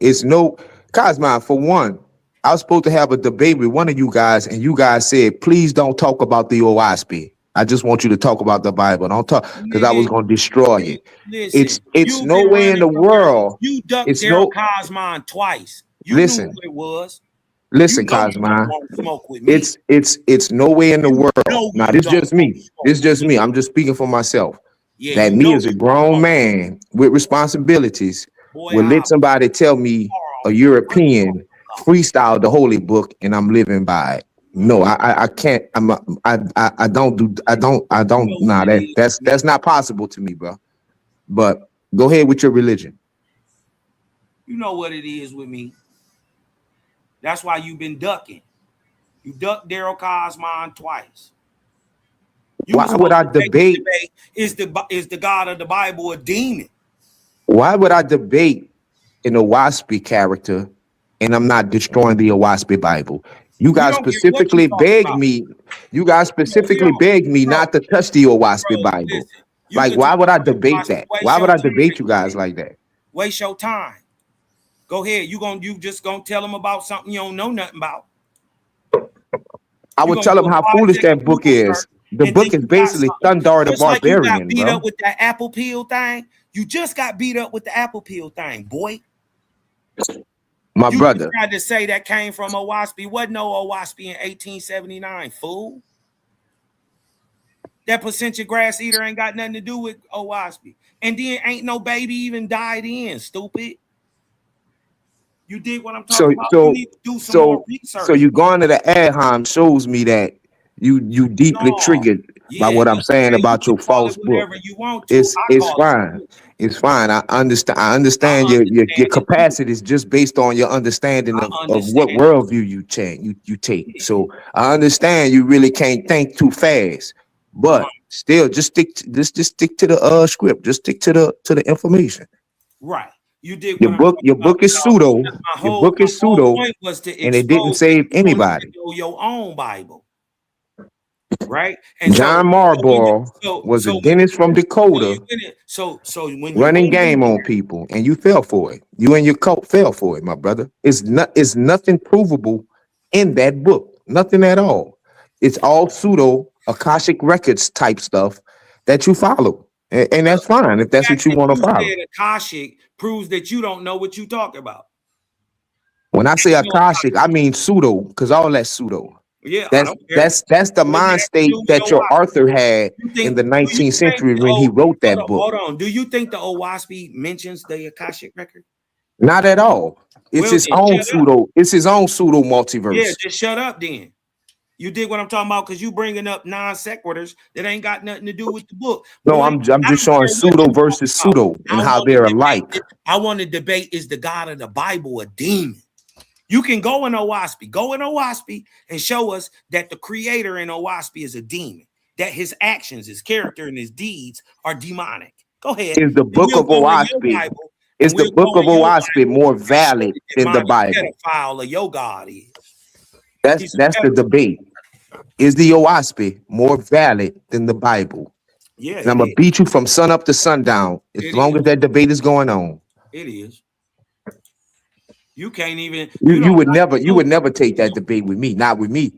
it's no Cosmine. For one, I was supposed to have a debate with one of you guys, and you guys said, please don't talk about the Owaspie. I just want you to talk about the Bible. Don't talk, because I was going to destroy it. Listen, it's no way in the world. You ducked Daryl Cosmine twice. You knew who it was. Listen, Cosmine. It's no way in the world. Now, this is just me. I'm just speaking for myself. That me as a grown man with responsibilities will let somebody tell me a European freestyle the holy book and I'm living by it. No, I can't. I don't. Nah, that's not possible to me, bro. But go ahead with your religion. You know what it is with me. That's why you've been ducking. You ducked Daryl Cosmine twice. Why would I debate? Is the God of the Bible a demon? Why would I debate an Owaspie character and I'm not destroying the Owaspie Bible? You guys specifically begged me. You guys specifically begged me not to touch the Owaspie Bible. Listen, like, why would I debate that? Why would I debate you guys like that? Waste your time. Go ahead. You just gonna tell them about something you don't know nothing about. I would tell them how foolish that book is. The book is basically Thundar the Barbarian, like you got beat bro. up with that apple peel thing. You just got beat up with the apple peel thing, boy. My brother tried to say that came from Owaspie. Wasn't no Owaspie in 1879, fool. That placenta grass eater ain't got nothing to do with Owaspie. And then ain't no baby even died in, stupid. You did what I'm talking about. You need to do some more research. So you going to the Adham shows me that you deeply triggered by what I'm saying about your false book. It's fine. It's fine. I understand your capacity is just based on your understanding of what worldview you take. So I understand you really can't think too fast, but still just stick to the script. Just stick to the information. Right. You did Your what I'm book, talking your about. book is pseudo. Your book My is whole pseudo, point was to and it didn't expose that save you don't anybody. even know your own Bible, right? And John Marlborough was a dentist from Dakota so when you running went in game on there, people, and you fell for it. You and your cult fell for it, my brother. It's nothing provable in that book. Nothing at all. It's all pseudo Akashic records type stuff that you follow. And that's fine if the that's fact what you that want to you follow. said Akashic proves that you don't know what you talk about. When I say Ain't no Akashic, I mean pseudo, because all that's pseudo. Yeah, I That's don't care. that's that's the What does mind that have to do state with that your Owaski? Arthur had You in think? the Do you 19th think century the when he wrote that book. hold on? Do you think the Owaski mentions the Akashic record? Not at all. It's Well, his then own shut up. pseudo. It's his own pseudo Yeah, multiverse. just shut up then. You dig what I'm talking about? Because you bringing up non sequiturs that ain't got nothing to do with the book. No, Boy, I'm I just don't showing care what pseudo you talk versus about. pseudo and how they're alike. I want to debate is the God of the Bible a demon? You can go in Owaski, and show us that the creator in Owaski is a demon, that his actions, his character, and his deeds are demonic. Go ahead. Is the And book we'll of go in your Owaspy? Bible, Is and the we'll book go of in your Owaspy Bible more and show valid the than the demonic Bible? pedophile of your God is. That's He's a that's the pedophile. debate. Is the Owaspy more valid than the Bible? Yeah, And I'm it gonna is. beat you from sun up to sundown as It long is. as that debate is going on. It is. You can't even. You You you don't would like never you Luke. would never take that debate with me. Not with me.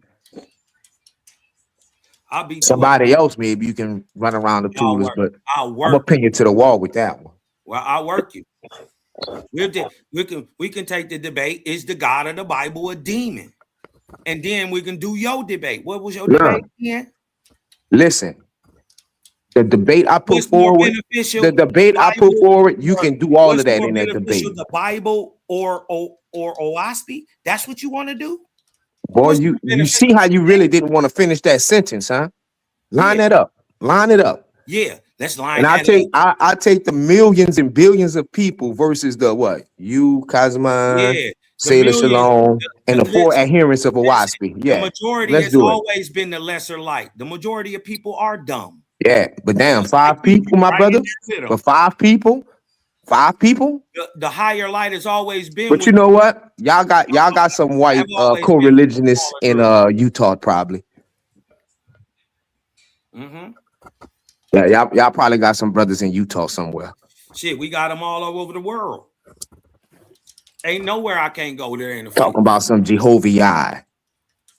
I'll beat you up. Somebody else maybe you can run around the I'll toolers, work. but I'll I'm gonna work. pin you to the wall with that one. Well, I'll work you. We can take the debate. Is the God of the Bible a demon? And then we can do your debate. What was your debate Look, again? listen. The debate I put What's more forward, beneficial, the debate I put Bible, forward, you or can do all what's of that more in that beneficial, debate. the Bible or Owaspy? That's what you want to do? Boy, What's more you see beneficial? how you really didn't want to finish that sentence, huh? Line Yeah, that up. Line it up. yeah. Let's line And I that take up. I take the millions and billions of people versus the what? You, Kazman, Yeah, the Sailor millions. Shalom, and the four Listen, adherents of Owaspy. the Yeah, majority let's has do it. always been the lesser light. The majority of people are dumb. Yeah, but damn, Just like 5 you people, my right in brother. there with But them. 5 people, 5 people. The higher light has always been But with you know what? Y'all got some have white always been with the co-religionists smaller in group. Utah, probably. Mm-hmm. Yeah, y'all probably got some brothers in Utah somewhere. Shit, we got them all over the world. Ain't nowhere I can't go there in the Talking about some Jehovah.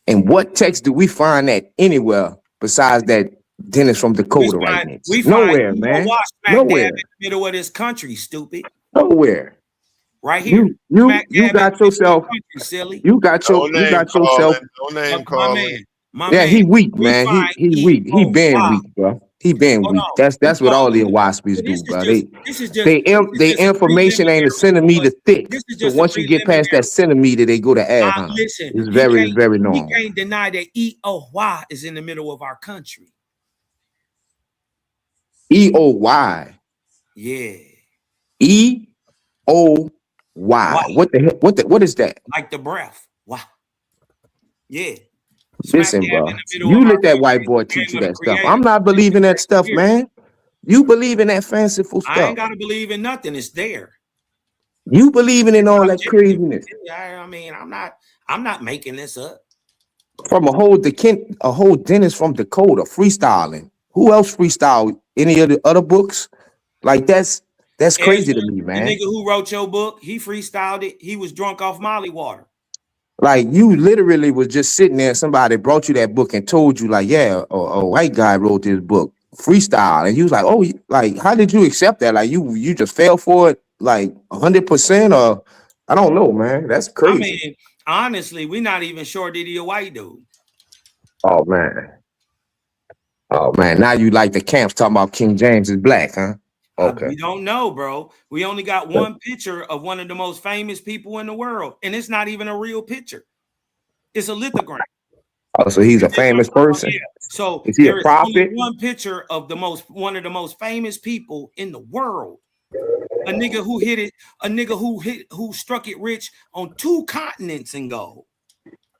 And what text do we find that anywhere besides that Dennis from Dakota right next? We find Nowhere, you know man. what, smack dab in Nowhere. the middle of this country, stupid. Nowhere. Right here. You Smack dab in the got middle of yourself. the country, silly. You got yourself. No name My calling. man. My Yeah, man. he weak, We man. find He weak. He been E-O-Y. weak, bro. He been Hold weak. on. That's what all the Waspies do, bro. This is just They a information ain't a preliminary centimeter point. thick. This is So just a once you get past that preliminary. centimeter, they go to Adham. Listen, It's he very normal. can't deny that E-O-Y is in the middle of our country. EOY. Yeah. EOY. What the hell? What is that? Like the breath. Wow. Yeah. Listen, bro. You let that white boy teach you that stuff. I'm not believing that stuff, man. You believe in that fanciful I ain't stuff. gotta believe in nothing. It's there. You believing in all that craziness. I mean, I'm not making this up. From a whole dentist from Dakota freestyling. Who else freestyle any of the other books? Like that's crazy to me, The man. nigga who wrote your book, he freestyled it. He was drunk off Molly water. Like you literally was just sitting there. Somebody brought you that book and told you, like, yeah, a white guy wrote this book, freestyle, and he was like, oh, like, how did you accept that? Like, you just fell for it, like 100%, or I don't know, man. That's crazy. I mean, honestly, we're not even sure that he a white dude. Oh man. Now you like the camps talking about King James is black, huh? Okay. We don't know, bro. We only got one picture of one of the most famous people in the world, and it's not even a real picture. It's a lithogram. Oh, so he's a famous person. Yeah. So is he a prophet? Only one picture of one of the most famous people in the world. A nigga who hit it. A nigga who struck it rich on 2 continents in gold.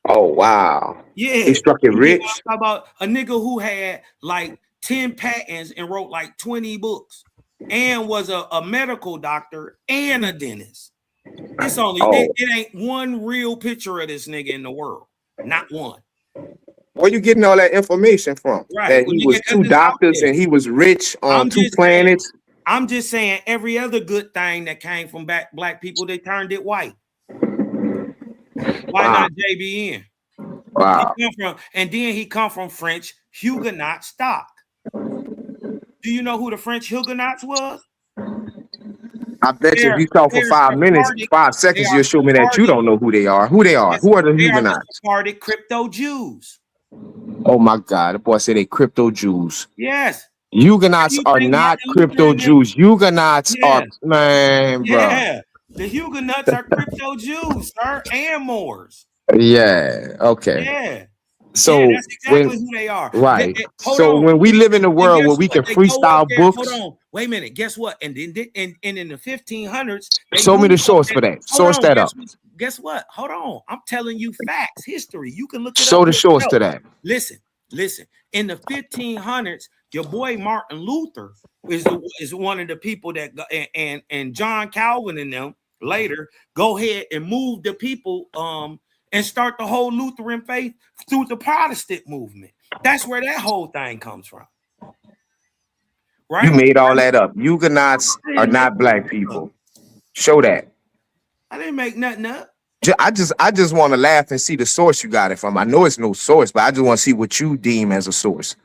Oh wow. Yeah. He struck it rich. How about a nigga who had like 10 patents and wrote like 20 books? and was a medical doctor and a dentist. It's only it ain't one real picture of this nigga in the world. Not one. Where you getting all that information from? Right. That Well, he nigga, was 'cause two it's out doctors there. and he was rich on two planets. I'm just saying every other good thing that came from black people, they turned it white. Why not JBN? Wow. And then he come from French Huguenot stock. Do you know who the French Huguenots was? I bet you if you talk for 5 minutes, 5 seconds, you'll show me that you don't know who they are. Who they are? Who are the Huguenots? They are the Sephardic crypto Jews. Oh my God. The boy said they crypto Jews. Yes. Huguenots are not crypto Jews. Huguenots are, man, bro. Yeah. The Huguenots are crypto Jews, sir, and Moors. Yeah. Okay. Yeah. So that's exactly who they are. Right. Hold So on. when we live in a world where we can freestyle books. Hold on. Wait a minute. Guess what? And then in the 1500s. Show me the source for that. Source that up. Guess what? Hold on. I'm telling you facts, history. You can look it up. Show the source to that. Listen. In the 1500s, your boy Martin Luther is one of the people that and John Calvin and them later go ahead and move the people and start the whole Lutheran faith through the Protestant movement. That's where that whole thing comes from. Right? You made all that up. Huguenots are not black people. Show that. I didn't make nothing up. I just want to laugh and see the source you got it from. I know it's no source, but I just want to see what you deem as a source.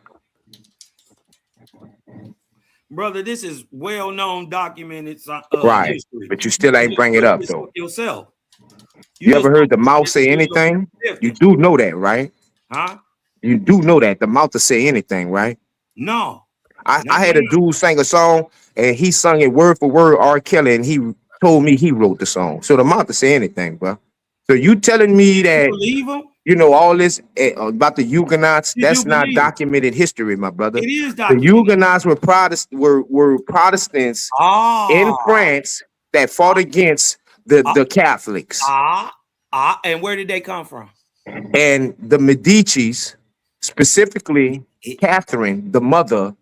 Brother, this is well-known, documented right. history. But you still ain't bring it up, though. Yourself. You ever heard the mouth say anything? You do know that, right? Huh? You do know that the mouth to say anything, right? No. I had a dude sing a song and he sung it word for word, R. Kelly, and he told me he wrote the song. So the mouth to say anything, bro. So you telling me that you know all this about the Huguenots? That's not documented history, my brother. It is documented. The Huguenots were Protestants in France that fought against the Catholics. And where did they come from? And the Medicis, specifically Catherine, the mother,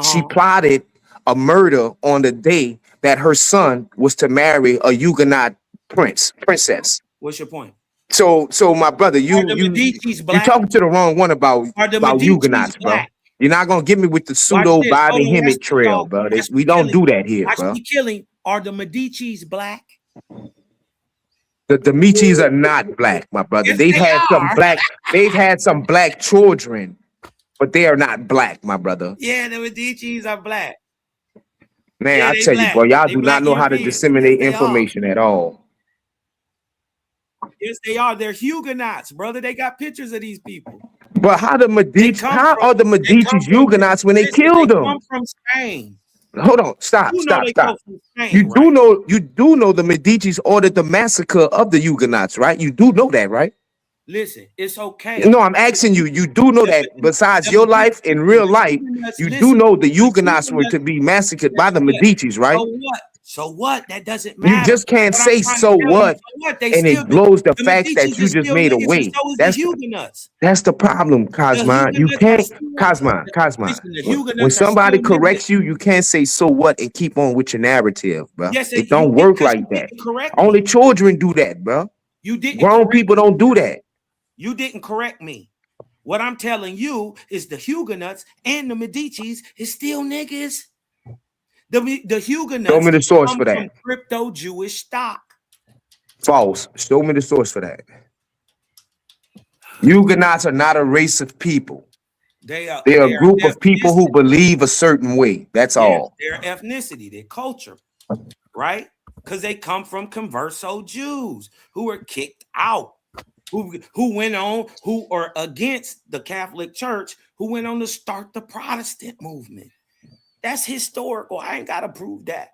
she plotted a murder on the day that her son was to marry a Huguenot princess. What's your point? So my brother, you talking to the wrong one about Huguenots, bro. You're not gonna get me with the pseudo Bobby Hemmett trail, bro. We don't do that here, bro. Killing. Are the Medicis black? The Medicis are not black, my brother. Yes, They've had some black children, but they are not black, my brother. Yeah, the Medicis are black. Man, I tell you, boy, y'all do not know how to disseminate information at all. Yes, they are. They're Huguenots, brother. They got pictures of these people. But how are the Medicis Huguenots when they killed them? They come from Spain. Hold on, stop. Spain, you do know the Medicis ordered the massacre of the Huguenots, right? You do know that, right? Listen, it's okay. No, I'm asking you. You do know that besides your life, in real life, you do know the Huguenots were to be massacred by the Medicis, right? So what? That doesn't matter. You just can't say so what, and it blows the fact that you just made away. That's the problem, Cosma. You can't, Cosma. When somebody corrects you, you can't say so what and keep on with your narrative, bro. It don't work like that. Only children do that, bro. Grown people don't do that. You didn't correct me. What I'm telling you is the Huguenots and the Medicis is still niggas. The Huguenots. Show me the source for that. Crypto Jewish stock. False. Show me the source for that. Huguenots are not a race of people. They are a group of people who believe a certain way. That's all. Their ethnicity, their culture, right? Because they come from converso Jews who were kicked out, who went on, who are against the Catholic Church, who went on to start the Protestant movement. That's historical. I ain't got to prove that.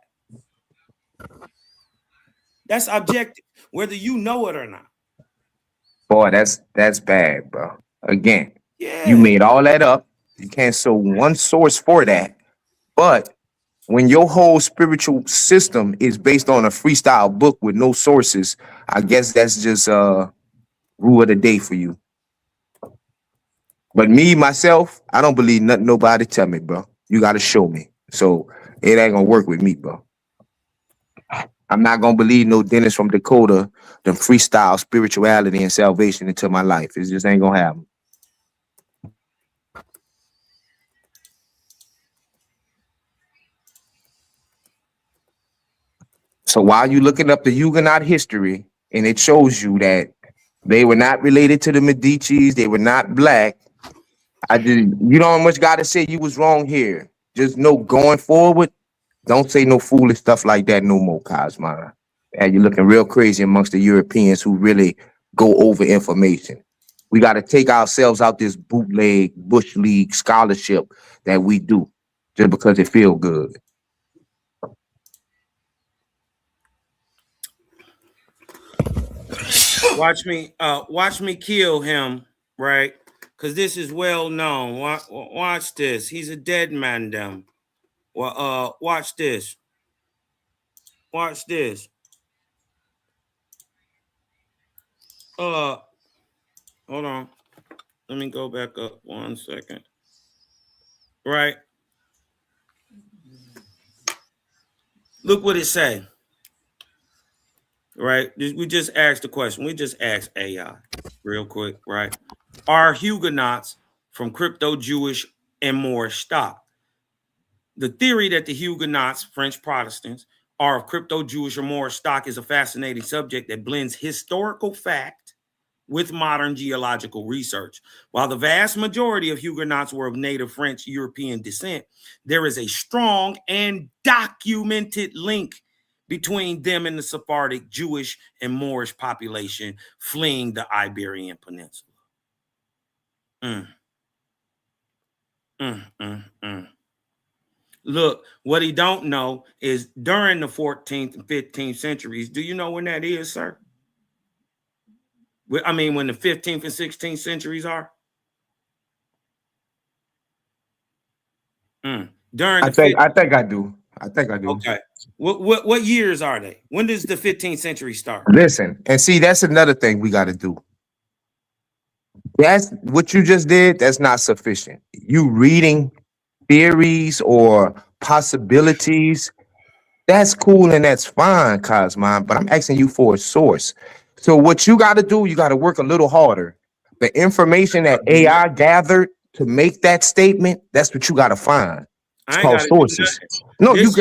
That's objective, whether you know it or not. Boy, that's bad, bro. Again, you made all that up. You can't show one source for that. But when your whole spiritual system is based on a freestyle book with no sources, I guess that's just rule of the day for you. But me, myself, I don't believe nothing nobody tell me, bro. You got to show me. So It ain't gonna work with me, bro. I'm not gonna believe no Dennis from Dakota, them freestyle spirituality and salvation into my life. It just ain't gonna happen. So while you looking up the Huguenot history, and it shows you that they were not related to the Medicis, they were not black. You don't much gotta say you was wrong here. Just know going forward, don't say no foolish stuff like that no more, Cosmon. And you're looking real crazy amongst the Europeans who really go over information. We got to take ourselves out this bootleg bush league scholarship that we do just because it feel good. Watch me kill him, right? Because this is well known. Watch this. He's a dead man, them. Well, watch this. Watch this. Hold on. Let me go back up 1 second. Right. Look what it say. Right. We just asked the question. We just asked AI real quick. Right. Are Huguenots from crypto-Jewish and Moorish stock? The theory that the Huguenots, French Protestants, are of crypto-Jewish or Moorish stock is a fascinating subject that blends historical fact with modern geological research. While the vast majority of Huguenots were of native French European descent, there is a strong and documented link between them and the Sephardic Jewish and Moorish population fleeing the Iberian Peninsula. Look, what he don't know is during the 14th and 15th centuries. Do you know when that is, sir? I mean, when the 15th and 16th centuries are? During I think I do. I think I do. Okay. What years are they? When does the 15th century start? Listen, and see, that's another thing we got to do. That's what you just did. That's not sufficient. You reading theories or possibilities, that's cool and that's fine, Cosmon, but I'm asking you for a source. So what you got to do, you got to work a little harder. The information that AI gathered to make that statement, that's what you got to find. It's called sources. No, you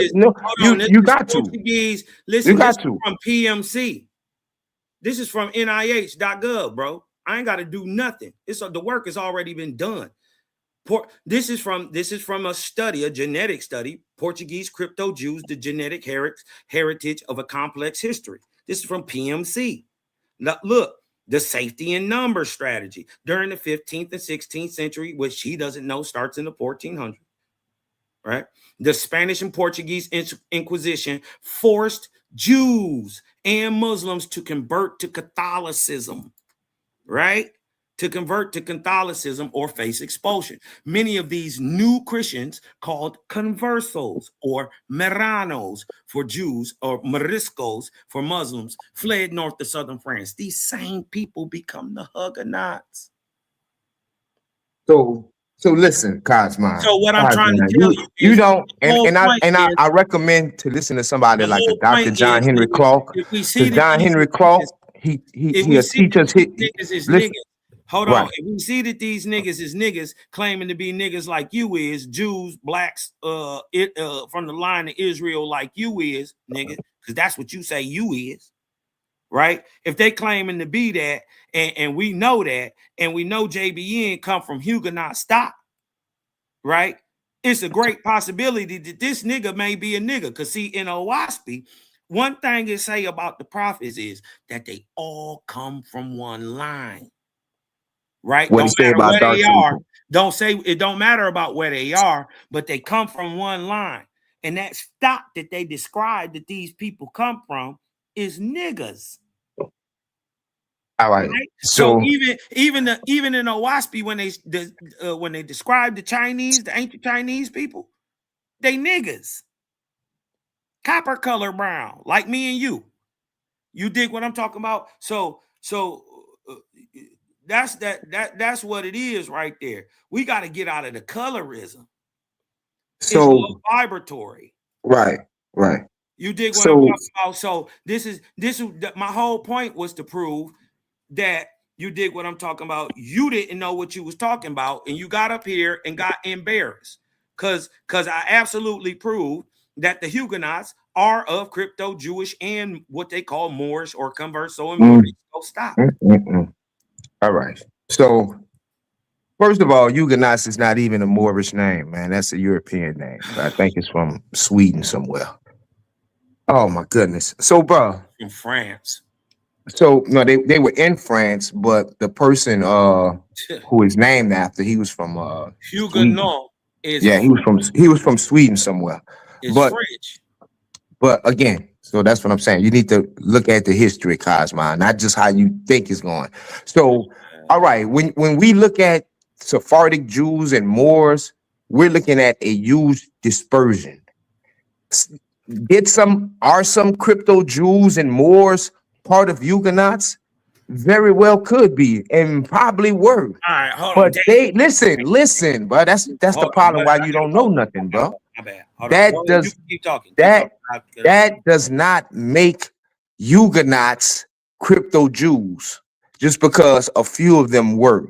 got to. Portuguese. Listen, you got this to. Is from PMC. This is from NIH.gov, bro. I ain't got to do nothing. The work has already been done. This is from a study, a genetic study, Portuguese crypto Jews, the genetic heritage of a complex history. This is from PMC. Now, look, the safety in numbers strategy during the 15th and 16th century, which he doesn't know starts in the 1400s. Right? The Spanish and Portuguese Inquisition forced Jews and Muslims to convert to Catholicism. Right? To convert to Catholicism or face expulsion. Many of these new Christians, called conversos or Meranos for Jews or Moriscos for Muslims, fled north to southern France. These same people become the Huguenots. So listen, Cosmon. So what I'm trying to tell you is, you don't, and I recommend to listen to somebody like a Dr. John Henry Clark, because John Henry Clark, he teach us. Hold on. If we see that these niggas is niggas claiming to be niggas like you is, Jews, blacks, from the line of Israel like you is, nigga, because that's what you say you is, right? If they claiming to be that, and we know that, and we know JBN come from Huguenot stock, right? It's a great possibility that this nigga may be a nigga. Because see, in Owaspy, one thing it say about the prophets is that they all come from one line. Right? What don't matter where they are. Don't say it don't matter about where they are, but they come from one line. And that stock that they describe that these people come from is niggas. All right. So even in Owaspy, when they describe the Chinese, the ancient Chinese people, they niggas. Copper color brown, like me and you. You dig what I'm talking about? So that's what it is right there. We got to get out of the colorism. It's vibratory. Right. You dig what I'm So talking about? So this is my whole point was to prove that you dig what I'm talking about. You didn't know what you was talking about, and you got up here and got embarrassed because I absolutely proved that the Huguenots are of crypto Jewish and what they call Moorish or converso and Moorish. So stop. All right. So first of all, Huguenots is not even a Moorish name, man. That's a European name. I think it's from Sweden somewhere. Oh my goodness. So, bro. In France. So no, they were in France, but the person who is named after, he was from Huguenot is he was from Sweden somewhere. But French. But again, so that's what I'm saying. You need to look at the history, Cosmo, not just how you think it's going. So, all right, when we look at Sephardic Jews and Moors, we're looking at a huge dispersion. Are some crypto Jews and Moors part of Huguenots? Very well could be, and probably were. All right, hold but on. They listen, bro. That's the problem why you don't know nothing, bro. My bad. That keep talking. That does not make Huguenots crypto Jews just because a few of them were.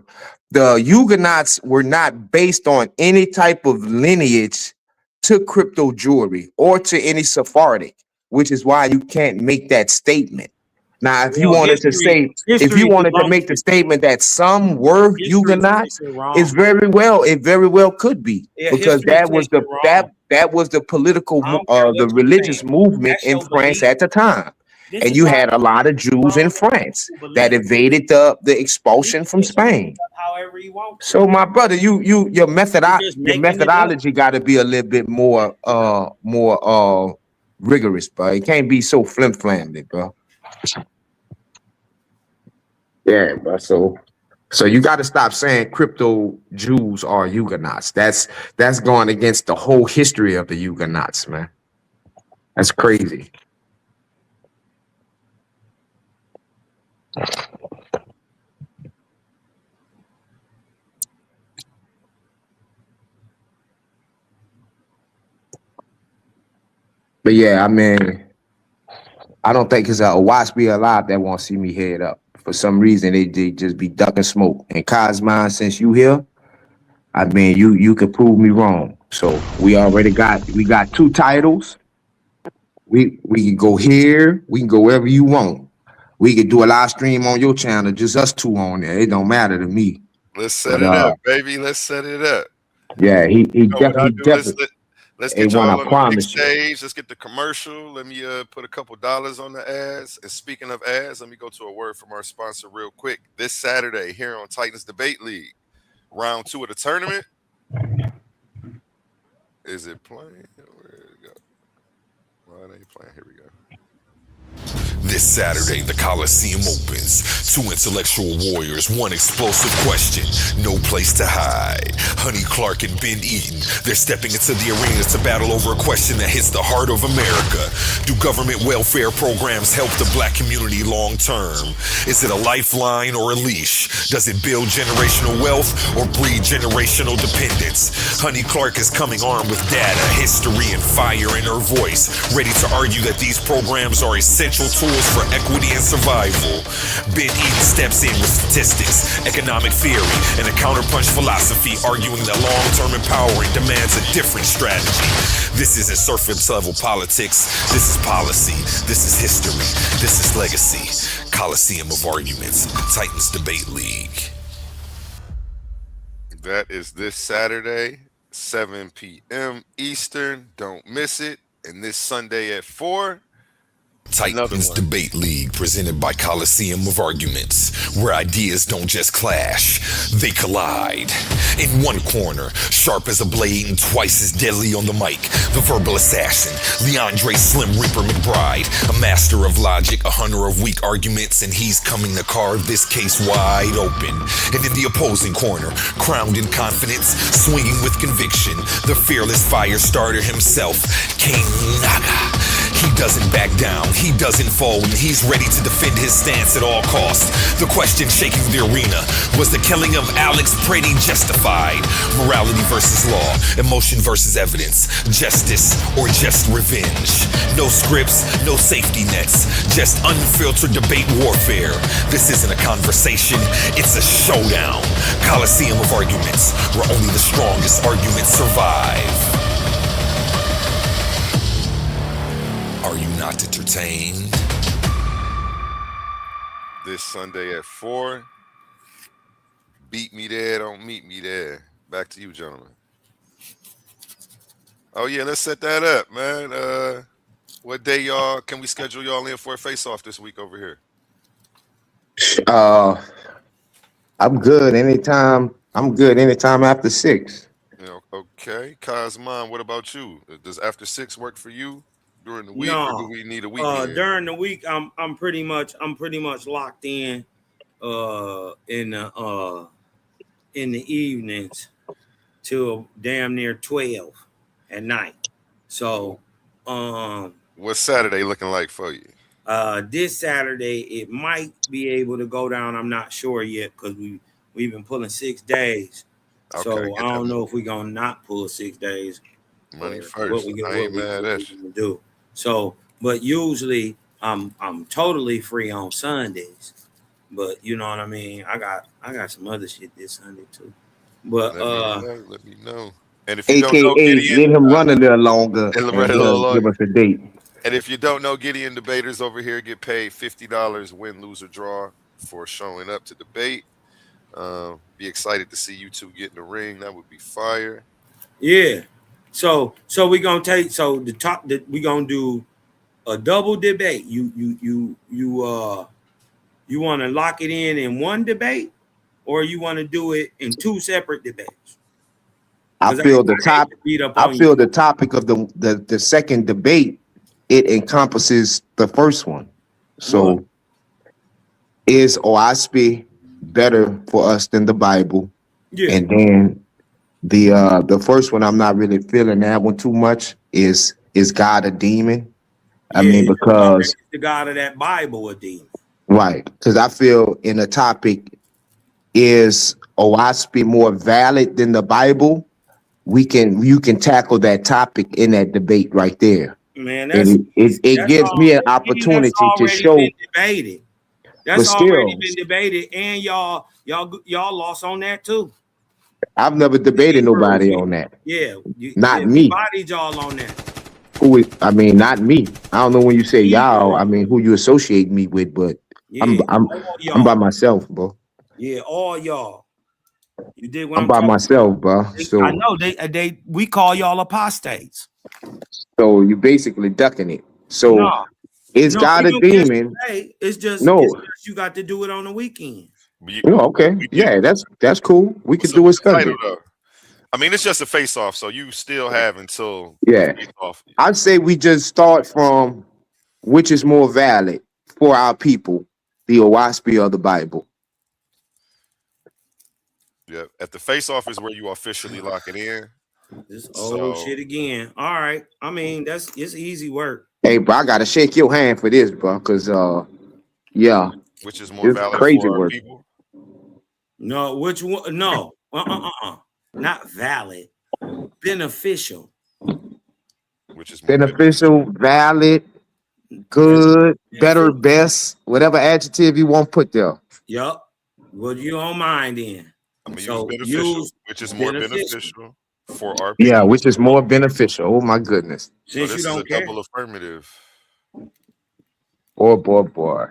The Huguenots were not based on any type of lineage to crypto Jewry or to any Sephardic, which is why you can't make that statement. Now, if you wanted to make the statement that some were Huguenots, it very well could be, because that was the political, the religious movement in France at the time. And you had a lot of Jews in France that evaded the expulsion from Spain. So, my brother, your methodology got to be a little bit more rigorous, bro. It can't be so flim-flammed, bro. Yeah, bro. So you got to stop saying crypto Jews are Huguenots. That's going against the whole history of the Huguenots, man. That's crazy. But yeah, I mean, I don't think it's a watch be alive that won't see me head up. For some reason, they just be ducking smoke. And Cosmine, since you here, I mean, you could prove me wrong. So we got 2 titles. We can go here. We can go wherever you want. We could do a live stream on your channel, just us 2 on there. It don't matter to me. Let's set it up, baby. Let's set it up. Yeah, he definitely. Let's get y'all on the big stage. Let's get the commercial. Let me put a couple dollars on the ads. And speaking of ads, let me go to a word from our sponsor real quick. This Saturday here on Titans Debate League, round 2 of the tournament. Is it playing? Where did it go? Well, it ain't playing. Here we go. This Saturday, the Coliseum opens. 2 intellectual warriors, 1 explosive question, no place to hide. Honey Clark and Ben Eaton, they're stepping into the arena to battle over a question that hits the heart of America. Do government welfare programs help the black community long term? Is it a lifeline or a leash? Does it build generational wealth or breed generational dependence? Honey Clark is coming armed with data, history, and fire in her voice, ready to argue that these programs are essential tools for equity and survival. Ben Eaton steps in with statistics, economic theory, and a counterpunch philosophy, arguing that long-term empowering demands a different strategy. This isn't surface level politics. This is policy. This is history. This is legacy. Coliseum of Arguments, Titans Debate League. That is this Saturday, 7 p.m. Eastern. Don't miss it. And this Sunday at 4. Titans Debate League, presented by Coliseum of Arguments, where ideas don't just clash, they collide. In one corner, sharp as a blade and twice as deadly on the mic, the verbal assassin, Leandre Slim Reaper McBride, a master of logic, a hunter of weak arguments, and he's coming to carve this case wide open. And in the opposing corner, crowned in confidence, swinging with conviction, the fearless fire starter himself, King Naga. He doesn't back down, he doesn't fold, and he's ready to defend his stance at all costs. The question shaking the arena was the killing of Alex Brady justified? Morality versus law, emotion versus evidence, justice or just revenge. No scripts, no safety nets, just unfiltered debate warfare. This isn't a conversation, it's a showdown. Coliseum of arguments, where only the strongest arguments survive. Are you not entertained? This Sunday at 4. Beat me there, don't meet me there. Back to you, gentlemen. Oh yeah, let's set that up, man. What day y'all can we schedule y'all in for a face-off this week over here? I'm good anytime. I'm good anytime after 6. Yeah, okay. Cosmon, what about you? Does after 6 work for you during the week, or do No. we need a weekend? During the week, I'm pretty much locked in in the evenings till damn near 12 at night. So what's Saturday looking like for you? This Saturday it might be able to go down. I'm not sure yet because we've been pulling 6 days. Okay, so I don't know if we're gonna not pull 6 days. Money first. I ain't mad at you. Do. So, but usually I'm totally free on Sundays. But you know what I mean? I got some other shit this Sunday too. But let me know. And if you don't know AKA, Gideon, let him run a little longer and and run a little longer. give us a date. And if you don't know, Gideon debaters over here get paid $50 win, lose, or draw for showing up to debate. Be excited to see you two get in the ring. That would be fire. Yeah. So we're gonna take we gonna do a double debate. You want to lock it in one debate, or you want to do it in 2 separate debates? I feel the topic of the second debate, it encompasses the first one. So is OASP better for us than the Bible? Yeah. And then the first one, I'm not really feeling that one too much. Is God a demon? I mean, because the God of that Bible a demon. Right. Because I feel in the topic, is OASP more valid than the Bible? You can tackle that topic in that debate right there. Man, it gives me an opportunity to show. Been debated. That's already been debated, and y'all lost on that too. I've never debated nobody on that. Yeah, not me. Bodied y'all on that. Not me. I don't know when you say y'all. I mean, who you associate me with, but I'm by myself, bro. Yeah, all y'all. You did what I'm by myself, bro. So I know we call y'all apostates. So you basically ducking it. So it's God a demon? It's just you got to do it on the weekend. Okay. Yeah, that's cool. We could do it Sunday. I mean, it's just a face-off, so you still have until face-off. I'd say we just start from which is more valid for our people, the OASP or the Bible. Yeah, at the face-off is where you officially lock it in. This old shit again. All right. I mean, it's easy work. Hey, bro, I gotta shake your hand for this, bro, because which is more valid crazy for work. People? No, which one? No, not valid. Beneficial. Which is beneficial, valid, good, better, best, whatever adjective you want to put there. Yup. Well, you don't mind then. I'm gonna use beneficial, which is more beneficial for our people. Yeah, which is more beneficial. Oh my goodness. So this is a double affirmative. Boy.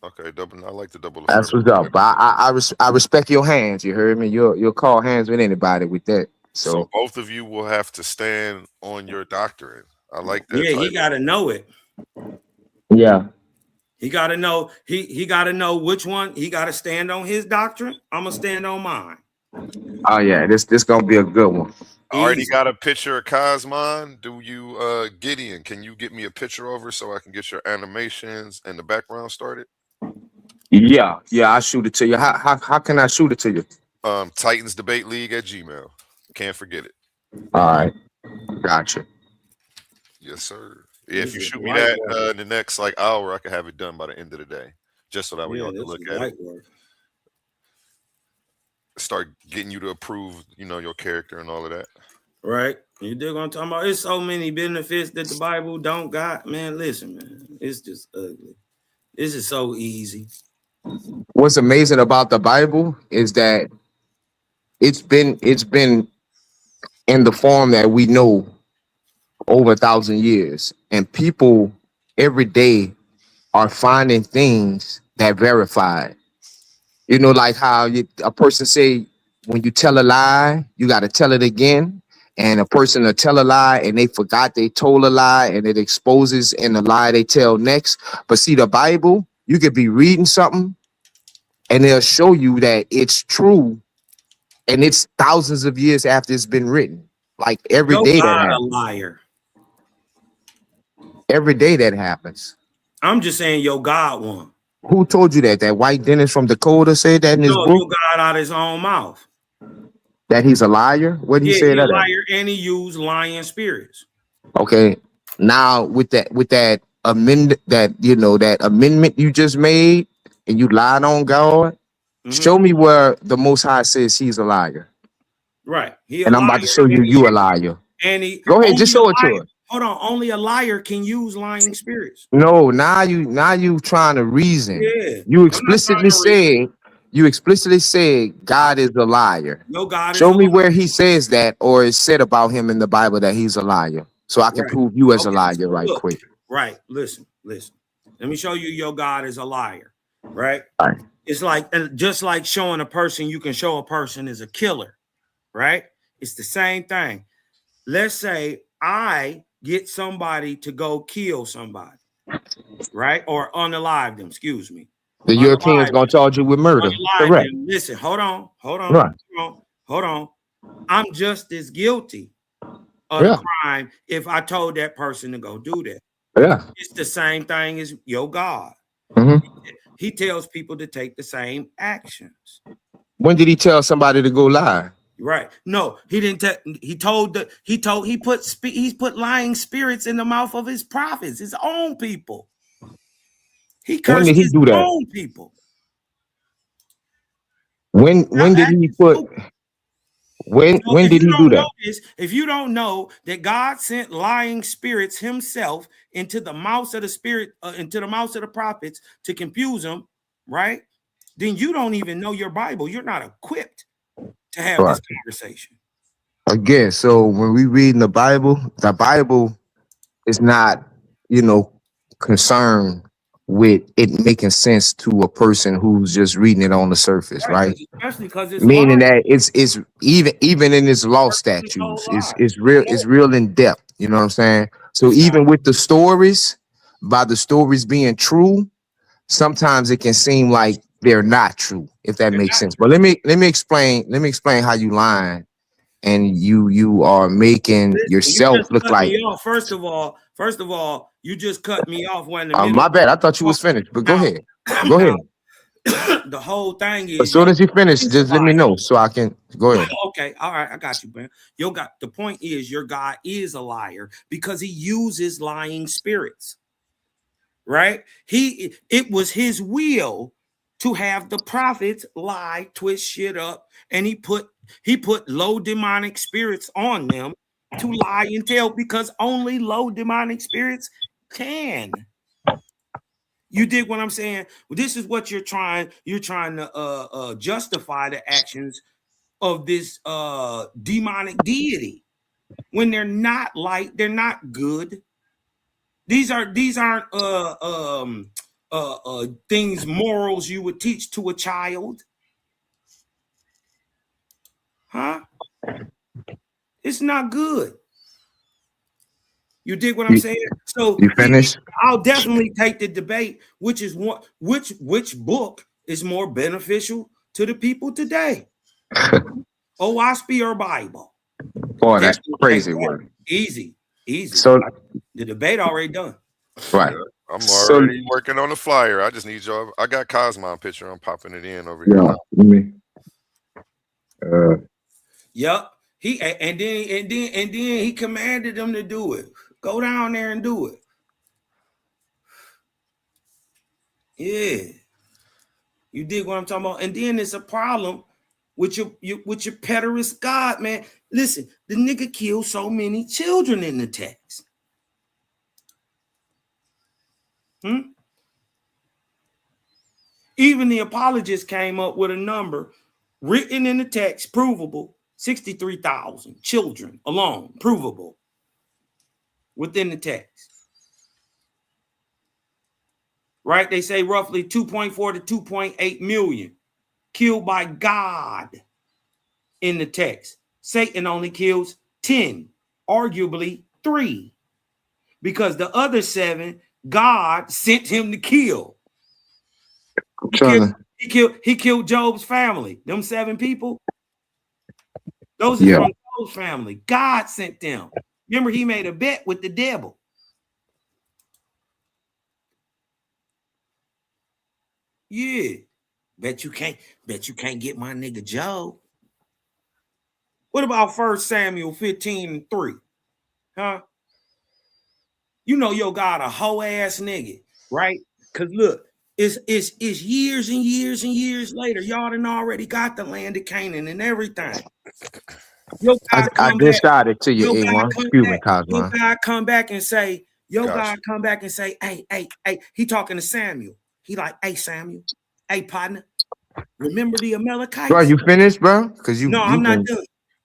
Okay, I like the double. That's what's up. I respect your hands. You heard me. You'll call hands with anybody with that. So both of you will have to stand on your doctrine. I like that. Yeah, title. He got to know it. Yeah. He got to know. He got to know which one. He got to stand on his doctrine. I'm gonna stand on mine. Oh yeah, this gonna be a good one. I already got a picture of Cosmon. Do you, Gideon? Can you get me a picture over so I can get your animations and the background started? Yeah, I'll shoot it to you. How can I shoot it to you? Titans Debate League at Gmail. Can't forget it. All right, gotcha. Yes, sir. Yeah, if you shoot me that in the next like hour, I can have it done by the end of the day, just so that way y'all can look at it. Start getting you to approve, your character and all of that. Right. You dig what I'm talking about? It's so many benefits that the Bible don't got. Man, listen, man. It's just ugly. This is so easy. What's amazing about the Bible is that it's been in the form that we know over 1,000 years, and people every day are finding things that verify it. Like how a person say, when you tell a lie, you got to tell it again. And a person will tell a lie and they forgot they told a lie, and it exposes in the lie they tell next. But see, the Bible, you could be reading something and they'll show you that it's true, and it's thousands of years after it's been written. Like every day that happens. A liar. Every day that happens. I'm just saying your God one. Who told you that? That white Dennis from Dakota said that in his book? Your God out of his own mouth. That he's a liar? What did he say he's that? A liar, and he used lying spirits. Okay. Now with that amendment you just made, and you lied on God, show me where the Most High says he's a liar. Right. And I'm about to show you a liar. And go ahead, just show it to us. Hold on, only a liar can use lying spirits. No, now you trying to reason. Yeah. You explicitly said God is a liar. No, God Show me where he says that, or is said about him in the Bible that he's a liar, so I can prove you as a liar right quick. Right. Listen. Let me show you your God is a liar. Right. It's like just like showing a person, you can show a person is a killer. Right. It's the same thing. Let's say I get somebody to go kill somebody, right? Or unalive them, excuse me. The Europeans gonna charge you with murder. Correct. Listen, hold on. I'm just as guilty of the crime if I told that person to go do that. Yeah. It's the same thing as your God. He tells people to take the same actions. When did he tell somebody to go lie? Right. No, he didn't. He put lying spirits in the mouth of his prophets, his own people. He cursed his own people. When did he put? When did he do that? If you don't know that God sent lying spirits himself into the mouths of the spirit, into the mouths of the prophets to confuse them, right? Then you don't even know your Bible. You're not equipped to have this conversation. Again, so when we read in the Bible is not, concerned with it making sense to a person who's just reading it on the surface, right? Especially because it's meaning that it's even in its law statutes, it's real in depth. You know what I'm saying? So even with the stories, by the stories being true, sometimes it can seem like they're not true, if that makes sense. But let me explain how you lying, and you are making yourself look like. First of all, you just cut me off when my bad. I thought you was finished, but go ahead. Go ahead. The whole thing is, as soon as you finish, just let me know so I can go ahead. Okay, all right, I got you, man. The point is, your God is a liar because he uses lying spirits. Right? It was his will to have the prophets lie, twist shit up, and he put low demonic spirits on them to lie and tell, because only low demonic spirits can. You dig what I'm saying? Well, this is what you're trying to justify the actions of this demonic deity when they're not light, they're not good. These aren't things, morals you would teach to a child. Huh? It's not good. You dig what I'm saying? So you finished? I'll definitely take the debate, which book is more beneficial to the people today. OSP or Bible? Boy, that's crazy word. Easy. So the debate already done. Right. I'm already working on the flyer. I just need y'all. I got Cosmon picture. I'm popping it in over here. Yep. And then he commanded them to do it. Go down there and do it. Yeah. You dig what I'm talking about? And then it's a problem with your pederast God, man. Listen, the nigga killed so many children in the text. Even the apologists came up with a number written in the text, provable, 63,000 children alone, provable within the text. Right? They say roughly 2.4 to 2.8 million killed by God in the text. Satan only kills 10, arguably 3, because the other 7, God sent him to kill. He killed Job's family. Them 7 people, those are from Job's family. God sent them. Remember, he made a bet with the devil. Yeah. Bet you can't get my nigga Job. What about 1 Samuel 15:3? Huh? You know your God a hoe ass nigga, right? Because look, it's years and years and years later. Y'all done already got the land of Canaan and everything. Your God I come just back. shot it to you, Your God A1. come Excuse me, back. Your Cosmo. God come back and say, Gotcha. hey, he talking to Samuel. He like, hey, Samuel, hey, partner, remember the Amalekites? Bro, you finished, bro? Because No, I'm not done.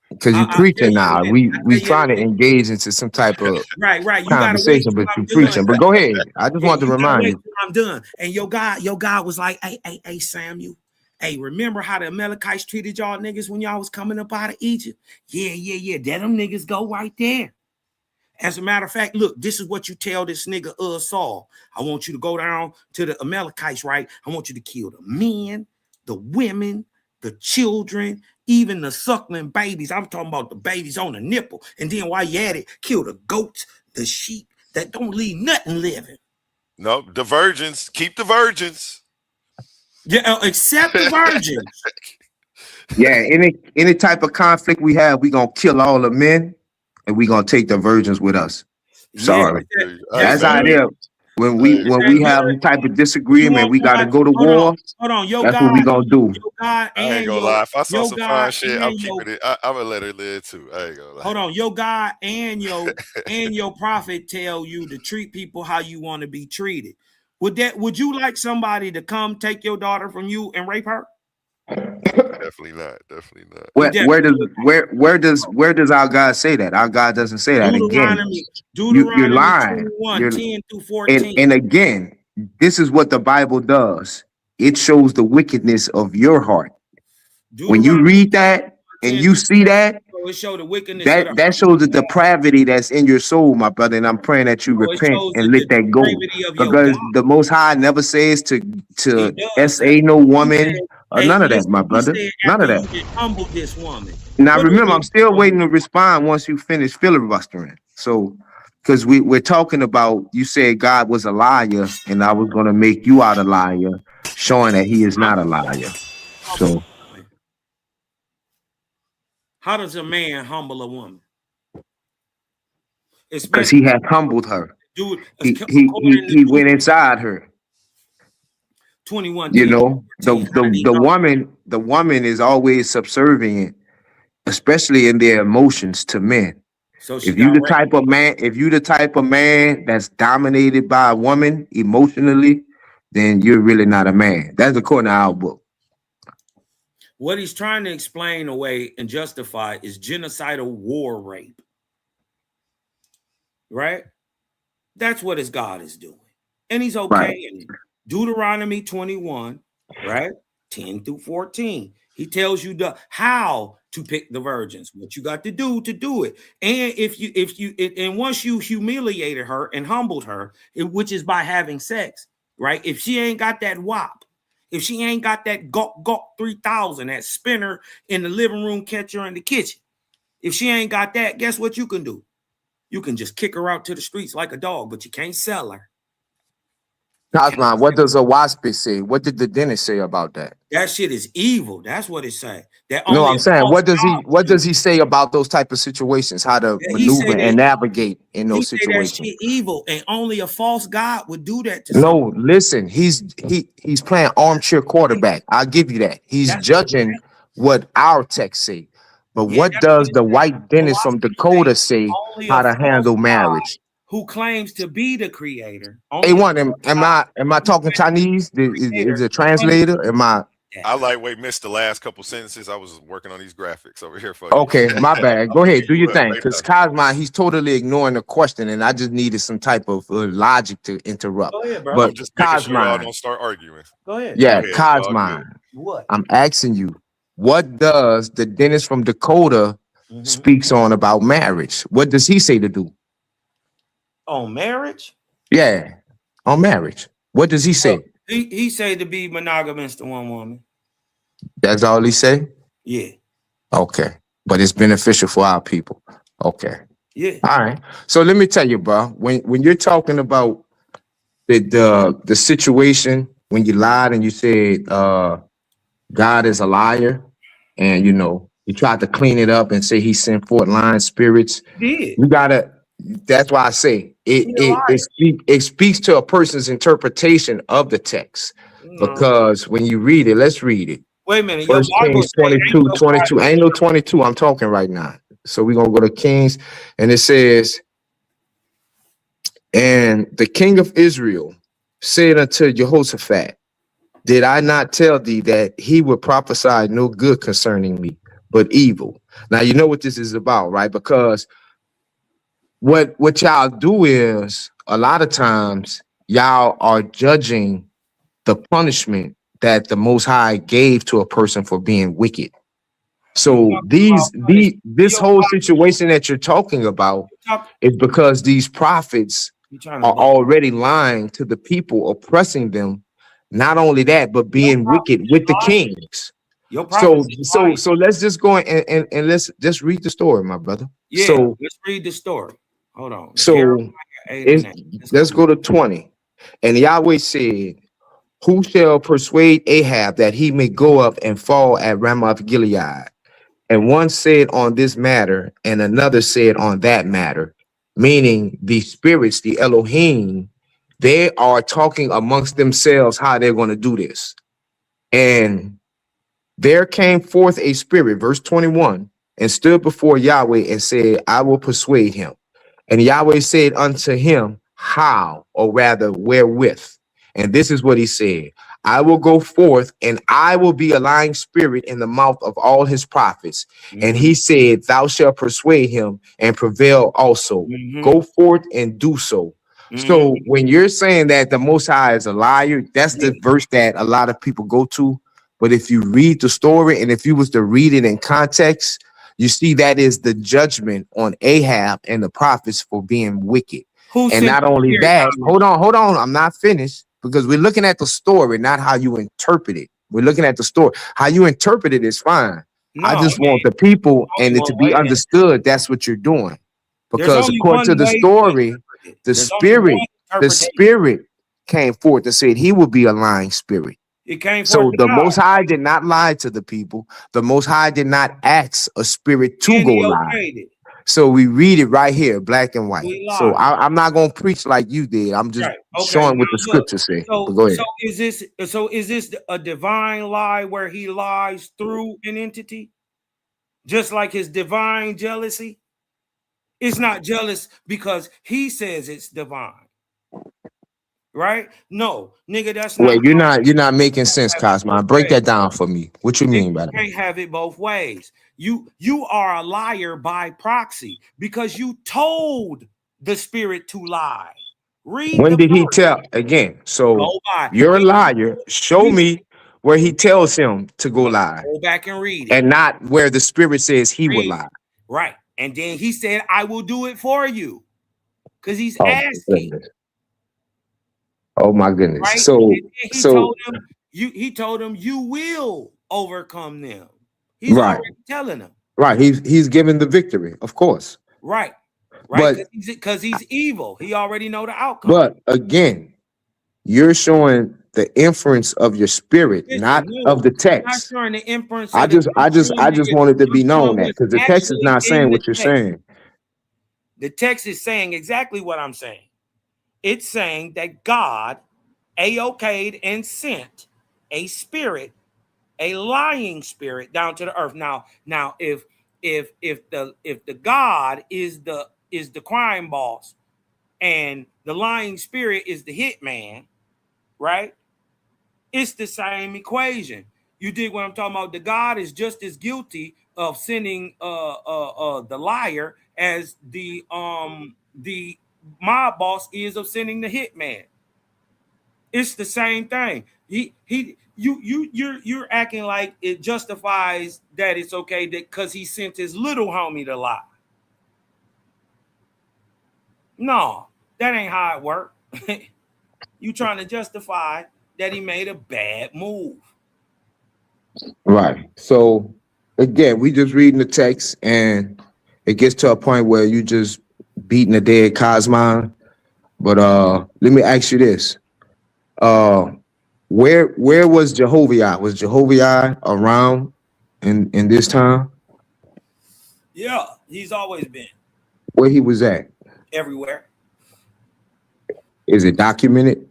because you I'll tell preaching you in a now. minute. We trying to engage into some type of Right. You gotta wait conversation, till but I'm you done. preaching. But go ahead. I just wanted to You gotta remind wait you. till I'm done. And your God was like, hey, Samuel. Hey, remember how the Amalekites treated y'all niggas when y'all was coming up out of Egypt? Yeah. There them niggas go right there. As a matter of fact, look, this is what you tell this nigga Saul. I want you to go down to the Amalekites, right? I want you to kill the men, the women, the children, even the suckling babies. I'm talking about the babies on the nipple. And then while you at it, kill the goats, the sheep that don't leave nothing living. No, the virgins. Keep the virgins. Yeah, except the virgins. Yeah, any type of conflict we have, we gonna kill all the men, and we gonna take the virgins with us. Sorry, that's how it is. When we have some type of disagreement, we gotta go to war. Hold on, That's what we gonna do. God I ain't and gonna lie. If I saw your some God fine shit, I'm and keeping it. I'm gonna let her live too. I ain't gonna lie. Hold on, your God and your prophet tell you to treat people how you want to be treated. Would you like somebody to come take your daughter from you and rape her? Definitely not. Definitely not. Where does our God say that? Our God doesn't say that. Again, you're Deuteronomy lying. 21, 10 through 14. And again, this is what the Bible does. It shows the wickedness of your heart. When you read that and you see that, it show the wickedness that shows the depravity that's in your soul, my brother. And I'm praying that you repent shows and let that go. depravity of your Because God. the Most High never says to He does SA no woman or none of that, listen, my he brother. said None after of that. you humble this woman. Now What remember, I'm still waiting to respond once you finish filibustering. So, because we're talking about, you said God was a liar, and I was going to make you out a liar, showing that he is not a liar. So, how does a man humble a woman? because he had humbled her, Dude, he went inside her. 21. You know, the woman is always subservient, especially in their emotions to men. So If you the type of man that's dominated by a woman emotionally, then you're really not a man. That's according to our book. What he's trying to explain away and justify is genocidal war rape. Right? That's what his God is doing. And he's okay in it. Deuteronomy 21, right? 10 through 14. He tells you how to pick the virgins, what you got to do it. And and once you humiliated her and humbled her, which is by having sex, right? If she ain't got that WAP, if she ain't got that Gawk 3000, that spinner in the living room, catcher in the kitchen, if she ain't got that, guess what you can do? You can just kick her out to the streets like a dog, but you can't sell her. Cosmo, what does a wasp say? What did the dentist say about that? That shit is evil. That's what it say. That No, only I'm a saying, false what does he say about those type of situations? How to he say maneuver that and navigate in he those say that situations? shit evil, and only a false God would do that to someone. No, listen, he's playing armchair quarterback. I'll give you that. He's That's what judging what our text say. But yeah, what that's what does it the say. white dentist from Dakota say Only how a to false handle God marriage? who claims to be the creator. Hey, Only a one, false God am I talking Chinese? Is creator. it a translator? Am I I lightweight missed the last couple sentences. I was working on these graphics over here for you. okay? My bad. Go I'm ahead, picking do you your up thing. right Because now. Cosmo, he's totally ignoring the question, and I just needed some type of logic to interrupt. Go ahead, bro. But I'm just making sure y'all Cosmo, don't start arguing. Go ahead. Go yeah, ahead. It's all Cosmo, good. What? I'm asking you, what does the dentist from Dakota Mm-hmm. speaks on about marriage? What does he say to do? On marriage? Yeah, on marriage. What does he say? He say to be monogamous to one woman. That's all he say? Yeah. Okay. But it's beneficial for our people. Okay. Yeah. All right. So let me tell you, bro, when you're talking about the situation when you lied and you said God is a liar, and you tried to clean it up and say he sent forth lying spirits. Did. You gotta. That's why I say it speaks to a person's interpretation of the text. No. Because when you read it, let's read it. Wait a minute. Your First Bible Kings say ain't 22, no 22. Ain't no 22. I'm talking right now. So we're gonna go to Kings, and it says, and the king of Israel said unto Jehoshaphat, did I not tell thee that he would prophesy no good concerning me, but evil? Now you know what this is about, right? Because what y'all do is a lot of times y'all are judging the punishment that the Most High gave to a person for being wicked. So this whole situation that you're talking about is because these prophets are already lying to the people, oppressing them. Not only that, but being wicked with the kings. So let's just go and let's just read the story, my brother. Yeah, So let's read the story. Hold on. Let's go to 20. And Yahweh said, who shall persuade Ahab that he may go up and fall at Ramoth Gilead? And one said on this matter, and another said on that matter, meaning the spirits, the Elohim, they are talking amongst themselves how they're going to do this. And there came forth a spirit, verse 21, and stood before Yahweh and said, I will persuade him. And Yahweh said unto him, how, or rather, wherewith? And this is what he said, I will go forth and I will be a lying spirit in the mouth of all his prophets. And he said, thou shalt persuade him and prevail also. Go forth and do so. So when you're saying that the Most High is a liar, that's the verse that a lot of people go to. But if you read the story, and if you was to read it in context, you see that is the judgment on Ahab and the prophets for being wicked. And not only that, hold on, I'm not finished, because we're looking at the story, not how you interpret it. We're looking at the story. How you interpret it is fine. I just want the people and it to be understood that's what you're doing. Because according to the story, the spirit came forth and said he would be a lying spirit. It came So the Most High did not lie to the people. The Most High did not ask a spirit to go lie. So we read it right here, black and white. So I'm not gonna preach like you did. I'm just showing what the scriptures say. But go ahead. So is this a divine lie where he lies through an entity, just like his divine jealousy? It's not jealous because he says it's divine. Right? No, nigga, that's not. Wait, you're not making sense, Cosmo. Break that down for me. What you mean by that? You can't have it both ways. You are a liar by proxy because you told the spirit to lie. When did he tell again? So you're a liar. Show me where he tells him to go lie. Go back and read it. And not where the spirit says he will lie. Right. And then he said, I will do it for you. Because he's asking. Oh my goodness. Right? So he told him you will overcome them. He's already telling him. Right. He's given the victory, of course. Right. Right. Because he's evil. He already know the outcome. But again, You're showing the inference of your spirit, Listen, not of no, the I'm not text. showing the inference I of it. just, I just, I just wanted to I'm be known showing that what's because the text is actually not in saying the what you're text. saying. The text is saying exactly what I'm saying. It's saying that God a-okayed and sent a spirit, a lying spirit, down to the earth. Now, if the God is the crime boss and the lying spirit is the hitman, right? It's the same equation. You dig what I'm talking about? The God is just as guilty of sending the liar as the mob boss is of sending the hitman. It's the same thing. You're acting like it justifies that it's okay that because he sent his little homie to lie. No, that ain't how it works. You trying to justify that he made a bad move. Right. So again, we just reading the text, and it gets to a point where you just beating a dead cosmon. But let me ask you this: uh, where was Jehovah? Was Jehovah around in this time? Yeah, he's always been Where he was at? everywhere. Is it documented?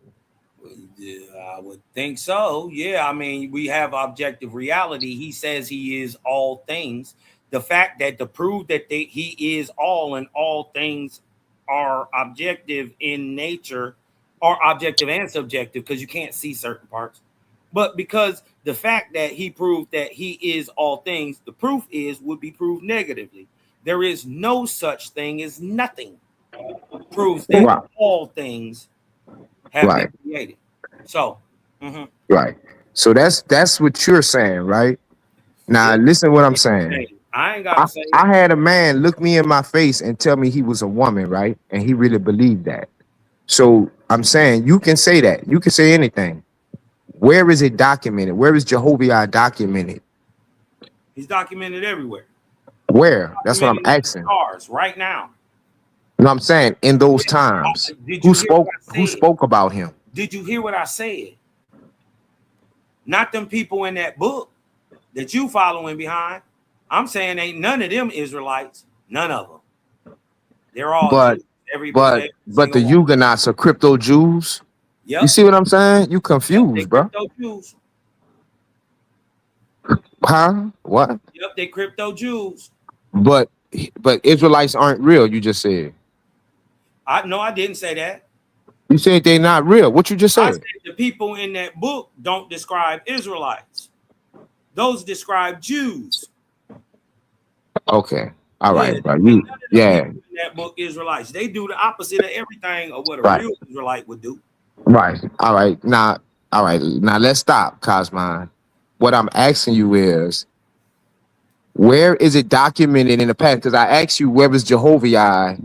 Yeah, I would think so. Yeah, I mean, we have objective reality. He says he is all things. The fact that to prove that he is all and all things are objective in nature, are objective and subjective because you can't see certain parts. But because the fact that he proved that he is all things, the proof would be proved negatively. There is no such thing as nothing. Proves that Right. all things have been Right. created. So, Right. So that's what you're saying, right? Now yeah, listen what I'm saying. I ain't got I, to say it. I had a man look me in my face and tell me he was a woman, right? And he really believed that. So I'm saying you can say that. You can say anything. Where is it documented? Where is Jehovah documented? He's documented everywhere. Where? That's what I'm Documented in asking. cars right now. You know what I'm saying? In those times, Did who you hear what spoke? I Who said? spoke about him? Did you hear what I said? Not them people in that book that you following behind. I'm saying ain't none of them Israelites. None of them. They're all But Jews. Every but the single one. Huguenots are crypto Jews. You Yep. see what I'm saying? You Yep. They confused, bro. crypto Jews. Huh? What? Yep. They crypto Jews. But but Israelites aren't real. You just said. I didn't say that. You said they're not real. What you just I said? said the people in that book don't describe Israelites. Those describe Jews. Okay. All Yeah, right, bro. ain't You none of them yeah. people in that book Israelites. They do the opposite of everything of what a Right. real Israelite would do. Right. All right. Now, all right. Now let's stop, Cosmon. What I'm asking you is, where is it documented in the past? Because I asked you where was Jehovah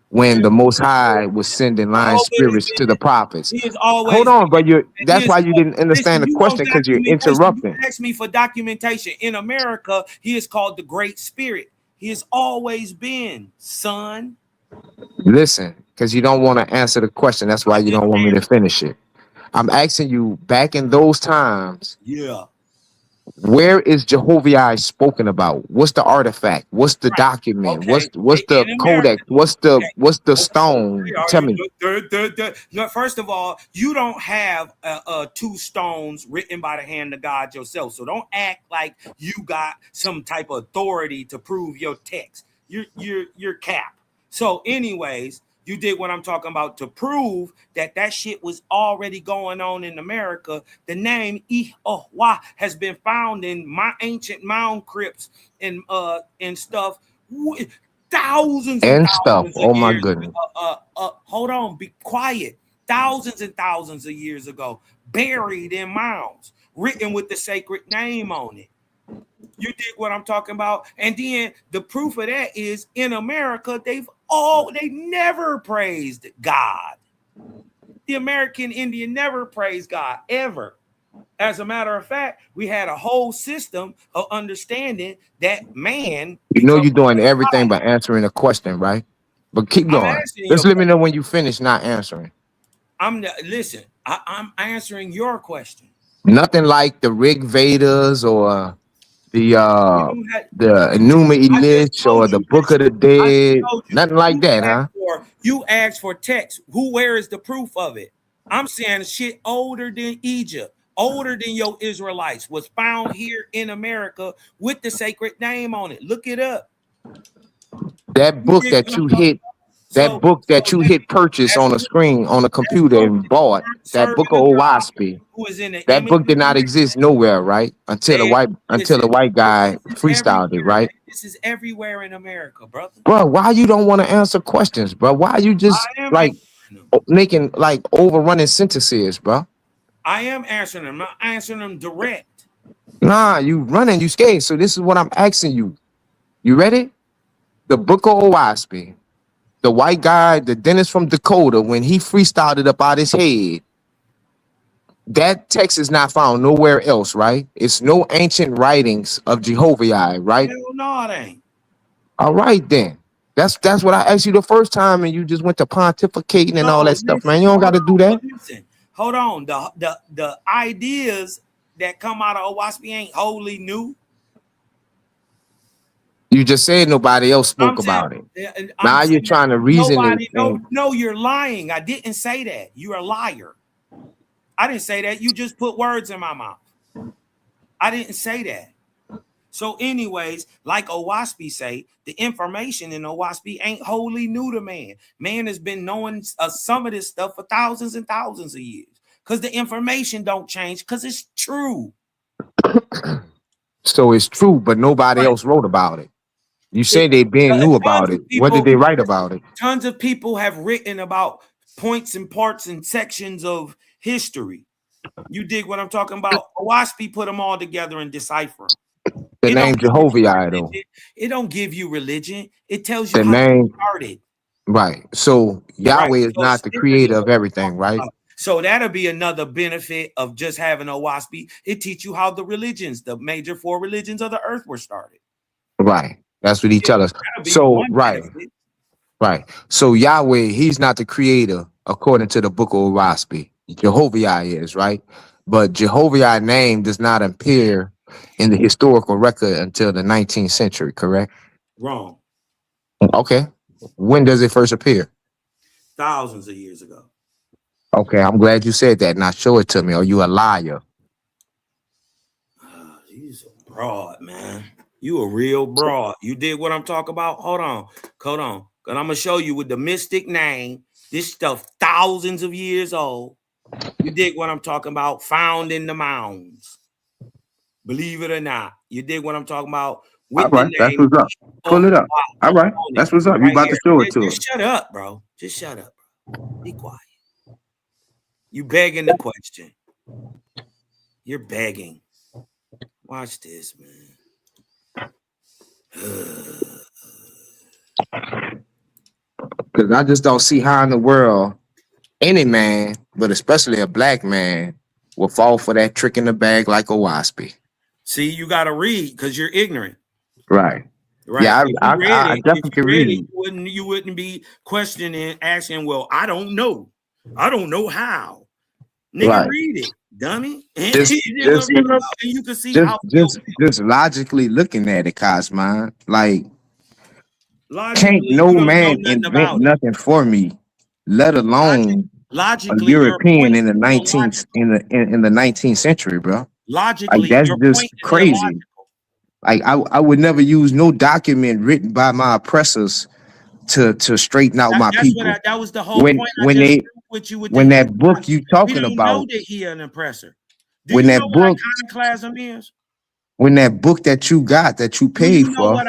when the Most High was sending lying Always spirits to the been. prophets. He has Hold always on, been. but you And that's why you didn't listen, understand the you want question because you're documentation. You interrupting. asked me for documentation. In America, he is called the Great Spirit. He has always been, son. Listen, because you don't want to answer the question. That's why I you just don't want me to answered. finish it. I'm asking you back in those times, Yeah. where is Jehovah spoken about? What's the artifact? What's the document? Okay. What's the In America. codex? What's the stone? Are Tell you me. no, first of all, you don't have two stones written by the hand of God yourself, so don't act like you got some type of authority to prove your text. You're cap. So anyways, you did what I'm talking about to prove that shit was already going on in America. The name Ihwa has been found in my ancient mound crypts and stuff thousands and And stuff. thousands of Oh my years. goodness. Hold on, be quiet. Thousands and thousands of years ago, buried in mounds, written with the sacred name on it. You dig what I'm talking about? And then the proof of that is in America, they never praised God. The American Indian never praised God ever. As a matter of fact, we had a whole system of understanding that man You know becomes you're doing everything but answering a question, right? But keep I'm going. answering your Just let me question. know when you finish not answering. Listen, I'm answering your question. Nothing like the Rig Vedas or the Enuma I just Elish or told the you. Book of the I just Dead. told you. Nothing like that, huh? You asked for text. Where is the proof of it? I'm saying shit older than Egypt, older than your Israelites, was found here in America with the sacred name on it. Look it up. That book that you hit, purchase on a screen on a computer and bought, that book of Owaspy, who is in the that image book did not exist nowhere, right? Until a white guy freestyled it, right? This is everywhere in America, brother. Bro, why you don't want to answer questions, bro? Why you just making like overrunning sentences, bro? I am answering them. I'm not answering them direct. Nah, you running, you scared. So this is what I'm asking you. You ready? The book of Owaspy. The white guy, the dentist from Dakota, when he freestyled it up out his head, that text is not found nowhere else, right? It's no ancient writings of Jehovah, right? Hell no, it ain't. All right, then. That's what I asked you the first time, and you just went to pontificating and all that stuff, man. You don't got to do that. Hold on. The ideas that come out of Owaspy ain't wholly new. You just said nobody else spoke about it. Now you're trying to reason it. No, you're lying. I didn't say that. You're a liar. I didn't say that. You just put words in my mouth. I didn't say that. So anyways, like Owaspy say, the information in Owaspy ain't wholly new to man. Man has been knowing some of this stuff for thousands and thousands of years because the information don't change because it's true. So it's true, but nobody else wrote about it. You say they knew about it. What did they write about it? Tons of people have written about points and parts and sections of history. You dig what I'm talking about? Owaspy put them all together and decipher. The name Jehovah, though. It don't give you religion. It tells you the how name it started. Right. So Yahweh is not the creator of everything, right? So that'll be another benefit of just having Owaspy. It teach you how the religions, the major 4 religions of the earth were started. Right. That's what he tell us. So right. So Yahweh, he's not the creator according to the book of Owaspy. Jehovah is, right? But Jehovah name does not appear in the historical record until the 19th century, correct? Wrong. Okay. When does it first appear? Thousands of years ago. Okay, I'm glad you said that. Now show it to me. Are you a liar? He's a broad, man. You a real broad. You did what I'm talking about? Hold on. Cause I'm gonna show you with the mystic name. This stuff thousands of years old. You dig what I'm talking about? Found in the mounds. Believe it or not. You dig what I'm talking about? All right, that's what's up. Pull it up. All right, that's what's up. You about to show it to us. Just shut up, bro. Just shut up, bro. Be quiet. You begging the question. You're begging. Watch this, man. Because I just don't see how in the world any man, but especially a black man, will fall for that trick in the bag like Owaspy. See, you got to read because you're ignorant. Right. Yeah, I definitely can read. You wouldn't be questioning, asking, well, I don't know. I don't know how. Nigga, read it, dummy. You can see how just logically looking at it, Cosmine. Like, can't no man invent nothing for me, let alone a European in the 19th century, bro. Logically, like, that's just crazy. Like I would never use no document written by my oppressors to straighten out my people. That was the whole point. When that book you talking about, know that he an oppressor. When that book is? When that book that you got that you paid for,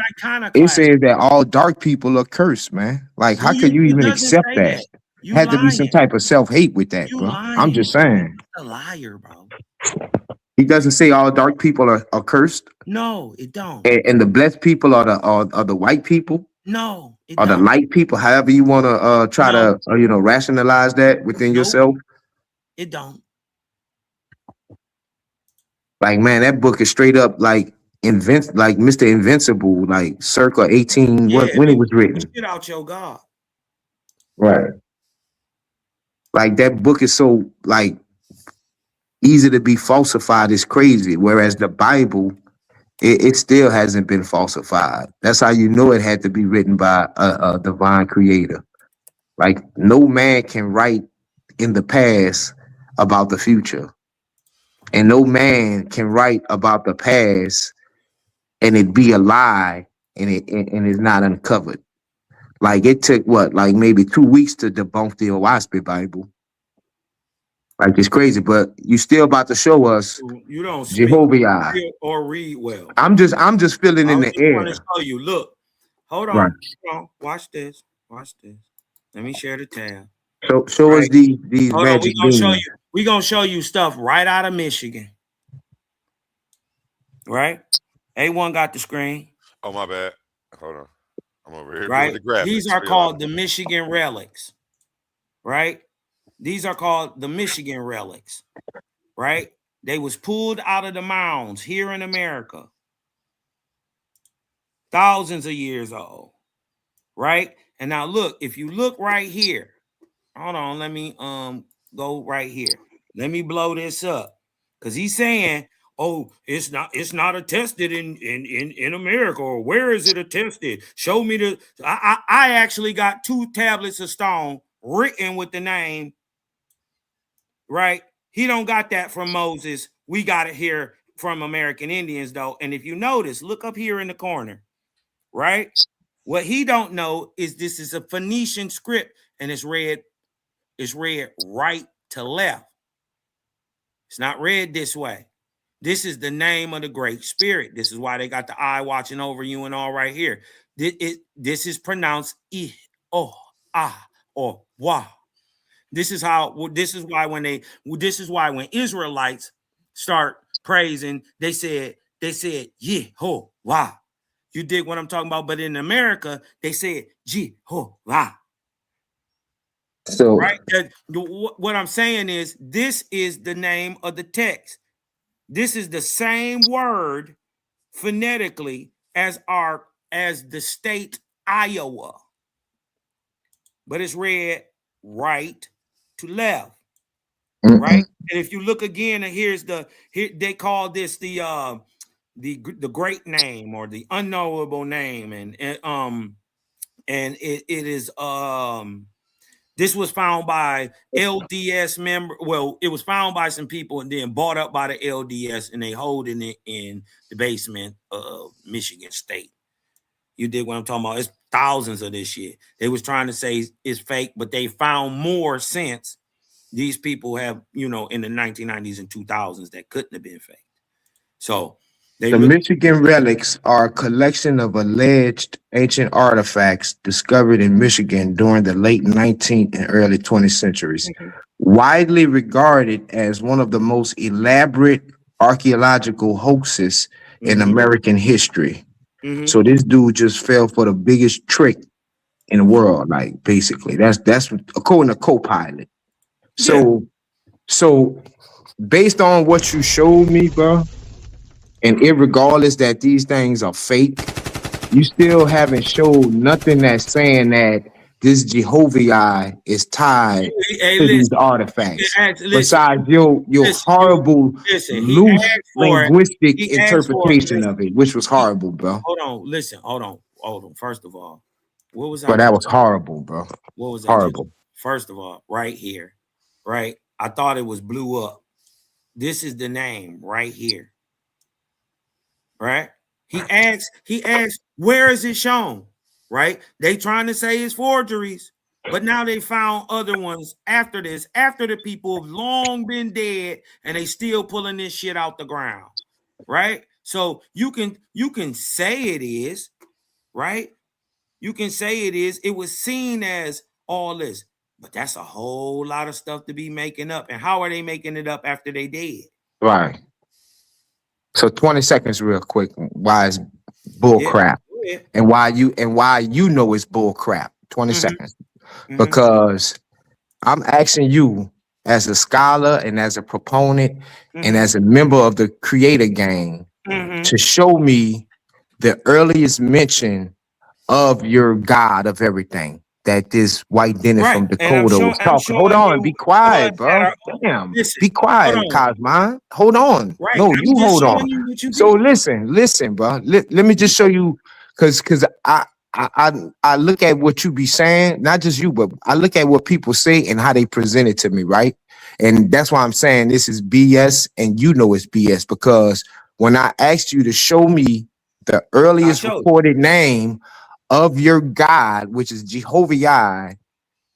it says that all dark people are cursed, man. Like, how could you even accept that? Had to be some type of self-hate with that, bro. I'm just saying. A liar, bro. He doesn't say all dark people are cursed. No, it don't. And the blessed people are the white people. No, it don't. The light people. However you want to try to rationalize that within yourself. It don't. Like, man, that book is straight up like Mr. Invincible, like circa 18. When it was written. Get out your God. Right. Like, that book is so like easy to be falsified is crazy. Whereas the Bible, it still hasn't been falsified. That's how you know it had to be written by a divine creator. Like no man can write in the past about the future. And no man can write about the past and it be a lie and it's not uncovered. Like it took what, like maybe 2 weeks to debunk the Owaspi Bible. Like it's crazy, but you still about to show us You don't speak Jehovah. or read well. I'm just feeling in the I want to air. show you. Look, hold on. Right. Hold on. Watch this. Watch this. Let me share the tab. Show us these Hold on. magic beans. We gonna show you stuff right out of Michigan. Right? A1 got the screen. Oh, my bad. Hold on. I'm over here Right? doing the graphics. These are called the Michigan relics. Right? These are called the Michigan relics. Right? They was pulled out of the mounds here in America. Thousands of years old. Right? And now look, if you look right here, hold on, let me go right here. Let me blow this up. Because he's saying, oh, it's not attested in America, or where is it attested? Show me the I actually got 2 tablets of stone written with the name, right? He don't got that from Moses. We got it here from American Indians, though. And if you notice, look up here in the corner, right? What he don't know is this is a Phoenician script, and it's read right to left. It's not read this way. This is the name of the Great Spirit. This is why they got the eye watching over you and all right here. This is pronounced I, O, Ah, or Wah. This is why when Israelites start praising, they said Yehovah. You dig what I'm talking about? But in America, they said Jehovah. So right? What I'm saying is this is the name of the text. This is the same word phonetically as the state Iowa, but it's read right to left. Right? And if you look again, and here they call this the great name or the unknowable name, and it is this was found by LDS member. Well, it was found by some people and then bought up by the LDS, and they holding it in the basement of Michigan State. You dig what I'm talking about? It's thousands of this shit. They was trying to say it's fake, but they found more since these people have, in the 1990s and 2000s that couldn't have been fake. So the Michigan relics are a collection of alleged ancient artifacts discovered in Michigan during the late 19th and early 20th centuries, widely regarded as one of the most elaborate archaeological hoaxes in American history. So this dude just fell for the biggest trick in the world, like basically. That's according to Copilot. So based on what you showed me, bro, and irregardless that these things are fake, you still haven't showed nothing that's saying that this Jehovah is tied to these artifacts. Besides your horrible, loose linguistic interpretation of it, which was horrible, bro. Hold on. First of all, what was But that was horrible, bro. What was that? Horrible. First of all, right here, right? I thought it was blew up. This is the name right here. Right? He asked, where is it shown? Right? They trying to say it's forgeries, but now they found other ones after this, after the people have long been dead, and they still pulling this shit out the ground. Right? So you can say it is, right? You can say it is. It was seen as all this, but that's a whole lot of stuff to be making up. And how are they making it up after they dead? Right. So 20 seconds real quick. Why is bull crap? And why you know it's bull crap. 20 seconds. Because I'm asking you as a scholar and as a proponent and as a member of the creator gang to show me the earliest mention of your God of everything. that this white Dennis from And I'm Dakota was talking. Hold showing on, you be quiet, ones that bro. are Damn, listen, be quiet, hold on. Cosmo. Hold on. Right. No, I'm you just hold on. showing you what you So did. listen, bro. Let me just show you, cause I look at what you be saying, not just you, but I look at what people say and how they present it to me, right? And that's why I'm saying this is BS, and you know it's BS because when I asked you to show me the earliest recorded name of your God, which is Jehovah,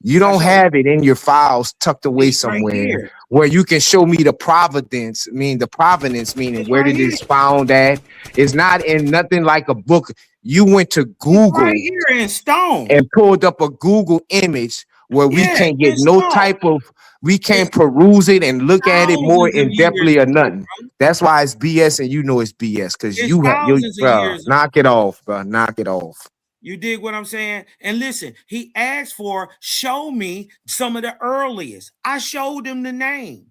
you don't have it in your files tucked away It's right somewhere here. where you can show me the providence, the provenance, meaning It's where right did here. this found at? It's not in nothing like a book. You went to It's Google right here in stone. and pulled up a Google image where we Yeah, can't get in no stone. type of, we can't peruse it and look at it more Thousands of in years depthly or old, nothing. bro. That's why it's BS, and you know it's BS because It's you have thousands of bro. years old. Knock it off, bro. Knock it off. You dig what I'm saying? And listen, he asked for, show me some of the earliest. I showed him the name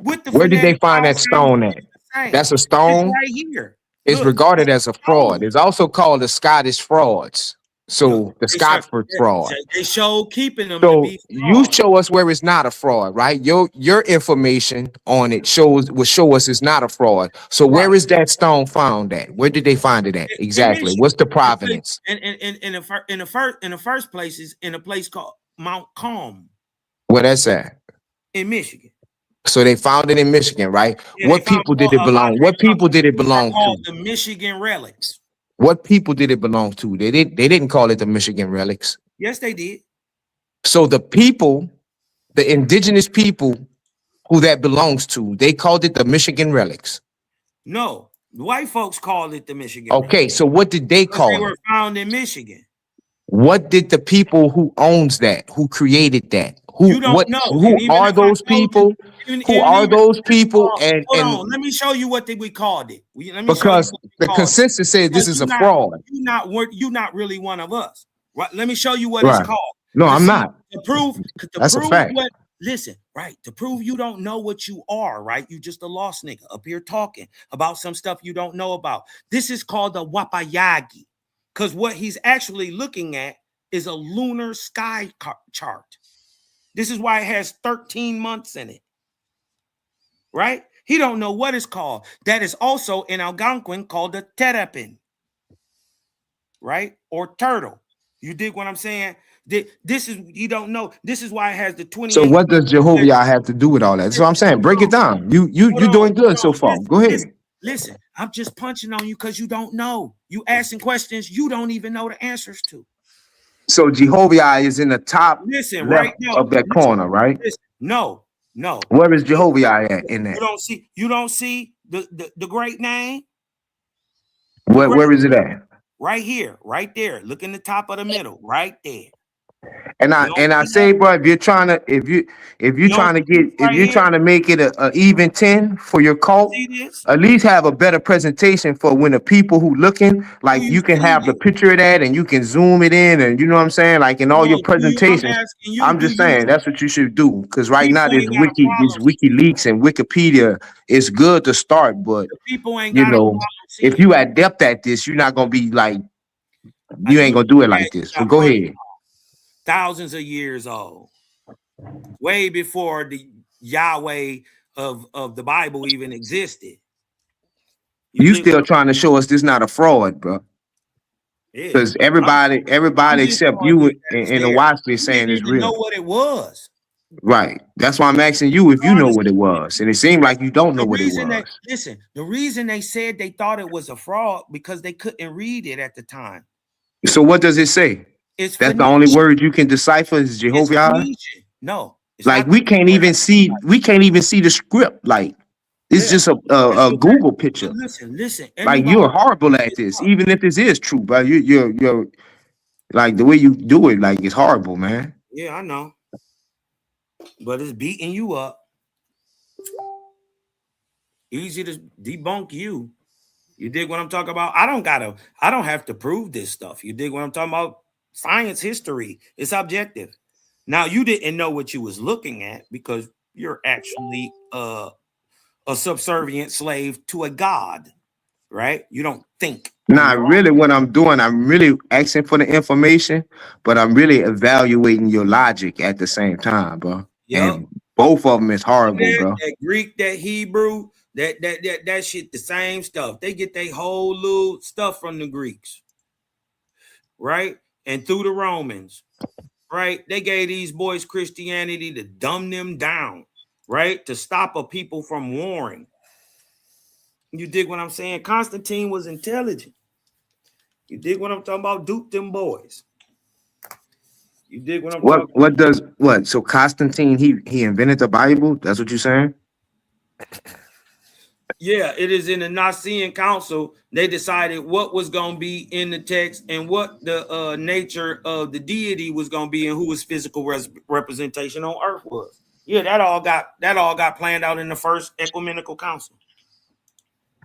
with the Where did they phonetic find vowel that sound, stone which at? is the same. That's a It's stone. right here. It's Look, regarded as a fraud. stone. It's also called the Scottish frauds. So Look, the Scotford fraud. they showed keeping them to So be you fraud. show us where it's not a fraud, right? Your information on it will show us it's not a fraud. So where is that stone found at? Where did they find it at? In Exactly. Michigan. What's the provenance? In the first place is in a place called Mount Calm Where that's at? in Michigan. So they found it in Michigan, right? Yeah, they What found people did it a lot. belong? What people did it They're belong to? called the Michigan relics. What people did it belong to? They didn't call it the Michigan relics. Yes, they did. So the people, the indigenous people who that belongs to, they called it the Michigan relics. No, the white folks called it the Michigan Okay, relics. so what did they Because they call were it? found in Michigan. What did the people who owns that, who created that, You don't know. who are those people? Who are those people? Hold And on, let me show you what we called it. Let me show you because what we the called it. consensus says this Because is a fraud. you're not really one of us. Right? Let me show you what it's Right. called. No, I'm not. To prove That's a fact. what, listen, right? To prove you don't know what you are, right? You just a lost nigga up here talking about some stuff you don't know about. This is called the Wapayagi. Because what he's actually looking at is a lunar sky chart. This is why it has 13 months in it. Right? He don't know what it's called. That is also in Algonquin called the terrapin. Right? Or turtle. You dig what I'm saying? This is, you don't know. This is why it has the 28. So what does Jehovah have to do with all that? So I'm saying, break it down. You doing good so far. Go ahead. Listen, I'm just punching on you because you don't know. You asking questions you don't even know the answers to. So Jehovah is in the top Listen, left right now of that corner, right? Listen, no. Where is Jehovah at in that? You don't see the great name? Where is it at? Right here, right there. Look in the top of the middle, right there. And I say, bro, if you're trying to make it a even 10 for your cult, at least have a better presentation for when the people who looking, like you can have the picture of that and you can zoom it in, and you know what I'm saying, like in all your presentations. I'm just saying that's what you should do, because right now this WikiLeaks and Wikipedia is good to start, but you know, if you adept at this, you're not gonna be like, you ain't gonna do it like this. So go ahead. Thousands of years old, way before the Yahweh of the Bible even existed. You still trying to show us this not a fraud, bro? Because everybody except you in the watch is saying it's real. Know what it was. Right. That's why I'm asking you if you know what it was, and it seemed like you don't know what it was. Listen, the reason they said they thought it was a fraud because they couldn't read it at the time. So what does it say? That's the only word you can decipher is Jehovah. No, like we can't even see the script. Like it's just a Google picture. Listen. Like you're horrible at this, even if this is true, but you're like the way you do it, like it's horrible, man. Yeah, I know, but it's beating you up. Easy to debunk you. You dig what I'm talking about? I don't have to prove this stuff. You dig what I'm talking about? Science history, it's objective. Now you didn't know what you was looking at because you're actually a subservient slave to a god, right? You don't think. Nah, really, what I'm doing, I'm really asking for the information, but I'm really evaluating your logic at the same time, bro. Yep. And both of them is horrible, bro. That Greek, that Hebrew, that shit, the same stuff. They get their whole little stuff from the Greeks, right? And through the Romans, right? They gave these boys Christianity to dumb them down, right? To stop a people from warring. You dig what I'm saying? Constantine was intelligent. You dig what I'm talking about? Duke them boys. You dig what I'm talking What? So Constantine, he invented the Bible? That's what you're saying? Yeah, it is in the Nicene Council. They decided what was going to be in the text and what the nature of the deity was going to be and who his physical representation on earth was. Yeah, that all got planned out in the first ecumenical council.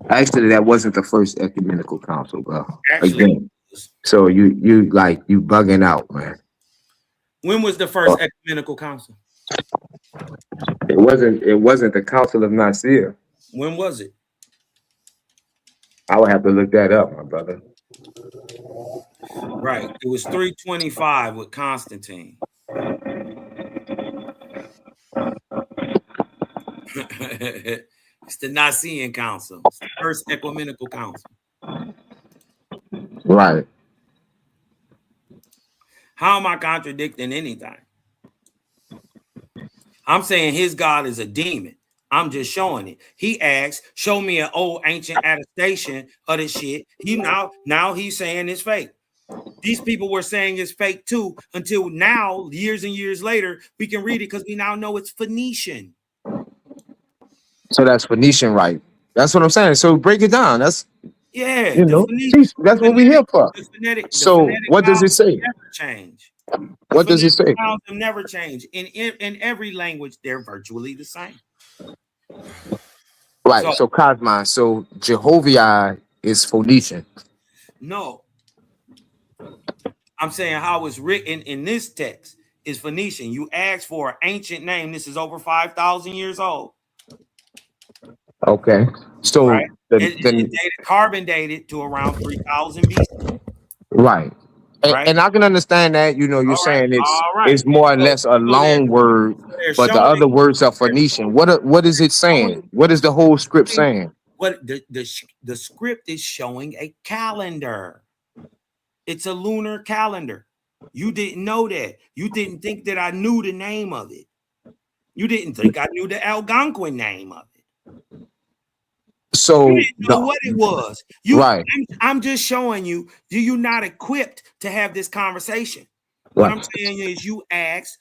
Actually, that wasn't the first ecumenical council, bro. Actually, again. So you bugging out, man. When was the first ecumenical council? It wasn't the Council of Nicaea. When was it? I would have to look that up, my brother. Right. It was 325 with Constantine. It's the Nicene Council. It's the first ecumenical council. Right. How am I contradicting anything? I'm saying his God is a demon. I'm just showing it. He asks, show me an old ancient attestation of the shit. Now he's saying it's fake. These people were saying it's fake too, until now, years and years later, we can read it because we now know it's Phoenician. So that's Phoenician, right? That's what I'm saying. So break it down. That's that's what we're here for. So what does it say? Never change. What does it say? Never change. In every language, they're virtually the same. Right. So Cosmos. So Jehovah is Phoenician. No. I'm saying how it's written in this text is Phoenician. You ask for an ancient name. This is over 5,000 years old. Okay. So right? It's dated, carbon dated to around 3000 BC. Right. And I can understand that, you're saying it's more or less a long word, but the other words are Phoenician. What is it saying? What is the whole script saying? What the script is showing a calendar. It's a lunar calendar. You didn't know that. You didn't think that I knew the name of it. You didn't think I knew the Algonquin name of it. So you didn't know what it was. Right. I'm just showing you. You're not equipped to have this conversation. What I'm saying is, you asked,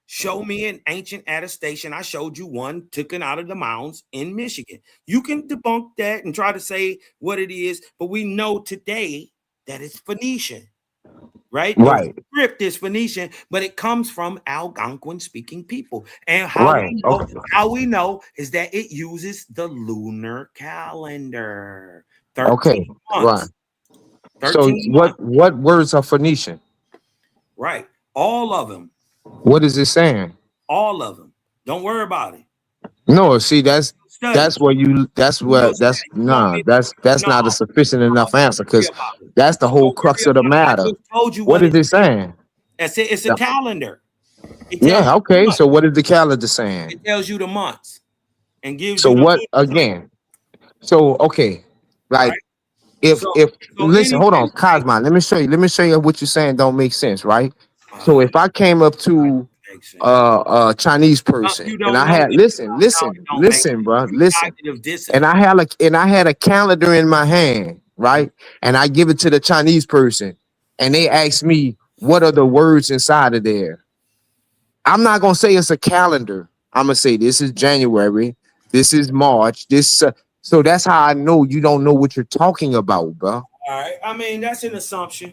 show me an ancient attestation. I showed you one taken out of the mounds in Michigan. You can debunk that and try to say what it is, but we know today that it's Phoenician. Right? Right. The script is Phoenician, but it comes from Algonquin speaking people. And how we know is that it uses the lunar calendar. 13 months. Right. So what words are Phoenician? Right. All of them. What is it saying? All of them. Don't worry about it. No, see, that's not a sufficient enough answer, because that's the whole crux of the matter. What is it saying? It's a calendar. Yeah, okay. So what is the calendar saying? It tells you the months and gives you what again? So okay, like if listen, hold on, Cosmo. Let me show you what you're saying don't make sense, right? So if I came up to a Chinese person and I had listen, bro, listen, and I had a calendar in my hand, right? And I give it to the Chinese person and they ask me what are the words inside of there. I'm not gonna say it's a calendar. I'm gonna say this is January, this is March, this so that's how I know you don't know what you're talking about, bro. All right, I mean that's an assumption.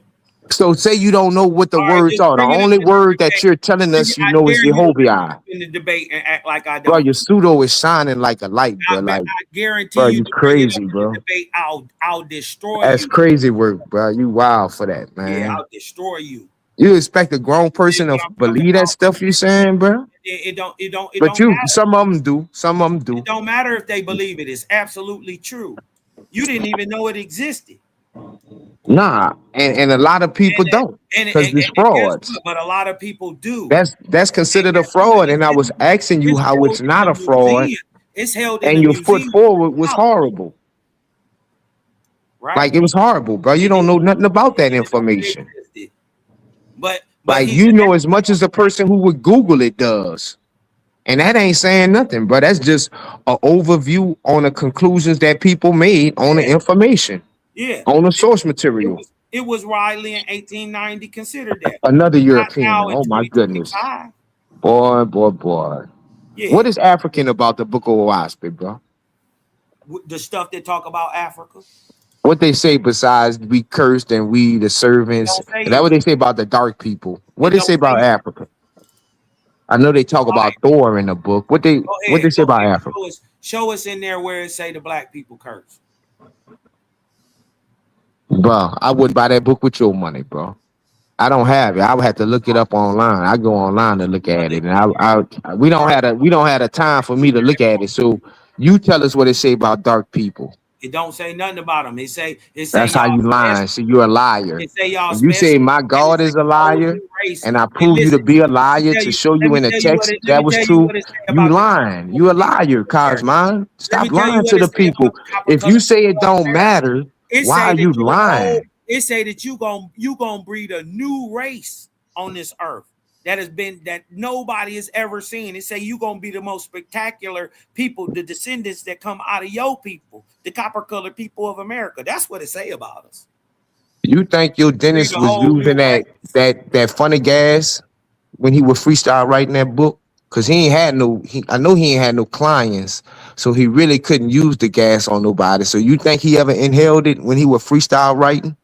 So say you don't know what the words are. The only word that you're telling us you know is Jehovah. In the debate and act like I don't. Bro, your pseudo is shining like a light, bro. Like, I guarantee bro, you crazy, bro. Debate, I'll destroy That's you. Crazy work, bro. You wild for that, man. Yeah, I'll destroy you. You expect a grown person to believe that stuff you saying, bro? It don't But matter. some of them do. Some of them do. It don't matter if they believe it. It's absolutely true. You didn't even know it existed. Nah, and a lot of people don't because it's And guess frauds. what? But a lot of people do. That's considered a fraud. And I was asking you It's how held it's in not the a fraud, museum. It's held in and the your foot museum. forward was horrible. Right? Like it was horrible, bro. You don't know nothing about that information. But Like he's you know as much as the person who would Google it does. And that ain't saying nothing, bro. That's just an overview on the conclusions that people made on the information. Yeah. On the source material. It was widely in 1890 considered that. Another Not European. now in Oh my goodness. 2025. Boy. Yeah. What is African about the Book of Owaspi, bro? The stuff that talk about Africa. What they say besides we cursed and we the servants. And that's what they say about the dark people. What they say about Africa? I know they talk about Thor in the book. What they say about Africa? Show us in there where it say the black people curse. Bro, I wouldn't buy that book with your money, bro. I don't have it. I would have to look it up online. I go online to look at it, and we don't have the time for me to look at it. So you tell us what it say about dark people. It don't say nothing about them. It say That's how you lying. So you're a liar. It say y'all When you say my God is a liar, and I prove you to be a liar to show you in the text that was true, you lying. You a liar, Cosman. Stop lying to the people. If you say it don't matter, why are you lying? It say that you gonna breed a new race on this earth that nobody has ever seen. It say you gonna be the most spectacular people, the descendants that come out of your people, the copper-colored people of America. That's what it say about us. You think your dentist was using that funny gas when he was freestyle writing that book? Cause he ain't had I know he ain't had no clients, so he really couldn't use the gas on nobody. So you think he ever inhaled it when he was freestyle writing?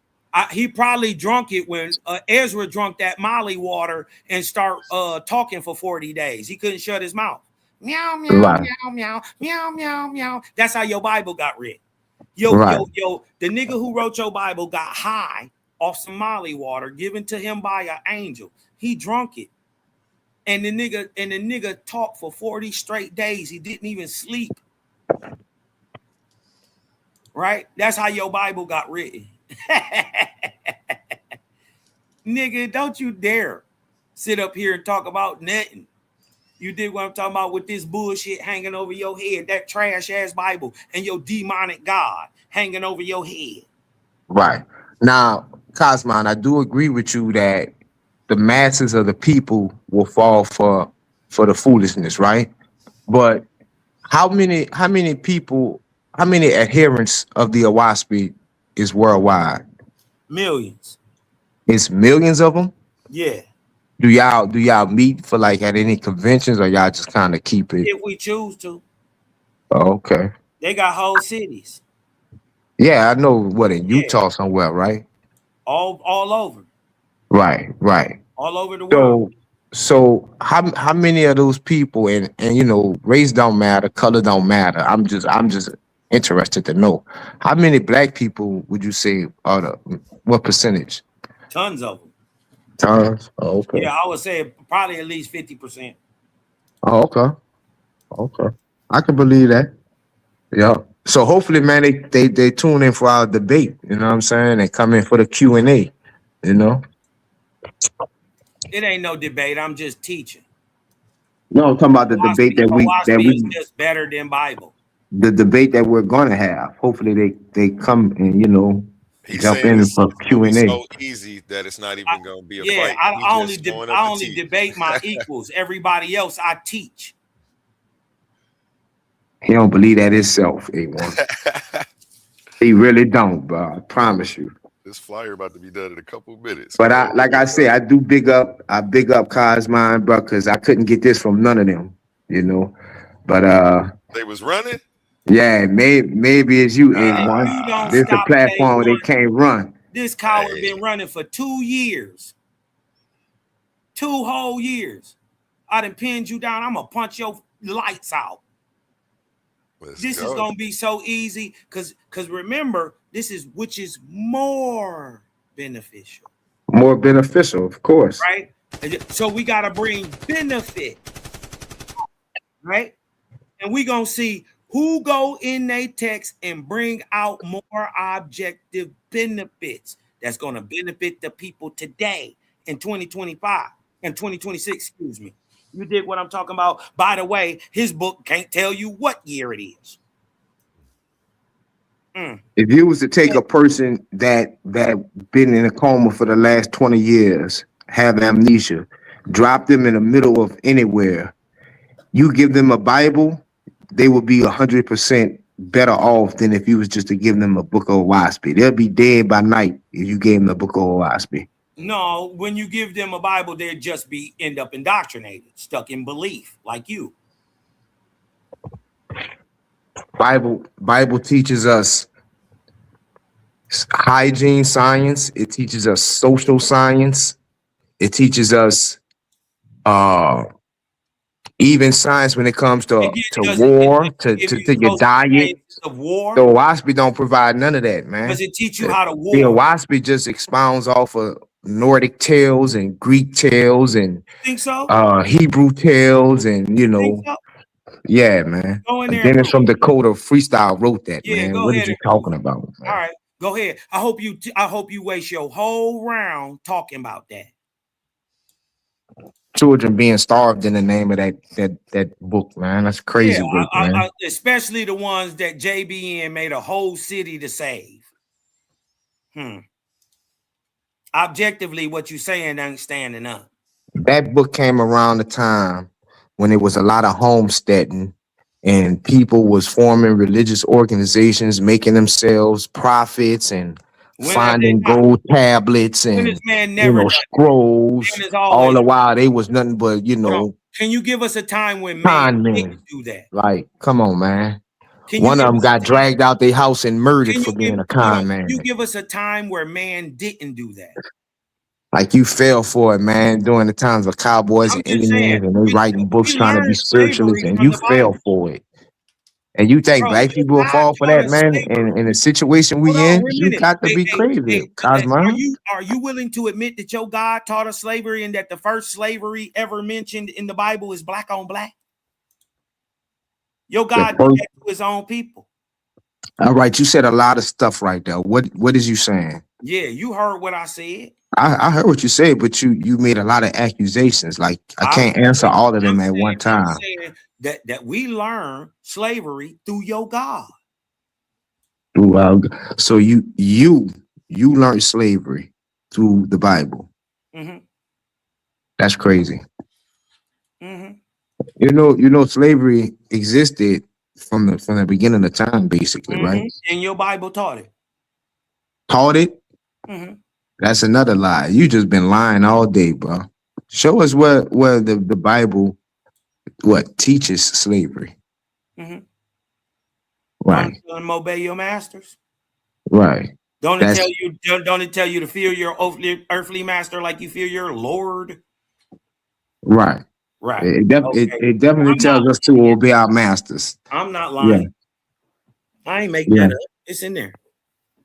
He probably drunk it when Ezra drunk that Molly water and start talking for 40 days. He couldn't shut his mouth. Meow, meow, Right. meow, meow, meow, meow, meow. That's how your Bible got written. The nigga who wrote your Bible got high off some Molly water given to him by an angel. He drunk it. And the nigga talked for 40 straight days. He didn't even sleep. Right? That's how your Bible got written. Nigga, don't you dare sit up here and talk about nothing. You did what I'm talking about with this bullshit hanging over your head, that trash ass Bible and your demonic God hanging over your head. Right. Now, Cosman, I do agree with you that the masses of the people will fall for the foolishness, right? But how many people, how many adherents of the Owaspi is worldwide? Millions. It's millions of them? Yeah. Do y'all meet for like at any conventions, or y'all just kind of keep it? If we choose to. Oh, okay. They got whole cities. Yeah, I know what in Utah somewhere, right? All over. Right. All over the world. So how many of those people and you know, race don't matter, color don't matter. I'm just interested to know how many black people would you say are what percentage? Tons of them. Tons. Oh, okay. Yeah, I would say probably at least 50%. Oh, okay. I can believe that. Yeah. So hopefully, man, they tune in for our debate. You know what I'm saying? And come in for the Q&A. You know. It ain't no debate. I'm just teaching. No, I'm talking about the debate that we is just better than Bible. The debate that we're gonna have. Hopefully, they come and you know jump in for Q&A. So easy that it's not even gonna be a fight. I only debate my equals. Everybody else, I teach. He don't believe that himself, A1. He really don't, bro. I promise you. This flyer about to be done in a couple minutes. But I say, I big up Cosmine, bro, because I couldn't get this from none of them, you know. But they was running. Yeah, maybe it's you, A1. This is a platform where they can't run. This coward been running for 2 years. 2 whole years. I done pinned you down. I'm gonna punch your lights out. This is gonna be so easy because remember, this is which is more beneficial. More beneficial, of course. Right? So we gotta bring benefit, right? And we gonna see who go in their text and bring out more objective benefits that's going to benefit the people today in 2025 and 2026, excuse me. You dig what I'm talking about? By the way, his book can't tell you what year it is. If you was to take a person that been in a coma for the last 20 years, have amnesia, drop them in the middle of anywhere, you give them a Bible, they will be 100% better off than if you was just to give them a book of Owaspy. They'll be dead by night if you gave them a book of Owaspy. No, when you give them a Bible, they'll just end up indoctrinated, stuck in belief, like you. Bible teaches us hygiene science. It teaches us social science. It teaches us even science when it comes to war, to your diet. Of war. The Owaspy don't provide none of that, man. Does it teach you how to war? The Owaspy just expounds off of Nordic tales and Greek tales and think so? Hebrew tales and so? Yeah, man. Go in there. Dennis from Dakota Freestyle wrote that, man. Go what ahead are you talking about, man? All right, go ahead. I hope you waste your whole round talking about that. Children being starved in the name of that book, man. That's crazy book, man. Especially the ones that JBN made a whole city to save. Objectively, what you saying ain't standing up. That book came around the time when it was a lot of homesteading and people was forming religious organizations, making themselves prophets and finding gold tablets and scrolls. All the while they was nothing but Can you give us a time when man didn't do that? Like, come on, man. One of them got dragged out their house and murdered for being a con man. Can you give us a time where man didn't do that? Like you fell for it, man, during the times of cowboys and Indians, and they writing books trying to be spiritualists, and you fell for it. And you think black people will fall for that, man? And in the situation we in, you got to be crazy, Cosmo. Are you willing to admit that your God taught us slavery and that the first slavery ever mentioned in the Bible is black on black? Your God did that to his own people. All right, you said a lot of stuff right there. What is you saying? Yeah, you heard what I said. I heard what you said, but you made a lot of accusations. Like I can't answer all of them at one time. I'm saying that we learn slavery through your God. Wow. So you learned slavery through the Bible. That's crazy. You know, slavery existed from the beginning of time, basically, right? And your Bible taught it. Taught it? That's another lie. You just been lying all day, bro. Show us where the Bible teaches slavery. Right. Obey your masters. Right. Don't it tell you to fear your earthly master like you fear your Lord? Right. Right. It definitely tells us to obey our masters. I'm not lying. Yeah. I ain't making that up. It's in there.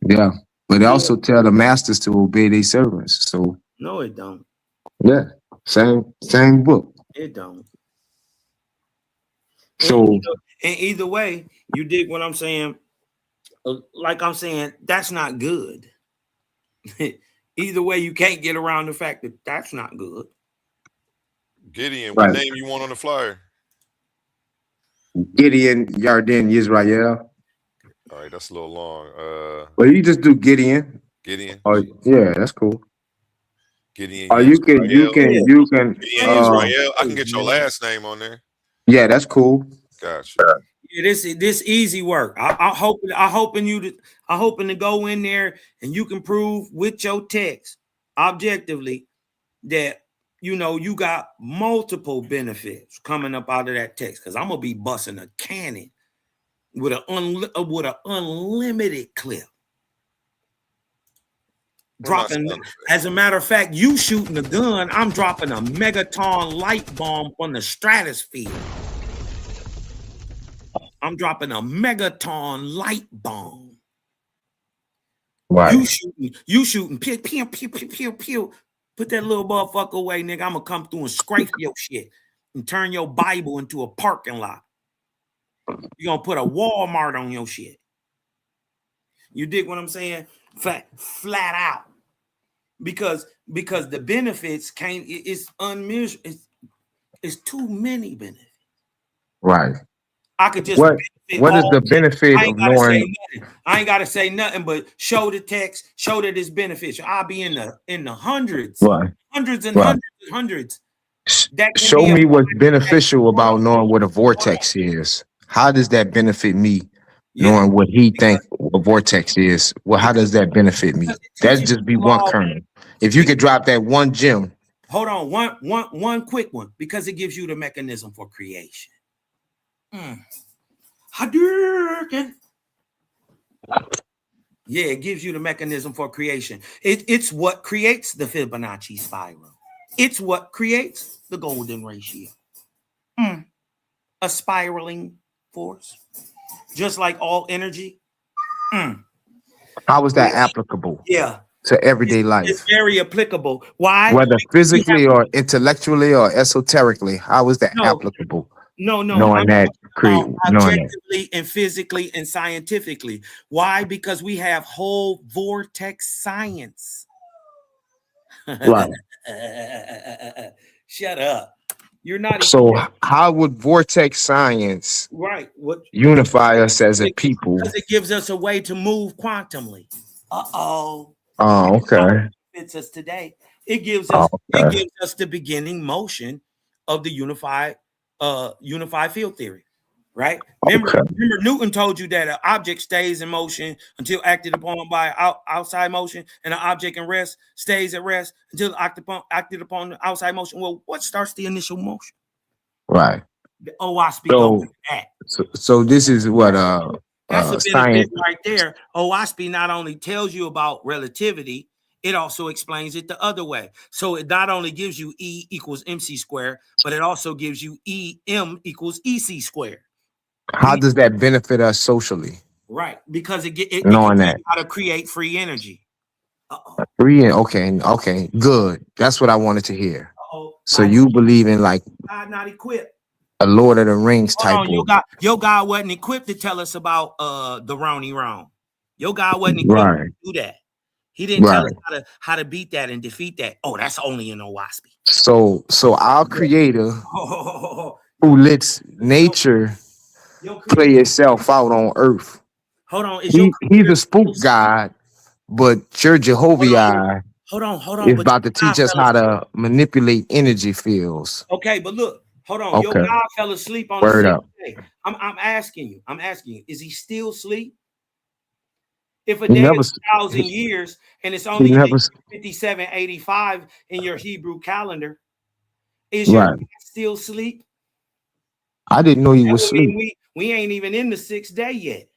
Yeah. But it also tell the masters to obey their servants. So no, it don't. Yeah. Same book. It don't. So and either way, you dig what I'm saying? Like I'm saying, that's not good. Either way, you can't get around the fact that that's not good. Gideon, what name you want on the flyer? Gideon Yarden Yisrael. All right, that's a little long. Well, you just do Gideon. Gideon. Oh, yeah, that's cool. Gideon. Oh, you can. Gideon Israel. I can get your last name on there. Yeah, that's cool. Gotcha. Yeah, this easy work. I'm hoping to go in there and you can prove with your text objectively that you got multiple benefits coming up out of that text. Because I'm gonna be busting a cannon with an unlimited clip. Dropping, as a matter of fact, you shooting a gun, I'm dropping a megaton light bomb from the stratosphere. I'm dropping a megaton light bomb. Right. You shooting, pew, pew, pew, pew, pew, pew. Put that little motherfucker away, nigga. I'm gonna come through and scrape your shit and turn your Bible into a parking lot. You're gonna put a Walmart on your shit. You dig what I'm saying? Flat out. Because the benefits can't, it's unmeasurable. It's too many benefits. Right. I could just what is the benefit I of ain't gotta say knowing? nothing. I ain't gotta say nothing but show the text, show that it's beneficial. I'll be in the hundreds, Right. hundreds and Right. hundreds and hundreds. That can Show be me what's applied. beneficial about knowing what a vortex is. How does that benefit me? Knowing what he think a vortex is. Well, how does that benefit me? That'd just be one kernel. If you could drop that one gem. Hold on, one quick one, because it gives you the mechanism for creation. Hadouken. Yeah, it gives you the mechanism for creation. It's what creates the Fibonacci spiral. It's what creates the golden ratio. A spiraling force, just like all energy. How is that applicable? Yeah. To everyday life. It's very applicable. Why? Whether physically or intellectually or esoterically, how is that applicable? No. Knowing that, knowing that. Objectively and physically and scientifically. Why? Because we have whole vortex science. Right. Shut up. You're not. So how would vortex science unify us as a people? Because it gives us a way to move quantumly. Oh, okay. Fits us today. It gives us the beginning motion of the unified field theory, right? Remember Newton told you that an object stays in motion until acted upon by outside motion, and an object in rest stays at rest until acted upon the outside motion. Well, what starts the initial motion? Right. The OSP goes with that. So this is what That's a science benefit right there. OSP not only tells you about relativity, it also explains it the other way. So it not only gives you E equals MC squared, but it also gives you EM equals EC squared. How does that benefit us socially? Right, because it knowing that how to create free energy. free. Okay, good. That's what I wanted to hear. So you believe in like God not equipped. a Lord of the Rings type of your God wasn't equipped to tell us about the Roni wrong. Your God wasn't equipped to do that. He didn't tell us how to beat that and defeat that. Oh, that's only in OWASP. So our creator who lets nature play itself out on earth. Hold on. He's a spook god, but your Jehovah hold on. is about to teach us how to manipulate energy fields. Okay, but look, hold on. Okay. Your God fell asleep on Word the up. sixth day. I'm asking you, is he still asleep? If a day is 1,000 years and it's only 5785 in your Hebrew calendar, is your God still asleep? I didn't know he was asleep. We ain't even in the 6th day yet.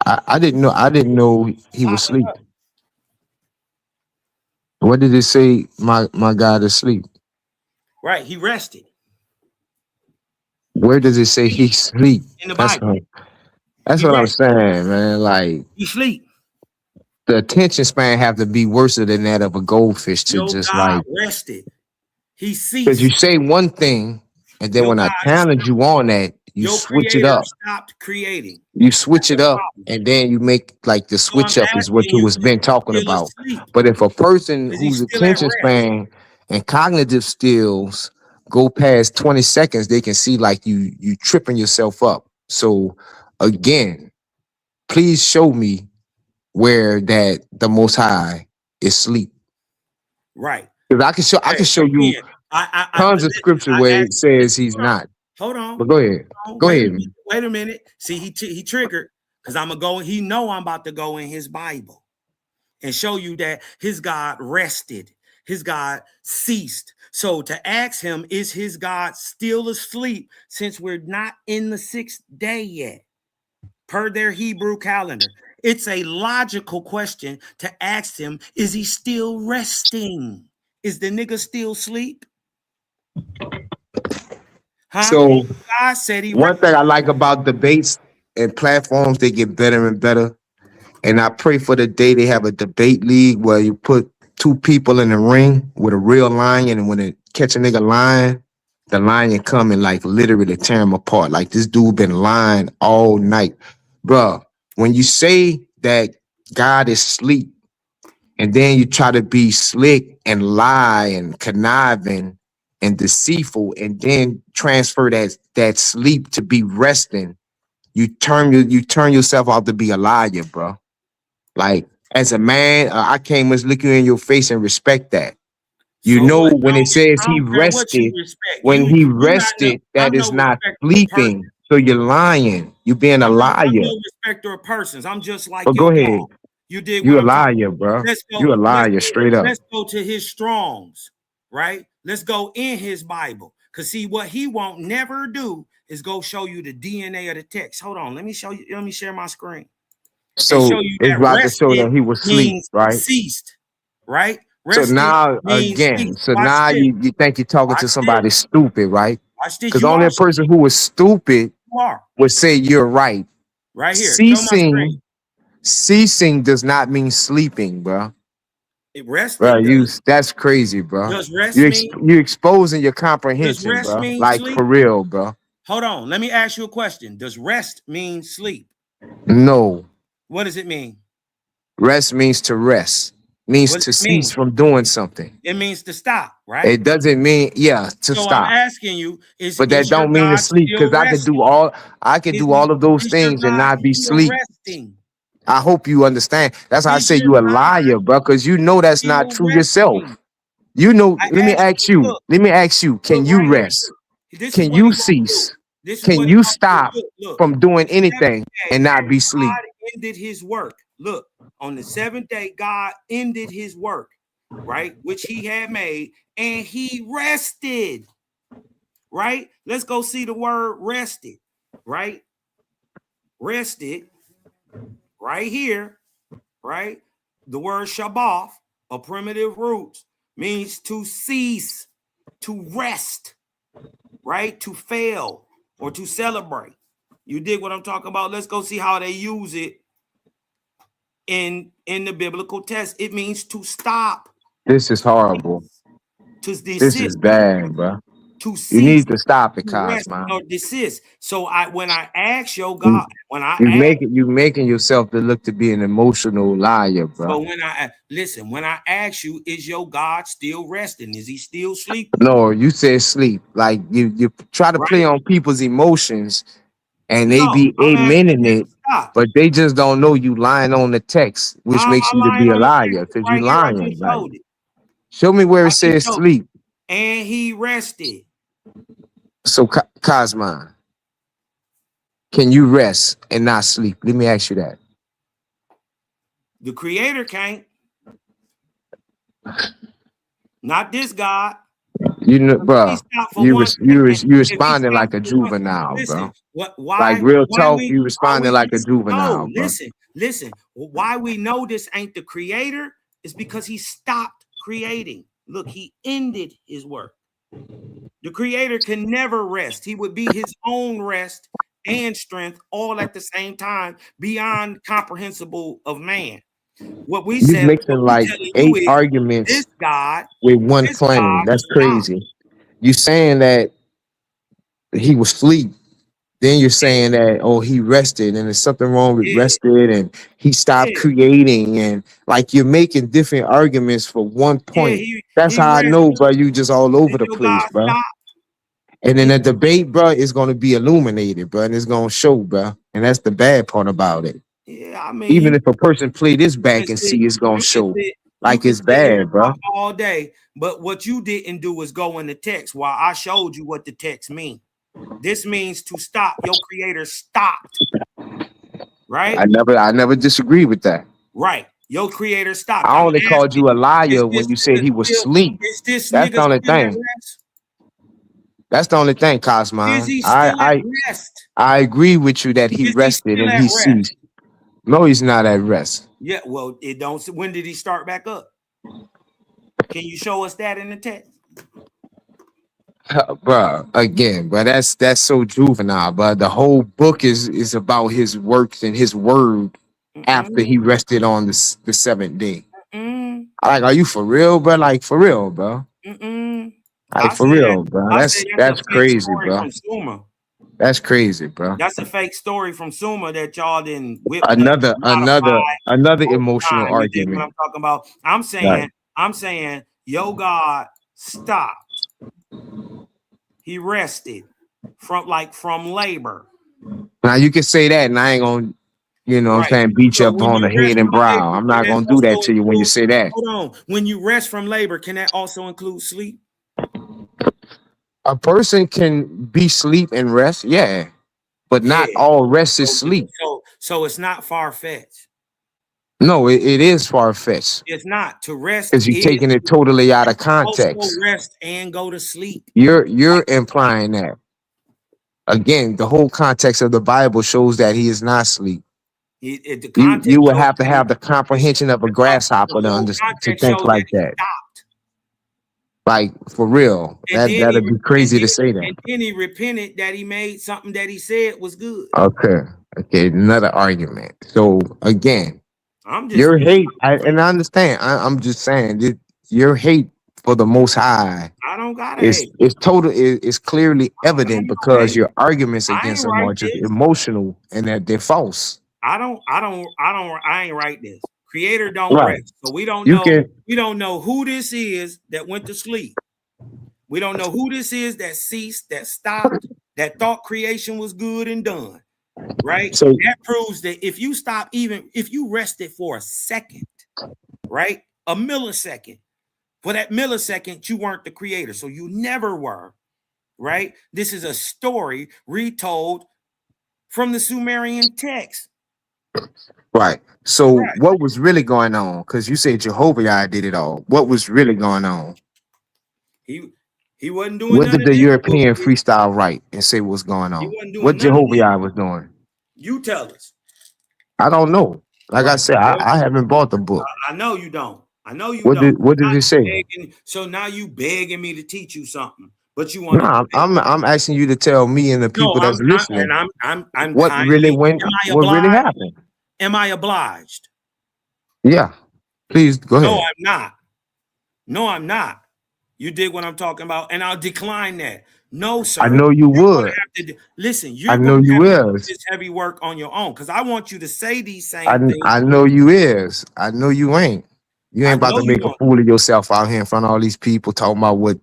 I didn't know he was asleep. What did it say? My God is asleep. Right, he rested. Where does it say he sleep? In the Bible. That's what I'm saying, man. Like he sleep. The attention span have to be worse than that of a goldfish to just God like rested. He ceased. Because you say one thing, and then when I challenge you on that, you switch it up. Stopped creating. You switch it up, and then you make like the switch up is what you was been talking about. But if a person whose attention span and cognitive skills go past 20 seconds, they can see like you tripping yourself up. So again, please show me where that the Most High is asleep. Right. Because I can show you tons of scripture where it says he's not. Hold on. But go ahead. Go ahead. Wait a minute. See, he triggered because I'm gonna go. He know I'm about to go in his Bible and show you that his God rested. His God ceased. So to ask him, is his God still asleep since we're not in the 6th day yet, per their Hebrew calendar? It's a logical question to ask him, is he still resting? Is the nigga still asleep? Huh? So God said he one thing I like about debates and platforms, they get better and better. And I pray for the day they have a debate league where you put two people in the ring with a real lion, and when it catch a nigga lying, the lion come and like literally tear him apart. Like this dude been lying all night, bruh. When you say that God is asleep, and then you try to be slick and lie and conniving and deceitful, and then transfer that sleep to be resting, you turn yourself out to be a liar, bro. Like as a man, I can't much look you in your face and respect that. You So know what? when it says I he don't care what you rested, respect. when he rested, I'm that no is not respecter of persons. sleeping. So you're lying. You're being a I'm liar. no respecter of persons. I'm just like But go your ahead. dog. You did what You a I'm talking liar, about. bro. Let's go. You a liar straight up. Let's go to his Strongs, right? Let's go in his Bible. Cause see what he won't never do is go show you the DNA of the text. Hold on, let me show you. Let me share my screen and So show you it's that about to show rested that he was asleep, means right? ceased, right? So Rested now means again, ceased. so Watch now this. you think you're talking to Watch somebody this. stupid, right? Watch this. Because You only are a person who was stupid you are would say you're right. right here. Show my screen. Ceasing does not mean sleeping, bro. It rested Bro, does. that's crazy, bro. Does rest mean? You exposing your Does comprehension, rest bro. mean Like sleep? for real, bro. Hold on. Let me ask you a question. Does rest mean sleep? No. What does it mean? Rest means to rest. Means What does to it cease mean? from doing something. It means to stop, right? It doesn't mean, to So I'm stop. asking you, But that is your don't mean to God sleep, still because I could resting? do all of those Is your things and God not be still sleep. resting? I hope you understand. That's how I Is say your you a God liar, bro, because you know that's not still true yourself. resting? You know, I let me asked ask you, you. Let me ask you, can look you right here. rest? This is Can what you he gonna do. cease? This is Can what he you gonna stop do. Look. from doing The seventh anything day, and not be sleep? God ended his work. Look, on the seventh day, God ended his work, right? Which he had made, and he rested, right? Let's go see the word rested, right? Rested, right here, right? The word Shabbat, a primitive roots, means to cease, to rest, right? To fail or to celebrate. You dig what I'm talking about? Let's go see how they use it in the biblical text. It means to stop, This is horrible. to This is desist, bad, bro. to You cease, need to stop it, to rest Cosmo. or desist. So when I ask your You God, when I you ask, making yourself to look to be an emotional liar, bro. so when I listen, when I ask you, is your God still resting? Is he still sleeping? No, you said sleep. Like you try to play Right? on people's emotions and they No, be I'm asking amening you to it, stop. but they just don't know you lying on the text, which How am makes I you to lying be a on the liar text? because you Right here, I lying. just Like, showed it. show me where I it just says showed it. sleep. And he rested. So, Cosmo, can you rest and not sleep? Let me ask you that. The creator can't. Not this God. You know, If he bro, stopped for 1 second, you if he responding stopped like a for one, juvenile, listen. bro. What? Like Why? real Why talk, we? you Why responding we? like a No, juvenile, bro. listen. Why we know this ain't the creator is because he stopped creating. Look, he ended his work. The creator can never rest. He would be his own rest and strength all at the same time, beyond comprehensible of man. What we You said, mixing what we like telling you 8 is arguments this God, with one this God claim. That's stopped. crazy. You saying that he was asleep. Then you're saying that, oh, he rested and there's something wrong with Yeah, rested and he stopped yeah, creating, and like you're making different arguments for one yeah. point. He That's he how I know, rested. bro. You just all over Did the your place, God bro. stop? And then Did the debate, bro, is going to be illuminated, bro, and it's going to show, bro. And that's the bad part about it. yeah, I mean, Even if a person play this you can back and sit, see, it's going to you can show sit, you like can it's sit here and bad, bro. talk all day, but what you didn't do is go in the text while I showed you what the text means. This means to stop. Your creator stopped, right? I never disagree with that. Right. Your creator stopped. I I'm only called asking you a you, is liar this when you said nigga he was still, asleep. is this That's nigga the only still at thing. rest? That's the only thing, Is Cosman. he still at rest? I agree with you that he Is he rested still and at he rest? ceased. No, he's not at rest. Yeah, well, it don't. When did he start back up? Can you show us that in the text? Bruh, again, but that's so juvenile. But the whole book is about his works and his word after he rested on the seventh day. Mm-mm. Like, are you for real, bro? Like for real, bro? Mm-mm. Like for real, bro. I said That's that's a fake crazy, story bro. from Suma. That's crazy, bro. That's a fake story from Suma that y'all didn't whipped up, Another modified over emotional time. You dig what argument. I'm talking about? Right. I'm saying, yo, God stopped. He rested from labor. Now you can say that, and I ain't gonna, you know what I'm Right. saying, beat you So up when on the you rest head and from brow. labor, I'm can not that gonna do that also to you when you include? say that. Hold on. When you rest from labor, can that also include sleep? A person can be sleep and rest, yeah, but Yeah. not all rest is sleep. So it's not far fetched. No, it is far fetched It's not. To rest because you're is taking it totally out of also context. rest and go to sleep. You're implying that. Again, the whole context of the Bible shows that he is not asleep. The You context would shows have to that have the comprehension of a the grasshopper whole to context think shows that like he that. stopped. Like for real, And then that'd be crazy to say that. and then he repented that he made something that he said was good. Okay, another argument. So again, I'm just your hate, and I understand. I'm just saying that your hate for the Most High I don't gotta is hate. is clearly evident because your arguments I against ain't them write are just this. emotional and that they're false. I ain't write this. Creator don't Right. rest. So we don't You know. can. We don't know who this is that went to sleep. We don't know who this is that ceased, that stopped, that thought creation was good and done. Right? So That proves that if you stop, even if you rested for a second, right? A millisecond. For that millisecond, you weren't the creator. So you never were. Right? This is a story retold from the Sumerian text. right. So Right. what was really going on? Because you said Jehovah did it all. What was really going on? He wasn't doing What none did of the this European bullshit. freestyle write and say what's going He on? wasn't doing What none of this. Jehovah was doing? You tell us. I don't know. Like I Right. said, Well, I haven't bought the book. I know you don't. I know you don't. What did it say? So now you begging me to teach you something, but you want No, to. I'm asking you to tell me and the No, people that's listening I'm what really kindly. went, Am I what really obliged? happened. Am I obliged? Yeah, please go No, ahead. I'm not. No, I'm not. You dig what I'm talking about? And I'll decline that. No, sir. I know you You're going would. to have to listen. I You're know going to you have to do is. this heavy work on your own because I want you to say these same things. I know you is. I know you ain't. You I ain't about know to you make a won't. fool of yourself out here in front of all these people talking about what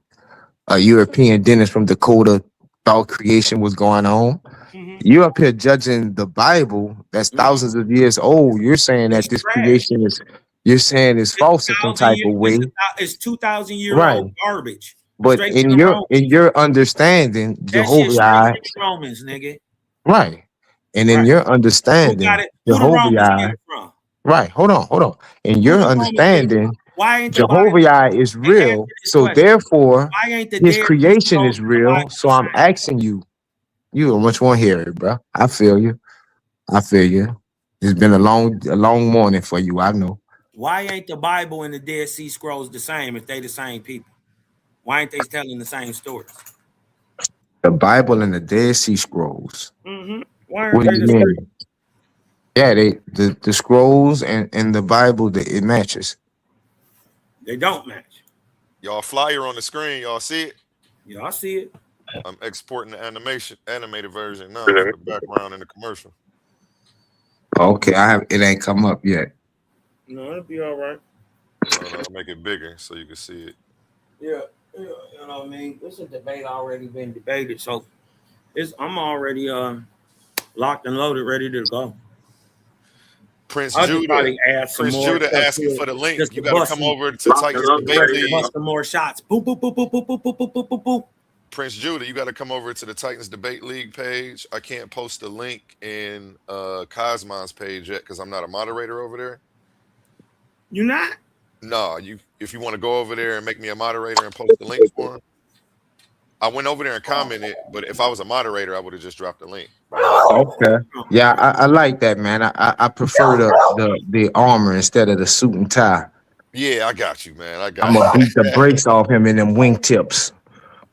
a European dentist from Dakota thought creation was going on. Mm-hmm. You up here judging the Bible that's thousands of years old. You're saying that It's this trash. creation is, you're saying is false in some 2,000 type year, of way. it's 2,000-year-old Right. garbage. But Straight to the Romans. in your understanding, That shit straight Jehovah, to the Romans, nigga. right. And in Right. your Who got understanding, it? Who the Romans get it from? right. Hold on. In Who your the Romans get it from? understanding, Why ain't the Bible? Jehovah is And answer real. this So question. therefore, Why ain't the his Dead Sea creation Scrolls is in the real. Bible So the I'm same? asking you, you don't much want to hear it, bro. I feel you. It's been a long morning for you. I know. Why ain't the Bible and the Dead Sea Scrolls the same if they the same people? Why ain't they telling the same stories? The Bible and the Dead Sea Scrolls. Mm-hmm. Why aren't What do they you the same? mean? Yeah, the scrolls and the Bible, it matches. They don't match. Y'all flyer on the screen, y'all see it? Yeah, I see it. I'm exporting the animated version now for the background and the commercial. Okay, it ain't come up yet. No, it'll be all right. I'll make it bigger so you can see it. Yeah, you know what I mean. This is a debate already been debated, so I'm already locked and loaded, ready to go. Prince I'll just Judah, probably add some Prince more Judah stuff asking to for the it, link. just You to got to bust come some, over to Titans Debate ready to League. bust some more shots. Boop boop boop boop boop boop boop boop boop boop boop. Prince Judah, you got to come over to the Titans Debate League page. I can't post the link in Cosmon's page yet because I'm not a moderator over there. You not? No, if you want to go over there and make me a moderator and post the link for him. I went over there and commented, but if I was a moderator, I would have just dropped the link. Okay. Yeah, I like that, man. I prefer the armor instead of the suit and tie. Yeah, I got you, man. I'm gonna beat the brakes off him in them wingtips.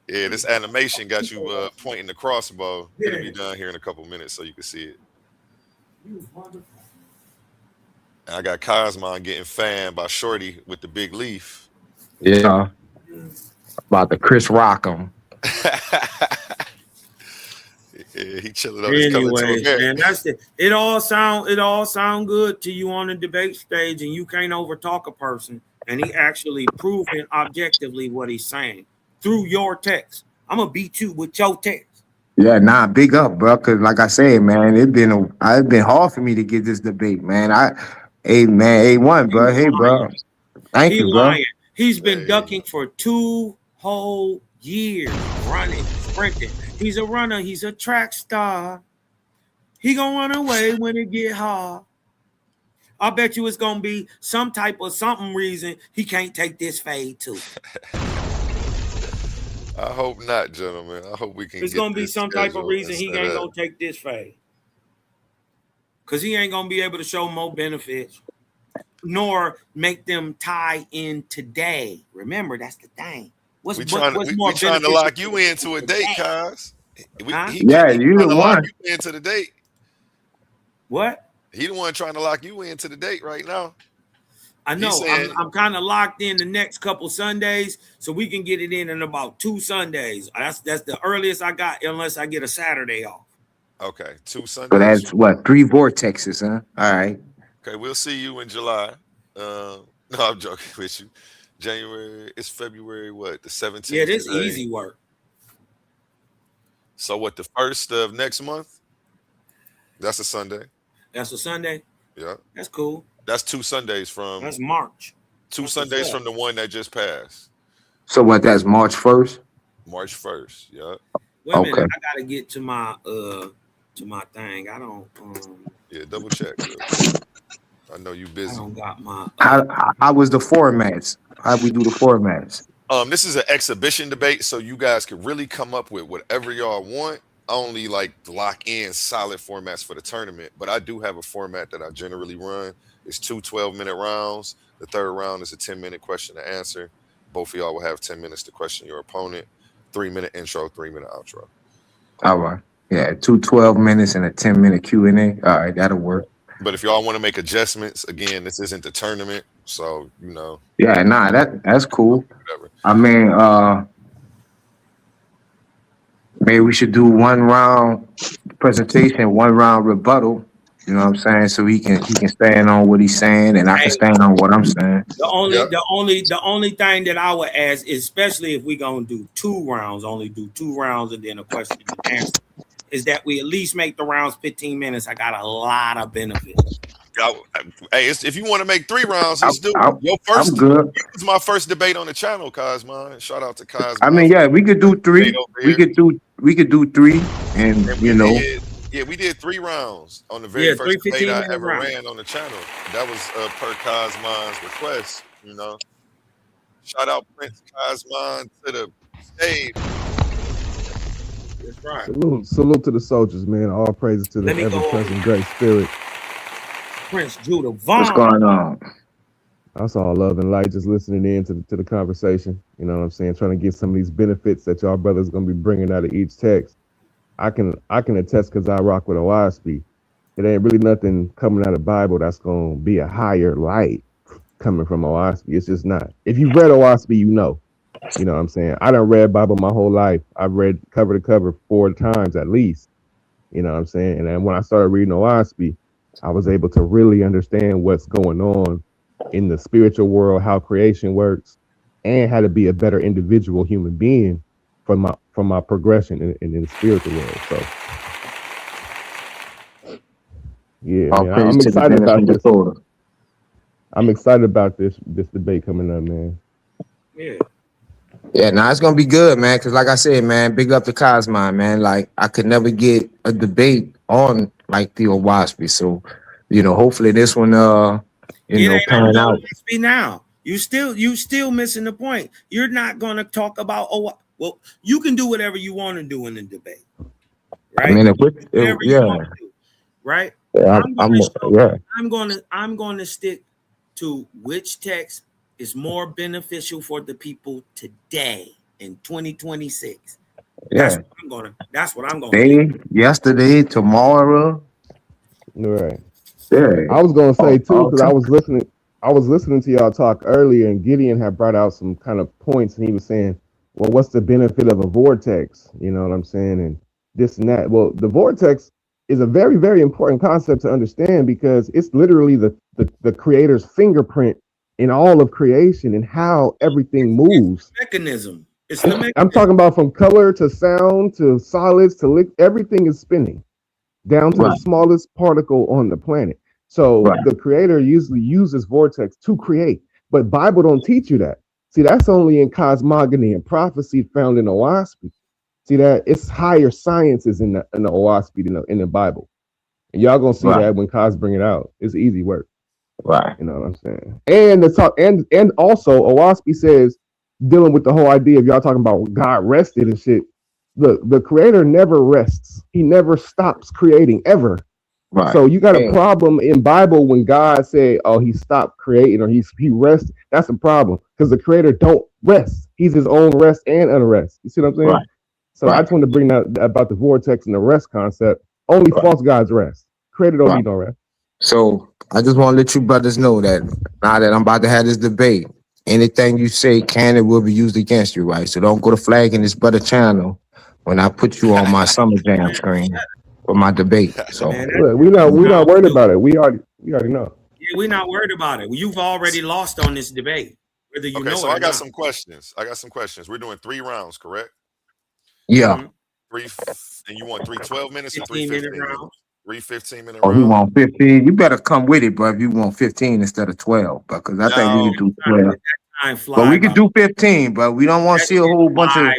Yeah, this animation got you pointing the crossbow. It'll be done here in a couple minutes so you can see it. And I got Cosmon getting fanned by Shorty with the big leaf. Yeah. About to Chris Rock him. Yeah, he chilling up. He's coming to Anyways, America. man, that's it. It all sound good to you on the debate stage, and you can't overtalk a person. And he actually proving objectively what he's saying through your text. I'm gonna beat you with your text. Yeah, nah, big up, bro. Cause like I said, man, it's been hard for me to get this debate, man. Hey man, A1, bro. Hey, bro. Thank He you, bro. lying. He's been ducking for 2 whole years, running, sprinting. He's a runner. He's a track star. He gonna run away when it get hard. I bet you it's gonna be some type of something reason he can't take this fade too. I hope not, gentlemen. I hope we can. It's get gonna be this some type of reason he scheduled and ain't set gonna up. take this fade. Cause he ain't gonna be able to show more benefits, nor make them tie in today. Remember, that's the thing. We trying to beneficial lock you into a date, cuz. Huh? He Yeah, trying you the to lock one. you into the date. What? He the one trying to lock you into the date right now. I know. saying- I'm kind of locked in the next couple Sundays, so we can get it in about 2 Sundays. That's the earliest I got, unless I get a Saturday off. Okay, 2 Sundays. So that's what, 3 vortexes, huh? All right. Okay, we'll see you in July. No, I'm joking with you. January, it's February, what, the 17th? Yeah, this today. easy work. So what, the 1st of next month? That's a Sunday. That's a Sunday? Yeah. That's cool. That's 2 Sundays from. That's March. 2 That's Sundays from the one that just passed. So what, that's March 1st? March 1st, yeah. Wait a minute, Okay. I gotta get to my thing. I don't Yeah, double check. I know you busy. I don't got my How was the formats? How we do the formats? This is an exhibition debate, so you guys can really come up with whatever y'all want. I only like lock in solid formats for the tournament, but I do have a format that I generally run. It's 2 12-minute rounds. The third round is a 10-minute question to answer. Both of y'all will have 10 minutes to question your opponent. 3-minute intro, 3-minute outro. All right. Yeah, 2 12-minutes and a 10-minute Q&A. All right, that'll work. But if y'all want to make adjustments, again, this isn't the tournament, so you know. Yeah, nah, that's cool. Whatever. I mean, maybe we should do 1 round presentation, 1 round rebuttal. You know what I'm saying? So he can stand on what he's saying, and I can stand on what I'm saying. The only thing that I would ask, especially if we gonna do 2 rounds, only do 2 rounds and then a question and answer, is that we at least make the rounds 15 minutes. I got a lot of benefits. Hey, if you want to make 3 rounds, let's do it. Your first, I'm good. This is my first debate on the channel, Cosmo. Shout out to Cosmo. I mean, yeah, we could do 3. We could do 3, and you know. We did 3 rounds on the very first debate I ever ran on the channel. That was per Cosmon's request, you know. Shout out Prince Cosmon to the stage. That's right. Salute to the soldiers, man. All praises to the ever-present great spirit. Prince Judah Vaughn. What's going on? That's all love and light, just listening in to the conversation. You know what I'm saying? Trying to get some of these benefits that y'all brothers going to be bringing out of each text. I can attest because I rock with OSP. It ain't really nothing coming out of the Bible that's going to be a higher light coming from OSP. It's just not. If you've read OSP, you know. You know what I'm saying? I done read Bible my whole life. I've read cover to cover 4 times at least. You know what I'm saying? And then when I started reading OSP, I was able to really understand what's going on in the spiritual world, how creation works, and how to be a better individual human being from my progression in the spiritual world. So yeah, man, I'm excited about this. I'm excited about this debate coming up, man. Yeah, it's gonna be good, man. Cause like I said, man, big up to Cosmon, man. Like I could never get a debate on like the Owaspi. So, you know, hopefully this one pan out. Now you still missing the point. You're not gonna talk about well, you can do whatever you want to do in the debate, right? I mean, right? Yeah, I'm gonna stick to which text is more beneficial for the people today in 2026. Yeah. That's what I'm gonna do. Yesterday, tomorrow. Right. Yeah. I was gonna say too, because I was listening to y'all talk earlier, and Gideon had brought out some kind of points, and he was saying, well, what's the benefit of a vortex? You know what I'm saying? And this and that. Well, the vortex is a very, very important concept to understand because it's literally the creator's fingerprint in all of creation and how everything moves. Mechanism. It's the mechanism. I'm talking about from color to sound to solids to everything is spinning down to the smallest particle on the planet. So the creator usually uses vortex to create, but Bible don't teach you that. See, that's only in cosmogony and prophecy found in Owaspy. See that it's higher sciences in the Owaspy in the Bible, and y'all gonna see that when Cos bring it out. It's easy work, right? You know what I'm saying? And the talk, and also Owaspy says, dealing with the whole idea of y'all talking about God rested and shit. Look, the creator never rests. He never stops creating ever. Right. So you got a problem in Bible when God said, "Oh, he stopped creating" or he rests. That's a problem because the creator don't rest. He's his own rest and unrest. You see what I'm saying? Right. So I just wanted to bring that about the vortex and the rest concept. Only false gods rest. Creator don't need no rest. So I just want to let you brothers know that now that I'm about to have this debate, anything you say can and will be used against you, right? So don't go to flagging this brother channel when I put you on my summer jam screen for my debate. So we're not worried about it. We already know. Yeah, we're not worried about it. You've already lost on this debate, whether you know so it or I got not. some questions. We're doing 3 rounds, correct? Yeah. 3, and you want 3 12 minutes or 3 15 minutes? 3 15-minute Oh, rounds. you want 15? You better come with it, bro. If you want 15 instead of 12, because I think we can do 12. But we could do 15, but we don't want to see a whole bunch of.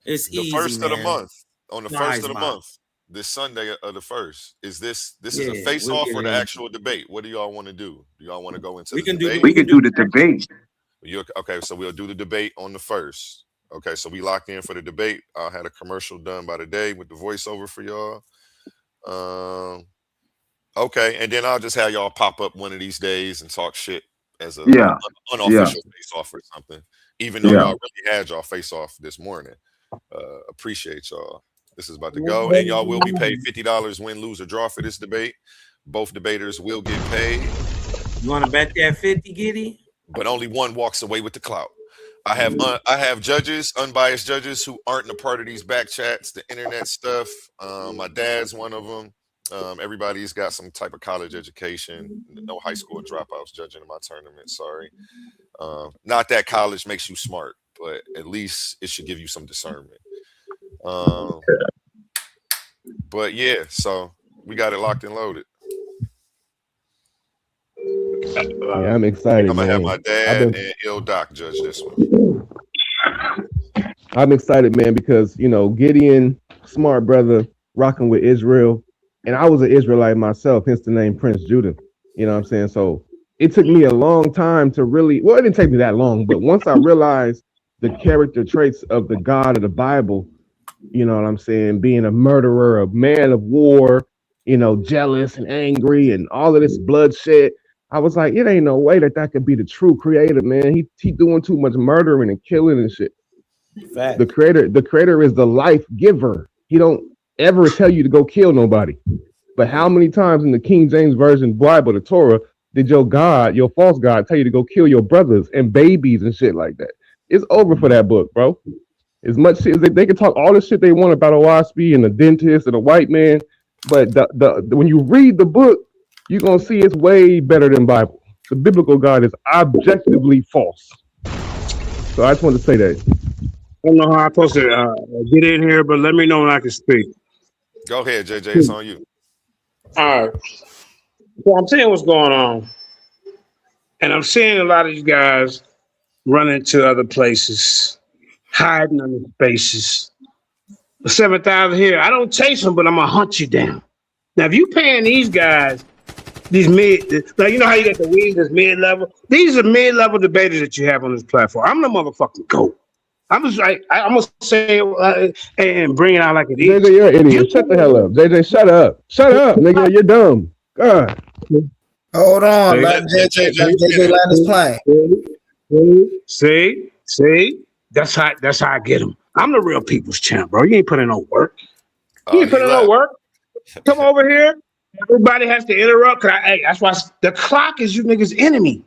It's the easy, first man. of the month. On the first of the month, this Sunday of the first, is this is a face-off or the actual debate? What do y'all want to do? Do y'all want to go into the debate? We can do the debate. Okay, so we'll do the debate on the first. Okay, so we locked in for the debate. I had a commercial done by the day with the voiceover for y'all. Okay, and then I'll just have y'all pop up one of these days and talk shit as a unofficial face-off or something. Even though y'all really had y'all face-off this morning. Appreciate y'all. This is about to go, and y'all will be paid $50 win, lose, or draw for this debate. Both debaters will get paid. You want to bet that 50, Giddy? But only one walks away with the clout. I have judges, unbiased judges, who aren't a part of these back chats, the internet stuff. My dad's one of them. Everybody's got some type of college education. No high school dropouts judging in my tournament. Sorry. Not that college makes you smart, but at least it should give you some discernment. But yeah, so we got it locked and loaded. Yeah, I'm excited. I'm gonna have my dad and Il Doc judge this one. I'm excited, man, because Gideon, smart brother, rocking with Israel, and I was an Israelite myself, hence the name Prince Judah. You know what I'm saying? So it took me a long time to really. Well, it didn't take me that long, but once I realized the character traits of the God of the Bible, you know what I'm saying, being a murderer, a man of war, jealous and angry, and all of this bloodshed. I was like, it ain't no way that could be the true creator, man. He doing too much murdering and killing and shit. Fact. The creator is the life giver. He don't ever tell you to go kill nobody. But how many times in the King James Version Bible, the Torah, did your false God, tell you to go kill your brothers and babies and shit like that? It's over for that book, bro. As much shit as they can talk all the shit they want about Owaspy and the dentist and the white man, but when you read the book, you're going to see it's way better than Bible. The biblical God is objectively false. So I just wanted to say that. I don't know how I'm supposed to get in here, but let me know when I can speak. Go ahead, JJ. It's on you. All right. So I'm seeing what's going on. And I'm seeing a lot of you guys running to other places, hiding in the spaces. The 7,000 here, I don't chase them, but I'm going to hunt you down. Now, if you paying these guys, these like, you know how you got the wings that's mid-level? These are mid-level debaters that you have on this platform. I'm the motherfucking GOAT. I'm just like, I'm going to say it and bring it out like it is. JJ, you're an idiot. Shut the hell up. JJ, shut up. Shut up, nigga. You're dumb. God. Hold on. Let JJ land his plane. See? That's how I get them. I'm the real people's champ, bro. You ain't putting no work. You ain't putting no work. Come over here. Everybody has to interrupt. That's why the clock is you niggas' enemy.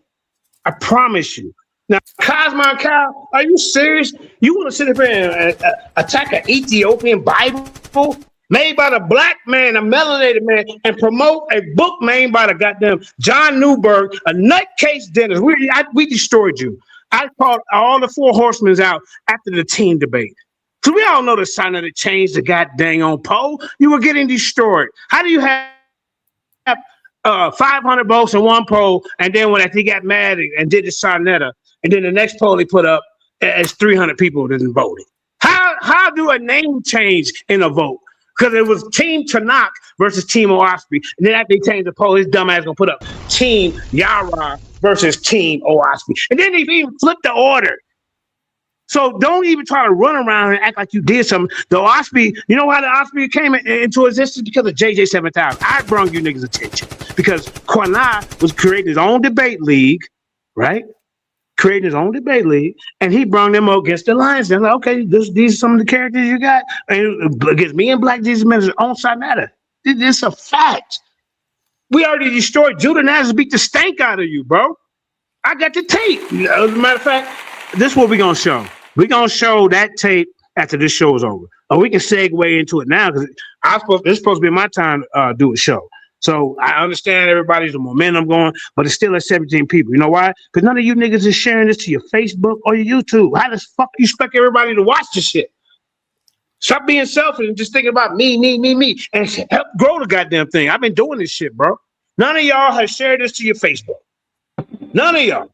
I promise you. Now, Cosmo Cal, are you serious? You want to sit up here and attack an Ethiopian Bible made by the black man, a melanated man, and promote a book made by the goddamn John Newberg, a nutcase dentist? We destroyed you. I called all the four horsemen out after the team debate. So we all know the sign that changed the goddamn on poll. You were getting destroyed. How do you have 500 votes in one poll, and then when he got mad and did the Sarnetta, and then the next poll he put up as 300 people didn't vote? How do a name change in a vote? Because it was Team Tanakh versus Team Oaspi, and then after they changed the poll, his dumb ass gonna put up Team Yara versus Team Oaspi, and then they even flipped the order. So don't even try to run around and act like you did something. The Osprey, you know why the Osprey came into existence? Because of JJ 7000. I brought you niggas attention because Quanah was creating his own debate league, right? Creating his own debate league, and he brought them up against the Lions. They're like, okay, these are some of the characters you got, and against me and Black Jesus Minister on side matter. This is a fact. We already destroyed Judah Nazareth, beat the stank out of you, bro. I got the tape. As a matter of fact, this is what we're gonna show. We're gonna show that tape after this show is over. Or we can segue into it now because this is supposed to be my time to do a show. So I understand everybody's the momentum going, but it's still at 17 people. You know why? Because none of you niggas is sharing this to your Facebook or your YouTube. How the fuck you expect everybody to watch this shit? Stop being selfish and just thinking about me, and help grow the goddamn thing. I've been doing this shit, bro. None of y'all have shared this to your Facebook. None of y'all.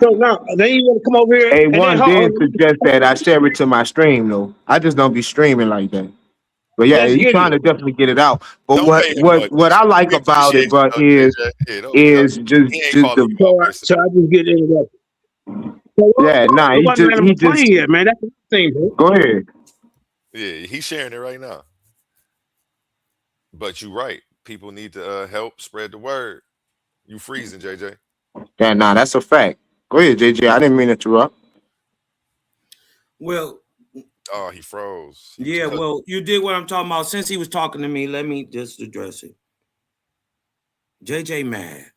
So now, then you want to come over here. Hey, one did suggest that I share it to my stream, though. I just don't be streaming like that. But yeah, he's trying to definitely get it out. But what I like about it, but is just the. So I just get interrupted. Yeah, nah, he just yet, man. That's the thing, bro. Go ahead. Yeah, he's sharing it right now. But you're right. People need to help spread the word. You freezing, JJ. Yeah, nah, that's a fact. Go ahead, JJ. I didn't mean to interrupt. Well, oh, he froze. Yeah, well, you did what I'm talking about. Since he was talking to me, let me just address it. JJ mad.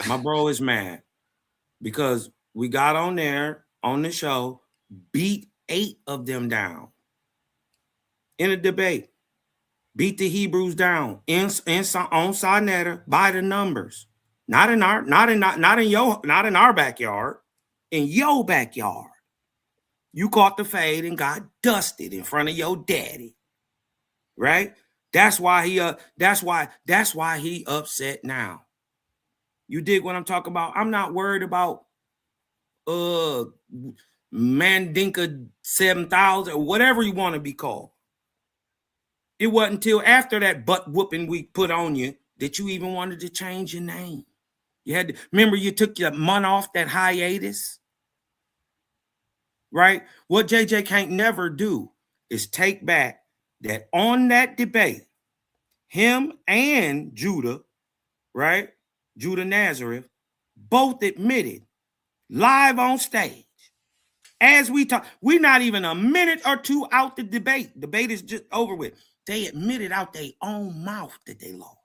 My bro is mad because we got on there on the show, beat 8 of them down in a debate. Beat the Hebrews down on Sinetta by the numbers. Not in our backyard, in your backyard. You caught the fade and got dusted in front of your daddy. Right? That's why he upset now. You dig what I'm talking about? I'm not worried about Mandinka 7000 or whatever you want to be called. It wasn't until after that butt whooping we put on you that you even wanted to change your name. You had to remember you took your month off that hiatus. Right? What JJ can't never do is take back that on that debate, him and Judah, right? Judah Nazareth, both admitted live on stage. As we talk, we're not even a minute or two out the debate. Debate is just over with. They admitted out their own mouth that they lost.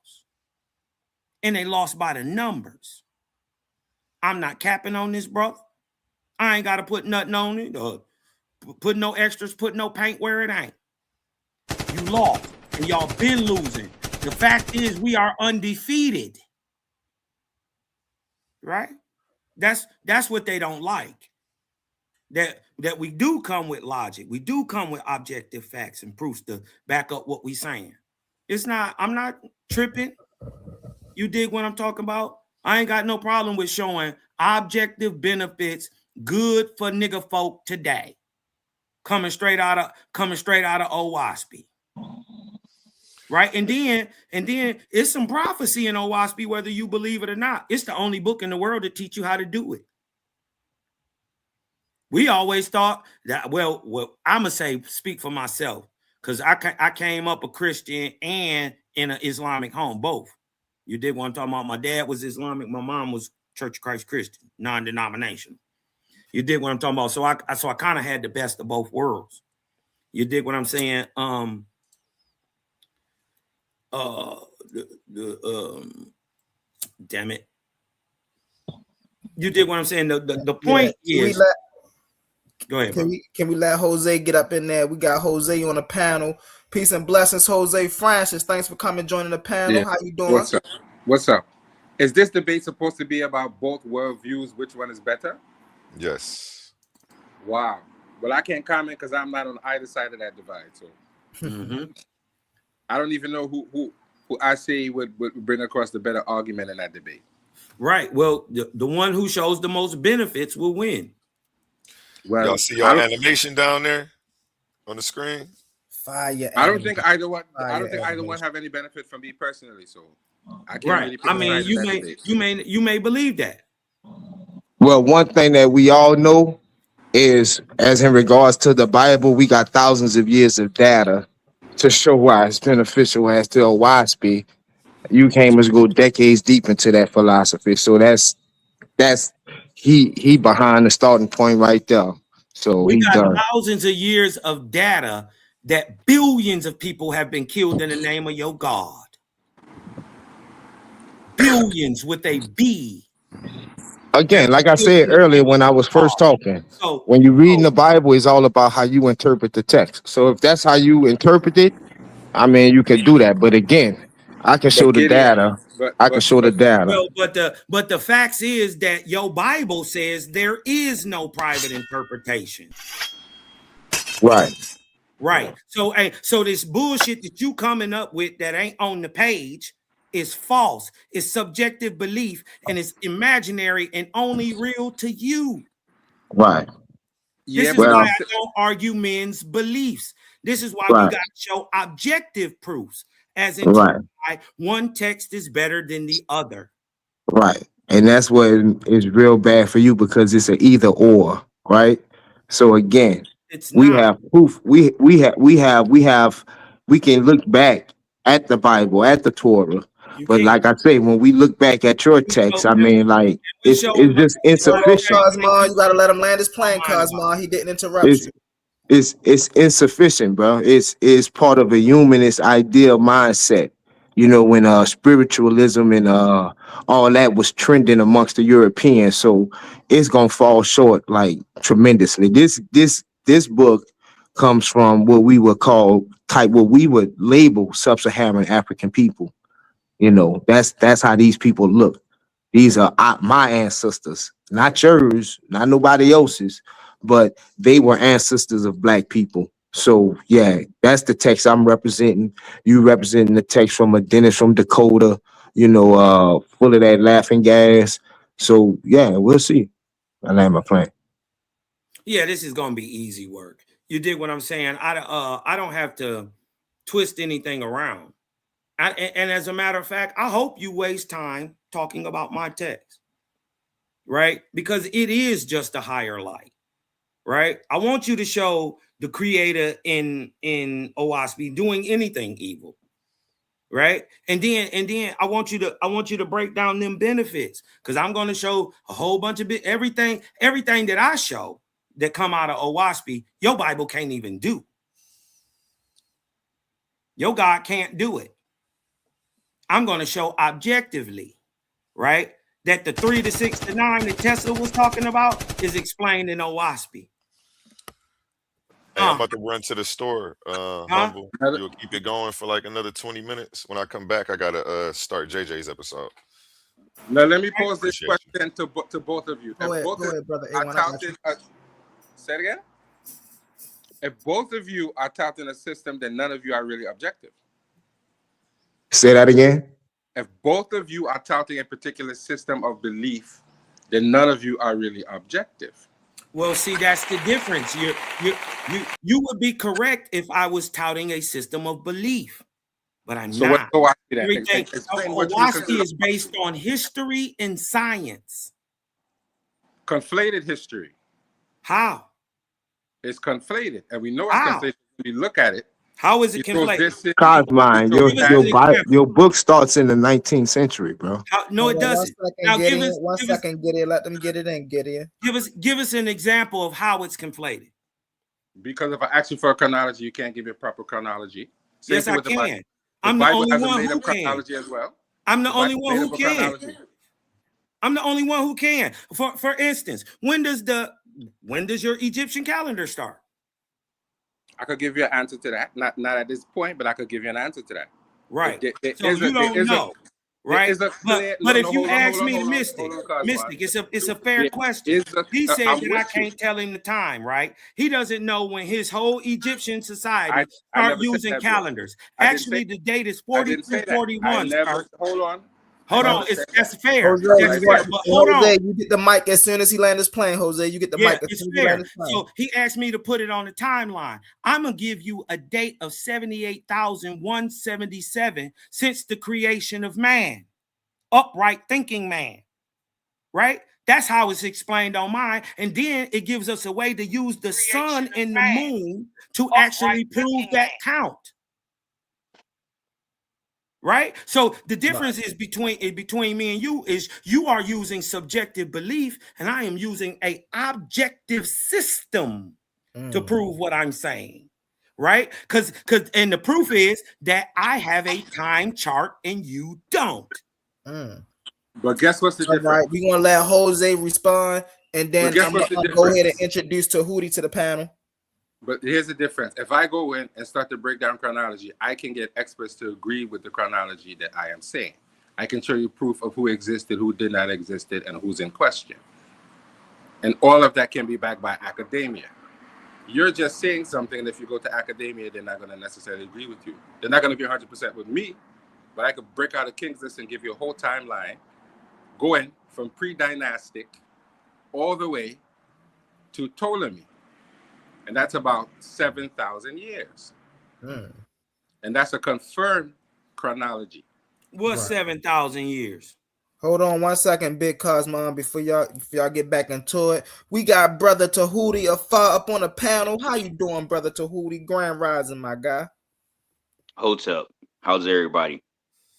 And they lost by the numbers. I'm not capping on this, brother. I ain't got to put nothing on it. Put no extras, put no paint where it ain't. You lost, and y'all been losing. The fact is we are undefeated. Right? That's what they don't like. That we do come with logic. We do come with objective facts and proofs to back up what we saying. I'm not tripping. You dig what I'm talking about? I ain't got no problem with showing objective benefits good for nigga folk today. Coming straight out of Owaspy. Right? And then it's some prophecy in Owaspy, whether you believe it or not. It's the only book in the world to teach you how to do it. We always thought that, well, I'm going to say, speak for myself, because I came up a Christian and in an Islamic home, both. You did what I'm talking about. My dad was Islamic. My mom was Church of Christ Christian, non-denominational. You did what I'm talking about. So I kind of had the best of both worlds. You dig what I'm saying? Damn it. You did what I'm saying. The Yeah. point is, go ahead, bro. Can we let Jose get up in there? We got Jose on the panel. Peace and blessings, Jose Francis. Thanks for coming joining the panel. Yeah. How you doing? What's up? What's up? Is this debate supposed to be about both worldviews? Which one is better? Yes. Wow. Well, I can't comment because I'm not on either side of that divide. So I don't even know who I say would bring across the better argument in that debate. Right. Well, the one who shows the most benefits will win. Well, y'all see your animation down there on the screen? Fire. I don't think either one. I don't think either one have any benefit from me personally. So I can't really pick I mean, you may believe that. Well, one thing that we all know is, as in regards to the Bible, we got thousands of years of data to show why it's beneficial as to a WASP. You can't just go decades deep into that philosophy. So that's he behind the starting point right there. So We he's got done. thousands of years of data that billions of people have been killed in the name of your God. Billions with a B. Again, like I said earlier when I was first talking, when you're reading the Bible, it's all about how you interpret the text. So if that's how you interpret it, I mean, you can do that. But again, I can show the data. I can show the data. Well, but the facts is that your Bible says there is no private interpretation. Right. Right. So this bullshit that you coming up with that ain't on the page is false. It's subjective belief and it's imaginary and only real to you. Right. This is why I don't argue men's beliefs. This is why we got to show objective proofs, as in why one text is better than the other. Right. And that's what is real bad for you because it's an either or, right? So again, we have proof. We can look back at the Bible, at the Torah. But like I say, when we look back at your text, I mean, like it's just insufficient. Cosmo, you gotta let him land his plane, Cosmo. He didn't interrupt you. It's insufficient, bro. It's part of a humanist ideal mindset. You know, when spiritualism and all that was trending amongst the Europeans, so it's gonna fall short like tremendously. This book comes from what we would call what we would label sub-Saharan African people. You know, that's how these people look. These are my ancestors, not yours, not nobody else's, but they were ancestors of Black people. So yeah, that's the text I'm representing. You representing the text from a Dennis from Dakota, you know, full of that laughing gas. So yeah, we'll see. I land my plane. Yeah, this is gonna be easy work. You dig what I'm saying? I don't have to twist anything around. And as a matter of fact, I hope you waste time talking about my text, right? Because it is just a higher light, right? I want you to show the creator in OWASP doing anything evil, right? And then I want you to break down them benefits because I'm going to show a whole bunch of everything that I show that come out of OWASP, your Bible can't even do. Your God can't do it. I'm going to show objectively, right, that the 3 to 6 to 9 that Tesla was talking about is explained in OWASP. Hey, I'm about to run to the store. Humble, you'll keep it going for like another 20 minutes. When I come back, I gotta start JJ's episode. Now let me pose this question to both of you. Go ahead, brother. Say it again. If both of you are touting a system, then none of you are really objective. Say that again. If both of you are touting a particular system of belief, then none of you are really objective. Well, see, that's the difference. You would be correct if I was touting a system of belief, but I'm not. Everything OWASP is based on history and science. Conflated history. How? It's conflated, and we know it's conflated when we look at it. How is it conflated? Cosmine, your book starts in the 19th century, bro. No, it doesn't. Now, one second, Gideon. Let them get it in, Gideon. Give us an example of how it's conflated. Because if I ask you for a chronology, you can't give me a proper chronology. Yes, I can. I'm the only one who can. As well. I'm the only one who can. I'm the only one who can. For instance, when does your Egyptian calendar start? I could give you an answer to that. Not at this point, but I could give you an answer to that. Right. So you don't know. Right. But if you ask me the Mystic, it's a fair question. He said that I can't tell him the time, right? He doesn't know when his whole Egyptian society start using calendars. Actually, the date is 4341. Hold on, that's fair. That's fair. But hold on. Jose, you get the mic as soon as he lands his plane. Jose, you get the mic as soon as he lands his plane. So he asked me to put it on the timeline. I'm gonna give you a date of 78,177 since the creation of man, upright thinking man. Right? That's how it's explained on mine. And then it gives us a way to use the sun and the moon to actually prove that count. Right? So the difference is between me and you is you are using subjective belief and I am using an objective system to prove what I'm saying. Right? Because and the proof is that I have a time chart and you don't. But guess what's the difference? Right, we're gonna let Jose respond, and then I'm gonna go ahead and introduce Tahuti to the panel. But here's the difference. If I go in and start to break down chronology, I can get experts to agree with the chronology that I am saying. I can show you proof of who existed, who did not exist, and who's in question. And all of that can be backed by academia. You're just saying something, and if you go to academia, they're not going to necessarily agree with you. They're not going to be 100% with me, but I could break out a King's List and give you a whole timeline going from pre-dynastic all the way to Ptolemy. And that's about 7,000 years. And that's a confirmed chronology. What's 7,000 years? Hold on 1 second, Big Cosmon, before y'all get back into it. We got Brother Tahuti afar up on the panel. How you doing, Brother Tahuti? Grand Rising, my guy. Hotep. How's everybody?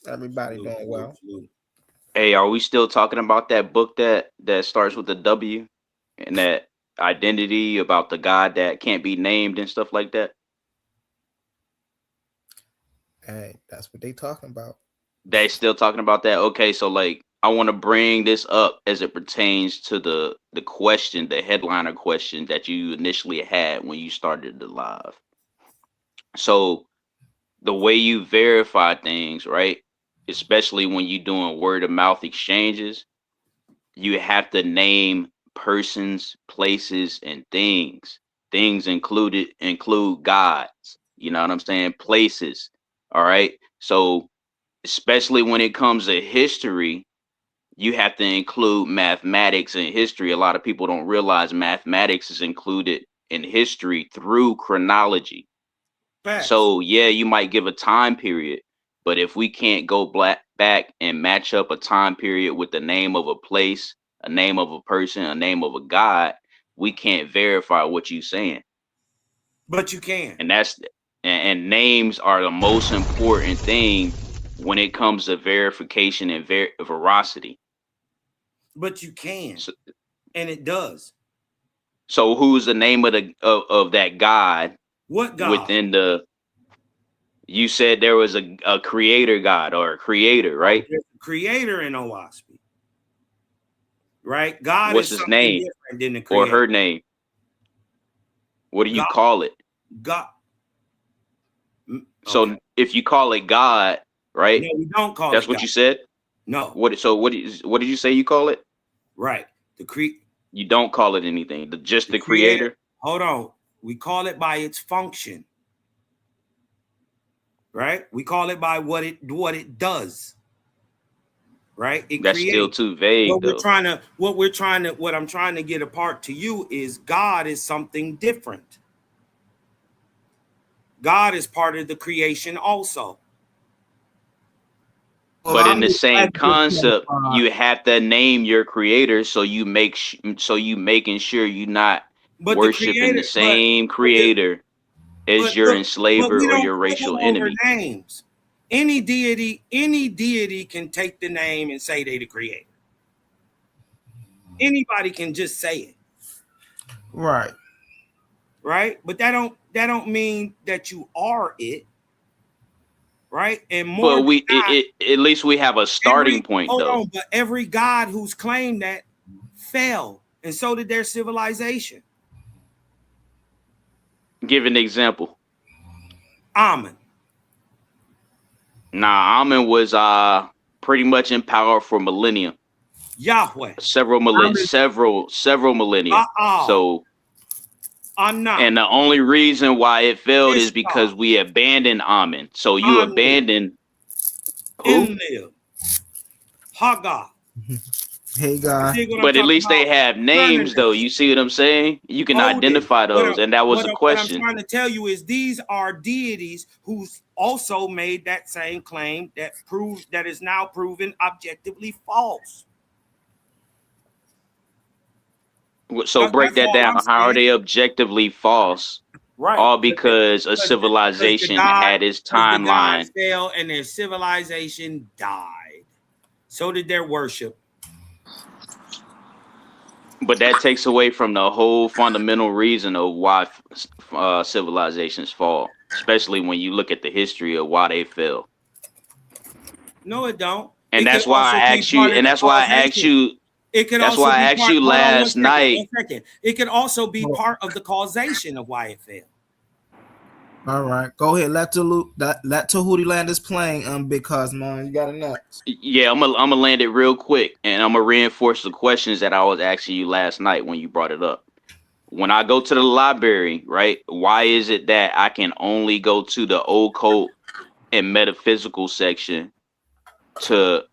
Everybody doing well. Hey, are we still talking about that book that starts with the W and that identity about the God that can't be named and stuff like that? Hey, that's what they talking about. They still talking about that? Okay, so like I want to bring this up as it pertains to the question, the headliner question that you initially had when you started the live. So the way you verify things, right? Especially when you're doing word of mouth exchanges, you have to name persons, places, and things. Things include gods. You know what I'm saying? Places. All right. So especially when it comes to history, you have to include mathematics and history. A lot of people don't realize mathematics is included in history through chronology. So yeah, you might give a time period, but if we can't go back and match up a time period with the name of a place, a name of a person, a name of a god, we can't verify what you're saying. But you can. And names are the most important thing when it comes to verification and veracity. But you can, and it does. So who's the name of that god? What God? Within you said there was a creator God or a creator, right? There's a creator in Owaspy, right? God What's is his name different than the creator. or her name? What do you call it? God. So if you call it God, right? No, we don't call That's it what God. you said? No. What did you say you call it? Right. You don't call it anything. Just the creator? Hold on. We call it by its function. Right? We call it by what it does. Right? That's still too vague. What I'm trying to get apart to you is God is something different. God is part of the creation also. But in the same concept, you have to name your creator, so you making sure you're not worshiping the same creator as your enslaver or your racial enemy. Names. Any deity can take the name and say they the creator. Anybody can just say it. Right. Right? But that don't mean that you are it. right? And more. But at least we have a starting point, though. But every god who's claimed that fell, and so did their civilization. Give an example. Amen. Nah, Amen was pretty much in power for millennia. Yahweh. Several millennia. So and the only reason why it failed is because we abandoned Amen. So you abandoned who? Hagar. Hey, God. But at least they have names, though. You see what I'm saying? You can identify those, and that was the question. What I'm trying to tell you is these are deities who's also made that same claim that is now proven objectively false. So break that down. How are they objectively false? Right. All because a civilization had its timeline. The gods fell and their civilization died. So did their worship. But that takes away from the whole fundamental reason of why civilizations fall, especially when you look at the history of why they fell. No, it don't. And that's why I asked you. And that's why I asked you. That's why I asked you last night. It can also be part of the causation of why it failed. All right, go ahead. Let Tahuti land is playing. Big Cosmo, you got it next. Yeah, I'm gonna land it real quick, and I'm gonna reinforce the questions that I was asking you last night when you brought it up. When I go to the library, right? Why is it that I can only go to the occult and metaphysical section to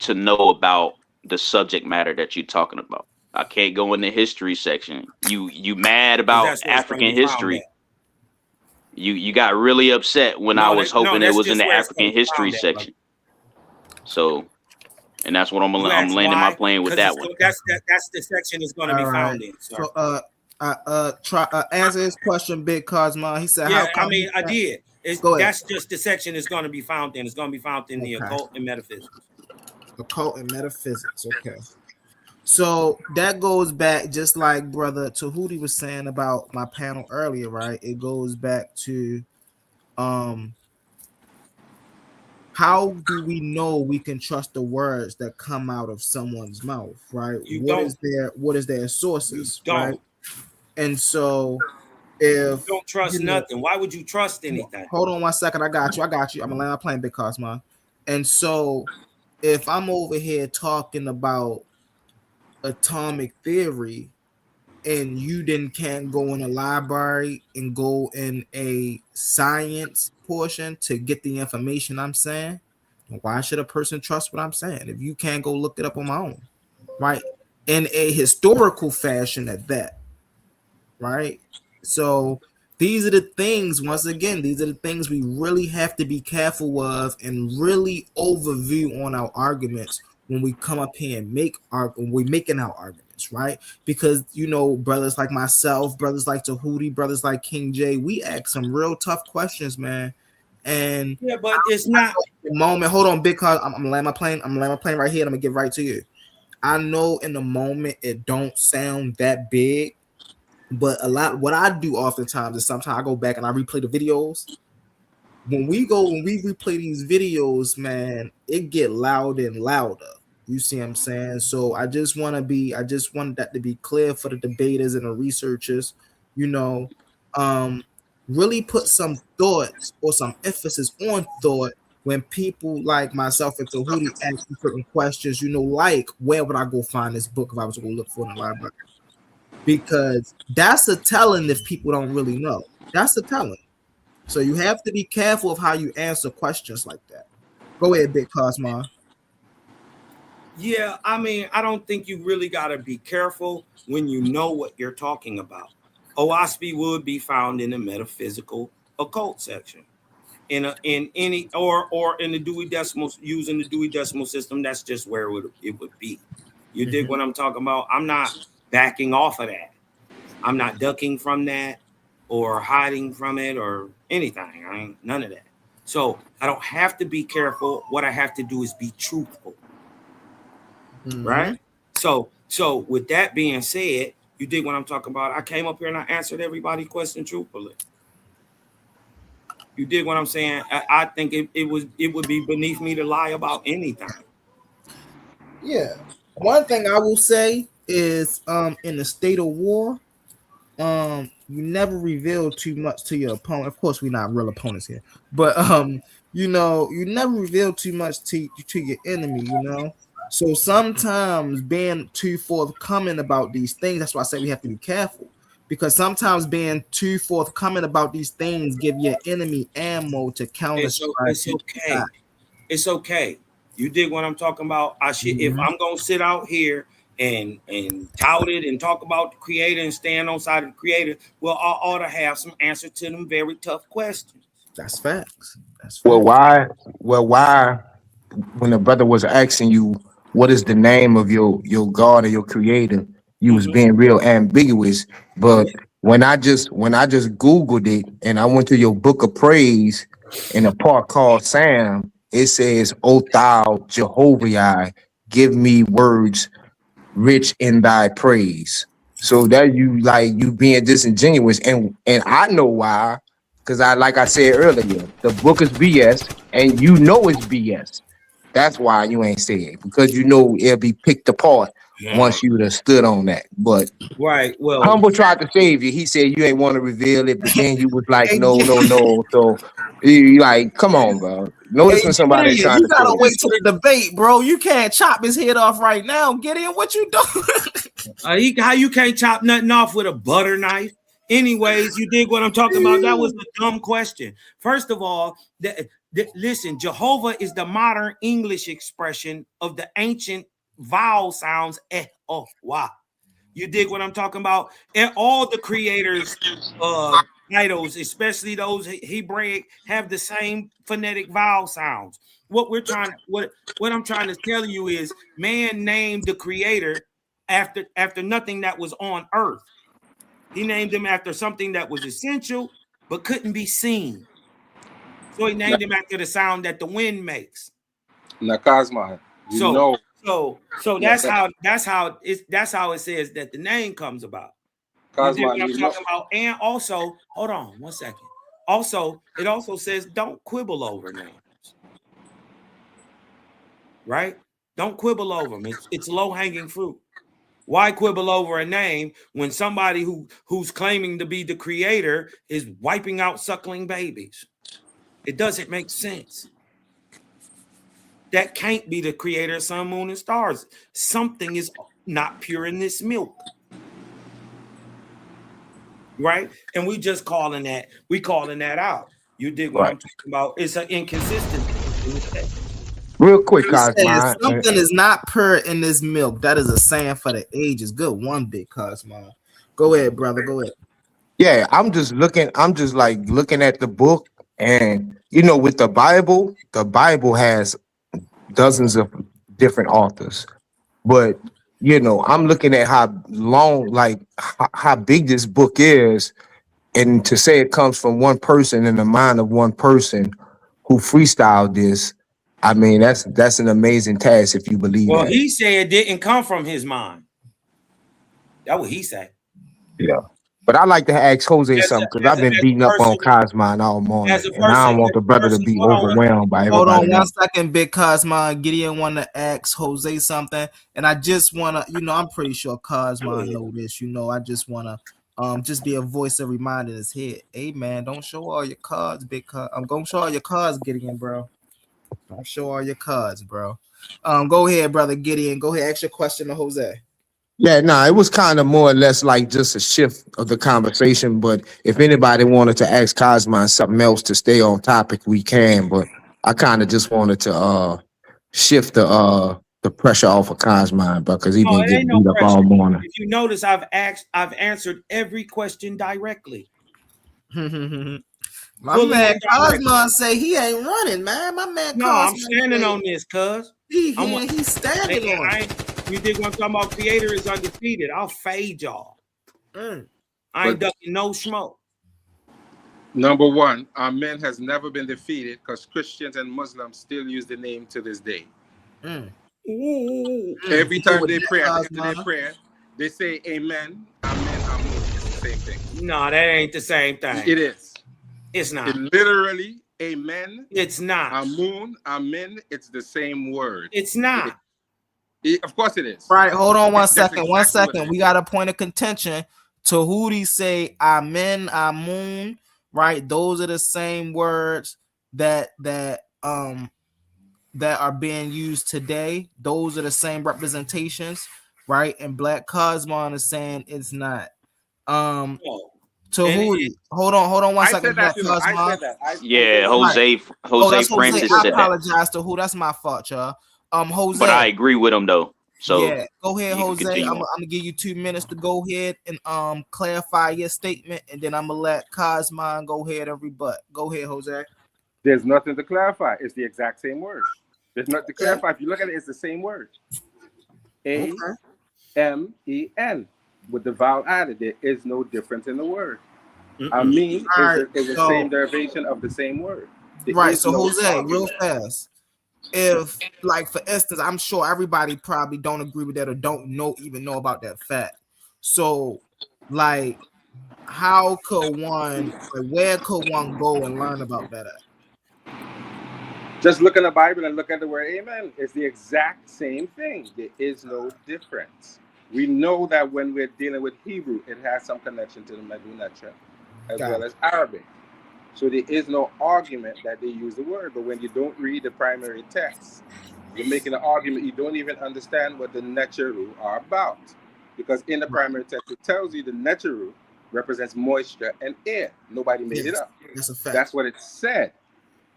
know about the subject matter that you're talking about? I can't go in the history section. You mad about African history? You got really upset when I was hoping it was in the African history section. So, and that's what I'm landing my plane with that one. That's the section is going to be found in. So try answer his question, Big Cosmo. He said, yeah, how come I did. That's just the section is going to be found in. It's going to be found in the occult and metaphysics. Occult and metaphysics. Okay. So that goes back, just like Brother Tahuti was saying about my panel earlier, right? It goes back to how do we know we can trust the words that come out of someone's mouth, right? What is their sources, right? And so if you don't trust nothing, why would you trust anything? Hold on 1 second. I got you. I'm gonna land my plane, Big Cosmo. And so if I'm over here talking about atomic theory and you then can't go in a library and go in a science portion to get the information I'm saying, why should a person trust what I'm saying if you can't go look it up on my own, right? In a historical fashion at that, right? So these are the things, once again, these are the things we really have to be careful of and really overview on our arguments when we come up here and when we're making our arguments, right? Because, brothers like myself, brothers like Tahuti, brothers like King J, we ask some real tough questions, man. And yeah, but it's not the moment. Hold on, because I'm gonna land my plane. I'm gonna land my plane right here. And I'm gonna get right to you. I know in the moment it don't sound that big, but what I do oftentimes is sometimes I go back and I replay the videos. When we replay these videos, man, it get louder and louder. You see what I'm saying? So I just want that to be clear for the debaters and the researchers, really put some thoughts or some emphasis on thought when people like myself and Tahuti ask certain questions, like where would I go find this book if I was to go look for it in the library? Because that's a telling if people don't really know. That's a telling. So you have to be careful of how you answer questions like that. Go ahead, Big Cosmo. Yeah, I don't think you really got to be careful when you know what you're talking about. OSP would be found in the metaphysical occult section. In any or in the Dewey Decimal, using the Dewey Decimal System, that's just where it would be. You dig what I'm talking about? I'm not backing off of that. I'm not ducking from that or hiding from it or anything. I ain't none of that. So I don't have to be careful. What I have to do is be truthful. Right? So with that being said, you dig what I'm talking about? I came up here and I answered everybody's question truthfully. You dig what I'm saying? I think it would be beneath me to lie about anything. Yeah. One thing I will say is in the state of war, you never reveal too much to your opponent. Of course, we're not real opponents here, but you know, you never reveal too much to your enemy, you know. So sometimes being too forthcoming about these things, that's why I say we have to be careful. Because sometimes being too forthcoming about these things give your enemy ammo to counter strike. It's okay. It's okay. You dig what I'm talking about? If I'm gonna sit out here and tout it and talk about the creator and stand on side of the creator, well, I ought to have some answer to them very tough questions. That's facts. That's facts. Well, why when the brother was asking you what is the name of your God or your creator, you was being real ambiguous. But when I just Googled it and I went to your book of praise in a part called Sam, it says, "O thou Jehovah, give me words rich in thy praise." So that you being disingenuous, and I know why, because like I said earlier, the book is BS, and you know it's BS. That's why you ain't say it, because you know it'll be picked apart once you would have stood on that. But right, well, Humble tried to save you. He said you ain't want to reveal it, but then you was like, no. So you like, come on, bro. Notice when somebody Gideon, trying you to save gotta you. wait till the debate, bro. You can't chop his head off right now. Gideon, what you doing? How you can't chop nothing off with a butter knife? Anyways, you dig what I'm talking about? That was a dumb question. First of all, listen, Jehovah is the modern English expression of the ancient vowel sounds wah. You dig what I'm talking about? And all the creators' titles, especially those Hebraic, have the same phonetic vowel sounds. What I'm trying to tell you is, man named the creator after nothing that was on earth. He named him after something that was essential but couldn't be seen. So he named him after the sound that the wind makes. Now, Cosmo, So that's how it says that the name comes about. Cosmo, You know what I'm talking about? And also, hold on 1 second. Also, it also says don't quibble over names. Right? Don't quibble over them. It's low-hanging fruit. Why quibble over a name when somebody who's claiming to be the creator is wiping out suckling babies? It doesn't make sense. That can't be the creator of sun, moon, and stars. Something is not pure in this milk. Right? And we calling that out. You dig what I'm talking about? It's an inconsistency. Real quick, Cosmo. Something is not pure in this milk. That is a saying for the ages. Good one, big Cosmo. Go ahead, brother. Go ahead. Yeah, I'm just looking at the book, and with the Bible has dozens of different authors. But I'm looking at how long, how big this book is, and to say it comes from one person in the mind of one person who freestyled this. I mean, that's an amazing task if you believe that. Well, he said it didn't come from his mind. That's what he said. Yeah. But I like to ask Jose something, because I've been beating up on Cosmo all morning, and I don't want the brother to be overwhelmed by everybody. Hold on 1 second, big Cosmo. Gideon want to ask Jose something, and I just want to, I'm pretty sure Cosmo know this. I just want to just be a voice of reminder in his head. Hey, man, don't show all your cards, big Cos. I'm going to show all your cards, Gideon, bro. Don't show all your cards, bro. Go ahead, brother Gideon. Go ahead, ask your question to Jose. Yeah, no, it was kind of more or less like just a shift of the conversation. But if anybody wanted to ask Cosmo something else to stay on topic, we can. But I kind of just wanted to shift the pressure off of Cosmo, because he been getting beat up all morning. If you notice, I've answered every question directly. My man Cosmo say he ain't running, man. My man Cosmo. No, I'm standing on this, cuz. He's standing on it. You think what I'm talking about? Creator is undefeated. I'll fade y'all. I ain't ducking no smoke. Number one, our men has never been defeated, because Christians and Muslims still use the name to this day. Every time they pray, at the end of their prayer, they say amen, amen, amen. It's the same thing. No, that ain't the same thing. It is. It's not. It literally, amen. It's not. Amun, amen. It's the same word. It's not. Of course it is. Right. Hold on one That's second. exactly One what it second. is. We got a point of contention. Tahuti say amen, amun. Right. Those are the same words that are being used today. Those are the same representations. Right. And Black Cosmon is saying it's not. Tahuti. Hold on one I second. said that, Black you know. I Cosmon. said that. Yeah, Right. Jose That's Jose. Francis I said that. apologize to who. That's my fault, y'all. Jose. But I agree with him though. So yeah, go ahead, you can Jose. continue I'm on. gonna give you 2 minutes to go ahead and clarify your statement, and then I'm gonna let Cosmon go ahead and rebut. Go ahead, Jose. There's nothing to clarify. It's the exact same word. There's nothing to clarify. If you look at it, it's the same word. A-M-E-N with the vowel added. There is no difference in the word. I mean, is the same derivation of the same word. Right. So Jose, real fast. If, like, for instance, I'm sure everybody probably don't agree with that or don't even know about that fact. So, like, how could one, like, where could one go and learn about that at? Just look in the Bible and look at the word amen. It's the exact same thing. There is no difference. We know that when we're dealing with Hebrew, it has some connection to the Medunetra as well as Arabic. So there is no argument that they use the word. But when you don't read the primary text, you're making an argument. You don't even understand what the Necheru are about. Because in the primary text, it tells you the Necheru represents moisture and air. Nobody made it up. That's a fact. That's what it said.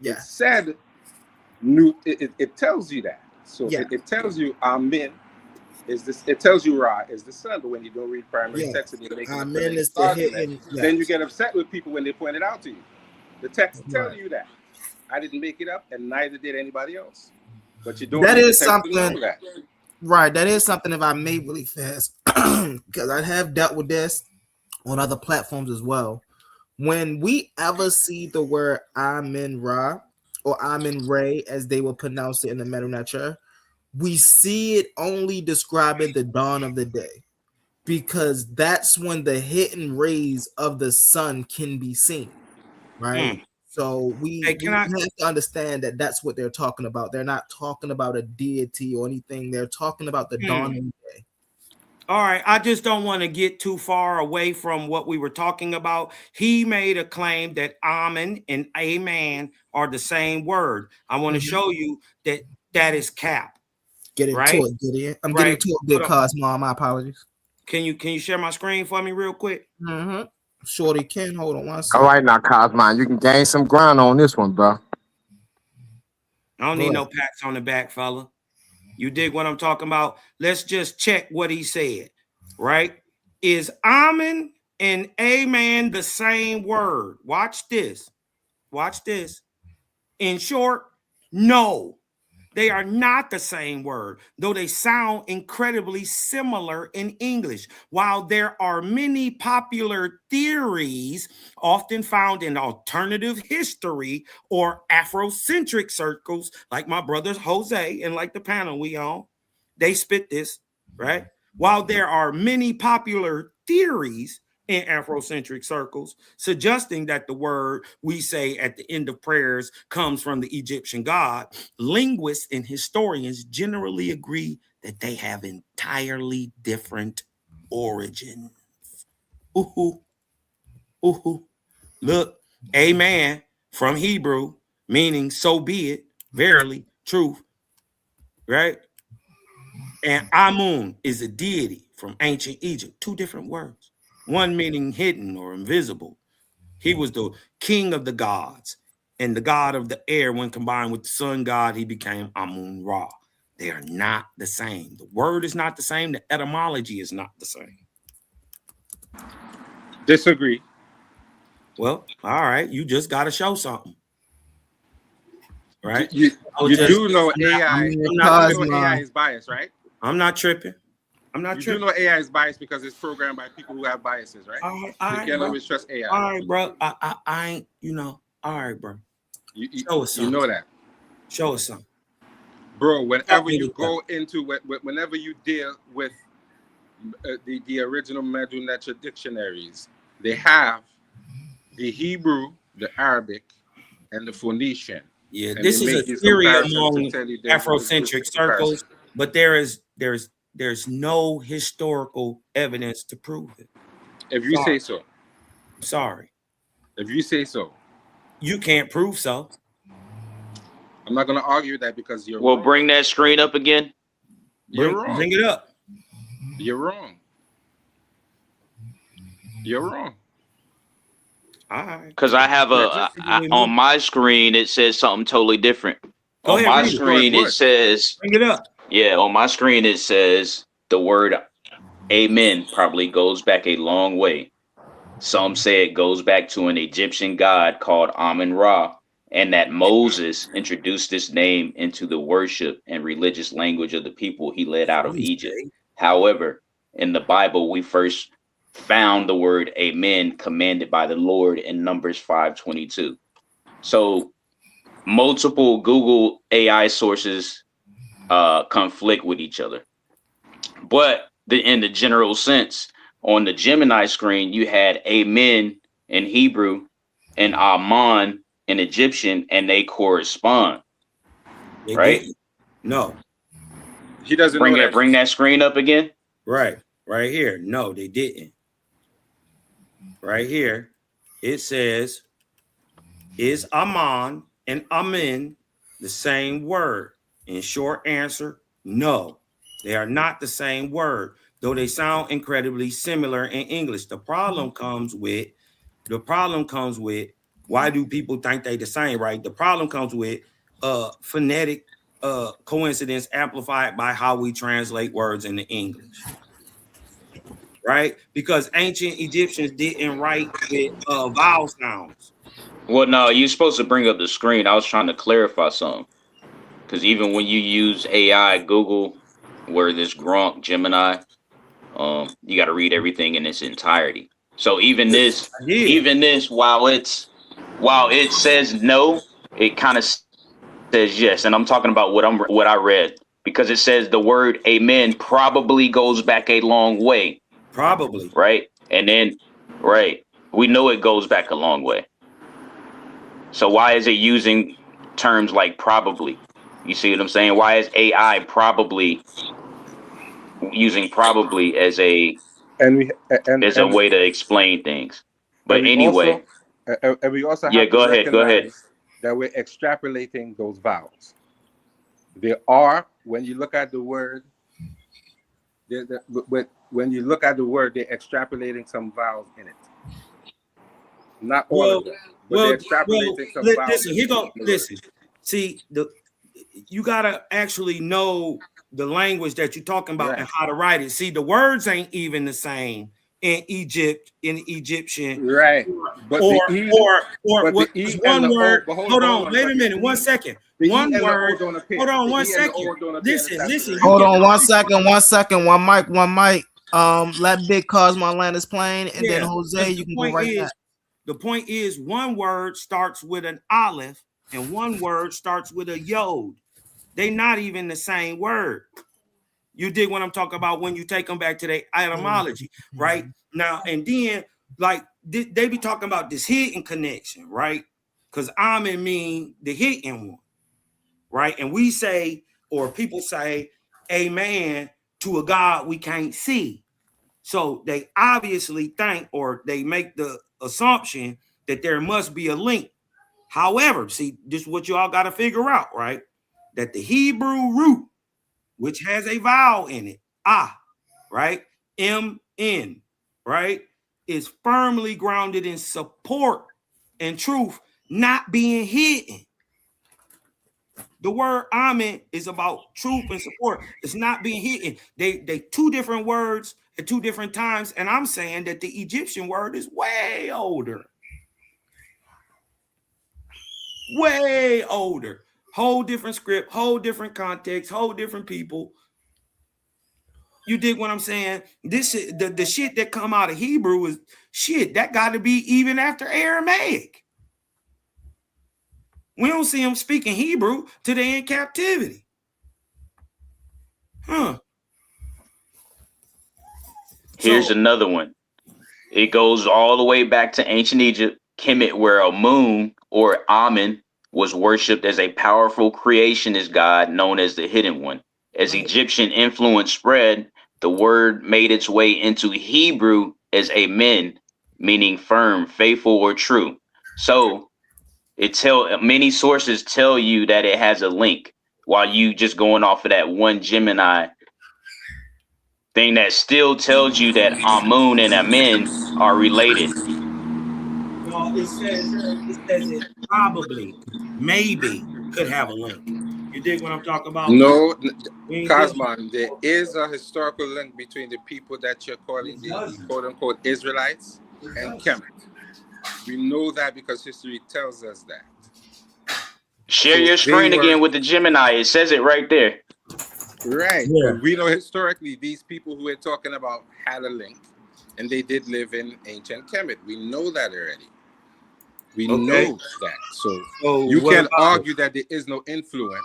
Yeah. It said, it tells you that. So it tells you Amen is this. It tells you Ra is the sun. But when you don't read primary text and you're making Amen is the hidden. then you get upset with people when they point it out to you. The text tells you that. I didn't make it up, and neither did anybody else. But you don't. That read is the text to something. know that. Right. That is something, if I may really fast, because I have dealt with this on other platforms as well. When we ever see the word Amen Ra or Amen Ray, as they will pronounce it in the Medunetra, we see it only describing the dawn of the day, because that's when the hidden rays of the sun can be seen, right? So we have to understand that that's what they're talking about. They're not talking about a deity or anything. They're talking about the dawn of the day. All right, I just don't want to get too far away from what we were talking about. He made a claim that Amen and Amen are the same word. I want to show you that that is cap. Get into it, Gideon. I'm getting to it, Big Cosmo. My apologies. Can you share my screen for me real quick? Shorty can. Hold on one second. All right, now, Cosmo, you can gain some ground on this one, bro. I don't need no pats on the back, fella. You dig what I'm talking about? Let's just check what he said, right? Is Amen and Amen the same word? Watch this. Watch this. In short, no. They are not the same word, though they sound incredibly similar in English. While there are many popular theories often found in alternative history or Afrocentric circles, like my brothers Jose and like the panel we on, they spit this, right? While there are many popular theories in Afrocentric circles, suggesting that the word we say at the end of prayers comes from the Egyptian god, linguists and historians generally agree that they have entirely different origins. Ooh, ooh. Look, amen from Hebrew, meaning so be it, verily, truth, right? And Amun is a deity from ancient Egypt, two different words. One meaning hidden or invisible. He was the king of the gods and the god of the air. When combined with the sun god, he became Amun Ra. They are not the same. The word is not the same. The etymology is not the same. Disagree. Well, all right. You just got to show something. Right? You do know AI. You know AI is biased, right? I'm not tripping. I'm not tripping. You do know AI is biased because it's programmed by people who have biases, right? All right, you can't always trust AI. All right, bro. I ain't, all right, bro. Show us something. You know that. Show us something. Bro, whenever you go into it, whenever you deal with the original Medunetra dictionaries, they have the Hebrew the Arabic, and the Phoenician. Yeah, and this they is a make this theory comparison to among tell you there's no Afrocentric comparison. circles, but there's no historical evidence to prove it. If you say so. Sorry. If you say so. You can't prove so. I'm not going to argue that because you're Well, wrong. bring that screen up again. You're wrong. Bring it up. You're wrong. You're wrong. All right. Because I have on my screen it says something totally different. Go on ahead, my read it. screen it says. Bring it up. Yeah, on my screen it says the word "amen" probably goes back a long way. Some say it goes back to an Egyptian god called Amun-Ra, and that Moses introduced this name into the worship and religious language of the people he led out of Egypt. However, in the Bible, we first found the word "amen" commanded by the Lord in Numbers 5:22. So multiple Google AI sources conflict with each other. But in the general sense, on the Gemini screen, you had "amen" in Hebrew and "aman" in Egyptian, and they correspond. Right? No. He doesn't bring know it. that. Bring that screen up again. Right here. No, they didn't. Right here, it says, "Is Aman and Amen the same word?" In short answer, no, they are not the same word, though they sound incredibly similar in English. The problem comes with why do people think they the same, right? The problem comes with phonetic coincidence amplified by how we translate words into English. Right? Because ancient Egyptians didn't write with vowel sounds. Well, no, you're supposed to bring up the screen. I was trying to clarify something. Because even when you use AI, Google, where this Gronk, Gemini, you got to read everything in its entirety. So even this, while it says no, it kind of says yes. And I'm talking about what I read, because it says the word "amen" probably goes back a long way. Probably. Right. And then, we know it goes back a long way. So why is it using terms like probably? You see what I'm saying? Why is AI probably using probably as a way to explain things? But anyway, and we also yeah, have go to ahead. Go ahead. recognize that we're extrapolating those vowels. There are, when you look at the word, when you look at the word, they're extrapolating some vowels in it. Not all of them, but they're extrapolating some vowels. Listen. See, you gotta actually know the language that you're talking about and how to write it. See, the words ain't even the same in Egyptian, right? But or the E and one the word. O, Hold on, wait a minute, 1 second. One word. Hold on, 1 second. Listen. Hold on 1 second. 1 second. One mic. Let Big Cosmo land his plane, and then Jose, you can go right back. The point is, one word starts with an aleph and one word starts with a yod. They not even the same word. You dig what I'm talking about when you take them back to their etymology, right? Now, and then, like, they be talking about this hidden connection, right? Because amen mean the hidden one, right? And we say, or people say, amen to a God we can't see. So they obviously think, or they make the assumption that there must be a link. However, see, this is what you all got to figure out, right? That the Hebrew root, which has a vowel in it, right? M-N, right? Is firmly grounded in support and truth, not being hidden. The word amen is about truth and support. It's not being hidden. They two different words at two different times, and I'm saying that the Egyptian word is way older. Way older. Whole different script, whole different context, whole different people. You dig what I'm saying? This the shit that come out of Hebrew is shit that got to be even after Aramaic. We don't see them speaking Hebrew till they're in captivity. Here's another one. It goes all the way back to ancient Egypt, Kemet, where a moon or Amen was worshipped as a powerful creationist god known as the Hidden One. As Egyptian influence spread, the word made its way into Hebrew as Amen, meaning firm, faithful, or true. So many sources tell you that it has a link, while you just going off of that one Gemini thing that still tells you that Amun and Amen are related. No, it says it probably, maybe could have a link. You dig what I'm talking about? No, We ain't get Cosman, there is a historical link between the people that you're calling the quote unquote Israelites and Kemet. We know that because history tells us that. Share So your they screen were again with the Gemini. It says it right there. right. Yeah. But we know historically these people who we're talking about had a link and they did live in ancient Kemet. We know that already. We know that. So you what can about argue that there is no influence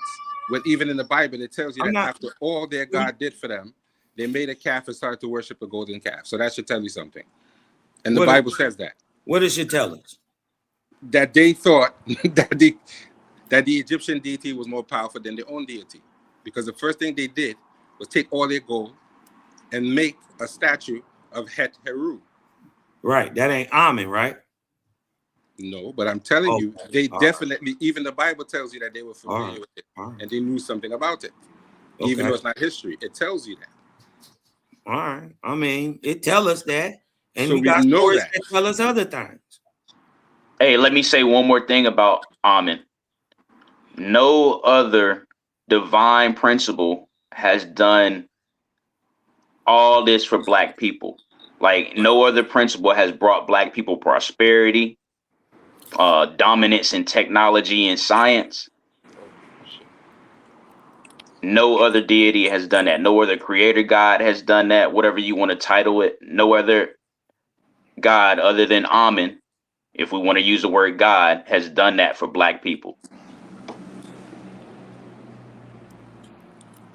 when even in the Bible it tells you that after all their God did for them, they made a calf and started to worship a golden calf. So that should tell you something. And the Bible says that. What does it tell us? That they thought that the Egyptian deity was more powerful than their own deity. Because the first thing they did was take all their gold and make a statue of Het Heru. Right. That ain't Amen, right? No, but I'm telling you, they definitely, even the Bible tells you that they were familiar with it and they knew something about it. Even though it's not history, it tells you that. All right. I mean, it tells us that. And So we we got know stories that. that tell us other things. Hey, let me say one more thing about Amen. No other divine principle has done all this for black people. Like no other principle has brought black people prosperity, dominance in technology and science. No other deity has done that. No other creator God has done that. Whatever you want to title it. No other God other than Amen, if we want to use the word God, has done that for black people.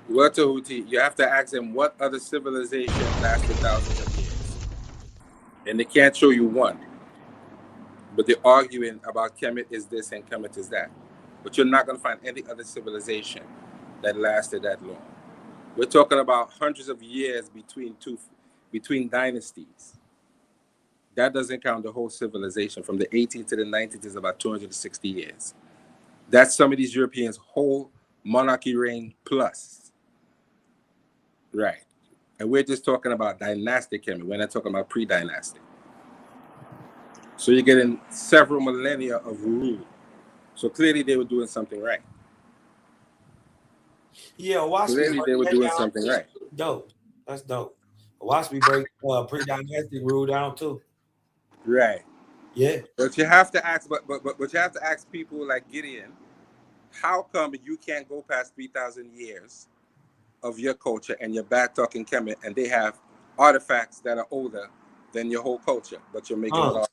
Well, Tahuti, you have to ask them what other civilization lasted thousands of years. And they can't show you one. But they're arguing about Kemet is this and Kemet is that. But you're not going to find any other civilization that lasted that long. We're talking about hundreds of years between dynasties. That doesn't count the whole civilization. From the 18th to the 19th is about 260 years. That's some of these Europeans' whole monarchy reign plus. Right. And we're just talking about dynastic Kemet. We're not talking about pre-dynastic. So you're getting several millennia of rule. So clearly they were doing something right. Yeah, Waspi Clearly they were doing something right. Dope. That's dope. Waspi break pre-dynastic rule down too. Right. Yeah. But you have to ask, but you have to ask people like Gideon, how come you can't go past 3,000 years of your culture and you're back talking Kemet and they have artifacts that are older than your whole culture, but you're making a lot.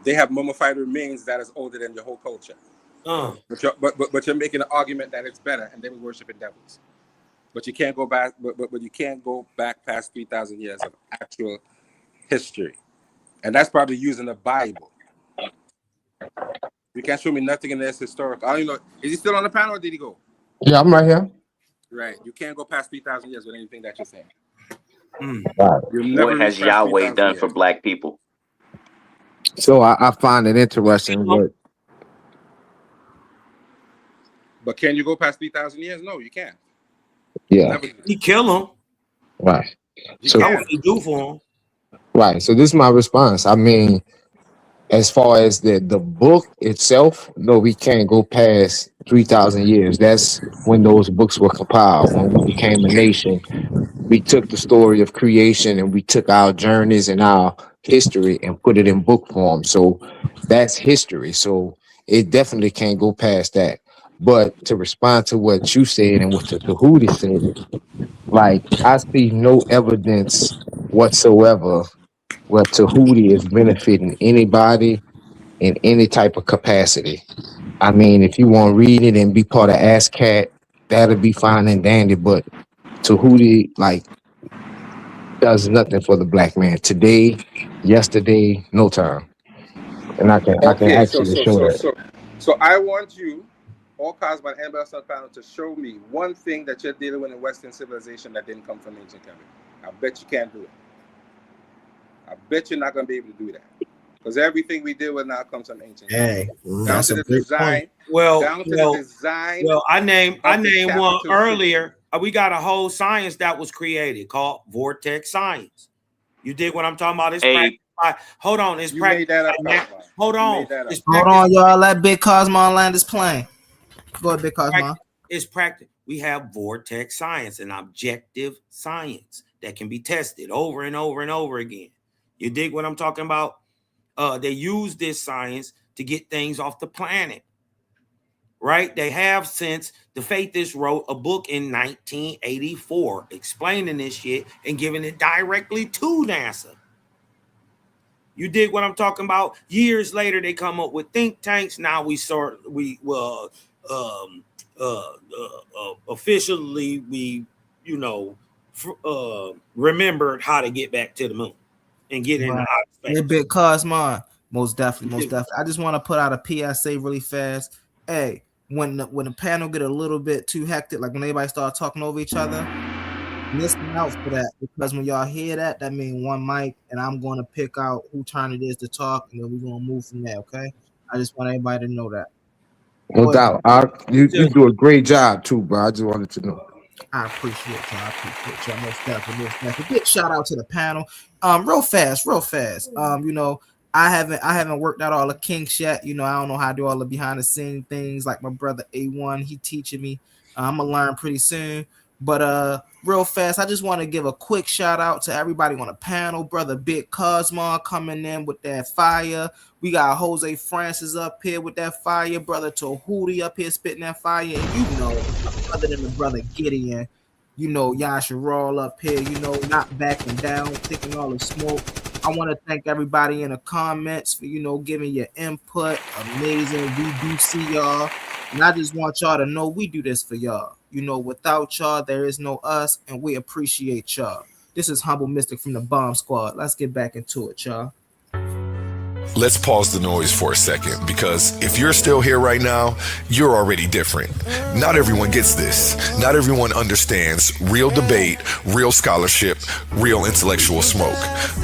They have mummified remains that is older than your whole culture. But you're making an argument that it's better and they were worshiping devils. But you can't go back, but you can't go back past 3,000 years of actual history. And that's probably using the Bible. You can't show me nothing in this historical. I don't even know. Is he still on the panel or did he go? Yeah, I'm right here. Right. You can't go past 3,000 years with anything that you're saying. Right. What has Yahweh done for black people? So I find it interesting. But can you go past 3,000 years? No, you can't. Yeah. He kill him. Right. So that's what he do for him. Right. So this is my response. I mean, as far as the book itself, no, we can't go past 3,000 years. That's when those books were compiled. When we became a nation, we took the story of creation and we took our journeys and our history and put it in book form. So that's history. So it definitely can't go past that. But to respond to what you said and what the Tahuti said, like I see no evidence whatsoever where Tahuti is benefiting anybody in any type of capacity. I mean, if you want to read it and be part of ASCAT, that'll be fine and dandy. But Tahuti, like, does nothing for the black man today, yesterday, no time. and I can Okay, actually show that. so I want you, all Cosmo and anybody else on the panel, to show me one thing that you're dealing with in Western civilization that didn't come from ancient Kemet. I bet you can't do it. I bet you're not going to be able to do that. Because everything we deal with now comes from ancient Hey, Kemet. Down that's to a the great point. design, the design. Well, I named one capital earlier. We got a whole science that was created called vortex science. You dig what I'm talking about? It's Hey, hold on, it's You made that up, practice. Cosmo. Hold You on, made that up. it's Hold practice. on, y'all. Let Big Cosmo land his plane. Go ahead, Big Cosmo. It's practice. We have vortex science and objective science that can be tested over and over and over again. You dig what I'm talking about? They use this science to get things off the planet. Right? They have since the Faithists wrote a book in 1984 explaining this shit and giving it directly to NASA. You dig what I'm talking about? Years later, they come up with think tanks. Now officially remembered how to get back to the moon and get into outer space. Yeah, Big Cosmo. Most definitely. I just want to put out a PSA really fast. Hey, when the panel get a little bit too hectic, like when everybody start talking over each other, listen out for that, because when y'all hear that, that means one mic, and I'm going to pick out who turn it is to talk, and then we're going to move from there. Okay, I just want everybody to know that. No doubt. You do a great job too, bro. I just wanted to know. I appreciate y'all. Most definitely. Big shout out to the panel. Real fast. I haven't worked out all the kinks yet. I don't know how to do all the behind the scene things like my brother A1. He teaching me. I'm gonna learn pretty soon. But real fast, I just want to give a quick shout out to everybody on the panel. Brother Big Cosmo coming in with that fire. We got Jose Francis up here with that fire. Brother Tahuti up here spitting that fire. And other than the brother Gideon, y'all should roll up here, not backing down, taking all the smoke. I want to thank everybody in the comments for, giving your input. Amazing. We do see y'all. And I just want y'all to know we do this for y'all. Without y'all, there is no us, and we appreciate y'all. This is Humble Mystik from the Bomb Squad. Let's get back into it, y'all. Let's pause the noise for a second, because if you're still here right now, you're already different. Not everyone gets this. Not everyone understands real debate, real scholarship, real intellectual smoke.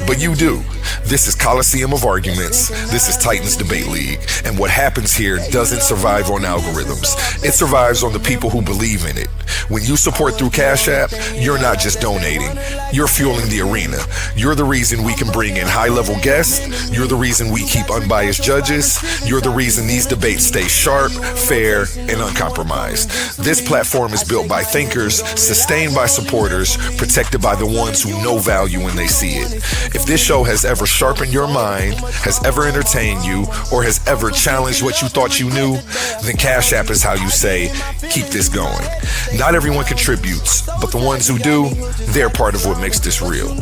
But you do. This is Coliseum of Arguments. This is Titans Debate League. And what happens here doesn't survive on algorithms. It survives on the people who believe in it. When you support through Cash App, you're not just donating. You're fueling the arena. You're the reason we can bring in high-level guests. You're the reason we keep unbiased judges. You're the reason these debates stay sharp, fair, and uncompromised. This platform is built by thinkers, sustained by supporters, protected by the ones who know value when they see it. If this show has ever sharpened your mind, has ever entertained you, or has ever challenged what you thought you knew, then Cash App is how you say, keep this going. Not everyone contributes, but the ones who do, they're part of what makes this real.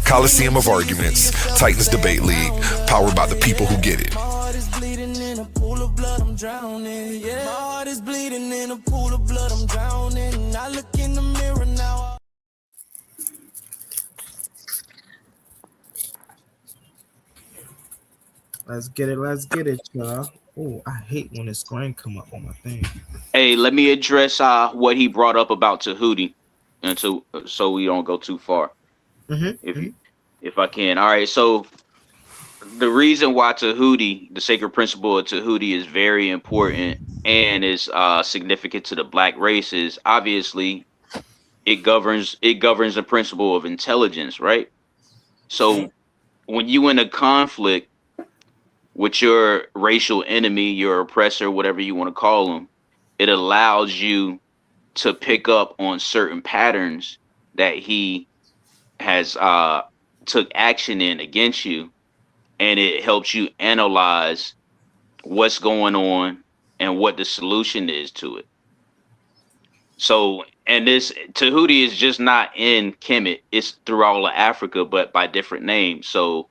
Coliseum of Arguments, Titans Debate League, powered by the people who get it. My heart is bleeding in a pool of blood, I'm drowning. Yeah, my heart is bleeding in a pool of blood, I'm drowning. I look in the mirror now. Let's get it, y'all. Oh, I hate when the screen come up on my thing. Hey, let me address what he brought up about Tahuti, and so we don't go too far. If I can. All right. So the reason why Tahuti, the sacred principle of Tahuti, is very important and is significant to the black race is obviously it governs the principle of intelligence, right? So when you in a conflict with your racial enemy, your oppressor, whatever you want to call them, it allows you to pick up on certain patterns that he has took action in against you, and it helps you analyze what's going on and what the solution is to it. So, and this Tahuti is just not in Kemet, it's through all of Africa, but by different names. So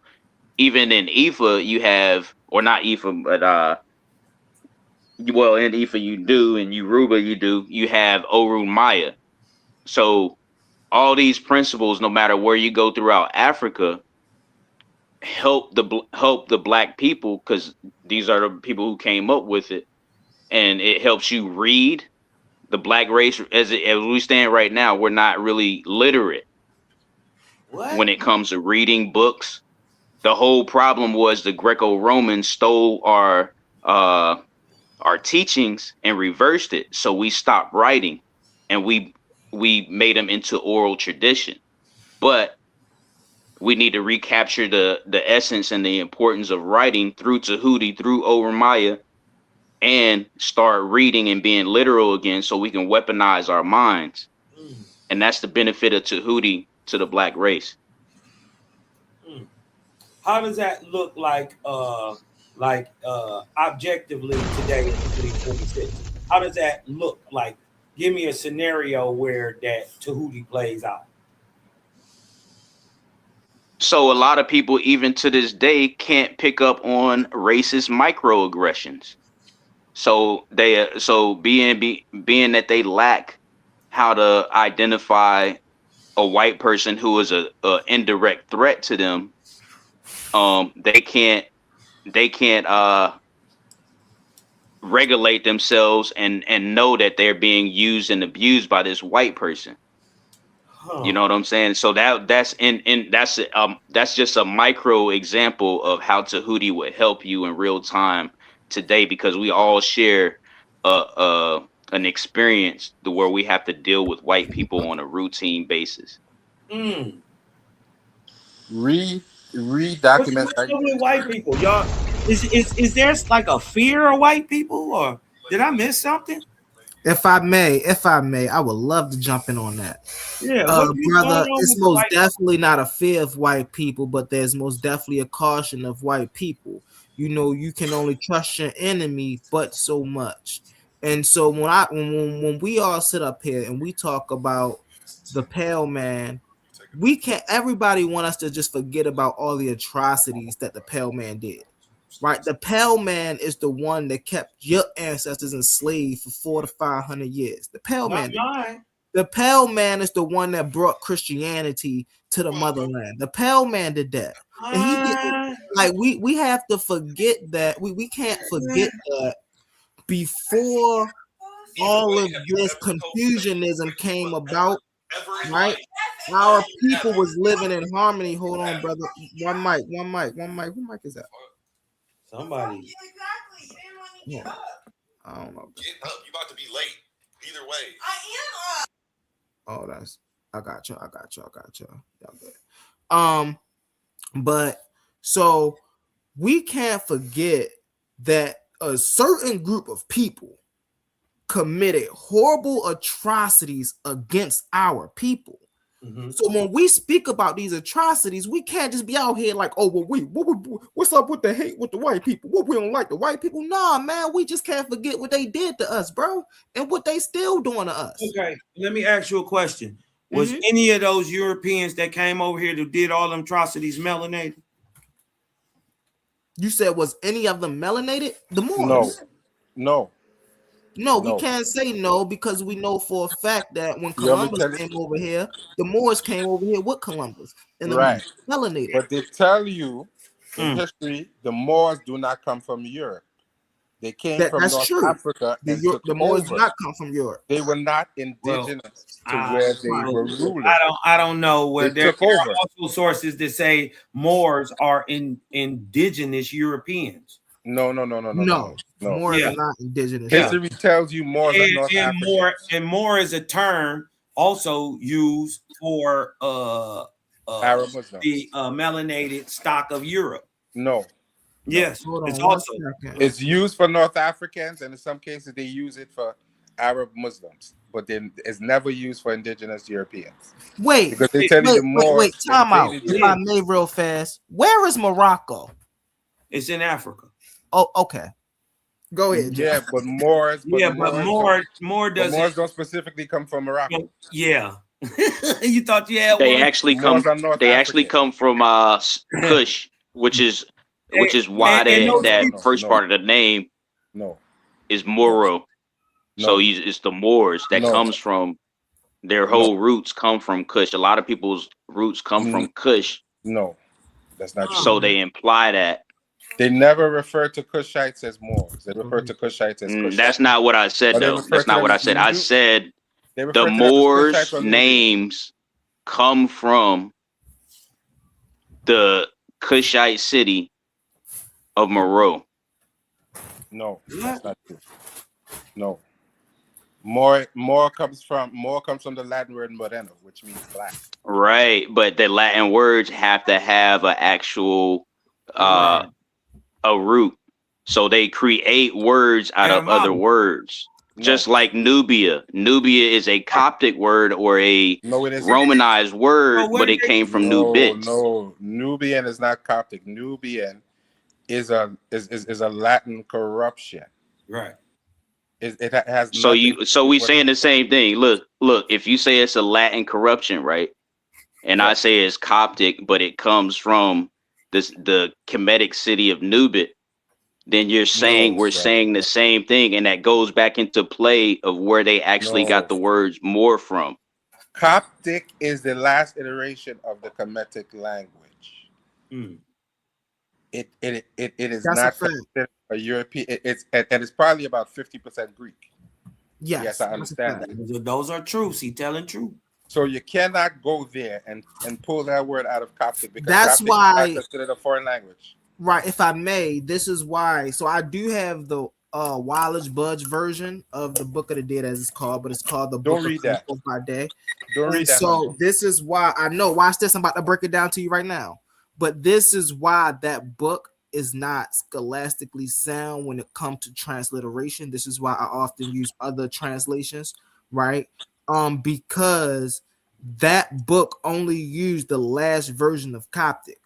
even in Ifa you have, or not Ifa, but well, in Ifa you do, in Yoruba you have Orun Maya. So all these principles, no matter where you go throughout Africa, help the black people, because these are the people who came up with it, and it helps you read. The black race, as we stand right now, we're not really literate when it comes to reading books. The whole problem was the Greco-Romans stole our teachings and reversed it, so we stopped writing, and we made them into oral tradition. But we need to recapture the essence and the importance of writing through Tahuti, through Oromaya, and start reading and being literal again, so we can weaponize our minds. And that's the benefit of Tahuti to the black race. How does that look like objectively today in 2026? How does that look like? Give me a scenario where that Tahuti plays out. So a lot of people, even to this day, can't pick up on racist microaggressions. So being that they lack how to identify a white person who is a indirect threat to them, they can't regulate themselves and know that they're being used and abused by this white person. You know what I'm saying? So that's just a micro example of how Tahuti would help you in real time today, because we all share an experience where we have to deal with white people on a routine basis. Read What's documents. up with white people, y'all? Is there like a fear of white people, or did I miss something? If I may, I would love to jump in on that. Yeah, Brother, it's most definitely not a fear of white people, but there's most definitely a caution of white people. You know, you can only trust your enemy but so much. And so when we all sit up here and we talk about the pale man, we can't, everybody want us to just forget about all the atrocities that the pale man did. Right, the pale man is the one that kept your ancestors enslaved for 400 to 500 years. The pale man, the pale man is the one that brought Christianity to the motherland. The pale man did that, and he did. Like we have to forget that. We can't forget that before all of this confusionism came about, right? Our people was living in harmony. Hold on, brother. One mic. Who mic is that? Somebody. Yeah. I don't know. Get up. You about to be late. Either way. Oh, I got you. Y'all good. But so we can't forget that a certain group of people committed horrible atrocities against our people. So when we speak about these atrocities, we can't just be out here like, oh, well, what's up with the hate with the white people? What, we don't like the white people? Nah, man, we just can't forget what they did to us, bro, and what they still doing to us. Okay, let me ask you a question. Was any of those Europeans that came over here that did all them atrocities melanated? You said, was any of them melanated? The Moors? No, we can't say no, because we know for a fact that when Columbus came over here, the Moors came over here with Columbus, and the Moors melanated. But they tell you in history, the Moors do not come from Europe. They came from North Africa and took the Moors over. did not come from Europe. They were not indigenous to where they were ruling. I don't know where there took over. are also sources that say Moors are indigenous Europeans. No. Moors are not indigenous. History tells you Moors are North African. And Moor is a term also used for Arab Muslims, the melanated stock of Europe. No. Yes, it's also it's used for North Africans, and in some cases they use it for Arab Muslims, but then it's never used for indigenous Europeans. Because they tell you the Moors. Wait, time out. If I may, real fast, where is Morocco? It's in Africa. Oh, okay. Go ahead. Yeah, but Moors. Moor doesn't. Moors don't specifically come from Morocco. Yeah. You thought you had They one? actually come. They actually come from Kush, which is why that first part of the name is Moro. So it's the Moors that comes from, their whole roots come from Kush. A lot of people's roots come from Kush. No. That's not true. So they imply that. They never refer to Cushites as Moors. They refer to Cushites as Cushites. That's not what I said, Or they though. refer That's to not them what I as said. I said they the refer to them as Cushites Moors' or Nubians. names come from the Cushite city of Meroe. No, that's not true. No. More comes from the Latin word moreno, which means black. Right, but the Latin words have to have an actual a root. So they create words out of other words. Just like Nubia. Nubia is a Coptic word or a Romanized word, but it came from Nubit. No, Nubian is not Coptic. Nubian is a Latin corruption. Right. It has So nothing. we saying the same thing. Look, if you say it's a Latin corruption, right? And I say it's Coptic, but it comes from the Kemetic city of Nubit, then you're saying we're saying the same thing, and that goes back into play of where they actually got the words more from. Coptic is the last iteration of the Kemetic language. It is That's not a fact. considered a European. It's probably about 50% Greek. Yes, I understand that. Those are truths. He telling truth. So you cannot go there and pull that word out of Coptic because That's Coptic why, is not considered a foreign language. Right, if I may, this is why. So I do have the Wallage Budge version of the Book of the Dead, as it's called, but it's called the Book of Chronicles by Day. Don't read that. So this is why I know. Watch this. I'm about to break it down to you right now. But this is why that book is not scholastically sound when it comes to transliteration. This is why I often use other translations, right? Because that book only used the last version of Coptic.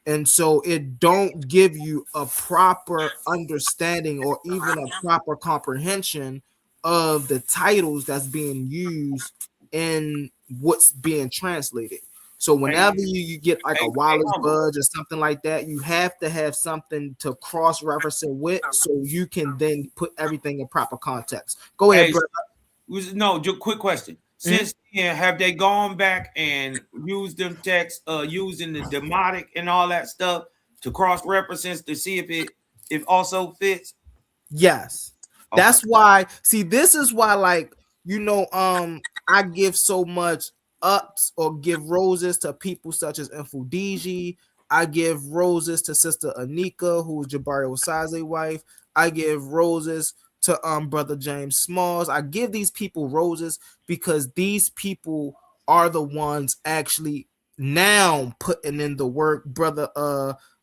And so it don't give you a proper understanding or even a proper comprehension of the titles that's being used in what's being translated. So whenever you get like a Wallace Budge or something like that, you have to have something to cross-reference it with so you can then put everything in proper context. Go ahead, brother. No, just quick question. Since then, have they gone back and used them texts, using the demotic and all that stuff to cross-reference to see if it also fits? Yes. Okay. That's why. See, this is why, like, I give so much ups or give roses to people such as Infudiji. I give roses to Sister Anika, who is Jabari Osaze's wife. I give roses to Brother James Smalls. I give these people roses because these people are the ones actually now putting in the work. Brother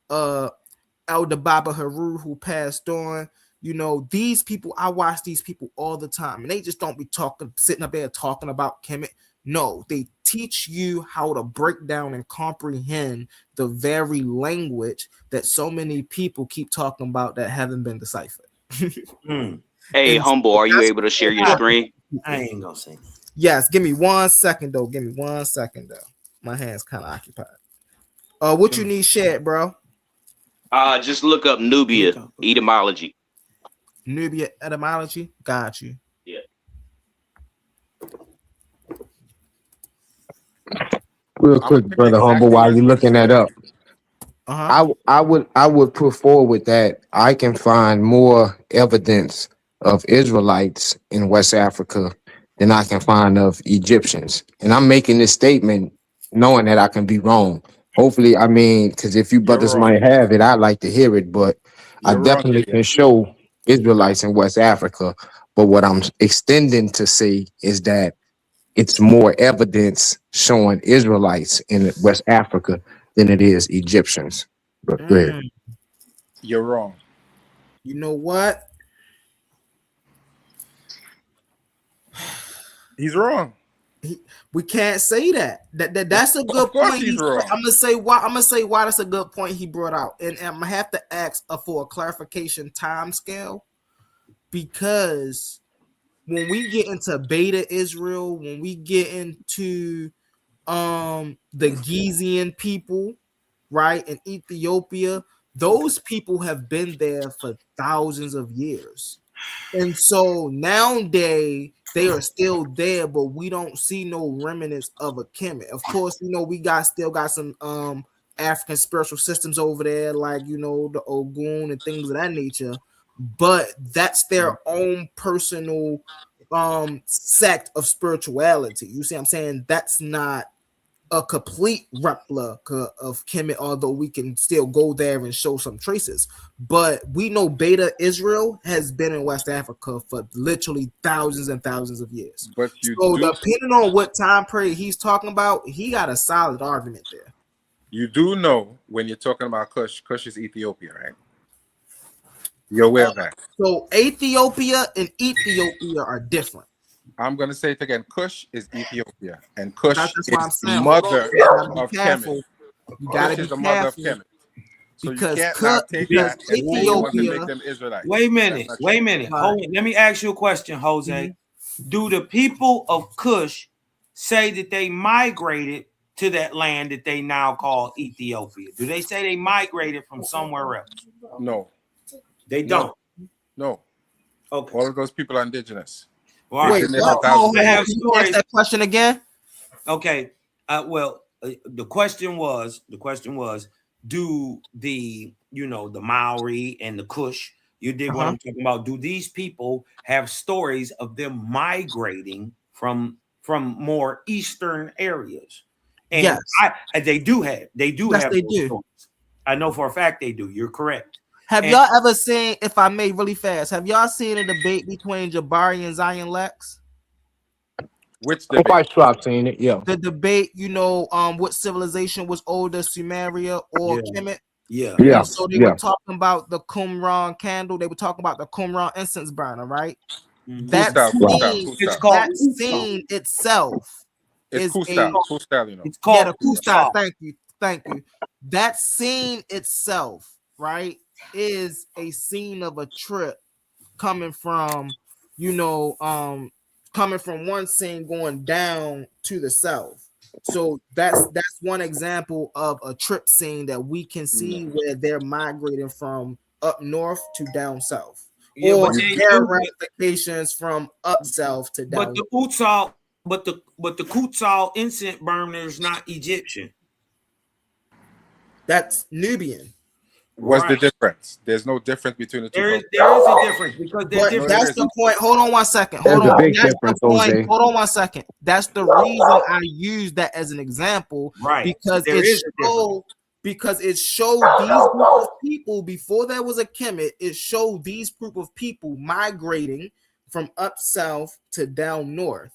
Elder Baba Haru, who passed on. These people, I watch these people all the time, and they just don't be sitting up there talking about Kemet. No, they teach you how to break down and comprehend the very language that so many people keep talking about that haven't been deciphered. Hey, Humble, are you able to share your screen? I ain't gonna say. Yes, give me 1 second though. My hand's kind of occupied. What you need shared, bro? Just look up Nubia etymology. Nubia etymology. Got you. Yeah. Real quick, brother Humble, while you're looking that up, I would put forward that I can find more evidence of Israelites in West Africa than I can find of Egyptians, and I'm making this statement knowing that I can be wrong. Hopefully, because if you brothers might have it, I'd like to hear it, but I definitely can show Israelites in West Africa. But what I'm extending to say is that it's more evidence showing Israelites in West Africa than it is Egyptians. But go ahead. You're wrong. You know what? He's wrong. We can't say that. That's a good point. He's wrong. I'm gonna say why that's a good point he brought out, and I'm gonna have to ask for a clarification time scale, because when we get into Beta Israel, when we get into the Gizian people, right, in Ethiopia, those people have been there for thousands of years. And so nowadays they are still there, but we don't see no remnants of a Kemet. Of course, we still got some African spiritual systems over there, like the Ogun and things of that nature. But that's their own personal sect of spirituality. You see what I'm saying? That's not a complete replica of Kemet, although we can still go there and show some traces. But we know Beta Israel has been in West Africa for literally thousands and thousands of years. But so depending on what time period he's talking about, he got a solid argument there. You do know when you're talking about Kush is Ethiopia, right? You're aware of that. So Ethiopia and Ethiopia are different. I'm going to say it again. Kush is Ethiopia, and Kush is the mother of Kemet. You gotta Kush be is the mother of careful. Kemet. So Because you can't now take that and say you want to make them Israelites. Wait a minute. Hold on. Let me ask you a question, Jose. Do the people of Kush say that they migrated to that land that they now call Ethiopia? Do they say they migrated from somewhere else? No. They don't. No. Okay. All of those people are indigenous. Well, Wait, I have ask that question again. Okay. The question was, do the the Maori and the Kush, you did what I'm talking about? Do these people have stories of them migrating from more eastern areas? And yes, they do have. They do yes, have. They those do. stories. I know for a fact they do. You're correct. Have y'all ever seen, if I may really fast, have y'all seen a debate between Jabari and Zion Lex? Which debate? I'm quite sure I've seen it, yeah. The debate, what civilization was older, Sumeria or Kemet? Yeah. Yeah. So they were talking about the Qumran candle. They were talking about the Qumran incense burner, right? That scene itself it's is Kustal, It's called the Kustal. Thank you. That scene itself, right, is a scene of a trip coming from, coming from one scene going down to the south. So that's one example of a trip scene that we can see where they're migrating from up north to down south. Yeah, or but they their do- ramifications from up south to down. But the Kutzal, but the Kutzal incense burner is not Egyptian. That's Nubian. What's the difference? There's no difference between the two. There is a difference because they're different. That's the point. Hold on 1 second. There's Hold on. a big That's difference, the point. Jose. Hold on 1 second. That's the reason I use that as an example. Right. Because There is a it showed these group of people before there was a Kemet. It showed these group of people migrating from up south to down north.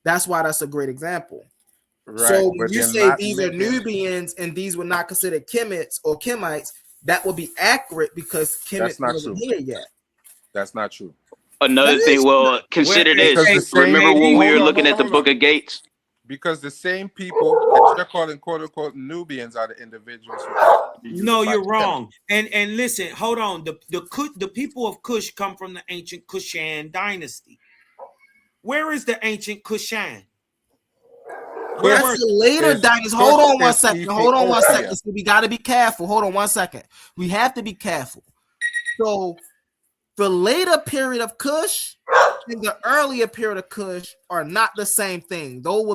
That's why that's a great example. Right, so when you they're say not these are making- Nubians and these were not considered Kemites or Kemites, that would be accurate because Kemet That's not wasn't true. here yet. That's not true. Another That thing, is well, true. consider Because the this. same- Remember when we Hold were on, looking hold at the on, Book hold on. of Gates? Because the same people that you're calling quote unquote Nubians are the individuals who No, you're wrong. And listen, hold on. The people of Kush come from the ancient Kushan dynasty. Where is the ancient Kushan? That's a later dynasty. Hold on 1 second. Hold on 1 second. So we got to be careful. Hold on 1 second. We have to be careful. So the later period of Kush and the earlier period of Kush are not the same thing. Those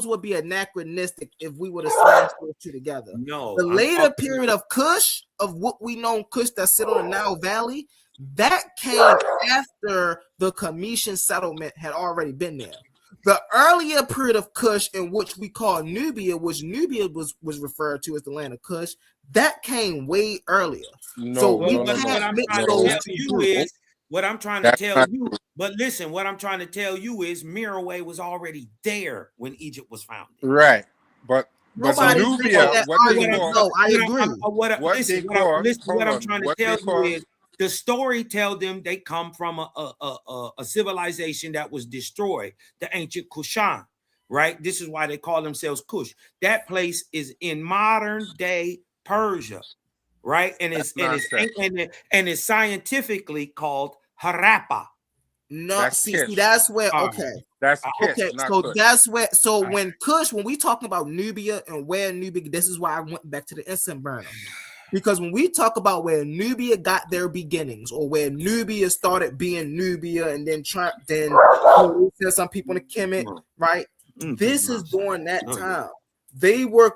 would be anachronistic if we would have smashed those two together. No, the later period of Kush, of what we know Kush that sit on the Nile Valley, that came after the Comitian settlement had already been there. The earlier period of Kush, in which we call Nubia, which Nubia was referred to as the land of Kush, that came way earlier. So we can't mix those two groups. What I'm trying to tell you, but listen, what I'm trying to tell you is Meroe was already there when Egypt was founded. Right. But Nobody Nubia, that what they argument. call, No, I agree. what I'm trying to tell you is the story tell them they come from a civilization that was destroyed, the ancient Kushan, right? This is why they call themselves Kush. That place is in modern day Persia, right? And it's scientifically called Harappa. No, That's see, Kish. that's where okay. That's Kish, okay. not So Kush. that's where. So when Kush, when we talking about Nubia and where Nubia, this is why I went back to the incense burner, because when we talk about where Nubia got their beginnings, or where Nubia started being Nubia, and then some people in the Kemet, right? This is during that time. They were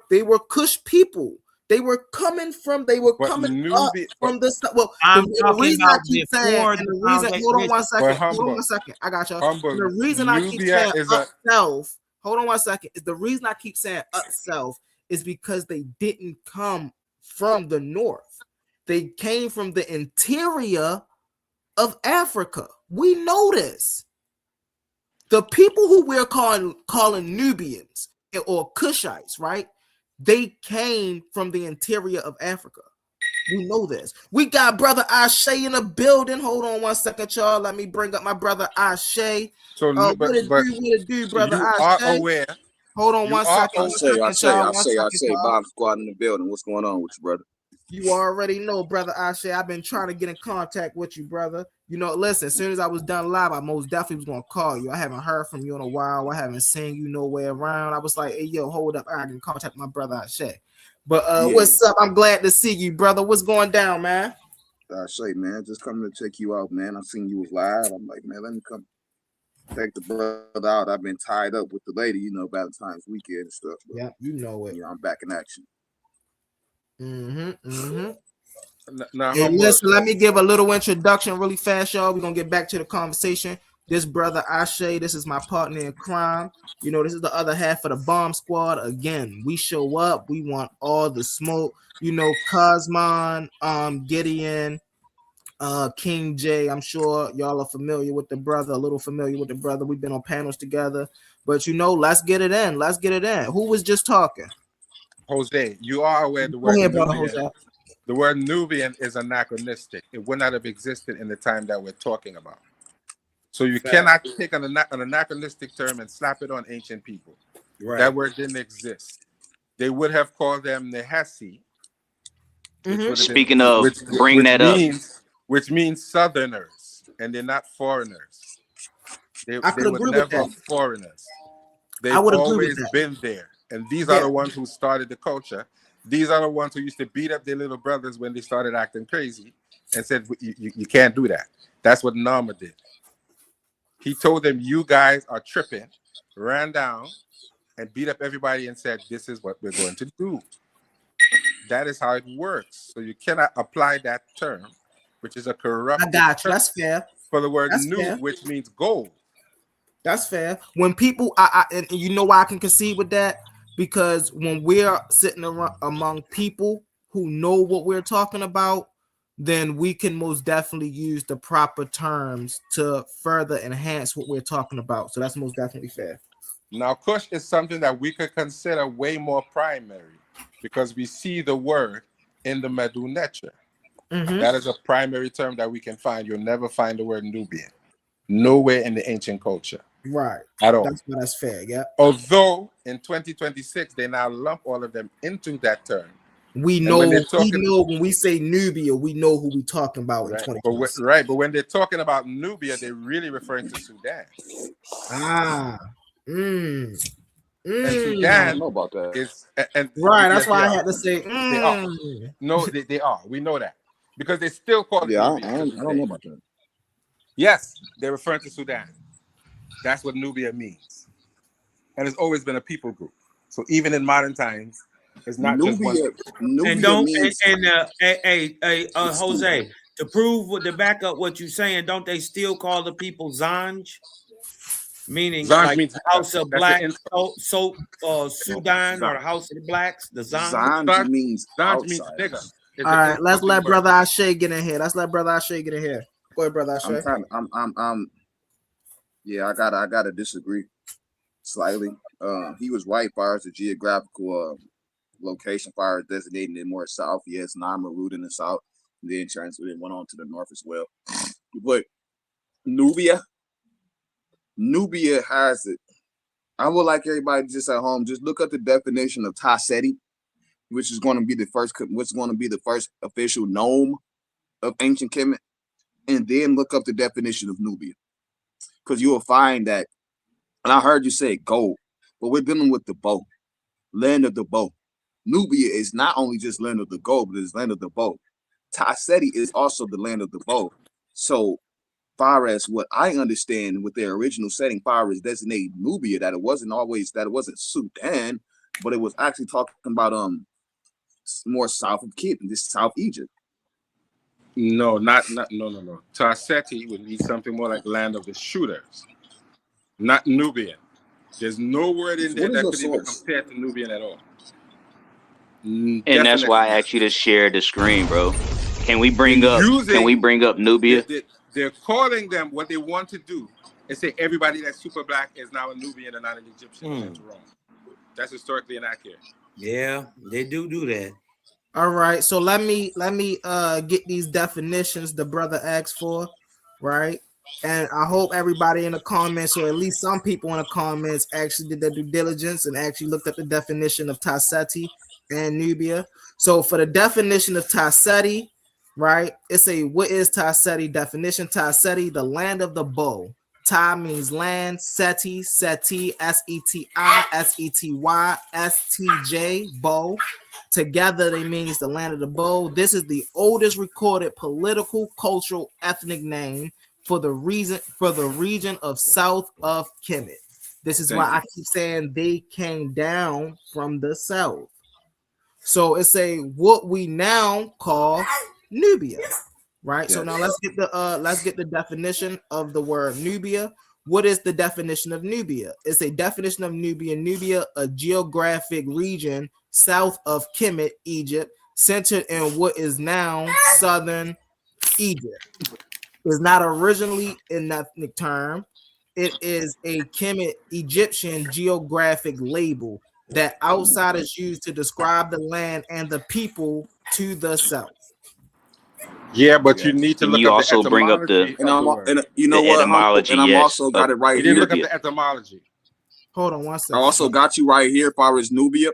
Kush people. They were coming from up from the well. The reason I keep saying, and the reason, hold on one second, I got y'all. And the reason I keep saying up south, hold on one second, is the reason I keep saying up south is because they didn't come from the north. They came from the interior of Africa. We know this. The people who we're calling Nubians or Kushites, right? They came from the interior of Africa. We know this. We got brother Ashe in the building. Hold on one second, y'all. Let me bring up my brother Ashe. So, what it do, brother Ashe? Are aware. Hold on one second. I say, Bob Squad in the building. What's going on with you, brother? You already know, brother Ashe. I've been trying to get in contact with you, brother. You know, listen, as soon as I was done live, I most definitely was going to call you. I haven't heard from you in a while. I haven't seen you nowhere around. I was like, hey, yo, hold up. I can contact my brother Ashe. But what's up? I'm glad to see you, brother. What's going down, man? Ashe, man, just coming to check you out, man. I seen you was live. I'm like, man, let me come take the brother out. I've been tied up with the lady, you know, Valentine's weekend and stuff. Yeah, you know it. I'm back in action. Now, hey, listen, let me give a little introduction really fast, y'all. We're going to get back to the conversation. This brother Ashe, this is my partner in crime. You know, this is the other half of the bomb squad. Again, we show up. We want all the smoke. You know, Cosmon, Gideon, King J. I'm sure y'all are familiar with the brother, a little familiar with the brother. We've been on panels together. But, you know, let's get it in. Let's get it in. Who was just talking? Jose, you are aware the word Nubian, the word Nubian is anachronistic. It would not have existed in the time that we're talking about. So you cannot take an anachronistic term and slap it on ancient people. Right. That word didn't exist. They would have called them Nehesi. Speaking of, bring that up. Which means Southerners, and they're not foreigners. They were never foreigners. They've always been there. And these are the ones who started the culture. These are the ones who used to beat up their little brothers when they started acting crazy and said, you can't do that. That's what Nama did. He told them, you guys are tripping, ran down and beat up everybody and said, this is what we're going to do. That is how it works. So you cannot apply that term, which is a corrupt. I got you. That's fair. For the word new, which means gold. That's fair. When people, and you know why I can concede with that? Because when we're sitting around among people who know what we're talking about, then we can most definitely use the proper terms to further enhance what we're talking about. So that's most definitely fair. Now, Kush is something that we could consider way more primary because we see the word in the Medu Neter. That is a primary term that we can find. You'll never find the word Nubian. Nowhere in the ancient culture. Right. At all. That's fair, yeah. Although in 2026, they now lump all of them into that term. We know when we say Nubia, we know who we're talking about in 2026. But when they're talking about Nubia, they're really referring to Sudan. And Sudan, I don't know about that. That's why I had to say they are. No, they are. We know that. Because they still call it Nubia. I don't know about that. Yes, they're referring to Sudan. That's what Nubia means. And it's always been a people group. So even in modern times, it's not just one. Jose, to back up what you're saying, don't they still call the people Zanj? Meaning Zanj like means the House of Black, Sudan, or the House of the Blacks. The Zanj means nigger. All right, let's let brother Ashe get in here. Go ahead, brother Ashe. Yeah, I gotta disagree slightly. He was right as far as the geographical location, far as designating it more south. Yes, Nama root in the south, and then transferred and went on to the north as well. But Nubia has it. I would like everybody just at home just look up the definition of Tasseti, which is going to be the first official nome of ancient Kemet, and then look up the definition of Nubia, because you will find that. And I heard you say gold, but we're dealing with the bow, land of the bow. Nubia is not only just land of the gold, but it's land of the bow. Tasseti is also the land of the bow. So far as what I understand with their original setting, far as designating Nubia, that it wasn't Sudan, but it was actually talking about more south of Kemet, this South Egypt. No, no. Tarseti would be something more like land of the shooters, not Nubian. There's no word in there that could even compare to Nubian at all. And that's why I asked you to share the screen, bro. Can we bring up Nubia? They're calling them what they want to do is say everybody that's super black is now a Nubian and not an Egyptian. That's wrong. That's historically inaccurate. Yeah, they do that. All right, so let me get these definitions the brother asked for, right? And I hope everybody in the comments, or at least some people in the comments, actually did their due diligence and actually looked up the definition of Tarseti and Nubia. So for the definition of Tarseti, right, it's a what is Tarseti definition? Tarseti, the land of the bow. Ta means land, Seti, Seti, S-E-T-I, S-E-T-Y, S-T-J, bow. Together, they means the land of the bow. This is the oldest recorded political, cultural, ethnic name for the region of south of Kemet. This is why I keep saying they came down from the south. So it's what we now call Nubia, right? Yes. So now let's get the definition of the word Nubia. What is the definition of Nubia? It's a definition of Nubia. Nubia, a geographic region south of Kemet, Egypt, centered in what is now southern Egypt. It's not originally an ethnic term. It is a Kemet Egyptian geographic label that outsiders use to describe the land and the people to the south. Yeah, but you need to look up the etymology. Bring up and you know what, etymology, and I'm also got it right you here. Didn't look up the etymology. Hold on one second. I also got you right here as far as Nubia.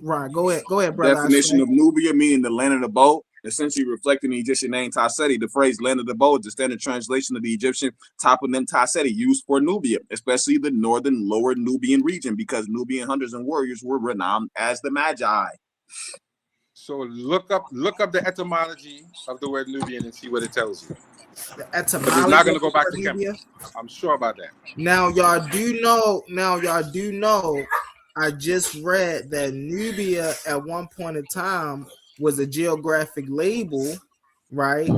Right, go ahead, brother. Definition of Nubia meaning the land of the bow, essentially reflecting the Egyptian name Tarseti. The phrase land of the bow is the standard translation of the Egyptian toponym Tarseti, used for Nubia, especially the northern lower Nubian region, because Nubian hunters and warriors were renowned as the Magi. So look up the etymology of the word Nubian and see what it tells you. The etymology. It's not going to go back to Kemet. I'm sure about that. Now y'all do know. I just read that Nubia at one point in time was a geographic label, right?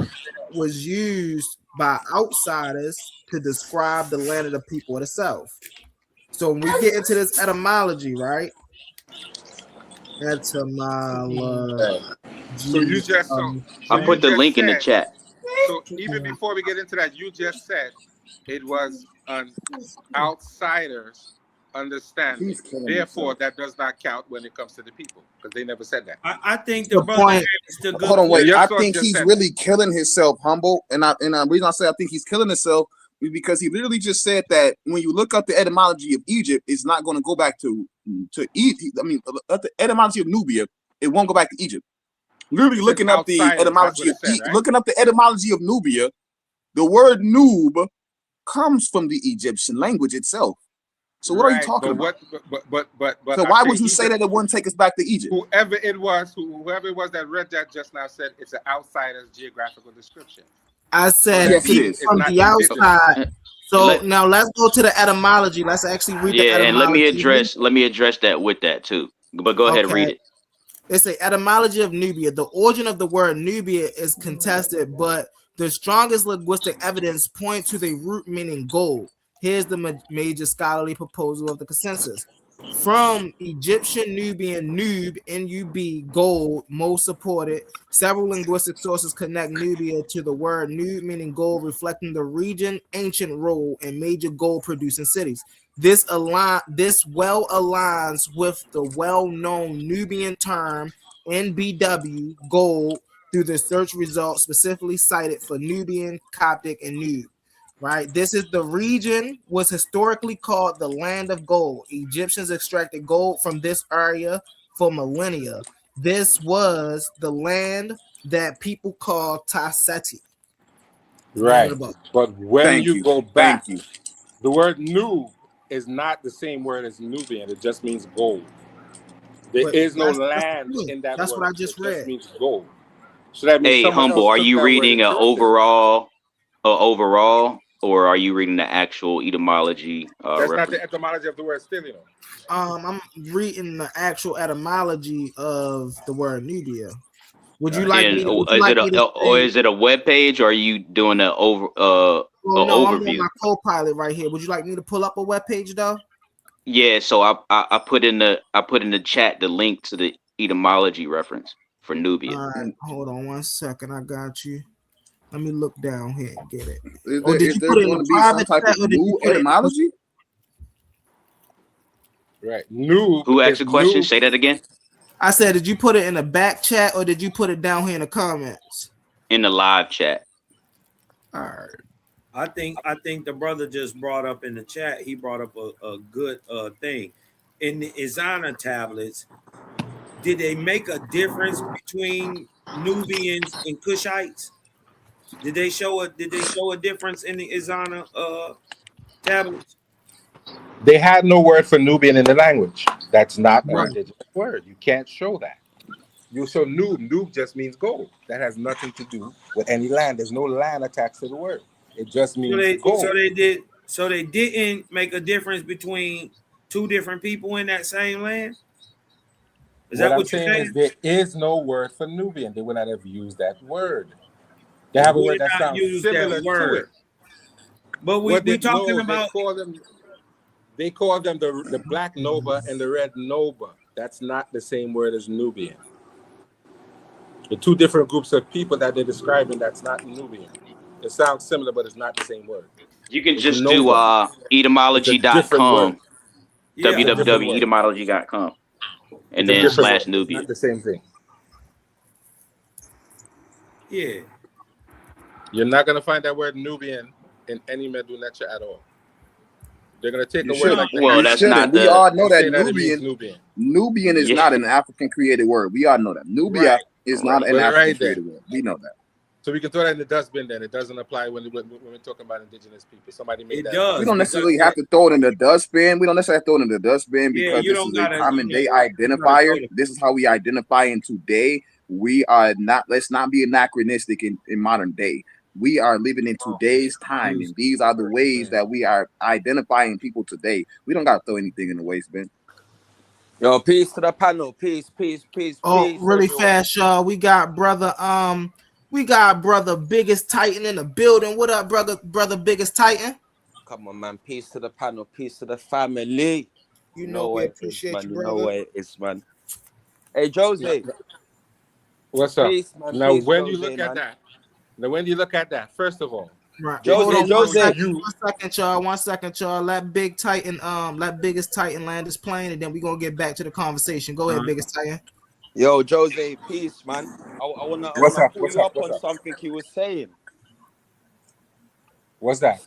Was used by outsiders to describe the land of the people of the South. So when we get into this etymology, right? Etymology. So you just I put the link in the chat. So even before we get into that, you just said it was an outsider's understanding. Therefore, that does not count when it comes to the people, because they never said that. I think the brother is the good. Hold on, wait. Your I source think just he's said really killing himself, humble. And the reason I say I think he's killing himself is because he literally just said that when you look up the etymology of Egypt, it's not going to go back to Egypt. I mean, the etymology of Nubia, it won't go back to Egypt. Literally looking up the etymology looking up the etymology of Nubia, the word noob comes from the Egyptian language itself. So what are you talking about? But so why would you say that it wouldn't take us back to Egypt? Whoever it was that read that just now said it's an outsider's geographical description. I said from the outside. So now let's go to the etymology. Let's actually read the etymology. And let me address that with that too. But go ahead and read it. It's the etymology of Nubia. The origin of the word Nubia is contested, but the strongest linguistic evidence points to the root meaning gold. Here's the major scholarly proposal of the consensus. From Egyptian Nubian Nub, N-U-B, gold, most supported. Several linguistic sources connect Nubia to the word Nub, meaning gold, reflecting the region ancient role in major gold producing cities. This well aligns with the well-known Nubian term NBW, gold, through the search results specifically cited for Nubian, Coptic, and Nub. Right, this is the region was historically called the land of gold. Egyptians extracted gold from this area for millennia. This was the land that people call Tarseti. Right, but when you go back, the word Nub is not the same word as Nubian. It just means gold. There is no land in that word. That's what I just read. It just means gold. So that means hey, humble, are you reading an overall or are you reading the actual etymology That's not reference? the etymology of the word still, you know. I'm reading the actual etymology of the word Nubia. Would you Right. like And me? Would you is like it me to or say? is it a web page, or are you doing a Well, no, I'm on overview? my co-pilot right here. Would you like me to pull up a web page though? Yeah, so I put in the chat the link to the etymology reference for Nubian. All right, hold on one second. I got you. Let me look down here and get it. Is Oh, did is you there put it in going the to be some private type chat of or did you new put it in the? etymology? Right. Noob Who asked is the question? noob. Say that again. I said, did you put it in the back chat or did you put it down here in the comments? In the live chat. All right. I think the brother just brought up in the chat. He brought up a good thing. In the Izana tablets, did they make a difference between Nubians and Cushites? Did they show a difference in the Izana tablets? They had no word for Nubian in the language. That's not an Right. indigenous word. You can't show that. You show noob. Noob just means gold. That has nothing to do with any land. There's no land attached to the word. It just means gold. So they didn't make a difference between two different people in that same land? Is What that I'm what you're saying is saying? there is no word for Nubian. They would not have used that word. They They have a would word that not sounds use similar that to it. word. But What we they talking know, about they call them the black Nova and the red Nova. That's not the same word as Nubian. The two different groups of people that they're describing, that's not Nubian. It sounds similar, but it's not the same word. You can It's just do Nova. It's a different word. etymology.com, It's a different word. www.etymology.com, and It's a then different word. / It's not Nubian. the same thing. yeah. You're not going to find that word Nubian in any Medu lecture at all. They're going to take You a word should. like Well, You that's Nehemiah not shouldn't. We the all know and that say that it means Nubian. Nubian is yeah. not an African created word. We all know that. Nubia Right. is not an Well, African right then. created word. We know that. So we can throw that in the dustbin then. It doesn't apply when we're talking about indigenous people. Somebody made It that does. We up. don't Because necessarily have to throw it in the dustbin. We don't necessarily have to throw it in the dustbin yeah, because you this don't is a gotta common day you gotta identifier. throw the This is how we identify in today. We are not, let's not be anachronistic in modern day. We are living in today's time, and these are the ways that we are identifying people today. We don't gotta throw anything in the waste bin. Yo, peace to the panel. Peace, Oh, really everyone. fast, y'all. We got brother Biggest Titan in the building. What up, brother Biggest Titan? Come on, man. Peace to the panel. Peace to the family. You You know know we what it is, appreciate man. you, You know brother. what it is, man. Hey, Jose. What's up? Peace, man. Now, Peace, when you Jose, look at man. that, first of all, Right. they Hold Jose, on didn't know Jose. you. one second, y'all. Let Biggest Titan land his plane, and then we're gonna get back to the conversation. Go ahead, Biggest Titan. Yo, Jose, peace, man. I wanna What's up? pull you up on something he was saying. What's that?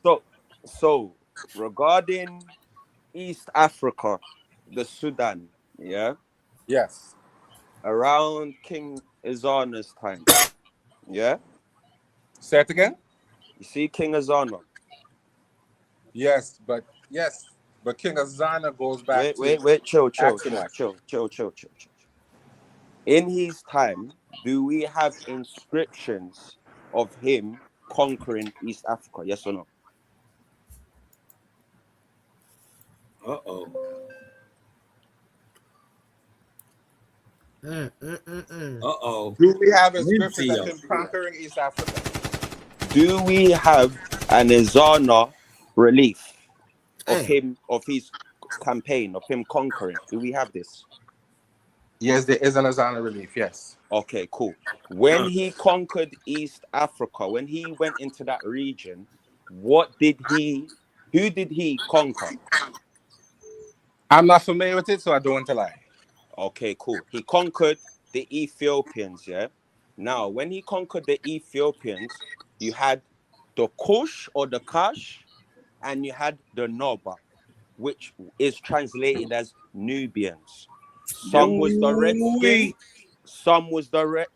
So regarding East Africa, the Sudan, yeah, Yes. around King Izana's time, yeah. Say it again. You see King Izana. Yes, but King Azana goes back to Wait, chill. Axinak. In his time, do we have inscriptions of him conquering East Africa? Yes or no? Uh-oh. Do we have inscriptions of him conquering East Africa? Do we have an Izana relief of him, of his campaign, of him conquering? Do we have this? Yes, there is an Azana relief, yes. Okay, cool. When he conquered East Africa, when he went into that region, who did he conquer? I'm not familiar with it, so I don't want to lie. Okay, cool. He conquered the Ethiopians, yeah? Now, when he conquered the Ethiopians, you had the Kush or the Kash, and you had the Noba, which is translated as Nubians. Some was the red skin, some was the red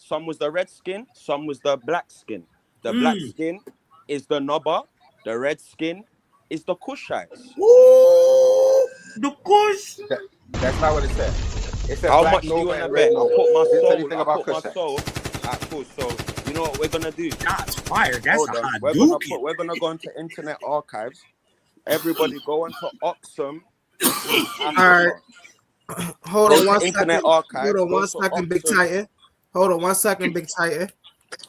skin, some was the black skin. The black skin is the Noba, the red skin is the Kushites. The Kush. That's not what it said. It said How black much do you Nova want to and bet? red Nova. I put my Didn't say soul. anything I about put my Kushites. soul. Cool. So You know what we're gonna do? Shots fired. That's Hold a on. hot We're gonna go into Internet Archives. Everybody go onto Oxum in All right. Africa. Hold Go on one to Internet second. Archives. Hold on Go one to second, Big Oxum. Titan. Hold on one second, Big Titan.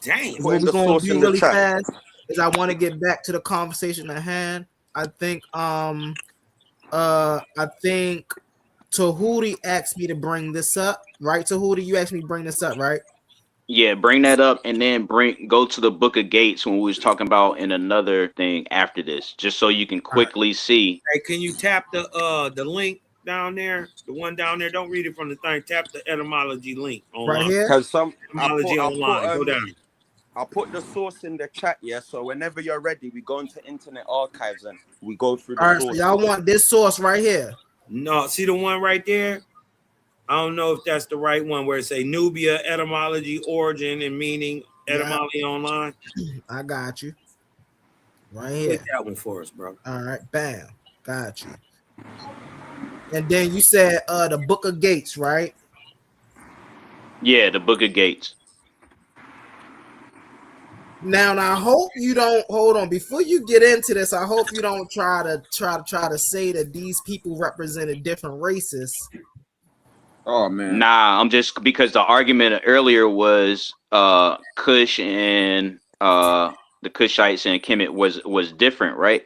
Damn. Put What in we're the gonna source do in the really chat. fast is I want to get back to the conversation at hand. I think Tahuti asked me to bring this up, right? Tahuti, you asked me to bring this up, right? Yeah, bring that up and then go to the Book of Gates when we was talking about in another thing after this, just so you can quickly see. Hey, can you tap the link down there? The one down there. Don't read it from the thing. Tap the etymology link online. Right here. Because etymology online. Go down. I'll put the source in the chat, yeah. So whenever you're ready, we go into Internet Archives and we go through the All right, so sources. y'all want this source right here? No, see the one right there? I don't know if that's the right one where it say Nubia, etymology, origin, and meaning, etymology online. I got you. Right Click here. that one for us, bro. All right, bam. Got you. And then you said the Book of Gates, right? Yeah, the Book of Gates. Now I hope you don't hold on before you get into this. I hope you don't try to say that these people represented different races. Oh man. Nah, I'm just because the argument earlier was Cush and the Cushites and Kemet was different, right?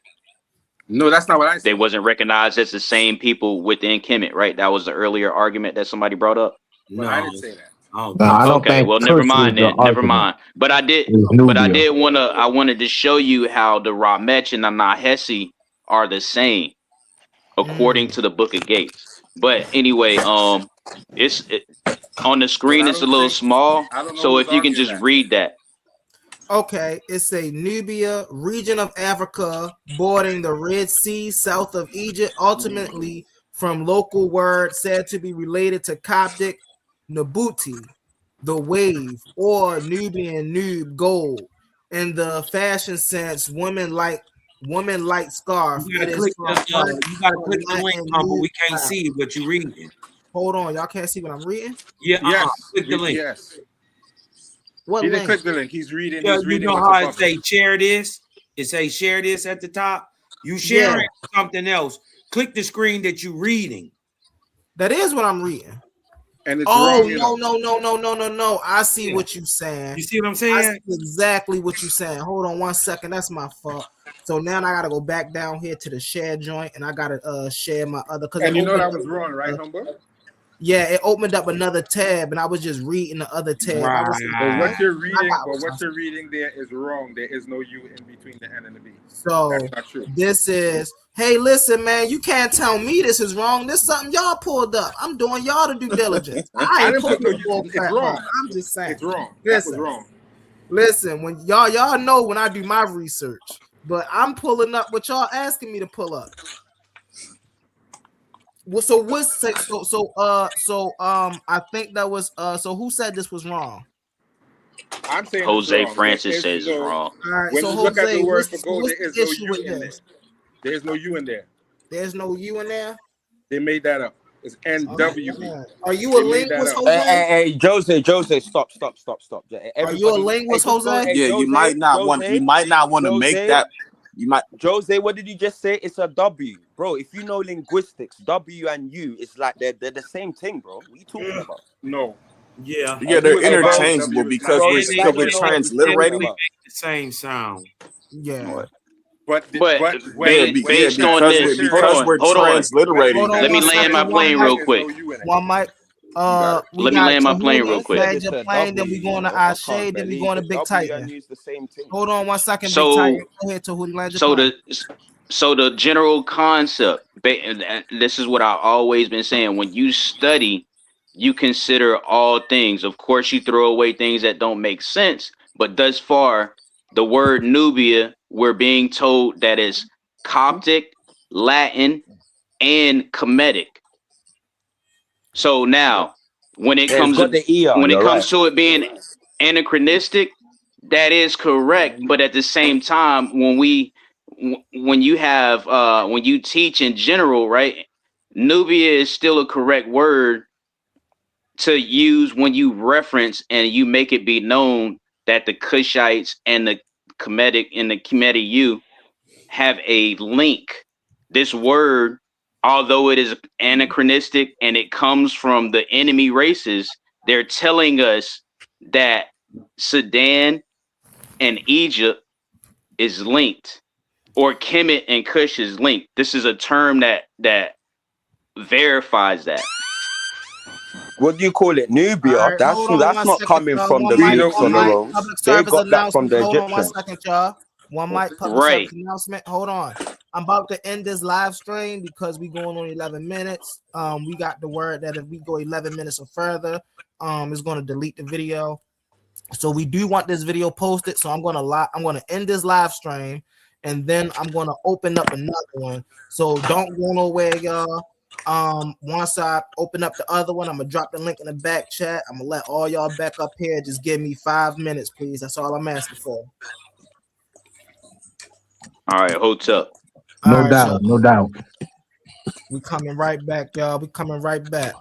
No, that's not what I said. They wasn't recognized as the same people within Kemet, right? That was the earlier argument that somebody brought up. No, I didn't say that. No, I don't Okay, think well, Kush never was mind the then. Never argument. mind. But I did. It was But I Nubia. did I wanted to show you how the Ramech and the Nahesi are the same according to the Book of Gates. But anyway, it's on the screen. It's a little small. I don't know So who's if you can arguing just that. read that. Okay, it's a Nubia region of Africa bordering the Red Sea south of Egypt, ultimately from local word said to be related to Coptic Nabuti, the wave, or Nubian nub, gold. In the fashion sense, women like scarf. You It gotta is click from the link, but we can't see what you reading. Hold on, y'all can't see what I'm reading? Yeah, Yes. click the link. Yes. What He didn't link? click the link. He's reading. Yeah, He's you reading know what's how it above say it. share this? It say share this at the top. You sharing something else. Click the screen that you reading. That is what I'm reading. And it's Oh, wrong, you know. no. I see what you're saying. You see what I'm I saying? see exactly what you're saying. Hold on 1 second. That's my fault. So now I gotta go back down here to the share joint and I gotta share my other because And you know that was wrong, right, Humble? Yeah, it opened up another tab and I was just reading the other tab. I was But what you're reading, I got there is wrong. There is no U in between the N and the B. So That's not true. this is, hey, listen, man, you can't tell me this is wrong. This is something y'all pulled up. I'm doing y'all to due diligence. I ain't didn't put putting no bull it's crap wrong. up. I'm just saying. It's wrong. That was wrong. Listen, when y'all know when I do my research, but I'm pulling up what y'all asking me to pull up. Well, so what's I think that was so who said this was wrong? I'm saying Jose it's wrong. Francis says it's wrong. All right, When so you look at Jose, the word for what's gold, there is the no issue U with in there. this? There's no U in there. There's no U in there. They made that up. It's NWE. Are you a linguist, Jose? Hey, Jose, stop. Are you a linguist, Jose? Hey, Yeah, Jose, you might not want to make that. You might. Jose, what did you just say? It's a W, bro. If you know linguistics, W and U is like they're the same thing, bro. What are you talking about? No. Yeah. Yeah, they're interchangeable because we're transliterating. The same sound. Yeah. But because we're transliterating. Let me land my plane real quick. One mic. Let me land my plane real quick. Land your plane, then we going to Ashe, then we going to Big Titan. The same thing. Hold on 1 second, So- Big Titan. Go ahead, Tahuti, land your plane. So the general concept, and this is what I've always been saying, when you study, you consider all things. Of course, you throw away things that don't make sense, but thus far, the word Nubia, we're being told that is Coptic, Latin, and Kemetic. So now, when it comes to it being anachronistic, that is correct. But at the same time, when you teach in general, right, Nubia is still a correct word to use when you reference and you make it be known that the Cushites and the Kemetic U have a link. This word, although it is anachronistic and it comes from the enemy races, they're telling us that Sudan and Egypt is linked, or Kemet and Cush is linked. This is a term that verifies that. What do you call it? Nubia. All right, That's hold on one not second, coming y'all. from the One mic, Greeks or one the mic. Romans. Public They service got that from announcement. the Hold on one Egyptians. second, y'all. One mic. Public Right. service announcement. Hold on. I'm about to end this live stream because we going on 11 minutes. We got the word that if we go 11 minutes or further, it's going to delete the video. So we do want this video posted. So I'm gonna end this live stream, and then I'm gonna open up another one. So don't go nowhere, y'all. Once I open up the other one, I'm gonna drop the link in the back chat. I'm gonna let all y'all back up here. Just give me 5 minutes, please. That's all I'm asking for. All right, hold up. All No right, doubt, so no doubt. we coming right back, y'all. We coming right back.